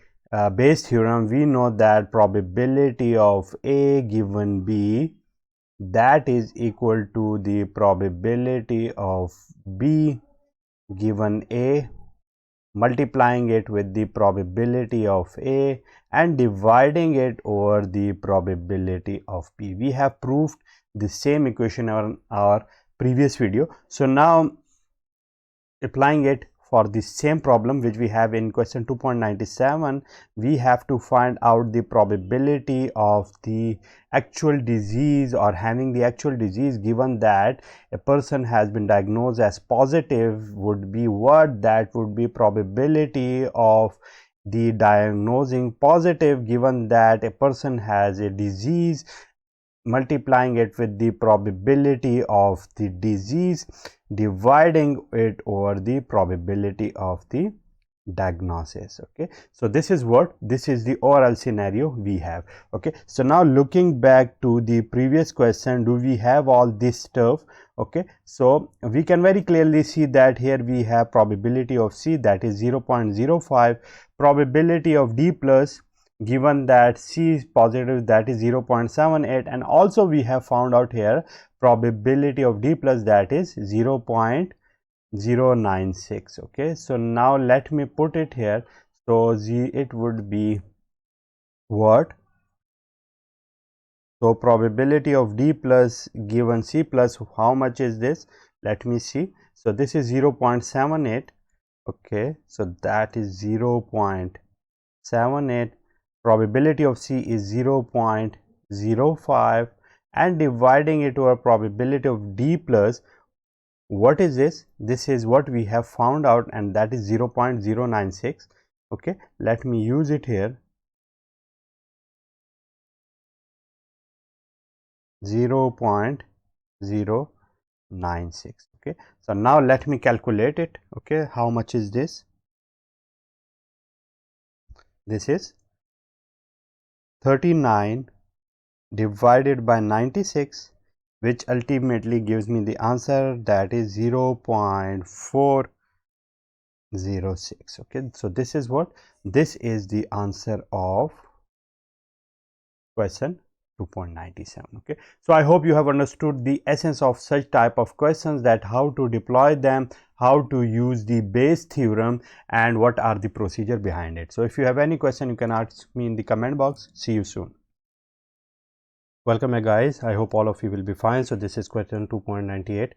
Bayes theorem, we know that probability of A given B, that is equal to the probability of B given A multiplying it with the probability of A and dividing it over the probability of B. We have proved the same equation on our previous video. So now applying it for the same problem which we have in question 2.97, we have to find out the probability of the actual disease or having the actual disease given that a person has been diagnosed as positive would be what? That would be probability of the diagnosing positive given that a person has a disease multiplying it with the probability of the disease dividing it over the probability of the diagnosis. Okay, so this is the overall scenario we have. Okay, so now looking back to the previous question, do we have all this stuff? Okay, so we can very clearly see that here we have probability of C, that is 0.05, probability of D plus, given that C is positive, that is 0.78, and also we have found out here probability of D plus, that is 0.096. okay, so now let me put it here. So it would be what? So probability of D plus given C plus, how much is this? Let me see. So this is 0.78. okay, so that is 0.78. probability of C is 0.05, and dividing it over probability of D plus, what is this? This is what we have found out, and that is 0.096. okay, let me use it here. 0.096. okay, so now let me calculate it. Okay, how much is this? This is 39 divided by 96, which ultimately gives me the answer, that is 0.406. okay, so this is what? This is the answer of question 2.97. okay, so I hope you have understood the essence of such type of questions, that how to deploy them, how to use the Bayes theorem, and what are the procedure behind it. So if you have any question, you can ask me in the comment box. See you soon. Welcome guys, I hope all of you will be fine. So this is question 2.98,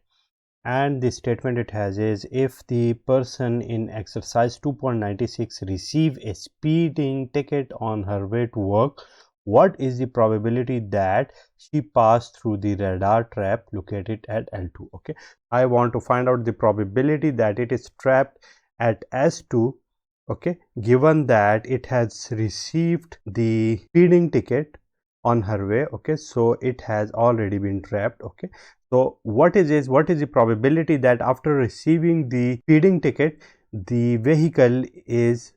and the statement it has is, if the person in exercise 2.96 receive a speeding ticket on her way to work, what is the probability that she passed through the radar trap located at L2? okay, I want to find out the probability that it is trapped at S2. okay, given that it has received the speeding ticket on her way. okay, so it has already been trapped. okay, so what is the probability that after receiving the speeding ticket, the vehicle is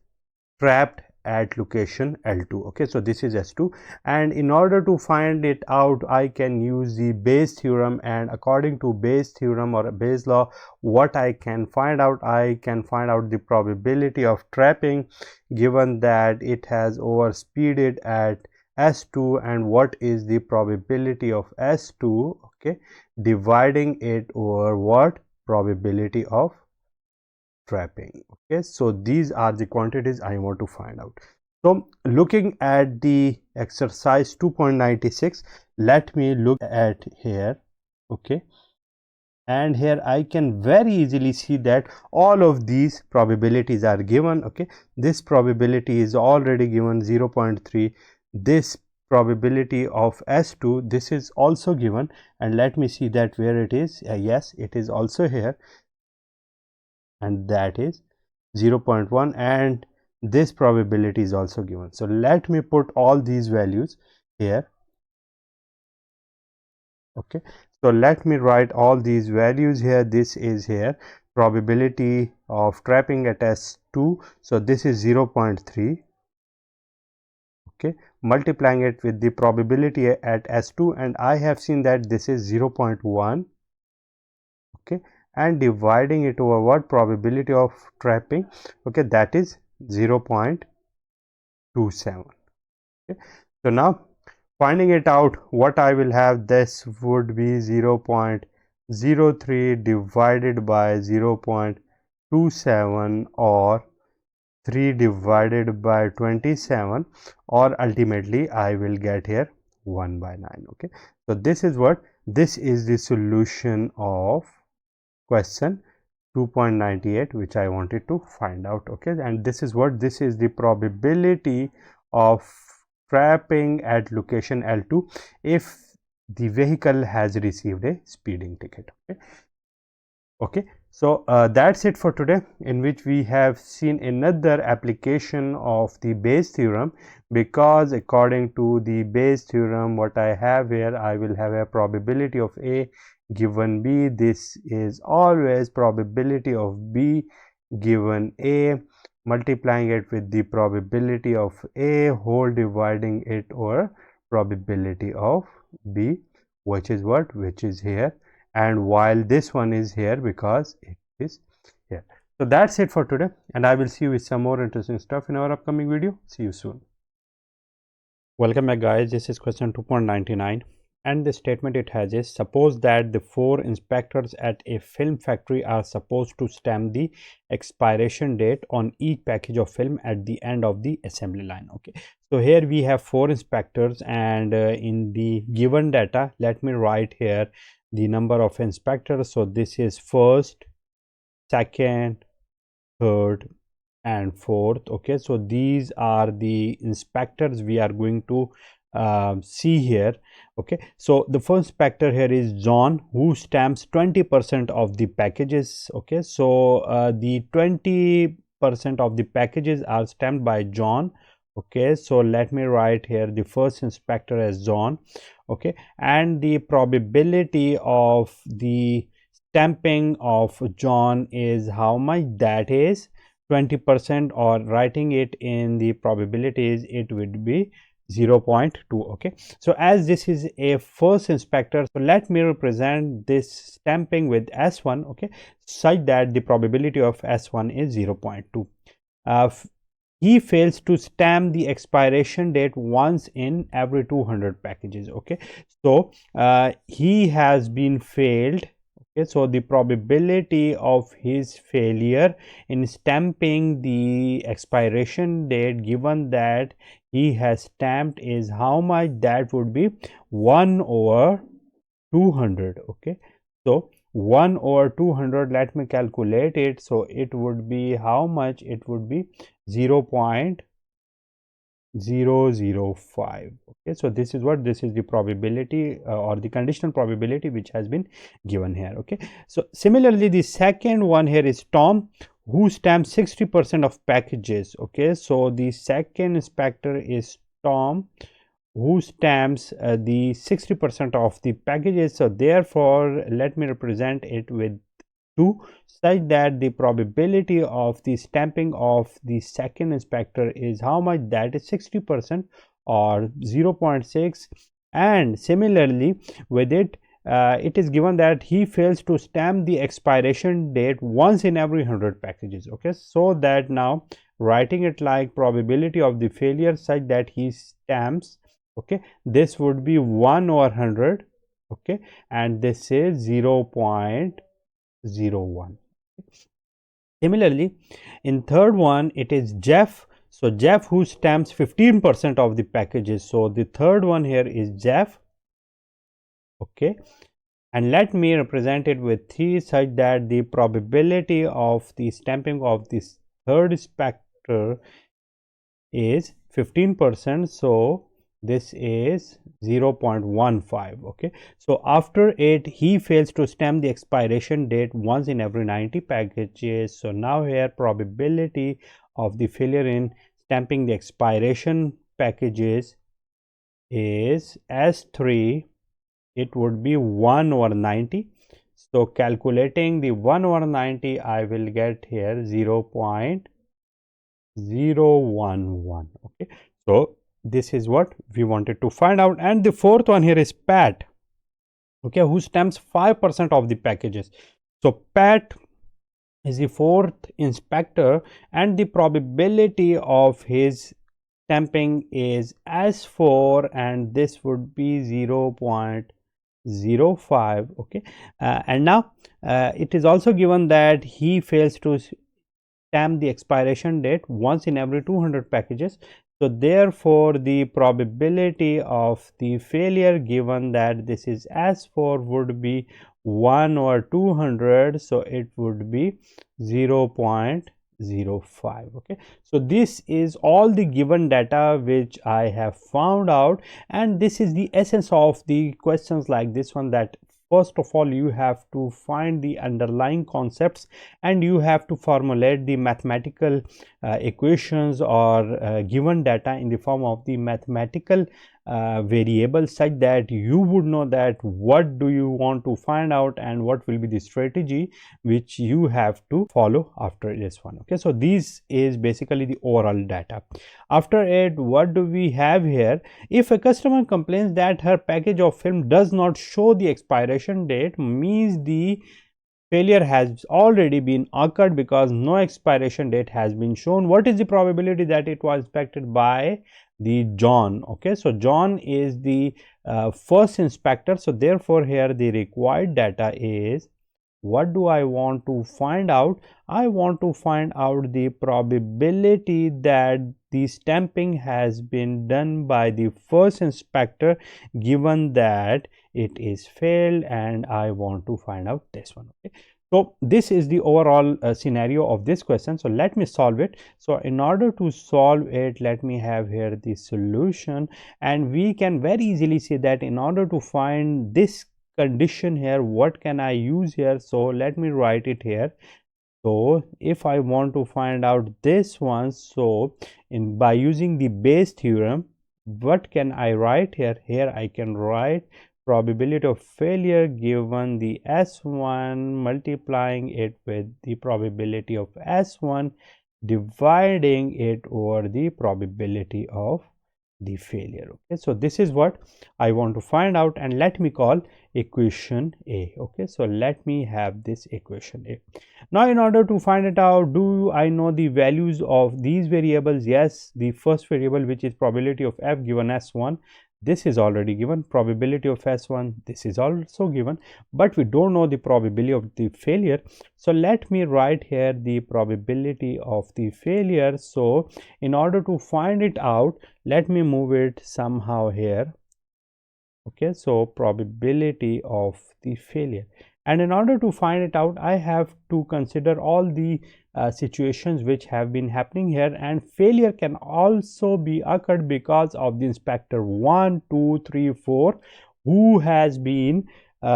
trapped at location L2? okay, so this is S2, and in order to find it out, I can use the Bayes theorem, and according to Bayes theorem or Bayes law, what I can find out? I can find out the probability of trapping, given that it has overspeeded at S2, and what is the probability of S2? okay, dividing it over what? Probability of trapping. okay, so these are the quantities I want to find out. So looking at the exercise 2.96, let me look at here. okay, and here I can very easily see that all of these probabilities are given. okay, this probability is already given 0.3, this probability of S2, this is also given, and let me see that where it is. Yes, it is also here, and that is 0.1, and this probability is also given. So let me put all these values here. okay, so let me write all these values here. This is here probability of trapping at S2, so this is 0.3. okay, multiplying it with the probability at S2, and I have seen that this is 0.1. okay, and dividing it over what? Probability of trapping. okay, that is 0.27. okay, so now finding it out, what I will have, this would be 0.03 divided by 0.27, or 3 divided by 27, or ultimately I will get here 1 by 9. okay, so this is what? This is the solution of question 2.98, which I wanted to find out. okay, and this is what? This is the probability of trapping at location L2 if the vehicle has received a speeding ticket. okay, so that's it for today, in which we have seen another application of the Bayes theorem, because according to the Bayes theorem, what I have here, I will have a probability of A given B. This is always probability of B given A, multiplying it with the probability of A whole dividing it over probability of B, which is what? Which is here, and while this one is here because it is here. So that's it for today, and I will see you with some more interesting stuff in our upcoming video. See you soon. Welcome back, guys. This is question 2.99, and the statement it has is, suppose that the 4 inspectors at a film factory are supposed to stamp the expiration date on each package of film at the end of the assembly line. Okay, so here we have 4 inspectors, and in the given data, let me write here the number of inspectors. So this is first, second, third, and fourth. Okay, so these are the inspectors we are going to see here. Okay, so the first inspector here is John, who stamps 20% of the packages. Okay, so the 20% of the packages are stamped by John. Okay, so let me write here the first inspector as John. Okay, and the probability of the stamping of John is how much? That is 20%, or writing it in the probabilities, it would be 0.2. Okay, so as this is a first inspector, so let me represent this stamping with S1. Okay, such that the probability of S1 is 0.2. He fails to stamp the expiration date once in every 200 packages. Okay, so he has been failed. Okay, so the probability of his failure in stamping the expiration date, given that he has stamped, is how much? That would be 1 over 200. Okay, so 1 over 200, let me calculate it. So it would be how much? It would be 0.005. Okay, so this is what? This is the probability or the conditional probability which has been given here. Okay, so similarly the second one here is Tom, who stamps 60% of packages. Okay, so the second inspector is Tom, who stamps the 60% of the packages. So therefore let me represent it with 2, such that the probability of the stamping of the second inspector is how much? That is 60%, or 0.6. and similarly with it, it is given that he fails to stamp the expiration date once in every 100 packages. Okay, so that now writing it like probability of the failure such that he stamps, okay, this would be 1 over 100. Okay, and this is 0.01. Similarly, in third one, it is Jeff. So Jeff, who stamps 15% of the packages. So the third one here is Jeff. Okay, and let me represent it with 3 such that the probability of the stamping of this third inspector is 15%. So this is 0.15. Okay, so after it, he fails to stamp the expiration date once in every 90 packages. So now here probability of the failure in stamping the expiration packages is S3. It would be 1 over 90. So calculating the 1 over 90, I will get here 0.011. Okay, so this is what we wanted to find out. And the fourth one here is Pat, okay, who stamps 5% of the packages. So Pat is the fourth inspector, and the probability of his stamping is S4, and this would be 0.05. Okay, and now it is also given that he fails to stamp the expiration date once in every 200 packages. So therefore the probability of the failure, given that this is S4, would be 1 over 200. So it would be 0.05. Okay, so this is all the given data which I have found out, and this is the essence of the questions like this one, that first of all you have to find the underlying concepts, and you have to formulate the mathematical equations or given data in the form of the mathematical variables such that you would know that what do you want to find out and what will be the strategy which you have to follow after this one. Okay, so this is basically the overall data. After it, what do we have here? If a customer complains that her package of film does not show the expiration date, means the failure has already been occurred because no expiration date has been shown. What is the probability that it was inspected by the John? Okay, so John is the first inspector, so therefore here the required data is, what do I want to find out? I want to find out the probability that the stamping has been done by the first inspector, given that it is failed, and I want to find out this one. Okay, so this is the overall scenario of this question. So let me solve it. So in order to solve it, let me have here the solution, and we can very easily say that in order to find this condition here, what can I use here? So let me write it here. So if I want to find out this one, so by using the Bayes theorem, what can I write here? Here I can write probability of failure given the S1, multiplying it with the probability of S1, dividing it over the probability of the failure. Okay, so this is what I want to find out, and let me call equation A. Okay, so let me have this equation A. Now in order to find it out, do I know the values of these variables? Yes, the first variable, which is probability of f given S1, this is already given. Probability of S1, this is also given, but we don't know the probability of the failure. So let me write here the probability of the failure. So in order to find it out, let me move it somehow here. Okay, so probability of the failure, and in order to find it out, I have to consider all the situations which have been happening here, and failure can also be occurred because of the inspector 1, 2, 3, 4 who has been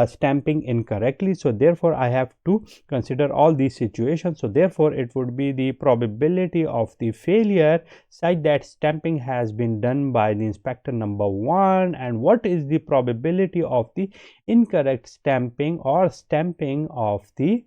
stamping incorrectly. So therefore I have to consider all these situations. So therefore it would be the probability of the failure such that stamping has been done by the inspector number 1, and what is the probability of the incorrect stamping or stamping of the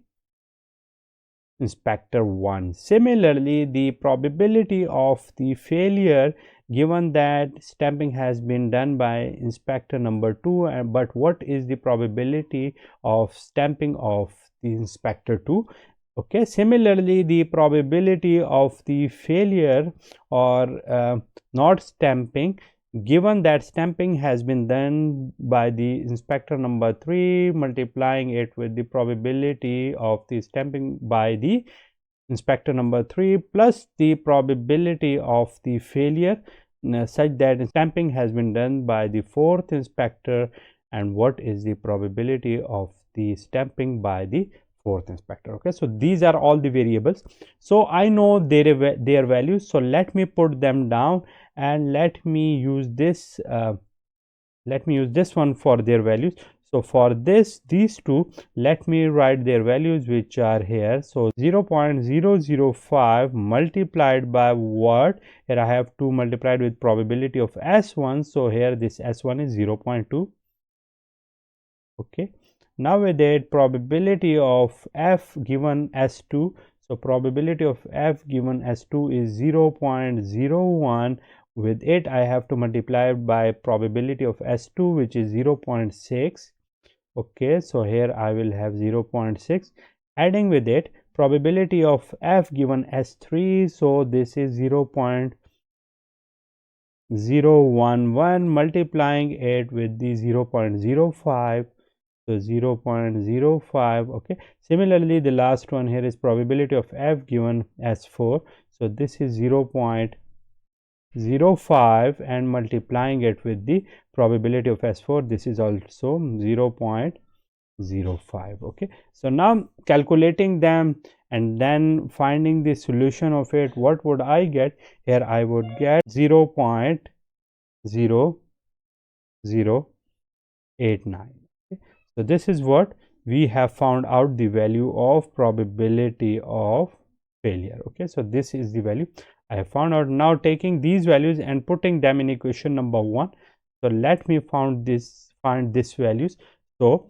inspector 1. Similarly, the probability of the failure given that stamping has been done by inspector number 2, but what is the probability of stamping of the inspector 2? Okay, similarly, the probability of the failure or not stamping, given that stamping has been done by the inspector number 3, multiplying it with the probability of the stamping by the inspector number 3 plus the probability of the failure such that stamping has been done by the 4th inspector, and what is the probability of the stamping by the 4th inspector. Okay, so these are all the variables, so I know their values. So let me put them down, and let me use this one for their values. So for these two, let me write their values, which are here. So 0.005 multiplied by what? Here I have 2 multiplied with probability of S1, so here this S1 is 0.2. Okay, now with it, probability of f given S2, so probability of f given S2 is 0.01. With it I have to multiply by probability of S2, which is 0.6. okay, so here I will have 0.6, adding with it probability of f given S3, so this is 0.011, multiplying it with the 0.05, so 0.05. okay, similarly the last one here is probability of f given S4, so this is 0.05, and multiplying it with the probability of S4, this is also 0.05. okay, so now calculating them and then finding the solution of it, what would I get? Here I would get 0.0089. okay, so this is what we have found out, the value of probability of failure. okay, so this is the value I have found out. Now taking these values and putting them in equation number 1, So let me find this values. So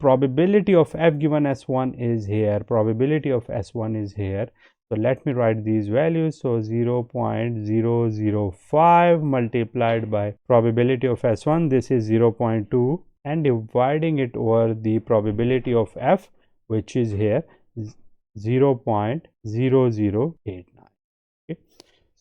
probability of f given s1 is here, probability of s1 is here. So let me write these values. So 0.005 multiplied by probability of s1, this is 0.2, and dividing it over the probability of f, which is here 0.0089. Okay.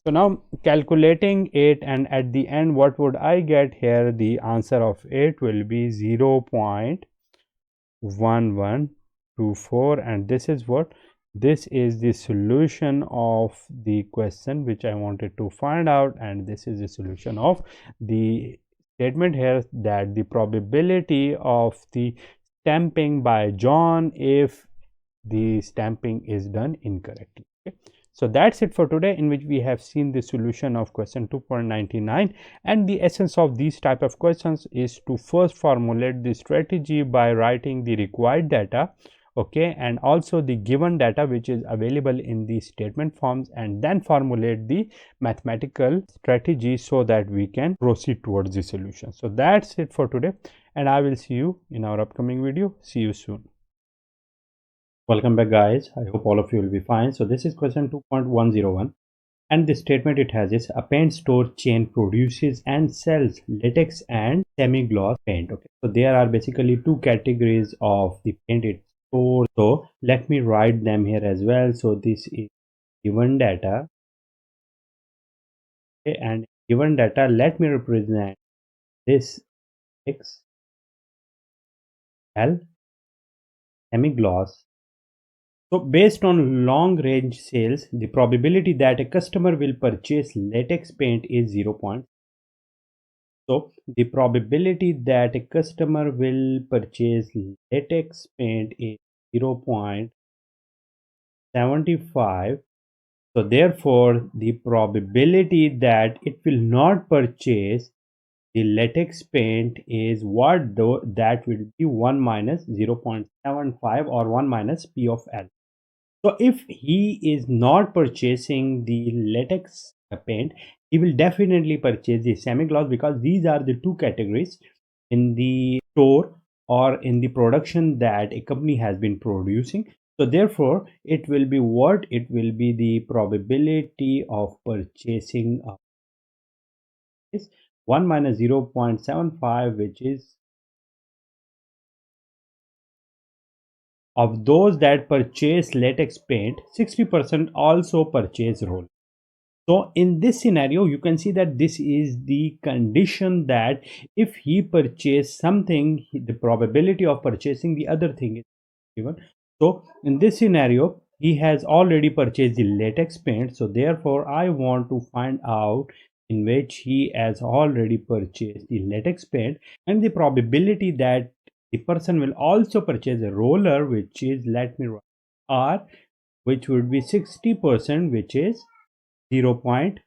So now calculating it, and at the end what would I get here? The answer of it will be 0.1124, and this is what, this is the solution of the question which I wanted to find out, and this is the solution of the statement here, that the probability of the stamping by John if the stamping is done incorrectly. Okay. So that's it for today, in which we have seen the solution of question 2.99, and the essence of these type of questions is to first formulate the strategy by writing the required data, okay, and also the given data which is available in the statement forms, and then formulate the mathematical strategy so that we can proceed towards the solution. So that's it for today, and I will see you in our upcoming video. See you soon. Welcome back, guys. I hope all of you will be fine. So this is question 2.101, and the statement it has is: a paint store chain produces and sells latex and semi-gloss paint. Okay, so there are basically two categories of the paint it stores. So let me write them here as well. So this is given data, okay, and given data, let me represent this X L semi-gloss. So based on long range sales, the probability that a customer will purchase latex paint is 0. So the probability that a customer will purchase latex paint is 0.75. So therefore the probability that it will not purchase the latex paint is what, though? That will be 1 minus 0.75, or 1 minus P of L. So if he is not purchasing the latex paint, he will definitely purchase the semi-gloss, because these are the two categories in the store or in the production that a company has been producing. So therefore it will be what? It will be the probability of purchasing is 1 minus 0.75, which is of those that purchase latex paint, 60% also purchase roll. So in this scenario, you can see that this is the condition, that if he purchase something, the probability of purchasing the other thing is given. So in this scenario, he has already purchased the latex paint. So therefore, I want to find out in which he has already purchased the latex paint, and the probability that the person will also purchase a roller, which is, let me write R, which would be 60%, which is 0.6.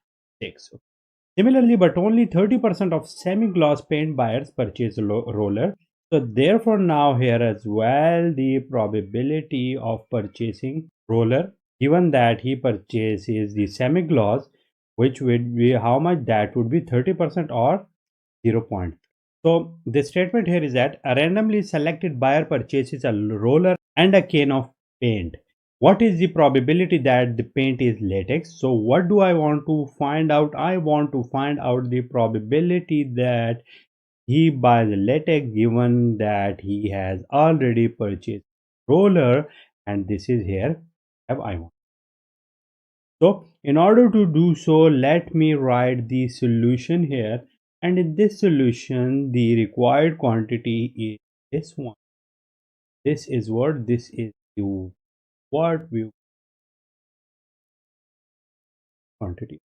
Similarly, but only 30% of semi-gloss paint buyers purchase a roller. So therefore now here as well, the probability of purchasing roller, given that he purchases the semi-gloss, which would be how much? That would be 30%, or 0. So the statement here is that a randomly selected buyer purchases a roller and a can of paint. What is the probability that the paint is latex? So what do I want to find out? I want to find out the probability that he buys latex, given that he has already purchased roller, and this is here I want. So in order to do so, let me write the solution here, and in this solution the required quantity is this one. This is what? This is the what we quantity.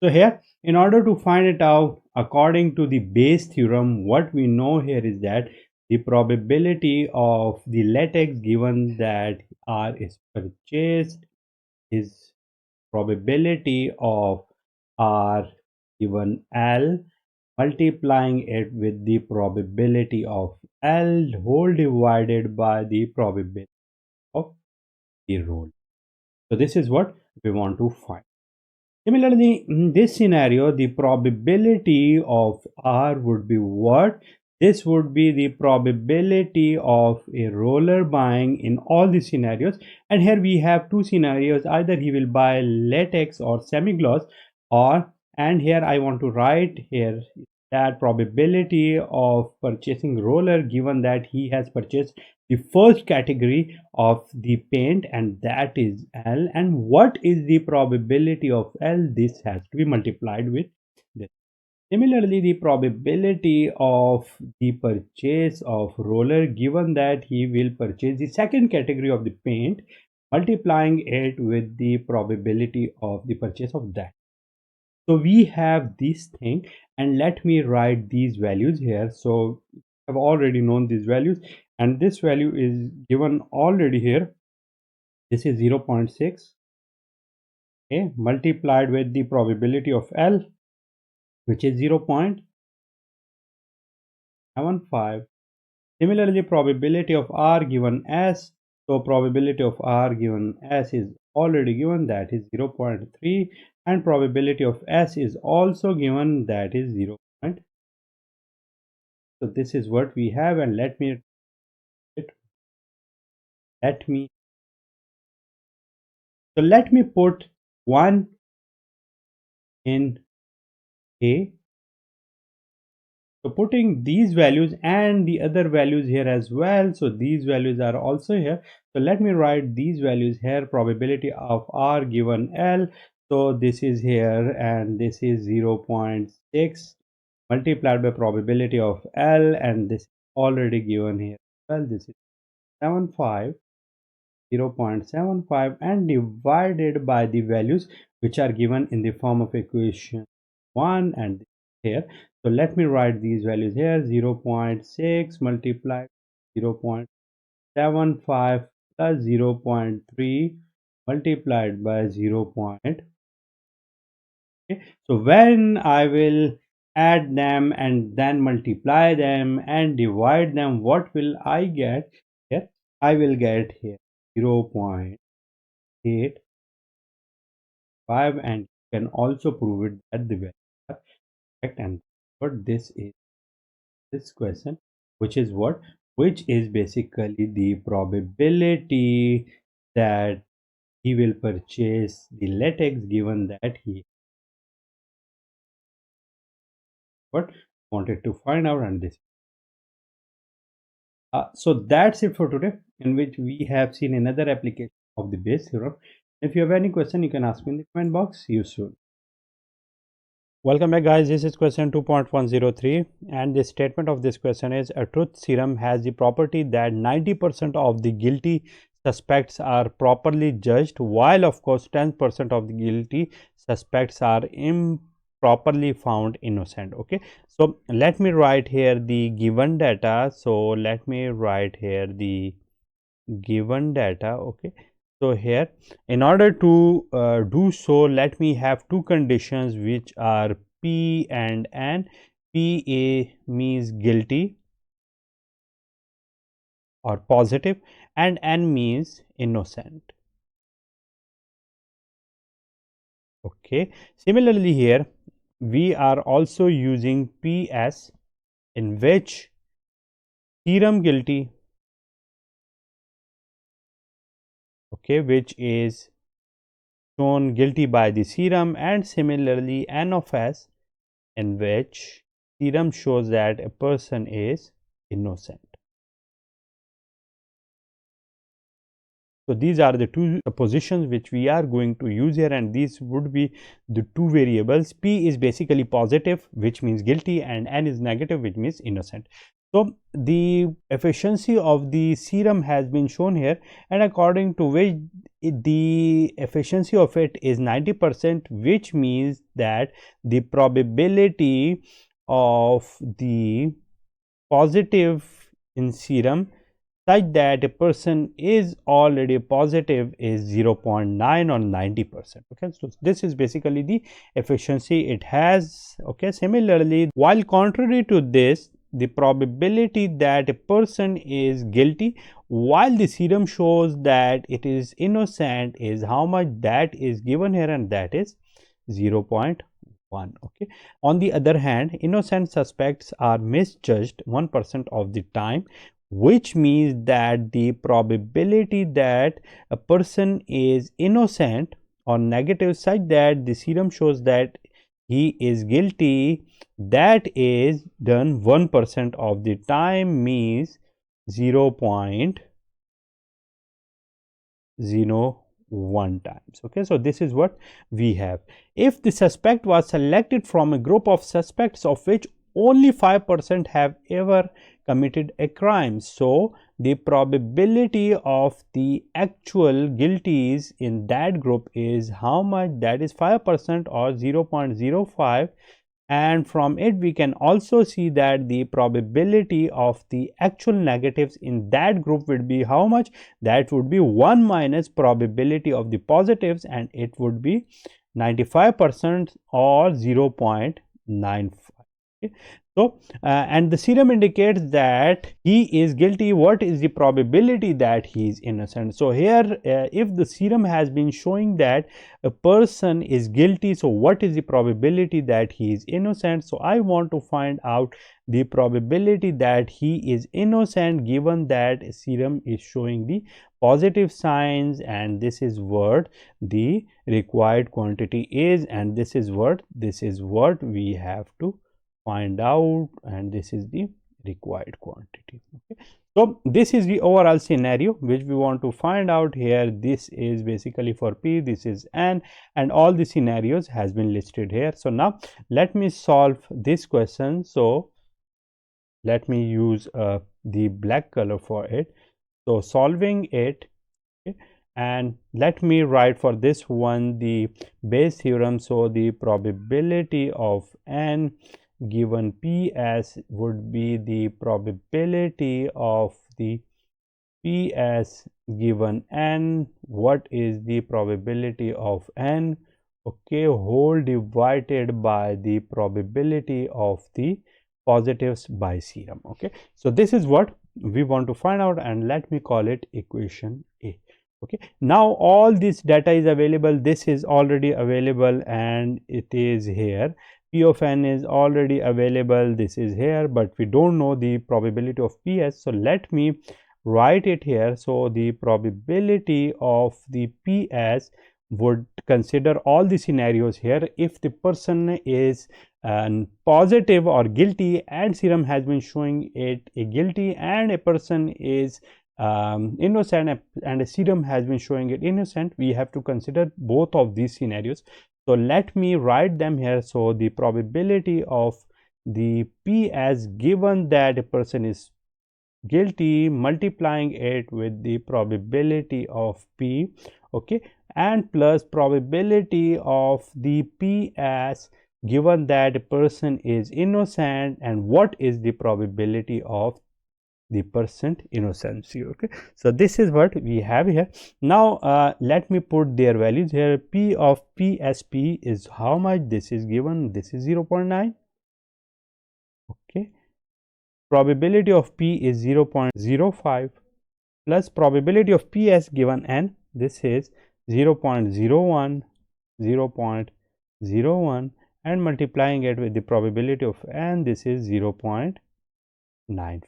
So here, in order to find it out according to the Bayes theorem, what we know here is that the probability of the latex, given that R is purchased, is probability of R given L, multiplying it with the probability of L whole divided by the probability of the roll. So this is what we want to find. Similarly, in this scenario, the probability of R would be what? This would be the probability of a roller buying in all the scenarios. And here we have two scenarios. Either he will buy latex or semi-gloss, or, and here I want to write here that probability of purchasing roller, given that he has purchased the first category of the paint, and that is L. And what is the probability of L? This has to be multiplied with this. Similarly, the probability of the purchase of roller, given that he will purchase the second category of the paint, multiplying it with the probability of the purchase of that. So we have this thing, and let me write these values here. So I've already known these values, and this value is given already here. This is 0.6, okay, multiplied with the probability of L, which is 0.75. Similarly, probability of R given S. So probability of R given S is already given, that is 0.3, and probability of S is also given, that is 0. So this is what we have, and let me put 1 in A. So putting these values and the other values here as well, so these values are also here. So let me write these values here. Probability of R given L, so this is here, and this is 0.6 multiplied by probability of L, and this is already given here. Well, this is 75, 0.75, and divided by the values which are given in the form of equation 1 and here. So let me write these values here. 0.6 multiplied 0.75 plus 0.3 multiplied by 0. Okay. So when I will add them and then multiply them and divide them, what will I get here? I will get here 0.85, and you can also prove it that the values are correct. And what this is, this question, which is what? Which is basically the probability that he will purchase the latex, given that he what wanted to find out. And this so that's it for today, in which we have seen another application of the Bayes theorem. If you have any question, you can ask me in the comment box. See you soon. Welcome back, guys. This is question 2.103, and the statement of this question is: a truth serum has the property that 90% of the guilty suspects are properly judged, while of course 10% of the guilty suspects are improperly found innocent. Okay, so let me write here the given data. So let me write here the given data. Okay, so here, in order to do so, let me have two conditions which are P and N. PA means guilty or positive, and N means innocent. Okay, similarly here we are also using PS, in which theorem guilty, okay, which is shown guilty by the theorem, and similarly N of S, in which theorem shows that a person is innocent. So these are the two positions which we are going to use here, and these would be the two variables. P is basically positive, which means guilty, and N is negative, which means innocent. So the efficiency of the theorem has been shown here, and according to which the efficiency of it is 90%, which means that the probability of the positive in serum such that a person is already positive is 0.9 or 90%. Okay, so this is basically the efficiency it has. Okay, similarly, while contrary to this, the probability that a person is guilty while the serum shows that it is innocent is how much, that is given here, and that is 0.1. Okay. On the other hand, innocent suspects are misjudged 1% of the time, which means that the probability that a person is innocent or negative such that the serum shows that he is guilty, that is done 1% of the time, means 0.01 times. Okay, so this is what we have. If the suspect was selected from a group of suspects of which only 5% have ever committed a crime, so the probability of the actual guilties in that group is how much? That is 5% or 0.05. And from it we can also see that the probability of the actual negatives in that group would be how much? That would be 1 minus probability of the positives, and it would be 95% or 0.95. Okay. So, and the serum indicates that he is guilty. What is the probability that he is innocent? So here, if the serum has been showing that a person is guilty, so what is the probability that he is innocent? So I want to find out the probability that he is innocent, given that serum is showing the positive signs, and this is what the required quantity is, and this is what we have to find out, and this is the required quantity. Okay, so this is the overall scenario which we want to find out here. This is basically for P, this is N, and all the scenarios has been listed here. So now let me solve this question. So let me use the black color for it. So solving it, okay, and let me write for this one the Bayes theorem. So the probability of N given Ps would be the probability of the Ps given N. What is the probability of N? Okay, whole divided by the probability of the positives by serum. Okay, so this is what we want to find out, and let me call it equation A. Okay, now all this data is available. This is already available and it is here. P of N is already available, this is here, but we don't know the probability of Ps. So let me write it here. So the probability of the Ps would consider all the scenarios here. If the person is positive or guilty and serum has been showing it a guilty, and a person is innocent and a serum has been showing it innocent, we have to consider both of these scenarios. So let me write them here. So the probability of the P as given that a person is guilty, multiplying it with the probability of P, okay, and plus probability of the P as given that a person is innocent, and what is the probability of the percent innocency. Okay, so this is what we have here. Now let me put their values here. P of PSP is how much? This is given, this is 0.9. okay, probability of P is 0.05 plus probability of PS given N, this is 0.01, 0.01, and multiplying it with the probability of N, this is 0.95.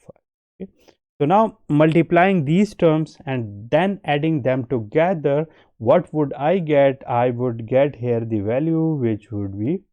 Okay. So now multiplying these terms and then adding them together, what would I get? I would get here the value which would be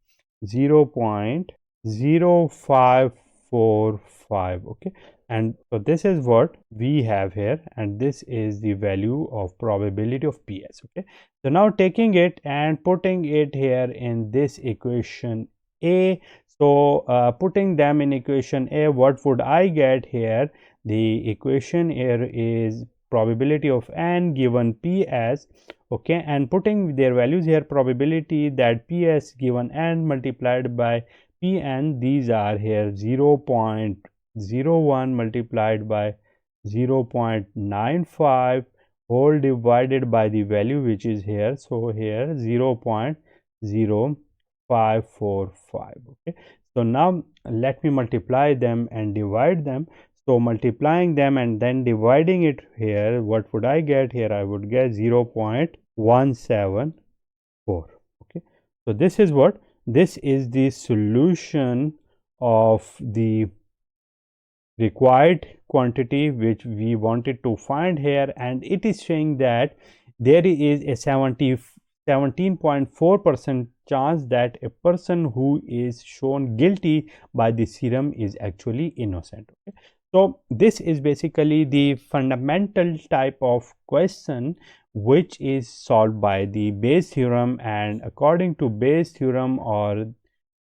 0.0545. okay, and so this is what we have here, and this is the value of probability of PS. okay, so now taking it and putting it here in this equation A. So putting them in equation A, what would I get here? The equation here is probability of N given PS, okay, and putting their values here, probability that PS given N multiplied by Pn, these are here 0.01 multiplied by 0.95 whole divided by the value which is here. So here 0.0545. okay, so now let me multiply them and divide them. So multiplying them and then dividing it here, what would I get here? I would get 0.174. okay, So this is what, this is the solution of the required quantity which we wanted to find here, and it is showing that there is a 17.4% chance that a person who is shown guilty by the theorem is actually innocent. Okay, so this is basically the fundamental type of question which is solved by the Bayes theorem, and according to Bayes theorem, or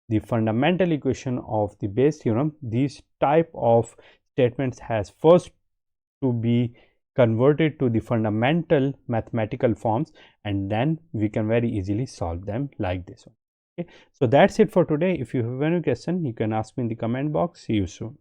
the fundamental equation of the Bayes theorem, these type of statements has first to be converted to the fundamental mathematical forms, and then we can very easily solve them like this one. Okay, so that's it for today. If you have any question, you can ask me in the comment box. See you soon.